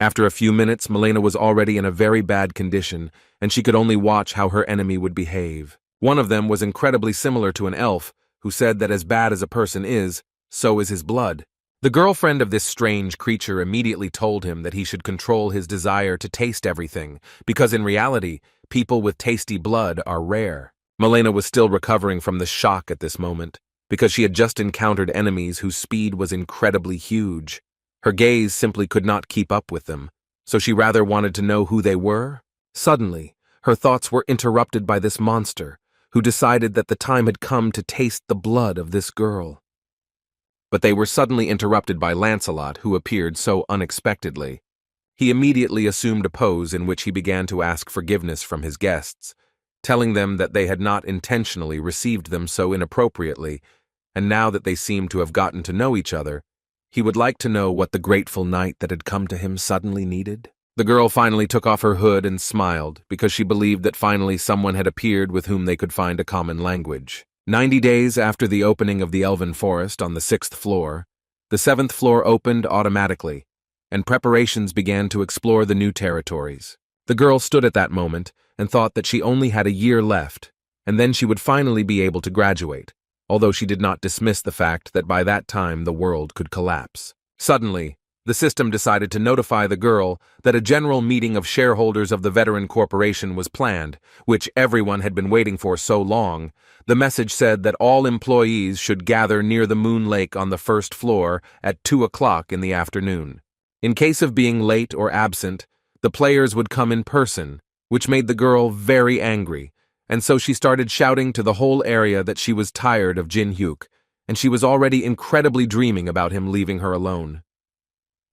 After a few minutes, Melina was already in a very bad condition, and she could only watch how her enemy would behave. One of them was incredibly similar to an elf, who said that as bad as a person is, so is his blood. The girlfriend of this strange creature immediately told him that he should control his desire to taste everything, because in reality, people with tasty blood are rare. Melina was still recovering from the shock at this moment, because she had just encountered enemies whose speed was incredibly huge. Her gaze simply could not keep up with them, so she rather wanted to know who they were. Suddenly, her thoughts were interrupted by this monster, who decided that the time had come to taste the blood of this girl. But they were suddenly interrupted by Lancelot, who appeared so unexpectedly. He immediately assumed a pose in which he began to ask forgiveness from his guests, telling them that they had not intentionally received them so inappropriately, and now that they seemed to have gotten to know each other, he would like to know what the grateful night that had come to him suddenly needed. The girl finally took off her hood and smiled, because she believed that finally someone had appeared with whom they could find a common language. 90 days after the opening of the Elven Forest on the 6th floor, the 7th floor opened automatically, and preparations began to explore the new territories. The girl stood at that moment and thought that she only had a year left, and then she would finally be able to graduate, although she did not dismiss the fact that by that time the world could collapse. Suddenly, the system decided to notify the girl that a general meeting of shareholders of the veteran corporation was planned, which everyone had been waiting for so long. The message said that all employees should gather near the Moon Lake on the first floor at 2 o'clock in the afternoon. In case of being late or absent, the players would come in person, which made the girl very angry, and so she started shouting to the whole area that she was tired of Jin Hyuk, and she was already incredibly dreaming about him leaving her alone.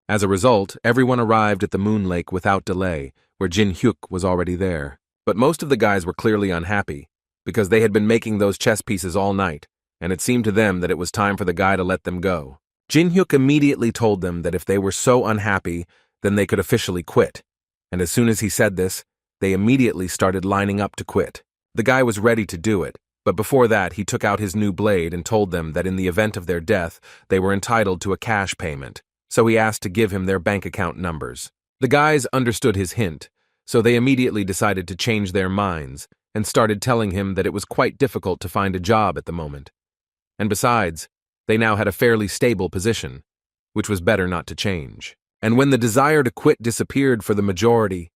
As a result, everyone arrived at the Moon Lake without delay, where Jin Hyuk was already there. But most of the guys were clearly unhappy, because they had been making those chess pieces all night, and it seemed to them that it was time for the guy to let them go. Jin Hyuk immediately told them that if they were so unhappy, then they could officially quit. And as soon as he said this, they immediately started lining up to quit. The guy was ready to do it, but before that he took out his new blade and told them that in the event of their death, they were entitled to a cash payment, so he asked to give him their bank account numbers. The guys understood his hint, so they immediately decided to change their minds and started telling him that it was quite difficult to find a job at the moment. And besides, they now had a fairly stable position, which was better not to change. And when the desire to quit disappeared for the majority,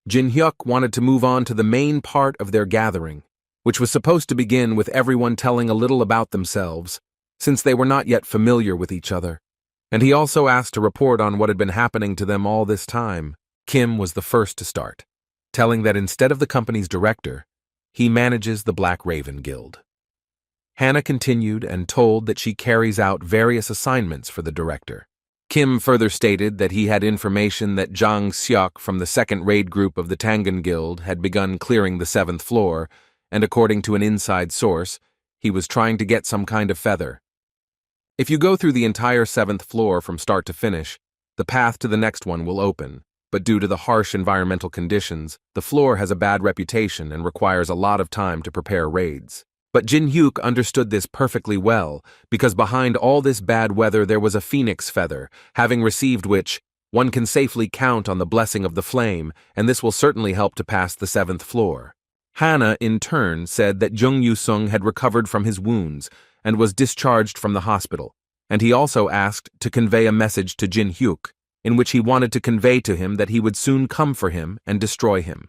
Jin Hyuk wanted to move on to the main part of their gathering, which was supposed to begin with everyone telling a little about themselves, since they were not yet familiar with each other. And he also asked to report on what had been happening to them all this time. Kim was the first to start, telling that instead of the company's director, he manages the Black Raven Guild. Hannah continued and told that she carries out various assignments for the director. Kim further stated that he had information that Jang Seok from the second raid group of the Tangan Guild had begun clearing the 7th floor, and according to an inside source, he was trying to get some kind of feather. If you go through the entire 7th floor from start to finish, the path to the next one will open, but due to the harsh environmental conditions, the floor has a bad reputation and requires a lot of time to prepare raids. But Jin Hyuk understood this perfectly well, because behind all this bad weather there was a phoenix feather, having received which, one can safely count on the blessing of the flame, and this will certainly help to pass the 7th floor. Hannah, in turn, said that Jung Yu-sung had recovered from his wounds and was discharged from the hospital, and he also asked to convey a message to Jin Hyuk, in which he wanted to convey to him that he would soon come for him and destroy him.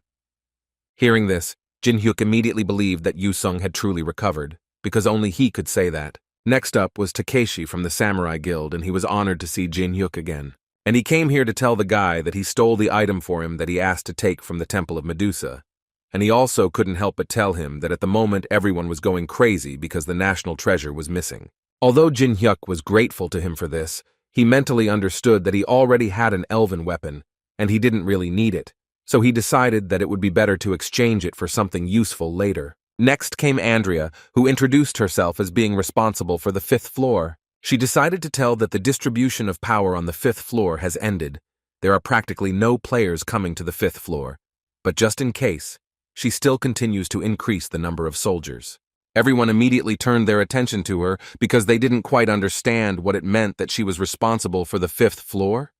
Hearing this, Jin Hyuk immediately believed that Yu-sung had truly recovered, because only he could say that. Next up was Takeshi from the Samurai Guild, and he was honored to see Jin Hyuk again. And he came here to tell the guy that he stole the item for him that he asked to take from the Temple of Medusa. And he also couldn't help but tell him that at the moment everyone was going crazy because the national treasure was missing. Although Jin Hyuk was grateful to him for this, he mentally understood that he already had an elven weapon, and he didn't really need it, so he decided that it would be better to exchange it for something useful later. Next came Andrea, who introduced herself as being responsible for the 5th floor. She decided to tell that the distribution of power on the 5th floor has ended. There are practically no players coming to the 5th floor, but just in case, she still continues to increase the number of soldiers. Everyone immediately turned their attention to her because they didn't quite understand what it meant that she was responsible for the 5th floor.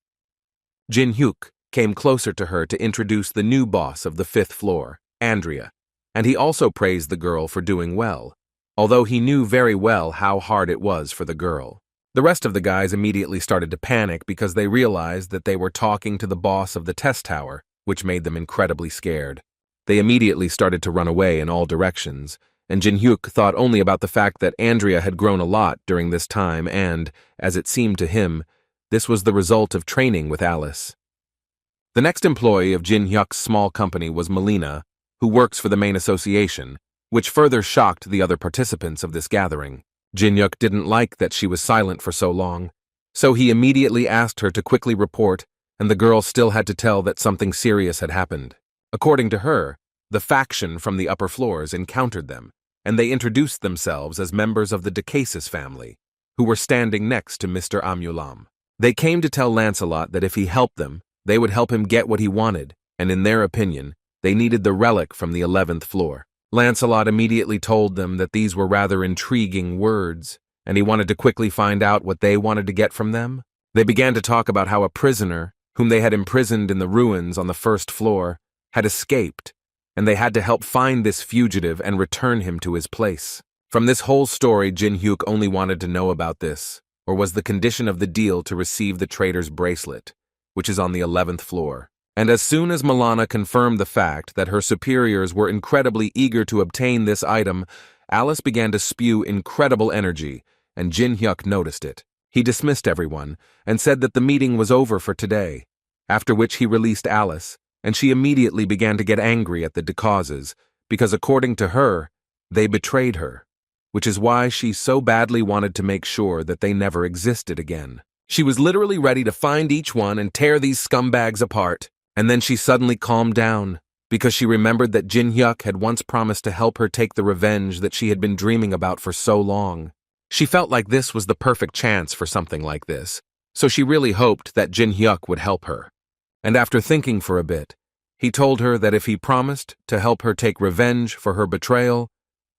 Jin Hyuk came closer to her to introduce the new boss of the 5th floor, Andrea, and he also praised the girl for doing well, although he knew very well how hard it was for the girl. The rest of the guys immediately started to panic because they realized that they were talking to the boss of the test tower, which made them incredibly scared. They immediately started to run away in all directions, and Jin Hyuk thought only about the fact that Andrea had grown a lot during this time and, as it seemed to him, this was the result of training with Alice. The next employee of Jin Hyuk's small company was Melina, who works for the main association, which further shocked the other participants of this gathering. Jin Hyuk didn't like that she was silent for so long, so he immediately asked her to quickly report, and the girl still had to tell that something serious had happened. According to her, the faction from the upper floors encountered them, and they introduced themselves as members of the Decasis family, who were standing next to Mr. Amulam. They came to tell Lancelot that if he helped them, they would help him get what he wanted, and in their opinion, they needed the relic from the 11th floor. Lancelot immediately told them that these were rather intriguing words, and he wanted to quickly find out what they wanted to get from them. They began to talk about how a prisoner, whom they had imprisoned in the ruins on the 1st floor, had escaped, and they had to help find this fugitive and return him to his place. From this whole story, Jin Hyuk only wanted to know about this, or was the condition of the deal to receive the traitor's bracelet, which is on the 11th floor. And as soon as Milana confirmed the fact that her superiors were incredibly eager to obtain this item, Alice began to spew incredible energy, and Jin Hyuk noticed it. He dismissed everyone and said that the meeting was over for today, after which he released Alice, and she immediately began to get angry at the Decauses, because according to her, they betrayed her, which is why she so badly wanted to make sure that they never existed again. She was literally ready to find each one and tear these scumbags apart. And then she suddenly calmed down, because she remembered that Jin Hyuk had once promised to help her take the revenge that she had been dreaming about for so long. She felt like this was the perfect chance for something like this, so she really hoped that Jin Hyuk would help her. And after thinking for a bit, he told her that if he promised to help her take revenge for her betrayal,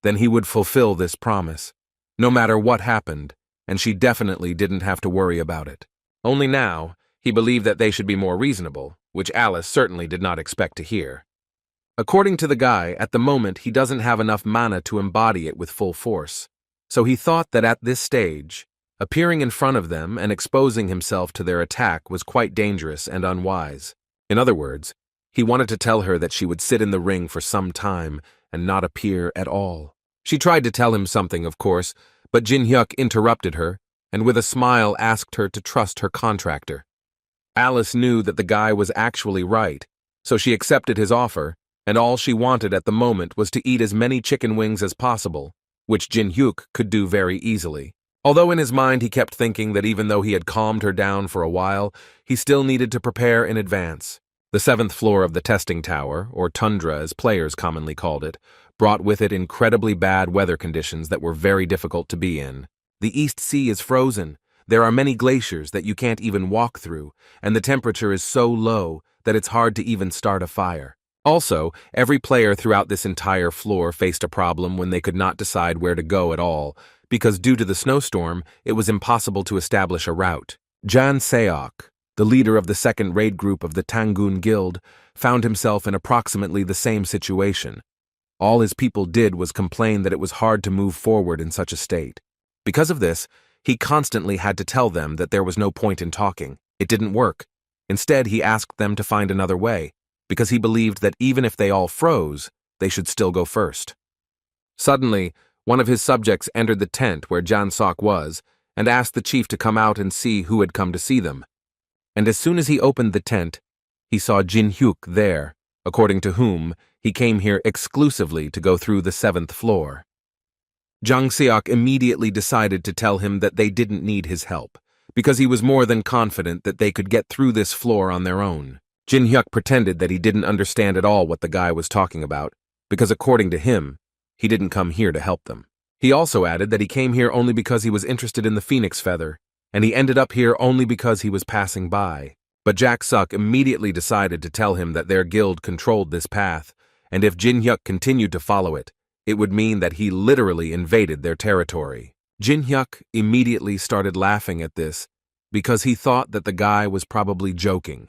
then he would fulfill this promise, no matter what happened, and she definitely didn't have to worry about it. Only now, he believed that they should be more reasonable, which Alice certainly did not expect to hear. According to the guy, at the moment he doesn't have enough mana to embody it with full force, so he thought that at this stage, appearing in front of them and exposing himself to their attack was quite dangerous and unwise. In other words, he wanted to tell her that she would sit in the ring for some time and not appear at all. She tried to tell him something, of course, but Jin Hyuk interrupted her and with a smile asked her to trust her contractor. Alice knew that the guy was actually right, so she accepted his offer, and all she wanted at the moment was to eat as many chicken wings as possible, which Jin Hyuk could do very easily. Although in his mind he kept thinking that even though he had calmed her down for a while, he still needed to prepare in advance. The 7th floor of the testing tower, or tundra as players commonly called it, brought with it incredibly bad weather conditions that were very difficult to be in. The East Sea is frozen. There are many glaciers that you can't even walk through, and the temperature is so low that it's hard to even start a fire. Also, every player throughout this entire floor faced a problem when they could not decide where to go at all, because due to the snowstorm, it was impossible to establish a route. Jan Seok, the leader of the 2nd raid group of the Tangun Guild, found himself in approximately the same situation. All his people did was complain that it was hard to move forward in such a state. Because of this, he constantly had to tell them that there was no point in talking. It didn't work. Instead, he asked them to find another way, because he believed that even if they all froze, they should still go first. Suddenly, one of his subjects entered the tent where Jan Sok was and asked the chief to come out and see who had come to see them. And as soon as he opened the tent, he saw Jin Hyuk there, according to whom he came here exclusively to go through the 7th floor. Jang Seok immediately decided to tell him that they didn't need his help, because he was more than confident that they could get through this floor on their own. Jin Hyuk pretended that he didn't understand at all what the guy was talking about, because according to him, he didn't come here to help them. He also added that he came here only because he was interested in the phoenix feather, and he ended up here only because he was passing by. But Jack Suk immediately decided to tell him that their guild controlled this path, and if Jin Hyuk continued to follow it, it would mean that he literally invaded their territory. Jin Hyuk immediately started laughing at this because he thought that the guy was probably joking.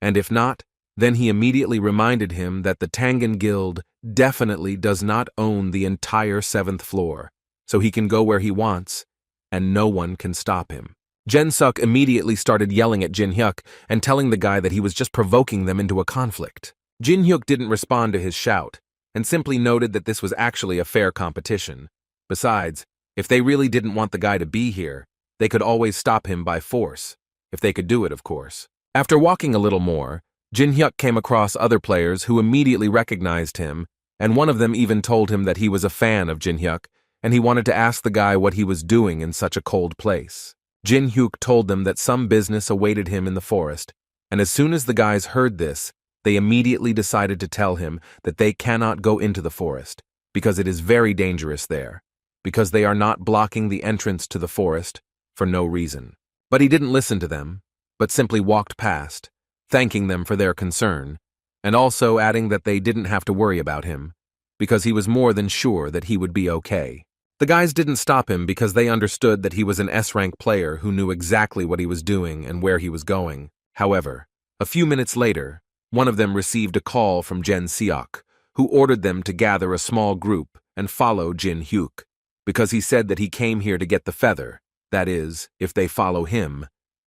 And if not, then he immediately reminded him that the Tangan Guild definitely does not own the entire 7th floor, so he can go where he wants, and no one can stop him. Jin Suk immediately started yelling at Jin Hyuk and telling the guy that he was just provoking them into a conflict. Jin Hyuk didn't respond to his shout, and simply noted that this was actually a fair competition. Besides, if they really didn't want the guy to be here, they could always stop him by force, if they could do it, of course. After walking a little more, Jin Hyuk came across other players who immediately recognized him, and one of them even told him that he was a fan of Jin Hyuk, and he wanted to ask the guy what he was doing in such a cold place. Jin Hyuk told them that some business awaited him in the forest, and as soon as the guys heard this, they immediately decided to tell him that they cannot go into the forest, because it is very dangerous there, because they are not blocking the entrance to the forest for no reason. But he didn't listen to them, but simply walked past, thanking them for their concern, and also adding that they didn't have to worry about him, because he was more than sure that he would be okay. The guys didn't stop him because they understood that he was an S-rank player who knew exactly what he was doing and where he was going. However, a few minutes later, one of them received a call from Jen Seok, who ordered them to gather a small group and follow Jin Hyuk, because he said that he came here to get the feather. That is, if they follow him,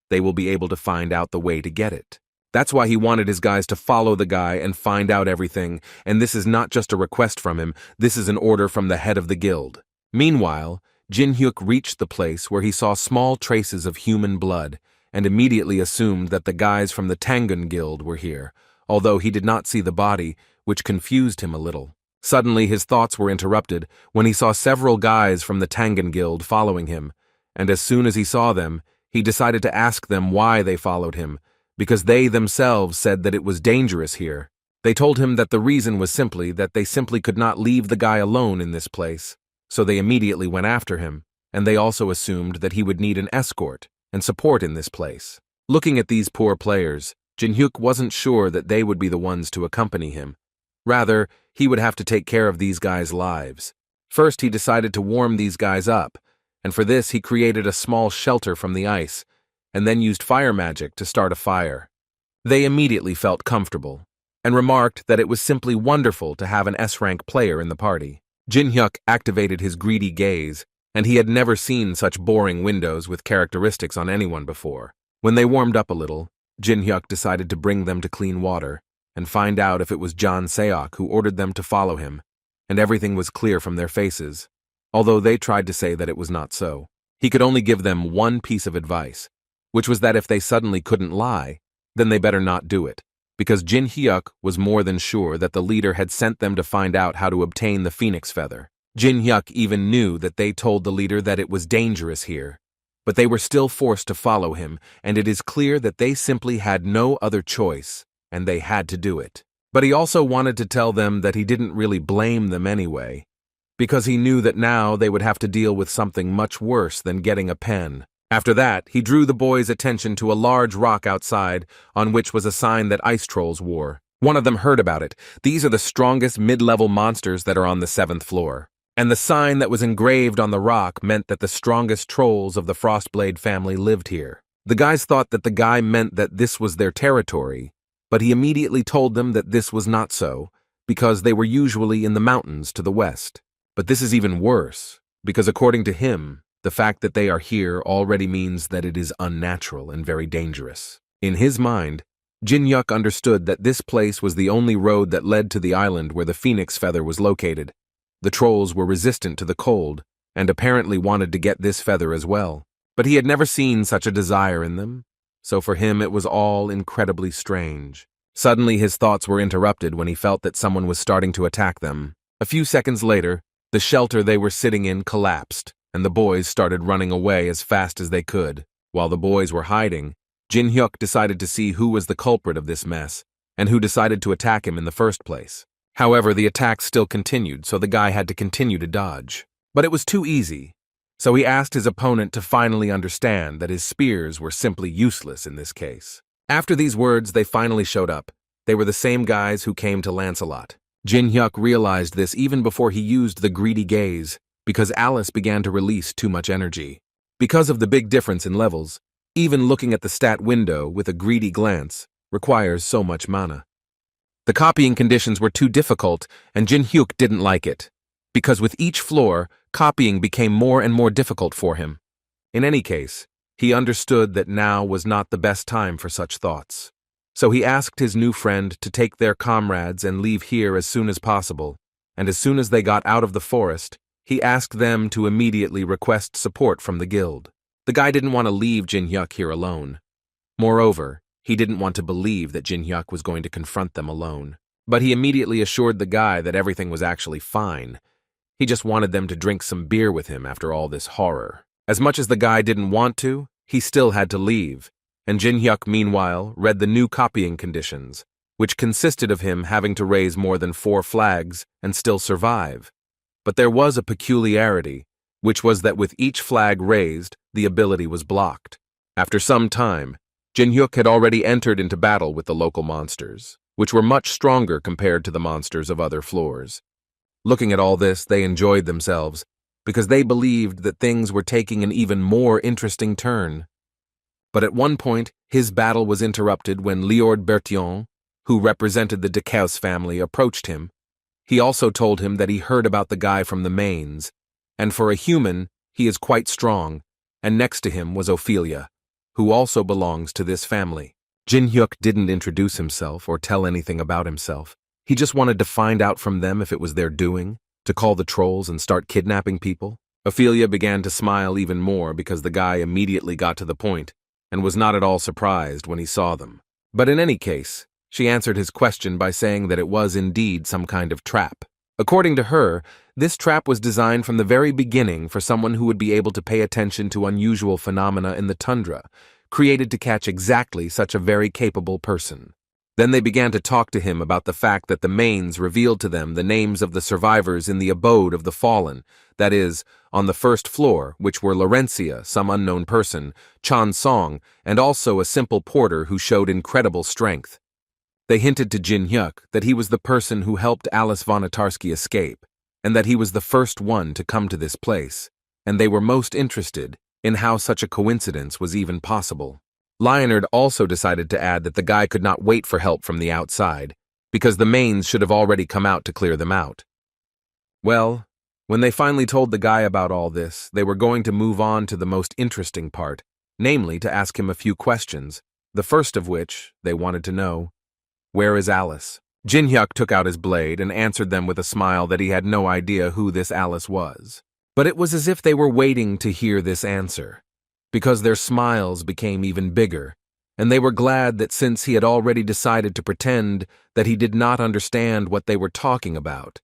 they will be able to find out the way to get it. That's why he wanted his guys to follow the guy and find out everything, and this is not just a request from him, this is an order from the head of the guild. Meanwhile, Jin Hyuk reached the place where he saw small traces of human blood, and immediately assumed that the guys from the Tangun Guild were here, although he did not see the body, which confused him a little. Suddenly his thoughts were interrupted when he saw several guys from the Tangun Guild following him, and as soon as he saw them, he decided to ask them why they followed him, because they themselves said that it was dangerous here. They told him that the reason was simply that they simply could not leave the guy alone in this place, so they immediately went after him, and they also assumed that he would need an escort and support in this place. Looking at these poor players, Jin Hyuk wasn't sure that they would be the ones to accompany him. Rather, he would have to take care of these guys' lives. First, he decided to warm these guys up, and for this he created a small shelter from the ice, and then used fire magic to start a fire. They immediately felt comfortable, and remarked that it was simply wonderful to have an S-rank player in the party. Jin Hyuk activated his greedy gaze, and he had never seen such boring windows with characteristics on anyone before. When they warmed up a little, Jin Hyuk decided to bring them to clean water, and find out if it was John Seok who ordered them to follow him, and everything was clear from their faces, although they tried to say that it was not so. He could only give them one piece of advice, which was that if they suddenly couldn't lie, then they better not do it, because Jin Hyuk was more than sure that the leader had sent them to find out how to obtain the phoenix feather. Jin Hyuk even knew that they told the leader that it was dangerous here, but they were still forced to follow him, and it is clear that they simply had no other choice, and they had to do it. But he also wanted to tell them that he didn't really blame them anyway, because he knew that now they would have to deal with something much worse than getting a pen. After that, he drew the boys' attention to a large rock outside, on which was a sign that ice trolls wore. One of them heard about it. These are the strongest mid-level monsters that are on the 7th floor. And the sign that was engraved on the rock meant that the strongest trolls of the Frostblade family lived here. The guys thought that the guy meant that this was their territory, but he immediately told them that this was not so, because they were usually in the mountains to the west. But this is even worse, because according to him, the fact that they are here already means that it is unnatural and very dangerous. In his mind, Jin Hyuk understood that this place was the only road that led to the island where the phoenix feather was located. The trolls were resistant to the cold, and apparently wanted to get this feather as well. But he had never seen such a desire in them, so for him it was all incredibly strange. Suddenly his thoughts were interrupted when he felt that someone was starting to attack them. A few seconds later, the shelter they were sitting in collapsed, and the boys started running away as fast as they could. While the boys were hiding, Jin Hyuk decided to see who was the culprit of this mess, and who decided to attack him in the first place. However, the attacks still continued, so the guy had to continue to dodge. But it was too easy, so he asked his opponent to finally understand that his spears were simply useless in this case. After these words, they finally showed up. They were the same guys who came to Lancelot. Jin Hyuk realized this even before he used the greedy gaze, because Alice began to release too much energy. Because of the big difference in levels, even looking at the stat window with a greedy glance requires so much mana. The copying conditions were too difficult, and Jin Hyuk didn't like it, because with each floor, copying became more and more difficult for him. In any case, he understood that now was not the best time for such thoughts. So he asked his new friend to take their comrades and leave here as soon as possible, and as soon as they got out of the forest, he asked them to immediately request support from the guild. The guy didn't want to leave Jin Hyuk here alone. Moreover, he didn't want to believe that Jin Hyuk was going to confront them alone. But he immediately assured the guy that everything was actually fine. He just wanted them to drink some beer with him after all this horror. As much as the guy didn't want to, he still had to leave, and Jin Hyuk meanwhile read the new copying conditions, which consisted of him having to raise more than 4 flags and still survive. But there was a peculiarity, which was that with each flag raised, the ability was blocked. After some time, Jin Hyuk had already entered into battle with the local monsters, which were much stronger compared to the monsters of other floors. Looking at all this, they enjoyed themselves, because they believed that things were taking an even more interesting turn. But at one point, his battle was interrupted when Lord Bertillon, who represented the Decaus family, approached him. He also told him that he heard about the guy from the mains, and for a human, he is quite strong, and next to him was Ophelia, who also belongs to this family. Jin Hyuk didn't introduce himself or tell anything about himself. He just wanted to find out from them if it was their doing, to call the trolls and start kidnapping people. Ophelia began to smile even more because the guy immediately got to the point and was not at all surprised when he saw them. But in any case, she answered his question by saying that it was indeed some kind of trap. According to her, this trap was designed from the very beginning for someone who would be able to pay attention to unusual phenomena in the tundra, created to catch exactly such a very capable person. Then they began to talk to him about the fact that the mains revealed to them the names of the survivors in the abode of the fallen, that is, on the first floor, which were Laurencia, some unknown person, Chan Song, and also a simple porter who showed incredible strength. They hinted to Jin Hyuk that he was the person who helped Alice Vonatarsky escape, and that he was the first one to come to this place, and they were most interested in how such a coincidence was even possible. Leonard also decided to add that the guy could not wait for help from the outside, because the mains should have already come out to clear them out. Well, when they finally told the guy about all this, they were going to move on to the most interesting part, namely to ask him a few questions, the first of which they wanted to know, where is Alice? Jin Hyuk took out his blade and answered them with a smile that he had no idea who this Alice was. But it was as if they were waiting to hear this answer, because their smiles became even bigger, and they were glad that since he had already decided to pretend that he did not understand what they were talking about,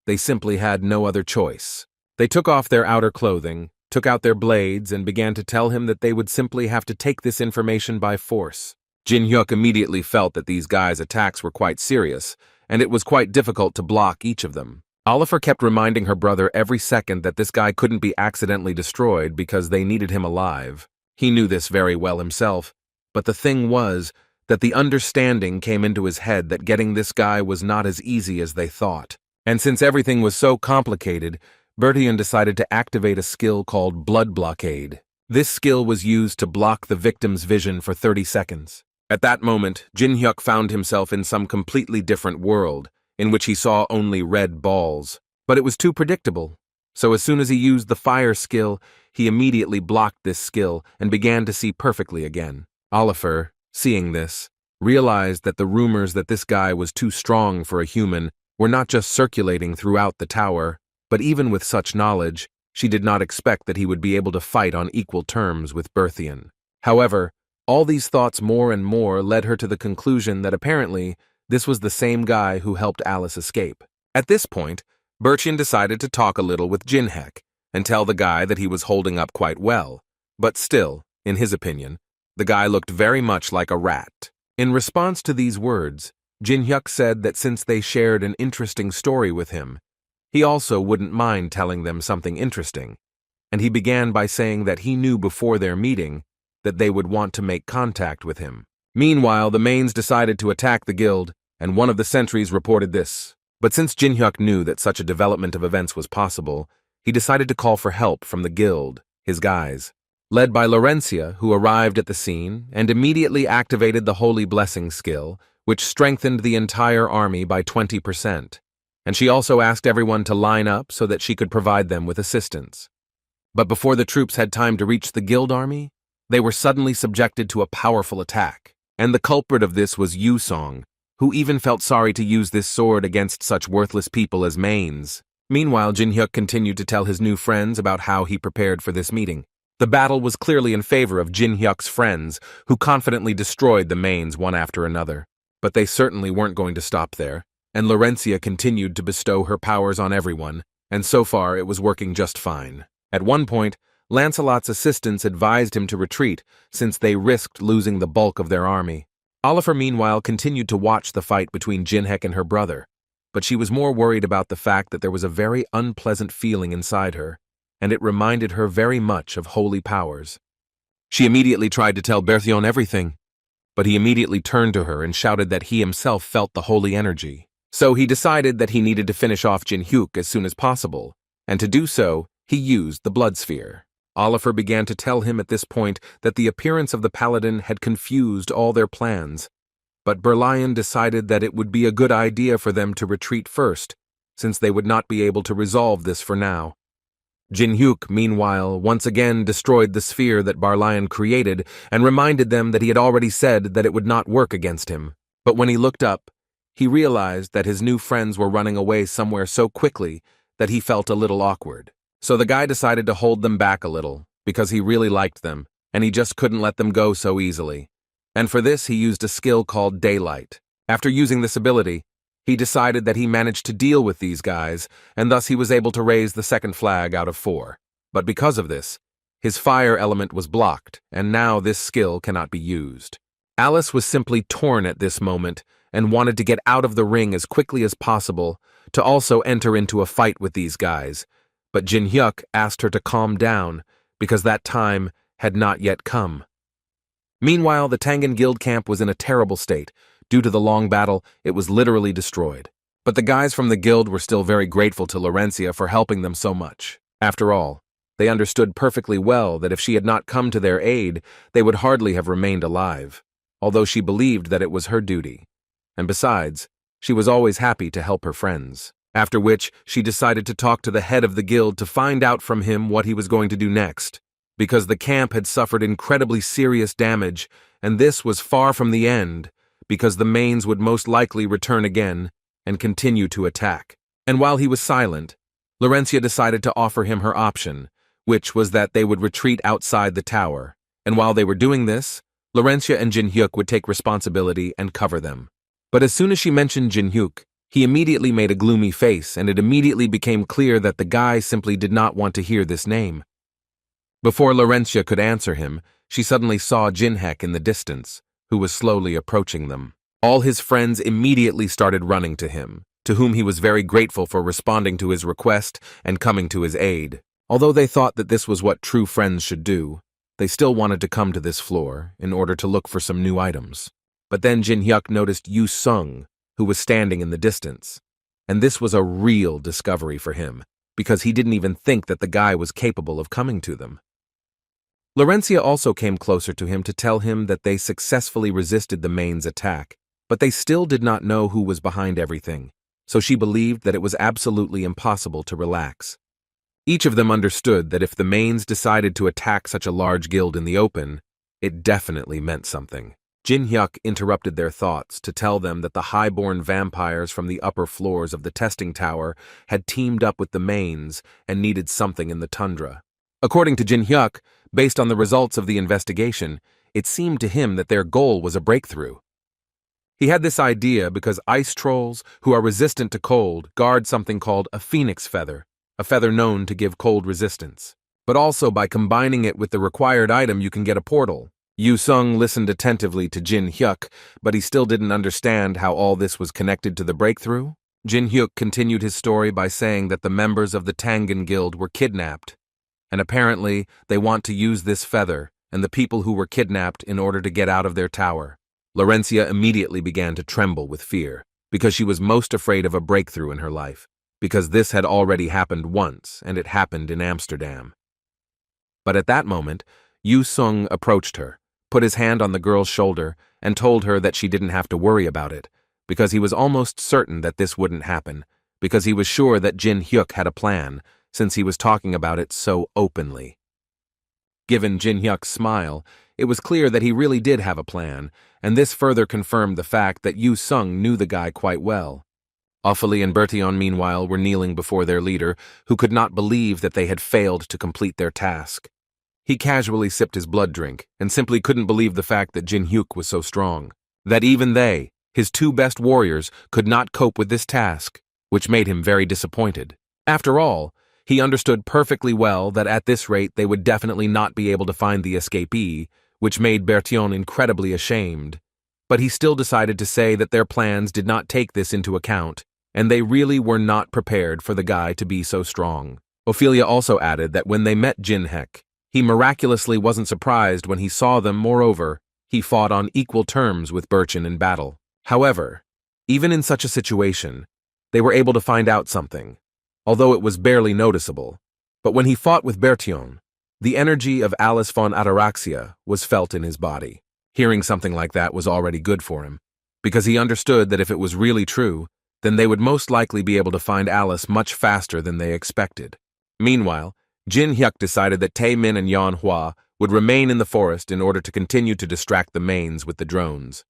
they simply had no other choice. They took off their outer clothing, took out their blades, and began to tell him that they would simply have to take this information by force. Jin Hyuk immediately felt that these guys' attacks were quite serious, and it was quite difficult to block each of them. Oliver kept reminding her brother every second that this guy couldn't be accidentally destroyed because they needed him alive. He knew this very well himself, but the thing was that the understanding came into his head that getting this guy was not as easy as they thought. And since everything was so complicated, Bertian decided to activate a skill called Blood Blockade. This skill was used to block the victim's vision for 30 seconds. At that moment, Jin Hyuk found himself in some completely different world, in which he saw only red balls. But it was too predictable. So as soon as he used the fire skill, he immediately blocked this skill and began to see perfectly again. Oliver, seeing this, realized that the rumors that this guy was too strong for a human were not just circulating throughout the tower, but even with such knowledge, she did not expect that he would be able to fight on equal terms with Berthian. However, all these thoughts more and more led her to the conclusion that apparently this was the same guy who helped Alice escape. At this point, Bertian decided to talk a little with Jinhek and tell the guy that he was holding up quite well, but still, in his opinion, the guy looked very much like a rat. In response to these words, Jin Hyuk said that since they shared an interesting story with him, he also wouldn't mind telling them something interesting, and he began by saying that he knew before their meeting that they would want to make contact with him. Meanwhile, the mains decided to attack the guild, and one of the sentries reported this. But since Jin Hyuk knew that such a development of events was possible, he decided to call for help from the guild, his guys, led by Laurencia, who arrived at the scene and immediately activated the Holy Blessing skill, which strengthened the entire army by 20%. And she also asked everyone to line up so that she could provide them with assistance. But before the troops had time to reach the guild army, they were suddenly subjected to a powerful attack, and the culprit of this was Yu Song, who even felt sorry to use this sword against such worthless people as mains. Meanwhile, Jin Hyuk continued to tell his new friends about how he prepared for this meeting. The battle was clearly in favor of Jin Hyuk's friends, who confidently destroyed the mains one after another. But they certainly weren't going to stop there, and Laurencia continued to bestow her powers on everyone, and so far it was working just fine. At one point, Lancelot's assistants advised him to retreat, since they risked losing the bulk of their army. Oliver, meanwhile, continued to watch the fight between Jinhek and her brother, but she was more worried about the fact that there was a very unpleasant feeling inside her, and it reminded her very much of holy powers. She immediately tried to tell Berthion everything, but he immediately turned to her and shouted that he himself felt the holy energy. So he decided that he needed to finish off Jin Hyuk as soon as possible, and to do so, he used the blood sphere. Oliver began to tell him at this point that the appearance of the paladin had confused all their plans, but Berlian decided that it would be a good idea for them to retreat first, since they would not be able to resolve this for now. Jin-hyuk, meanwhile, once again destroyed the sphere that Barlion created and reminded them that he had already said that it would not work against him. But when he looked up, he realized that his new friends were running away somewhere so quickly that he felt a little awkward. So the guy decided to hold them back a little, because he really liked them, and he just couldn't let them go so easily. And for this, he used a skill called Daylight. After using this ability, he decided that he managed to deal with these guys, and thus he was able to raise the second flag out of 4. But because of this, his fire element was blocked, and now this skill cannot be used. Alice was simply torn at this moment and wanted to get out of the ring as quickly as possible to also enter into a fight with these guys, but Jin-hyuk asked her to calm down because that time had not yet come. Meanwhile, the Tangan Guild camp was in a terrible state. Due to the long battle, it was literally destroyed. But the guys from the guild were still very grateful to Laurencia for helping them so much. After all, they understood perfectly well that if she had not come to their aid, they would hardly have remained alive, although she believed that it was her duty. And besides, she was always happy to help her friends. After which, she decided to talk to the head of the guild to find out from him what he was going to do next, because the camp had suffered incredibly serious damage, and this was far from the end, because the Manes would most likely return again and continue to attack. And while he was silent, Laurencia decided to offer him her option, which was that they would retreat outside the tower, and while they were doing this, Laurencia and Jin-hyuk would take responsibility and cover them. But as soon as she mentioned Jin-hyuk, he immediately made a gloomy face, and it immediately became clear that the guy simply did not want to hear this name. Before Laurencia could answer him, she suddenly saw Jin-hyuk in the distance, who was slowly approaching them. All his friends immediately started running to him, to whom he was very grateful for responding to his request and coming to his aid. Although they thought that this was what true friends should do, they still wanted to come to this floor in order to look for some new items. But then Jin-hyuk noticed Yu Sung, who was standing in the distance. And this was a real discovery for him, because he didn't even think that the guy was capable of coming to them. Laurencia also came closer to him to tell him that they successfully resisted the Mane's attack, but they still did not know who was behind everything, so she believed that it was absolutely impossible to relax. Each of them understood that if the Manes decided to attack such a large guild in the open, it definitely meant something. Jin-hyuk interrupted their thoughts to tell them that the highborn vampires from the upper floors of the testing tower had teamed up with the Manes and needed something in the tundra. According to Jin-hyuk, based on the results of the investigation, it seemed to him that their goal was a breakthrough. He had this idea because ice trolls, who are resistant to cold, guard something called a phoenix feather, a feather known to give cold resistance. But also by combining it with the required item, you can get a portal. Yu Sung listened attentively to Jin-hyuk, but he still didn't understand how all this was connected to the breakthrough. Jin-hyuk continued his story by saying that the members of the Tangan Guild were kidnapped, and apparently they want to use this feather and the people who were kidnapped in order to get out of their tower. Laurencia immediately began to tremble with fear, because she was most afraid of a breakthrough in her life, because this had already happened once, and it happened in Amsterdam. But at that moment, Yu Sung approached her, put his hand on the girl's shoulder, and told her that she didn't have to worry about it, because he was almost certain that this wouldn't happen, because he was sure that Jin-hyuk had a plan, since he was talking about it so openly. Given Jin-hyuk's smile, it was clear that he really did have a plan, and this further confirmed the fact that Yu Sung knew the guy quite well. Ophélie and Bertillon, meanwhile, were kneeling before their leader, who could not believe that they had failed to complete their task. He casually sipped his blood drink, and simply couldn't believe the fact that Jin-hyuk was so strong, that even they, his two best warriors, could not cope with this task, which made him very disappointed. After all, he understood perfectly well that at this rate they would definitely not be able to find the escapee, which made Bertillon incredibly ashamed. But he still decided to say that their plans did not take this into account, and they really were not prepared for the guy to be so strong. Ophelia also added that when they met Jin-hyuk, he miraculously wasn't surprised when he saw them. Moreover, he fought on equal terms with Bertillon in battle. However, even in such a situation, they were able to find out something, although it was barely noticeable. But when he fought with Bertillon, the energy of Alice von Ataraxia was felt in his body. Hearing something like that was already good for him, because he understood that if it was really true, then they would most likely be able to find Alice much faster than they expected. Meanwhile, Jin Hyuk decided that Tae Min and Yan Hua would remain in the forest in order to continue to distract the mains with the drones.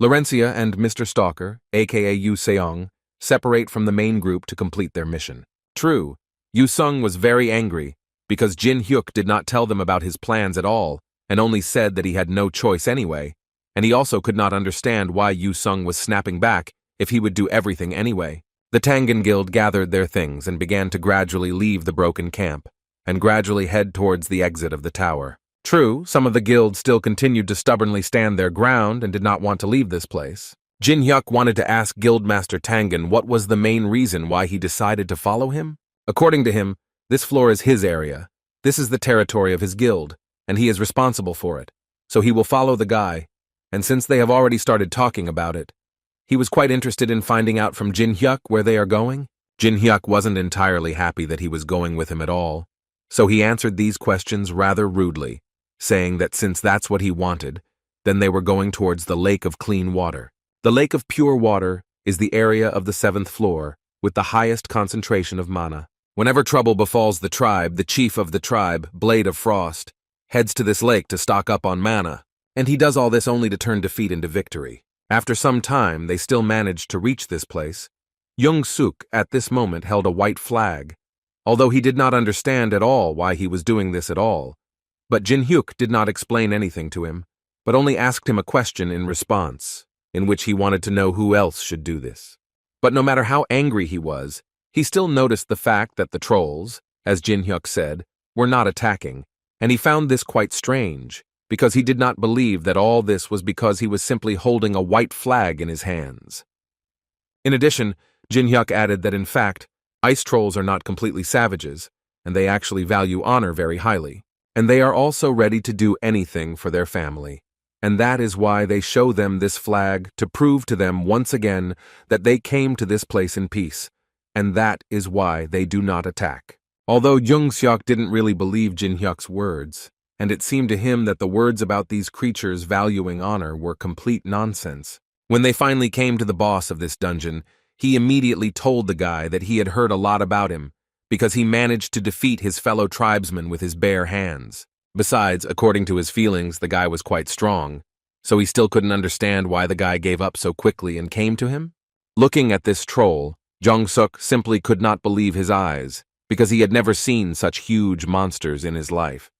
Laurencia and Mr. Stalker, aka Yu Seong, separate from the main group to complete their mission. True, Yu Sung was very angry because Jin Hyuk did not tell them about his plans at all and only said that he had no choice anyway, and he also could not understand why Yu Sung was snapping back if he would do everything anyway. The Tangan Guild gathered their things and began to gradually leave the broken camp and gradually head towards the exit of the tower. True, some of the guild still continued to stubbornly stand their ground and did not want to leave this place. Jin Hyuk wanted to ask Guildmaster Tangan what was the main reason why he decided to follow him. According to him, this floor is his area. This is the territory of his guild, and he is responsible for it. So he will follow the guy, and since they have already started talking about it, he was quite interested in finding out from Jin Hyuk where they are going. Jin Hyuk wasn't entirely happy that he was going with him at all, so he answered these questions rather rudely, saying that since that's what he wanted, then they were going towards the Lake of Clean Water. The Lake of Pure Water is the area of the 7th floor with the highest concentration of mana. Whenever trouble befalls the tribe, the chief of the tribe, Blade of Frost, heads to this lake to stock up on mana, and he does all this only to turn defeat into victory. After some time, they still managed to reach this place. Young Suk at this moment held a white flag, although he did not understand at all why he was doing this at all. But Jin Hyuk did not explain anything to him, but only asked him a question in response, in which he wanted to know who else should do this. But no matter how angry he was, he still noticed the fact that the trolls, as Jin Hyuk said, were not attacking, and he found this quite strange, because he did not believe that all this was because he was simply holding a white flag in his hands. In addition, Jin Hyuk added that in fact, ice trolls are not completely savages, and they actually value honor very highly, and they are also ready to do anything for their family. And that is why they show them this flag to prove to them once again that they came to this place in peace, and that is why they do not attack. Although Jung Seok didn't really believe Jin Hyuk's words, and it seemed to him that the words about these creatures valuing honor were complete nonsense. When they finally came to the boss of this dungeon, he immediately told the guy that he had heard a lot about him, because he managed to defeat his fellow tribesmen with his bare hands. Besides, according to his feelings, the guy was quite strong, so he still couldn't understand why the guy gave up so quickly and came to him. Looking at this troll, Jung Suk simply could not believe his eyes, because he had never seen such huge monsters in his life.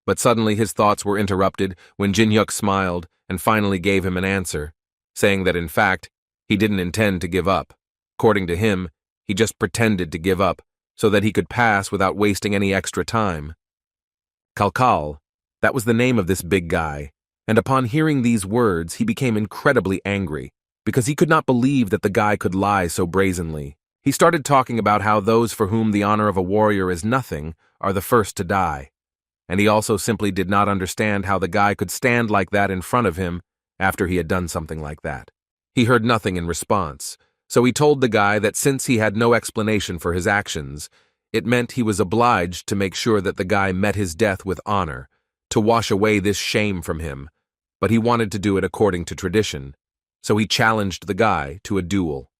But suddenly his thoughts were interrupted when Jin Hyuk smiled and finally gave him an answer, saying that in fact, he didn't intend to give up. According to him, he just pretended to give up so that he could pass without wasting any extra time. Kalkal, that was the name of this big guy, and upon hearing these words he became incredibly angry, because he could not believe that the guy could lie so brazenly. He started talking about how those for whom the honor of a warrior is nothing are the first to die, and he also simply did not understand how the guy could stand like that in front of him after he had done something like that. He heard nothing in response, so he told the guy that since he had no explanation for his actions, it meant he was obliged to make sure that the guy met his death with honor, to wash away this shame from him, but he wanted to do it according to tradition, so he challenged the guy to a duel.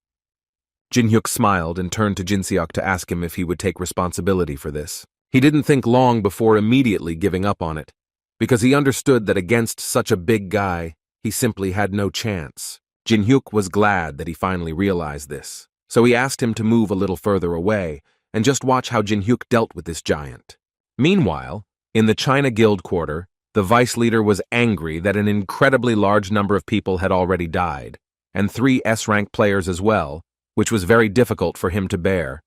Jin Hyuk smiled and turned to Jin Seok to ask him if he would take responsibility for this. He didn't think long before immediately giving up on it, because he understood that against such a big guy, he simply had no chance. Jin Hyuk was glad that he finally realized this, so he asked him to move a little further away and just watch how Jin Hyuk dealt with this giant. Meanwhile, in the China Guild quarter, the vice leader was angry that an incredibly large number of people had already died, and 3 S-rank players as well, which was very difficult for him to bear.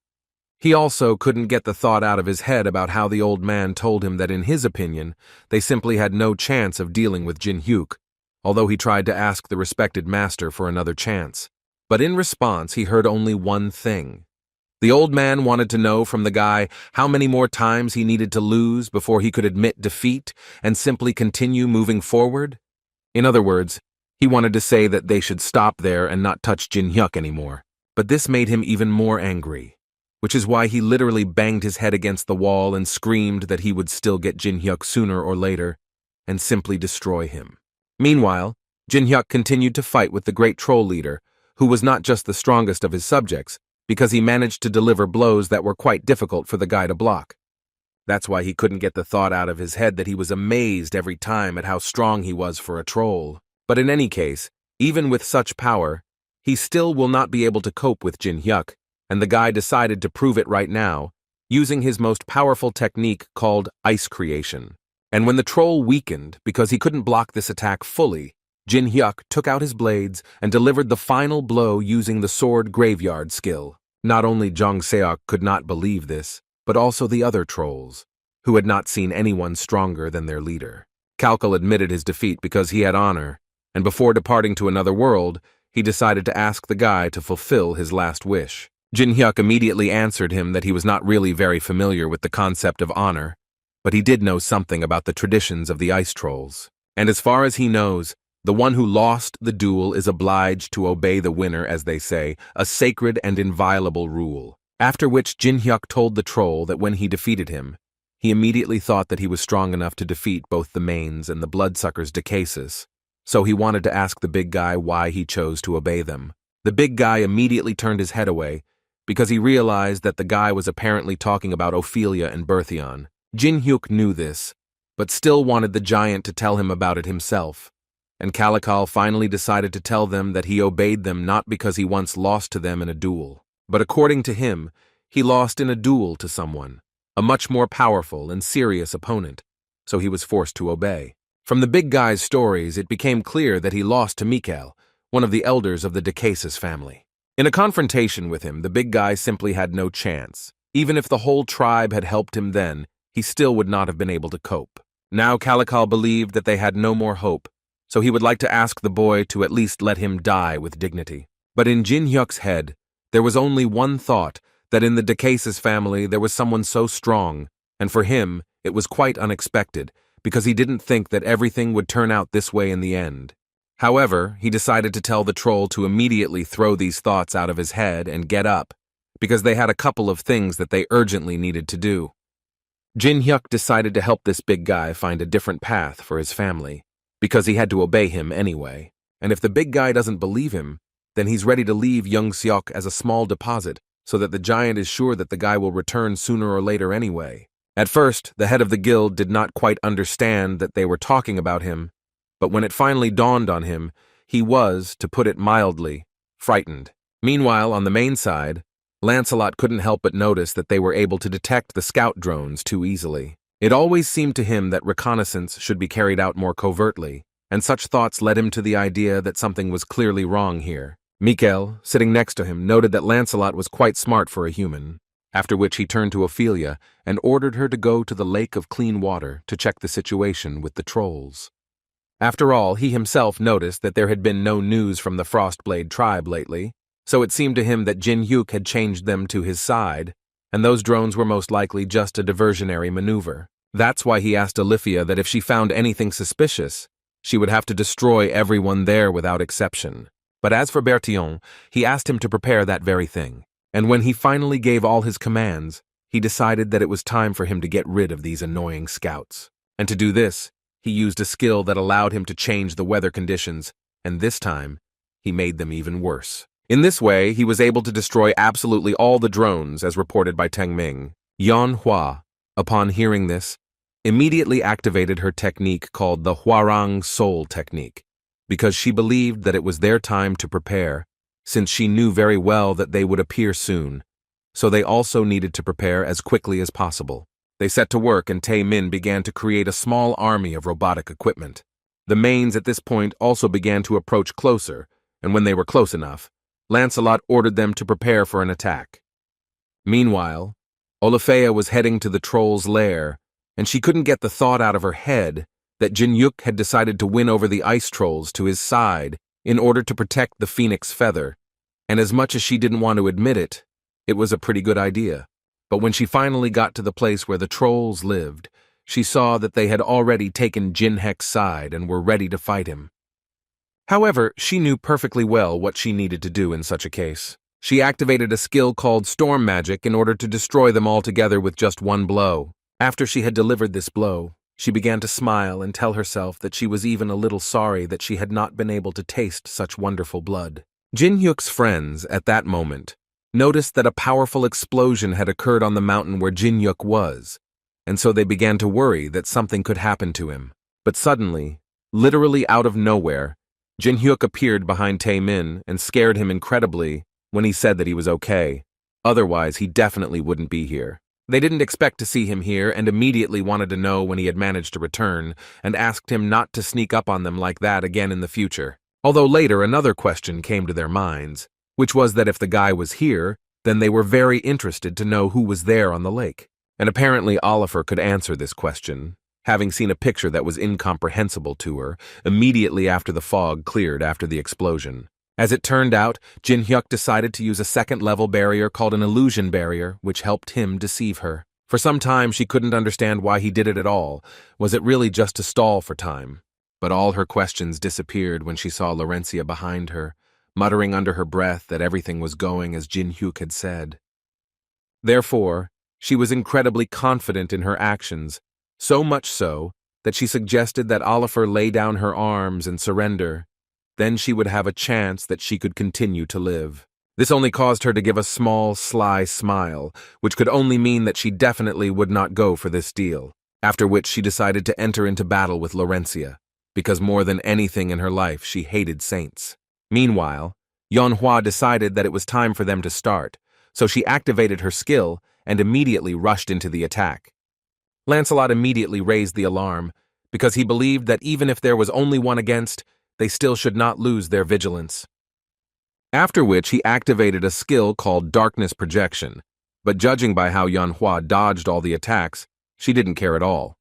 He also couldn't get the thought out of his head about how the old man told him that in his opinion, they simply had no chance of dealing with Jin Hyuk, although he tried to ask the respected master for another chance. But in response, he heard only one thing. The old man wanted to know from the guy how many more times he needed to lose before he could admit defeat and simply continue moving forward. In other words, he wanted to say that they should stop there and not touch Jin Hyuk anymore. But this made him even more angry, which is why he literally banged his head against the wall and screamed that he would still get Jin Hyuk sooner or later and simply destroy him. Meanwhile, Jin Hyuk continued to fight with the great troll leader, who was not just the strongest of his subjects, because he managed to deliver blows that were quite difficult for the guy to block. That's why he couldn't get the thought out of his head that he was amazed every time at how strong he was for a troll. But in any case, even with such power, he still will not be able to cope with Jin Hyuk, and the guy decided to prove it right now, using his most powerful technique called ice creation. And when the troll weakened because he couldn't block this attack fully, Jin Hyuk took out his blades and delivered the final blow using the sword graveyard skill. Not only Jong Seok could not believe this, but also the other trolls, who had not seen anyone stronger than their leader. Kalkal admitted his defeat because he had honor, and before departing to another world, he decided to ask the guy to fulfill his last wish. Jin Hyuk immediately answered him that he was not really very familiar with the concept of honor, but he did know something about the traditions of the ice trolls. And as far as he knows, the one who lost the duel is obliged to obey the winner, as they say, a sacred and inviolable rule. After which Jin Hyuk told the troll that when he defeated him, he immediately thought that he was strong enough to defeat both the Manes and the Bloodsuckers Decasis, so he wanted to ask the big guy why he chose to obey them. The big guy immediately turned his head away, because he realized that the guy was apparently talking about Ophelia and Berthion. Jin Hyuk knew this, but still wanted the giant to tell him about it himself, and Kalakal finally decided to tell them that he obeyed them not because he once lost to them in a duel, but according to him, he lost in a duel to someone, a much more powerful and serious opponent, so he was forced to obey. From the big guy's stories, it became clear that he lost to Mikhail, one of the elders of the Decasis family. In a confrontation with him, the big guy simply had no chance. Even if the whole tribe had helped him then, he still would not have been able to cope. Now Kalakal believed that they had no more hope, so he would like to ask the boy to at least let him die with dignity. But in Jin Hyuk's head, there was only one thought, that in the Decasis family there was someone so strong, and for him it was quite unexpected, because he didn't think that everything would turn out this way in the end. However, he decided to tell the troll to immediately throw these thoughts out of his head and get up, because they had a couple of things that they urgently needed to do. Jin Hyuk decided to help this big guy find a different path for his family, because he had to obey him anyway, and if the big guy doesn't believe him, then he's ready to leave Young Seok as a small deposit, so that the giant is sure that the guy will return sooner or later anyway. At first, the head of the guild did not quite understand that they were talking about him, but when it finally dawned on him, he was, to put it mildly, frightened. Meanwhile, on the main side, Lancelot couldn't help but notice that they were able to detect the scout drones too easily. It always seemed to him that reconnaissance should be carried out more covertly, and such thoughts led him to the idea that something was clearly wrong here. Mikhail, sitting next to him, noted that Lancelot was quite smart for a human, after which he turned to Ophelia and ordered her to go to the lake of clean water to check the situation with the trolls. After all, he himself noticed that there had been no news from the Frostblade tribe lately, so it seemed to him that Jin Hyuk had changed them to his side, and those drones were most likely just a diversionary maneuver. That's why he asked Olivia that if she found anything suspicious, she would have to destroy everyone there without exception. But as for Bertillon, he asked him to prepare that very thing, and when he finally gave all his commands, he decided that it was time for him to get rid of these annoying scouts. And to do this, he used a skill that allowed him to change the weather conditions, and this time, he made them even worse. In this way, he was able to destroy absolutely all the drones, as reported by Teng Ming. Yan Hua, upon hearing this, immediately activated her technique called the Hwarang Soul Technique, because she believed that it was their time to prepare, since she knew very well that they would appear soon, so they also needed to prepare as quickly as possible. They set to work and Tae Min began to create a small army of robotic equipment. The Manes at this point also began to approach closer, and when they were close enough, Lancelot ordered them to prepare for an attack. Meanwhile, Olafea was heading to the troll's lair, and she couldn't get the thought out of her head that Jin Hyuk had decided to win over the ice trolls to his side in order to protect the phoenix feather, and as much as she didn't want to admit it, it was a pretty good idea. But when she finally got to the place where the trolls lived, she saw that they had already taken Jin Hek's side and were ready to fight him. However, she knew perfectly well what she needed to do in such a case. She activated a skill called Storm Magic in order to destroy them all together with just one blow. After she had delivered this blow, she began to smile and tell herself that she was even a little sorry that she had not been able to taste such wonderful blood. Jin Hyuk's friends, at that moment, noticed that a powerful explosion had occurred on the mountain where Jin Hyuk was, and so they began to worry that something could happen to him. But suddenly, literally out of nowhere, Jin Hyuk appeared behind Tae-min and scared him incredibly when he said that he was okay. Otherwise, he definitely wouldn't be here. They didn't expect to see him here and immediately wanted to know when he had managed to return and asked him not to sneak up on them like that again in the future. Although later another question came to their minds, which was that if the guy was here, then they were very interested to know who was there on the lake. And apparently Oliver could answer this question, having seen a picture that was incomprehensible to her immediately after the fog cleared after the explosion. As it turned out, Jin Hyuk decided to use a second-level barrier called an illusion barrier, which helped him deceive her. For some time, she couldn't understand why he did it at all. Was it really just to stall for time? But all her questions disappeared when she saw Laurencia behind her, muttering under her breath that everything was going as Jin Hyuk had said. Therefore, she was incredibly confident in her actions, so much so that she suggested that Oliver lay down her arms and surrender. Then she would have a chance that she could continue to live. This only caused her to give a small, sly smile, which could only mean that she definitely would not go for this deal, after which she decided to enter into battle with Laurencia, because more than anything in her life she hated saints. Meanwhile, Yeonhwa decided that it was time for them to start, so she activated her skill and immediately rushed into the attack. Lancelot immediately raised the alarm, because he believed that even if there was only one against, they still should not lose their vigilance. After which he activated a skill called Darkness Projection, but judging by how Yeonhwa dodged all the attacks, she didn't care at all.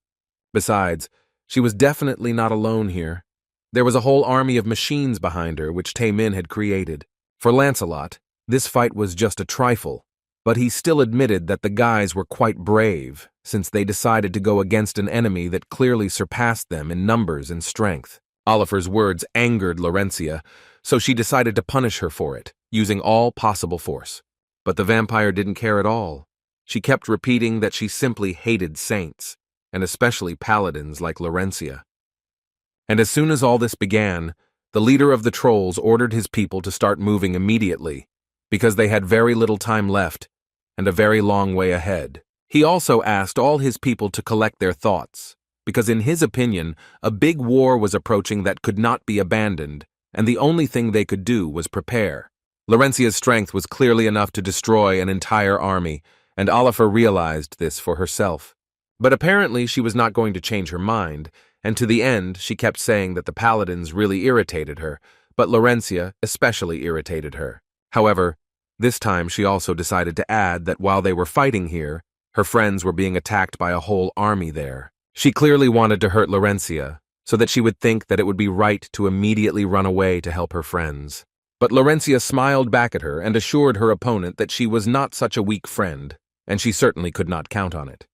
Besides, she was definitely not alone here. There was a whole army of machines behind her which Tae-min had created. For Lancelot, this fight was just a trifle, but he still admitted that the guys were quite brave, since they decided to go against an enemy that clearly surpassed them in numbers and strength. Oliver's words angered Laurencia, so she decided to punish her for it, using all possible force. But the vampire didn't care at all. She kept repeating that she simply hated saints, and especially paladins like Laurencia. And as soon as all this began, the leader of the trolls ordered his people to start moving immediately, because they had very little time left and a very long way ahead. He also asked all his people to collect their thoughts, because in his opinion, a big war was approaching that could not be abandoned, and the only thing they could do was prepare. Laurencia's strength was clearly enough to destroy an entire army, and Oliver realized this for herself. But apparently she was not going to change her mind, and to the end she kept saying that the paladins really irritated her, but Laurencia especially irritated her. However, this time she also decided to add that while they were fighting here, her friends were being attacked by a whole army there. She clearly wanted to hurt Laurencia, so that she would think that it would be right to immediately run away to help her friends. But Laurencia smiled back at her and assured her opponent that she was not such a weak friend, and she certainly could not count on it.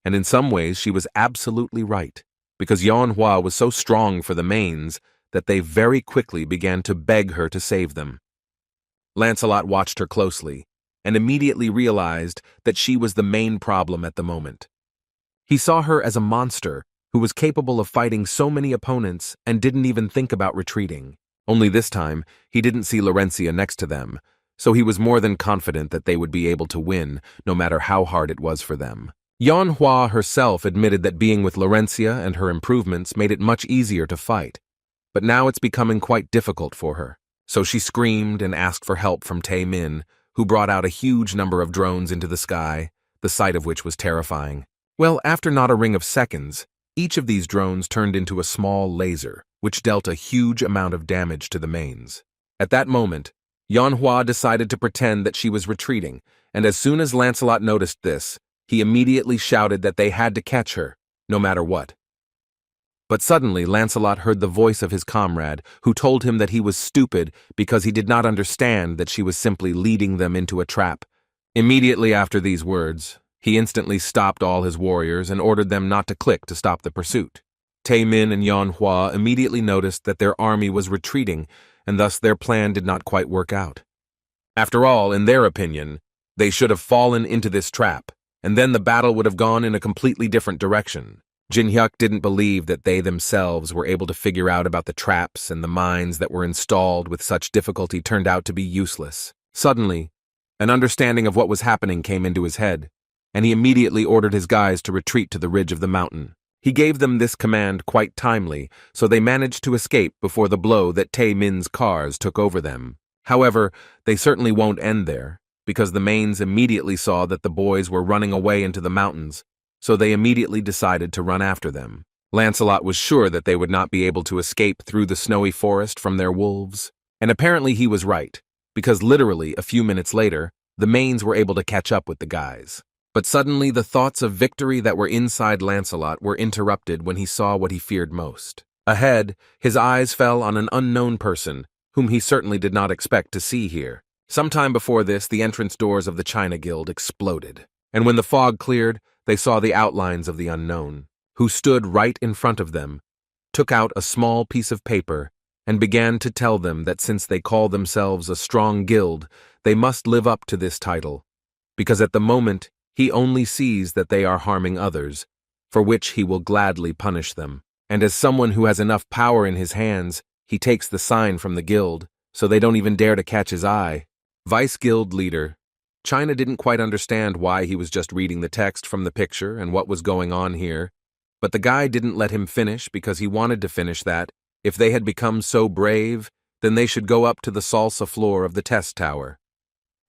And in some ways she was absolutely right, because Yeonhwa was so strong for the mains that they very quickly began to beg her to save them. Lancelot watched her closely, and immediately realized that she was the main problem at the moment. He saw her as a monster who was capable of fighting so many opponents and didn't even think about retreating. Only this time, he didn't see Laurencia next to them, so he was more than confident that they would be able to win, no matter how hard it was for them. Yeonhwa herself admitted that being with Laurencia and her improvements made it much easier to fight, but now it's becoming quite difficult for her. So she screamed and asked for help from Tae-min, who brought out a huge number of drones into the sky, the sight of which was terrifying. Well, after not a ring of seconds, each of these drones turned into a small laser, which dealt a huge amount of damage to the mains. At that moment, Yeonhwa decided to pretend that she was retreating, and as soon as Lancelot noticed this, he immediately shouted that they had to catch her, no matter what. But suddenly Lancelot heard the voice of his comrade, who told him that he was stupid because he did not understand that she was simply leading them into a trap. Immediately after these words, he instantly stopped all his warriors and ordered them not to click to stop the pursuit. Tae-min and Yeonhwa immediately noticed that their army was retreating, and thus their plan did not quite work out. After all, in their opinion, they should have fallen into this trap, and then the battle would have gone in a completely different direction. Jin-hyuk didn't believe that they themselves were able to figure out about the traps and the mines that were installed with such difficulty turned out to be useless. Suddenly, an understanding of what was happening came into his head, and he immediately ordered his guys to retreat to the ridge of the mountain. He gave them this command quite timely, so they managed to escape before the blow that Tae-min's cars took over them. However, they certainly won't end there, because the Mains immediately saw that the boys were running away into the mountains, so they immediately decided to run after them. Lancelot was sure that they would not be able to escape through the snowy forest from their wolves, and apparently he was right, because literally a few minutes later, the Mains were able to catch up with the guys. But suddenly the thoughts of victory that were inside Lancelot were interrupted when he saw what he feared most. Ahead, his eyes fell on an unknown person, whom he certainly did not expect to see here. Sometime before this, the entrance doors of the China Guild exploded, and when the fog cleared, they saw the outlines of the unknown, who stood right in front of them, took out a small piece of paper, and began to tell them that since they call themselves a strong guild, they must live up to this title, because at the moment he only sees that they are harming others, for which he will gladly punish them. And as someone who has enough power in his hands, he takes the sign from the guild, so they don't even dare to catch his eye. Vice Guild Leader. China didn't quite understand why he was just reading the text from the picture and what was going on here, but the guy didn't let him finish because he wanted to finish that. If they had become so brave, then they should go up to the salsa floor of the test tower.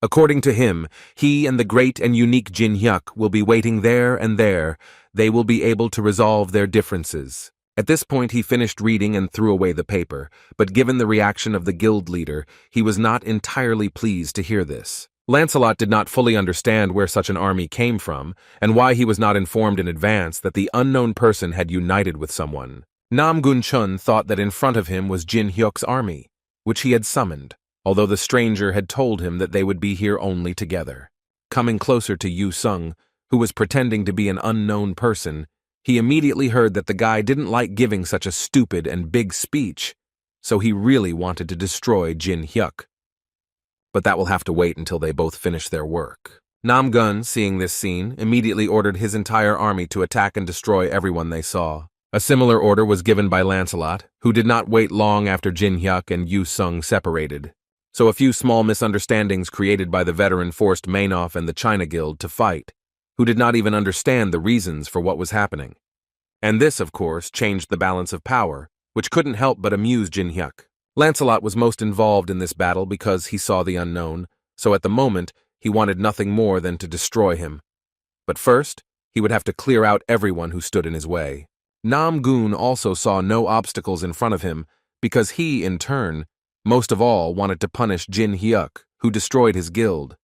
According to him, he and the great and unique Jin-hyuk will be waiting there and there. They will be able to resolve their differences. At this point he finished reading and threw away the paper, but given the reaction of the guild leader, he was not entirely pleased to hear this. Lancelot did not fully understand where such an army came from, and why he was not informed in advance that the unknown person had united with someone. Nam Gun-chun thought that in front of him was Jin-hyuk's army, which he had summoned, although the stranger had told him that they would be here only together. Coming closer to Yu-sung, who was pretending to be an unknown person, he immediately heard that the guy didn't like giving such a stupid and big speech, so he really wanted to destroy Jin-hyuk. But that will have to wait until they both finish their work. Nam-gun, seeing this scene, immediately ordered his entire army to attack and destroy everyone they saw. A similar order was given by Lancelot, who did not wait long after Jin-hyuk and Yu-sung separated. So a few small misunderstandings created by the veteran forced Mainoff and the China Guild to fight, who did not even understand the reasons for what was happening. And this, of course, changed the balance of power, which couldn't help but amuse Jin-hyuk. Lancelot was most involved in this battle because he saw the unknown, so at the moment he wanted nothing more than to destroy him. But first, he would have to clear out everyone who stood in his way. Nam-gun also saw no obstacles in front of him because he, in turn, most of all wanted to punish Jin-hyuk, who destroyed his guild.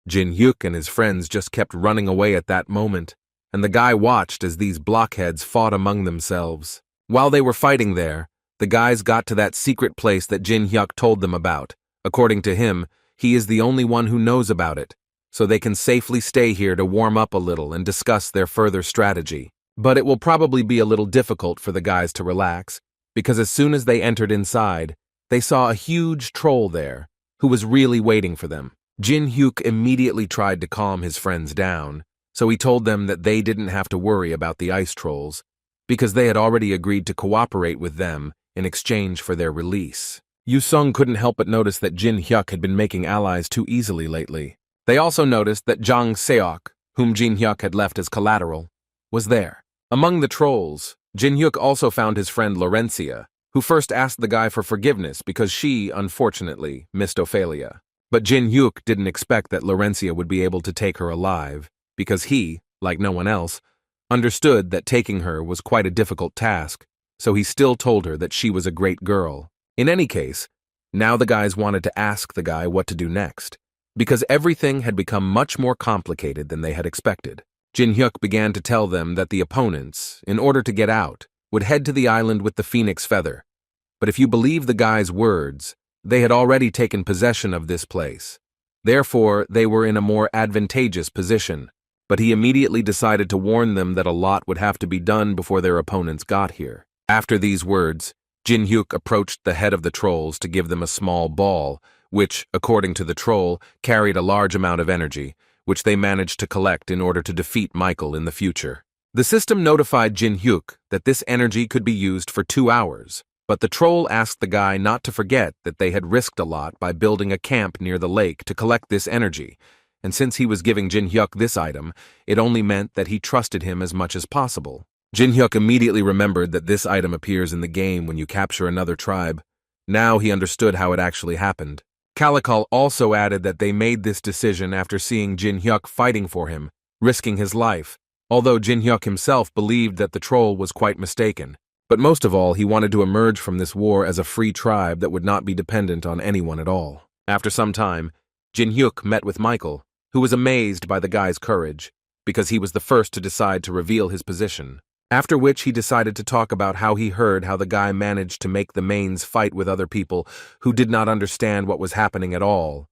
Jin-hyuk and his friends just kept running away at that moment, and the guy watched as these blockheads fought among themselves. While they were fighting there, the guys got to that secret place that Jin-hyuk told them about. According to him, he is the only one who knows about it, so they can safely stay here to warm up a little and discuss their further strategy. But it will probably be a little difficult for the guys to relax, because as soon as they entered inside, they saw a huge troll there, who was really waiting for them. Jin-hyuk immediately tried to calm his friends down, so he told them that they didn't have to worry about the ice trolls, because they had already agreed to cooperate with them in exchange for their release. Yu-sung couldn't help but notice that Jin-hyuk had been making allies too easily lately. They also noticed that Jang Seok, whom Jin-hyuk had left as collateral, was there. Among the trolls, Jin-hyuk also found his friend Laurencia, who first asked the guy for forgiveness because she, unfortunately, missed Ophelia. But Jin-hyuk didn't expect that Laurencia would be able to take her alive, because he, like no one else, understood that taking her was quite a difficult task, so he still told her that she was a great girl. In any case, now the guys wanted to ask the guy what to do next, because everything had become much more complicated than they had expected. Jin-hyuk began to tell them that the opponents, in order to get out, would head to the island with the phoenix feather. But if you believe the guy's words, they had already taken possession of this place. Therefore, they were in a more advantageous position, but he immediately decided to warn them that a lot would have to be done before their opponents got here. After these words, Jin-hyuk approached the head of the trolls to give them a small ball, which, according to the troll, carried a large amount of energy, which they managed to collect in order to defeat Michael in the future. The system notified Jin Hyuk that this energy could be used for 2 hours, but the troll asked the guy not to forget that they had risked a lot by building a camp near the lake to collect this energy, and since he was giving Jin Hyuk this item, it only meant that he trusted him as much as possible. Jin Hyuk immediately remembered that this item appears in the game when you capture another tribe. Now he understood how it actually happened. Calical also added that they made this decision after seeing Jin Hyuk fighting for him, risking his life, although Jin Hyuk himself believed that the troll was quite mistaken. But most of all, he wanted to emerge from this war as a free tribe that would not be dependent on anyone at all. After some time, Jin Hyuk met with Michael, who was amazed by the guy's courage, because he was the first to decide to reveal his position. After which he decided to talk about how he heard how the guy managed to make the mains fight with other people who did not understand what was happening at all.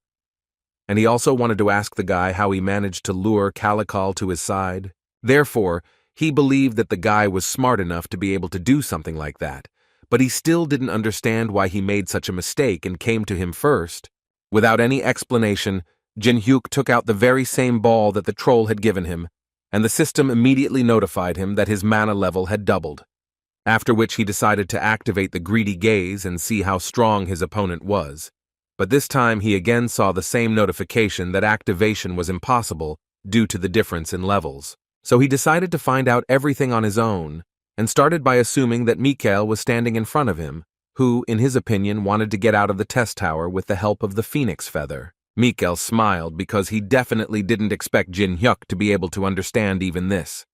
And he also wanted to ask the guy how he managed to lure Calical to his side. Therefore, he believed that the guy was smart enough to be able to do something like that, but he still didn't understand why he made such a mistake and came to him first. Without any explanation, Jin Hyuk took out the very same ball that the troll had given him, and the system immediately notified him that his mana level had doubled, after which he decided to activate the greedy gaze and see how strong his opponent was. But this time he again saw the same notification that activation was impossible due to the difference in levels. So he decided to find out everything on his own, and started by assuming that Mikael was standing in front of him, who, in his opinion, wanted to get out of the test tower with the help of the phoenix feather. Mikael smiled because he definitely didn't expect Jin Hyuk to be able to understand even this.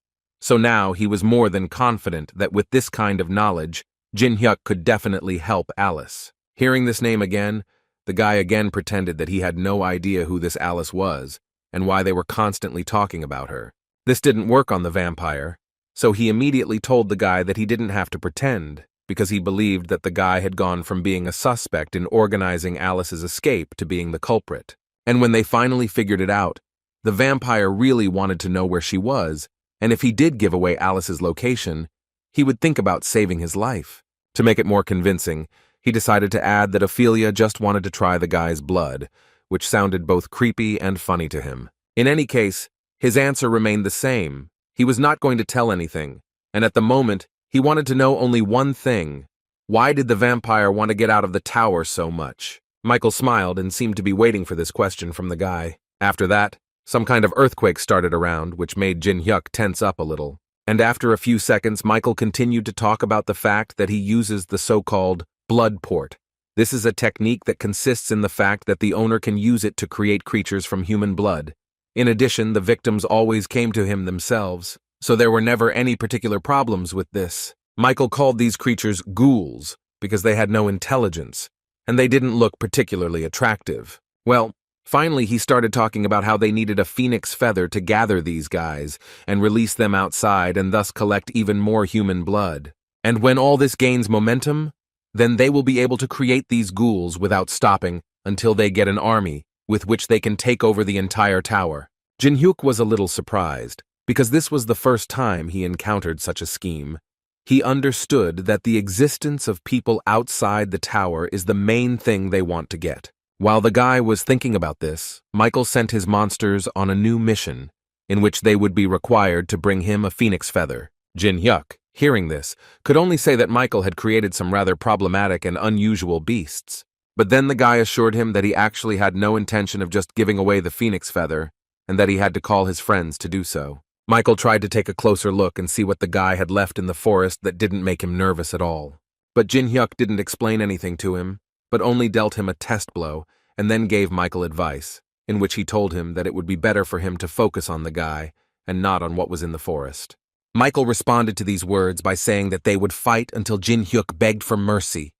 So now he was more than confident that with this kind of knowledge, Jin Hyuk could definitely help Alice. Hearing this name again, the guy again pretended that he had no idea who this Alice was and why they were constantly talking about her. This didn't work on the vampire, so he immediately told the guy that he didn't have to pretend, because he believed that the guy had gone from being a suspect in organizing Alice's escape to being the culprit. And when they finally figured it out, the vampire really wanted to know where she was, and if he did give away Alice's location, he would think about saving his life. To make it more convincing, he decided to add that Ophelia just wanted to try the guy's blood, which sounded both creepy and funny to him. In any case, his answer remained the same. He was not going to tell anything, and at the moment, he wanted to know only one thing. Why did the vampire want to get out of the tower so much? Michael smiled and seemed to be waiting for this question from the guy. After that, some kind of earthquake started around, which made Jin Hyuk tense up a little. And after a few seconds, Michael continued to talk about the fact that he uses the so-called blood port. This is a technique that consists in the fact that the owner can use it to create creatures from human blood. In addition, the victims always came to him themselves, so there were never any particular problems with this. Michael called these creatures ghouls because they had no intelligence, and they didn't look particularly attractive. Well, finally he started talking about how they needed a phoenix feather to gather these guys and release them outside and thus collect even more human blood. And when all this gains momentum, then they will be able to create these ghouls without stopping until they get an army with which they can take over the entire tower. Jin Hyuk was a little surprised, because this was the first time he encountered such a scheme. He understood that the existence of people outside the tower is the main thing they want to get. While the guy was thinking about this, Michael sent his monsters on a new mission, in which they would be required to bring him a phoenix feather. Jin Hyuk, hearing this, could only say that Michael had created some rather problematic and unusual beasts. But then the guy assured him that he actually had no intention of just giving away the phoenix feather, and that he had to call his friends to do so. Michael tried to take a closer look and see what the guy had left in the forest that didn't make him nervous at all. But Jin Hyuk didn't explain anything to him, but only dealt him a test blow, and then gave Michael advice, in which he told him that it would be better for him to focus on the guy and not on what was in the forest. Michael responded to these words by saying that they would fight until Jin Hyuk begged for mercy.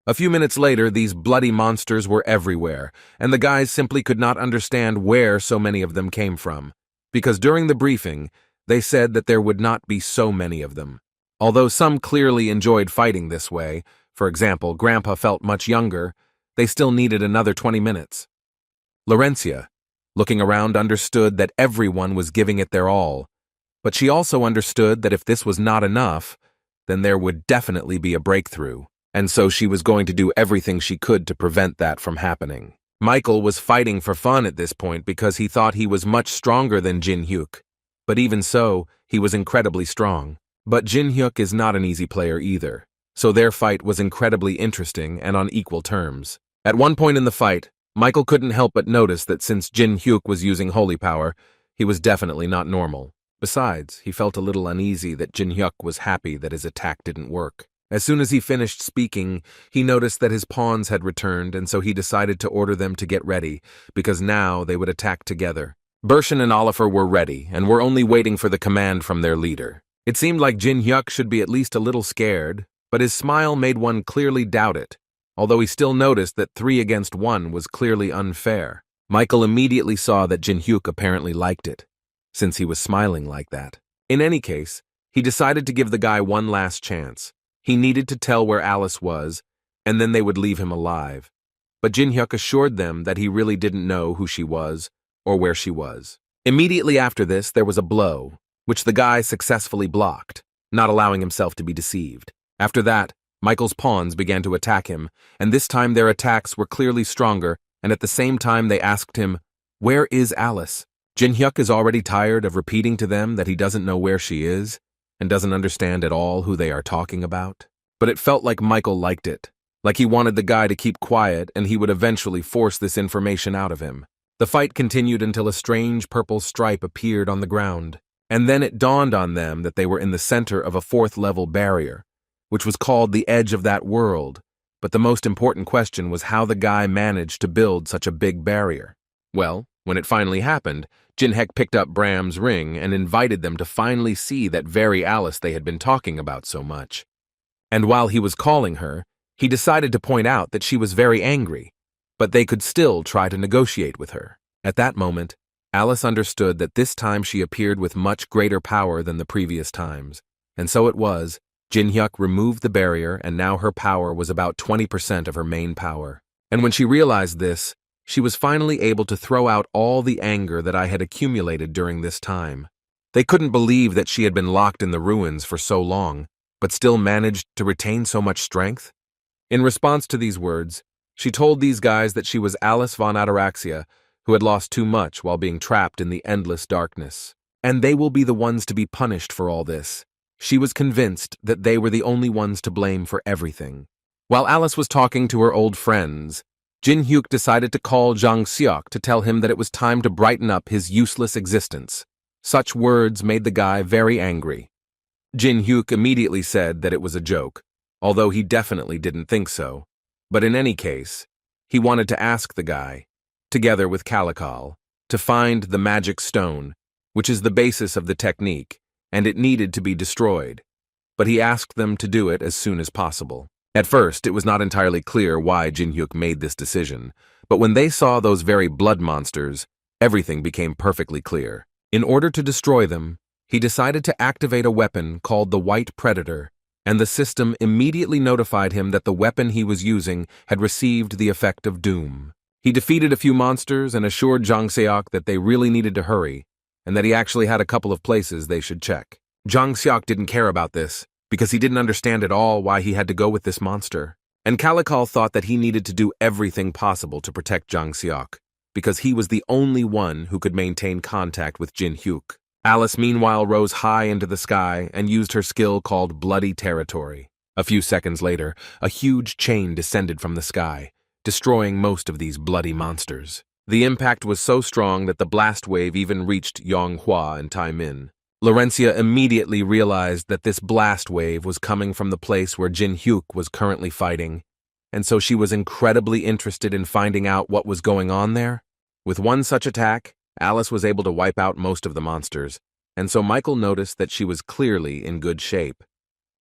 A few minutes later, these bloody monsters were everywhere, and the guys simply could not understand where so many of them came from, because during the briefing, they said that there would not be so many of them. Although some clearly enjoyed fighting this way, for example, Grandpa felt much younger, they still needed another 20 minutes. Laurencia, looking around, understood that everyone was giving it their all, but she also understood that if this was not enough, then there would definitely be a breakthrough. And so she was going to do everything she could to prevent that from happening. Michael was fighting for fun at this point because he thought he was much stronger than Jin Hyuk, But even so, he was incredibly strong. But Jin Hyuk is not an easy player either, so their fight was incredibly interesting and on equal terms. At one point in the fight, Michael couldn't help but notice that since Jin Hyuk was using holy power, he was definitely not normal. Besides, he felt a little uneasy that Jin Hyuk was happy that his attack didn't work. As soon as he finished speaking, he noticed that his pawns had returned, and so he decided to order them to get ready, because now they would attack together. Bershin and Oliver were ready, and were only waiting for the command from their leader. It seemed like Jin Hyuk should be at least a little scared, but his smile made one clearly doubt it, although he still noticed that 3 against 1 was clearly unfair. Michael immediately saw that Jin Hyuk apparently liked it, since he was smiling like that. In any case, he decided to give the guy one last chance. He needed to tell where Alice was, and then they would leave him alive. But Jin Hyuk assured them that he really didn't know who she was or where she was. Immediately after this, there was a blow, which the guy successfully blocked, not allowing himself to be deceived. After that, Michael's pawns began to attack him, and this time their attacks were clearly stronger, and at the same time they asked him, "Where is Alice?" Jin Hyuk is already tired of repeating to them that he doesn't know where she is, and doesn't understand at all who they are talking about. But it felt like Michael liked it, like he wanted the guy to keep quiet and he would eventually force this information out of him. The fight continued until a strange purple stripe appeared on the ground, and then it dawned on them that they were in the center of a 4th-level barrier, which was called the edge of that world, but the most important question was how the guy managed to build such a big barrier. Well, when it finally happened, Jin Hyuk picked up Bram's ring and invited them to finally see that very Alice they had been talking about so much. And while he was calling her, he decided to point out that she was very angry, but they could still try to negotiate with her. At that moment, Alice understood that this time she appeared with much greater power than the previous times, and so it was, Jin Hyuk removed the barrier and now her power was about 20% of her main power. And when she realized this, she was finally able to throw out all the anger that I had accumulated during this time. They couldn't believe that she had been locked in the ruins for so long, but still managed to retain so much strength. In response to these words, she told these guys that she was Alice von Ataraxia, who had lost too much while being trapped in the endless darkness. And they will be the ones to be punished for all this. She was convinced that they were the only ones to blame for everything. While Alice was talking to her old friends, Jin Hyuk decided to call Jang Seok to tell him that it was time to brighten up his useless existence. Such words made the guy very angry. Jin Hyuk immediately said that it was a joke, although he definitely didn't think so. But in any case, he wanted to ask the guy, together with Calical, to find the magic stone, which is the basis of the technique, and it needed to be destroyed. But he asked them to do it as soon as possible. At first, it was not entirely clear why Jin Hyuk made this decision, but when they saw those very blood monsters, everything became perfectly clear. In order to destroy them, he decided to activate a weapon called the White Predator, and the system immediately notified him that the weapon he was using had received the effect of doom. He defeated a few monsters and assured Jang Seok that they really needed to hurry, and that he actually had a couple of places they should check. Jang Seok didn't care about this, because he didn't understand at all why he had to go with this monster. And Calical thought that he needed to do everything possible to protect Jang Seok, because he was the only one who could maintain contact with Jin Hyuk. Alice meanwhile rose high into the sky and used her skill called Bloody Territory. A few seconds later, a huge chain descended from the sky, destroying most of these bloody monsters. The impact was so strong that the blast wave even reached Yonghua and Taimin. Laurencia immediately realized that this blast wave was coming from the place where Jin Hyuk was currently fighting, and so she was incredibly interested in finding out what was going on there. With one such attack, Alice was able to wipe out most of the monsters, and so Michael noticed that she was clearly in good shape.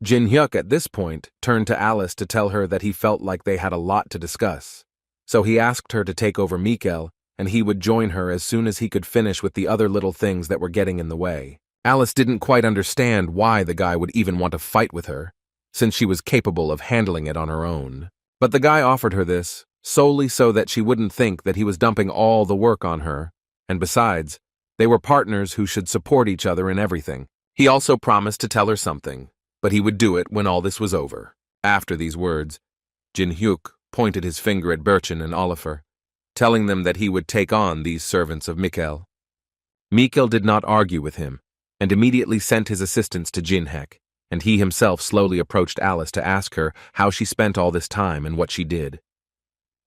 Jin Hyuk at this point turned to Alice to tell her that he felt like they had a lot to discuss. So he asked her to take over Mikkel, and he would join her as soon as he could finish with the other little things that were getting in the way. Alice didn't quite understand why the guy would even want to fight with her, since she was capable of handling it on her own. But the guy offered her this solely so that she wouldn't think that he was dumping all the work on her, and besides, they were partners who should support each other in everything. He also promised to tell her something, but he would do it when all this was over. After these words, Jin Hyuk pointed his finger at Bershin and Oliver, telling them that he would take on these servants of Mikkel. Mikkel did not argue with him, and immediately sent his assistants to Jinhek, and he himself slowly approached Alice to ask her how she spent all this time and what she did.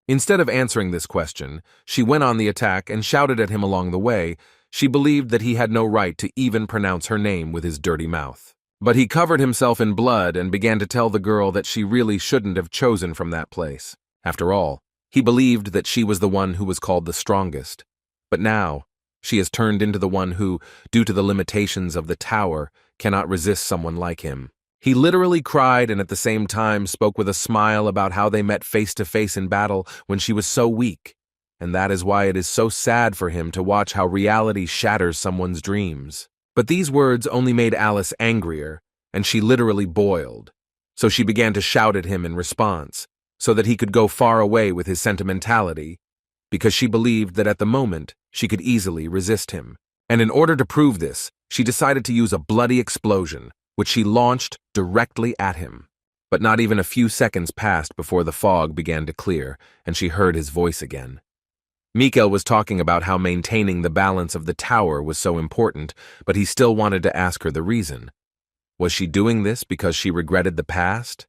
Instead of answering this question, she went on the attack and shouted at him along the way. She believed that he had no right to even pronounce her name with his dirty mouth. But he covered himself in blood and began to tell the girl that she really shouldn't have chosen from that place. After all, he believed that she was the one who was called the strongest. But now, she has turned into the one who, due to the limitations of the tower, cannot resist someone like him. He literally cried and at the same time spoke with a smile about how they met face to face in battle when she was so weak. And that is why it is so sad for him to watch how reality shatters someone's dreams. But these words only made Alice angrier, and she literally boiled. So she began to shout at him in response, so that he could go far away with his sentimentality, because she believed that at the moment she could easily resist him. And in order to prove this, she decided to use a bloody explosion, which she launched directly at him. But not even a few seconds passed before the fog began to clear, and she heard his voice again. Mikael was talking about how maintaining the balance of the tower was so important, but he still wanted to ask her the reason. Was she doing this because she regretted the past?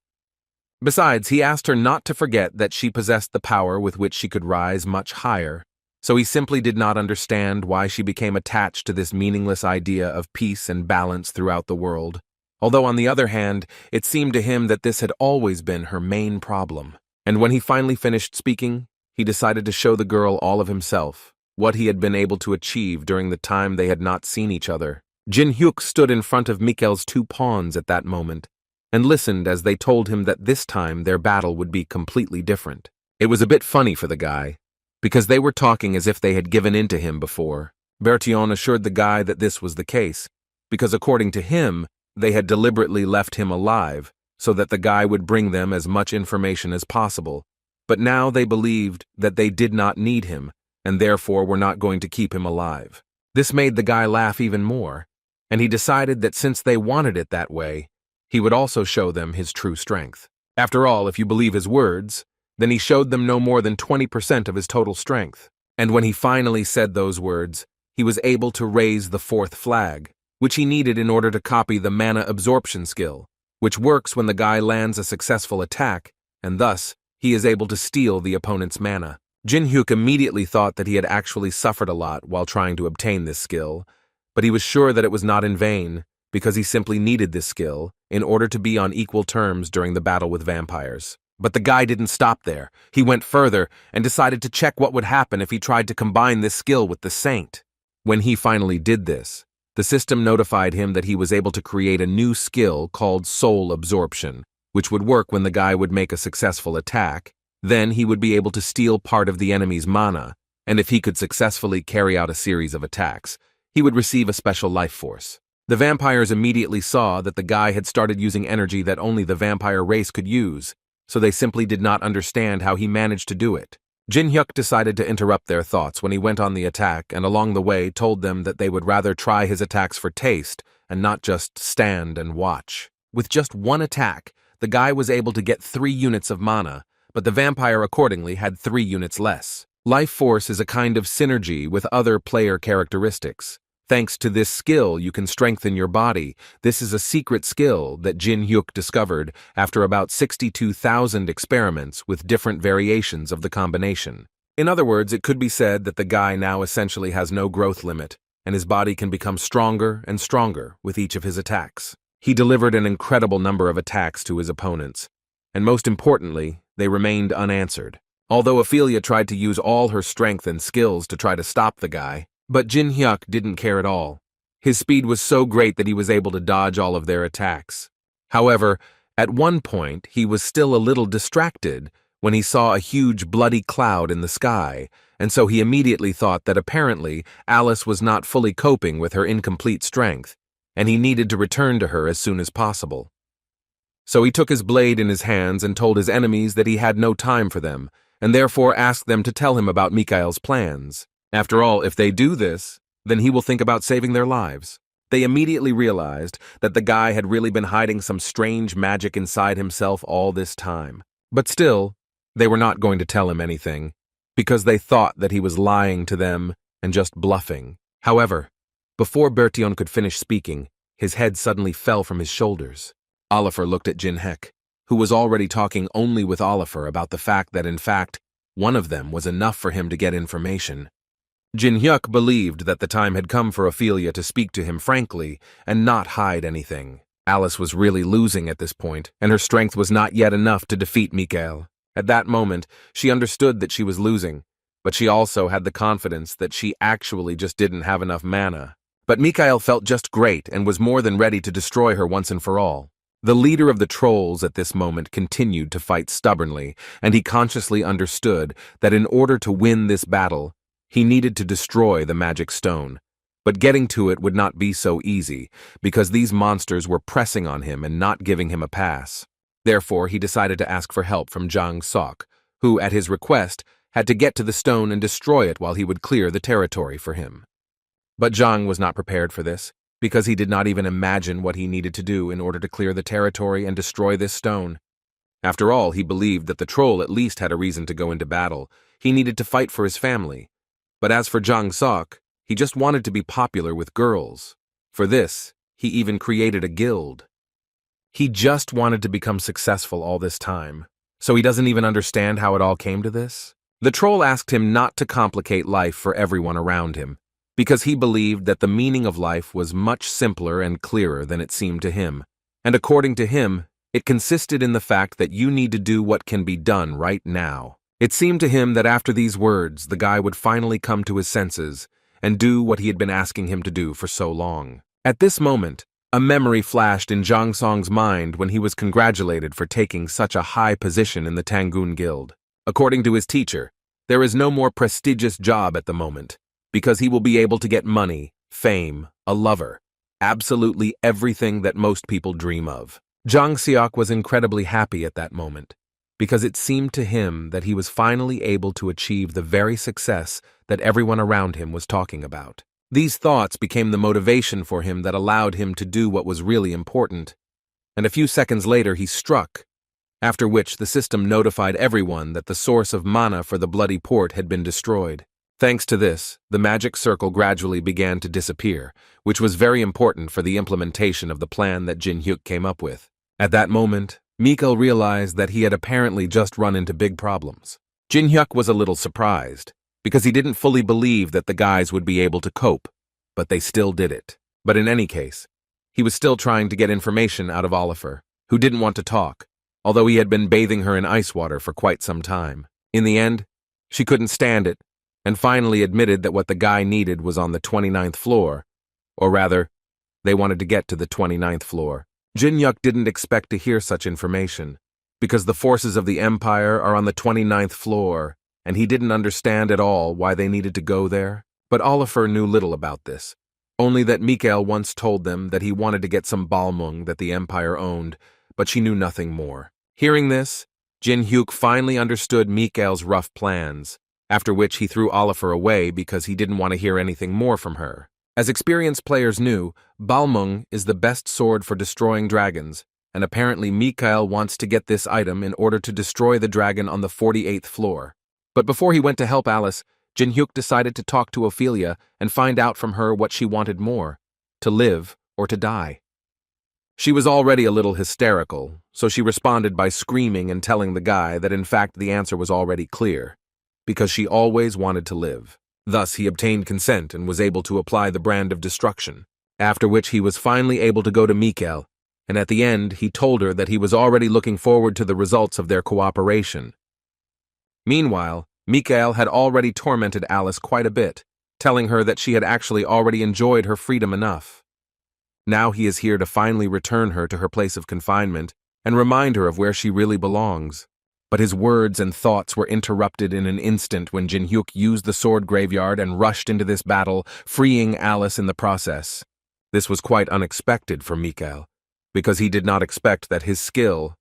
Besides, he asked her not to forget that she possessed the power with which she could rise much higher, so he simply did not understand why she became attached to this meaningless idea of peace and balance throughout the world. Although on the other hand, it seemed to him that this had always been her main problem. And when he finally finished speaking, he decided to show the girl all of himself, what he had been able to achieve during the time they had not seen each other. Jin-hyuk stood in front of Mikael's two pawns at that moment, and listened as they told him that this time their battle would be completely different. It was a bit funny for the guy, because they were talking as if they had given in to him before. Bertillon assured the guy that this was the case, because according to him, they had deliberately left him alive, so that the guy would bring them as much information as possible. But now they believed that they did not need him, and therefore were not going to keep him alive. This made the guy laugh even more, and he decided that since they wanted it that way, he would also show them his true strength. After all, if you believe his words, then he showed them no more than 20% of his total strength. And when he finally said those words, he was able to raise the fourth flag, which he needed in order to copy the mana absorption skill, which works when the guy lands a successful attack, and thus, he is able to steal the opponent's mana. Jin-hyuk immediately thought that he had actually suffered a lot while trying to obtain this skill, but he was sure that it was not in vain, because he simply needed this skill in order to be on equal terms during the battle with vampires. But the guy didn't stop there. He went further and decided to check what would happen if he tried to combine this skill with the Saint. When he finally did this, the system notified him that he was able to create a new skill called Soul Absorption, which would work when the guy would make a successful attack. Then he would be able to steal part of the enemy's mana, and if he could successfully carry out a series of attacks, he would receive a special life force. The vampires immediately saw that the guy had started using energy that only the vampire race could use, so they simply did not understand how he managed to do it. Jin-hyuk decided to interrupt their thoughts when he went on the attack and along the way told them that they would rather try his attacks for taste and not just stand and watch. With just one attack, the guy was able to get 3 units of mana, but the vampire accordingly had 3 units less. Life force is a kind of synergy with other player characteristics. Thanks to this skill, you can strengthen your body. This is a secret skill that Jin-hyuk discovered after about 62,000 experiments with different variations of the combination. In other words, it could be said that the guy now essentially has no growth limit, and his body can become stronger and stronger with each of his attacks. He delivered an incredible number of attacks to his opponents, and most importantly, they remained unanswered. Although Ophelia tried to use all her strength and skills to try to stop the guy, but Jin-hyuk didn't care at all. His speed was so great that he was able to dodge all of their attacks. However, at one point, he was still a little distracted when he saw a huge bloody cloud in the sky, and so he immediately thought that apparently Alice was not fully coping with her incomplete strength, and he needed to return to her as soon as possible. So he took his blade in his hands and told his enemies that he had no time for them, and therefore asked them to tell him about Mikael's plans. After all, if they do this, then he will think about saving their lives. They immediately realized that the guy had really been hiding some strange magic inside himself all this time. But still, they were not going to tell him anything, because they thought that he was lying to them and just bluffing. However, Before Bertion could finish speaking, his head suddenly fell from his shoulders. Oliver looked at Jin Hyuk, who was already talking only with Oliver about the fact that in fact, one of them was enough for him to get information. Jin Hyuk believed that the time had come for Ophelia to speak to him frankly and not hide anything. Alice was really losing at this point, and her strength was not yet enough to defeat Mikael. At that moment, she understood that she was losing, but she also had the confidence that she actually just didn't have enough mana. But Mikael felt just great and was more than ready to destroy her once and for all. The leader of the trolls at this moment continued to fight stubbornly, and he consciously understood that in order to win this battle, he needed to destroy the magic stone. But getting to it would not be so easy, because these monsters were pressing on him and not giving him a pass. Therefore, he decided to ask for help from Jang Sok, who, at his request, had to get to the stone and destroy it while he would clear the territory for him. But Jang was not prepared for this, because he did not even imagine what he needed to do in order to clear the territory and destroy this stone. After all, he believed that the troll at least had a reason to go into battle. He needed to fight for his family. But as for Jang Sok, he just wanted to be popular with girls. For this, he even created a guild. He just wanted to become successful all this time. So he doesn't even understand how it all came to this? The troll asked him not to complicate life for everyone around him, because he believed that the meaning of life was much simpler and clearer than it seemed to him. And according to him, it consisted in the fact that you need to do what can be done right now. It seemed to him that after these words, the guy would finally come to his senses and do what he had been asking him to do for so long. At this moment, a memory flashed in Jang Song's mind when he was congratulated for taking such a high position in the Tangun Guild. According to his teacher, there is no more prestigious job at the moment, because he will be able to get money, fame, a lover, absolutely everything that most people dream of. Jang Seok was incredibly happy at that moment, because it seemed to him that he was finally able to achieve the very success that everyone around him was talking about. These thoughts became the motivation for him that allowed him to do what was really important. And a few seconds later he struck, after which the system notified everyone that the source of mana for the bloody port had been destroyed. Thanks to this, the magic circle gradually began to disappear, which was very important for the implementation of the plan that Jin Hyuk came up with. At that moment, Mikael realized that he had apparently just run into big problems. Jin Hyuk was a little surprised, because he didn't fully believe that the guys would be able to cope, but they still did it. But in any case, he was still trying to get information out of Oliver, who didn't want to talk, although he had been bathing her in ice water for quite some time. In the end, she couldn't stand it, and finally admitted that what the guy needed was on the 29th floor, or rather, they wanted to get to the 29th floor. Jin Hyuk didn't expect to hear such information, because the forces of the Empire are on the 29th floor, and he didn't understand at all why they needed to go there. But Oliver knew little about this, only that Mikael once told them that he wanted to get some balmung that the Empire owned, but she knew nothing more. Hearing this, Jin Hyuk finally understood Mikael's rough plans, after which he threw Oliver away because he didn't want to hear anything more from her. As experienced players knew, balmung is the best sword for destroying dragons, and apparently Mikael wants to get this item in order to destroy the dragon on the 48th floor. But before he went to help Alice, Jin Hyuk decided to talk to Ophelia and find out from her what she wanted more, to live or to die. She was already a little hysterical, so she responded by screaming and telling the guy that in fact the answer was already clear, because she always wanted to live. Thus he obtained consent and was able to apply the brand of destruction, after which he was finally able to go to Mikael, and at the end he told her that he was already looking forward to the results of their cooperation. Meanwhile, Mikael had already tormented Alice quite a bit, telling her that she had actually already enjoyed her freedom enough. Now he is here to finally return her to her place of confinement and remind her of where she really belongs. But his words and thoughts were interrupted in an instant when Jin Hyuk used the sword graveyard and rushed into this battle, freeing Alice in the process. This was quite unexpected for Mikael, because he did not expect that his skill,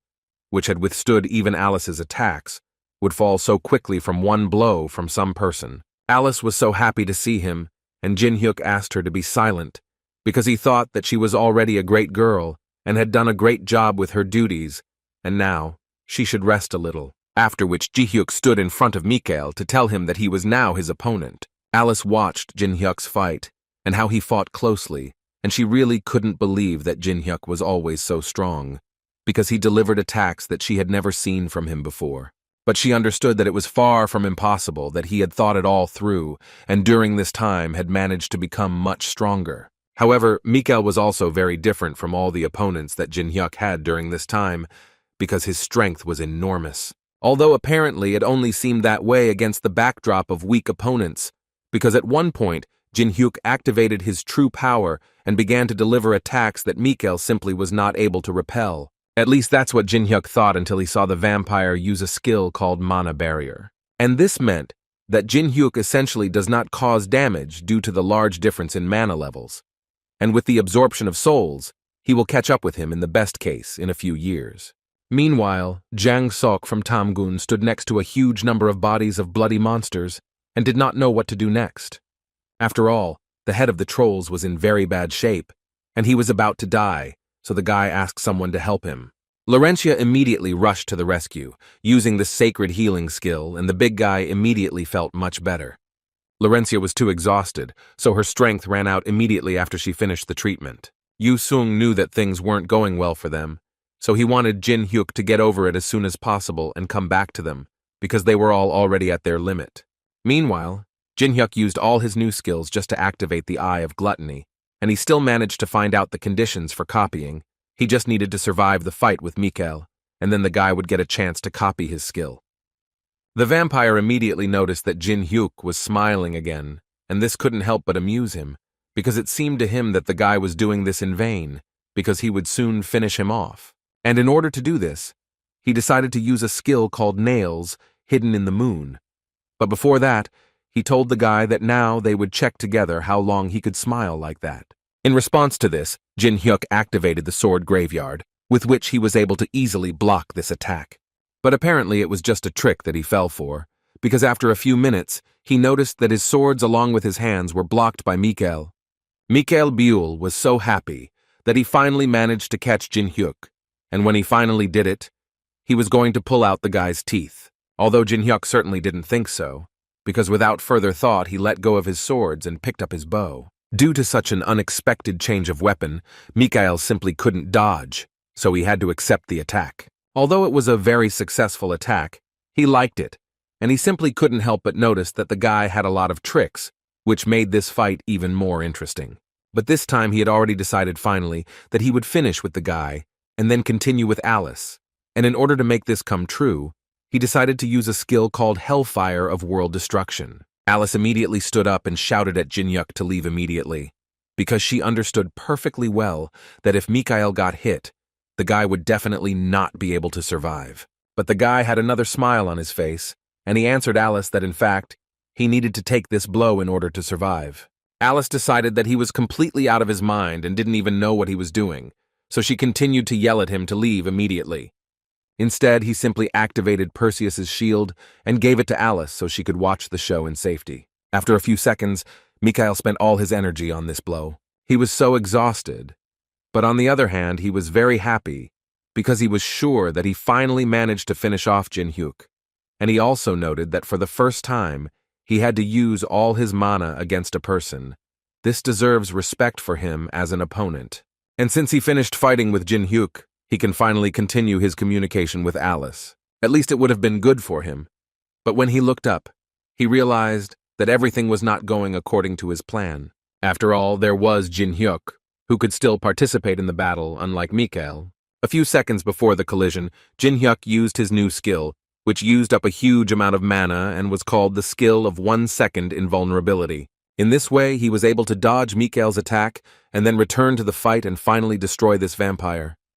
which had withstood even Alice's attacks, would fall so quickly from one blow from some person. Alice was so happy to see him, and Jin Hyuk asked her to be silent, because he thought that she was already a great girl and had done a great job with her duties, and now she should rest a little. After which Ji Hyuk stood in front of Mikael to tell him that he was now his opponent. Alice watched Jin Hyuk's fight, and how he fought closely, and she really couldn't believe that Jin-hyuk was always so strong, because he delivered attacks that she had never seen from him before. But she understood that it was far from impossible, that he had thought it all through, and during this time had managed to become much stronger. However, Mikael was also very different from all the opponents that Jin-hyuk had during this time, because his strength was enormous. Although apparently it only seemed that way against the backdrop of weak opponents, because at one point, Jin-hyuk activated his true power and began to deliver attacks that Mikael simply was not able to repel. At least that's what Jin-hyuk thought until he saw the vampire use a skill called Mana Barrier. And this meant that Jin-hyuk essentially does not cause damage due to the large difference in mana levels. And with the absorption of souls, he will catch up with him in the best case in a few years. Meanwhile, Jang Sok from Tamgun stood next to a huge number of bodies of bloody monsters and did not know what to do next. After all, the head of the trolls was in very bad shape, and he was about to die, so the guy asked someone to help him. Laurentia immediately rushed to the rescue, using the sacred healing skill, and the big guy immediately felt much better. Laurentia was too exhausted, so her strength ran out immediately after she finished the treatment. Yu Sung knew that things weren't going well for them, so he wanted Jin-hyuk to get over it as soon as possible and come back to them, because they were all already at their limit. Meanwhile, Jin-hyuk used all his new skills just to activate the Eye of Gluttony, and he still managed to find out the conditions for copying. He just needed to survive the fight with Mikael, and then the guy would get a chance to copy his skill. The vampire immediately noticed that Jin-hyuk was smiling again, and this couldn't help but amuse him, because it seemed to him that the guy was doing this in vain, because he would soon finish him off. And in order to do this, he decided to use a skill called Nails, hidden in the moon. But before that, he told the guy that now they would check together how long he could smile like that. In response to this, Jin-hyuk activated the sword graveyard, with which he was able to easily block this attack. But apparently it was just a trick that he fell for, because after a few minutes, he noticed that his swords along with his hands were blocked by Mikael. Mikael Buell was so happy that he finally managed to catch Jin-hyuk, and when he finally did it, he was going to pull out the guy's teeth, although Jin-hyuk certainly didn't think so, because without further thought he let go of his swords and picked up his bow. Due to such an unexpected change of weapon, Mikael simply couldn't dodge, so he had to accept the attack. Although it was a very successful attack, he liked it, and he simply couldn't help but notice that the guy had a lot of tricks, which made this fight even more interesting. But this time he had already decided finally that he would finish with the guy and then continue with Alice, and in order to make this come true, he decided to use a skill called Hellfire of World Destruction. Alice immediately stood up and shouted at Jin-hyuk to leave immediately, because she understood perfectly well that if Mikael got hit, the guy would definitely not be able to survive. But the guy had another smile on his face, and he answered Alice that in fact, he needed to take this blow in order to survive. Alice decided that he was completely out of his mind and didn't even know what he was doing, so she continued to yell at him to leave immediately. Instead, he simply activated Perseus's shield and gave it to Alice so she could watch the show in safety. After a few seconds, Mikael spent all his energy on this blow. He was so exhausted, but on the other hand, he was very happy because he was sure that he finally managed to finish off Jin-hyuk. And he also noted that for the first time, he had to use all his mana against a person. This deserves respect for him as an opponent. And since he finished fighting with Jin-hyuk, he can finally continue his communication with Alice. At least it would have been good for him. But when he looked up, he realized that everything was not going according to his plan. After all, there was Jin-hyuk, who could still participate in the battle, unlike Mikael. A few seconds before the collision, Jin-hyuk used his new skill, which used up a huge amount of mana and was called the skill of 1 second invulnerability. In this way, he was able to dodge Mikael's attack and then return to the fight and finally destroy this vampire.